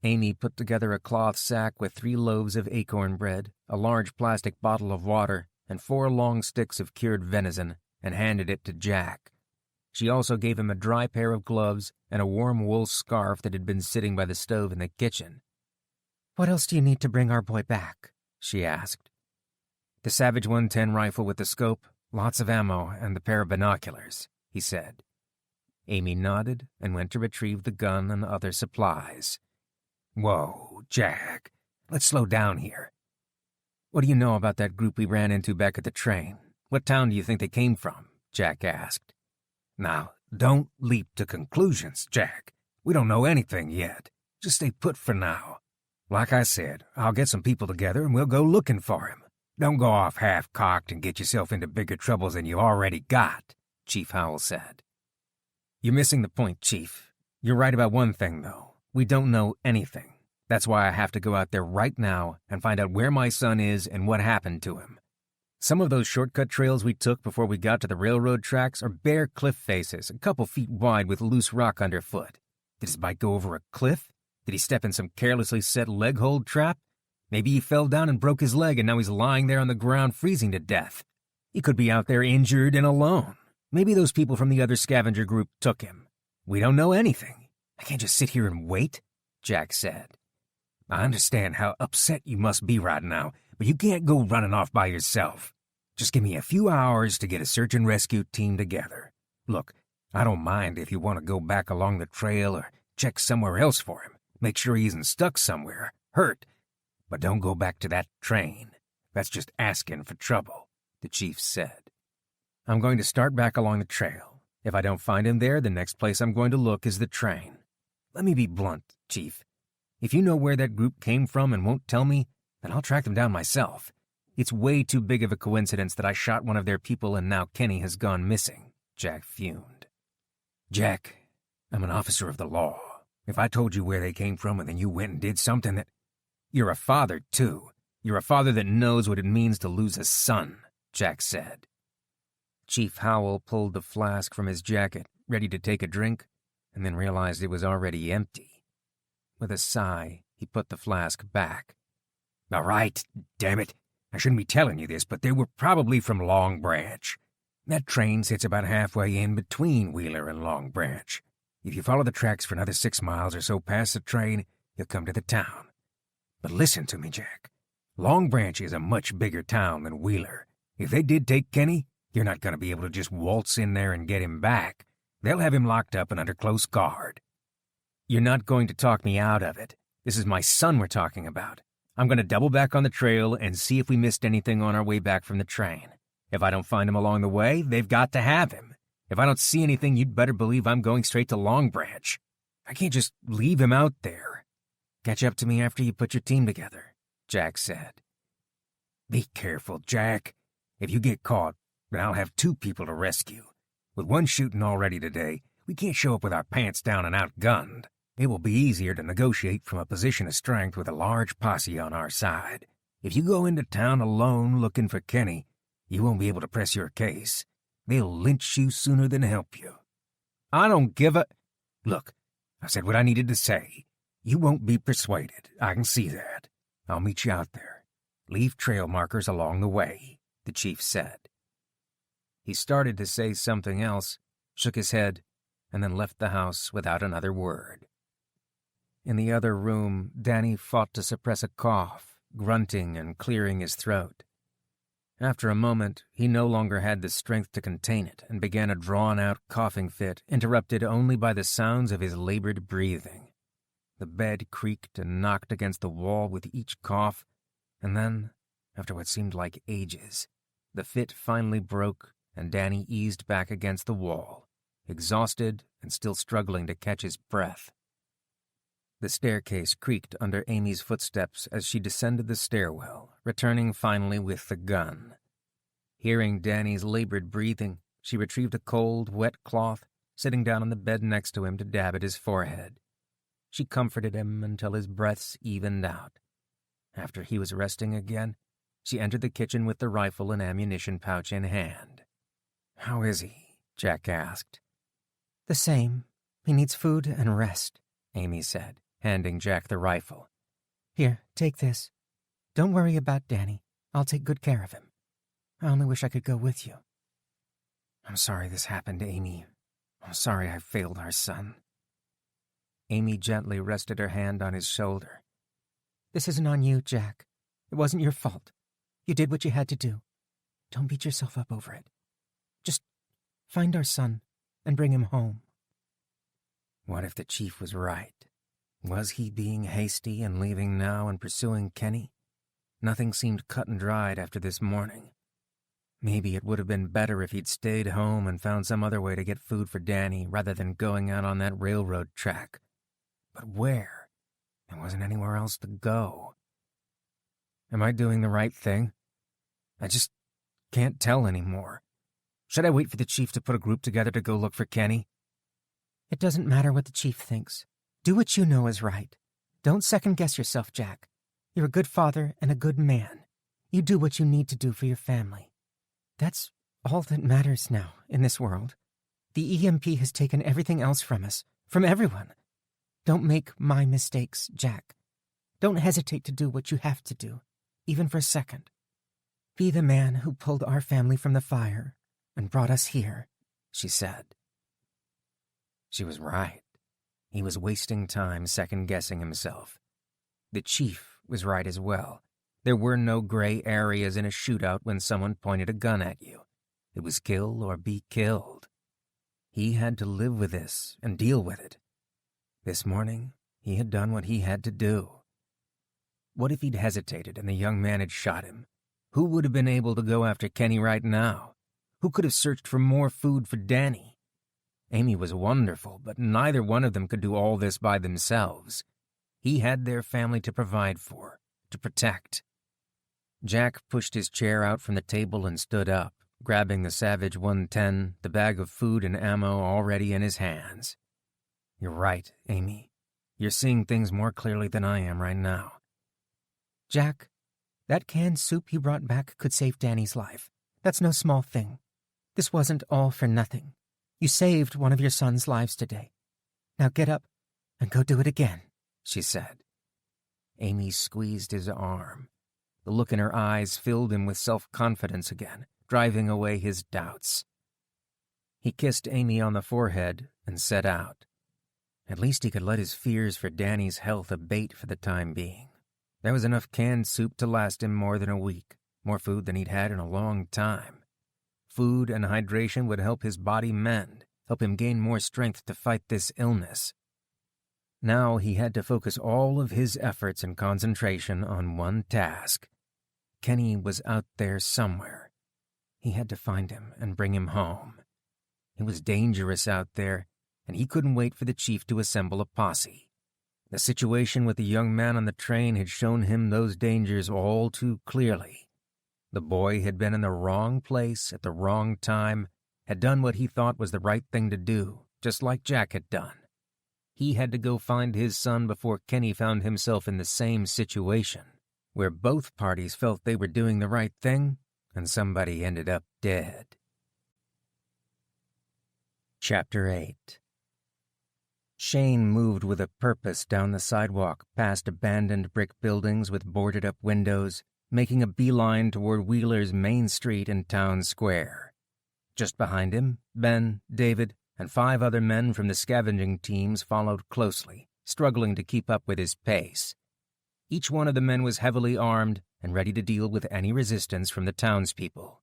Amy put together a cloth sack with 3 loaves of acorn bread, a large plastic bottle of water, and 4 long sticks of cured venison, and handed it to Jack. She also gave him a dry pair of gloves and a warm wool scarf that had been sitting by the stove in the kitchen. "What else do you need to bring our boy back?" she asked. "The Savage 110 rifle with the scope, lots of ammo, and the pair of binoculars," he said. Amy nodded and went to retrieve the gun and other supplies. "Whoa, Jack, let's slow down here. "What do you know about that group we ran into back at the train? What town do you think they came from?" Jack asked. Now, don't leap to conclusions, Jack. We don't know anything yet. Just stay put for now. Like I said, I'll get some people together and we'll go looking for him. Don't go off half-cocked and get yourself into bigger troubles than you already got," Chief Howell said. "You're missing the point, Chief. You're right about one thing, though. We don't know anything. That's why I have to go out there right now and find out where my son is and what happened to him. Some of those shortcut trails we took before we got to the railroad tracks are bare cliff faces, a couple feet wide with loose rock underfoot. Did his bike go over a cliff? Did he step in some carelessly set leg hold trap? Maybe he fell down and broke his leg and now he's lying there on the ground freezing to death. He could be out there injured and alone. Maybe those people from the other scavenger group took him. We don't know anything. I can't just sit here and wait," Jack said. "I understand how upset you must be right now, but you can't go running off by yourself. Just give me a few hours to get a search and rescue team together. Look, I don't mind if you want to go back along the trail or check somewhere else for him. Make sure he isn't stuck somewhere, hurt. But don't go back to that train. That's just asking for trouble," the chief said. "I'm going to start back along the trail. If I don't find him there, the next place I'm going to look is the train. Let me be blunt, Chief. If you know where that group came from and won't tell me, then I'll track them down myself. It's way too big of a coincidence that I shot one of their people and now Kenny has gone missing," Jack fumed. "Jack, I'm an officer of the law. If I told you where they came from and then you went and did something that... You're a father, too. You're a father that knows what it means to lose a son," Jack said. Chief Howell pulled the flask from his jacket, ready to take a drink, and then realized it was already empty. With a sigh, he put the flask back. "All right, damn it. I shouldn't be telling you this, but they were probably from Long Branch. That train sits about halfway in between Wheeler and Long Branch. If you follow the tracks for another 6 miles or so past the train, you'll come to the town. But listen to me, Jack. Long Branch is a much bigger town than Wheeler. If they did take Kenny, you're not going to be able to just waltz in there and get him back. They'll have him locked up and under close guard." "You're not going to talk me out of it. This is my son we're talking about. I'm going to double back on the trail and see if we missed anything on our way back from the train. If I don't find him along the way, they've got to have him. If I don't see anything, you'd better believe I'm going straight to Long Branch. I can't just leave him out there. Catch up to me after you put your team together," Jack said. "Be careful, Jack. If you get caught, then I'll have 2 people to rescue. With 1 shooting already today, we can't show up with our pants down and outgunned. It will be easier to negotiate from a position of strength with a large posse on our side. If you go into town alone looking for Kenny, you won't be able to press your case. They'll lynch you sooner than help you." "I don't give a—" "Look, I said what I needed to say. You won't be persuaded. I can see that. I'll meet you out there. Leave trail markers along the way," the chief said. He started to say something else, shook his head, and then left the house without another word. In the other room, Danny fought to suppress a cough, grunting and clearing his throat. After a moment, he no longer had the strength to contain it and began a drawn-out coughing fit, interrupted only by the sounds of his labored breathing. The bed creaked and knocked against the wall with each cough, and then, after what seemed like ages, the fit finally broke and Danny eased back against the wall, exhausted and still struggling to catch his breath. The staircase creaked under Amy's footsteps as she descended the stairwell, returning finally with the gun. Hearing Danny's labored breathing, she retrieved a cold, wet cloth, sitting down on the bed next to him to dab at his forehead. She comforted him until his breaths evened out. After he was resting again, she entered the kitchen with the rifle and ammunition pouch in hand. "How is he?" Jack asked. "The same. He needs food and rest," Amy said, handing Jack the rifle. "Here, take this. Don't worry about Danny. I'll take good care of him. I only wish I could go with you." "I'm sorry this happened, Amy. I'm sorry I failed our son." Amy gently rested her hand on his shoulder. "This isn't on you, Jack. It wasn't your fault. You did what you had to do. Don't beat yourself up over it. Just find our son and bring him home." What if the chief was right? Was he being hasty and leaving now and pursuing Kenny? Nothing seemed cut and dried after this morning. Maybe it would have been better if he'd stayed home and found some other way to get food for Danny rather than going out on that railroad track. But where? There wasn't anywhere else to go. Am I doing the right thing? I just can't tell anymore. Should I wait for the chief to put a group together to go look for Kenny? It doesn't matter what the chief thinks. Do what you know is right. Don't second-guess yourself, Jack. You're a good father and a good man. You do what you need to do for your family. That's all that matters now in this world. The EMP has taken everything else from us, from everyone. Don't make my mistakes, Jack. Don't hesitate to do what you have to do, even for a second. Be the man who pulled our family from the fire and brought us here," she said. She was right. He was wasting time second-guessing himself. The chief was right as well. There were no gray areas in a shootout when someone pointed a gun at you. It was kill or be killed. He had to live with this and deal with it. This morning, he had done what he had to do. What if he'd hesitated and the young man had shot him? Who would have been able to go after Kenny right now? Who could have searched for more food for Danny? Amy was wonderful, but neither one of them could do all this by themselves. He had their family to provide for, to protect. Jack pushed his chair out from the table and stood up, grabbing the Savage 110, the bag of food and ammo already in his hands. "You're right, Amy. You're seeing things more clearly than I am right now." "Jack, that canned soup you brought back could save Danny's life. That's no small thing. This wasn't all for nothing. You saved one of your son's lives today. Now get up and go do it again," she said. Amy squeezed his arm. The look in her eyes filled him with self-confidence again, driving away his doubts. He kissed Amy on the forehead and set out. At least he could let his fears for Danny's health abate for the time being. There was enough canned soup to last him more than a week, more food than he'd had in a long time. Food and hydration would help his body mend, help him gain more strength to fight this illness. Now he had to focus all of his efforts and concentration on one task. Kenny was out there somewhere. He had to find him and bring him home. It was dangerous out there, and he couldn't wait for the chief to assemble a posse. The situation with the young man on the train had shown him those dangers all too clearly. The boy had been in the wrong place at the wrong time, had done what he thought was the right thing to do, just like Jack had done. He had to go find his son before Kenny found himself in the same situation, where both parties felt they were doing the right thing, and somebody ended up dead. Chapter 8. Shane moved with a purpose down the sidewalk past abandoned brick buildings with boarded-up windows, making a beeline toward Wheeler's main street in Town Square. Just behind him, Ben, David, and 5 other men from the scavenging teams followed closely, struggling to keep up with his pace. Each one of the men was heavily armed and ready to deal with any resistance from the townspeople.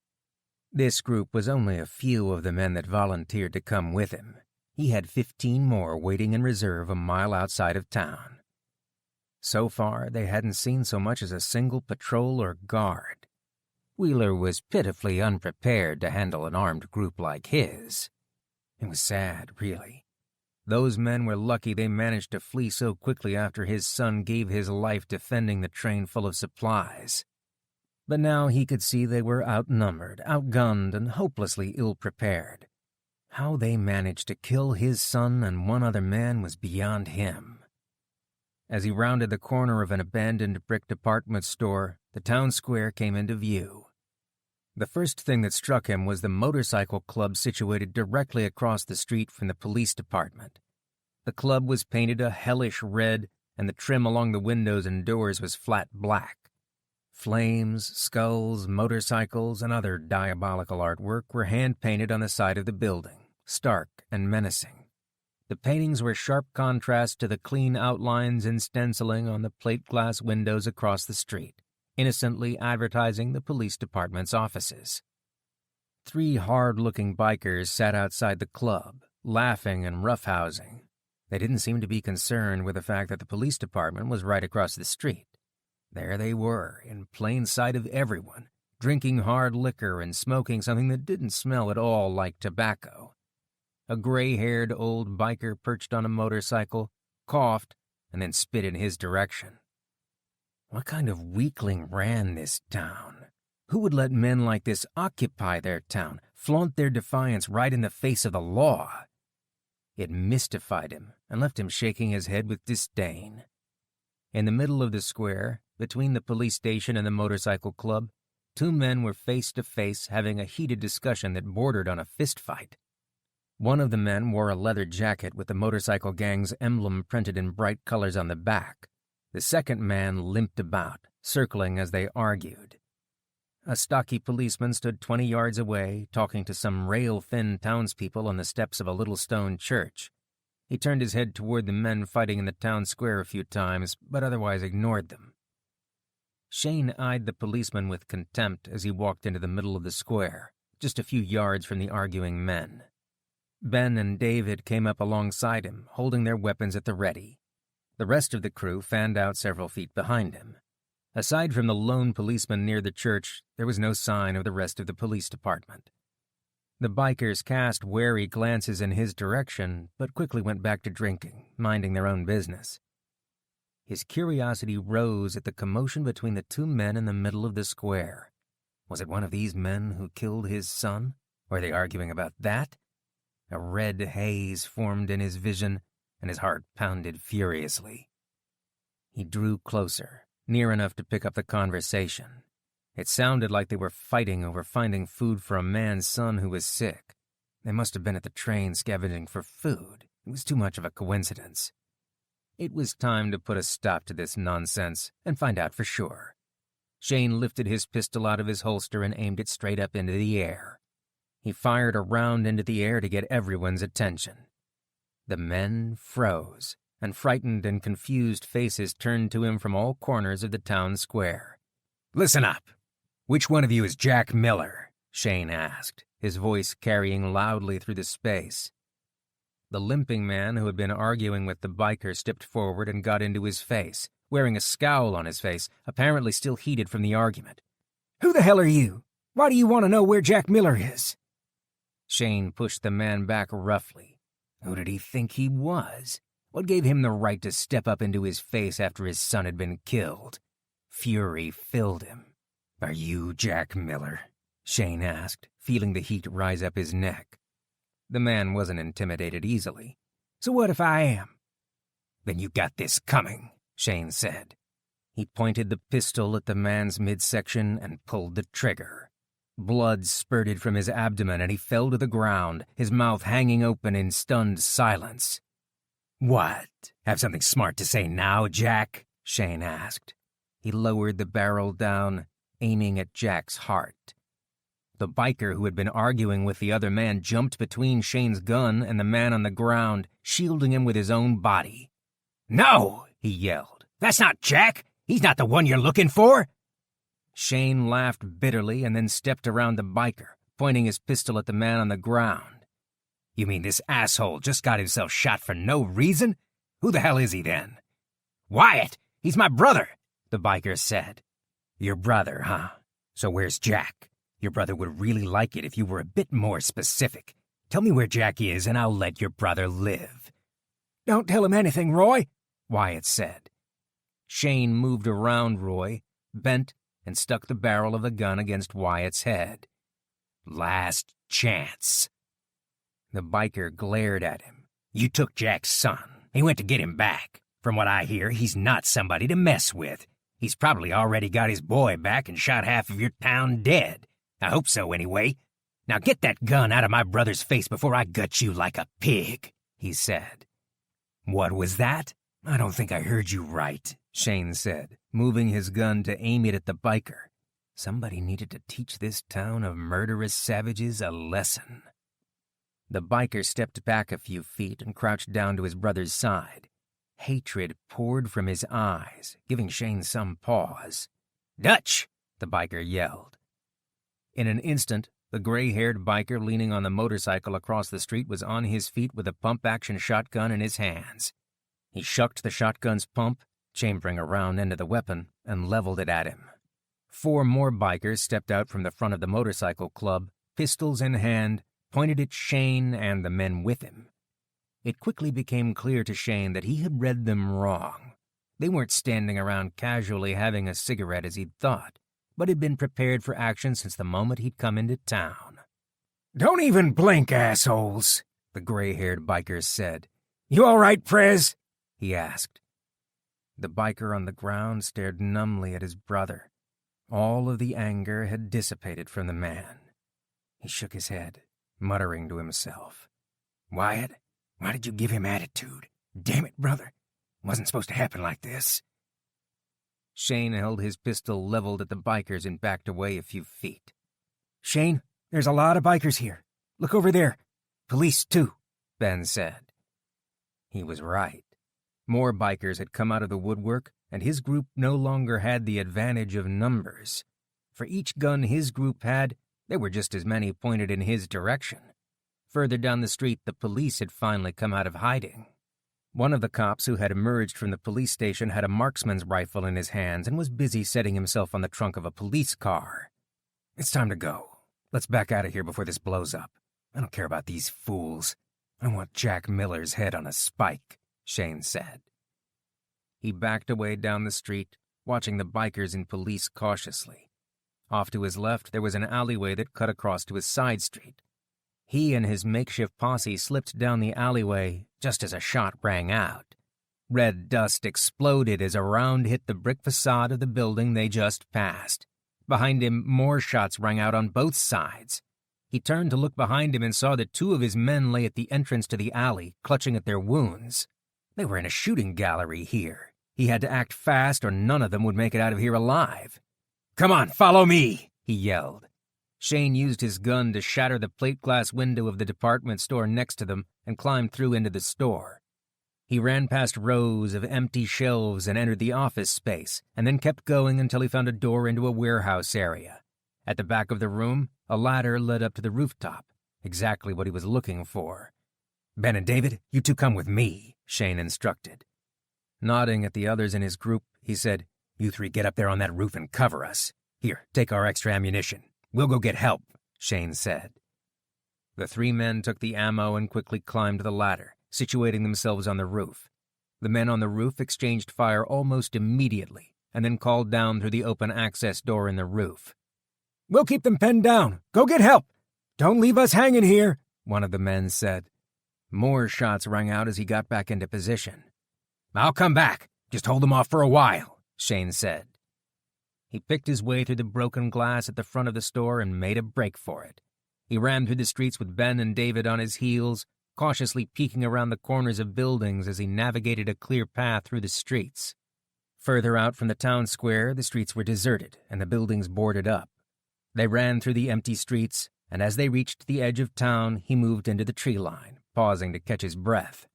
This group was only a few of the men that volunteered to come with him. He had 15 more waiting in reserve a mile outside of town. So far, they hadn't seen so much as a single patrol or guard. Wheeler was pitifully unprepared to handle an armed group like his. It was sad, really. Those men were lucky they managed to flee so quickly after his son gave his life defending the train full of supplies. But now he could see they were outnumbered, outgunned, and hopelessly ill-prepared. How they managed to kill his son and one other man was beyond him. As he rounded the corner of an abandoned brick department store, the town square came into view. The first thing that struck him was the motorcycle club situated directly across the street from the police department. The club was painted a hellish red, and the trim along the windows and doors was flat black. Flames, skulls, motorcycles, and other diabolical artwork were hand-painted on the side of the building, stark and menacing. The paintings were sharp contrast to the clean outlines and stenciling on the plate glass windows across the street, innocently advertising the police department's offices. 3 hard-looking bikers sat outside the club, laughing and roughhousing. They didn't seem to be concerned with the fact that the police department was right across the street. There they were, in plain sight of everyone, drinking hard liquor and smoking something that didn't smell at all like tobacco. A gray-haired old biker perched on a motorcycle, coughed, and then spit in his direction. What kind of weakling ran this town? Who would let men like this occupy their town, flaunt their defiance right in the face of the law? It mystified him and left him shaking his head with disdain. In the middle of the square, between the police station and the motorcycle club, 2 men were face to face having a heated discussion that bordered on a fistfight. One of the men wore a leather jacket with the motorcycle gang's emblem printed in bright colors on the back. The second man limped about, circling as they argued. A stocky policeman stood 20 yards away, talking to some rail-thin townspeople on the steps of a little stone church. He turned his head toward the men fighting in the town square a few times, but otherwise ignored them. Shane eyed the policeman with contempt as he walked into the middle of the square, just a few yards from the arguing men. Ben and David came up alongside him, holding their weapons at the ready. The rest of the crew fanned out several feet behind him. Aside from the lone policeman near the church, there was no sign of the rest of the police department. The bikers cast wary glances in his direction, but quickly went back to drinking, minding their own business. His curiosity rose at the commotion between the 2 men in the middle of the square. Was it one of these men who killed his son? Were they arguing about that? A red haze formed in his vision, and his heart pounded furiously. He drew closer, near enough to pick up the conversation. It sounded like they were fighting over finding food for a man's son who was sick. They must have been at the train scavenging for food. It was too much of a coincidence. It was time to put a stop to this nonsense and find out for sure. Shane lifted his pistol out of his holster and aimed it straight up into the air. He fired a round into the air to get everyone's attention. The men froze, and frightened and confused faces turned to him from all corners of the town square. "Listen up! Which one of you is Jack Miller?" Shane asked, his voice carrying loudly through the space. The limping man who had been arguing with the biker stepped forward and got into his face, wearing a scowl on his face, apparently still heated from the argument. "Who the hell are you? Why do you want to know where Jack Miller is?" Shane pushed the man back roughly. Who did he think he was? What gave him the right to step up into his face after his son had been killed? Fury filled him. "Are you Jack Miller?" Shane asked, feeling the heat rise up his neck. The man wasn't intimidated easily. "So what if I am?" "Then you got this coming," Shane said. He pointed the pistol at the man's midsection and pulled the trigger. Blood spurted from his abdomen and he fell to the ground, his mouth hanging open in stunned silence. "What? Have something smart to say now, Jack?" Shane asked. He lowered the barrel down, aiming at Jack's heart. The biker who had been arguing with the other man jumped between Shane's gun and the man on the ground, shielding him with his own body. "No!" he yelled. "That's not Jack! He's not the one you're looking for!" Shane laughed bitterly and then stepped around the biker, pointing his pistol at the man on the ground. "You mean this asshole just got himself shot for no reason? Who the hell is he then?" "Wyatt! He's my brother!" the biker said. "Your brother, huh? So where's Jack? Your brother would really like it if you were a bit more specific. Tell me where Jack is and I'll let your brother live." "Don't tell him anything, Roy," Wyatt said. Shane moved around Roy, bent, and stuck the barrel of the gun against Wyatt's head. "Last chance." The biker glared at him. "You took Jack's son. He went to get him back. From what I hear, he's not somebody to mess with. He's probably already got his boy back and shot half of your town dead. I hope so, anyway. Now get that gun out of my brother's face before I gut you like a pig," he said. "What was that? I don't think I heard you right," Shane said, moving his gun to aim it at the biker. Somebody needed to teach this town of murderous savages a lesson. The biker stepped back a few feet and crouched down to his brother's side. Hatred poured from his eyes, giving Shane some pause. "Dutch!" the biker yelled. In an instant, the gray-haired biker leaning on the motorcycle across the street was on his feet with a pump-action shotgun in his hands. He shucked the shotgun's pump, chambering a round into the weapon, and leveled it at him. 4 more bikers stepped out from the front of the motorcycle club, pistols in hand, pointed at Shane and the men with him. It quickly became clear to Shane that he had read them wrong. They weren't standing around casually having a cigarette as he'd thought, but had been prepared for action since the moment he'd come into town. "Don't even blink, assholes," the gray-haired biker said. "You all right, Prez?" he asked. The biker on the ground stared numbly at his brother. All of the anger had dissipated from the man. He shook his head, muttering to himself. "Wyatt, why did you give him attitude? Damn it, brother. Wasn't supposed to happen like this." Shane held his pistol leveled at the bikers and backed away a few feet. "Shane, there's a lot of bikers here. Look over there. Police, too," Ben said. He was right. More bikers had come out of the woodwork, and his group no longer had the advantage of numbers. For each gun his group had, there were just as many pointed in his direction. Further down the street, the police had finally come out of hiding. One of the cops who had emerged from the police station had a marksman's rifle in his hands and was busy setting himself on the trunk of a police car. "It's time to go. Let's back out of here before this blows up. I don't care about these fools. I want Jack Miller's head on a spike," Shane said. He backed away down the street, watching the bikers and police cautiously. Off to his left, there was an alleyway that cut across to his side street. He and his makeshift posse slipped down the alleyway just as a shot rang out. Red dust exploded as a round hit the brick facade of the building they just passed. Behind him, more shots rang out on both sides. He turned to look behind him and saw that 2 of his men lay at the entrance to the alley, clutching at their wounds. They were in a shooting gallery here. He had to act fast or none of them would make it out of here alive. "Come on, follow me," he yelled. Shane used his gun to shatter the plate glass window of the department store next to them and climbed through into the store. He ran past rows of empty shelves and entered the office space, and then kept going until he found a door into a warehouse area. At the back of the room, a ladder led up to the rooftop, exactly what he was looking for. "Ben and David, you 2 come with me," Shane instructed. Nodding at the others in his group, he said, "You 3 get up there on that roof and cover us. Here, take our extra ammunition. We'll go get help," Shane said. The 3 men took the ammo and quickly climbed the ladder, situating themselves on the roof. The men on the roof exchanged fire almost immediately, and then called down through the open access door in the roof. "We'll keep them pinned down. Go get help. Don't leave us hanging here," one of the men said. More shots rang out as he got back into position. "I'll come back. Just hold them off for a while," Shane said. He picked his way through the broken glass at the front of the store and made a break for it. He ran through the streets with Ben and David on his heels, cautiously peeking around the corners of buildings as he navigated a clear path through the streets. Further out from the town square, the streets were deserted and the buildings boarded up. They ran through the empty streets, and as they reached the edge of town, he moved into the tree line, pausing to catch his breath.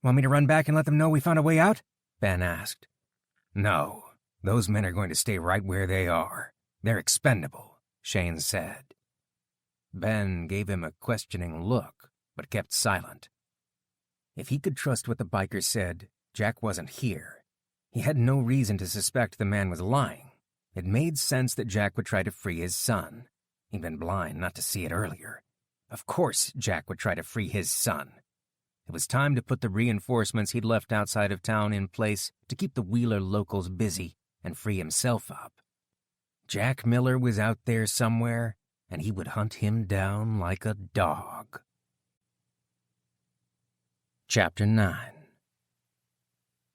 "Want me to run back and let them know we found a way out?" Ben asked. "No. Those men are going to stay right where they are. They're expendable," Shane said. Ben gave him a questioning look, but kept silent. If he could trust what the biker said, Jack wasn't here. He had no reason to suspect the man was lying. It made sense that Jack would try to free his son. He'd been blind not to see it earlier. Of course Jack would try to free his son. It was time to put the reinforcements he'd left outside of town in place to keep the Wheeler locals busy and free himself up. Jack Miller was out there somewhere, and he would hunt him down like a dog. Chapter 9.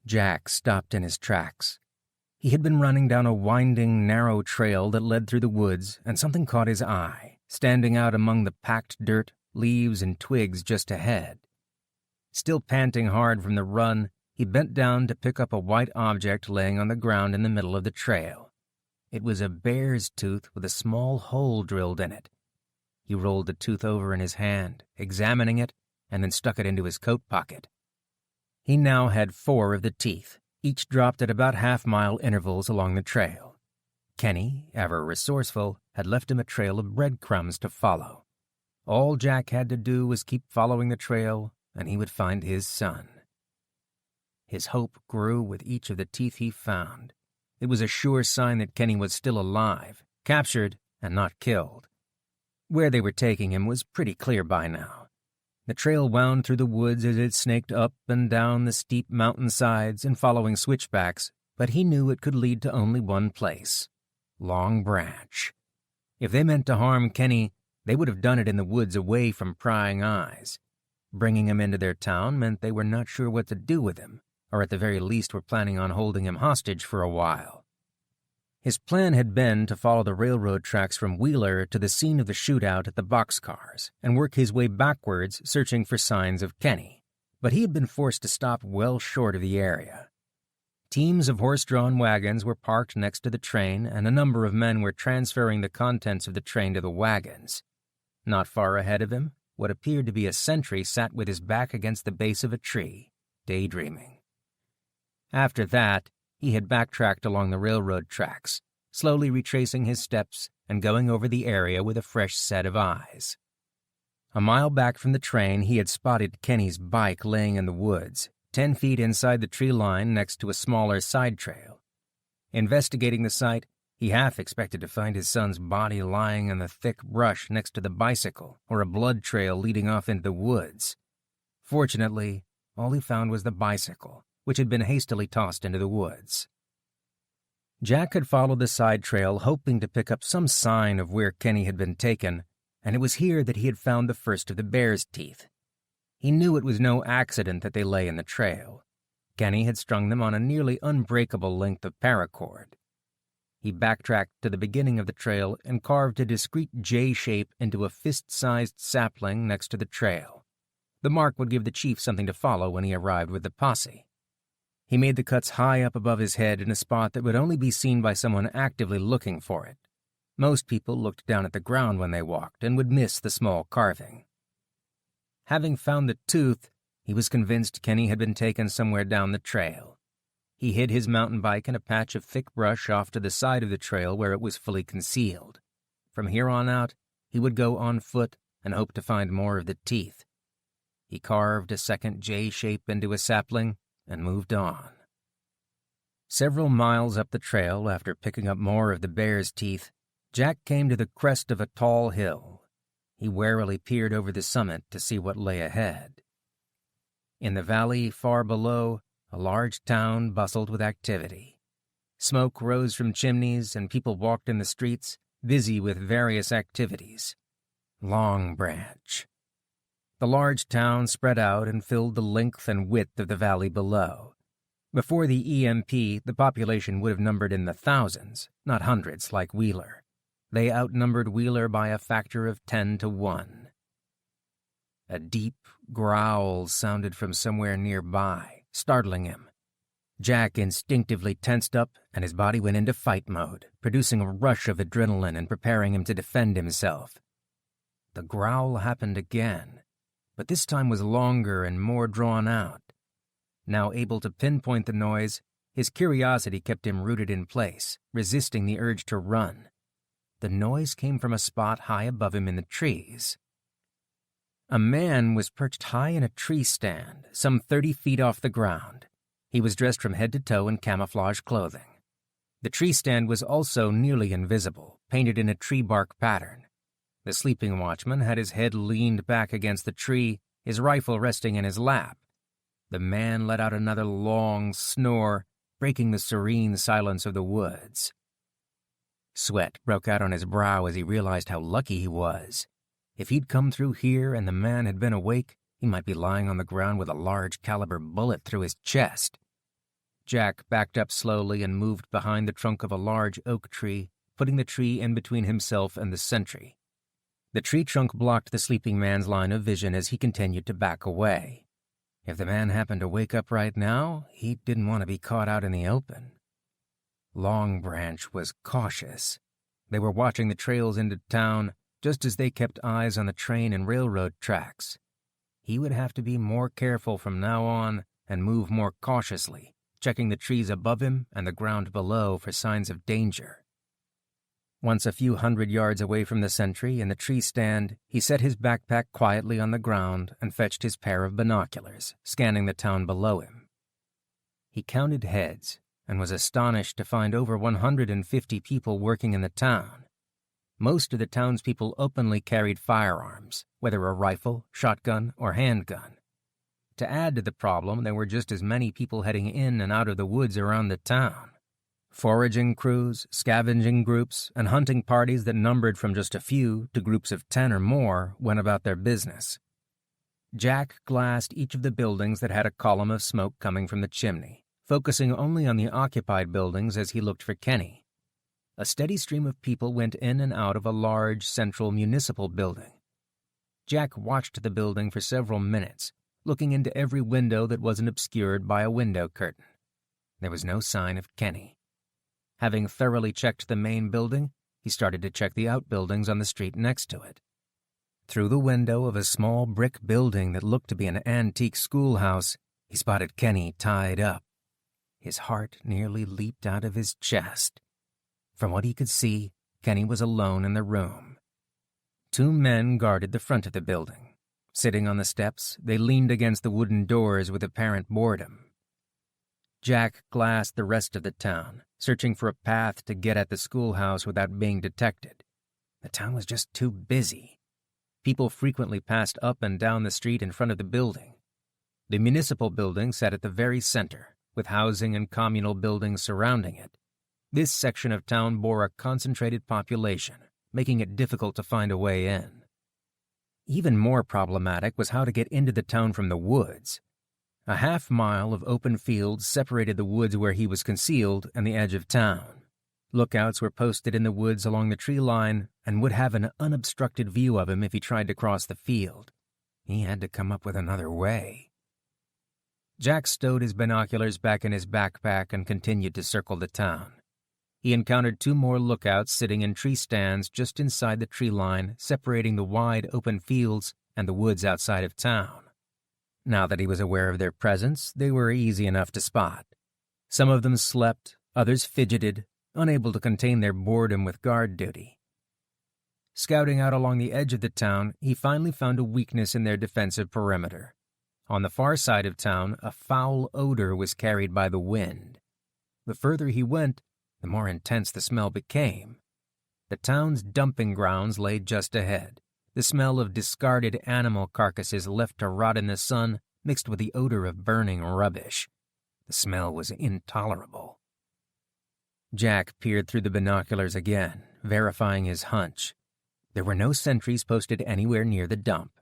Jack stopped in his tracks. He had been running down a winding, narrow trail that led through the woods, and something caught his eye, standing out among the packed dirt, leaves, and twigs just ahead. Still panting hard from the run, he bent down to pick up a white object laying on the ground in the middle of the trail. It was a bear's tooth with a small hole drilled in it. He rolled the tooth over in his hand, examining it, and then stuck it into his coat pocket. He now had 4 of the teeth, each dropped at about half-mile intervals along the trail. Kenny, ever resourceful, had left him a trail of breadcrumbs to follow. All Jack had to do was keep following the trail, and he would find his son. His hope grew with each of the teeth he found. It was a sure sign that Kenny was still alive, captured, and not killed. Where they were taking him was pretty clear by now. The trail wound through the woods as it snaked up and down the steep mountainsides and following switchbacks, but he knew it could lead to only one place: Long Branch. If they meant to harm Kenny, they would have done it in the woods away from prying eyes. Bringing him into their town meant they were not sure what to do with him, or at the very least were planning on holding him hostage for a while. His plan had been to follow the railroad tracks from Wheeler to the scene of the shootout at the boxcars and work his way backwards searching for signs of Kenny, but he had been forced to stop well short of the area. Teams of horse-drawn wagons were parked next to the train, and a number of men were transferring the contents of the train to the wagons. Not far ahead of him, what appeared to be a sentry sat with his back against the base of a tree, daydreaming. After that, he had backtracked along the railroad tracks, slowly retracing his steps and going over the area with a fresh set of eyes. A mile back from the train, he had spotted Kenny's bike laying in the woods, 10 feet inside the tree line next to a smaller side trail. Investigating the site, he half expected to find his son's body lying in the thick brush next to the bicycle or a blood trail leading off into the woods. Fortunately, all he found was the bicycle, which had been hastily tossed into the woods. Jack had followed the side trail hoping to pick up some sign of where Kenny had been taken, and it was here that he had found the first of the bear's teeth. He knew it was no accident that they lay in the trail. Kenny had strung them on a nearly unbreakable length of paracord. He backtracked to the beginning of the trail and carved a discreet J shape into a fist-sized sapling next to the trail. The mark would give the chief something to follow when he arrived with the posse. He made the cuts high up above his head in a spot that would only be seen by someone actively looking for it. Most people looked down at the ground when they walked and would miss the small carving. Having found the tooth, he was convinced Kenny had been taken somewhere down the trail. He hid his mountain bike in a patch of thick brush off to the side of the trail where it was fully concealed. From here on out, he would go on foot and hope to find more of the teeth. He carved a second J shape into a sapling and moved on. Several miles up the trail, after picking up more of the bear's teeth, Jack came to the crest of a tall hill. He warily peered over the summit to see what lay ahead. In the valley far below, a large town bustled with activity. Smoke rose from chimneys and people walked in the streets, busy with various activities. Long Branch. The large town spread out and filled the length and width of the valley below. Before the EMP, the population would have numbered in the thousands, not hundreds like Wheeler. They outnumbered Wheeler by a factor of 10 to 1. A deep growl sounded from somewhere nearby, startling him. Jack instinctively tensed up and his body went into fight mode, producing a rush of adrenaline and preparing him to defend himself. The growl happened again, but this time was longer and more drawn out. Now able to pinpoint the noise, his curiosity kept him rooted in place, resisting the urge to run. The noise came from a spot high above him in the trees. A man was perched high in a tree stand, some 30 feet off the ground. He was dressed from head to toe in camouflage clothing. The tree stand was also nearly invisible, painted in a tree bark pattern. The sleeping watchman had his head leaned back against the tree, his rifle resting in his lap. The man let out another long snore, breaking the serene silence of the woods. Sweat broke out on his brow as he realized how lucky he was. If he'd come through here and the man had been awake, he might be lying on the ground with a large caliber bullet through his chest. Jack backed up slowly and moved behind the trunk of a large oak tree, putting the tree in between himself and the sentry. The tree trunk blocked the sleeping man's line of vision as he continued to back away. If the man happened to wake up right now, he didn't want to be caught out in the open. Long Branch was cautious. They were watching the trails into town just as they kept eyes on the train and railroad tracks. He would have to be more careful from now on and move more cautiously, checking the trees above him and the ground below for signs of danger. Once a few 100 yards away from the sentry and the tree stand, he set his backpack quietly on the ground and fetched his pair of binoculars, scanning the town below him. He counted heads and was astonished to find over 150 people working in the town. Most of the townspeople openly carried firearms, whether a rifle, shotgun, or handgun. To add to the problem, there were just as many people heading in and out of the woods around the town. Foraging crews, scavenging groups, and hunting parties that numbered from just a few to groups of 10 or more went about their business. Jack glassed each of the buildings that had a column of smoke coming from the chimney, focusing only on the occupied buildings as he looked for Kenny. A steady stream of people went in and out of a large central municipal building. Jack watched the building for several minutes, looking into every window that wasn't obscured by a window curtain. There was no sign of Kenny. Having thoroughly checked the main building, he started to check the outbuildings on the street next to it. Through the window of a small brick building that looked to be an antique schoolhouse, he spotted Kenny tied up. His heart nearly leaped out of his chest. From what he could see, Kenny was alone in the room. 2 men guarded the front of the building. Sitting on the steps, they leaned against the wooden doors with apparent boredom. Jack glassed the rest of the town, searching for a path to get at the schoolhouse without being detected. The town was just too busy. People frequently passed up and down the street in front of the building. The municipal building sat at the very center, with housing and communal buildings surrounding it. This section of town bore a concentrated population, making it difficult to find a way in. Even more problematic was how to get into the town from the woods. A half-mile of open fields separated the woods where he was concealed and the edge of town. Lookouts were posted in the woods along the tree line and would have an unobstructed view of him if he tried to cross the field. He had to come up with another way. Jack stowed his binoculars back in his backpack and continued to circle the town. He encountered 2 more lookouts sitting in tree stands just inside the tree line separating the wide open fields and the woods outside of town. Now that he was aware of their presence, they were easy enough to spot. Some of them slept, others fidgeted, unable to contain their boredom with guard duty. Scouting out along the edge of the town, he finally found a weakness in their defensive perimeter. On the far side of town, a foul odor was carried by the wind. The further he went, the more intense the smell became. The town's dumping grounds lay just ahead. The smell of discarded animal carcasses left to rot in the sun mixed with the odor of burning rubbish. The smell was intolerable. Jack peered through the binoculars again, verifying his hunch. There were no sentries posted anywhere near the dump.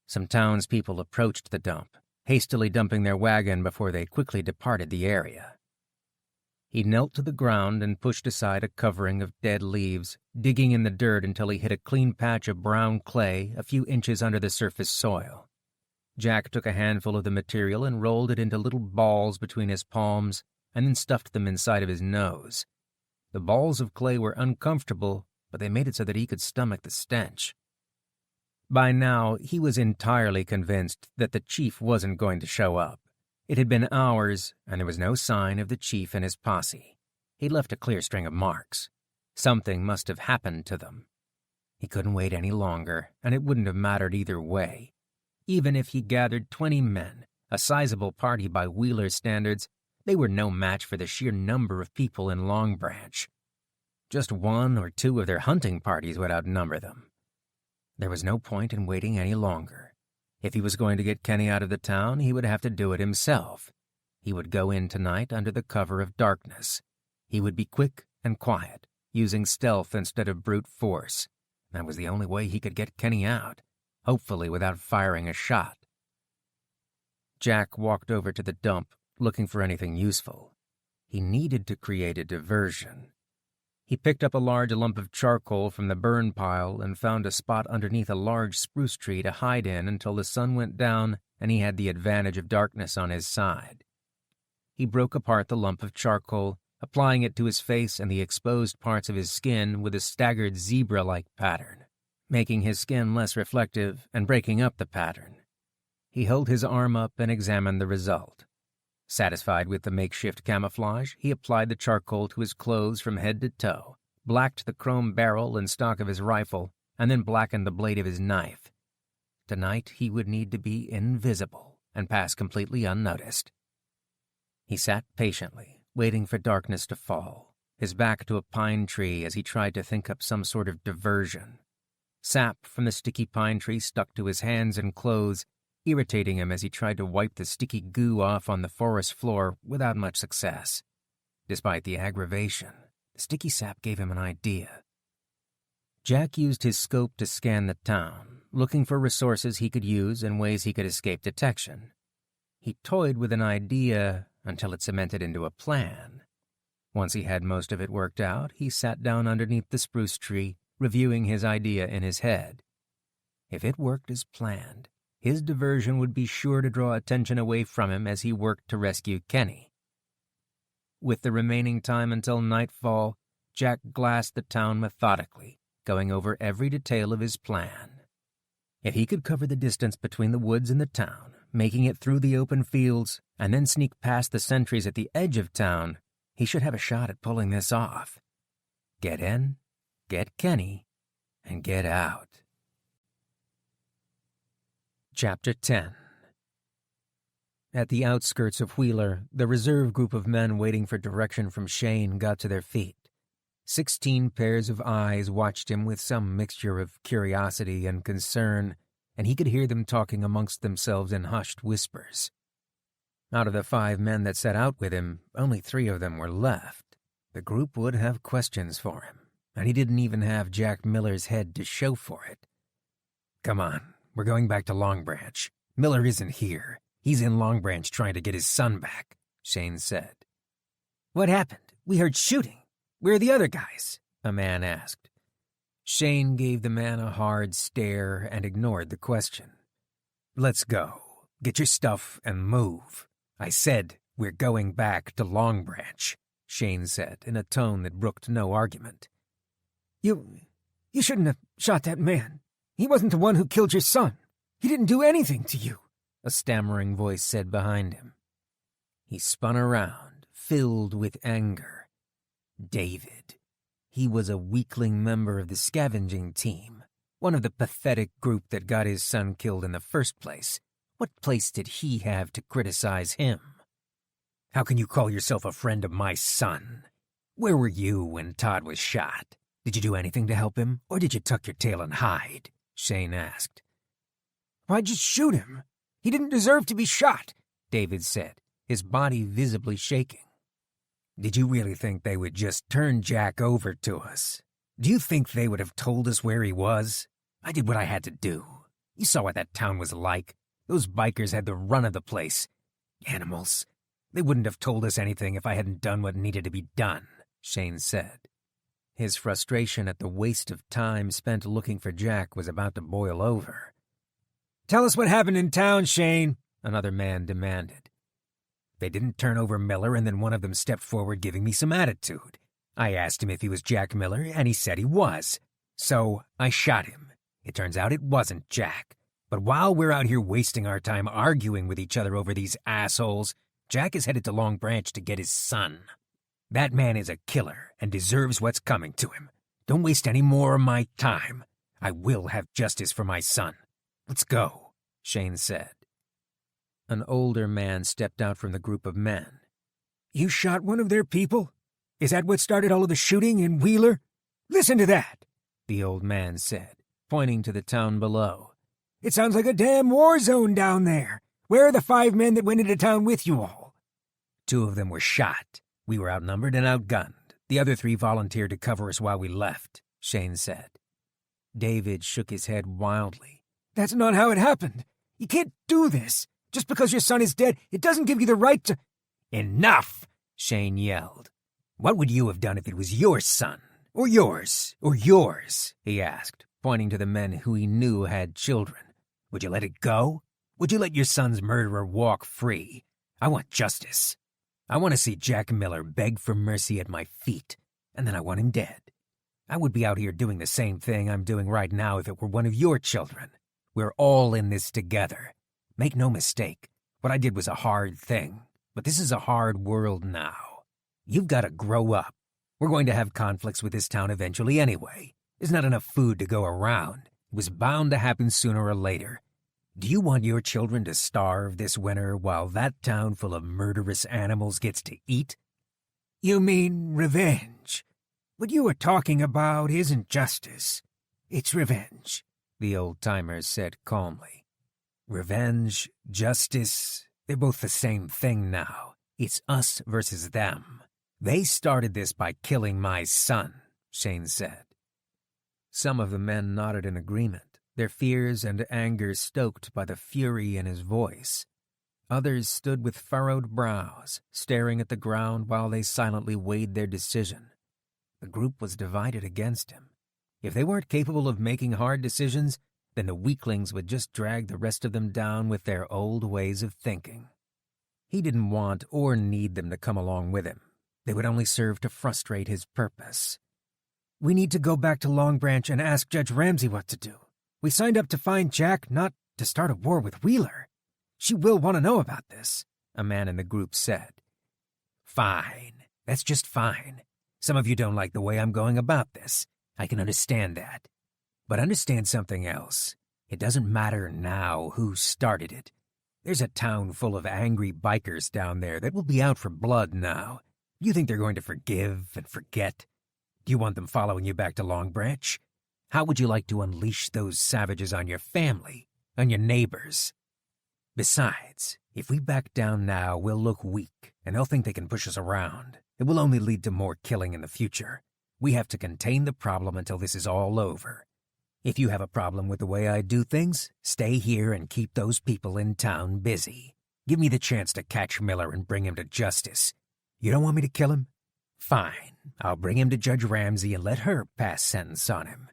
Some townspeople approached the dump, hastily dumping their wagon before they quickly departed the area. He knelt to the ground and pushed aside a covering of dead leaves, digging in the dirt until he hit a clean patch of brown clay a few inches under the surface soil. Jack took a handful of the material and rolled it into little balls between his palms and then stuffed them inside of his nose. The balls of clay were uncomfortable, but they made it so that he could stomach the stench. By now, he was entirely convinced that the chief wasn't going to show up. It had been hours, and there was no sign of the chief and his posse. He'd left a clear string of marks. Something must have happened to them. He couldn't wait any longer, and it wouldn't have mattered either way. Even if he gathered 20 men, a sizable party by Wheeler's standards, they were no match for the sheer number of people in Long Branch. Just 1 or 2 of their hunting parties would outnumber them. There was no point in waiting any longer. If he was going to get Kenny out of the town, he would have to do it himself. He would go in tonight under the cover of darkness. He would be quick and quiet, using stealth instead of brute force. That was the only way he could get Kenny out, hopefully without firing a shot. Jack walked over to the dump, looking for anything useful. He needed to create a diversion. He picked up a large lump of charcoal from the burn pile and found a spot underneath a large spruce tree to hide in until the sun went down and he had the advantage of darkness on his side. He broke apart the lump of charcoal, applying it to his face and the exposed parts of his skin with a staggered zebra-like pattern, making his skin less reflective and breaking up the pattern. He held his arm up and examined the result. Satisfied with the makeshift camouflage, he applied the charcoal to his clothes from head to toe, blacked the chrome barrel and stock of his rifle, and then blackened the blade of his knife. Tonight he would need to be invisible and pass completely unnoticed. He sat patiently, waiting for darkness to fall, his back to a pine tree as he tried to think up some sort of diversion. Sap from the sticky pine tree stuck to his hands and clothes, irritating him as he tried to wipe the sticky goo off on the forest floor without much success. Despite the aggravation, the sticky sap gave him an idea. Jack used his scope to scan the town, looking for resources he could use and ways he could escape detection. He toyed with an idea until it cemented into a plan. Once he had most of it worked out, he sat down underneath the spruce tree, reviewing his idea in his head. If it worked as planned, his diversion would be sure to draw attention away from him as he worked to rescue Kenny. With the remaining time until nightfall, Jack glassed the town methodically, going over every detail of his plan. If he could cover the distance between the woods and the town, making it through the open fields, and then sneak past the sentries at the edge of town, he should have a shot at pulling this off. Get in, get Kenny, and get out. Chapter 10. At the outskirts of Wheeler, the reserve group of men waiting for direction from Shane got to their feet. 16 pairs of eyes watched him with some mixture of curiosity and concern, and he could hear them talking amongst themselves in hushed whispers. Out of the 5 men that set out with him, only 3 of them were left. The group would have questions for him, and he didn't even have Jack Miller's head to show for it. "Come on. We're going back to Long Branch. Miller isn't here. He's in Long Branch trying to get his son back," Shane said. "What happened? We heard shooting. Where are the other guys?" a man asked. Shane gave the man a hard stare and ignored the question. "Let's go. Get your stuff and move. I said we're going back to Long Branch," Shane said in a tone that brooked no argument. You shouldn't have shot that man. He wasn't the one who killed your son. He didn't do anything to you," a stammering voice said behind him. He spun around, filled with anger. David. He was a weakling member of the scavenging team, one of the pathetic group that got his son killed in the first place. What place did he have to criticize him? "How can you call yourself a friend of my son? Where were you when Todd was shot? Did you do anything to help him, or did you tuck your tail and hide?" Shane asked. "Why'd you shoot him? He didn't deserve to be shot," David said, his body visibly shaking. "Did you really think they would just turn Jack over to us? Do you think they would have told us where he was? I did what I had to do. You saw what that town was like. Those bikers had the run of the place. Animals. They wouldn't have told us anything if I hadn't done what needed to be done," Shane said. His frustration at the waste of time spent looking for Jack was about to boil over. "Tell us what happened in town, Shane," another man demanded. "They didn't turn over Miller, and then one of them stepped forward giving me some attitude. I asked him if he was Jack Miller, and he said he was. So I shot him. It turns out it wasn't Jack. But while we're out here wasting our time arguing with each other over these assholes, Jack is headed to Long Branch to get his son. That man is a killer and deserves what's coming to him. Don't waste any more of my time. I will have justice for my son. Let's go," Shane said. An older man stepped out from the group of men. "You shot one of their people? Is that what started all of the shooting in Wheeler? Listen to that," the old man said, pointing to the town below. "It sounds like a damn war zone down there. Where are the 5 men that went into town with you all?" 2 of them were shot. We were outnumbered and outgunned. The other 3 volunteered to cover us while we left," Shane said. David shook his head wildly. "That's not how it happened. You can't do this. Just because your son is dead, it doesn't give you the right to—" Enough! Shane yelled. What would you have done if it was your son? Or yours? Or yours? He asked, pointing to the men who he knew had children. Would you let it go? Would you let your son's murderer walk free? I want justice. I want to see Jack Miller beg for mercy at my feet, and then I want him dead. I would be out here doing the same thing I'm doing right now if it were one of your children. We're all in this together. Make no mistake, what I did was a hard thing, but this is a hard world now. You've got to grow up. We're going to have conflicts with this town eventually anyway. There's not enough food to go around. It was bound to happen sooner or later. Do you want your children to starve this winter while that town full of murderous animals gets to eat? You mean revenge? What you are talking about isn't justice. It's revenge, the old-timer said calmly. Revenge, justice, they're both the same thing now. It's us versus them. They started this by killing my son, Shane said. Some of the men nodded in agreement, their fears and anger stoked by the fury in his voice. Others stood with furrowed brows, staring at the ground while they silently weighed their decision. The group was divided against him. If they weren't capable of making hard decisions, then the weaklings would just drag the rest of them down with their old ways of thinking. He didn't want or need them to come along with him. They would only serve to frustrate his purpose. We need to go back to Long Branch and ask Judge Ramsey what to do. We signed up to find Jack, not to start a war with Wheeler. She will want to know about this, a man in the group said. Fine. That's just fine. Some of you don't like the way I'm going about this. I can understand that. But understand something else. It doesn't matter now who started it. There's a town full of angry bikers down there that will be out for blood now. You think they're going to forgive and forget? Do you want them following you back to Long Branch? How would you like to unleash those savages on your family, on your neighbors? Besides, if we back down now, we'll look weak, and they'll think they can push us around. It will only lead to more killing in the future. We have to contain the problem until this is all over. If you have a problem with the way I do things, stay here and keep those people in town busy. Give me the chance to catch Miller and bring him to justice. You don't want me to kill him? Fine. I'll bring him to Judge Ramsey and let her pass sentence on him.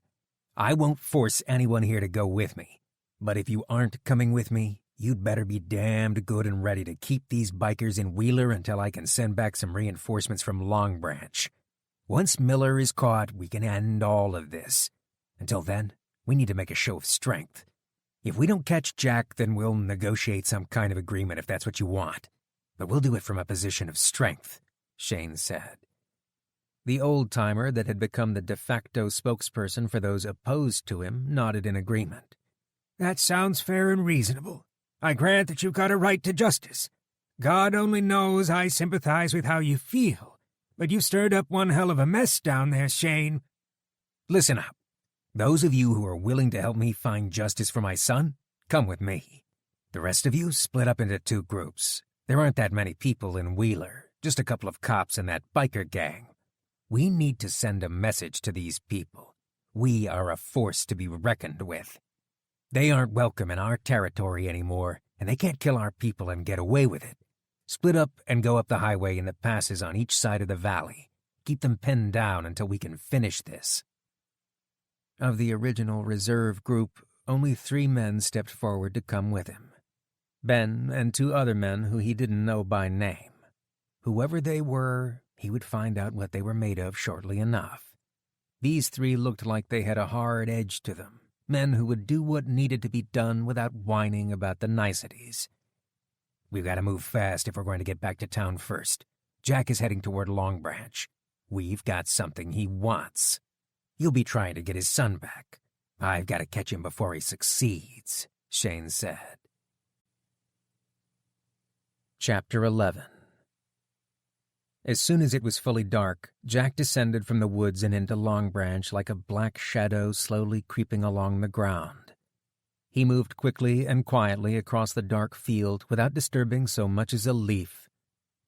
I won't force anyone here to go with me. But if you aren't coming with me, you'd better be damned good and ready to keep these bikers in Wheeler until I can send back some reinforcements from Long Branch. Once Miller is caught, we can end all of this. Until then, we need to make a show of strength. If we don't catch Jack, then we'll negotiate some kind of agreement if that's what you want. But we'll do it from a position of strength, Shane said. The old-timer that had become the de facto spokesperson for those opposed to him nodded in agreement. That sounds fair and reasonable. I grant that you've got a right to justice. God only knows I sympathize with how you feel, but you stirred up one hell of a mess down there, Shane. Listen up. Those of you who are willing to help me find justice for my son, come with me. The rest of you split up into two groups. There aren't that many people in Wheeler, just a couple of cops and that biker gang. We need to send a message to these people. We are a force to be reckoned with. They aren't welcome in our territory anymore, and they can't kill our people and get away with it. Split up and go up the highway in the passes on each side of the valley. Keep them pinned down until we can finish this. Of the original reserve group, only 3 men stepped forward to come with him. Ben and 2 other men who he didn't know by name. Whoever they were, he would find out what they were made of shortly enough. These 3 looked like they had a hard edge to them, men who would do what needed to be done without whining about the niceties. We've got to move fast if we're going to get back to town first. Jack is heading toward Long Branch. We've got something he wants. He'll be trying to get his son back. I've got to catch him before he succeeds, Shane said. Chapter 11. As soon as it was fully dark, Jack descended from the woods and into Long Branch like a black shadow slowly creeping along the ground. He moved quickly and quietly across the dark field without disturbing so much as a leaf.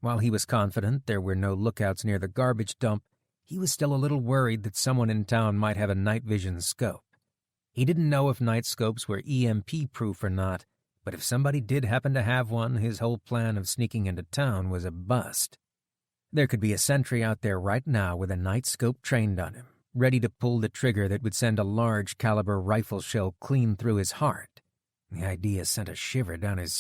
While he was confident there were no lookouts near the garbage dump, he was still a little worried that someone in town might have a night vision scope. He didn't know if night scopes were EMP-proof or not, But if somebody did happen to have one, his whole plan of sneaking into town was a bust. There could be a sentry out there right now with a night scope trained on him, ready to pull the trigger that would send a large-caliber rifle shell clean through his heart. The idea sent a shiver down his